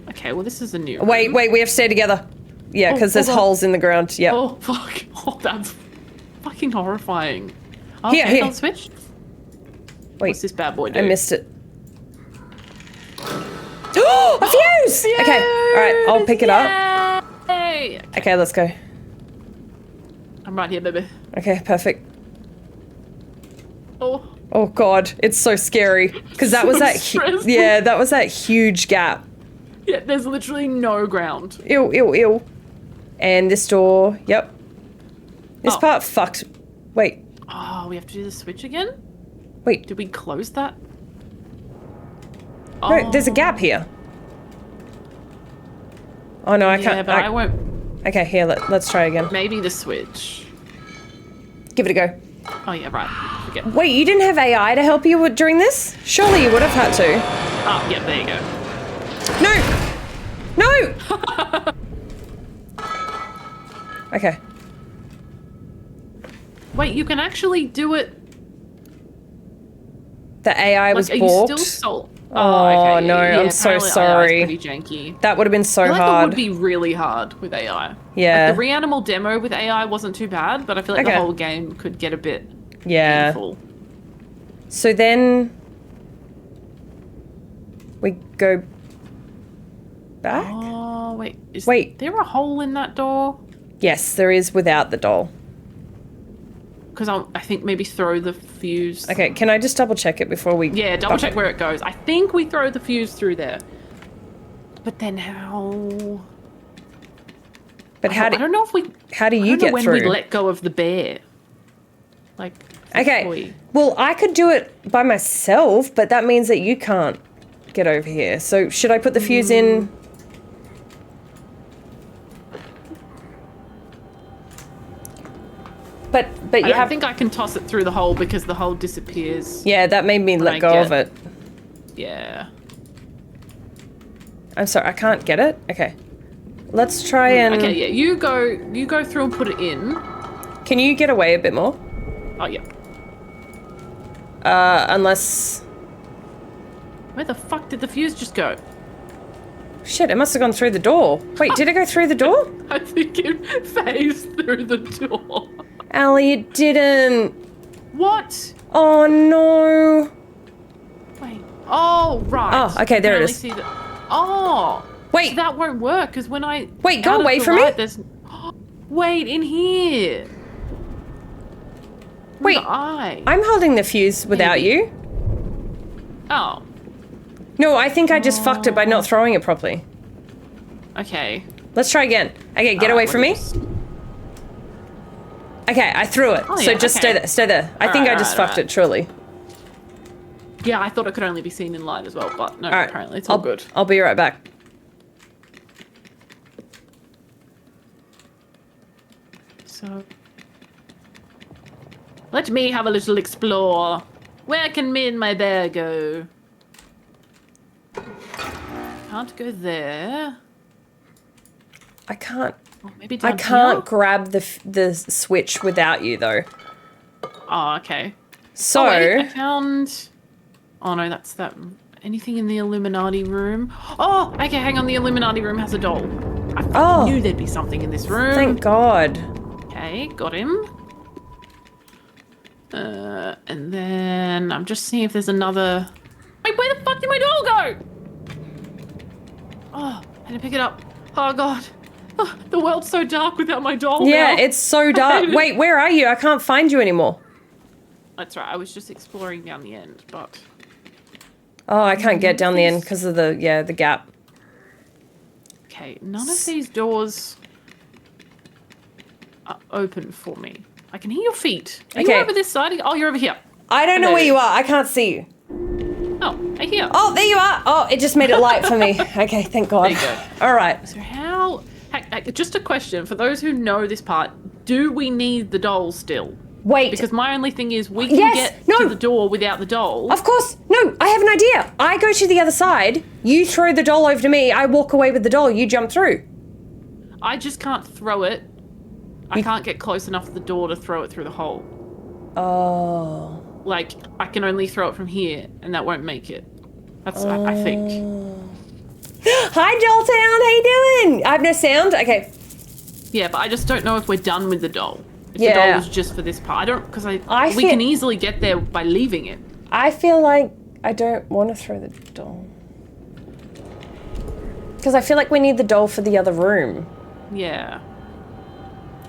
Okay, well this is a new. Wait, we have to stay together. Yeah, because there's holes in the ground. Yeah. Oh fuck! Oh, that's fucking horrifying. Oh, Here. I'll switch. Wait, what's this bad boy do? I missed it. Oh, a fuse! Okay, all right, I'll pick it up. Hey. Okay, let's go. I'm right here, baby. Okay, perfect. Oh. Oh god, it's so scary because that was that was that huge gap. Yeah, there's literally no ground. Ew. And this door, yep. This part fucked. Wait. Oh, we have to do the switch again? Wait. Did we close that? No, there's a gap here. Oh no, I can't. Yeah, but I won't. Okay, here, let's try again. Maybe the switch. Give it a go. Oh yeah, right. Forget. Wait, you didn't have AI to help you during this? Surely you would have had to. Oh, yeah, there you go. No! Okay. Wait, you can actually do it. The AI was are balked. you still Oh okay. no, Yeah, I'm so apparently sorry. AI is pretty janky. That would have been so I feel like hard. it would be really hard with AI. Yeah. Like the Reanimal demo with AI wasn't too bad, but I feel like the whole game could get a bit painful. So then we go back? Oh, wait. Is Wait. there a hole in that door? Yes, there is without the doll. Because I think maybe throw the fuse. Okay, can I just double check it before we... Yeah, double check where it goes. I think we throw the fuse through there. But then how... But how do... I don't know if we... How do you get when through? we let go of the bear. Like... Okay, well, I could do it by myself, but that means that you can't get over here. So should I put the fuse in... But I don't think I can toss it through the hole because the hole disappears. Yeah, that made me let go of it. Yeah. I'm sorry, I can't get it? Okay. Let's try and... Okay, yeah, you go through and put it in. Can you get away a bit more? Oh, yeah. Unless... Where the fuck did the fuse just go? Shit, it must have gone through the door. Wait, did it go through the door? I think it phased through the door. Allie, it didn't. What? Oh, no. Wait. Oh, right. Oh, okay, there it is. Oh. Wait. So that won't work because when I... Wait, go away from me. There's... Wait, in here. Wait, I'm holding the fuse without you. Oh. No, I think I just fucked it by not throwing it properly. Okay. Let's try again. Okay, get away from me. Okay, I threw it. Oh, So yeah, just okay. stay there. I think I just fucked it, truly. Yeah, I thought it could only be seen in light as well, but no, apparently it's all good. I'll be right back. So... Let me have a little explore. Where can me and my bear go? Can't go there. I can't... Oh, maybe I down can't here? grab the switch without you, though. Oh, okay. So Oh, wait, I found. Oh no, that's that. Anything in the Illuminati room? Oh, okay, hang on. The Illuminati room has a doll. I fucking knew there'd be something in this room. Thank God. Okay, got him. And then I'm just seeing if there's another. Wait, where the fuck did my doll go? Oh, I didn't pick it up. Oh God. Oh, the world's so dark without my doll. Yeah, now. it's so dark. Wait, where are you? I can't find you anymore. That's right. I was just exploring down the end, but. Oh, I can't get down the end because of the gap. Okay, none of these doors are open for me. I can hear your feet. Are you over this side? Oh, you're over here. I don't know where you are. I can't see you. Oh, I hear. Oh, there you are. Oh, it just made it light for me. Okay, thank God. There you go. All right. So how... Just a question. For those who know this part, do we need the doll still? Wait. Because my only thing is we can get to the door without the doll. Of course. No, I have an idea. I go to the other side. You throw the doll over to me. I walk away with the doll. You jump through. I just can't throw it. I can't get close enough to the door to throw it through the hole. Oh. Like, I can only throw it from here, and that won't make it. That's, I think. Hi, Dolltown. How you doing? I have no sound. Okay. Yeah, but I just don't know if we're done with the doll. If Yeah. the doll was just for this part. I don't, because we can easily get there by leaving it. I feel like I don't want to throw the doll. Because I feel like we need the doll for the other room. Yeah.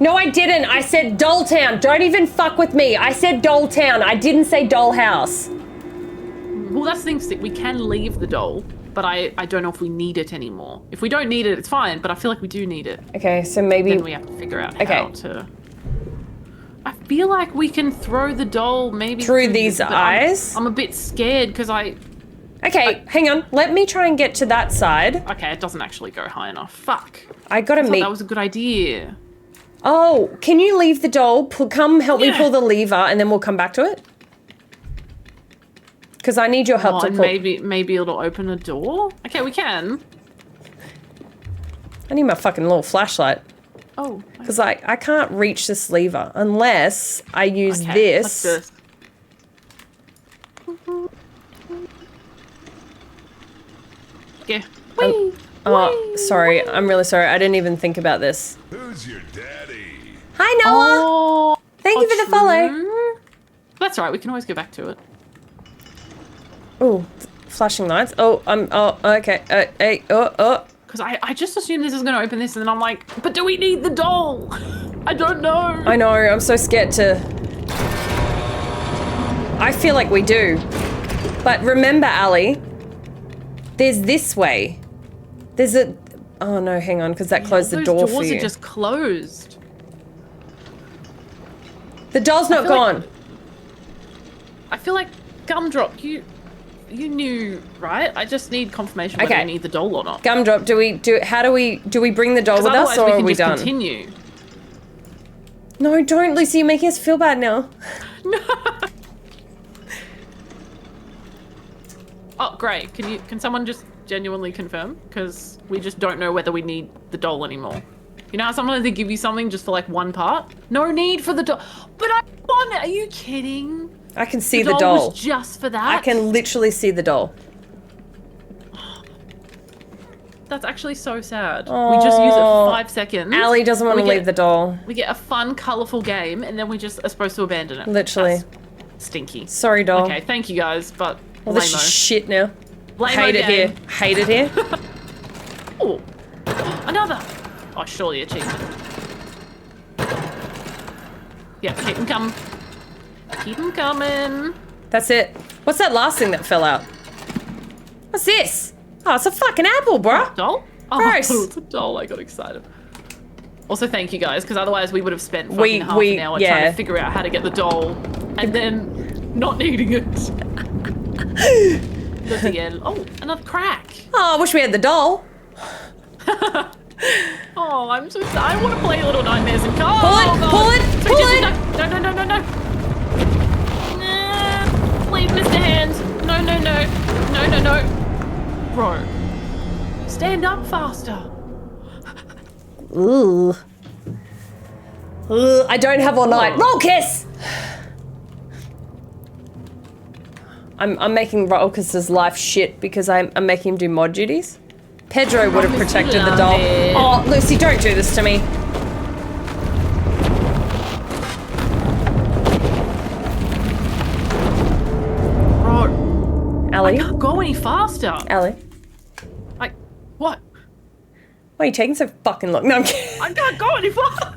No, I didn't. I said Dolltown. Don't even fuck with me. I said Dolltown. I didn't say Dollhouse. Well, that's the thing. We can leave the doll, but I don't know if we need it anymore. If we don't need it, it's fine, but I feel like we do need it. Okay, so maybe... Then we have to figure out how to... I feel like we can throw the doll maybe... Through these but eyes? I'm a bit scared because Okay, hang on. Let me try and get to that side. Okay, it doesn't actually go high enough. Fuck. I gotta thought meet... that was a good idea. Oh, can you leave the doll? Come help me pull the lever and then we'll come back to it? Because I need your help to and pull... maybe it'll open a door? Okay, we can. I need my fucking little flashlight. Oh. Because I can't reach this lever unless I use this. Let's do this. Yeah. Oh, sorry. I'm really sorry. I didn't even think about this. Who's your daddy? Hi, Noah. Thank you for the follow. That's all right. We can always go back to it. Oh, flashing lights. Oh, okay. Hey, Because I just assumed this is going to open this, and then I'm like, but do we need the doll? I don't know. I know. I'm so scared to... I feel like we do. But remember, Ali, there's this way. There's a... Oh, no, hang on, because that closed the door for you. Those doors are just closed. The doll's not gone. I feel like Gumdrop, you knew, right? I just need confirmation whether we need the doll or not. Gumdrop, do we bring the doll with us, or are we done? Continue. No, don't, Lucy. You're making us feel bad now. Oh, great. Can someone just genuinely confirm? Because we just don't know whether we need the doll anymore. You know how sometimes they give you something just for like one part? No need for the doll. But I want it. Are you kidding? I can see the doll. The doll was just for that? I can literally see the doll. That's actually so sad. We just use it for 5 seconds. Ali doesn't want to leave the doll. We get a fun, colourful game, and then we just are supposed to abandon it. Literally. That's stinky. Sorry, doll. Okay, thank you guys, but All this lame-o. shit now. Lame-o Hate it game. here. Hate it here. Oh, another. Oh, surely achievement. Yeah, keep them coming. Keep them coming. That's it. What's that last thing that fell out? What's this? Oh, it's a fucking apple, bro. Doll? Oh, Gross. it's a doll. I got excited. Also, thank you guys, because otherwise we would have spent fucking half an hour trying to figure out how to get the doll, and then not needing it. Bloody hell. Oh, another crack. Oh, I wish we had the doll. Oh, I'm so sorry. I want to play Little Nightmares and Cars. Pull it, pull it. No. Please, Mr. Hands. No. Bro, stand up faster. Ooh. I don't have all night. Roll kiss. I'm making Rolkis's life shit because I'm making him do mod duties. Pedro would have protected the doll. Oh, Lucy, don't do this to me. Bro, Ellie? I can't go any faster. Ellie? Like, what? Why are you taking so fucking long? No, I'm kidding. I can't go any faster.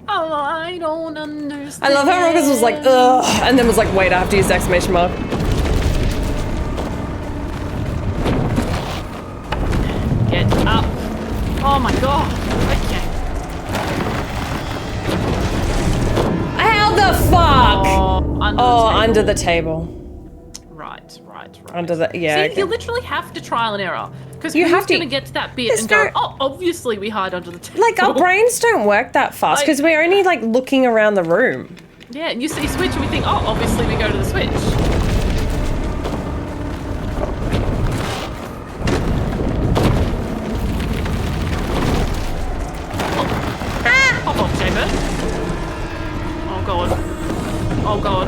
I don't understand. I love how Rolkis was like, ugh, and then was like, wait, I have to use the exclamation mark. Get up. Oh my god. Okay. How the fuck? Oh, under the table. Right. Under the, yeah. See, okay. you literally have to trial and error. Because You who's have to- going to get to that bit There's and go, no- oh, obviously we hide under the table. Like, our brains don't work that fast Like- because we're only, like, looking around the room. Yeah, and you see switch and we think, oh, obviously we go to the switch. Pop off, Chamber. Oh god. Oh god.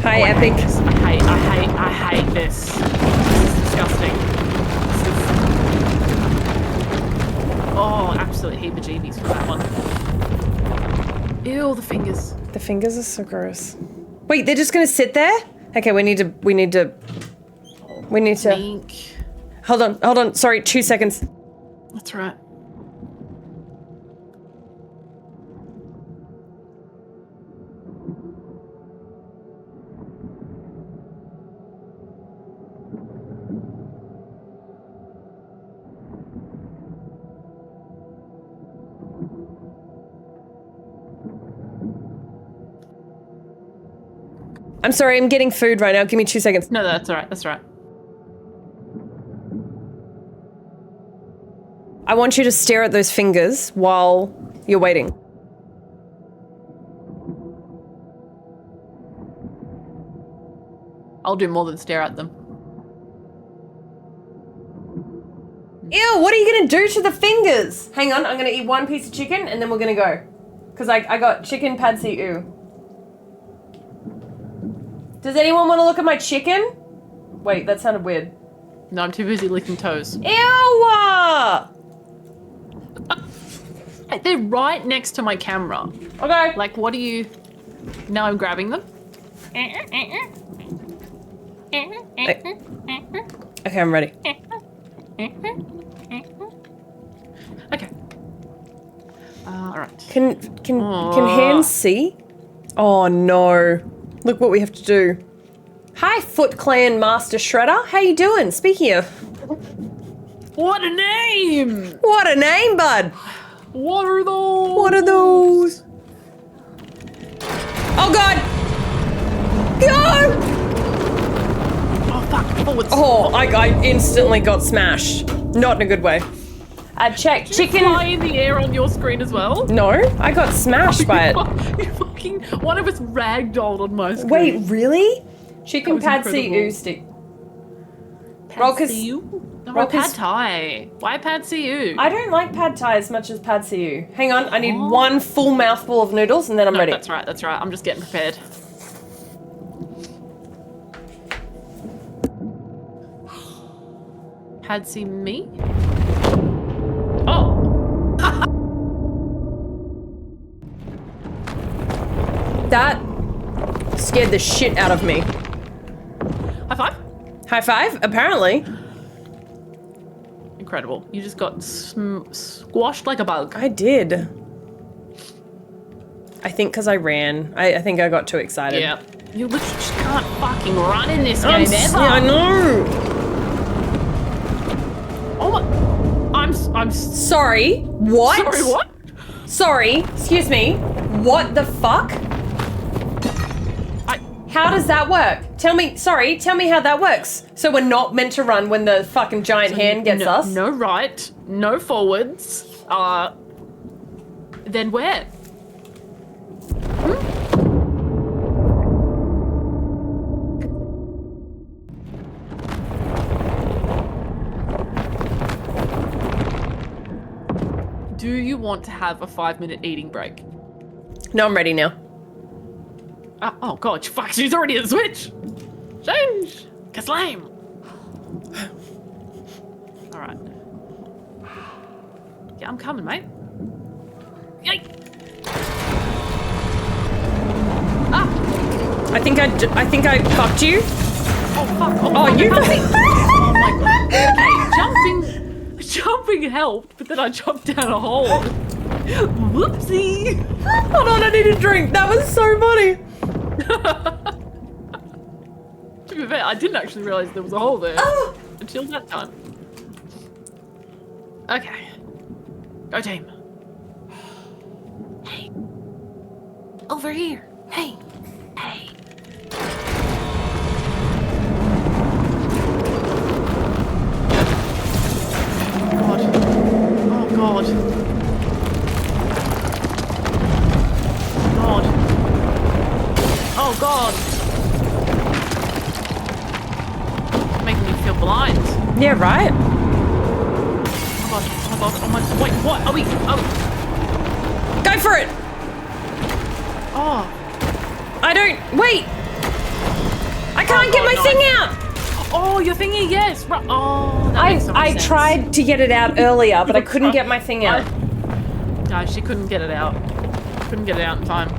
Hi, Oh, I Epic. hate this. I hate this. This is disgusting. This is... Oh, absolute heebie-jeebies for that one. Ew, the fingers. The fingers are so gross. Wait, they're just gonna sit there? Okay, we need to. Mink. Hold on. Sorry, 2 seconds. That's right. I'm sorry, I'm getting food right now. Give me 2 seconds. No, that's alright, that's right. I want you to stare at those fingers while you're waiting. I'll do more than stare at them. Ew, what are you gonna do to the fingers? Hang on, I'm gonna eat one piece of chicken and then we're gonna go. Cause I got chicken pad see ew. Does anyone want to look at my chicken? Wait, that sounded weird. No, I'm too busy licking toes. Ew! They're right next to my camera. Okay. Like, what are you... Now I'm grabbing them. Okay, I'm ready. Okay. Alright. Can hands see? Oh no. Look what we have to do. Hi, Foot Clan Master Shredder. How you doing? Speaking of. What a name! What a name, bud! What are those? What are those? Oh god! Go! Oh fuck, forwards. Oh, I instantly got smashed. Not in a good way. Check. Did you Chicken. fly in the air on your screen as well? No, I got smashed by it. You fucking... One of us ragdolled on my screen. Wait, really? Chicken was pad see incredible. ew stick. Pad see ew? No, pad thai. Why pad see ew? I don't like pad thai as much as pad see ew. Hang on, I need one full mouthful of noodles and then I'm ready. That's right, that's right. I'm just getting prepared. Pad see me? Oh! That scared the shit out of me. High five? High five, apparently. Incredible. You just got squashed like a bug. I did. I think because I ran. I think I got too excited. Yeah. You literally just can't fucking run in this game ever. I know. Oh my... I'm sorry. What? Sorry, what? Sorry. Excuse me. What the fuck? How does that work? Tell me how that works. So we're not meant to run when the fucking giant hand gets us? No right, no forwards. Then where? do you want to have a 5-minute eating break? No, I'm ready now. Oh god, fuck, she's already at the switch! Change! Cause lame! Alright. Yeah, I'm coming, mate. Yay! Ah! I think I fucked you. Oh fuck! Oh, you. Oh my god! Okay, jumping helped, but then I jumped down a hole. Whoopsie! Hold on, I need a drink. That was so funny. To be fair, I didn't actually realise there was a hole there until that time. Okay. Go team. Hey. Over here. Hey. Hey. God. Oh god. God. Oh god. Making me feel blind. Yeah, right. Oh god. Oh god. Oh my. Wait. What? Are we? Oh. Go for it. Oh. I don't. Wait. I can't get my thing out. Oh, your thingy. Yes. Right. Oh. That makes so much I sense. tried to get it out earlier, but I couldn't get my thing out. No, she couldn't get it out. Couldn't get it out in time.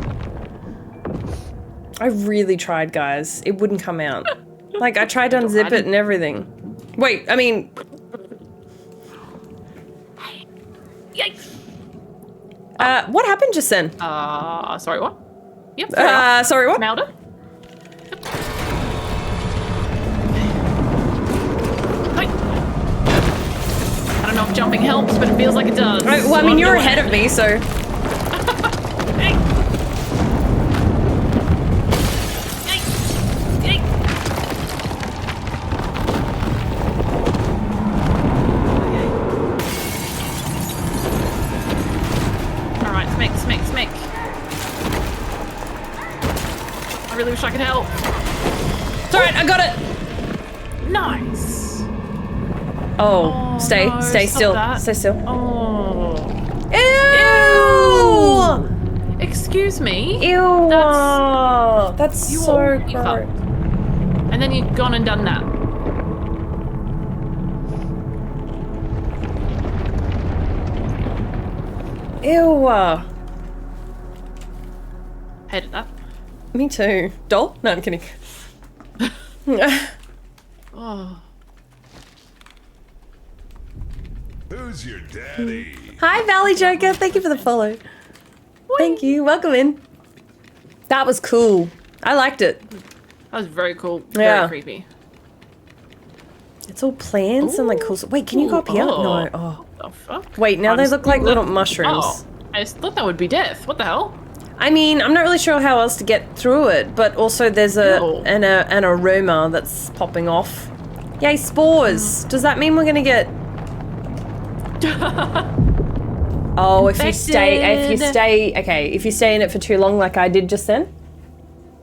I really tried, guys. It wouldn't come out. Like, I tried to unzip it and everything. Wait, I mean... Yikes! What happened just then? Sorry, what? Yep. Sorry, what? Smelled it. I don't know if jumping helps, but it feels like it does. Right, well, I mean, you're ahead of me, so... Hey. Alright, smick. I really wish I could help. It's alright, I got it! Nice! Oh, stay no, still. stop that. Stay still. Oh. Ew! Excuse me? Ew! That's so gross. And then you've gone and done that. Ew! Hated that. Me too. Doll? No, I'm kidding. Oh. Who's your daddy? Hi, Valley Joker. Thank you for the follow. Thank you. Welcome in. That was cool. I liked it. That was very cool. Yeah. Very creepy. It's all plants and like cool. Wait, can you go up here? No. Oh. What the fuck? Wait, now they look like little mushrooms. Oh, I just thought that would be death. What the hell? I mean, I'm not really sure how else to get through it, but also there's an aroma that's popping off. Yay, spores! Does that mean we're gonna get... Oh, if you stay, okay, if you stay in it for too long like I did just then.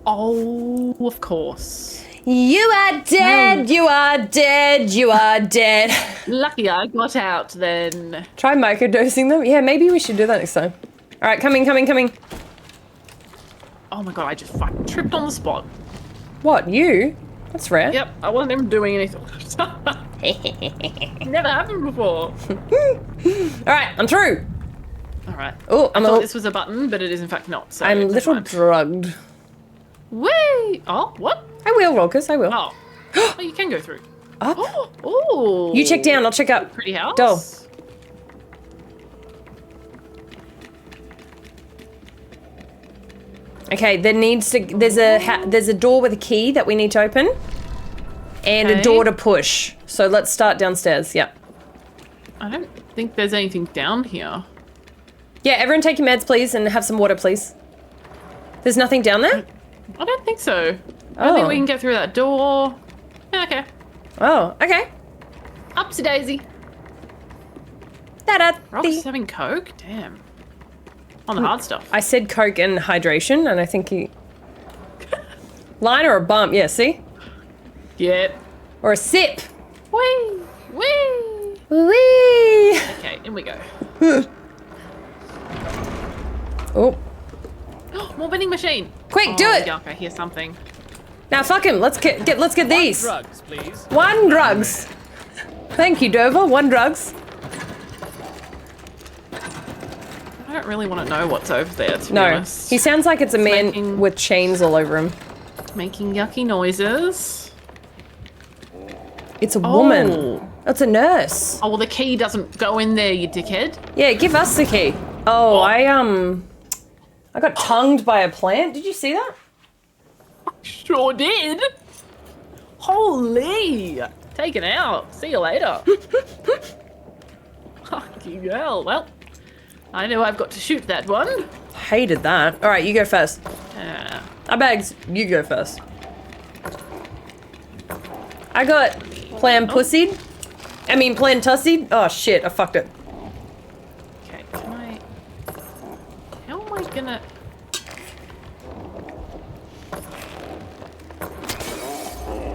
Oh, of course. You are dead, you are dead, you are dead. Lucky I got out then. Try microdosing them? Yeah, maybe we should do that next time. All right, coming. Oh my god, I just fucking tripped on the spot. What, you? That's rare. Yep, I wasn't even doing anything. Never happened before. Alright, I'm through. Alright. Oh, I thought this was a button, but it is in fact not. So I'm a little drugged. Whee! Oh, what? I will, Rolkers, I will. Oh. Oh, you can go through. Up? Oh. You check down, I'll check up. Pretty house. Doll. Okay, there's a door with a key that we need to open. And a door to push. So let's start downstairs, yep. I don't think there's anything down here. Yeah, everyone take your meds, please, and have some water, please. There's nothing down there? I don't think so. I don't think we can get through that door. Yeah, okay. Oh, okay. Upsy daisy. Rock's having Coke? Damn. On the hard stuff. I said Coke and hydration, and I think he... Line or a bump? Yeah, see? Yep. Or a sip. Wee! Wee! Wee! Okay, in we go. More vending machine. Quick, do it. Yuck, I hear something. Now fuck him. Let's get these. Drugs, please. 1 drugs. Thank you, Dover. 1 drugs. I don't really want to know what's over there, to be No, honest. he sounds like it's a man with chains all over him. Making yucky noises. It's a woman. That's a nurse. Oh, well, the key doesn't go in there, you dickhead. Yeah, give us the key. Oh, I got tongued by a plant. Did you see that? Sure did. Holy. Taken out. See you later. Fucking hell. Well, I know I've got to shoot that one. Hated that. All right, you go first. I bags. You go first. I got plan pussied. I mean plan tussied. Oh shit, I fucked it. Okay, can I... How am I gonna...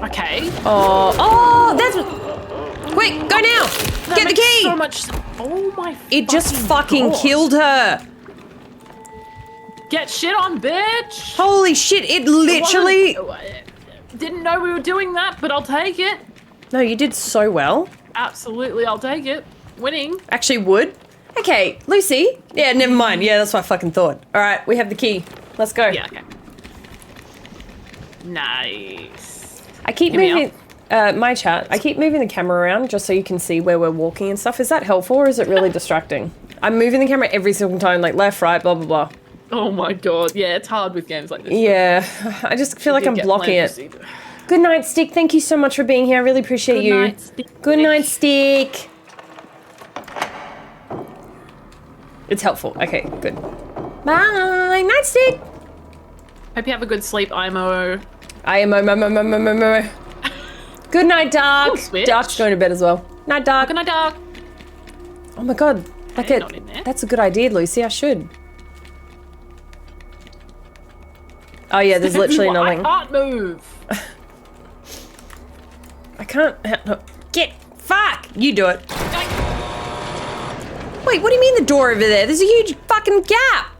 Okay. Oh, that's... Quick, go now. That Get the makes key. So much... Oh my It just fucking God. killed her. Get shit on, bitch. Holy shit, it literally... Didn't know we were doing that, but I'll take it. No, you did so well. Absolutely, I'll take it. Winning. Actually would. Okay, Lucy. Yeah, never mind. Yeah, that's what I fucking thought. All right, we have the key. Let's go. Yeah, okay. Nice. I keep Hear me moving... my chat. I keep moving the camera around just so you can see where we're walking and stuff. Is that helpful or is it really distracting? I'm moving the camera every single time, like left, right, blah, blah, blah. Oh my god, yeah, it's hard with games like this. Yeah, I just feel like did I'm get blocking plan it. proceed. Good night, Stick. Thank you so much for being here. I really appreciate Good you. night, Stick. Good night, Stick. It's helpful. Okay, good. Bye. Night, Stick. Hope you have a good sleep, IMO. IMO. Good night, Dark. Switch. Dark's going to bed as well. Night, Dark. Good night, Dark. Oh my god. Okay, not in there. That's a good idea, Lucy. I should. Oh yeah, there's literally nothing. I can't move. I can't. No. Get. Fuck. You do it. Wait, what do you mean the door over there? There's a huge fucking gap.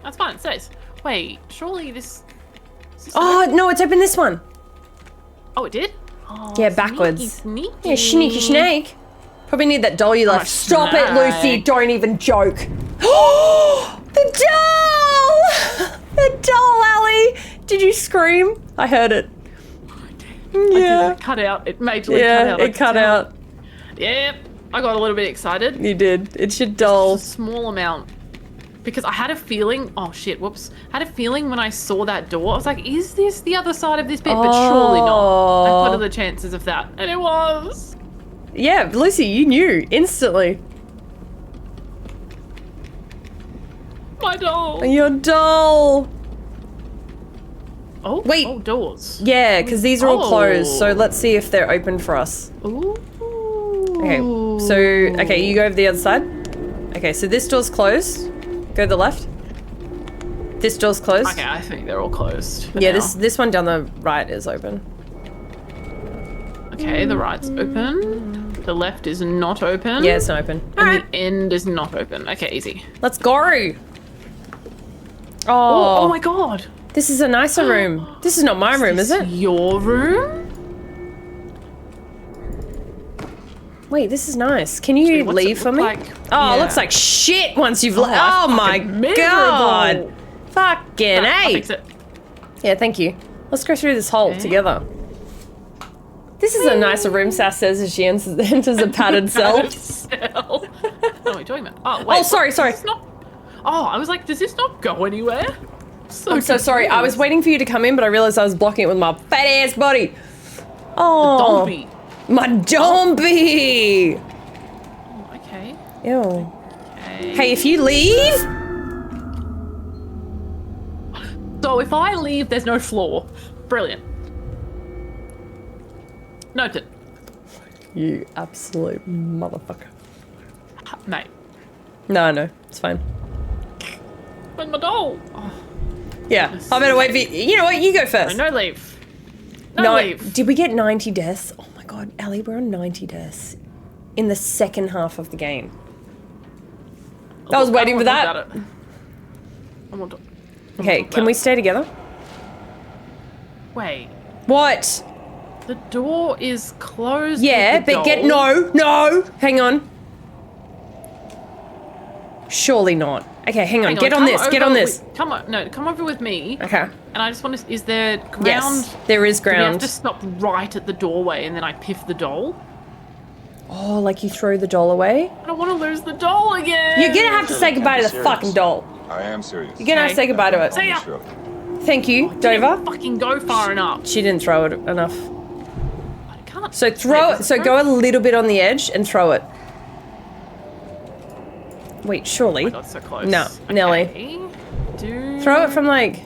That's fine, it stays. Wait, surely this... Oh, no, it's open this one. Oh, it did? Oh, Yeah, backwards. Sneaky. Yeah, sneaky snake. Probably need that doll you left. Stop it, Lucy. Don't even joke. Oh, the doll! The doll, Ellie. Did you scream? I heard it. Yeah. It cut out. It majorly cut out. Yeah, it cut out. Yep. I got a little bit excited. You did. It's your doll. Just a small amount. Because I had a feeling, oh shit, whoops. I had a feeling when I saw that door, I was like, is this the other side of this bit? But surely not. Like, what are the chances of that? And it was. Yeah, Lucy, you knew instantly. My doll. Your doll. Oh, wait. Oh, doors. Yeah, because these are all closed. So let's see if they're open for us. Ooh. Okay, so, okay, you go over the other side. Okay, so this door's closed. Go to the left. This door's closed. Okay, I think they're all closed. for Yeah, now. this one down the right is open. Okay, the right's open. The left is not open. Yeah, it's not open. And the end is not open. Okay, easy. Let's go. Oh my god. This is a nicer room. This is not my room, is it? Your room? Wait, this is nice. Can you what's leave it for look me? like? Oh, it Yeah. looks like shit once you've left. that's Oh my fucking miserable. god. Fucking I'll A. fix it. Yeah, thank you. Let's go through this hole together. This is a nicer room, Sass says as she enters a padded cell. What are we talking about? Oh, wait. Oh, sorry. Oh, I was like, does this not go anywhere? I'm so sorry. I was waiting for you to come in, but I realized I was blocking it with my fat ass body. Oh. Dompy. My dompy. Okay. Ew. Hey, if you leave... So if I leave, there's no floor. Brilliant. Noted. You absolute motherfucker. Mate. No, it's fine. Where's my doll? Oh, Yeah, I better wait for you. You know what? You go first. no leave. No leave. Did we get 90 deaths? Oh my god, Ellie, we're on 90 deaths in the second half of the game. I was waiting for that. Okay, can we stay together? Wait. What? The door is closed. Yeah, with the but get doll. no. Hang on. Surely not. Okay, hang on. Get on this. Get on this. Come over with me. Okay. And I just want to. Is there ground? Yes, there is Do we have ground. to stop right at the doorway and then I piff the doll? Oh, like you throw the doll away? I don't want to lose the doll again. You're gonna have to say goodbye to the fucking doll. I am serious. You're gonna have to say goodbye to it. See ya. Thank you, Dover. Fucking go far enough. She didn't throw it enough. I can't. So throw it. So go a little bit on the edge and throw it. Wait, surely. Oh my God, so close. No, Okay. Nelly. Throw it from like.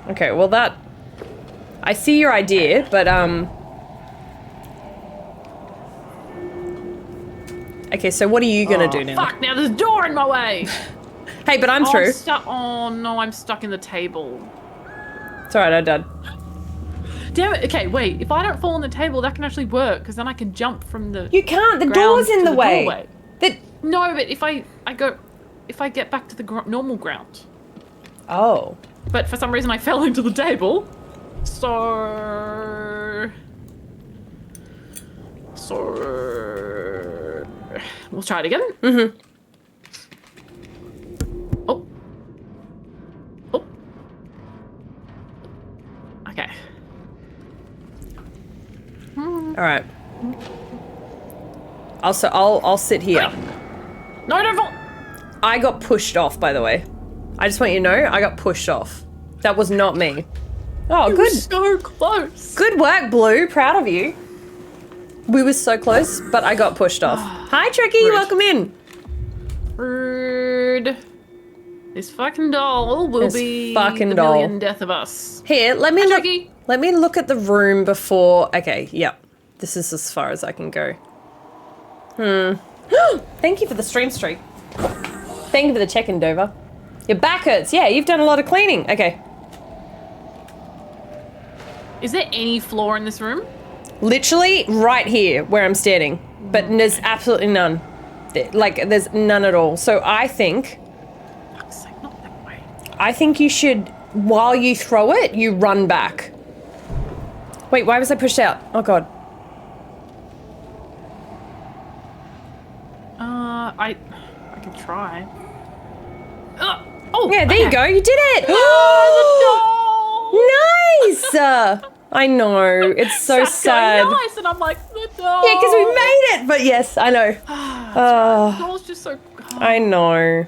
Okay, well that. I see your idea, but Okay, so what are you gonna do now? Fuck! Now there's a door in my way. Hey, but I'm through. Oh no, I'm stuck in the table. It's alright, I died. Damn it. Okay, wait. If I don't fall on the table, that can actually work because then I can jump from the. You can't. The ground door's in to the way. doorway. No, but if I get back to the normal ground. Oh. But for some reason I fell into the table. So we'll try it again. Mm-hmm. Oh. Okay. All right. I'll sit here. No, don't fall. I got pushed off, by the way. I just want you to know, I got pushed off. That was not me. Oh, You good. were so close. Good work, Blue. Proud of you. We were so close, but I got pushed off. Hi, Trekkie. Welcome in. Rude. This fucking doll will This be fucking the doll. million death of us. Here, let me look at the room before. Okay, yep. This is as far as I can go. Thank you for the stream streak. Thank you for the check-in, Dover. Your back hurts. Yeah, you've done a lot of cleaning. Okay. Is there any floor in this room? Literally right here where I'm standing. But there's absolutely none. Like, there's none at all. So I think you should, while you throw it, you run back. Wait, why was I pushed out? Oh, God. I can try. Oh, yeah, there you go. You did it. Nice. I know. It's so sad. Nice, and I'm like, the doll. Yeah, because we made it. But yes, I know. The doll's just so. I know.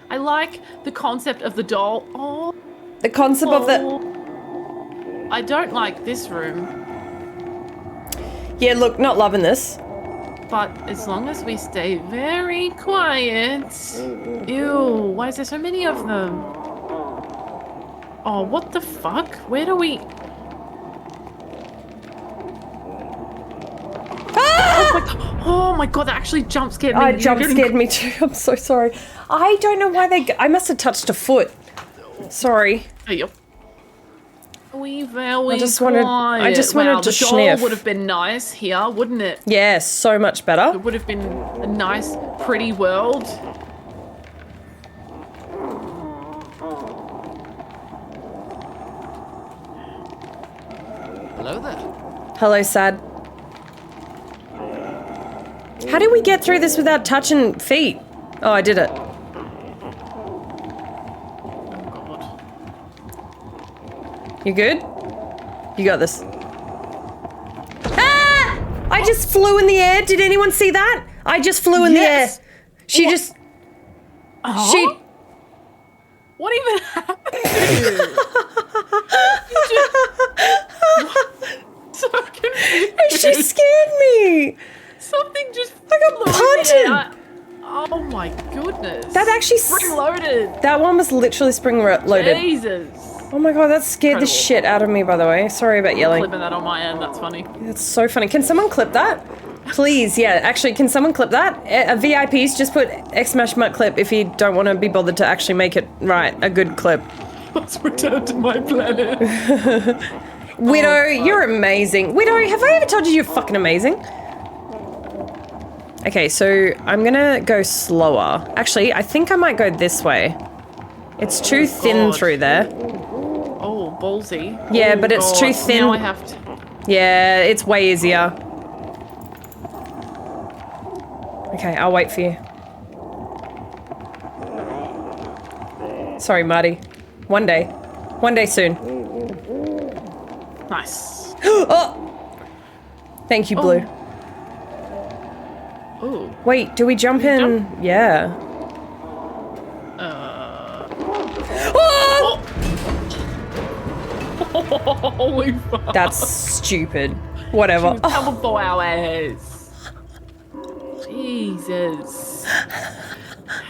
I like the concept of the doll. Oh. The concept of the. I don't like this room. Yeah, look, not loving this. But as long as we stay very quiet. Ew, why is there so many of them? Oh, what the fuck? Where do we... Oh my god, that actually jump scared me. Oh, jump scared me too. I'm so sorry. I don't know why they... I must have touched a foot. Sorry. There you go. I just wanted wow, to the doll sniff. would have been nice here, wouldn't it? Yeah, so much better. It would have been a nice, pretty world. Hello there. Hello, Sad. How did we get through this without touching feet? Oh, I did it. You good? You got this. Ah! I just flew in the air. Did anyone see that? I just flew in the air. She just... She... What even happened? So confused. She scared me. Something just... I got punted. Oh my goodness. That actually... Spring-loaded. That one was literally spring-loaded. Jesus. Oh my god, that scared the shit out of me, by the way. Sorry about yelling. Clipping that on my end, that's funny. That's so funny. Can someone clip that? Please, yeah. Actually, can someone clip that? VIPs, just put !mutt clip if you don't want to be bothered to actually make it right. A good clip. Let's return to my planet. Widow, you're amazing. Widow, have I ever told you you're fucking amazing? Okay, so I'm gonna go slower. Actually, I think I might go this way. It's too thin through there. Oh, ballsy. Yeah, Oh, but it's too God. thin. Now I have to. Yeah, it's way easier. Okay, I'll wait for you. Sorry, Marty. One day. One day soon. Nice. Oh! Thank you, Blue. Ooh. Wait, do we jump in? Yeah. Oh! Holy fuck. That's stupid. Whatever. Come for our ass. Jesus.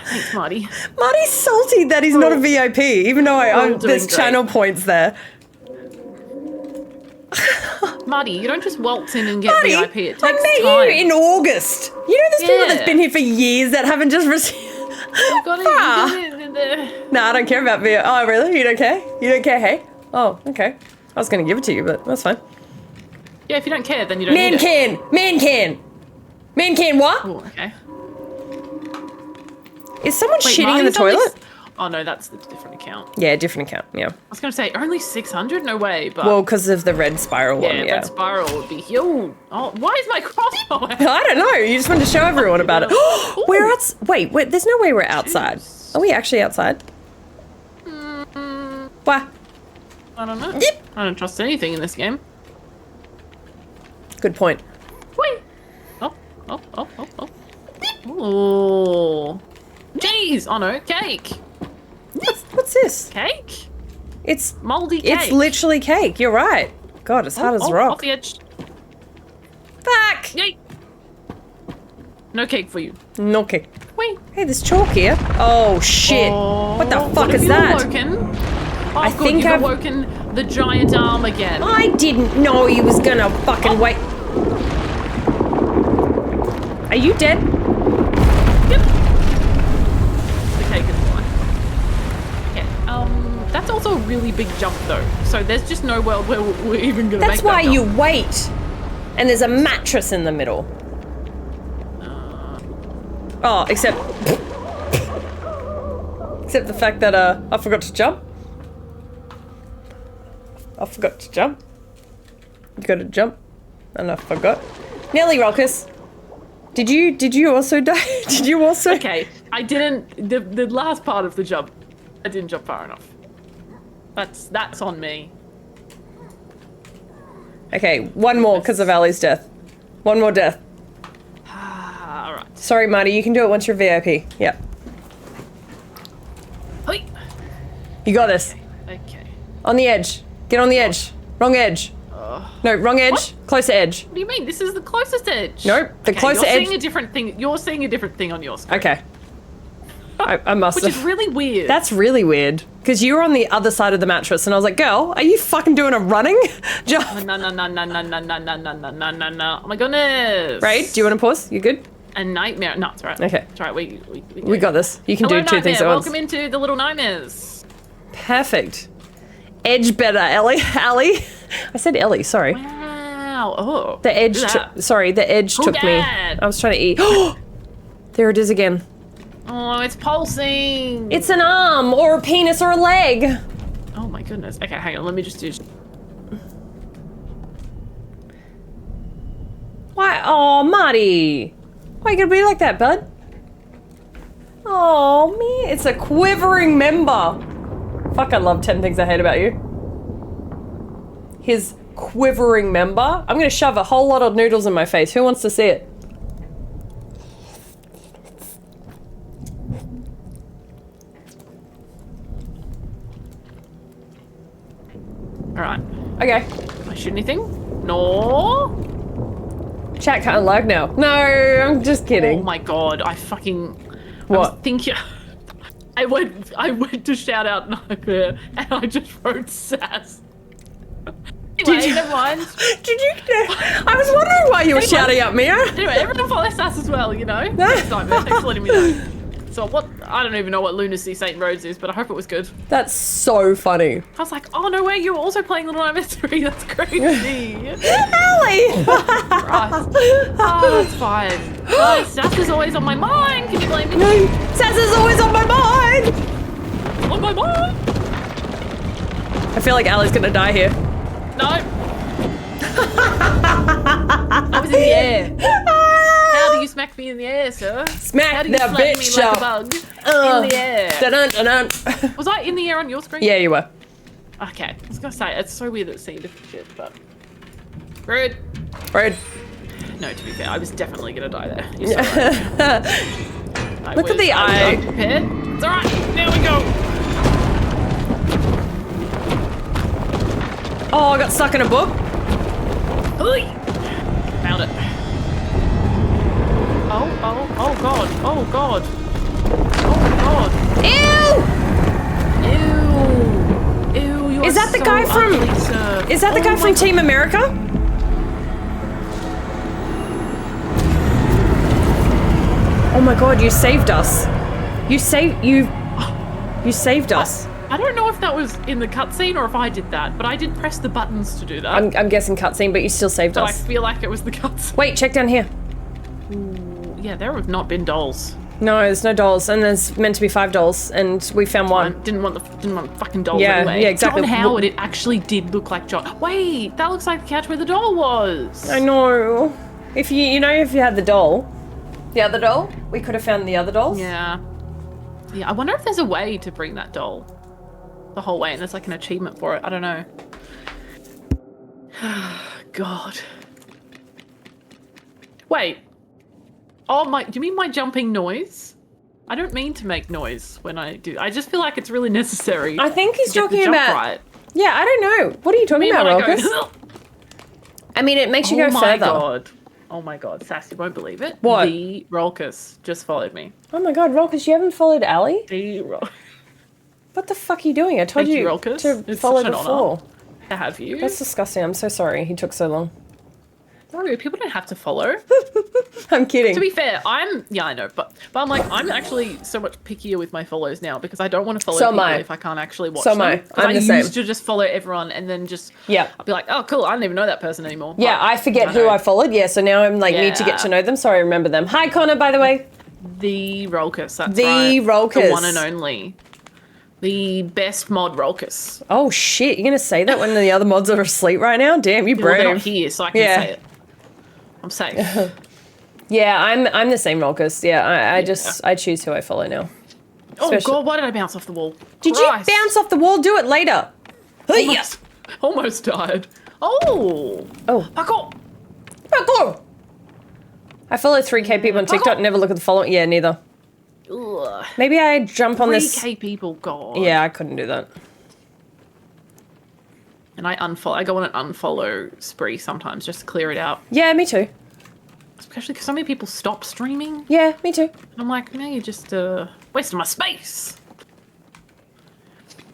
Thanks, Marty. Marty's salty that he's not a VIP, even though doing there's great. channel points there. Marty, you don't just waltz in and get Marty, VIP. It takes I met time. you in August. You know there's people that's Yeah. been here for years that haven't just received... You got it. Nah, I don't care about VIP. Oh, really? You don't care? You don't care, hey? Oh, okay. I was going to give it to you, but that's fine. Yeah, if you don't care, then you don't Man need it. can! Man can! Man can what? Oh, okay. Is someone Wait, shitting in the Marty's only toilet? Oh no, that's the different account. Yeah, different account, yeah. I was gonna say only 600. No way, but Well, because of the red spiral yeah, one, yeah. that spiral would be huge. Oh, why is my crossbow? I don't know. You just wanted to show everyone about it. We're out. Wait, there's no way we're outside. Are we actually outside? Why? I don't know. I don't trust anything in this game. Good point. Wait. Oh. Oh. Jeez. Oh no, cake. What's this? Cake? It's moldy cake. It's literally cake. You're right. God, it's hard as rock. Off the edge. Back. Yay. No cake for you. No cake. Wait. Hey, there's chalk here. Oh shit! What the fuck Have is you that? Awoken? Oh, I good, think you've I've- awoken the giant arm again. I didn't know he was gonna fucking wait. Are you dead? Yep. The cake is fine. Okay. That's also a really big jump though. So there's just no world where we're even gonna That's make why that you jump. wait. And there's a mattress in the middle. Oh, except the fact that I forgot to jump. I forgot to jump. You gotta jump. And I forgot. Nelly Rockus. Did you also die? Did you also? Okay, I didn't. The last part of the jump, I didn't jump far enough. That's on me. Okay, one more because of Ali's death. One more death. All right. Sorry, Marty. You can do it once you're VIP. Yep. Hoi. You got this. Okay. On the edge. Get on the edge. Wrong edge. No, wrong edge. Closer edge. What do you mean? This is the closest edge. Nope, the closer you're edge- Seeing a different thing. You're seeing a different thing on your screen. Okay. I must Which have. is really weird. That's really weird. Because you were on the other side of the mattress, and I was like, girl, are you fucking doing a running jump? No. Oh my goodness. Right? Do you want to pause? You good? A nightmare. No, it's all right. Okay. It's all right. We got this. You can Hello, do two things at Nightmare. once. Welcome into the Little Nightmares. Perfect. Edge better, Ellie. Ellie. I said Ellie, sorry. Wow. Oh. The edge, Look at that. sorry, the edge Oh, took me. Dad. I was trying to eat. There it is again. Oh, it's pulsing. It's an arm or a penis or a leg. Oh my goodness. Okay, hang on. Let me just do. Why? Oh, Marty. Why you gonna be like that, bud? Oh, me. It's a quivering member. Fuck, I love 10 things I hate about you. His quivering member. I'm gonna shove a whole lot of noodles in my face. Who wants to see it? All right. Okay. Can I shoot anything? No. Chat can't lag now. No, I'm just kidding. Oh my god! I fucking. What? I was thinking. I went to shout out Nightmare and I just wrote sass. Anyway, never mind. Did you? I was wondering why you were shouting at me. Anyway, everyone follow sass as well. You know. Next Nightmare. Thanks for letting me know. So what? I don't even know what Lunacy St. Rhodes is, but I hope it was good. That's so funny. I was like, oh no way, you were also playing Little Nightmares 3. That's crazy. Allie! Right. Oh, it's fine. Oh, Sass is always on my mind. Can you blame me? No, Sass is always on my mind. On my mind. I feel like Allie's gonna die here. No. I was in the air. How do you smack me in the air, sir? Smack How do you that flatten bitch me like up. a bug in the air? Dun-dun, dun-dun. Was I in the air on your screen? Yeah, you were. Okay, I was gonna say it's so weird that it's seeing different shit, but rude. Rude. No, to be fair, I was definitely gonna die there. You're so right. Look at the I was eye. unprepared. It's all right. There we go. Oh, I got stuck in a book. Oy. Found it. Oh god. Oh god. Oh god. Ew! Ew, you Is are that the so guy from? ugly, sir. Is that the guy Oh from my Team America? Oh my god, you saved us. You saved us. I don't know if that was in the cutscene or if I did that, but I did press the buttons to do that. I'm guessing cutscene, but you still saved So I us. feel like it was the cutscene. Wait, check down here. Ooh, yeah, there have not been dolls. No, there's no dolls, and there's meant to be 5 dolls, and we found one. Didn't want fucking dolls Yeah, anyway. yeah, exactly. John Howard, it actually did look like John. Wait, that looks like the couch where the doll was. I know. If you know, if you had the doll, the other doll, we could have found the other dolls. Yeah. Yeah, I wonder if there's a way to bring that doll the whole way, and there's like an achievement for it. I don't know. God. Wait. Oh my, do you mean my jumping noise? I don't mean to make noise when I do. I just feel like it's really necessary. I think he's to get the talking jump about. right. Yeah, I don't know. What are you talking You mean about, when I Rolkus? go, I mean, it makes you oh go my further. god. Oh my god, Sass, you won't believe it. What? The Rolkus just followed me. Oh my god, Rolkus, you haven't followed Allie? The Rolkus. What the fuck are you doing? I told Thank you you, Rolkus. to It's follow such an before. honor to have you. That's disgusting. I'm so sorry. He took so long. Sorry, people don't have to follow. I'm kidding. To be fair, I know, but I'm like, I'm actually so much pickier with my follows now because I don't want to follow So am people I. if I can't actually watch So am them. I. 'Cause I'm the same. used to just follow everyone and then just Yeah. I'll be like, oh cool, I don't even know that person anymore. Yeah, But I forget who know. I followed. Yeah, so now I'm like, need to get to know them so I remember them. Hi, Connor, by the way. The Rolkus, that's The right. Rolkus. The one and only. The best mod Rolkus. Oh shit, you're gonna say that when the other mods are asleep right now? Damn, you Well, they're brave. not here, so I can say it. I'm safe. Yeah, I'm the same Rolkus. Yeah, I choose who I follow now. Oh Especially- god, why did I bounce off the wall? Did Christ. you bounce off the wall? Do it later. Almost died. Oh. Oh. Parkour. Parkour. I follow 3K people on TikTok. Never look at the following. Yeah, neither. Ugh. Maybe I jump on this. 3K people, God. Yeah, I couldn't do that. And I go on an unfollow spree sometimes just to clear it out. Yeah, me too. Especially because so many people stop streaming. Yeah, me too. And I'm like, no, you're just wasting my space.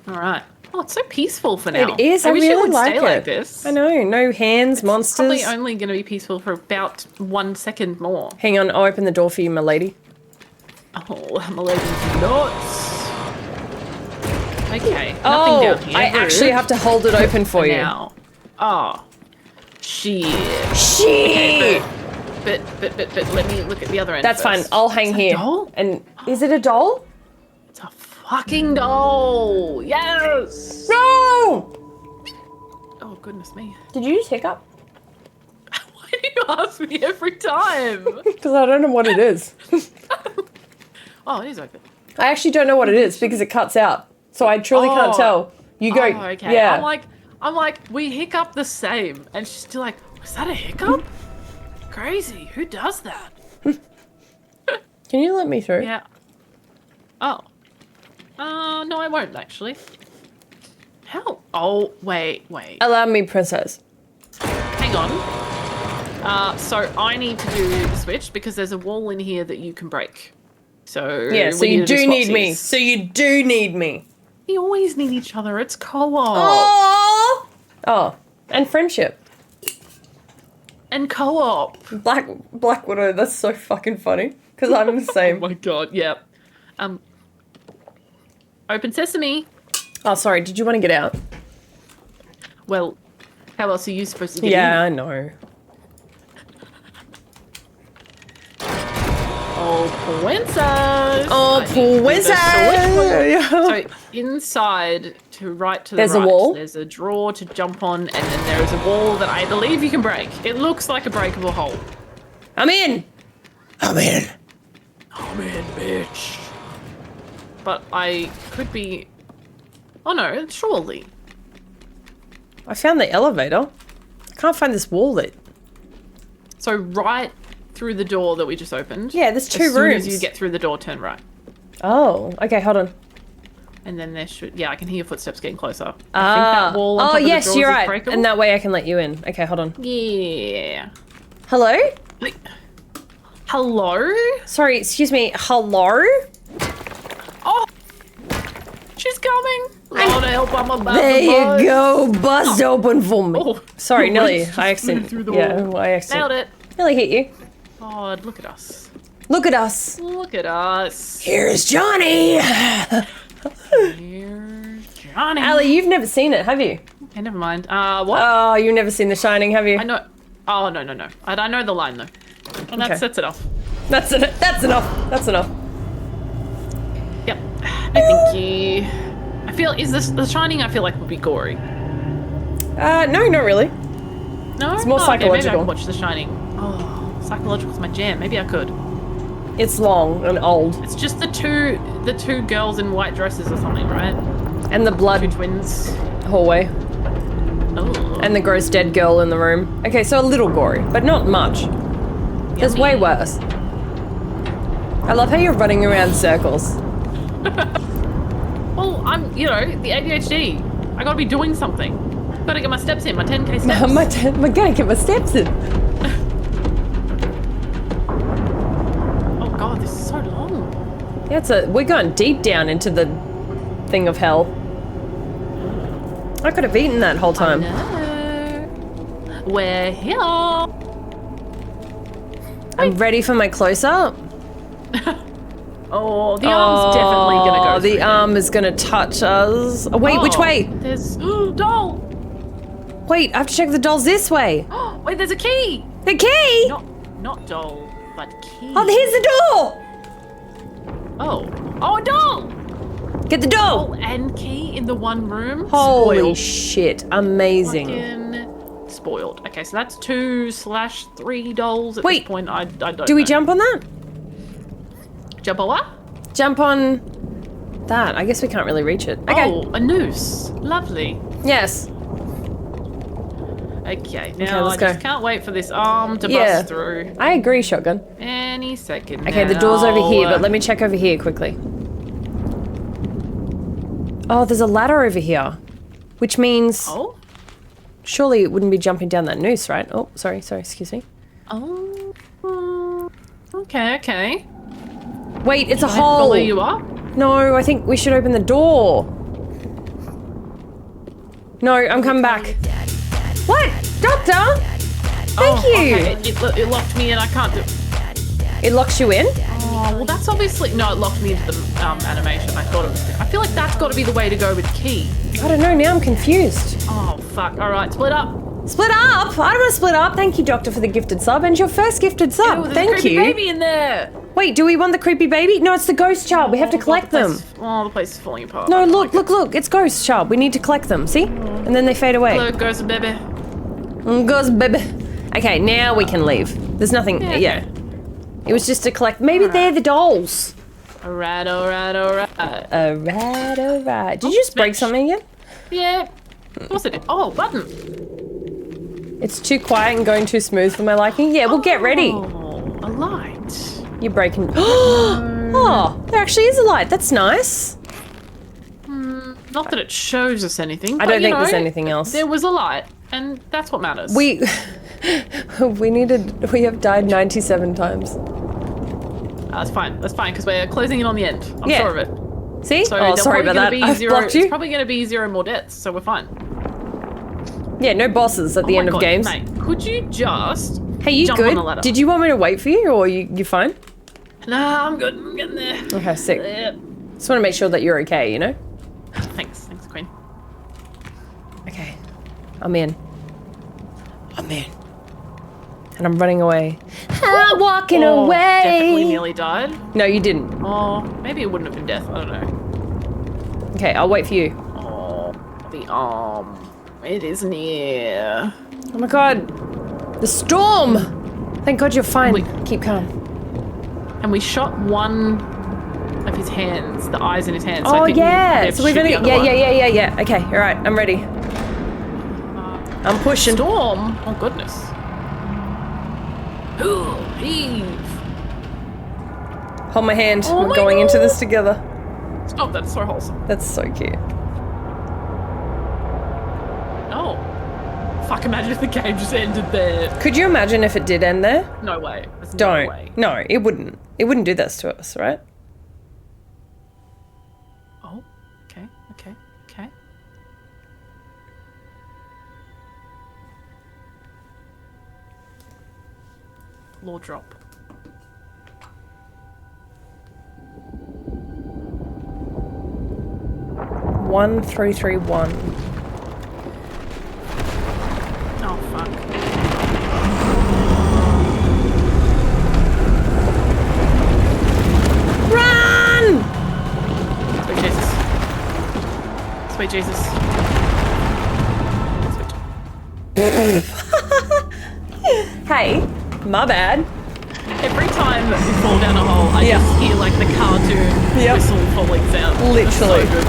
All right. Oh, it's so peaceful for now. It is. I wish really it would like stay it. like this. I know. No hands, monsters. Probably only going to be peaceful for about 1 second more. Hang on, I'll open the door for you, my lady. Oh, my lady's nuts. Okay. Nothing Oh, down here. I actually Rude. have to hold it open for you. Now. Oh. Shit. Shit. Okay, but let me look at the other end. That's fine. first. I'll hang Is that a here. doll? And is it a doll? Fucking doll. Yes. No. Oh goodness me. Did you just hiccup? Why do you ask me every time? Because I don't know what it is. Oh, it is open. I actually don't know what it is because it cuts out. So I truly can't tell. You go. Oh, okay. Yeah. I'm like, we hiccup the same, and she's still like, was that a hiccup? Crazy. Who does that? Can you let me through? Yeah. Oh. No, I won't actually. How? Oh, wait. Allow me, princess. Hang on. So I need to do the switch because there's a wall in here that you can break. So Yeah, so we you need to do need me. swapsies. So you do need me. We always need each other. It's co-op. Oh. Oh, and friendship. And co-op. Black Widow, that's so fucking funny. Because I'm the same. Oh my god, yep. Open sesame. Oh, sorry. Did you want to get out? Well, how else are you supposed to get in? Yeah, I know. Oh, princess! Oh, princess! So inside, right to the There's right, a wall? there's a drawer to jump on, and then there is a wall that I believe you can break. It looks like a breakable hole. I'm in! I'm in, bitch. But I could be... Oh no, surely. I found the elevator. I can't find this wall that... So right through the door that we just opened. Yeah, there's 2 as soon rooms. as you get through the door, turn right. Oh, okay, hold on. And then there should... Yeah, I can hear your footsteps getting closer. I think Ah. that wall on top Oh, of the yes, drawers you're is right. breakable. And that way I can let you in. Okay, hold on. Yeah. Hello? Hello? Sorry, excuse me. Hello? Oh! She's coming! Lord help, I'm about There to you bust. go. Bust open for me. Oh. Sorry, Your Nelly. legs just I flew accident. through the Yeah, wall. I accident. Nailed it. Nearly hit you. God, look at us. Look at us. Look at us. Here's Johnny. Here's Johnny. Ali, you've never seen it, have you? Okay, never mind. What? Oh, you've never seen The Shining, have you? I know. Oh, no. I know the line, though. And Okay. that's it off. That's it. That's enough. That's enough. Yep. No, thank you. I feel, is this The Shining, I feel like would be gory. No, not really. No? It's more Oh, okay, maybe I psychological. could watch The Shining. Oh, psychological's my jam. Maybe I could. It's long and old. It's just the two girls in white dresses or something, right? And the blood Two twins. hallway. Oh. And the gross dead girl in the room. Okay, so a little gory, but not much. There's way worse. I love how you're running around circles. Well, I'm, the ADHD. I gotta be doing something. Gotta get my steps in, my 10K steps. I gotta get my steps in. Oh god, this is so long. Yeah, we're going deep down into the thing of hell. I could have eaten that whole time. No. We're here. I'm ready for my close-up. Oh, the arm's definitely gonna go. The arm is gonna touch us. Oh, wait, which way? There's doll. Wait, I have to check the doll's this way. Wait, there's a key. The key? Not doll, but key. Oh, here's the door. Oh, a doll. Get the doll. Doll and key in the one room. Holy Spoiled. shit, amazing. Fucking spoiled. Okay, so that's 2/3 dolls at Wait, this point. I don't Do we know. jump on that? Jump on what? Jump on that. I guess we can't really reach it. Okay. Oh, a noose. Lovely. Yes. Okay, now let's I go. just can't wait for this arm to Yeah. bust through. I agree, Shotgun. Any second Okay, the door's over here, now. but let me check over here quickly. Oh, there's a ladder over here. Which means... Oh? Surely it wouldn't be jumping down that noose, right? Oh, sorry, excuse me. Oh. Okay. Wait, it's a Can I hole. follow you up? No, I think we should open the door. No, I'm coming back. What? Doctor? Thank you. Okay. It locked me in. I can't do. It locks you in? Oh, well, that's obviously no. It locked me into the animation. I thought it was. I feel like that's got to be the way to go with key. I don't know. Now I'm confused. Oh fuck! All right, split up. Split up? I don't want to split up. Thank you, Doctor, for the gifted sub. And your first gifted sub. Ew, there's Thank a creepy you. baby in there. Wait, do we want the creepy baby? No, it's the ghost child. We have to collect them. The place is falling apart. No, look. It's ghost child. We need to collect them. See? And then they fade away. Hello, ghost baby. Ghost baby. Okay, now we can leave. There's nothing. Yeah. It was just to collect. Maybe they're the dolls. Alright. Alright. Did you just break something again? Yeah. Of course it did. Oh, button. It's too quiet and going too smooth for my liking. Yeah, well, get ready. Oh, a light. You're breaking. Oh, there actually is a light. That's nice. Not that it shows us anything. I but, don't you think there's know, anything else. There was a light, and that's what matters. We have died 97 times. That's fine, because we're closing in on the end. I'm sure of it. See? So Oh, there'll sorry probably about gonna that. be I've zero, blocked you. It's probably going to be 0 more deaths, so we're fine. Yeah, no bosses at the Oh end my of God, games. Mate, could you just Hey, you jump good? on the ladder? Did you want me to wait for you, or you fine? Nah, I'm good. I'm getting there. Okay, sick. Yep. Just want to make sure that you're okay, you know? Thanks, Queen. Okay. I'm in. And I'm running away. I'm walking away. Definitely nearly died. No, you didn't. Oh, maybe it wouldn't have been death. I don't know. Okay, I'll wait for you. Oh, the arm. It is near. Oh my god. The storm! Thank god you're fine. Keep calm. And we shot one of his hands, the eyes in his hands. So Oh I think yeah. we So we're gonna yeah. Okay, alright, I'm ready. I'm pushing. Storm? Oh goodness. Ooh, heave. Hold my hand. Oh We're my going into God. this together. Stop, that's so wholesome. That's so cute. Oh. Fuck, imagine if the game just ended there. Could you imagine if it did end there? No way. There's Don't. No way. No, it wouldn't. It wouldn't do this to us, right? Oh, okay. Law drop. One, 3, 3, 1. Oh, fuck. Run! Sweet Jesus. Sweet Jesus. Hey, my bad. Every time you fall down a hole, I just hear like the cartoon whistle falling sound. It's so Literally. good.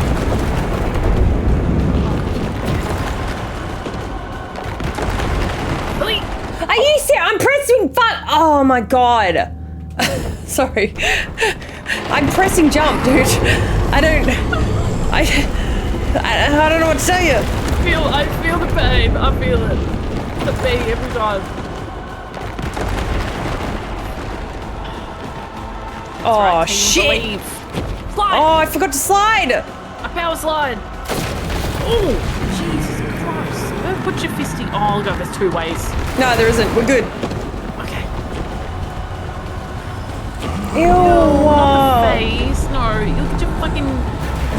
Are you serious? I'm pressing fuck. Oh my god. Sorry. I'm pressing jump, dude. I don't know what to tell you. I feel the pain. I feel it. The pain every time. Oh right, shit. believe. Slide. Oh, I forgot to slide. A power slide. Oh, Jesus Christ. Don't put your fisty. Oh, God, there's two ways. No, there isn't. We're good. Okay. Ew. Not the face. No, you look at your fucking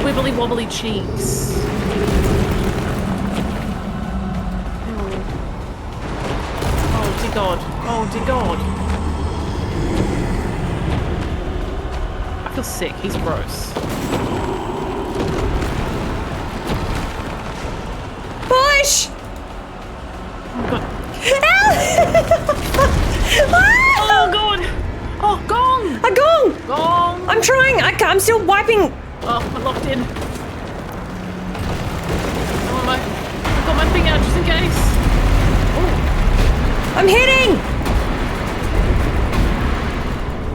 wibbly wobbly cheeks. Oh, dear God. Oh, dear God. I feel sick. He's gross. Push! Oh, God. Oh, God. Oh, gong! A gong! Gong! I'm trying. I'm still wiping. Oh, I'm locked in. Oh, I've got my thing out just in case. I'm hitting!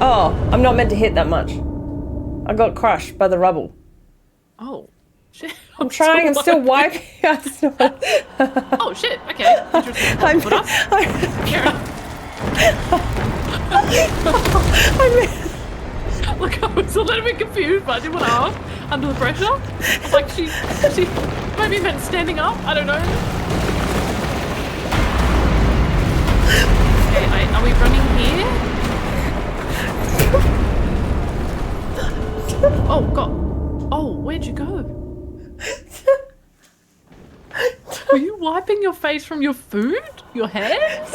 Oh, I'm not meant to hit that much. I got crushed by the rubble. Oh, shit. I'm trying. I'm still wiping. Oh, shit. Okay. Interesting. Put up. Fair enough. Look, I was a little bit confused, but I didn't want to ask under the pressure. I was like, she maybe meant standing up. I don't know. Okay, are we running here? Oh, God. Oh, where'd you go? Were you wiping your face from your food? Your hands?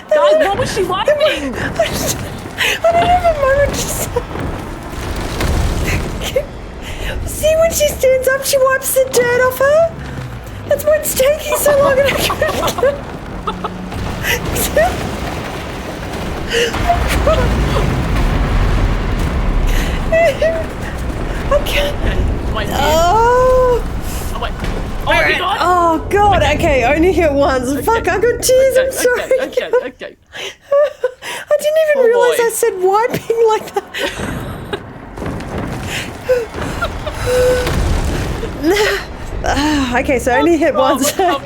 Guys, what was she wiping? I don't have a moment to see when she stands up, she wipes the dirt off her. That's why it's taking so long. And I can't. Wait, oh. Oh, wait. Oh, my God. Oh, God. Okay, only hit once. Okay. Fuck, I got tears. I'm sorry. Okay. I didn't even realize I said wiping like that. Okay, so I only hit once. I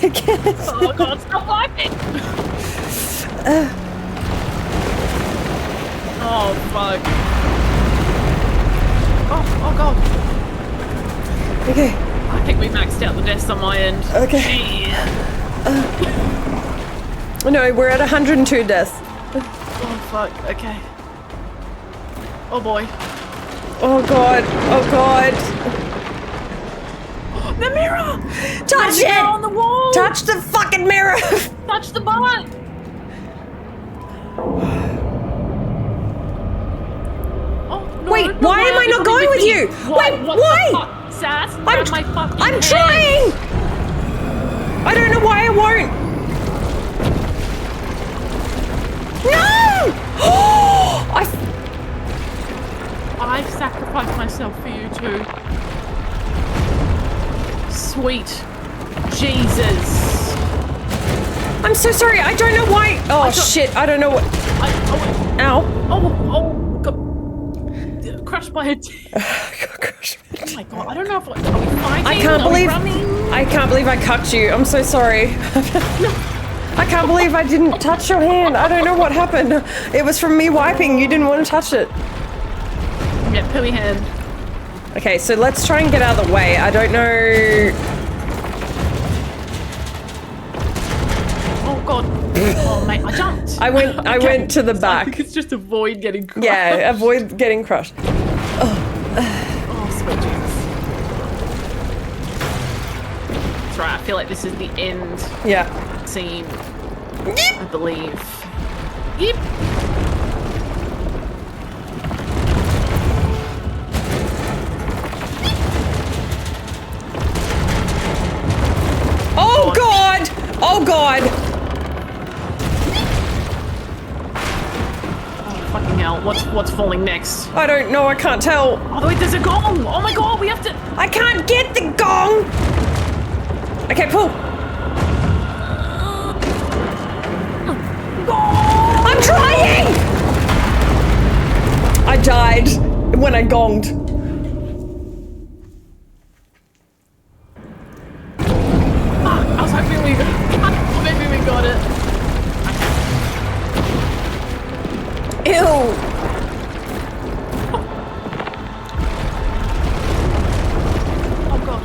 can't. Oh, God, stop wiping. Oh, fuck. Oh, God. Okay. I think we maxed out the deaths on my end. Okay. No, we're at 102 deaths. Oh, fuck. Okay. Oh boy. Oh god. Oh god. The mirror! Touch The mirror it! on the wall! Touch the fucking mirror! Touch the button! Oh, no, Wait, no, why am I not going with you? Wait, what why? the fuck? Sass, I'm grab my fucking I'm hand. trying! I don't know why I won't. No! I've sacrificed myself for you too. Sweet Jesus. I'm so sorry. I don't know why. Oh shit! I don't know what. Ow! Oh! Got crushed by a. Oh my god! I don't know if are we fighting. I can't Are we believe. running? I can't believe I cucked you. I'm so sorry. I can't believe I didn't touch your hand. I don't know what happened. It was from me wiping. You didn't want to touch it. Yeah, pooey hand. Okay, so let's try and get out of the way. I don't know. Oh god. Oh mate, I jumped. I went to the back. It's just avoid getting crushed. Yeah, avoid getting crushed. Oh, sweet Jesus. That's right. I feel like this is the end. Yeah. Scene. I believe. Yep. Oh god! Oh god! Oh fucking hell! What's falling next? I don't know. I can't tell. Oh wait, there's a gong! Oh my god, we have to. I can't get the gong. Okay, pull. I'm trying! I died when I gonged. I was hoping maybe we got it. Ew. Oh god.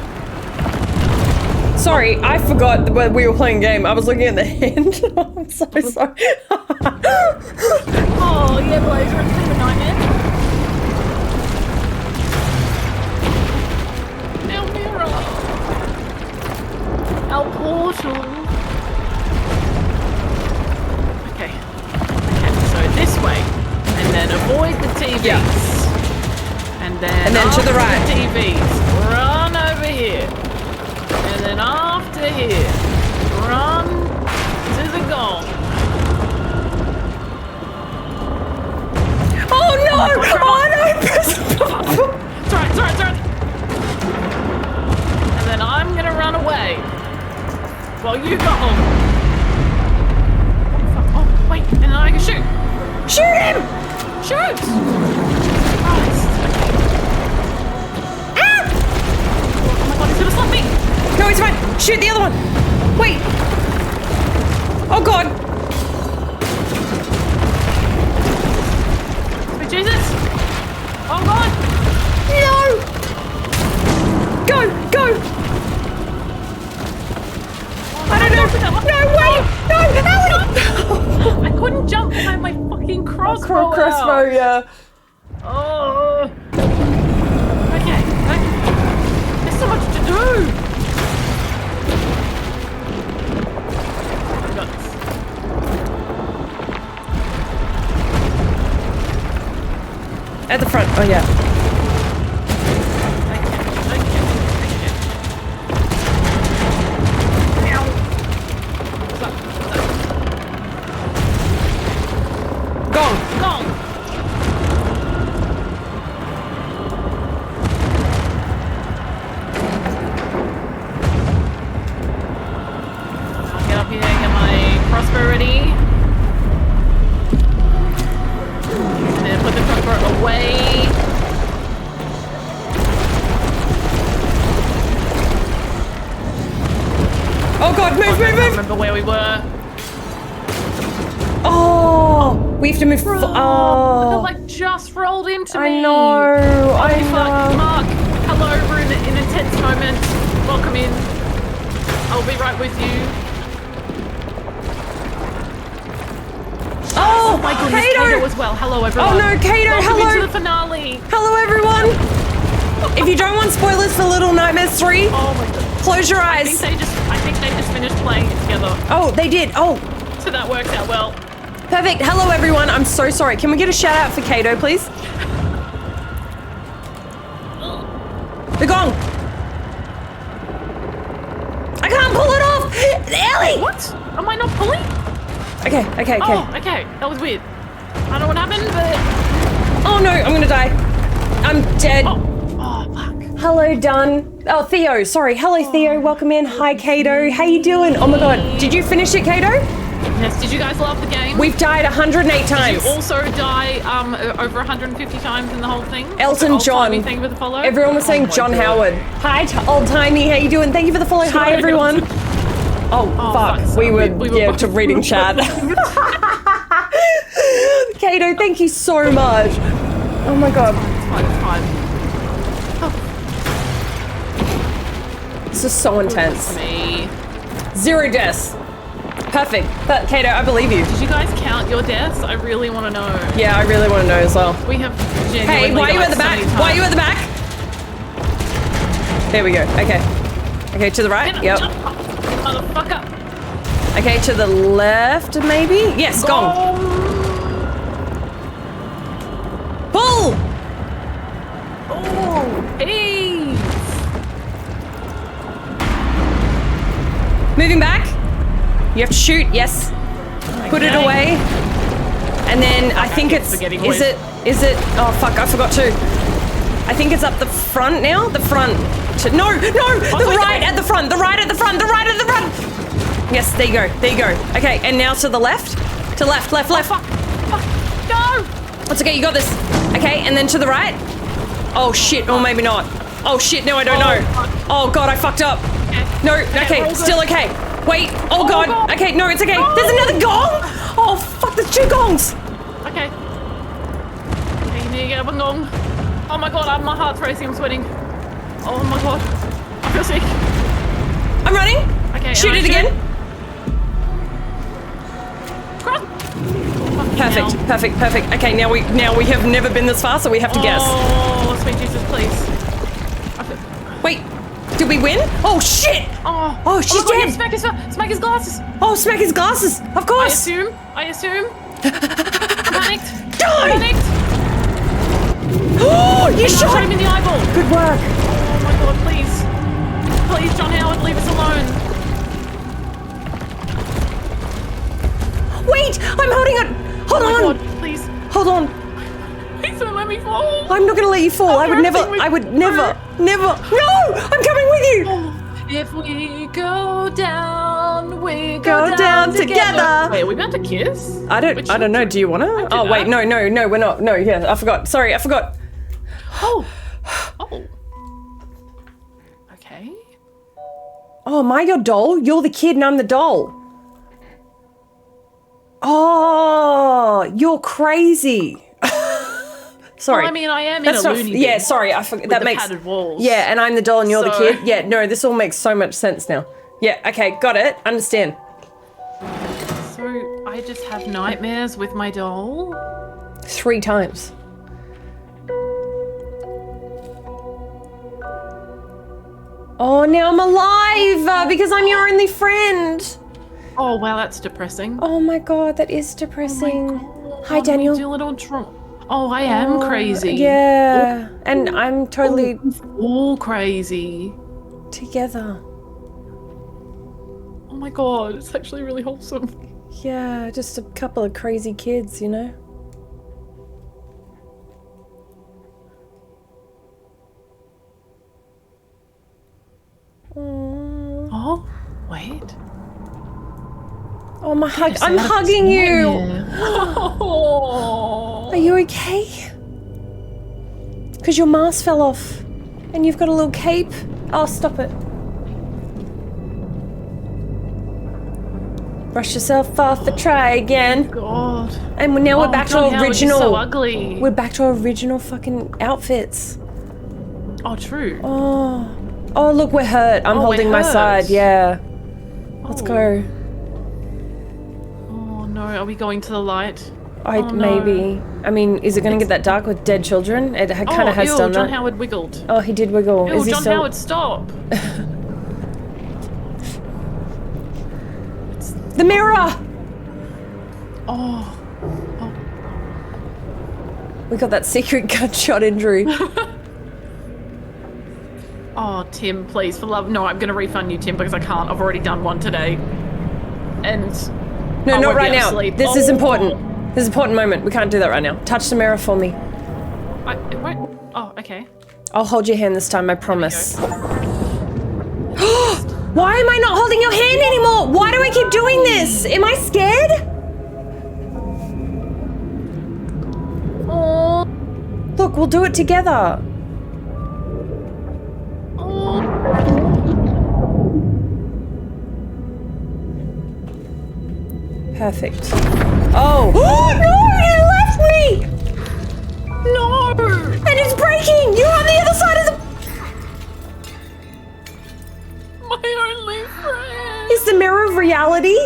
Sorry, I forgot when we were playing a game. I was looking at the hand. I'm so sorry. Oh yeah, Blazer, it's been a nightmare. Our mirror. Our portal. Okay, so this way, and then avoid the TVs. Yeah. And then to the after right. The TVs, run over here. And then after here, run to the goal. Oh no! Oh no! It's alright. And then I'm gonna run away. While you go home. Oh, wait, and then I can shoot. Shoot him! Shoot! Christ. Ah! Oh my god, he's gonna stop me! No, it's fine. Shoot the other one. Wait. Oh god. Sweet Jesus! Oh god! No! Go! I don't know. No, wait! No! I couldn't jump behind my fucking crossbow. Crossbow, yeah. Oh. Okay. There's so much to do. I got this. At the front. Oh yeah. Gong. I'll get up here, get my crossbow ready. And then put the crossbow away. Oh god, move. I don't remember where we were. Oh, we have to move. The like just rolled into me. I know. Holy fuck, Mark. Hello, we're in an intense moment. Welcome in. I'll be right with you. Oh, my goodness, Kato! Kato as well. Hello, everyone. Oh no, Kato, Welcome hello! into the finale. Hello, everyone! If you don't want spoilers for Little Nightmares 3, close your eyes. I think they just finished playing it together. Oh, they did. Oh. So that works out well. Perfect. Hello, everyone. I'm so sorry. Can we get a shout out for Kato, please? The gong. I can't pull it off. Ellie. What? Am I not pulling? Okay. Oh, okay. That was weird. I don't know what happened, but... Oh no, I'm gonna die. I'm dead. Oh, fuck. Hello, Dun. Oh, Theo. Sorry. Hello, Theo. Welcome in. Hi, Kato. How you doing? Oh my god. Did you finish it, Kato? Yes. Did you guys love the game? We've died 108 times. Did you also die over 150 times in the whole thing? Elton John. Thing with the follow? Everyone was saying John Howard. Hi, Old Timey. How you doing? Thank you for the follow. Hi, everyone. Oh, fuck. We were to reading chat. Kato, thank you so much. Oh my god. It's fine. This is so intense. Me. 0 deaths. Perfect. But Kato, I believe you. Did you guys count your deaths? I really want to know. Yeah, I really want to know as well. We have genuinely Hey, why are you at the back? Why are you at the back? There we go. Okay. Okay, to the right. Yep. Motherfucker. Okay, to the left, maybe? Yes, gong. Pull! Oh, hey. Moving back. You have to shoot, yes. Put it away. And then I think it's, is it, oh fuck, I forgot to. I think it's up the front now, the front. No, the right at the front, the right at the front, the right at the front. Yes, there you go, there you go. Okay, and now to the left. To left. Oh, fuck. No. It's okay, you got this. Okay, and then to the right. Oh shit, or maybe not. Oh shit, no, I don't know. Oh god, I fucked up. No, okay, still okay. Wait, oh god. Okay, no, it's okay. There's another gong! Oh fuck, there's 2 gongs! Okay. Okay, you need to get up and gong. Oh my god, my heart's racing, I'm sweating. Oh my god. I feel sick. I'm running. Okay, shoot it again. Perfect. Okay, now we have never been this far, so we have to guess. Oh, sweet Jesus, please. Wait, did we win? Oh shit! Oh, she's dead. Smack his glasses. Oh, smack his glasses. Of course. I assume. I'm panicked. Die! Panicked. Oh, you shot him in the eyeball. Good work. Oh my god, please. Please, John Howard, leave us alone. Wait, I'm holding it. Hold on. God, please. Hold on. Please don't let me fall. I'm not gonna let you fall. I would never. No, I'm coming with you. If we go down, we go down together. Wait, are we about to kiss? I don't know. Do you wanna? Oh wait, no, we're not. No, yeah, I forgot. Sorry, I forgot. Oh. Okay. Oh, am I your doll? You're the kid and I'm the doll. Oh, you're crazy. Sorry. Well, I mean, I am in a loony bin. Yeah, sorry, I forgot. That makes padded walls. Yeah, and I'm the doll and you're the kid. Yeah, no, this all makes so much sense now. Yeah, okay, got it. Understand. So I just have nightmares with my doll? 3 times. Oh, now I'm alive because I'm your only friend. Oh wow, that's depressing. Oh my god, that is depressing. Hi, Daniel. Oh, I am crazy. Yeah, and I'm totally all crazy together. Oh my god, it's actually really wholesome. Yeah, just a couple of crazy kids, you know. Oh, wait. Oh my hug! I'm hugging you. Are you okay? Because your mask fell off, and you've got a little cape. Oh, stop it! Brush yourself off and try again. God. And now we're back to our original. So ugly. We're back to our original fucking outfits. Oh, true. Oh, look, we're hurt. I'm holding my side. Yeah. Let's go. Oh no, Are we going to the light? Maybe. I mean, is it going to get that dark with dead children? It kind of has done John that. Howard wiggled. Oh, he did wiggle. Ew, Is he John still... Howard, stop. The mirror! Oh. We got that secret gunshot injury. Oh, Tim, please, for love. No, I'm going to refund you, Tim, because I can't. I've already done one today. And. No, I not won't right be able to now. sleep. This is important. This is an important moment. We can't do that right now. Touch the mirror for me. It won't. Oh, okay. I'll hold your hand this time, I promise. Why am I not holding your hand anymore? Why do I keep doing this? Am I scared? Oh. Look, we'll do it together. Perfect. Oh. Oh no! It left me! No! And it's breaking! You're on the other side of the... My only friend! Is the mirror of reality?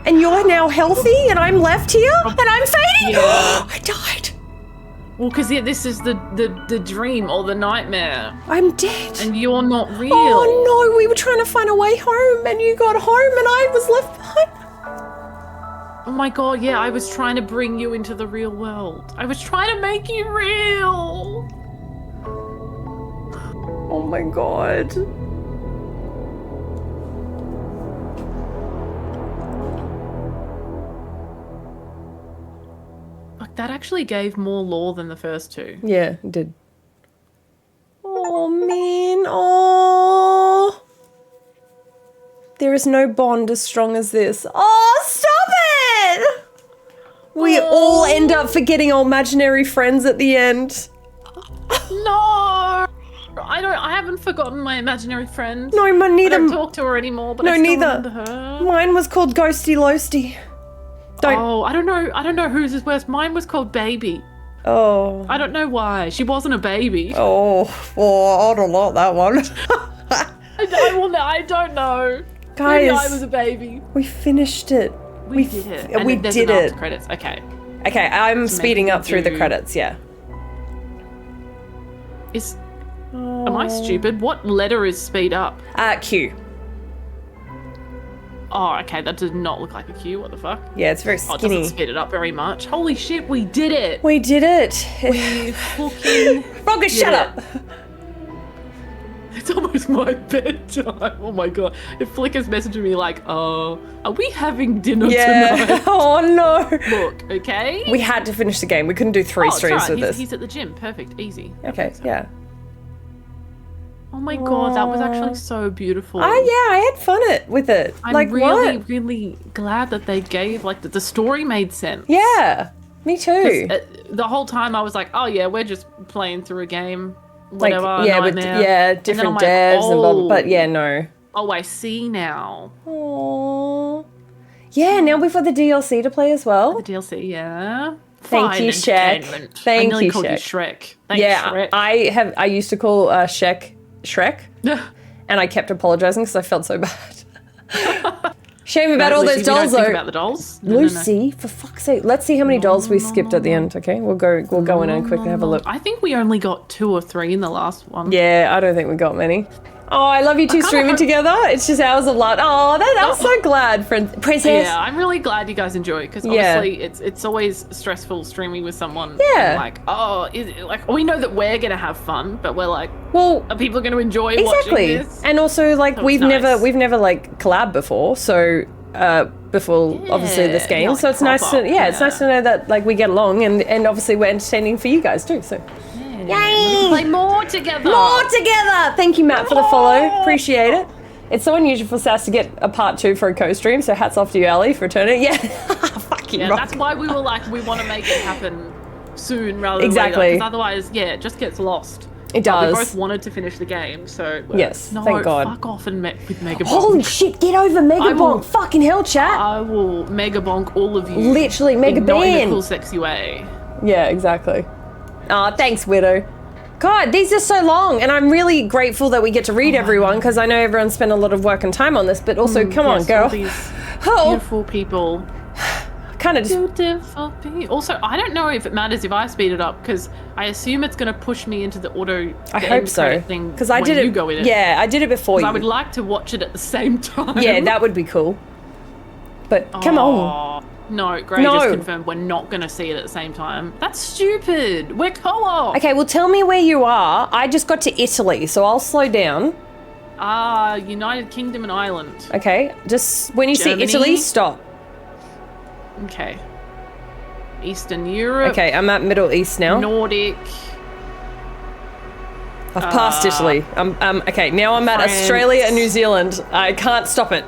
And you're now healthy and I'm left here? And I'm fading? Yeah. I died. Well, because this is the dream or the nightmare. I'm dead. And you're not real. Oh no, we were trying to find a way home and you got home and I was left behind. Oh my god, yeah, I was trying to bring you into the real world. I was trying to make you real. Oh my god. Like, that actually gave more lore than the first two. Yeah, it did. Oh man, oh. There is no bond as strong as this. Oh, stop it! We all end up forgetting our imaginary friends at the end. No! I haven't forgotten my imaginary friend. No, neither. I don't talk to her anymore, but No, I still neither. remember her. Mine was called Ghosty Loasty. Oh, I don't know whose is worse. Mine was called Baby. Oh. I don't know why. She wasn't a baby. Oh, I don't like that one. I don't know. Guys, Maybe I was a baby. We finished it. We did it. And We there's did an it. after credits. Okay. Okay, I'm It's speeding making up through the do- credits, yeah. Am I stupid? What letter is speed up? Q. Oh, okay, that does not look like a Q. What the fuck? Yeah, it's very Oh, it skinny. doesn't speed it up very much. Holy shit, we did it! We did it. We fucking Roger, did shut it. up. It's almost my bedtime. Oh my god. If Flicker's messaging me like, are we having dinner Yeah. tonight? Oh no. Look, okay? We had to finish the game. We couldn't do 3 it's streams alright, with he's, this. He's at the gym. Perfect. Easy. Okay, yeah. Oh my god, that was actually so beautiful. Oh yeah, I had fun with it. I'm like really, what? really glad that they gave, like, the story made sense. Yeah, me too. 'Cause, the whole time I was like, oh yeah, we're just playing through a game. Whatever, Like yeah, with nightmare. yeah, And then I'm different like, devs and blah, blah, but oh. yeah, no. Oh, I see now. Aww. Yeah, now we've got the DLC to play as well. The DLC, yeah. Thank Fine you, Shaq. entertainment. I Thank nearly you, called you Shaq. Shrek. Thanks, Yeah, Shrek. I used to call Shrek, and I kept apologizing because I felt so bad. Shame about all Lucy, those we don't dolls think though. about the dolls. No, no, no. Lucy, for fuck's sake, let's see how many dolls we skipped at the end. Okay, we'll go in and quickly have a look. I think we only got 2 or 3 in the last one. Yeah, I don't think we got many. Oh, I love you two streaming together. It's just hours of love. Oh, I'm so glad, princess. Yeah, I'm really glad you guys enjoy it because Yeah. honestly, it's always stressful streaming with someone. Yeah. and like, oh, like we know that we're gonna have fun, but we're like, well, are people gonna enjoy Exactly, watching this? and also like So we've it's nice. never like collabed before, so before obviously this game, yeah, so like it's nice proper, to it's nice to know that like we get along and obviously we're entertaining for you guys too. So. Yay! Play more together. More together! Thank you, Matt, for the follow. Appreciate it. It's so unusual for Sass to get a part 2 for a co-stream, so hats off to you, Ali, for returning. Yeah. Fucking Yeah, rock. that's why we were like, we want to make it happen soon rather than Exactly. because otherwise, yeah, it just gets lost. It But does. We both wanted to finish the game, so Yes, no, thank God. fuck off and with Mega Bonk. Holy shit, get over Mega I will- Bonk. Fucking hell, chat. I will Mega Bonk all of you. Literally, Mega Not in a Ban. cool, sexy way. Yeah, exactly. Aw, thanks, Widow. God, these are so long, and I'm really grateful that we get to read everyone, because I know everyone spent a lot of work and time on this, but also, come on, Yes, girl. all these Oh. beautiful people. kind of just... Beautiful people. Also, I don't know if it matters if I speed it up because I assume it's going to push me into the auto. I hope so. Because I did it. You go in it. Yeah, I did it before you. I would like to watch it at the same time. Yeah, that would be cool. But come on. No, Gray just confirmed we're not going to see it at the same time. That's stupid. We're co-op. Okay, well, tell me where you are. I just got to Italy, so I'll slow down. United Kingdom and Ireland. Okay, just when you Germany. see Italy, stop. Okay. Eastern Europe. Okay, I'm at Middle East now. Nordic. I've passed Italy. Okay, now I'm at France. Australia and New Zealand. I can't stop it.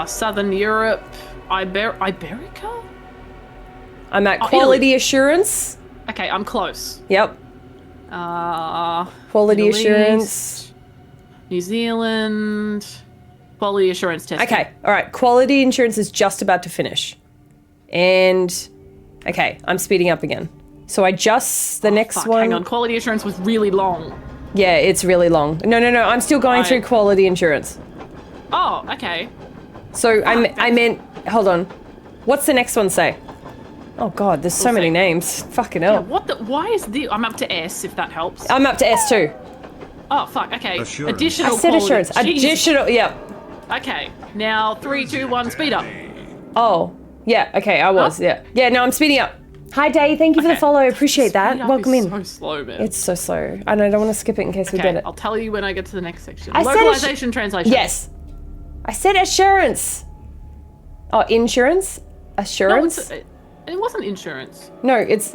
Southern Europe. Iberica? I'm at Quality Assurance. Okay, I'm close. Yep. Quality Middle Assurance. East, New Zealand. Quality Assurance testing. Okay, all right. Quality Insurance is just about to finish. And, okay, I'm speeding up again. So the next one... Hang on, Quality Assurance was really long. Yeah, it's really long. No, I'm still going through Quality Insurance. Oh, okay. So I meant, hold on. What's the next one say? Oh God, there's so many names. Fucking hell. Yeah, why is the... I'm up to S, if that helps. I'm up to S too. Oh, fuck, okay. Assurance. Additional I said quality. assurance. Jeez. Additional, yep. Okay, now 3, 2, 1, speed up. Oh, yeah, okay, I was, yeah. Yeah, no, I'm speeding up. Hi, Day, thank you for the follow. Appreciate that. Welcome in. So slow, man. It's so slow. And I don't want to skip it in case we get it. I'll tell you when I get to the next section. I said Localization, translation. Yes. I said assurance. Oh, insurance? Assurance? No, it wasn't insurance. No, it's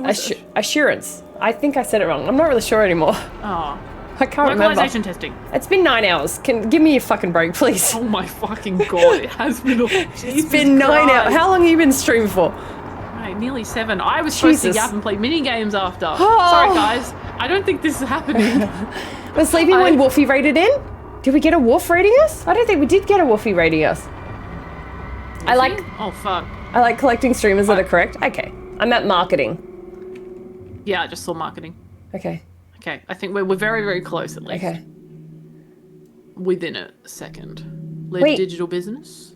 assurance. I think I said it wrong. I'm not really sure anymore. Oh. I can't remember. Localization testing. It's been 9 hours. Give me a fucking break, please. Oh my fucking God, it has been. It's been 9 hours. How long have you been streaming for? Right, nearly 7. I was supposed to gap and play mini games after. Oh. Sorry, guys. I don't think this is happening. Was Sleeping when Woofy rated in? Did we get a Woof rating us? I don't think we did get a Woofy rating us. Oh, fuck. I like collecting streamers that are correct. Okay. I'm at marketing. Yeah, I just saw marketing. Okay. Okay, I think we're very, very close at least. Okay. Within a second. Lead Wait. digital business.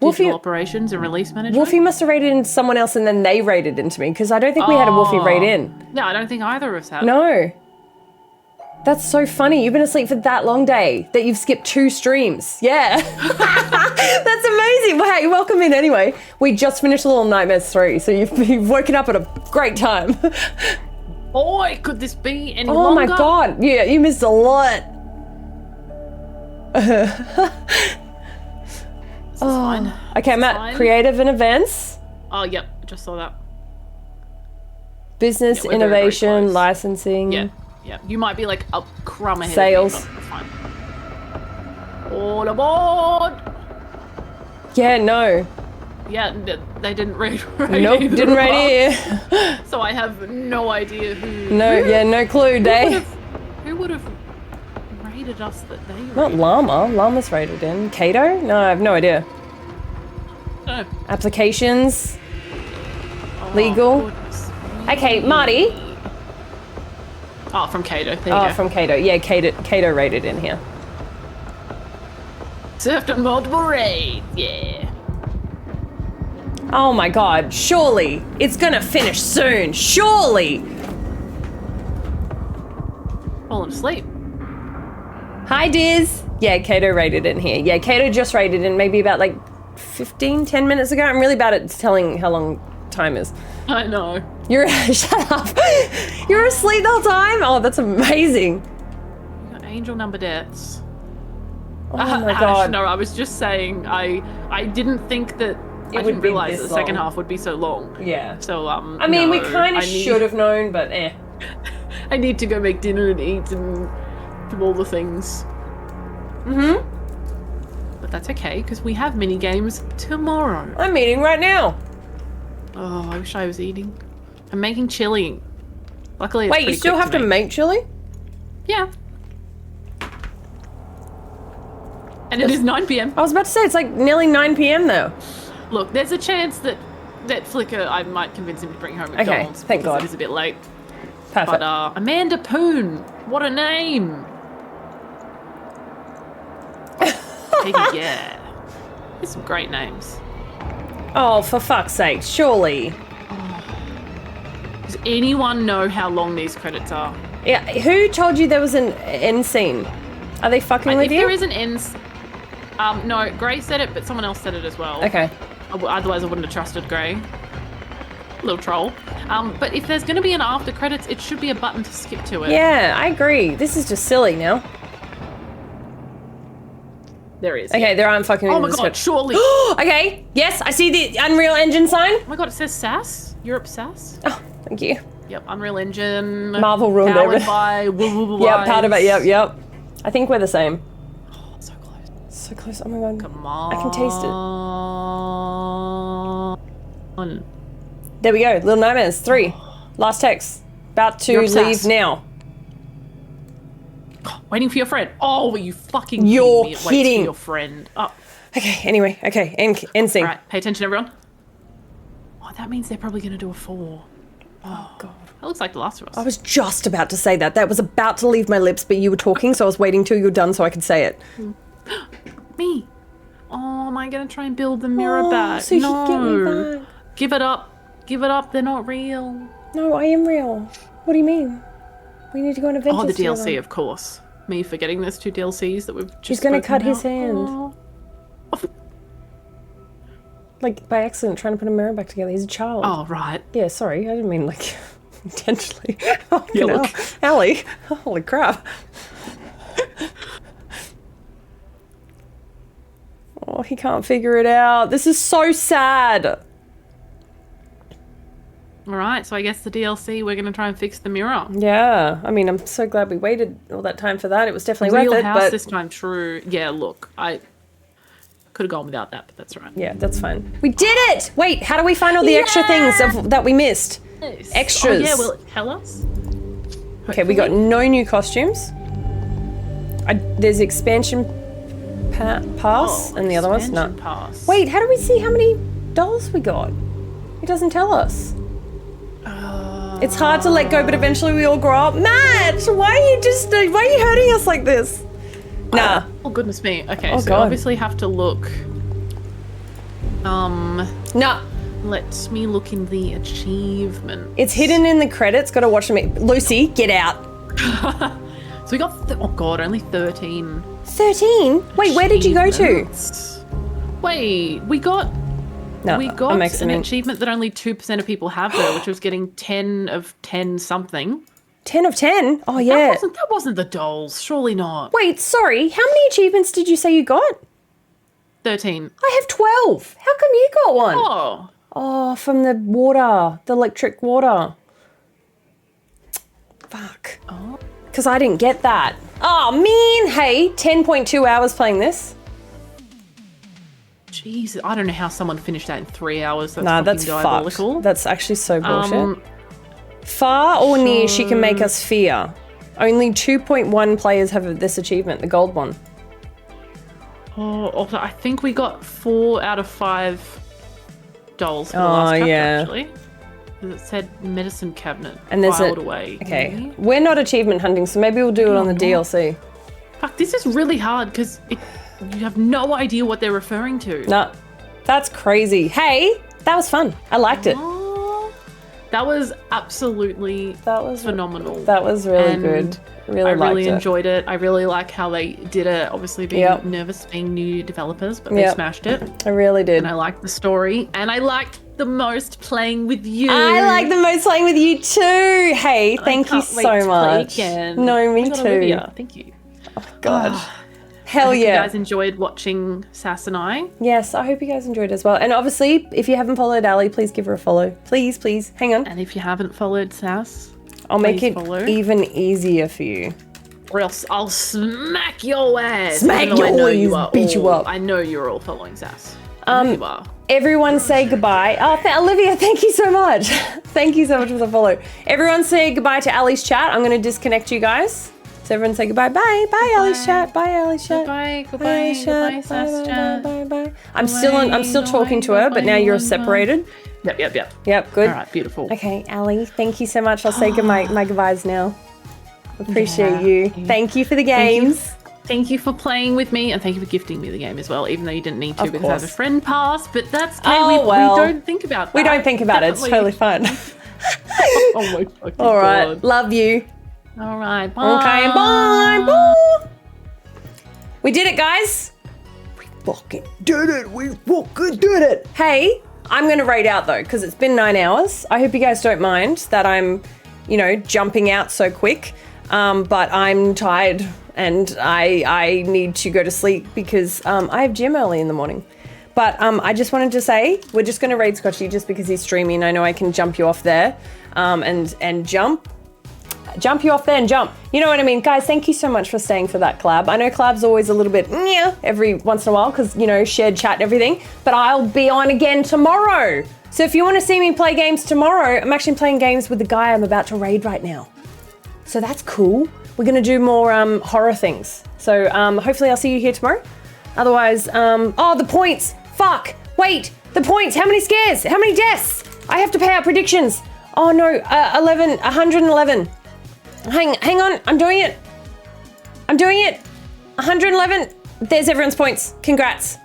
Woofy- Digital operations and release management. Wolfie must have rated in someone else and then they rated into me because I don't think we had a Wolfie rate in. No, I don't think either of us have. No. That's so funny. You've been asleep for that long, Day, that you've skipped 2 streams. Yeah. That's amazing. Well, hey, welcome in anyway. We just finished Little Nightmares 3, so you've woken up at a great time. Boy, could this be any Oh longer? my God. Yeah, you missed a lot. Fine. Okay, I'm at Fine. creative and events, Oh, yep. I just saw that. business, Yeah, we're very, very innovation, close. licensing. Yeah. Yeah. You might be like a crumb ahead Sales. of me, but that's fine. All aboard! Yeah, no. Yeah, they didn't rate Nope, either didn't of rate us. here. So I have no idea who... No clue, Day. Who would have rated us that they rated? Not Llama. Llama's rated in. Kato? No, I have no idea. No. Applications. Oh, Legal. goodness. Okay, Marty. Oh, from Kato. There you Oh, go. from Kato. Yeah, Kato rated in here. Surfed on multiple raids, yeah. Oh my God, surely. It's gonna finish soon. Surely. Falling asleep. Hi, Diz. Yeah, Kato rated in here. Yeah, Kato just rated in maybe about like 10 minutes ago. I'm really bad at telling how long time is. I know. You're, shut up. You're asleep the whole time? Oh, that's amazing. You got angel number deaths. Oh my Ash, God. no, I was just saying I didn't think that I would didn't be realize this the second long. half would be so long. Yeah. So I mean, we kind of should have known, but eh. I need to go make dinner and eat and do all the things. Mm-hmm. But that's okay because we have mini games tomorrow. I'm eating right now. Oh, I wish I was eating. I'm making chili. Luckily, it's Wait, you pretty still quick have to make. make chili? Yeah. And it is 9 p.m. I was about to say, it's like nearly 9 p.m. though. Look, there's a chance that Flicker, I might convince him to bring home Okay, McDonald's. thank because God. It is a bit late. Perfect. But Amanda Poon, what a name! Piggy, yeah. There's some great names. Oh, for fuck's sake, surely. Does anyone know how long these credits are? Yeah, who told you there was an end scene? Are they fucking with if you? there is an end... no, Gray said it, but someone else said it as well. Okay. Otherwise, I wouldn't have trusted Gray. Little troll. But if there's going to be an after credits, it should be a button to skip to it. Yeah, I agree. This is just silly now. There is. Okay, there aren't fucking... Oh my god, surely. Okay, yes, I see the Unreal Engine sign. Oh my god, it says SAS. Europe SAS. Oh, thank you. Yep, Unreal Engine. Marvel ruined powered everything. by Yep, part of it, yep. I think we're the same. Oh, so close. So close, oh my god. Come on. I can taste it. There we go, Little Nightmares 3. Last text. About to You're leave obsessed. now. Waiting for your friend. Oh, were you fucking You're kidding me? It waits kidding. for your friend. Oh. Okay, anyway, okay, end scene. Alright, pay attention everyone. Oh, that means they're probably going to do a 4. Oh god. That looks like The Last of Us. I was just about to say that. That was about to leave my lips, but you were talking, so I was waiting till you were done so I could say it. Me. Oh, am I going to try and build the mirror back? so you no. can get me back. Give it up. Give it up. They're not real. No, I am real. What do you mean? We need to go on adventures Oh, the DLC, together. of course. Me forgetting there's 2 DLCs that we've just He's gonna spoken cut his about. hand. Oh. Like, by accident, trying to put a mirror back together. He's a child. Oh, right. Yeah, sorry. I didn't mean, like, intentionally. Yeah, look. Allie. Holy crap. Oh, he can't figure it out. This is so sad. All right, so I guess the DLC, we're going to try and fix the mirror. Yeah. I mean, I'm so glad we waited all that time for that. It was definitely Real worth it, house but... this time, true. Yeah, look, I could have gone without that, but that's right. Yeah, that's fine. We did it! Wait, how do we find all the extra things that we missed? Extras. Oh, yeah, will it tell us? Okay, we got no new costumes. There's expansion pass and the other ones? No. Expansion pass. Wait, how do we see how many dolls we got? It doesn't tell us. It's hard to let go, but eventually we all grow up. Matt, why are you hurting us like this? Nah. Oh, goodness me. Okay, Oh, so God. obviously have to look. Nah. Let me look in the achievement. It's hidden in the credits. Gotta watch them. Lucy, get out. So we got, oh God, only 13. 13? Wait, where did you go to? achievements. Wait, we got No, we I'm got an exiting. achievement that only 2% of people have though, which was getting 10 of 10 something. 10 of 10? Oh, yeah. That wasn't the dolls, surely not. Wait, sorry. How many achievements did you say you got? 13. I have 12. How come you got one? Oh. Oh, from the water, the electric water. Fuck. Oh. Because I didn't get that. Oh, man. Hey, 10.2 hours playing this. Jesus, I don't know how someone finished that in 3 hours. That's Nah, fucking that's diabolical. fucked. That's actually so bullshit. Far or near, she can make us fear. Only 2.1 players have this achievement, the gold one. Oh, I think we got 4 out of 5 dolls for the Oh, last chapter, yeah. actually. 'Cause it said medicine cabinet. And there's filed a away. okay. We're not achievement hunting, so maybe we'll do it on the DLC. Fuck, this is really hard because you have no idea what they're referring to. Nah, that's crazy. Hey, that was fun. I liked it. That was absolutely phenomenal. That was really And good. Really I liked really it. enjoyed it. I really like how they did it. Obviously, being Yep. nervous being new developers, but they Yep. smashed it. I really did. And I liked the story, and I liked the most playing with you. I like the most playing with you too. Hey, thank you can't wait so to play much. again. No, Oh me my God, too. Olivia, thank you. Oh God. I Hell hope yeah. You guys enjoyed watching Sass and I. Yes, I hope you guys enjoyed as well. And obviously, if you haven't followed Ali, please give her a follow. Please, please. Hang on. And if you haven't followed Sass, I'll make please it follow. even easier for you. Or else I'll smack your ass. Smack even though I know yours, you are beat you all- up. I know you're all following Sass. You are. Everyone say goodbye. Oh, Olivia, thank you so much. Thank you so much for the follow. Everyone say goodbye to Ali's chat. I'm going to disconnect you guys. So everyone say goodbye. Bye. Bye, Ali's chat. Bye, Ali's chat. Goodbye, Bye, goodbye, chat. goodbye, Sass Bye, chat. bye, bye, bye. I'm still talking to her, but now you're separated. Yep. Yep, good. All right, beautiful. Okay, Ali, thank you so much. I'll say my goodbyes now. Appreciate Yeah. you. Thank you for the games. Thank you for playing with me, and thank you for gifting me the game as well, even though you didn't need to Of because I have a course. friend pass. But that's okay. Oh, we well. don't think about that. We don't think about it. It's totally fun. Oh my fucking All right. God. Love you. All right. Bye. Okay. Bye. Bye. We did it, guys. We fucking did it. We fucking did it. Hey, I'm going to raid out though, because it's been 9 hours. I hope you guys don't mind that I'm, jumping out so quick. But I'm tired and I need to go to sleep because I have gym early in the morning. But I just wanted to say, we're just going to raid Scotchy just because he's streaming. I know I can jump you off there and jump you off there and jump. You know what I mean? Guys, thank you so much for staying for that collab. I know collab's always a little bit every once in a while because, shared chat and everything. But I'll be on again tomorrow. So if you want to see me play games tomorrow, I'm actually playing games with the guy I'm about to raid right now. So that's cool. We're going to do more horror things. So hopefully I'll see you here tomorrow. Otherwise, the points. Fuck. Wait, the points. How many scares? How many deaths? I have to pay out predictions. Oh no, 111. Hang on, I'm doing it. 111. There's everyone's points. Congrats.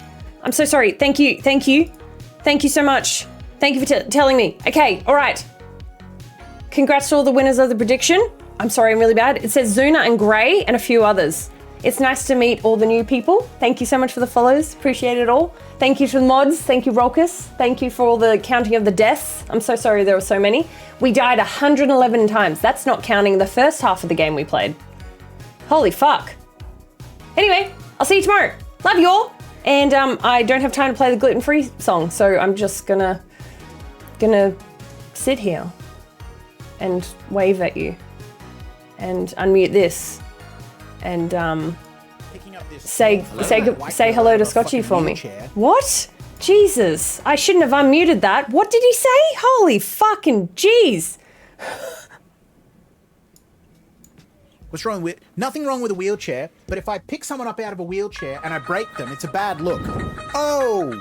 I'm so sorry. Thank you so much. Thank you for telling me. Okay, all right. Congrats to all the winners of the prediction. I'm sorry, I'm really bad. It says Zuna and Gray and a few others. It's nice to meet all the new people. Thank you so much for the follows. Appreciate it all. Thank you to the mods. Thank you, Rolkus. Thank you for all the counting of the deaths. I'm so sorry there were so many. We died 111 times. That's not counting the first half of the game we played. Holy fuck. Anyway, I'll see you tomorrow. Love you all. And I don't have time to play the gluten-free song, so I'm just gonna sit here and wave at you and unmute this and say hello to Scotchy for me. What? Jesus, I shouldn't have unmuted that. What did he say? Holy fucking jeez. What's wrong with nothing wrong with a wheelchair, but if I pick someone up out of a wheelchair and I break them, it's a bad look. Oh,